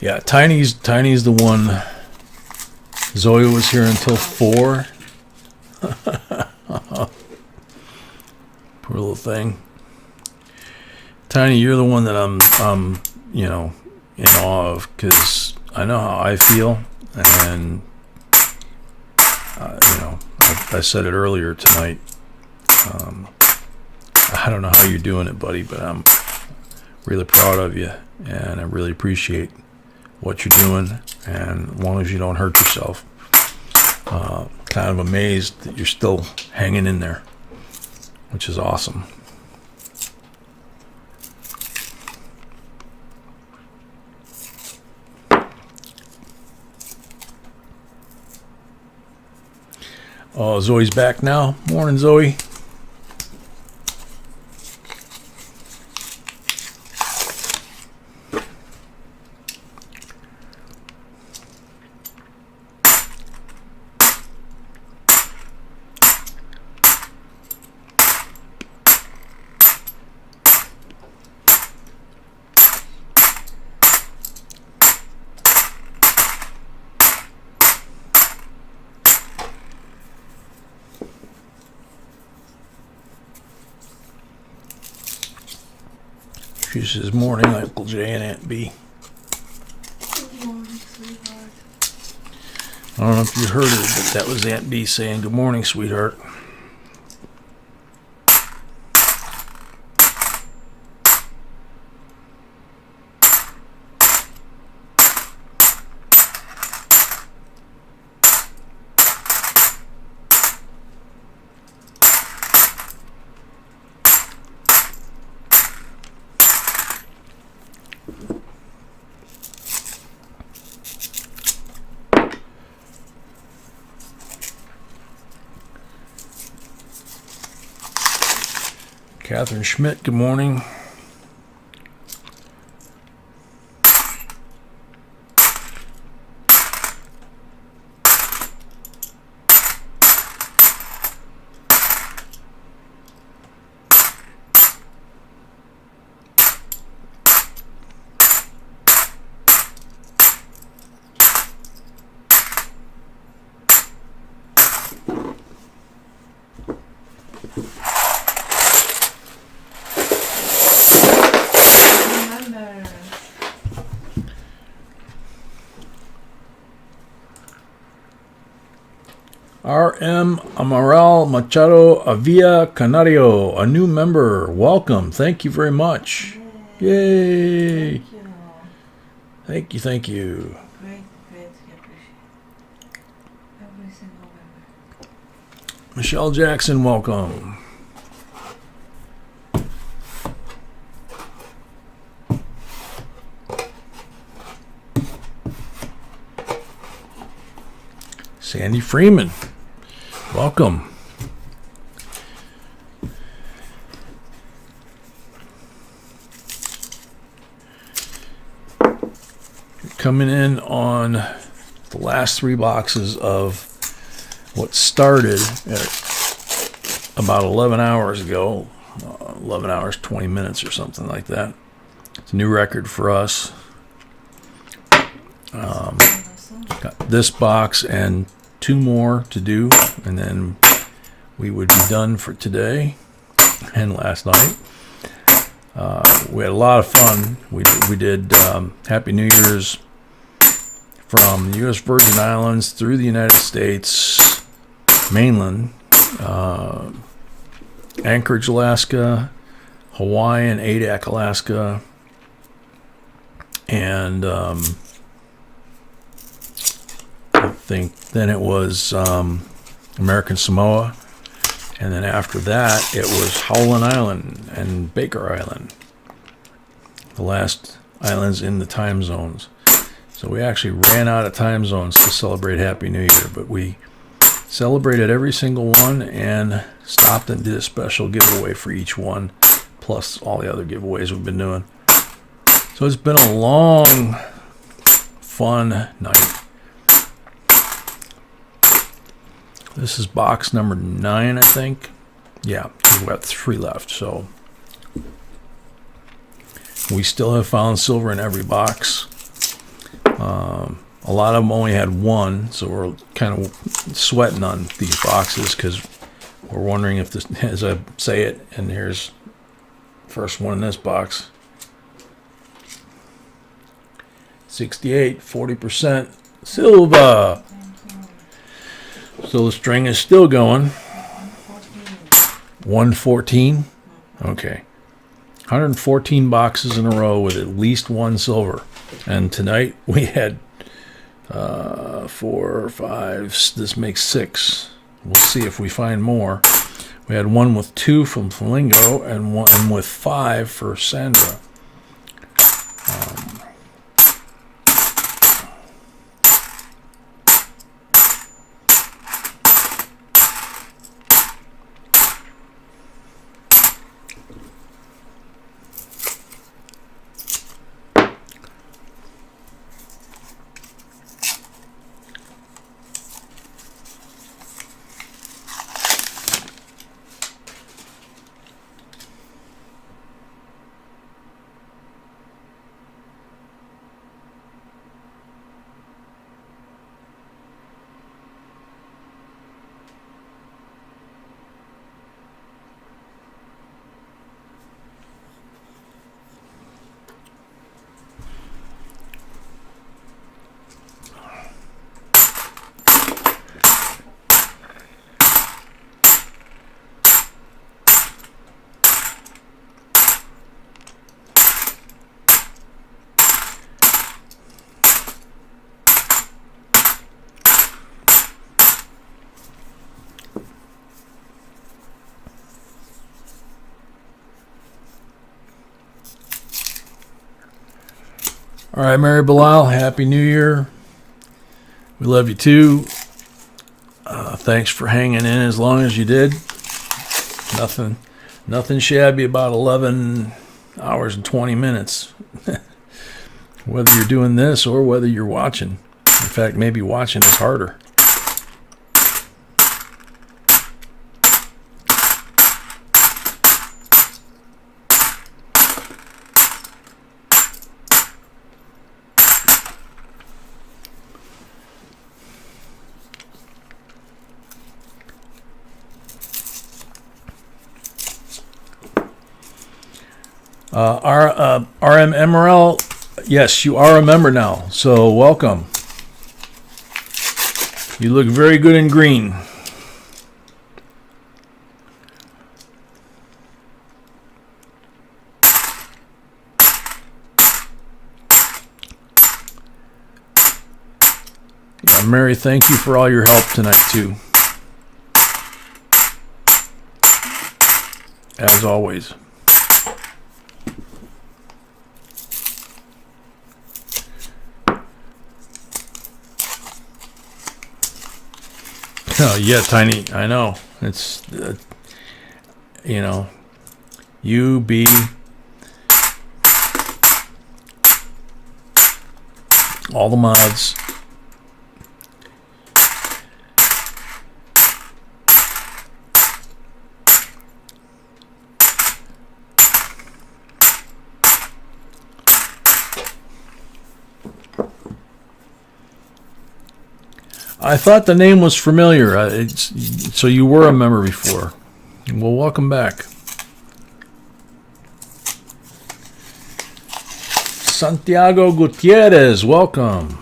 [SPEAKER 1] Yeah, Tiny's the one. Zoya was here until 4. Poor little thing. Tiny, you're the one that I'm you know, in awe of, because I know how I feel, and you know, I said it earlier tonight. I don't know how you're doing it, buddy, but I'm really proud of you, and I really appreciate what you're doing, and as long as you don't hurt yourself. Kind of amazed that you're still hanging in there, which is awesome. Oh, Zoe's back now. Morning, Zoe. She says, morning, Uncle J and Aunt B.
[SPEAKER 2] Good morning, sweetheart.
[SPEAKER 1] I don't know if you heard her, but that was Aunt B saying, good morning, sweetheart. Catherine Schmidt, good morning. RM Amaral Machado Avia Canario, a new member. Welcome. Thank you very much. Yay.
[SPEAKER 2] Thank you.
[SPEAKER 1] Thank you.
[SPEAKER 2] Great, greatly appreciate every single member.
[SPEAKER 1] Michelle Jackson, welcome. Sandy Freeman, welcome. Coming in on the last 3 boxes of what started at about 11 hours ago, 11 hours, 20 minutes or something like that. It's a new record for us. Got this box and 2 more to do, and then we would be done for today and last night. We had a lot of fun. We did Happy New Year's from the U.S. Virgin Islands through the United States mainland, Anchorage, Alaska, Hawaii and Adak, Alaska, and I think then it was American Samoa, and then after that it was Howland Island and Baker Island, the last islands in the time zones. So we actually ran out of time zones to celebrate Happy New Year, but we celebrated every single one and stopped and did a special giveaway for each one, plus all the other giveaways we've been doing. So it's been a long, fun night. This is box number 9, I think. Yeah, we've got 3 left, so we still have found silver in every box. A lot of them only had 1, so we're kind of sweating on these boxes because we're wondering if this, as I say it, and here's the first one in this box. 68, 40% silver. So the string is still going. 114. Okay. 114 boxes in a row with at least 1 silver. And tonight we had 4, 5, this makes 6. We'll see if we find more. We had 1 with 2 from Flamingo and 1 with 5 for Sandra. All right, Mary Bilal, Happy New Year. We love you too. Thanks for hanging in as long as you did. Nothing shabby about 11 hours and 20 minutes. Whether you're doing this or whether you're watching. In fact, maybe watching is harder. RM Emerald, yes, you are a member now, so welcome. You look very good in green. Yeah, Mary, thank you for all your help tonight too. As always. Oh, yeah, Tiny, I know. It's, you know, you be all the mods. I thought the name was familiar. So you were a member before. Well, welcome back. Santiago Gutierrez, welcome.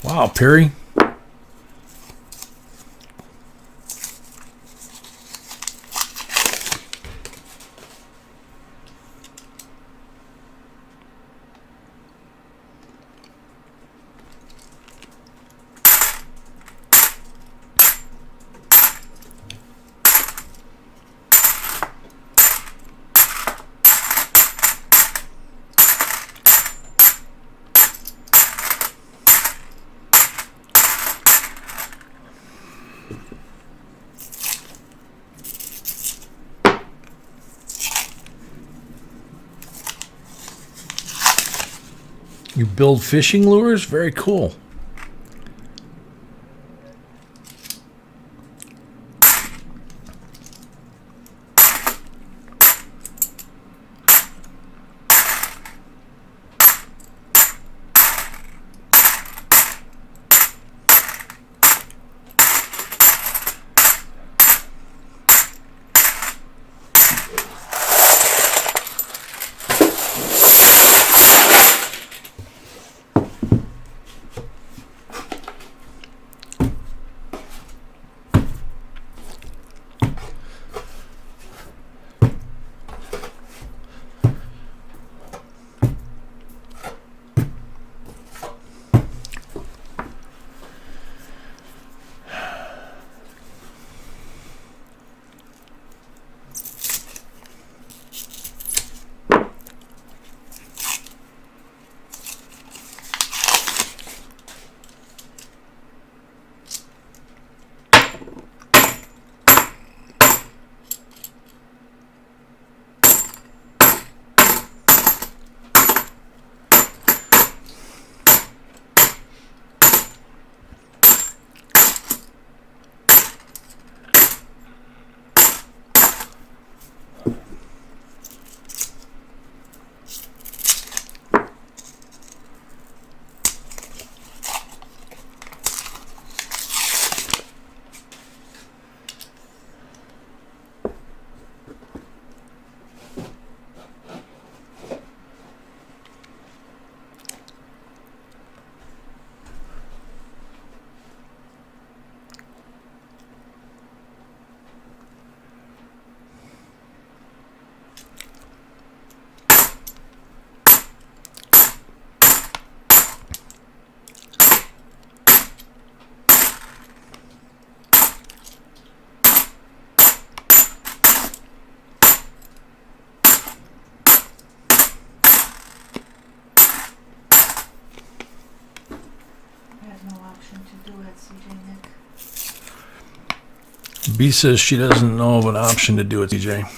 [SPEAKER 1] Wow, Perry. You build fishing lures? Very cool. B says she doesn't know of an option to do it, DJ.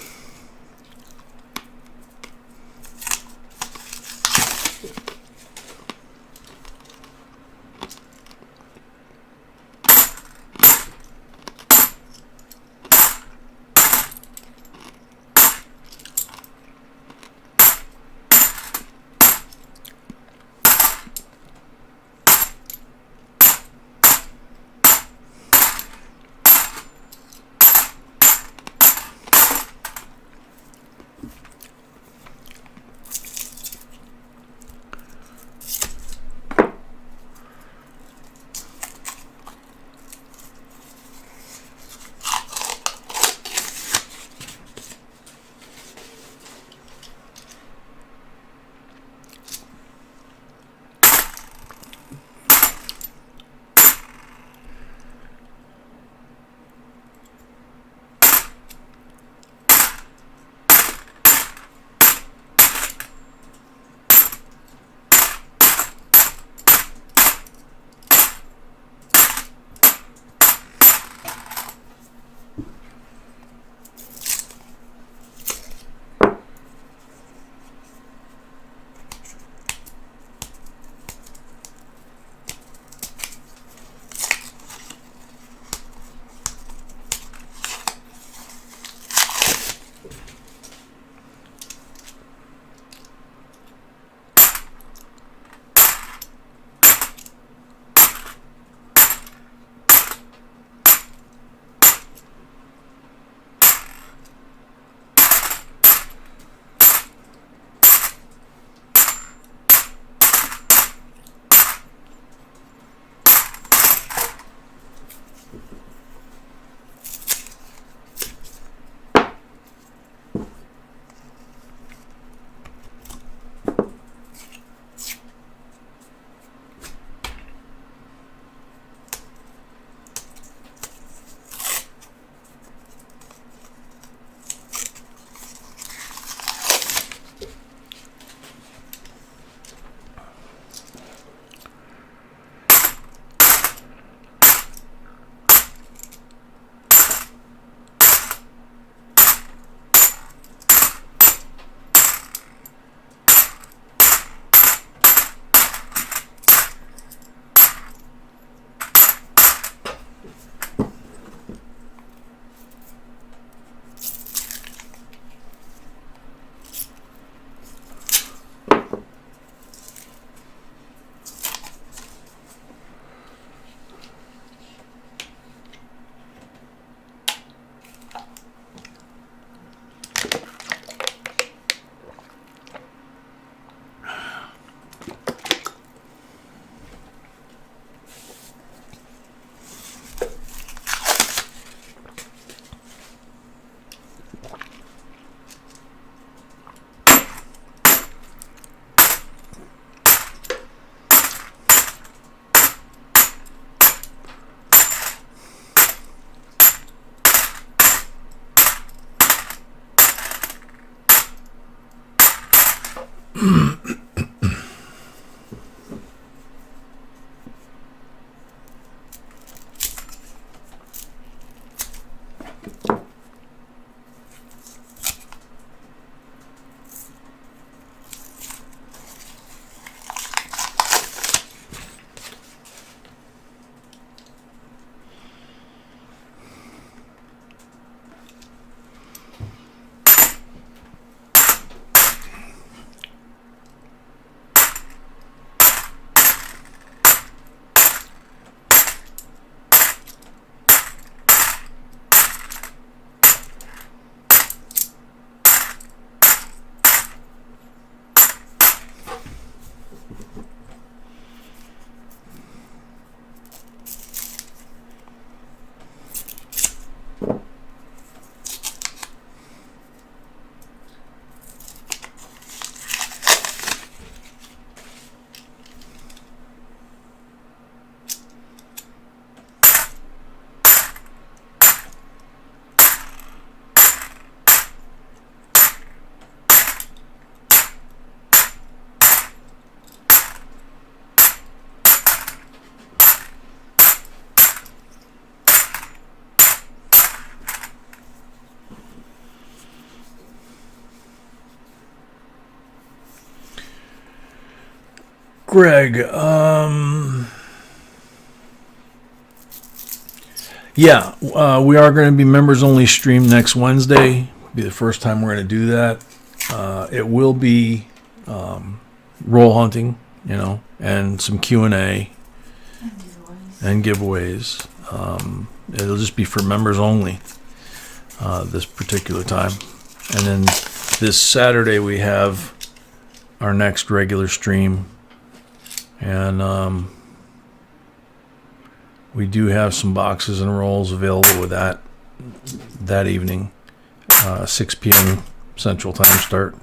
[SPEAKER 1] Greg, yeah, we are going to be members only stream next Wednesday. Be the first time we're going to do that. It will be roll hunting, you know, and some Q&A and giveaways. It'll just be for members only this particular time. And then this Saturday we have our next regular stream. And we do have some boxes and rolls available with that evening, 6 p.m. Central Time start.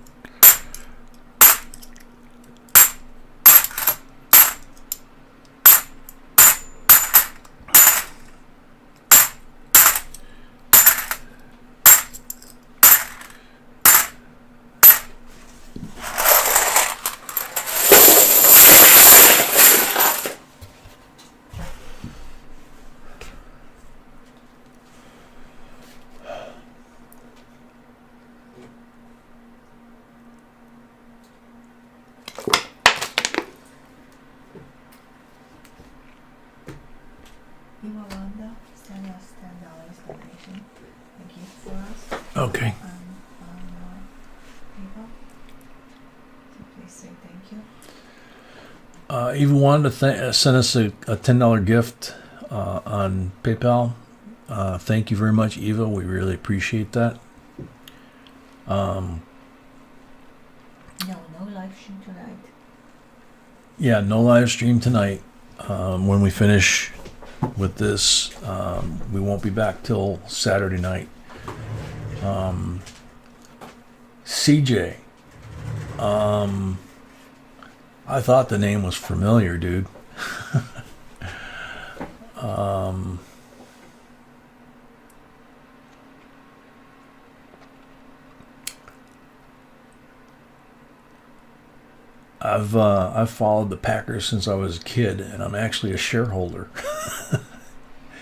[SPEAKER 2] Yolanda sent us $10 donation, a gift for us.
[SPEAKER 1] Okay.
[SPEAKER 2] On PayPal. So please say thank you.
[SPEAKER 1] Eva wanted to send us a $10 gift on PayPal. Thank you very much, Eva. We really appreciate that.
[SPEAKER 2] No live stream tonight.
[SPEAKER 1] Yeah, no live stream tonight. When we finish with this, we won't be back till Saturday night. CJ, I thought the name was familiar, dude. I've followed the Packers since I was a kid, and I'm actually a shareholder.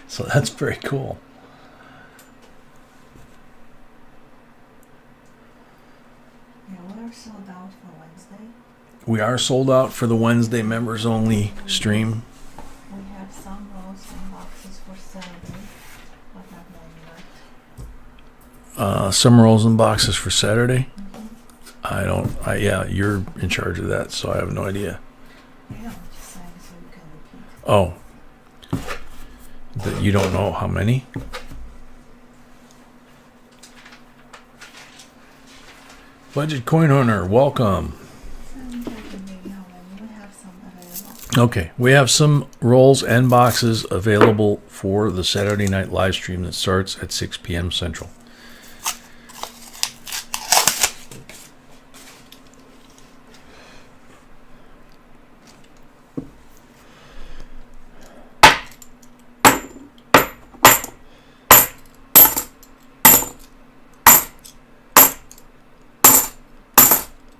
[SPEAKER 1] So that's very cool.
[SPEAKER 2] Yeah, we're sold out for Wednesday.
[SPEAKER 1] We are sold out for the Wednesday members only stream.
[SPEAKER 2] We have some rolls and boxes for Saturday, but not many left.
[SPEAKER 1] Some rolls and boxes for Saturday.
[SPEAKER 2] Mm-hmm.
[SPEAKER 1] Yeah, you're in charge of that, so I have no idea.
[SPEAKER 2] Yeah, just saying so you can repeat.
[SPEAKER 1] Oh. That you don't know how many? Budget Coin Hunter, welcome. Okay, we have some rolls and boxes available for the Saturday night live stream that starts at 6 p.m. Central.